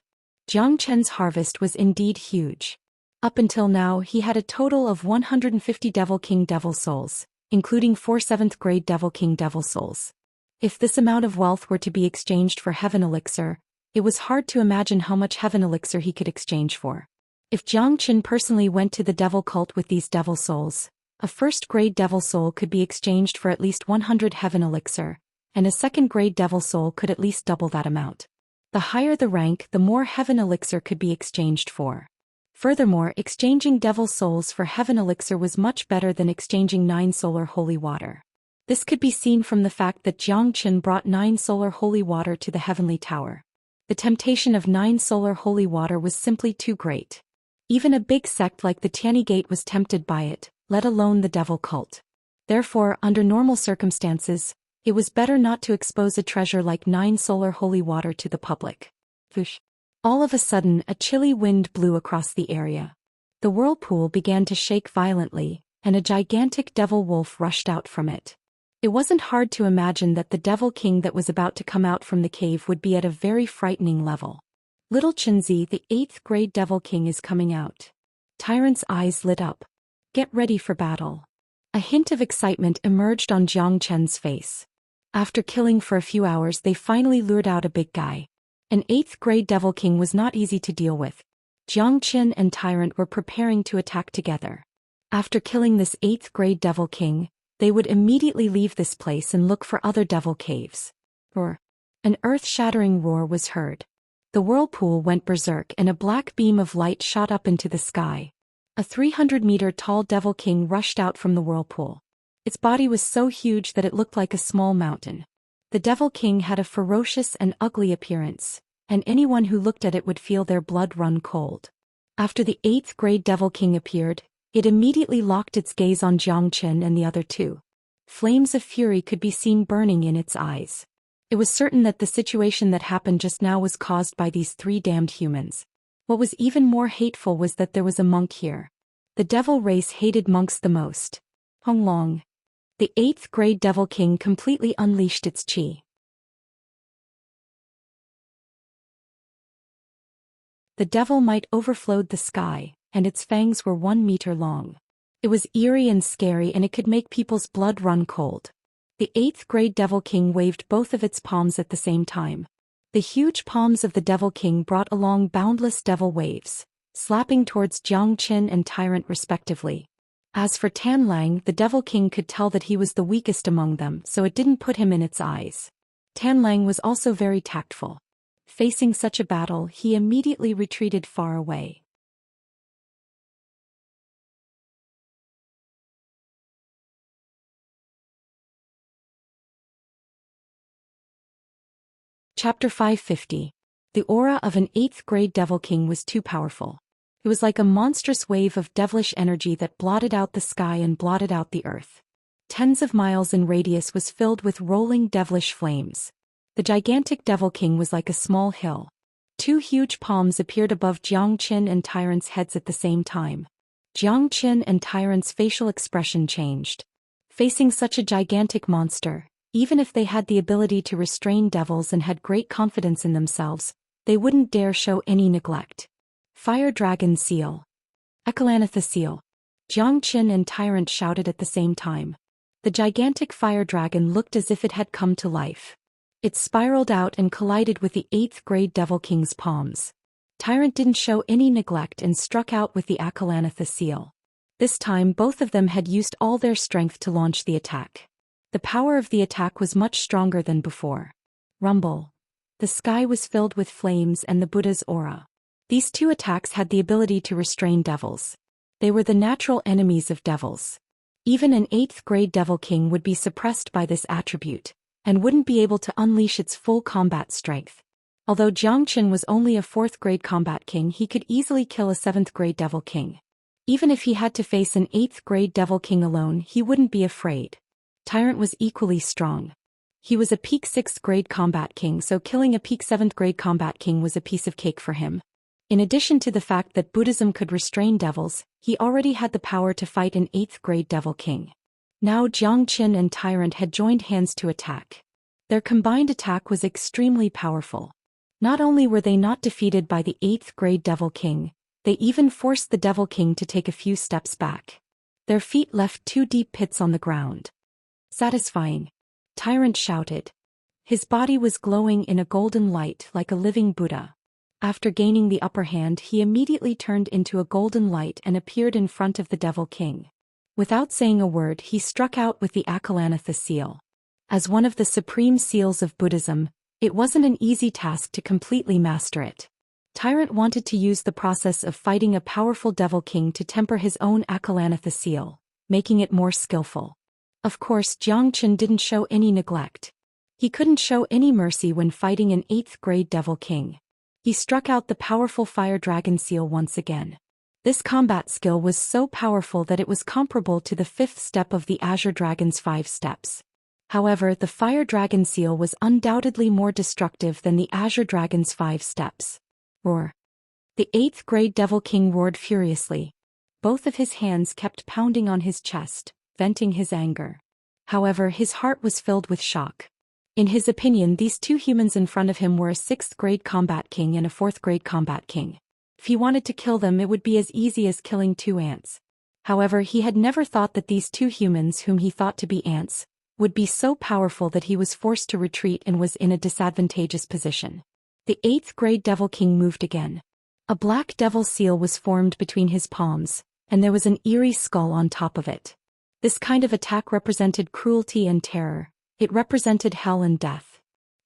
Xianxia's harvest was indeed huge. Up until now, he had a total of 150 Devil King Devil Souls, including 4 7th grade Devil King Devil Souls. If this amount of wealth were to be exchanged for Heaven Elixir, it was hard to imagine how much Heaven Elixir he could exchange for. If Xianxia personally went to the Devil Cult with these Devil Souls, a 1st grade Devil Soul could be exchanged for at least 100 Heaven Elixir, and a 2nd grade Devil Soul could at least double that amount. The higher the rank, the more Heaven Elixir could be exchanged for. Furthermore, exchanging Devil Souls for Heaven Elixir was much better than exchanging 9 solar holy water. This could be seen from the fact that Xianxia brought 9 solar holy water to the Heavenly Tower. The temptation of 9 solar holy water was simply too great. Even a big sect like the Tianyi Gate was tempted by it, let alone the Devil Cult. Therefore, under normal circumstances, it was better not to expose a treasure like 9 solar holy water to the public. Whoosh. All of a sudden, a chilly wind blew across the area. The whirlpool began to shake violently, and a gigantic devil wolf rushed out from it. It wasn't hard to imagine that the Devil King that was about to come out from the cave would be at a very frightening level. Little Chenzi, the 8th grade Devil King, is coming out. Tyrant's eyes lit up. Get ready for battle. A hint of excitement emerged on Xianxia's face. After killing for a few hours, they finally lured out a big guy. An 8th grade Devil King was not easy to deal with. Xianxia and Tyrant were preparing to attack together. After killing this 8th grade Devil King, they would immediately leave this place and look for other devil caves. Roar. An earth-shattering roar was heard. The whirlpool went berserk and a black beam of light shot up into the sky. A 300-meter-tall Devil King rushed out from the whirlpool. Its body was so huge that it looked like a small mountain. The Devil King had a ferocious and ugly appearance, and anyone who looked at it would feel their blood run cold. After the 8th grade Devil King appeared, it immediately locked its gaze on Xianxia and the other two. Flames of fury could be seen burning in its eyes. It was certain that the situation that happened just now was caused by these 3 damned humans. What was even more hateful was that there was a monk here. The devil race hated monks the most. Hong Long. The 8th grade Devil King completely unleashed its chi. The devil might overflowed the sky, and its fangs were 1 meter long. It was eerie and scary, and it could make people's blood run cold. The 8th grade Devil King waved both of its palms at the same time. The huge palms of the Devil King brought along boundless devil waves, slapping towards Xianxia and Tyrant respectively. As for Tanlang, the Devil King could tell that he was the weakest among them, so it didn't put him in its eyes. Tanlang was also very tactful. Facing such a battle, he immediately retreated far away. Chapter 550. The aura of an 8th grade Devil King was too powerful. It was like a monstrous wave of devilish energy that blotted out the sky and blotted out the earth. Tens of miles in radius was filled with rolling devilish flames. The gigantic Devil King was like a small hill. Two huge palms appeared above Xianxia and Tyrant's heads at the same time. Xianxia and Tyrant's facial expression changed. Facing such a gigantic monster, even if they had the ability to restrain devils and had great confidence in themselves, they wouldn't dare show any neglect. Fire Dragon Seal. Ekalanatha Seal. Xianxia and Tyrant shouted at the same time. The gigantic fire dragon looked as if it had come to life. It spiraled out and collided with the 8th grade Devil King's palms. Tyrant didn't show any neglect and struck out with the Ekalanatha Seal. This time both of them had used all their strength to launch the attack. The power of the attack was much stronger than before. Rumble. The sky was filled with flames and the Buddha's aura. These two attacks had the ability to restrain devils. They were the natural enemies of devils. Even an 8th grade Devil King would be suppressed by this attribute, and wouldn't be able to unleash its full combat strength. Although Xianxia was only a 4th grade combat king, he could easily kill a 7th grade Devil King. Even if he had to face an 8th grade Devil King alone, he wouldn't be afraid. Tyrant was equally strong. He was a peak 6th grade combat king, so killing a peak 7th grade combat king was a piece of cake for him. In addition to the fact that Buddhism could restrain devils, he already had the power to fight an 8th grade Devil King. Now Xianxia and Tyrant had joined hands to attack. Their combined attack was extremely powerful. Not only were they not defeated by the 8th grade Devil King, they even forced the Devil King to take a few steps back. Their feet left 2 deep pits on the ground. Satisfying. Tyrant shouted. His body was glowing in a golden light like a living Buddha. After gaining the upper hand, he immediately turned into a golden light and appeared in front of the Devil King. Without saying a word, he struck out with the Ekalanatha Seal. As one of the supreme seals of Buddhism, it wasn't an easy task to completely master it. Tyrant wanted to use the process of fighting a powerful Devil King to temper his own Ekalanatha Seal, making it more skillful. Of course, Xianxia didn't show any neglect. He couldn't show any mercy when fighting an 8th grade Devil King. He struck out the powerful Fire Dragon Seal once again. This combat skill was so powerful that it was comparable to the 5th step of the Azure Dragon's 5 steps. However, the Fire Dragon Seal was undoubtedly more destructive than the Azure Dragon's 5 steps. Roar. The 8th grade Devil King roared furiously. Both of his hands kept pounding on his chest, venting his anger. However, his heart was filled with shock. In his opinion, these two humans in front of him were a 6th grade combat king and a 4th grade combat king. If he wanted to kill them, it would be as easy as killing 2 ants. However, he had never thought that these 2 humans, whom he thought to be ants, would be so powerful that he was forced to retreat and was in a disadvantageous position. The 8th grade Devil King moved again. A black devil seal was formed between his palms, and there was an eerie skull on top of it. This kind of attack represented cruelty and terror. It represented hell and death.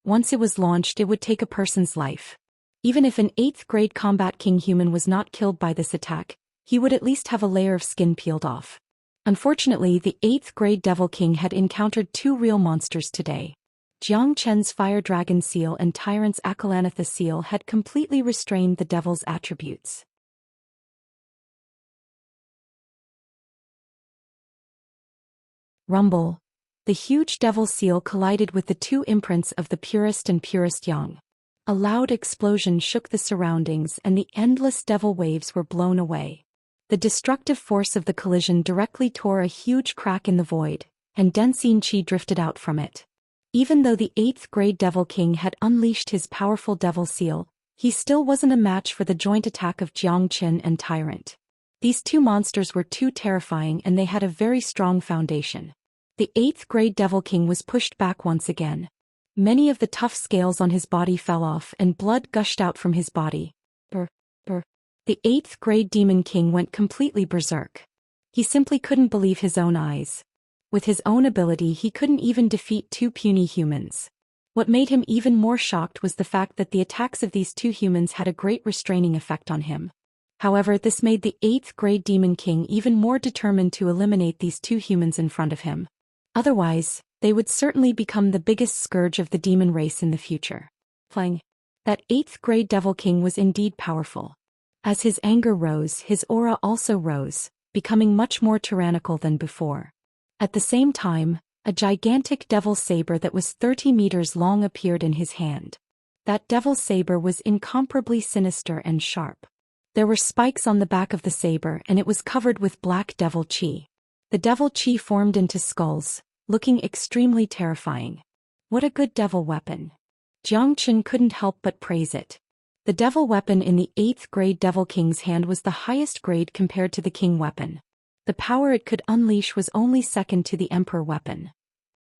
Once it was launched, it would take a person's life. Even if an 8th grade combat king human was not killed by this attack, he would at least have a layer of skin peeled off. Unfortunately, the 8th grade Devil King had encountered 2 real monsters today. Xianxia's Fire Dragon Seal and Tyrant's Ekalanatha Seal had completely restrained the devil's attributes. Rumble. The huge devil seal collided with the 2 imprints of the purest and purest yang. A loud explosion shook the surroundings and the endless devil waves were blown away. The destructive force of the collision directly tore a huge crack in the void, and Densin Qi drifted out from it. Even though the 8th grade Devil King had unleashed his powerful devil seal, he still wasn't a match for the joint attack of Xianxia and Tyrant. These 2 monsters were too terrifying and they had a very strong foundation. The 8th grade Devil King was pushed back once again. Many of the tough scales on his body fell off and blood gushed out from his body. The 8th grade Demon King went completely berserk. He simply couldn't believe his own eyes. With his own ability, he couldn't even defeat 2 puny humans. What made him even more shocked was the fact that the attacks of these 2 humans had a great restraining effect on him. However, this made the 8th grade Demon King even more determined to eliminate these 2 humans in front of him. Otherwise, they would certainly become the biggest scourge of the demon race in the future. Playing. That 8th grade Devil King was indeed powerful. As his anger rose, his aura also rose, becoming much more tyrannical than before. At the same time, a gigantic devil saber that was 30 meters long appeared in his hand. That devil saber was incomparably sinister and sharp. There were spikes on the back of the saber and it was covered with black devil chi. The devil chi formed into skulls, looking extremely terrifying. What a good devil weapon. Xianxia couldn't help but praise it. The devil weapon in the 8th grade Devil King's hand was the highest grade compared to the king weapon. The power it could unleash was only second to the emperor weapon.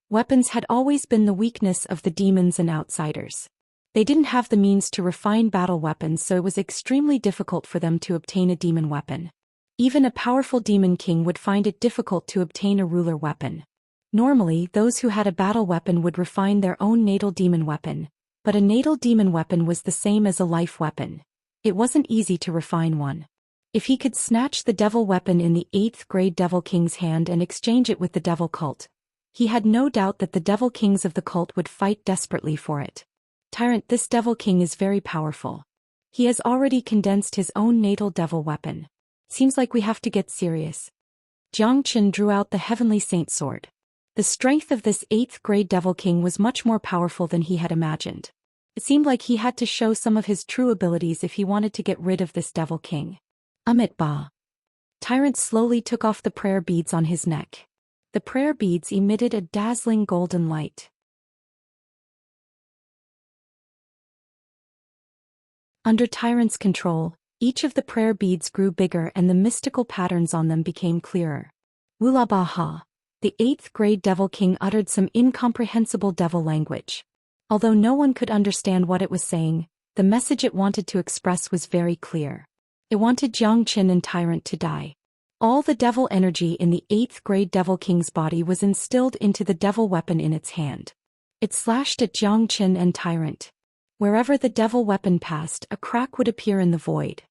Weapons had always been the weakness of the demons and outsiders. They didn't have the means to refine battle weapons, so it was extremely difficult for them to obtain a demon weapon. Even a powerful demon king would find it difficult to obtain a ruler weapon. Normally, those who had a battle weapon would refine their own natal demon weapon, but a natal demon weapon was the same as a life weapon. It wasn't easy to refine one. If he could snatch the devil weapon in the 8th grade Devil King's hand and exchange it with the devil cult, he had no doubt that the devil kings of the cult would fight desperately for it. Tyrant, this devil king is very powerful. He has already condensed his own natal devil weapon. Seems like we have to get serious. Xianxia drew out the heavenly saint sword. The strength of this 8th grade Devil King was much more powerful than he had imagined. It seemed like he had to show some of his true abilities if he wanted to get rid of this Devil King. Amit Ba. Tyrant slowly took off the prayer beads on his neck. The prayer beads emitted a dazzling golden light. Under Tyrant's control, each of the prayer beads grew bigger and the mystical patterns on them became clearer. Wulabaha. The 8th grade Devil King uttered some incomprehensible devil language. Although no one could understand what it was saying, the message it wanted to express was very clear. It wanted Xianxia and Tyrant to die. All the devil energy in the 8th grade Devil King's body was instilled into the devil weapon in its hand. It slashed at Xianxia and Tyrant. Wherever the devil weapon passed, a crack would appear in the void.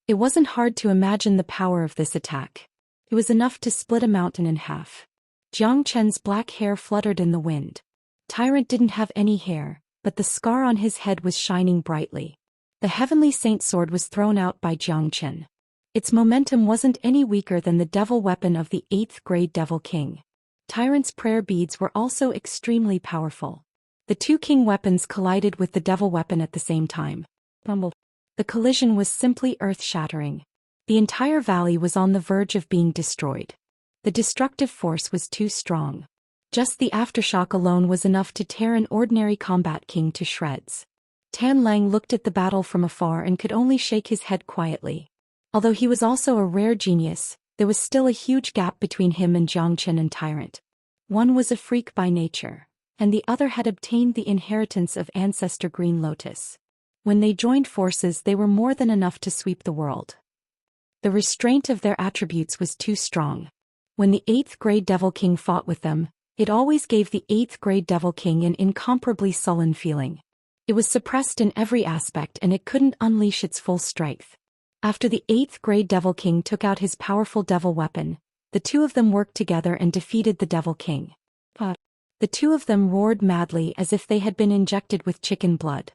It wasn't hard to imagine the power of this attack. It was enough to split a mountain in half. Xianxia's black hair fluttered in the wind. Tyrant didn't have any hair, but the scar on his head was shining brightly. The heavenly saint sword was thrown out by Xianxia. Its momentum wasn't any weaker than the devil weapon of the 8th grade Devil King. Tyrant's prayer beads were also extremely powerful. The two king weapons collided with the devil weapon at the same time. The collision was simply earth-shattering. The entire valley was on the verge of being destroyed. The destructive force was too strong. Just the aftershock alone was enough to tear an ordinary combat king to shreds. Tan Lang looked at the battle from afar and could only shake his head quietly. Although he was also a rare genius, there was still a huge gap between him and Xianxia and Tyrant. One was a freak by nature, and the other had obtained the inheritance of ancestor Green Lotus. When they joined forces, they were more than enough to sweep the world. The restraint of their attributes was too strong. When the 8th grade Devil King fought with them, it always gave the 8th grade Devil King an incomparably sullen feeling. It was suppressed in every aspect and it couldn't unleash its full strength. After the 8th grade Devil King took out his powerful devil weapon, the two of them worked together and defeated the Devil King. The two of them roared madly as if they had been injected with chicken blood.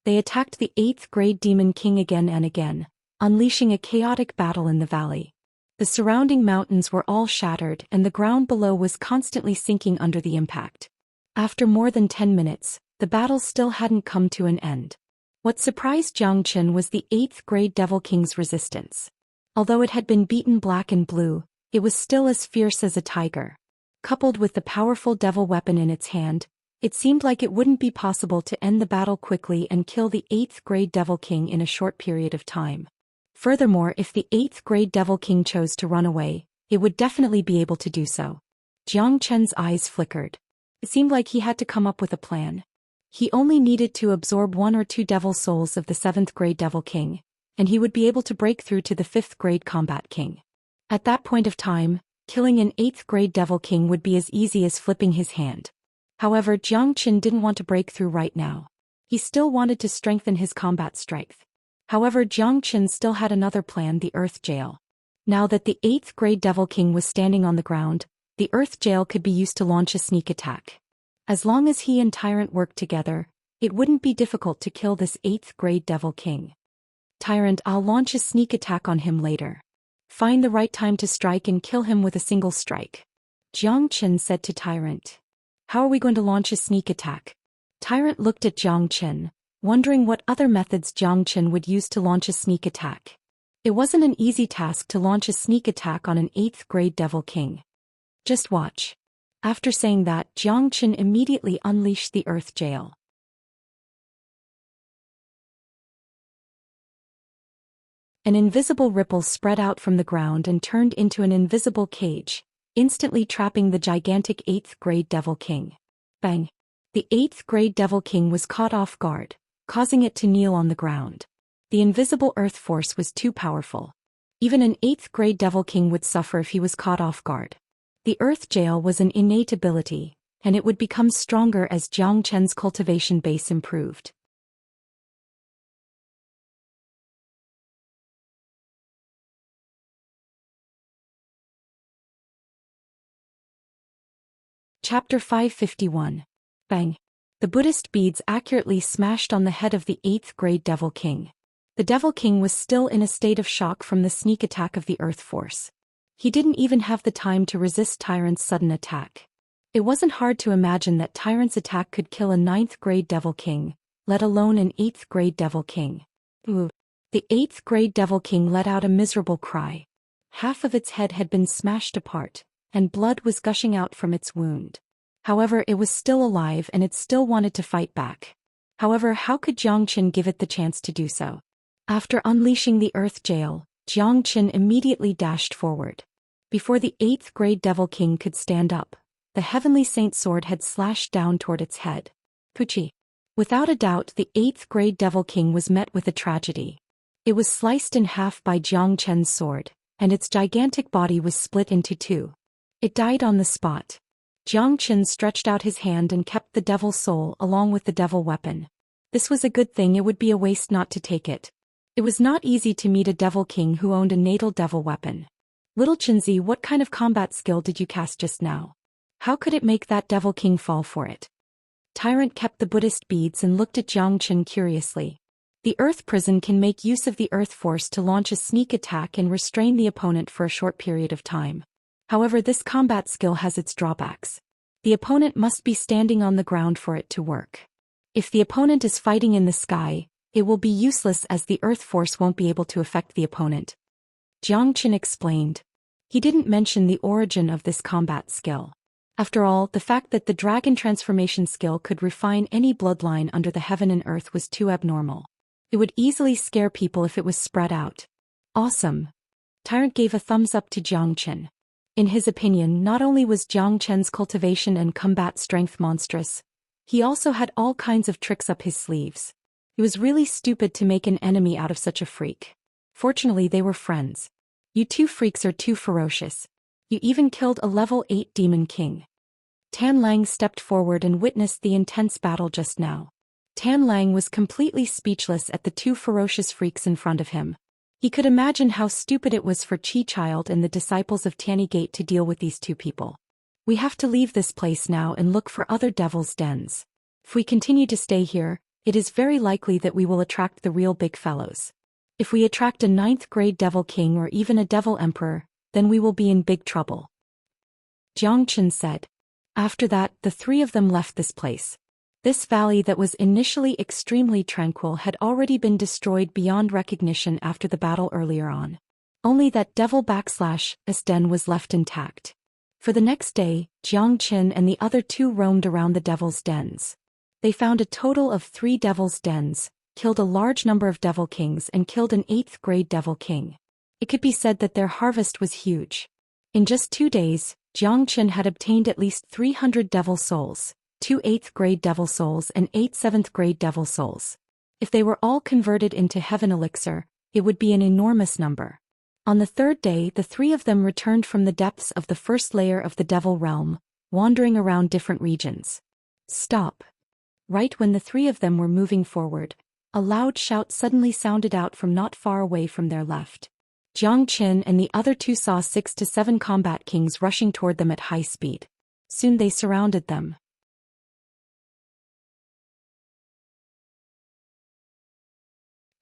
They attacked the 8th grade Demon King again and again, unleashing a chaotic battle in the valley. The surrounding mountains were all shattered and the ground below was constantly sinking under the impact. After more than 10 minutes, the battle still hadn't come to an end. What surprised Xianxia was the 8th grade Devil King's resistance. Although it had been beaten black and blue, it was still as fierce as a tiger. Coupled with the powerful devil weapon in its hand, it seemed like it wouldn't be possible to end the battle quickly and kill the 8th grade Devil King in a short period of time. Furthermore, if the 8th grade Devil King chose to run away, it would definitely be able to do so. Xianxia's eyes flickered. It seemed like he had to come up with a plan. He only needed to absorb 1 or 2 devil souls of the 7th grade Devil King, and he would be able to break through to the 5th grade Combat King. At that point of time, killing an 8th grade Devil King would be as easy as flipping his hand. However, Xianxia didn't want to break through right now. He still wanted to strengthen his combat strength. However, Xianxia still had another plan, the Earth Jail. Now that the 8th grade Devil King was standing on the ground, the Earth Jail could be used to launch a sneak attack. As long as he and Tyrant worked together, It wouldn't be difficult to kill this 8th grade Devil King. Tyrant, I'll launch a sneak attack on him later. Find the right time to strike and kill him with a single strike. Jiang Qin said to Tyrant. How are we going to launch a sneak attack? Tyrant looked at Jiang Qin, wondering what other methods Jiang Qin would use to launch a sneak attack. It wasn't an easy task to launch a sneak attack on an 8th grade Devil King. Just watch. After saying that, Jiang Qin immediately unleashed the Earth Jail. An invisible ripple spread out from the ground and turned into an invisible cage, instantly trapping the gigantic 8th grade Devil King. Bang! The 8th grade Devil King was caught off guard, causing it to kneel on the ground. The invisible earth force was too powerful. Even an 8th grade Devil King would suffer if he was caught off guard. The Earth Jail was an innate ability, and it would become stronger as Jiang Qin's cultivation base improved. Chapter 551. Bang! The Buddhist beads accurately smashed on the head of the 8th grade Devil King. The Devil King was still in a state of shock from the sneak attack of the Earth Force. He didn't even have the time to resist Tyrant's sudden attack. It wasn't hard to imagine that Tyrant's attack could kill a 9th grade Devil King, let alone an 8th grade Devil King. Ooh! The 8th grade Devil King let out a miserable cry. Half of its head had been smashed apart, and blood was gushing out from its wound. However, it was still alive and it still wanted to fight back. However, how could Jiang Qin give it the chance to do so? After unleashing the Earth Jail, Jiang Qin immediately dashed forward. Before the 8th grade Devil King could stand up, the Heavenly Saint Sword had slashed down toward its head. Puchi! Without a doubt, the 8th grade Devil King was met with a tragedy. It was sliced in half by Jiang Qin's sword, and its gigantic body was split into two. It died on the spot. Jiang Qin stretched out his hand and kept the Devil Soul along with the Devil Weapon. This was a good thing, it would be a waste not to take it. It was not easy to meet a Devil King who owned a natal Devil Weapon. Little Qinzi, what kind of combat skill did you cast just now? How could it make that Devil King fall for it? Tyrant kept the Buddhist beads and looked at Jiang Qin curiously. The Earth Prison can make use of the Earth Force to launch a sneak attack and restrain the opponent for a short period of time. However, this combat skill has its drawbacks. The opponent must be standing on the ground for it to work. If the opponent is fighting in the sky, it will be useless as the Earth Force won't be able to affect the opponent. Jiang Qin explained. He didn't mention the origin of this combat skill. After all, the fact that the dragon transformation skill could refine any bloodline under the heaven and earth was too abnormal. It would easily scare people if it was spread out. Awesome. Tyrant gave a thumbs up to Jiang Qin. In his opinion, not only was Jiang Qin's cultivation and combat strength monstrous, he also had all kinds of tricks up his sleeves. It was really stupid to make an enemy out of such a freak. Fortunately, they were friends. You two freaks are too ferocious. You even killed a level 8 Demon King. Tan Lang stepped forward and witnessed the intense battle just now. Tan Lang was completely speechless at the two ferocious freaks in front of him. He could imagine how stupid it was for Chi Child and the disciples of Tanny Gate to deal with these two people. We have to leave this place now and look for other devil's dens. If we continue to stay here, it is very likely that we will attract the real big fellows. If we attract a 9th grade Devil King or even a Devil Emperor, then we will be in big trouble. Jiang Qin said. After that, the three of them left this place. This valley that was initially extremely tranquil had already been destroyed beyond recognition after the battle earlier on. Only that Devil / den was left intact. For the next day, Jiang Qin and the other two roamed around the Devil's Dens. They found a total of 3 Devil's Dens, killed a large number of Devil Kings and killed an 8th grade Devil King. It could be said that their harvest was huge. In just 2 days, Jiang Qin had obtained at least 300 Devil Souls, 2 8th grade Devil Souls and 8 7th grade Devil Souls. If they were all converted into Heaven Elixir, it would be an enormous number. On the 3rd day, the 3 of them returned from the depths of the first layer of the Devil Realm, wandering around different regions. Stop. Right when the 3 of them were moving forward, a loud shout suddenly sounded out from not far away from their left. Jiang Qin and the other 2 saw 6 to 7 combat kings rushing toward them at high speed. Soon they surrounded them.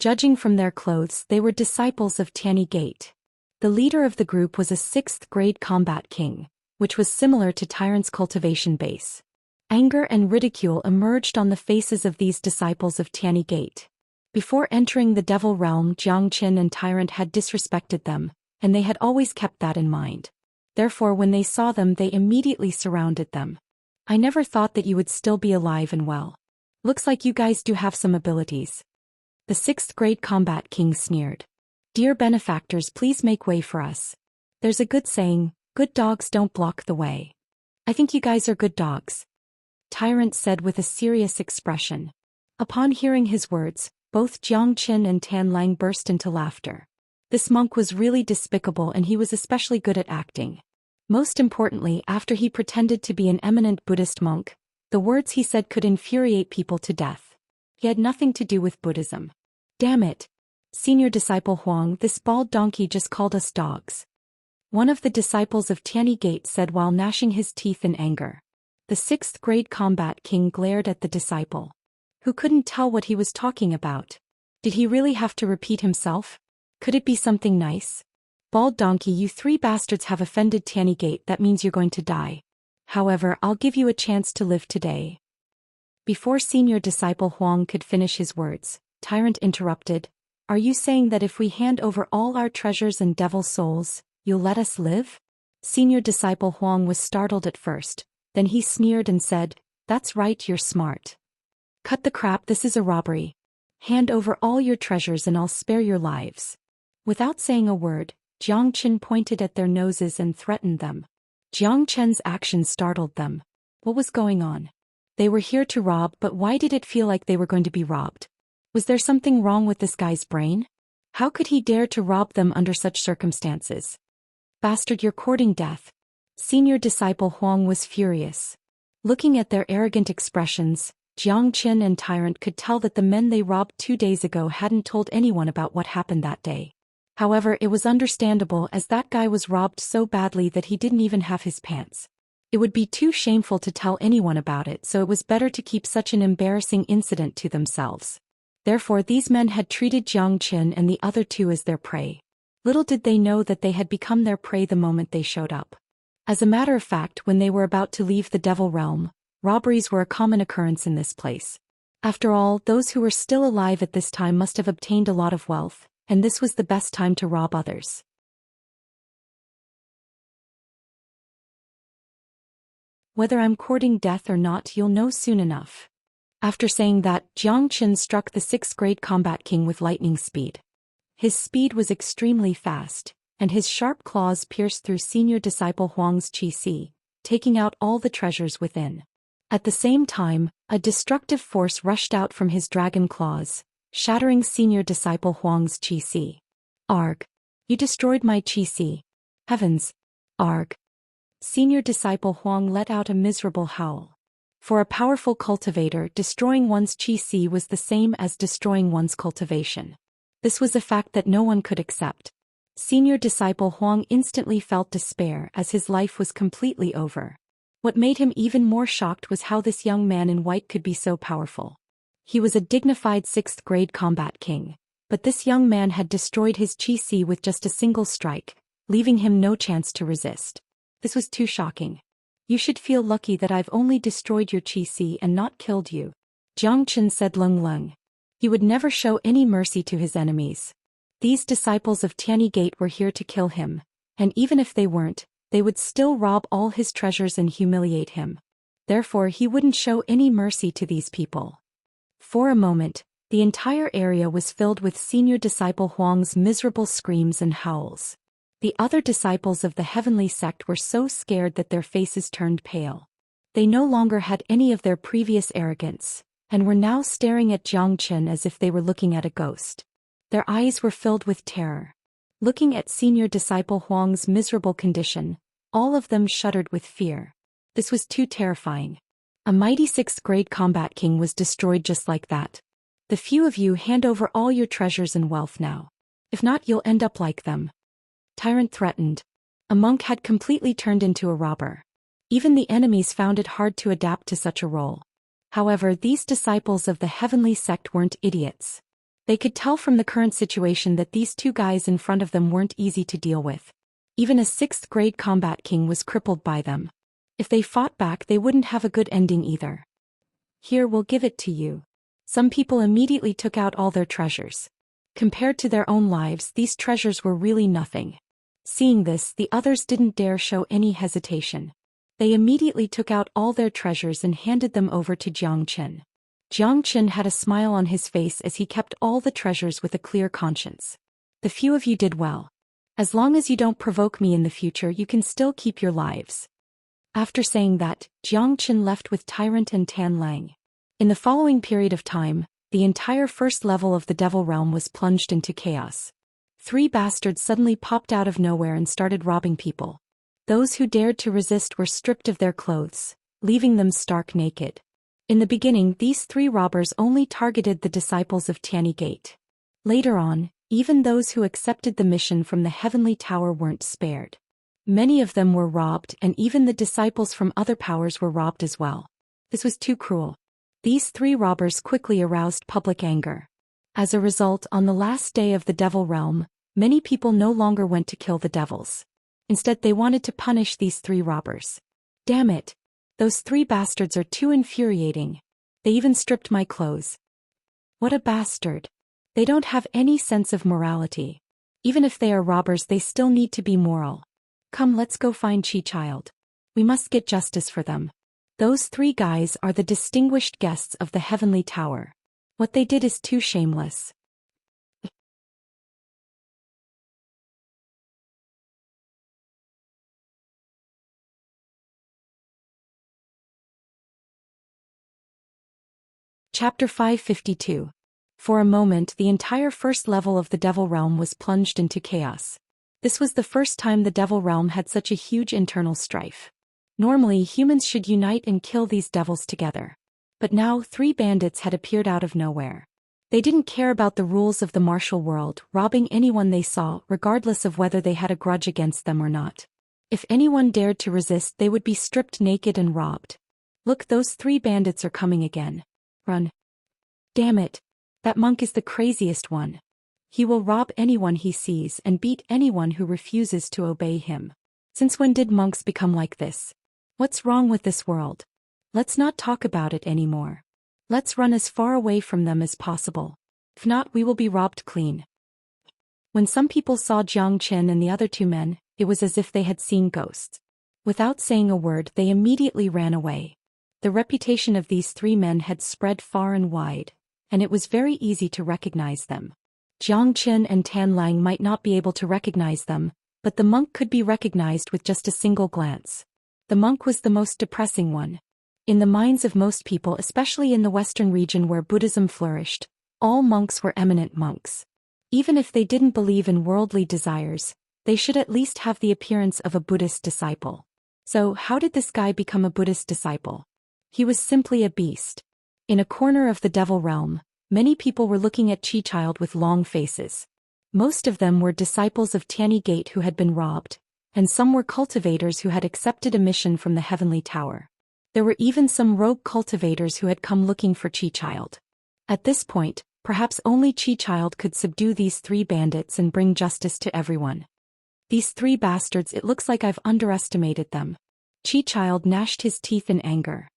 Judging from their clothes, they were disciples of Tianyi Gate. The leader of the group was a 6th-grade combat king, which was similar to Tyrant's cultivation base. Anger and ridicule emerged on the faces of these disciples of Tianyi Gate. Before entering the Devil Realm, Zhou Xian and Tyrant had disrespected them, and they had always kept that in mind. Therefore, when they saw them, they immediately surrounded them. I never thought that you would still be alive and well. Looks like you guys do have some abilities. The 6th-grade combat king sneered. Dear benefactors, please make way for us. There's a good saying, good dogs don't block the way. I think you guys are good dogs. Tyrant said with a serious expression. Upon hearing his words, both Zhou Xian and Tan Lang burst into laughter. This monk was really despicable, and he was especially good at acting. Most importantly, after he pretended to be an eminent Buddhist monk, the words he said could infuriate people to death. He had nothing to do with Buddhism. Damn it! Senior disciple Huang, this bald donkey just called us dogs. One of the disciples of Tianyi Gate said while gnashing his teeth in anger. The 6th-grade combat king glared at the disciple, who couldn't tell what he was talking about. Did he really have to repeat himself? Could it be something nice? Bald donkey, you 3 bastards have offended Tianyi Gate, that means you're going to die. However, I'll give you a chance to live today. Before senior disciple Huang could finish his words, Tyrant interrupted. Are you saying that if we hand over all our treasures and devil souls, you'll let us live? Senior disciple Huang was startled at first, then he sneered and said, that's right, you're smart. Cut the crap, this is a robbery. Hand over all your treasures and I'll spare your lives. Without saying a word, Zhou Xian pointed at their noses and threatened them. Zhou Qian's actions startled them. What was going on? They were here to rob, but why did it feel like they were going to be robbed? Was there something wrong with this guy's brain? How could he dare to rob them under such circumstances? Bastard, you're courting death. Senior disciple Huang was furious. Looking at their arrogant expressions, Zhou Xian and Tyrant could tell that the men they robbed 2 days ago hadn't told anyone about what happened that day. However, it was understandable, as that guy was robbed so badly that he didn't even have his pants. It would be too shameful to tell anyone about it, so it was better to keep such an embarrassing incident to themselves. Therefore, these men had treated Zhou Xian and the other 2 as their prey. Little did they know that they had become their prey the moment they showed up. As a matter of fact, when they were about to leave the Devil Realm, robberies were a common occurrence in this place. After all, those who were still alive at this time must have obtained a lot of wealth, and this was the best time to rob others. Whether I'm courting death or not, you'll know soon enough. After saying that, Zhou Xian struck the 6th-grade combat king with lightning speed. His speed was extremely fast, and his sharp claws pierced through senior disciple Huang's qi, taking out all the treasures within. At the same time, a destructive force rushed out from his dragon claws, shattering senior disciple Huang's qi. Arg! You destroyed my qi. Heavens! Arg! Senior disciple Huang let out a miserable howl. For a powerful cultivator, destroying one's qi was the same as destroying one's cultivation. This was a fact that no one could accept. Senior disciple Huang instantly felt despair as his life was completely over. What made him even more shocked was how this young man in white could be so powerful. He was a dignified 6th-grade combat king, but this young man had destroyed his qi with just a single strike, leaving him no chance to resist. This was too shocking. You should feel lucky that I've only destroyed your qi and not killed you. Zhou Xian said lung. He would never show any mercy to his enemies. These disciples of Tianyi Gate were here to kill him, and even if they weren't, they would still rob all his treasures and humiliate him. Therefore, he wouldn't show any mercy to these people. For a moment, the entire area was filled with senior disciple Huang's miserable screams and howls. The other disciples of the heavenly sect were so scared that their faces turned pale. They no longer had any of their previous arrogance, and were now staring at Zhou Xian as if they were looking at a ghost. Their eyes were filled with terror. Looking at senior disciple Huang's miserable condition, all of them shuddered with fear. This was too terrifying. A mighty 6th-grade combat king was destroyed just like that. The few of you hand over all your treasures and wealth now. If not, you'll end up like them. Tyrant threatened. A monk had completely turned into a robber. Even the enemies found it hard to adapt to such a role. However, these disciples of the heavenly sect weren't idiots. They could tell from the current situation that these two guys in front of them weren't easy to deal with. Even a 6th grade combat king was crippled by them. If they fought back, they wouldn't have a good ending either. Here, we'll give it to you. Some people immediately took out all their treasures. Compared to their own lives, these treasures were really nothing. Seeing this, the others didn't dare show any hesitation. They immediately took out all their treasures and handed them over to Zhou Xian. Zhou Xian had a smile on his face as he kept all the treasures with a clear conscience. The few of you did well. As long as you don't provoke me in the future, you can still keep your lives. After saying that, Zhou Xian left with Tyrant and Tan Lang. In the following period of time, the entire first level of the Devil Realm was plunged into chaos. 3 bastards suddenly popped out of nowhere and started robbing people. Those who dared to resist were stripped of their clothes, leaving them stark naked. In the beginning, these 3 robbers only targeted the disciples of Tiany Gate. Later on, even those who accepted the mission from the Heavenly Tower weren't spared. Many of them were robbed, and even the disciples from other powers were robbed as well. This was too cruel. These 3 robbers quickly aroused public anger. As a result, on the last day of the Devil Realm, many people no longer went to kill the devils. Instead, they wanted to punish these 3 robbers. Damn it! Those 3 bastards are too infuriating. They even stripped my clothes. What a bastard! They don't have any sense of morality. Even if they are robbers, they still need to be moral. Come, let's go find Chi-Child. We must get justice for them. Those 3 guys are the distinguished guests of the Heavenly Tower. What they did is too shameless. Chapter 552. For a moment, the entire first level of the Devil Realm was plunged into chaos. This was the first time the Devil Realm had such a huge internal strife. Normally, humans should unite and kill these devils together. But now, 3 bandits had appeared out of nowhere. They didn't care about the rules of the martial world, robbing anyone they saw, regardless of whether they had a grudge against them or not. If anyone dared to resist, they would be stripped naked and robbed. Look, those 3 bandits are coming again. Run. Damn it! That monk is the craziest one. He will rob anyone he sees and beat anyone who refuses to obey him. Since when did monks become like this? What's wrong with this world? Let's not talk about it anymore. Let's run as far away from them as possible. If not, we will be robbed clean. When some people saw Zhou Xian and the other 2 men, it was as if they had seen ghosts. Without saying a word, they immediately ran away. The reputation of these 3 men had spread far and wide, and it was very easy to recognize them. Zhou Xian and Tan Lang might not be able to recognize them, but the monk could be recognized with just a single glance. The monk was the most depressing one. In the minds of most people, especially in the western region where Buddhism flourished, all monks were eminent monks. Even if they didn't believe in worldly desires, they should at least have the appearance of a Buddhist disciple. So, how did this guy become a Buddhist disciple? He was simply a beast. In a corner of the Devil Realm, many people were looking at Chi-Child with long faces. Most of them were disciples of Tiany Gate who had been robbed, and some were cultivators who had accepted a mission from the Heavenly Tower. There were even some rogue cultivators who had come looking for Chi-Child. At this point, perhaps only Chi-Child could subdue these 3 bandits and bring justice to everyone. These 3 bastards, it looks like I've underestimated them. Chi-Child gnashed his teeth in anger.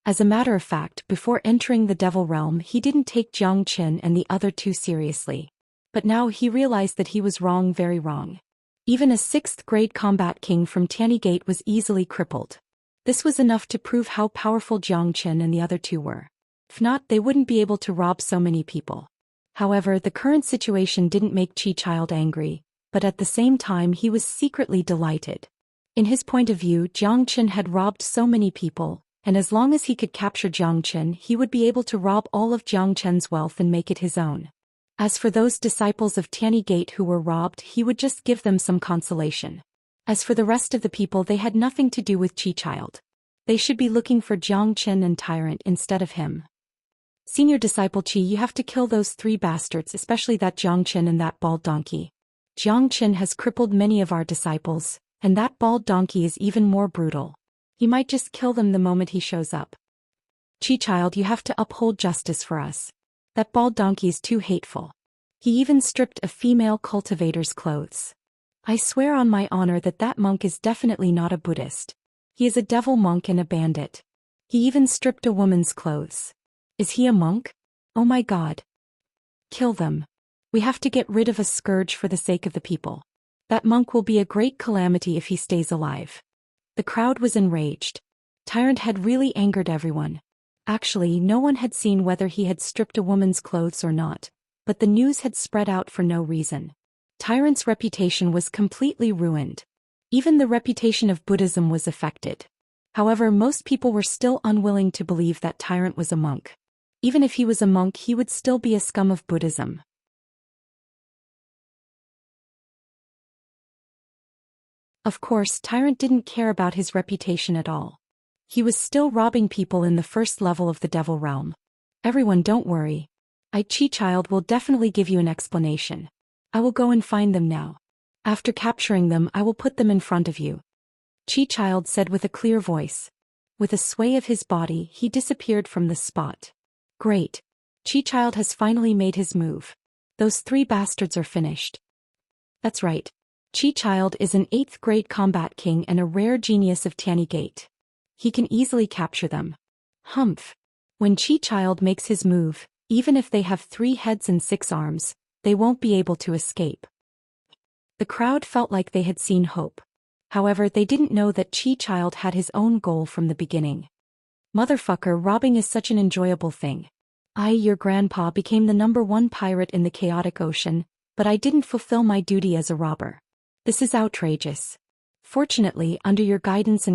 As a matter of fact, before entering the Devil Realm, he didn't take Zhou Xian and the other 2 seriously. But now he realized that he was wrong, very wrong. Even a 6th grade combat king from Tiany Gate was easily crippled. This was enough to prove how powerful Zhou Xian and the other 2 were. If not, they wouldn't be able to rob so many people. However, the current situation didn't make Chi-Child angry, but at the same time he was secretly delighted. In his point of view, Zhou Xian had robbed so many people, and as long as he could capture Zhou Xian, he would be able to rob all of Zhou Qian's wealth and make it his own. As for those disciples of Tiany Gate who were robbed, he would just give them some consolation. As for the rest of the people, they had nothing to do with Chi-Child. They should be looking for Zhou Xian and Tyrant instead of him. Senior Disciple Chi, you have to kill those 3 bastards, especially that Zhou Xian and that bald donkey. Zhou Xian has crippled many of our disciples, and that bald donkey is even more brutal. He might just kill them the moment he shows up. Chi-Child, you have to uphold justice for us. That bald donkey is too hateful. He even stripped a female cultivator's clothes. I swear on my honor that that monk is definitely not a Buddhist. He is a devil monk and a bandit. He even stripped a woman's clothes. Is he a monk? Oh my God. Kill them. We have to get rid of a scourge for the sake of the people. That monk will be a great calamity if he stays alive. The crowd was enraged. Tyrant had really angered everyone. Actually, no one had seen whether he had stripped a woman's clothes or not, but the news had spread out for no reason. Tyrant's reputation was completely ruined. Even the reputation of Buddhism was affected. However, most people were still unwilling to believe that Tyrant was a monk. Even if he was a monk, he would still be a scum of Buddhism. Of course, Tyrant didn't care about his reputation at all. He was still robbing people in the first level of the devil realm. Everyone, don't worry. Chi-Child will definitely give you an explanation. I will go and find them now. After capturing them, I will put them in front of you. Chi-Child said with a clear voice. With a sway of his body, he disappeared from the spot. Great. Chi-Child has finally made his move. Those 3 bastards are finished. That's right. Chi-Child is an 8th grade combat king and a rare genius of Tianyi Gate. He can easily capture them. Humph. When Chi-Child makes his move, even if they have 3 heads and 6 arms, they won't be able to escape. The crowd felt like they had seen hope. However, they didn't know that Chi-Child had his own goal from the beginning. Motherfucker, robbing is such an enjoyable thing. Your grandpa became the #1 pirate in the chaotic ocean, but I didn't fulfill my duty as a robber. This is outrageous. Fortunately, under your guidance,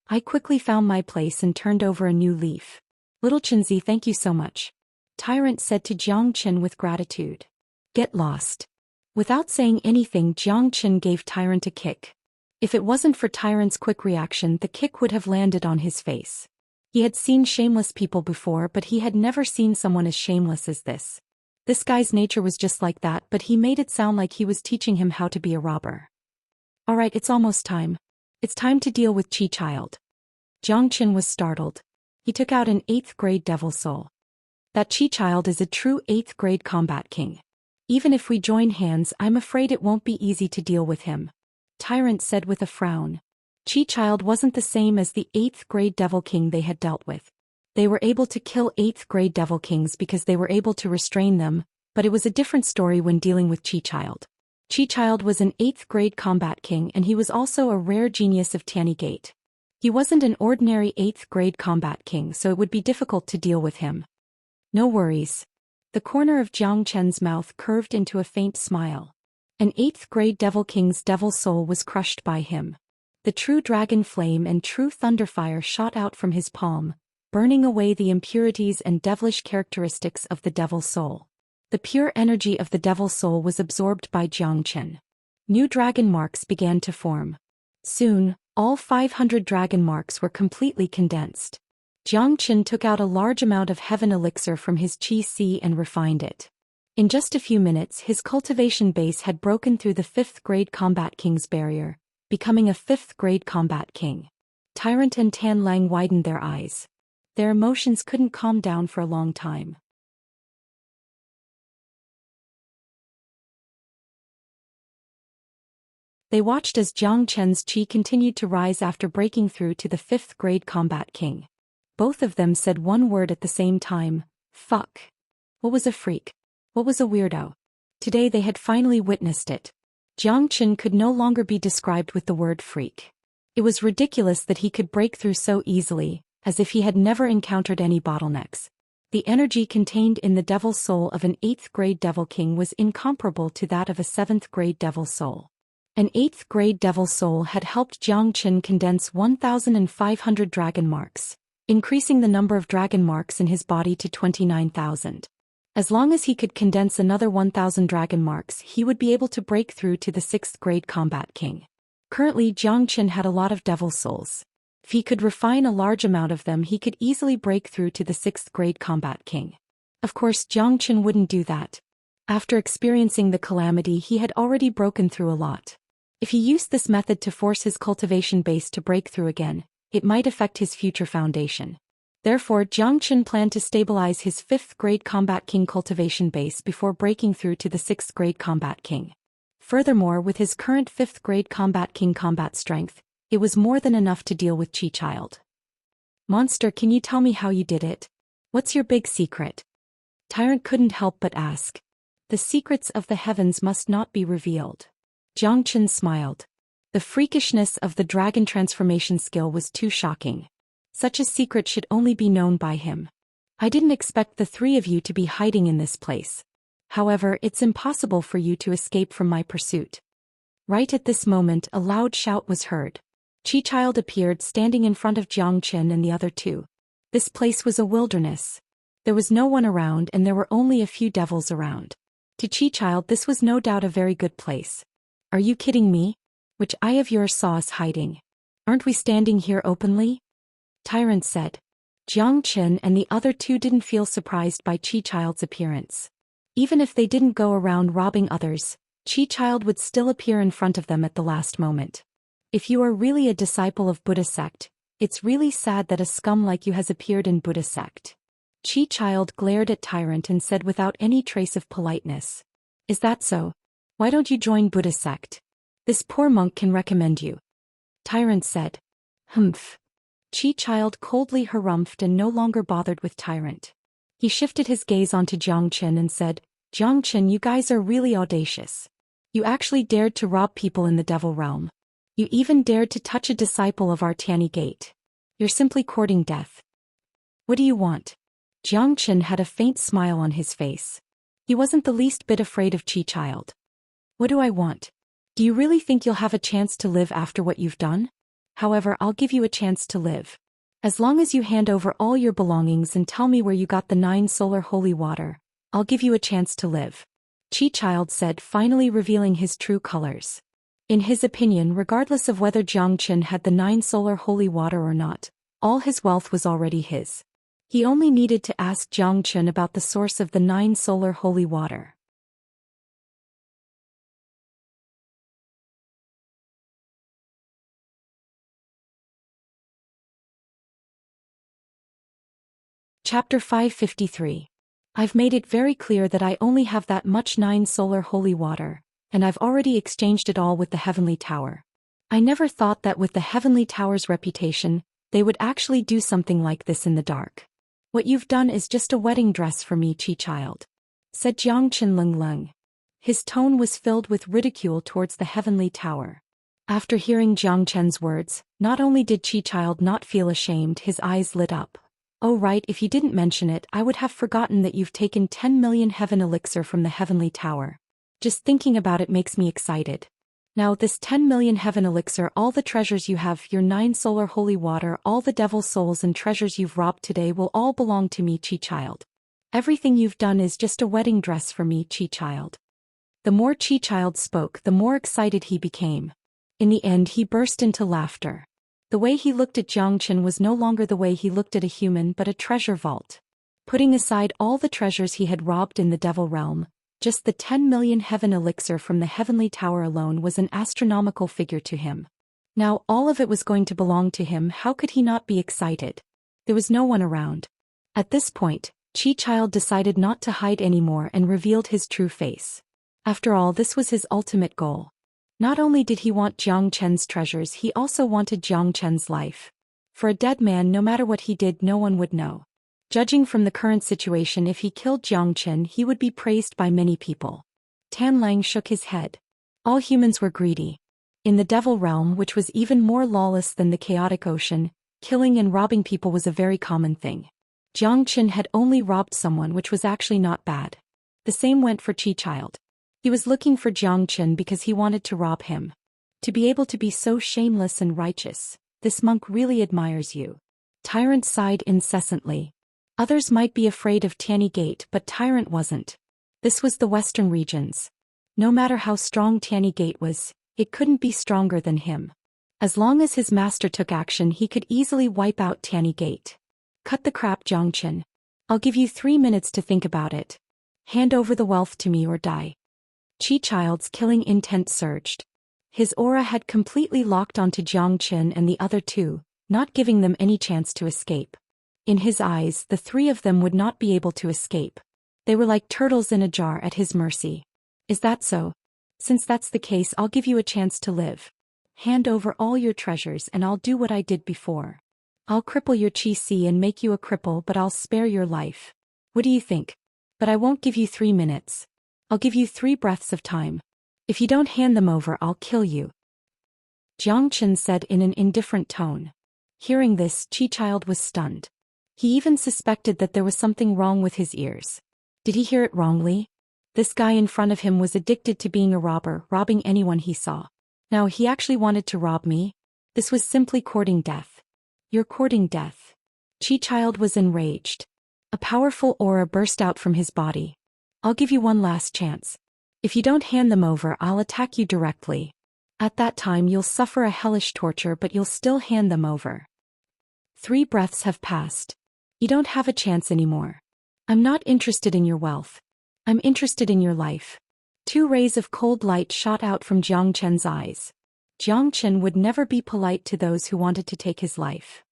I quickly found my place and turned over a new leaf. Little Chenzi, thank you so much. Tyrant said to Jiang Chen with gratitude. Get lost. Without saying anything, Jiang Chen gave Tyrant a kick. If it wasn't for Tyrant's quick reaction, the kick would have landed on his face. He had seen shameless people before, but he had never seen someone as shameless as this. This guy's nature was just like that, but he made it sound like he was teaching him how to be a robber. Alright, it's almost time. It's time to deal with Chi-Child. Jiang Chen was startled. He took out an 8th grade devil soul. That Chi-Child is a true 8th grade combat king. Even if we join hands, I'm afraid it won't be easy to deal with him. Tyrant said with a frown. Chi-Child wasn't the same as the 8th grade devil king they had dealt with. They were able to kill 8th grade devil kings because they were able to restrain them, but it was a different story when dealing with Chi-Child. Chi-Child was an 8th grade combat king, and he was also a rare genius of Tianyi Gate. He wasn't an ordinary 8th grade combat king, so it would be difficult to deal with him. No worries. The corner of Jiang Chen's mouth curved into a faint smile. An 8th grade devil king's devil soul was crushed by him. The true dragon flame and true thunderfire shot out from his palm, burning away the impurities and devilish characteristics of the devil soul. The pure energy of the devil soul was absorbed by Jiang Chen. New dragon marks began to form. Soon, all 500 dragon marks were completely condensed. Jiang Chen took out a large amount of heaven elixir from his Qi Si and refined it. In just a few minutes, his cultivation base had broken through the 5th grade combat king's barrier, becoming a 5th grade combat king. Tyrant and Tan Lang widened their eyes. Their emotions couldn't calm down for a long time. They watched as Jiang Chen's qi continued to rise after breaking through to the 5th grade combat king. Both of them said one word at the same time, fuck. What was a freak? What was a weirdo? Today they had finally witnessed it. Jiang Chen could no longer be described with the word freak. It was ridiculous that he could break through so easily, as if he had never encountered any bottlenecks. The energy contained in the devil soul of an 8th grade devil king was incomparable to that of a 7th grade devil soul. An 8th grade devil soul had helped Jiang Chen condense 1,500 dragon marks, increasing the number of dragon marks in his body to 29,000. As long as he could condense another 1,000 dragon marks, he would be able to break through to the 6th grade combat king. Currently, Jiang Chen had a lot of devil souls. If he could refine a large amount of them, he could easily break through to the 6th grade combat king. Of course, Jiang Chen wouldn't do that. After experiencing the calamity, he had already broken through a lot. If he used this method to force his cultivation base to break through again, it might affect his future foundation. Therefore, Zhou Xian planned to stabilize his 5th grade Combat King cultivation base before breaking through to the 6th grade Combat King. Furthermore, with his current 5th grade Combat King combat strength, it was more than enough to deal with Chi Child. Monster, can you tell me how you did it? What's your big secret? Tyrant couldn't help but ask. The secrets of the heavens must not be revealed. Zhou Xian smiled. The freakishness of the dragon transformation skill was too shocking. Such a secret should only be known by him. I didn't expect the 3 of you to be hiding in this place. However, it's impossible for you to escape from my pursuit. Right at this moment, a loud shout was heard. Chi Child appeared standing in front of Zhou Xian and the other 2. This place was a wilderness. There was no one around and there were only a few devils around. To Chi Child, this was no doubt a very good place. Are you kidding me? Which eye of yours saw us hiding? Aren't we standing here openly? Tyrant said. Zhou Xian and the other 2 didn't feel surprised by Chi Child's appearance. Even if they didn't go around robbing others, Chi Child would still appear in front of them at the last moment. If you are really a disciple of Buddha sect, it's really sad that a scum like you has appeared in Buddha sect. Chi Child glared at Tyrant and said without any trace of politeness. Is that so? Why don't you join Buddha sect? This poor monk can recommend you. Tyrant said. Humph. Chi Child coldly harumphed and no longer bothered with Tyrant. He shifted his gaze onto Zhou Xian and said, Zhou Xian, you guys are really audacious. You actually dared to rob people in the Devil Realm. You even dared to touch a disciple of our Tianyi Gate. You're simply courting death. What do you want? Zhou Xian had a faint smile on his face. He wasn't the least bit afraid of Chi Child. What do I want? Do you really think you'll have a chance to live after what you've done? However, I'll give you a chance to live. As long as you hand over all your belongings and tell me where you got the 9 solar holy water, I'll give you a chance to live. Chi Child said, finally revealing his true colors. In his opinion, regardless of whether Zhou Xian had the 9 solar holy water or not, all his wealth was already his. He only needed to ask Zhou Xian about the source of the 9 solar holy water. Chapter 553. I've made it very clear that I only have that much 9 solar holy water, and I've already exchanged it all with the Heavenly Tower. I never thought that with the Heavenly Tower's reputation, they would actually do something like this in the dark. What you've done is just a wedding dress for me, Chi Child, said Zhou Xian lung. His tone was filled with ridicule towards the Heavenly Tower. After hearing Zhou Xian's words, not only did Chi Child not feel ashamed, his eyes lit up. Oh right, if you didn't mention it, I would have forgotten that you've taken 10 million heaven elixir from the Heavenly Tower. Just thinking about it makes me excited. Now this 10 million heaven elixir, all the treasures you have, your 9 solar holy water, all the devil souls and treasures you've robbed today will all belong to me, Chi Child. Everything you've done is just a wedding dress for me, Chi Child. The more Chi Child spoke, the more excited he became. In the end, he burst into laughter. The way he looked at Zhou Xian was no longer the way he looked at a human but a treasure vault. Putting aside all the treasures he had robbed in the Devil Realm, just the 10 million heaven elixir from the Heavenly Tower alone was an astronomical figure to him. Now all of it was going to belong to him. How could he not be excited? There was no one around. At this point, Chi Child decided not to hide anymore and revealed his true face. After all, this was his ultimate goal. Not only did he want Zhou Qian's treasures, he also wanted Zhou Qian's life. For a dead man, no matter what he did, no one would know. Judging from the current situation, if he killed Zhou Qian, he would be praised by many people. Tan Lang shook his head. All humans were greedy. In the Devil Realm, which was even more lawless than the chaotic ocean, killing and robbing people was a very common thing. Zhou Qian had only robbed someone, which was actually not bad. The same went for Chi Child. He was looking for Zhou Qian because he wanted to rob him. To be able to be so shameless and righteous, this monk really admires you. Tyrant sighed incessantly. Others might be afraid of Tianyi Gate, but Tyrant wasn't. This was the western regions. No matter how strong Tianyi Gate was, it couldn't be stronger than him. As long as his master took action, he could easily wipe out Tianyi Gate. Cut the crap, Zhou Qian. I'll give you 3 minutes to think about it. Hand over the wealth to me or die. Chi Child's killing intent surged. His aura had completely locked onto Zhou Qian and the other 2, not giving them any chance to escape. In his eyes, the three of them would not be able to escape. They were like turtles in a jar at his mercy. Is that so? Since that's the case, I'll give you a chance to live. Hand over all your treasures and I'll do what I did before. I'll cripple your chi and make you a cripple, but I'll spare your life. What do you think? But I won't give you 3 minutes. I'll give you 3 breaths of time. If you don't hand them over, I'll kill you. Xianxia said in an indifferent tone. Hearing this, Chi-Child was stunned. He even suspected that there was something wrong with his ears. Did he hear it wrongly? This guy in front of him was addicted to being a robber, robbing anyone he saw. Now he actually wanted to rob me? This was simply courting death. You're courting death. Chi-Child was enraged. A powerful aura burst out from his body. I'll give you one last chance. If you don't hand them over, I'll attack you directly. At that time you'll suffer a hellish torture, but you'll still hand them over. 3 breaths have passed. You don't have a chance anymore. I'm not interested in your wealth. I'm interested in your life. 2 rays of cold light shot out from Xianxia's eyes. Xianxia would never be polite to those who wanted to take his life.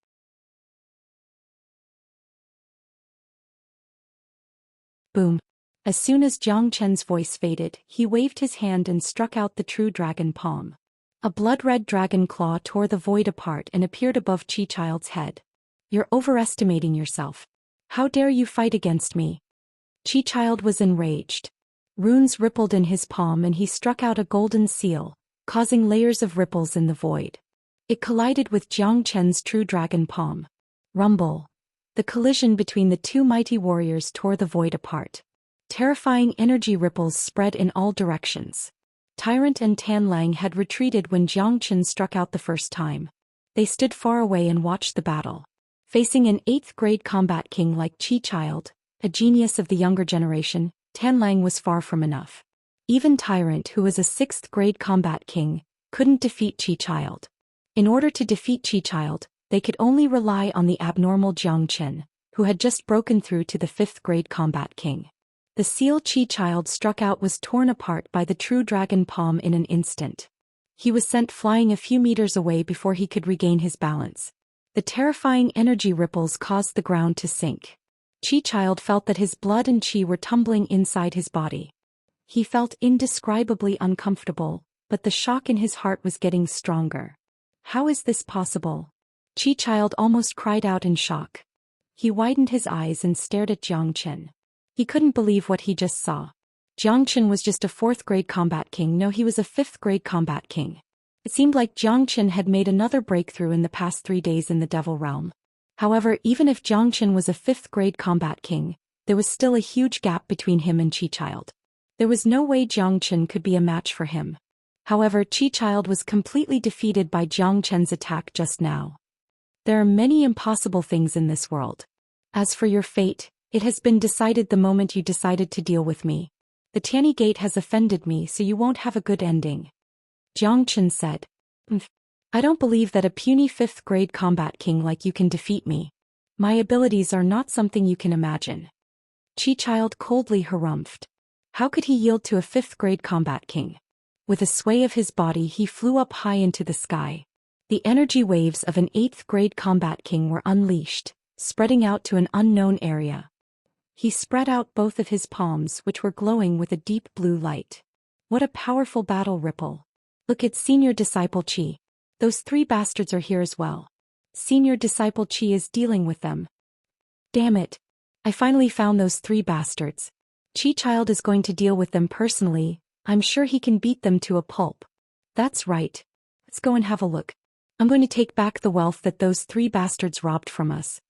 Boom. As soon as Xianxia's voice faded, he waved his hand and struck out the true dragon palm. A blood-red dragon claw tore the void apart and appeared above Chi-Child's head. You're overestimating yourself. How dare you fight against me? Chi-Child was enraged. Runes rippled in his palm and he struck out a golden seal, causing layers of ripples in the void. It collided with Xianxia's true dragon palm. Rumble. The collision between the 2 mighty warriors tore the void apart. Terrifying energy ripples spread in all directions. Tyrant and Tanlang had retreated when Xianxia struck out the first time. They stood far away and watched the battle. Facing an 8th grade combat king like Chi-Child, a genius of the younger generation, Tanlang was far from enough. Even Tyrant, who was a 6th grade combat king, couldn't defeat Chi-Child. In order to defeat Chi-Child, they could only rely on the abnormal Xianxia, who had just broken through to the 5th grade combat king. The seal Chi-Child struck out was torn apart by the true dragon palm in an instant. He was sent flying a few meters away before he could regain his balance. The terrifying energy ripples caused the ground to sink. Chi-Child felt that his blood and chi were tumbling inside his body. He felt indescribably uncomfortable, but the shock in his heart was getting stronger. How is this possible? Chi-Child almost cried out in shock. He widened his eyes and stared at Xianxia. He couldn't believe what he just saw. Xianxia was just a 4th grade combat king. No, he was a 5th grade combat king. It seemed like Xianxia had made another breakthrough in the past 3 days in the Devil Realm. However, even if Xianxia was a 5th grade combat king, there was still a huge gap between him and Chi-Child. There was no way Xianxia could be a match for him. However, Chi-Child was completely defeated by Xianxia's attack just now. There are many impossible things in this world. As for your fate, it has been decided the moment you decided to deal with me. The Tianyi Gate has offended me, so you won't have a good ending. Xianxia said. I don't believe that a puny 5th grade combat king like you can defeat me. My abilities are not something you can imagine. Chi-Child coldly harumphed. How could he yield to a 5th grade combat king? With a sway of his body he flew up high into the sky. The energy waves of an 8th grade combat king were unleashed, spreading out to an unknown area. He spread out both of his palms, which were glowing with a deep blue light. What a powerful battle ripple. Look, it's Senior Disciple Chi. Those 3 bastards are here as well. Senior Disciple Chi is dealing with them. Damn it. I finally found those 3 bastards. Chi-Child is going to deal with them personally. I'm sure he can beat them to a pulp. That's right. Let's go and have a look. I'm going to take back the wealth that those 3 bastards robbed from us.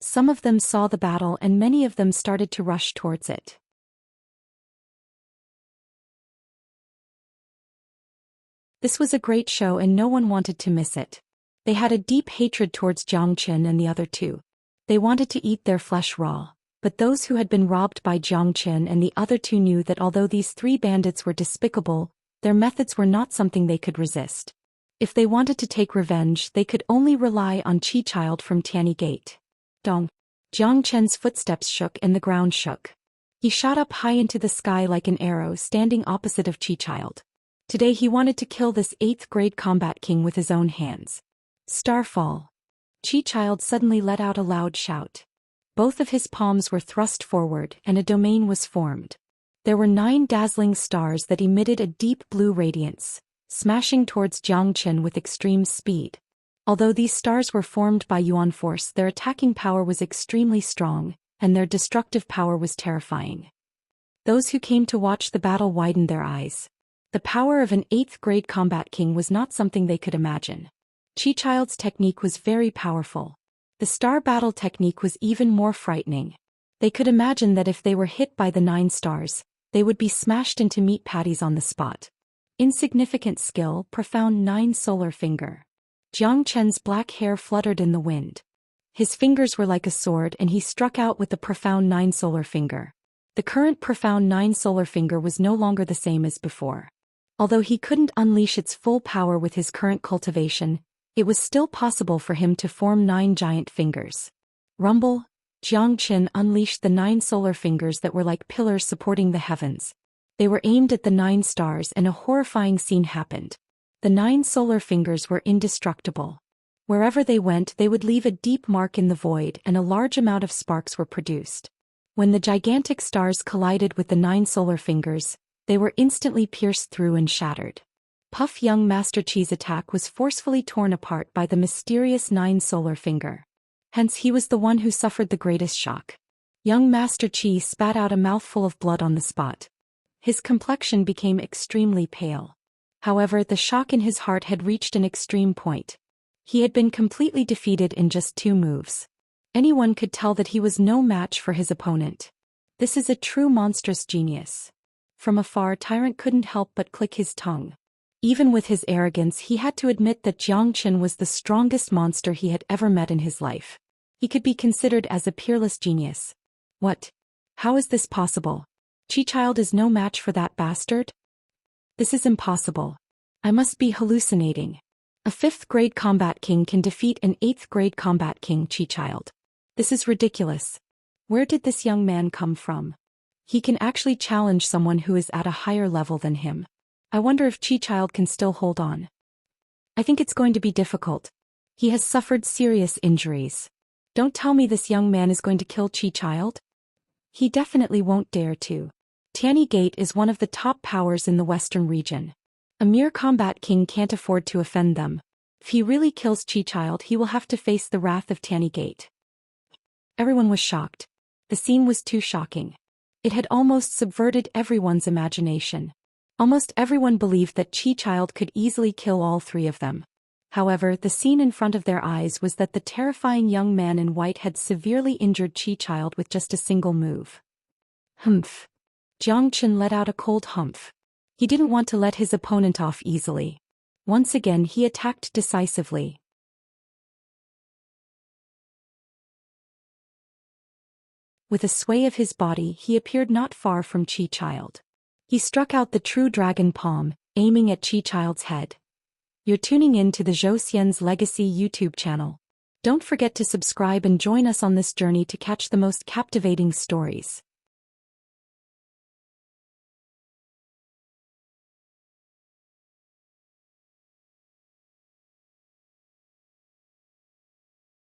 Some of them saw the battle and many of them started to rush towards it. This was a great show and no one wanted to miss it. They had a deep hatred towards Xianxia and the other 2. They wanted to eat their flesh raw, but those who had been robbed by Xianxia and the other 2 knew that although these 3 bandits were despicable, their methods were not something they could resist. If they wanted to take revenge, they could only rely on Chi-Child from Tianyi Gate. Dong. Xianxia's footsteps shook and the ground shook. He shot up high into the sky like an arrow, standing opposite of Chi-Child. Today he wanted to kill this 8th grade combat king with his own hands. Starfall. Chi-Child suddenly let out a loud shout. Both of his palms were thrust forward and a domain was formed. There were 9 dazzling stars that emitted a deep blue radiance, smashing towards Xianxia with extreme speed. Although these stars were formed by Yuan force, their attacking power was extremely strong, and their destructive power was terrifying. Those who came to watch the battle widened their eyes. The power of an 8th grade combat king was not something they could imagine. Chi-Child's technique was very powerful. The star battle technique was even more frightening. They could imagine that if they were hit by the 9 stars, they would be smashed into meat patties on the spot. Insignificant skill, profound 9 solar finger. Xianxia's black hair fluttered in the wind. His fingers were like a sword and he struck out with the profound 9 solar finger. The current profound 9 solar finger was no longer the same as before. Although he couldn't unleash its full power with his current cultivation, it was still possible for him to form 9 giant fingers. Rumble, Xianxia unleashed the 9 solar fingers that were like pillars supporting the heavens. They were aimed at the 9 stars and a horrifying scene happened. The 9 solar fingers were indestructible. Wherever they went, they would leave a deep mark in the void and a large amount of sparks were produced. When the gigantic stars collided with the 9 solar fingers, they were instantly pierced through and shattered. Puff Young Master Chi's attack was forcefully torn apart by the mysterious 9 solar finger. Hence he was the one who suffered the greatest shock. Young Master Chi spat out a mouthful of blood on the spot. His complexion became extremely pale. However, the shock in his heart had reached an extreme point. He had been completely defeated in just 2 moves. Anyone could tell that he was no match for his opponent. This is a true monstrous genius. From afar, Tyrant couldn't help but click his tongue. Even with his arrogance, he had to admit that Xianxia was the strongest monster he had ever met in his life. He could be considered as a peerless genius. What? How is this possible? Chi-Child is no match for that bastard? This is impossible. I must be hallucinating. A 5th grade combat king can defeat an 8th grade combat king, Chi-Child. This is ridiculous. Where did this young man come from? He can actually challenge someone who is at a higher level than him. I wonder if Chi-Child can still hold on. I think it's going to be difficult. He has suffered serious injuries. Don't tell me this young man is going to kill Chi-Child? He definitely won't dare to. Tianyi Gate is one of the top powers in the western region. A mere combat king can't afford to offend them. If he really kills Chi-Child, he will have to face the wrath of Tianyi Gate. Everyone was shocked. The scene was too shocking. It had almost subverted everyone's imagination. Almost everyone believed that Chi-Child could easily kill all 3 of them. However, the scene in front of their eyes was that the terrifying young man in white had severely injured Chi-Child with just a single move. Humph. Xianxia let out a cold humph. He didn't want to let his opponent off easily. Once again he attacked decisively. With a sway of his body he appeared not far from Chi-Child. He struck out the true dragon palm, aiming at Chi-Child's head. You're tuning in to the Zhou Xian's Legacy YouTube channel. Don't forget to subscribe and join us on this journey to catch the most captivating stories.